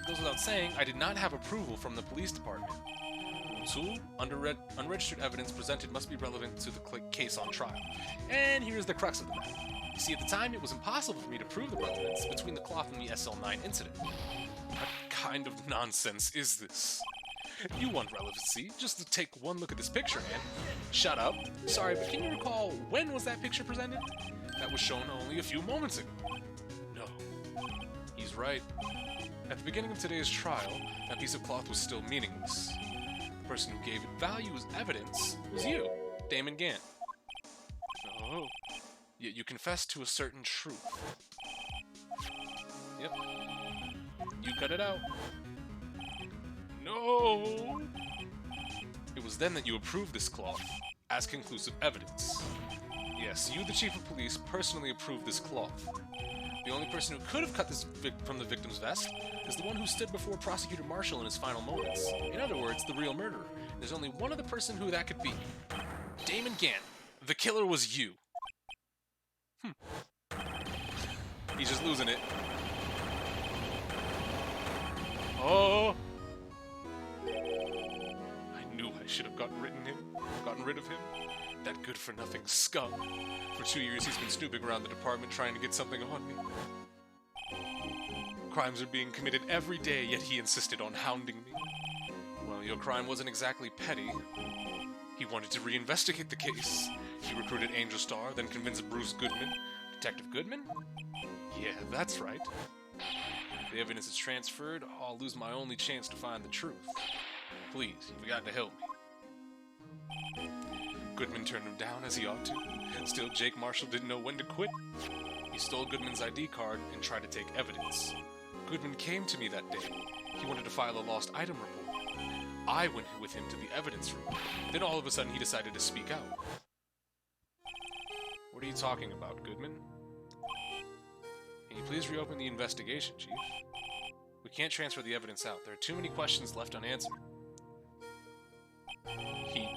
Speaker 2: It goes without saying, I did not have approval from the police department. Rule 2, unregistered evidence presented must be relevant to the case on trial. And here's the crux of the matter. You see, at the time, it was impossible for me to prove the relevance between the cloth and the SL9 incident. What kind of nonsense is this? You want relevancy. Just to take one look at this picture, man. Shut up. Sorry, but can you recall when was that picture presented? That was shown only a few moments ago. No. He's right. At the beginning of today's trial, that piece of cloth was still meaningless. The person who gave it value as evidence was you, Damon Gant. Oh. Yet you confessed to a certain truth. Yep. You cut it out. No! It was then that you approved this cloth as conclusive evidence. Yes, you, the chief of police, personally approved this cloth. The only person who could have cut this from the victim's vest is the one who stood before Prosecutor Marshall in his final moments. In other words, the real murderer. There's only one other person who that could be. Damon Gant. The killer was you. He's just losing it. Oh! I knew I should have gotten rid of him. That good-for-nothing scum. For 2 years he's been snooping around the department trying to get something on me. Crimes are being committed every day, yet he insisted on hounding me. Well, your crime wasn't exactly petty. He wanted to reinvestigate the case. He recruited Angel Star, then convinced Bruce Goodman. Detective Goodman? Yeah, that's right. If the evidence is transferred, I'll lose my only chance to find the truth. Please, you've got to help me. Goodman turned him down as he ought to. Still, Jake Marshall didn't know when to quit. He stole Goodman's ID card and tried to take evidence. Goodman came to me that day. He wanted to file a lost item report. I went with him to the evidence room. Then all of a sudden he decided to speak out. What are you talking about, Goodman? Can you please reopen the investigation, Chief? We can't transfer the evidence out. There are too many questions left unanswered. He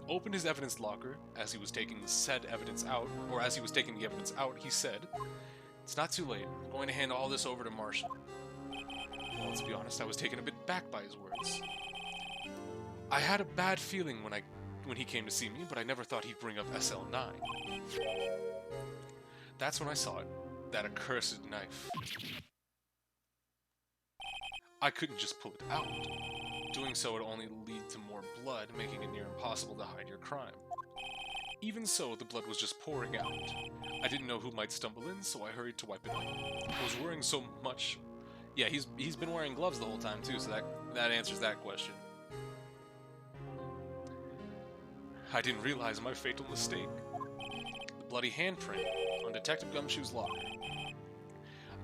Speaker 2: opened his evidence locker as he was taking said evidence out, or as he was taking the evidence out, he said, "It's not too late. I'm going to hand all this over to Marshall." Well, let's be honest, I was taken a bit back by his words. I had a bad feeling when he came to see me, but I never thought he'd bring up SL9. That's when I saw it. That accursed knife. I couldn't just pull it out. Doing so would only lead to more blood, making it near impossible to hide your crime. Even so, the blood was just pouring out. I didn't know who might stumble in, so I hurried to wipe it up. I was worrying so much. Yeah, he's been wearing gloves the whole time too, so that answers that question. I didn't realize my fatal mistake. The bloody handprint on Detective Gumshoe's locker.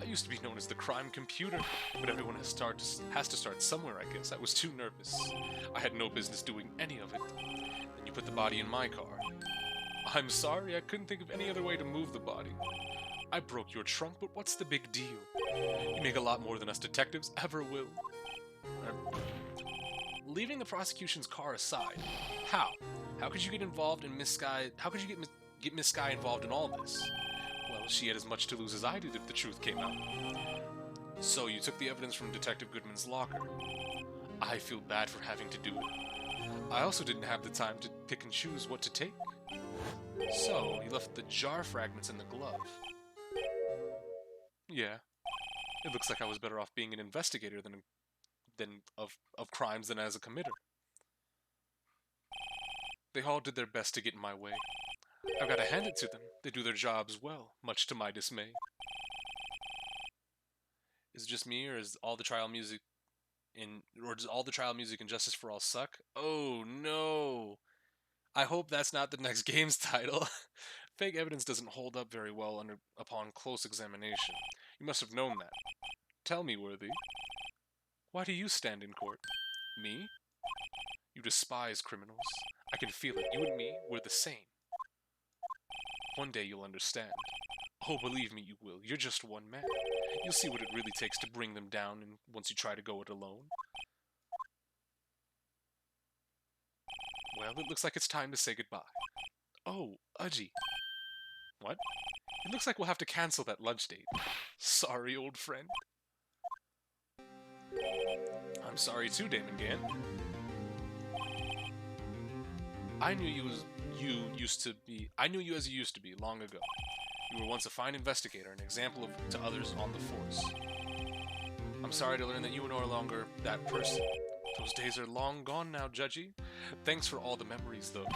Speaker 2: I used to be known as the crime computer, but everyone has to start somewhere, I guess. I was too nervous. I had no business doing any of it. Then you put the body in my car. I'm sorry, I couldn't think of any other way to move the body. I broke your trunk, but what's the big deal? You make a lot more than us detectives ever will. Leaving the prosecution's car aside, how? How could you get involved in Miss Sky? How could you get Miss Sky involved in all this? Well, she had as much to lose as I did if the truth came out. So you took the evidence from Detective Goodman's locker. I feel bad for having to do it. I also didn't have the time to pick and choose what to take. So you left the jar fragments in the glove. Yeah. It looks like I was better off being an investigator of crimes than as a committer. They all did their best to get in my way. I've got to hand it to them. They do their jobs well, much to my dismay. Is it just me, or is all the trial music does all the trial music in Justice for All suck? Oh no! I hope that's not the next game's title. Fake evidence doesn't hold up very well upon close examination. You must have known that. Tell me, Worthy. Why do you stand in court? Me? You despise criminals. I can feel it. You and me, we're the same. One day you'll understand. Oh, believe me, you will. You're just one man. You'll see what it really takes to bring them down and once you try to go it alone. Well, it looks like it's time to say goodbye. Oh, Udgy. What? It looks like we'll have to cancel that lunch date. Sorry, old friend. I'm sorry too, Damon Gant. I knew you as you used to be long ago. You were once a fine investigator, an example to others on the force. I'm sorry to learn that you are no longer that person. Those days are long gone now, Judgy. Thanks for all the memories, though.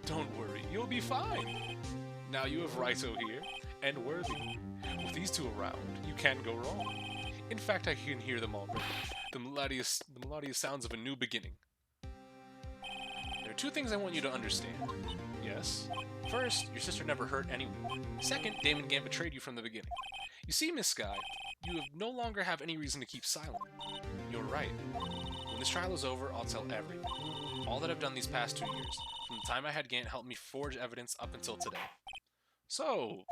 Speaker 2: Don't worry, you'll be fine. Now you have Raito here, and Worthy. With these two around, you can't go wrong. In fact, I can hear them already. The melodious sounds of a new beginning. There are two things I want you to understand. Yes? First, your sister never hurt anyone. Second, Damon Gant betrayed you from the beginning. You see, Miss Sky, you no longer have any reason to keep silent. You're right. When this trial is over, I'll tell everything. All that I've done these past 2 years, from the time I had Gant help me forge evidence up until today. So,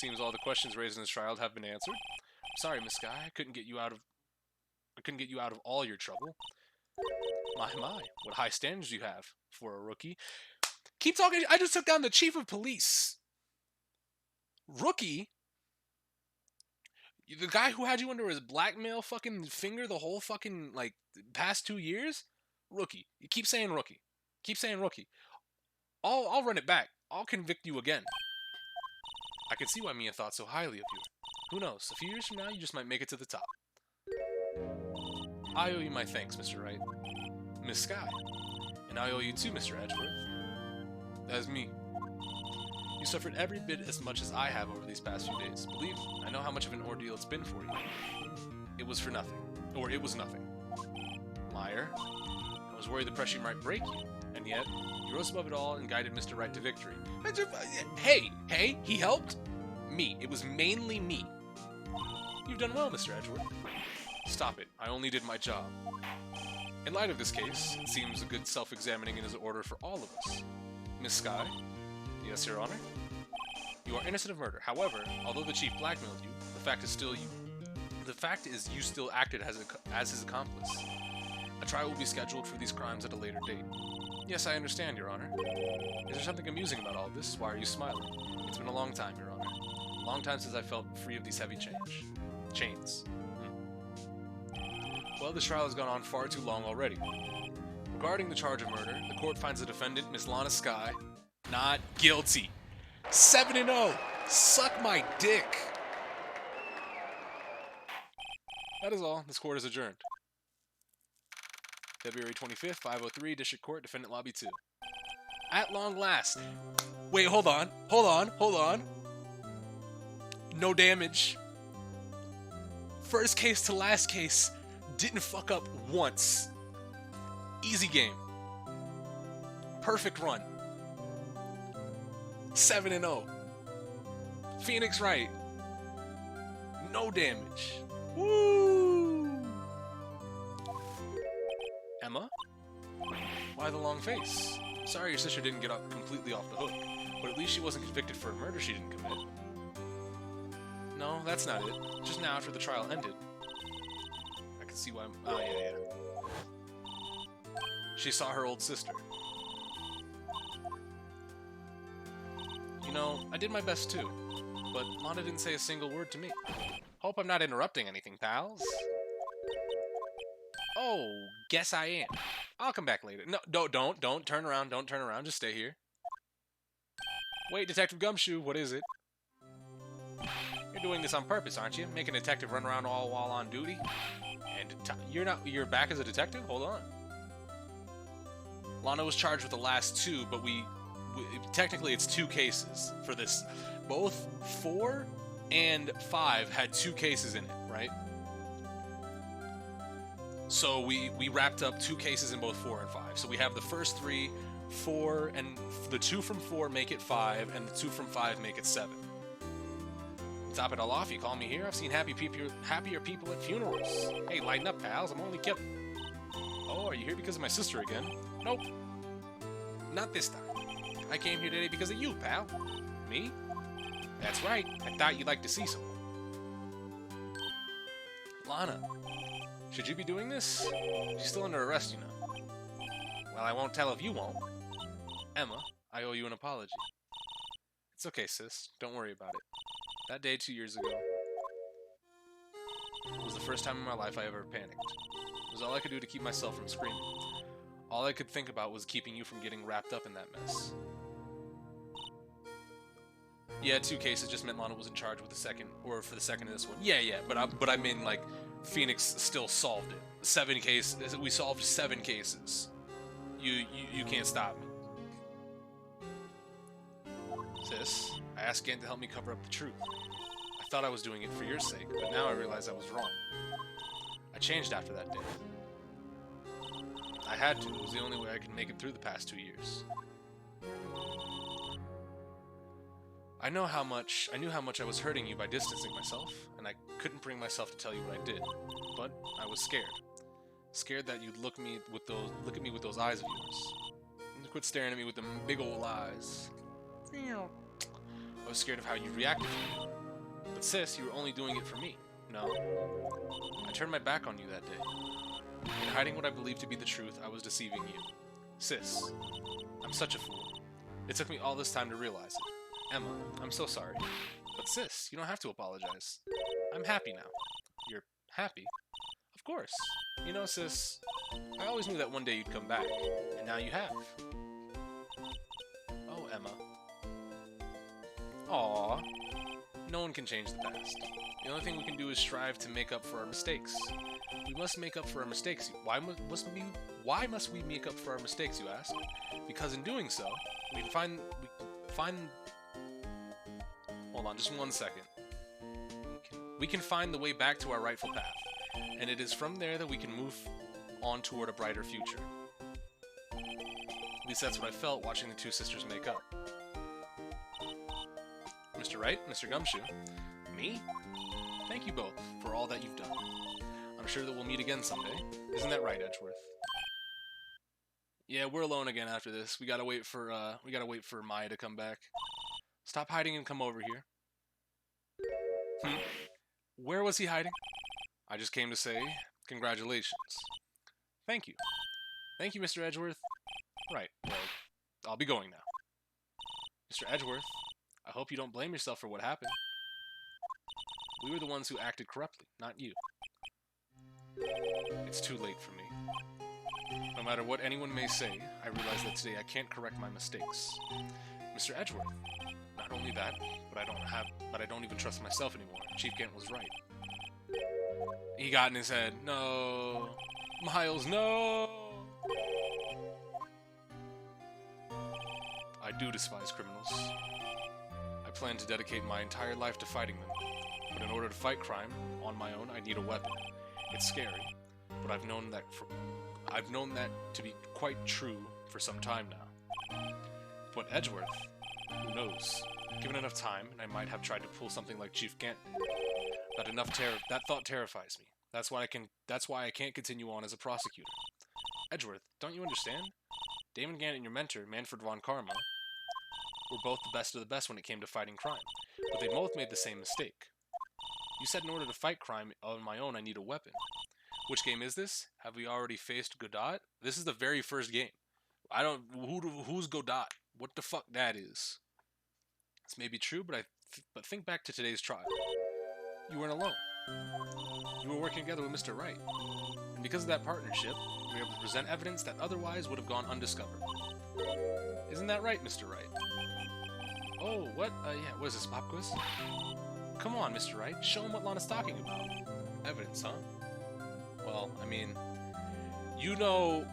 Speaker 2: seems all the questions raised in this trial have been answered. I'm sorry, Miss Sky, I couldn't get you out of all your trouble. My, what high standards you have for a rookie. Keep talking. I just took down the chief of police. Rookie? The guy who had you under his blackmail fucking finger the whole fucking, like, past 2 years? Rookie. You keep saying rookie. Keep saying rookie. I'll run it back. I'll convict you again. I can see why Mia thought so highly of you. Who knows? A few years from now, you just might make it to the top. I owe you my thanks, Mr. Wright. Miss Sky. And I owe you too, Mr. Edgeworth. That's me. You suffered every bit as much as I have over these past few days. Believe me, I know how much of an ordeal it's been for you. It was for nothing. Or it was nothing. Liar. I was worried the pressure might break you, and yet, you rose above it all and guided Mr. Wright to victory. Hey, he helped? Me. It was mainly me. You've done well, Mr. Edgeworth. Stop it. I only did my job. In light of this case, it seems a good self-examining is in order for all of us. Miss Sky? Yes, Your Honor? You are innocent of murder. However, although the chief blackmailed you, the fact is you still acted as his accomplice. A trial will be scheduled for these crimes at a later date. Yes, I understand, Your Honor. Is there something amusing about all of this? Why are you smiling? It's been a long time, Your Honor. A long time since I felt free of these heavy chains. Well, this trial has gone on far too long already. Regarding the charge of murder, the court finds the defendant, Miss Lana Sky, not guilty. 7-0! Suck my dick! That is all. This court is adjourned. February 25th, 503, District Court, Defendant Lobby 2. At long last. Wait, hold on. No damage. First case to last case. Didn't fuck up once. Easy game. Perfect run. 7-0. Phoenix Wright. No damage. Woo! Emma? Why the long face? Sorry your sister didn't get completely off the hook, but at least she wasn't convicted for a murder she didn't commit. No, that's not it. Just now after the trial ended. I can see why oh, yeah. She saw her old sister. You know, I did my best too, but Lana didn't say a single word to me. Hope I'm not interrupting anything, pals. Oh, guess I am. I'll come back later. No, don't turn around, just stay here. Wait, Detective Gumshoe, what is it? You're doing this on purpose, aren't you? Making a detective run around all while on duty? And you're back as a detective? Hold on. Lana was charged with the last two, but technically it's 2 cases for this. Both 4 and 5 had 2 cases in it, right? So we wrapped up 2 cases in both 4 and 5. So we have the first 3, 4, and the 2 from 4 make it 5, and the 2 from 5 make it 7. Top it all off, you call me here? I've seen happier people at funerals. Hey, lighten up, pals. I'm only kidding. Oh, are you here because of my sister again? Nope. Not this time. I came here today because of you, pal. Me? That's right. I thought you'd like to see someone. Lana. Should you be doing this? She's still under arrest, you know. Well, I won't tell if you won't. Emma, I owe you an apology. It's okay, sis. Don't worry about it. That day 2 years ago was the first time in my life I ever panicked. It was all I could do to keep myself from screaming. All I could think about was keeping you from getting wrapped up in that mess. Yeah, 2 cases just meant Lana was in charge with the second, or for the second of this one. Yeah, but I mean, like, Phoenix still solved it. 7 cases. We solved 7 cases. You can't stop me. Sis, I asked Gant to help me cover up the truth. I thought I was doing it for your sake, but now I realize I was wrong. I changed after that day. I had to. It was the only way I could make it through the past 2 years. I knew how much I was hurting you by distancing myself, and I couldn't bring myself to tell you what I did. But I was scared. Scared that you'd look at me with those eyes of yours. And quit staring at me with them big old eyes. I was scared of how you'd react to me. But sis, you were only doing it for me. No. I turned my back on you that day. In hiding what I believed to be the truth, I was deceiving you. Sis, I'm such a fool. It took me all this time to realize it. Emma, I'm so sorry. But sis, you don't have to apologize. I'm happy now. You're happy? Of course. You know, sis, I always knew that one day you'd come back, and now you have. Oh, Emma. Aww. No one can change the past. The only thing we can do is strive to make up for our mistakes. We must make up for our mistakes. Why must we make up for our mistakes, you ask? Because in doing so, we can find... Hold on, just 1 second. We can find the way back to our rightful path, and it is from there that we can move on toward a brighter future. At least that's what I felt watching the two sisters make up. Mr. Wright, Mr. Gumshoe, me? Thank you both for all that you've done. I'm sure that we'll meet again someday. Isn't that right, Edgeworth? Yeah, we're alone again after this. We gotta wait for Maya to come back. Stop hiding and come over here. Where was he hiding? I just came to say congratulations. Thank you. Thank you, Mr. Edgeworth. Right, well, I'll be going now. Mr. Edgeworth, I hope you don't blame yourself for what happened. We were the ones who acted corruptly, not you. It's too late for me. No matter what anyone may say, I realize that today I can't correct my mistakes. Mr. Edgeworth, not only that, but I don't even trust myself anymore. Chief Gant was right. He got in his head. No. Miles, no! I do despise criminals. I plan to dedicate my entire life to fighting them. But in order to fight crime on my own, I need a weapon. It's scary, but I've known that to be quite true for some time now. But Edgeworth, who knows? Given enough time, and I might have tried to pull something like Chief Gant did. That thought terrifies me. That's why I can't continue on as a prosecutor. Edgeworth, don't you understand? Damon Gant and your mentor, Manfred von Karma, were both the best of the best when it came to fighting crime, but they both made the same mistake. You said in order to fight crime on my own, I need a weapon. Which game is this? Have we already faced Godot? This is the very first game. Who's Godot? What the fuck that is? This may be true, but think back to today's trial. You weren't alone. You were working together with Mr. Wright. And because of that partnership, we were able to present evidence that otherwise would have gone undiscovered. Isn't that right, Mr. Wright? Oh, what? Yeah, what is this, pop quiz? Come on, Mr. Wright, show him what Lana's talking about. Evidence, huh? Well, I mean, you know,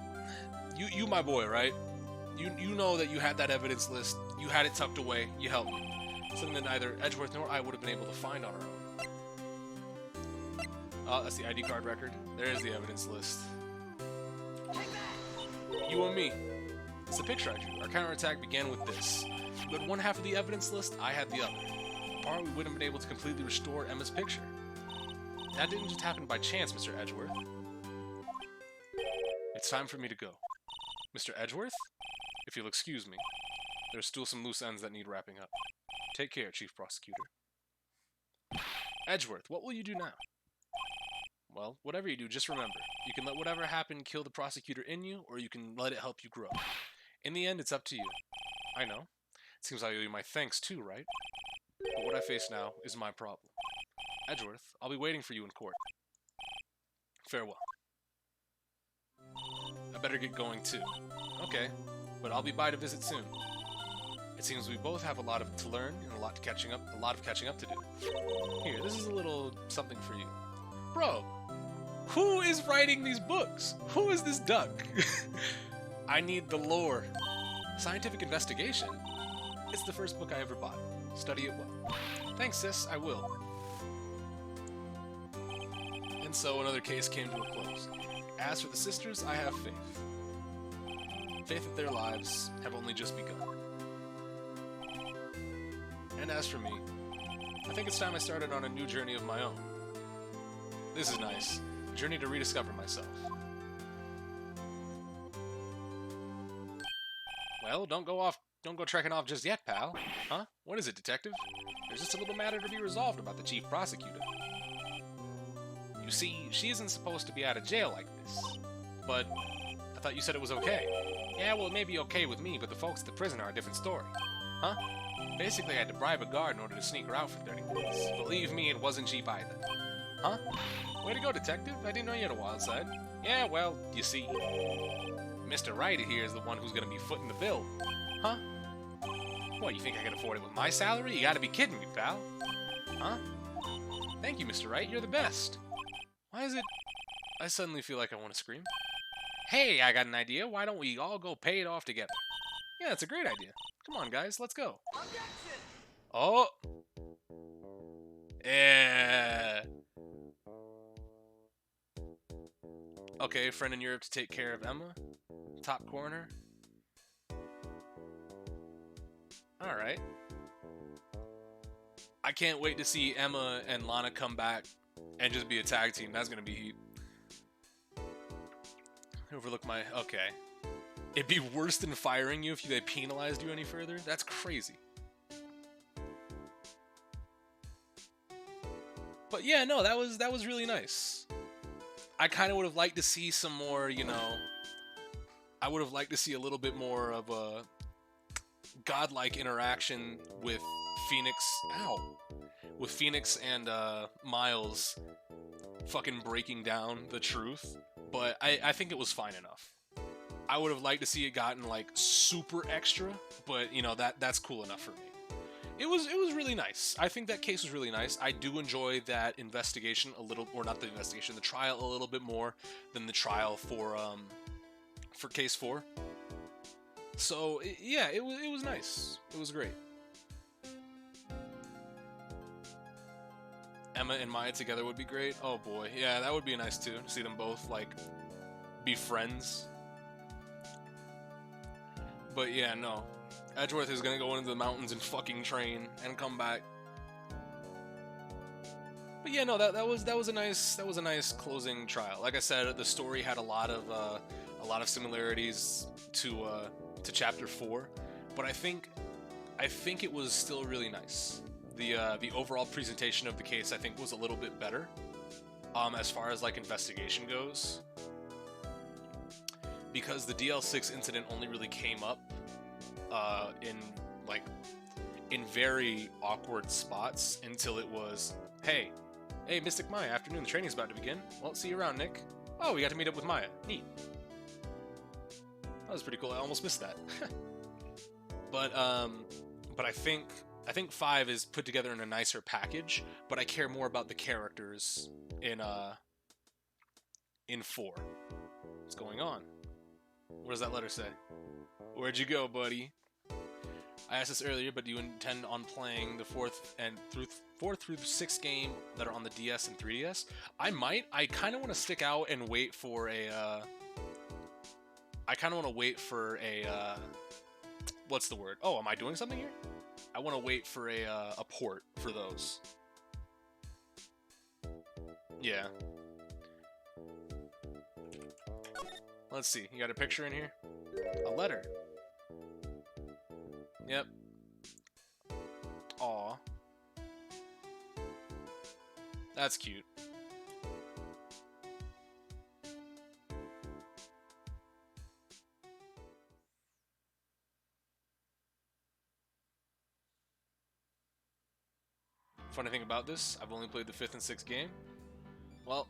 Speaker 2: you my boy, right? You know that you had that evidence list, you had it tucked away, you helped me. Something that neither Edgeworth nor I would have been able to find on our own. Oh, that's the ID card record. There's the evidence list. You and me. It's the picture I drew. Our counterattack began with this. You had one half of the evidence list, I had the other. Apart, we wouldn't have been able to completely restore Emma's picture. That didn't just happen by chance, Mr. Edgeworth. It's time for me to go. Mr. Edgeworth? If you'll excuse me, there's still some loose ends that need wrapping up. Take care, Chief Prosecutor. Edgeworth, what will you do now? Well, whatever you do, just remember, you can let whatever happened kill the prosecutor in you, or you can let it help you grow. In the end, it's up to you. I know. It seems I owe you my thanks too, right? But what I face now is my problem. Edgeworth, I'll be waiting for you in court. Farewell. I better get going too. Okay, but I'll be by to visit soon. It seems we both have a lot to learn and a lot of catching up to do. Here, this is a little something for you. Bro, who is writing these books? Who is this duck? I need the lore. Scientific investigation? It's the first book I ever bought. Study it well. Thanks, sis, I will. And so another case came to a close. As for the sisters, I have faith. Faith that their lives have only just begun. And as for me, I think it's time I started on a new journey of my own. This is nice. A journey to rediscover myself. Well, don't go trekking off just yet, pal. Huh? What is it, detective? There's just a little matter to be resolved about the chief prosecutor. You see, she isn't supposed to be out of jail like this. But I thought you said it was okay. Yeah, well, it may be okay with me, but the folks at the prison are a different story. Huh? Basically, I had to bribe a guard in order to sneak her out for 30 minutes. Believe me, it wasn't cheap either. Huh? Way to go, detective. I didn't know you had a wild side. Yeah, well, you see, Mr. Wright here is the one who's gonna be footing the bill. Huh? What, you think I can afford it with my salary? You gotta be kidding me, pal. Huh? Thank you, Mr. Wright. You're the best. Why is it... I suddenly feel like I want to scream. Hey, I got an idea. Why don't we all go pay it off together? Yeah, that's a great idea. Come on, guys. Let's go. Objection! Oh! Yeah. Okay, friend in Europe to take care of Emma. Top corner. Alright. I can't wait to see Emma and Lana come back and just be a tag team. That's gonna be heat. Overlook my... Okay. It'd be worse than firing you if they penalized you any further? That's crazy. But yeah, no, that was really nice. I kind of would have liked to see some more, you know... I would have liked to see a little bit more of a godlike interaction with Phoenix... Ow! With Phoenix and Miles fucking breaking down the truth. But I think it was fine enough. I would have liked to see it gotten like super extra, but you know, that's cool enough for me. It was really nice. I think that case was really nice. I do enjoy that investigation a little, or not the investigation, the trial a little bit more than the trial for case 4. So yeah, it was nice. It was great. Emma and Maya together would be great. Oh boy, yeah, that would be nice too. To see them both like be friends. But yeah, no. Edgeworth is gonna go into the mountains and fucking train and come back. But yeah, no, that was a nice closing trial. Like I said, the story had a lot of similarities to chapter 4, but I think it was still really nice. The overall presentation of the case, I think, was a little bit better, as far as like investigation goes, because the DL6 incident only really came up in very awkward spots until it was, hey, Mystic Maya, afternoon, the training's about to begin. Well, see you around, Nick. Oh, we got to meet up with Maya. Neat. That was pretty cool. I almost missed that. But I think 5 is put together in a nicer package, but I care more about the characters in 4. What's going on? What does that letter say? Where'd you go, buddy? I asked this earlier, but do you intend on playing the 4th through 6th game that are on the DS and 3DS? I might. I kind of want to stick out and wait for a... what's the word? Oh, am I doing something here? I want to wait for a port for those. Yeah. Let's see. You got a picture in here? A letter. Yep. Aw. That's cute. Funny thing about this, I've only played the 5th and 6th game. Well,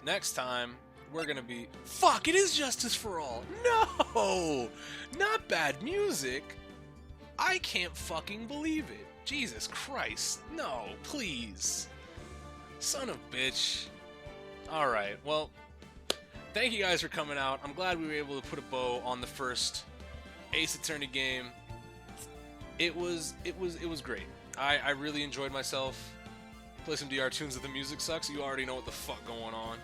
Speaker 2: next time, we're gonna be... Fuck, it is Justice for All! No! Not bad music! I can't fucking believe it. Jesus Christ. No, please. Son of bitch. Alright, well, thank you guys for coming out. I'm glad we were able to put a bow on the first Ace Attorney game. It was great. I really enjoyed myself. Play some DR tunes if the music sucks. You already know what the fuck going on.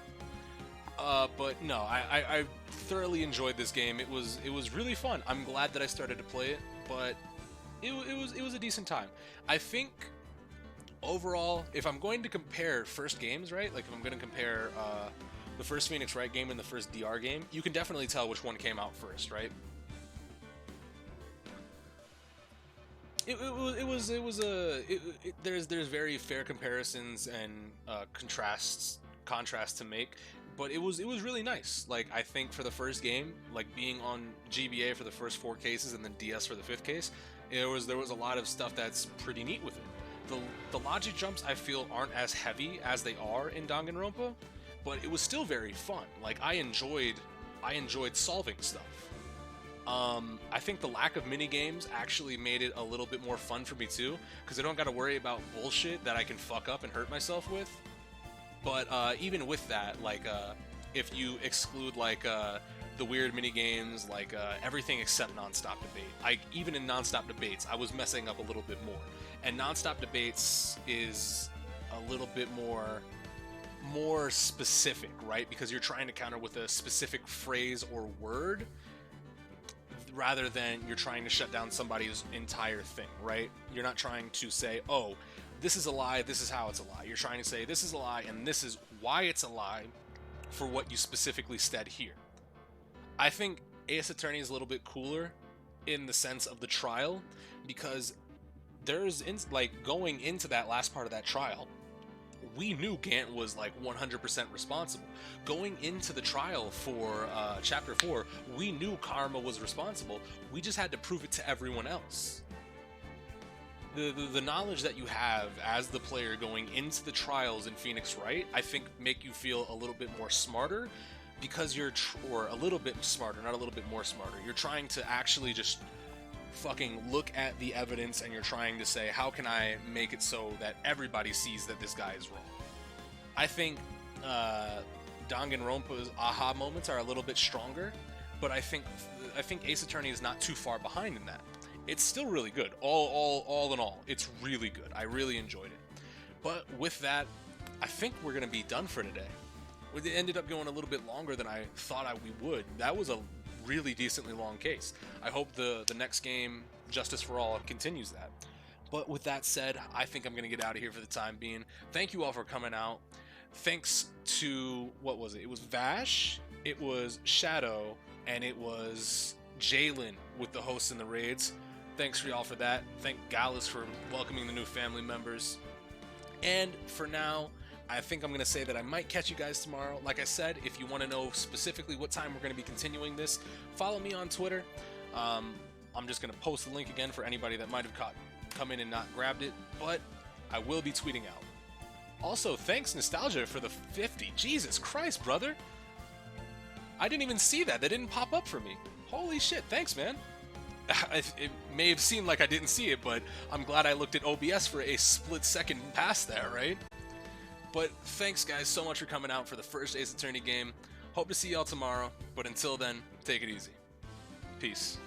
Speaker 2: But no, I thoroughly enjoyed this game. It was really fun. I'm glad that I started to play it, but it was a decent time. I think overall, if I'm going to compare first games, right? Like if I'm going to compare the first Phoenix Wright game and the first DR game, you can definitely tell which one came out first, right? There's very fair comparisons and contrasts to make, but it was really nice. Like I think for the first game, like being on GBA for the first 4 cases and then DS for the 5th case, there was a lot of stuff that's pretty neat with it. The logic jumps I feel aren't as heavy as they are in Danganronpa, but it was still very fun. Like I enjoyed solving stuff. I think the lack of mini games actually made it a little bit more fun for me too, because I don't got to worry about bullshit that I can fuck up and hurt myself with. But even with that, like if you exclude like the weird mini games, like everything except nonstop debate, even in nonstop debates, I was messing up a little bit more. And nonstop debates is a little bit more specific, right? Because you're trying to counter with a specific phrase or word, rather than you're trying to shut down somebody's entire thing, right? You're not trying to say, oh, this is a lie, this is how it's a lie. You're trying to say, this is a lie, and this is why it's a lie for what you specifically said here. I think Ace Attorney is a little bit cooler in the sense of the trial, because going into that last part of that trial, we knew Gant was like 100% responsible. Going into the trial for Chapter 4, we knew Karma was responsible. We just had to prove it to everyone else. The knowledge that you have as the player going into the trials in Phoenix Wright, I think make you feel a little bit more smarter, because or a little bit smarter, not a little bit more smarter. You're trying to actually just fucking look at the evidence, and you're trying to say, how can I make it so that everybody sees that this guy is wrong? I think Danganronpa's aha moments are a little bit stronger, but I think Ace Attorney is not too far behind in that. It's still really good. All in all, it's really good. I really enjoyed it. But with that, I think we're gonna be done for today. It ended up going a little bit longer than I thought we would. That was a really decently long case. I hope the next game, Justice for All, continues that. But with that said, I think I'm going to get out of here for the time being. Thank you all for coming out. Thanks to, what was it? It was Vash, it was Shadow, and it was Jalen with the hosts and the raids. Thanks for y'all for that. Thank Gallus for welcoming the new family members. And for now, I think I'm going to say that I might catch you guys tomorrow. Like I said, if you want to know specifically what time we're going to be continuing this, follow me on Twitter. I'm just going to post the link again for anybody that might have come in and not grabbed it, but I will be tweeting out. Also, thanks Nostalgia for the 50. Jesus Christ, brother. I didn't even see that. That didn't pop up for me. Holy shit, thanks, man. It may have seemed like I didn't see it, but I'm glad I looked at OBS for a split second past that, right? But thanks, guys, so much for coming out for the first Ace Attorney game. Hope to see y'all tomorrow, but until then, take it easy. Peace.